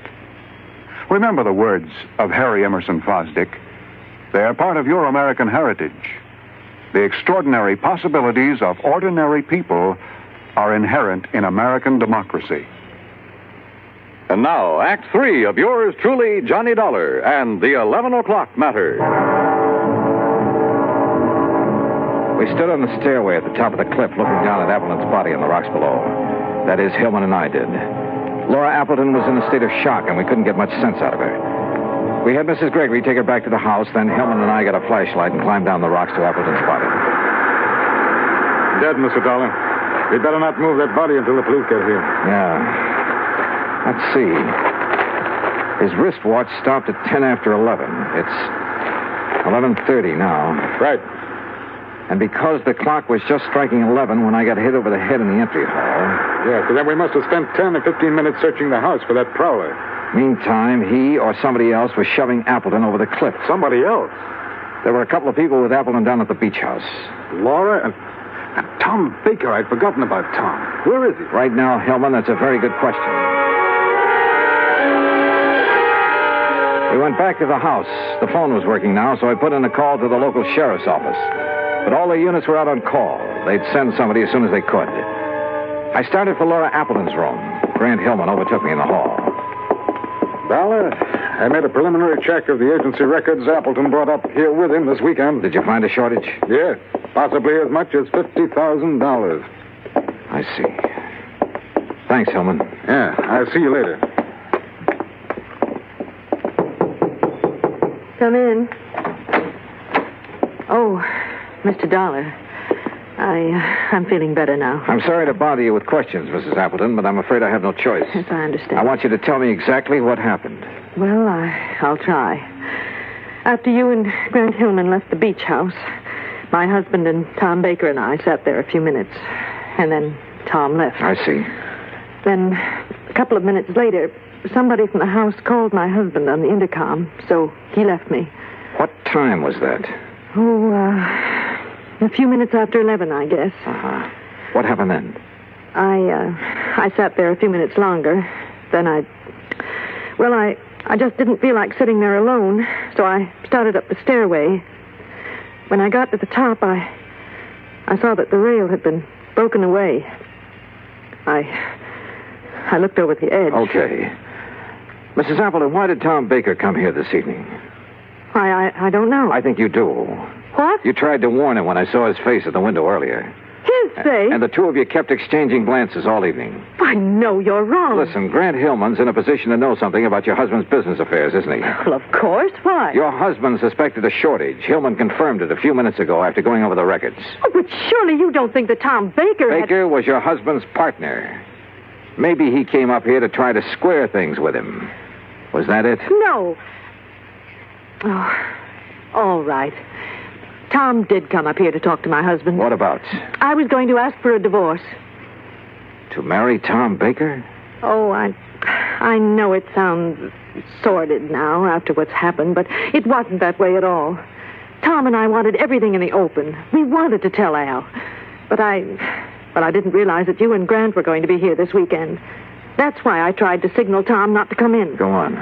Remember the words of Harry Emerson Fosdick. They are part of your American heritage. The extraordinary possibilities of ordinary people are inherent in American democracy. And now, Act 3 of yours truly, Johnny Dollar, and the 11 o'clock matter. We stood on the stairway at the top of the cliff looking down at Appleton's body on the rocks below. That is, Hillman and I did. Laura Appleton was in a state of shock, and we couldn't get much sense out of her. We had Mrs. Gregory take her back to the house, then Hillman and I got a flashlight and climbed down the rocks to Appleton's body. Dead, Mr. Dollar. We'd better not move that body until the police get here. Yeah. Let's see. His wristwatch stopped at 10 after 11. It's 11:30 now. Right. And because the clock was just striking 11 when I got hit over the head in the entry hall... Yeah, so then we must have spent 10 or 15 minutes searching the house for that prowler. Meantime, he or somebody else was shoving Appleton over the cliff. Somebody else? There were a couple of people with Appleton down at the beach house. Laura and Tom Baker. I'd forgotten about Tom. Where is he? Right now, Hillman, that's a very good question. We went back to the house. The phone was working now, so I put in a call to the local sheriff's office. But all the units were out on call. They'd send somebody as soon as they could. I started for Laura Appleton's room. Grant Hillman overtook me in the hall. Dollar, I made a preliminary check of the agency records Appleton brought up here with him this weekend. Did you find a shortage? Yes, possibly as much as $50,000. I see. Thanks, Hillman. Yeah, I'll see you later. Come in. Oh, Mr. Dollar. I'm feeling better now. I'm sorry to bother you with questions, Mrs. Appleton, but I'm afraid I have no choice. Yes, I understand. I want you to tell me exactly what happened. Well, I'll try. After you and Grant Hillman left the beach house, my husband and Tom Baker and I sat there a few minutes, and then Tom left. I see. Then, a couple of minutes later, somebody from the house called my husband on the intercom, so he left me. What time was that? Oh, a few minutes after 11, I guess. Uh-huh. What happened then? I sat there a few minutes longer. Then I just didn't feel like sitting there alone, so I started up the stairway. When I got to the top, I saw that the rail had been broken away. I looked over the edge. Okay. Mrs. Appleton, why did Tom Baker come here this evening? I don't know. I think you do. What? You tried to warn him when I saw his face at the window earlier. His face? And the two of you kept exchanging glances all evening. I know you're wrong. Listen, Grant Hillman's in a position to know something about your husband's business affairs, isn't he? Well, of course. Why? Your husband suspected a shortage. Hillman confirmed it a few minutes ago after going over the records. Oh, but surely you don't think that Tom Baker Baker was your husband's partner. Maybe he came up here to try to square things with him. Was that it? No. Oh, all right. Tom did come up here to talk to my husband. What about? I was going to ask for a divorce. To marry Tom Baker? Oh, I know it sounds sordid now after what's happened, but it wasn't that way at all. Tom and I wanted everything in the open. We wanted to tell Al. But I didn't realize that you and Grant were going to be here this weekend. That's why I tried to signal Tom not to come in. Go on.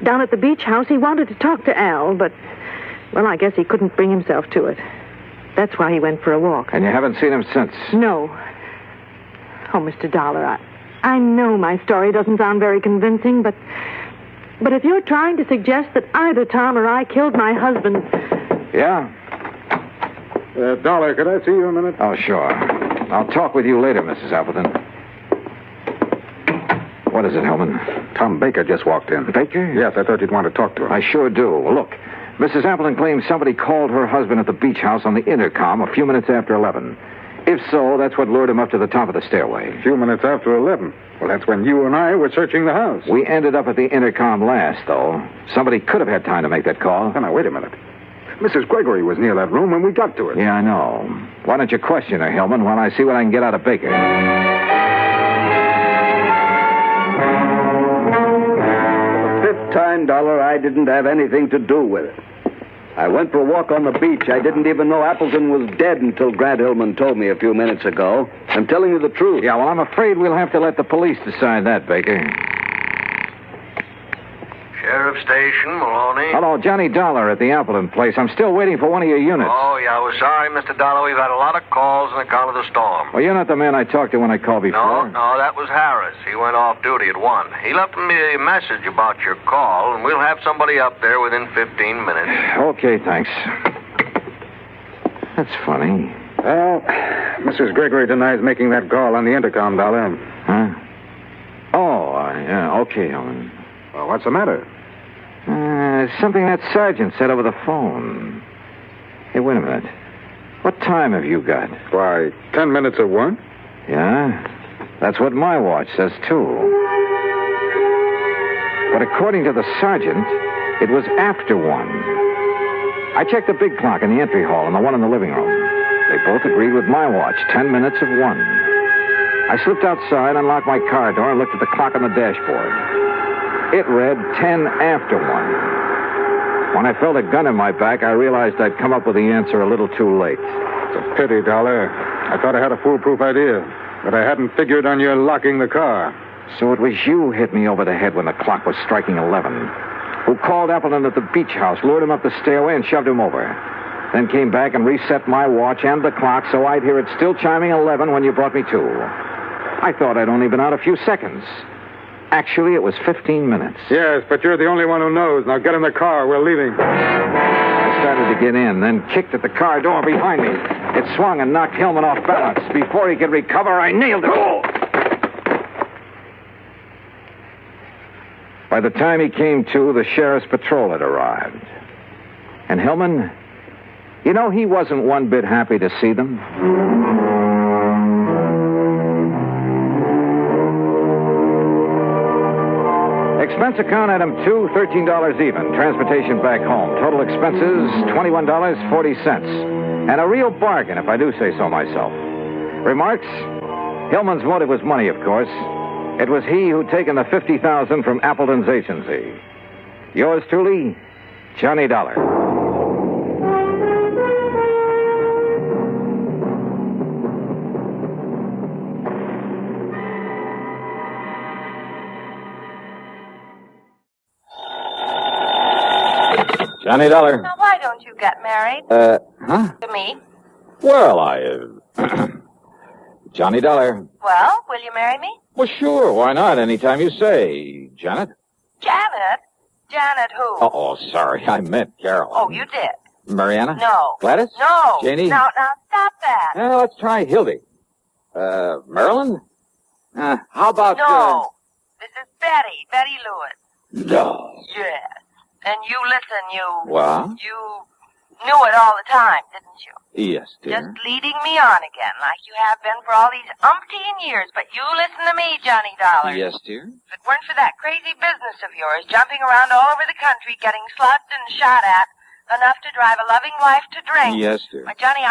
Down at the beach house, he wanted to talk to Al, but, well, I guess he couldn't bring himself to it. That's why he went for a walk. And you haven't seen him since? No. Oh, Mr. Dollar, I know my story doesn't sound very convincing, but if you're trying to suggest that either Tom or I killed my husband... Yeah? Dollar, could I see you a minute? Oh, sure. I'll talk with you later, Mrs. Appleton. What is it, Hellman? Tom Baker just walked in. Baker? Yes, I thought you'd want to talk to him. I sure do. Well, look, Mrs. Appleton claims somebody called her husband at the beach house on the intercom a few minutes after 11. If so, that's what lured him up to the top of the stairway. A few minutes after 11. Well, that's when you and I were searching the house. We ended up at the intercom last, though. Somebody could have had time to make that call. Now, wait a minute. Mrs. Gregory was near that room when we got to it. Yeah, I know. Why don't you question her, Hillman, while I see what I can get out of Baker? For the fifth time, Dollar, I didn't have anything to do with it. I went for a walk on the beach. I didn't even know Appleton was dead until Grant Hillman told me a few minutes ago. I'm telling you the truth. Yeah, well, I'm afraid we'll have to let the police decide that, Baker. Sheriff Station, Maloney. Hello, Johnny Dollar at the Appleton place. I'm still waiting for one of your units. Oh, yeah, we're sorry, Mr. Dollar. We've had a lot of calls on account of the storm. Well, you're not the man I talked to when I called before. No, that was Harris. He went off duty at 1. He left me a message about your call, and we'll have somebody up there within 15 minutes. Okay, thanks. That's funny. Well, Mrs. Gregory denies making that call on the intercom, Dollar. Huh? Oh, yeah, okay, Helen. Well, what's the matter? Something that sergeant said over the phone. Hey, wait a minute. What time have you got? Why, 10 minutes of 1? Yeah? That's what my watch says, too. But according to the sergeant, it was after 1. I checked the big clock in the entry hall and the one in the living room. They both agreed with my watch, 10 minutes of 1. I slipped outside, unlocked my car door, and looked at the clock on the dashboard. It read 10 after 1. When I felt a gun in my back, I realized I'd come up with the answer a little too late. It's a pity, Dollar. I thought I had a foolproof idea, but I hadn't figured on your locking the car. So it was you hit me over the head when the clock was striking 11. Who called Appleton at the beach house, lured him up the stairway, and shoved him over. Then came back and reset my watch and the clock so I'd hear it still chiming 11 when you brought me to. I thought I'd only been out a few seconds. Actually, it was 15 minutes. Yes, but you're the only one who knows. Now get in the car. We're leaving. I started to get in, then kicked at the car door behind me. It swung and knocked Hillman off balance. Before he could recover, I nailed it. Oh! By the time he came to, the sheriff's patrol had arrived. And Hillman, you know, he wasn't one bit happy to see them. Expense account item 2, $13 even. Transportation back home. Total expenses, $21.40. And a real bargain, if I do say so myself. Remarks? Hillman's motive was money, of course. It was he who'd taken the $50,000 from Appleton's agency. Yours truly, Johnny Dollar. Johnny Dollar. Now, why don't you get married? Huh? To me. Well, Johnny Dollar. Well, will you marry me? Well, sure. Why not? Anytime you say. Janet? Janet? Janet who? Oh, sorry. I meant Carol. Oh, you did? Mariana? No. Gladys? No. Janie? Now, stop that. Let's try Hildy. Marilyn? How about... No. This is Betty Lewis. No. Yes. And you listen, What? You knew it all the time, didn't you? Yes, dear. Just leading me on again, like you have been for all these umpteen years. But you listen to me, Johnny Dollar. Yes, dear. If it weren't for that crazy business of yours, jumping around all over the country, getting slugged and shot at, enough to drive a loving wife to drink. Yes, dear. Why, Johnny,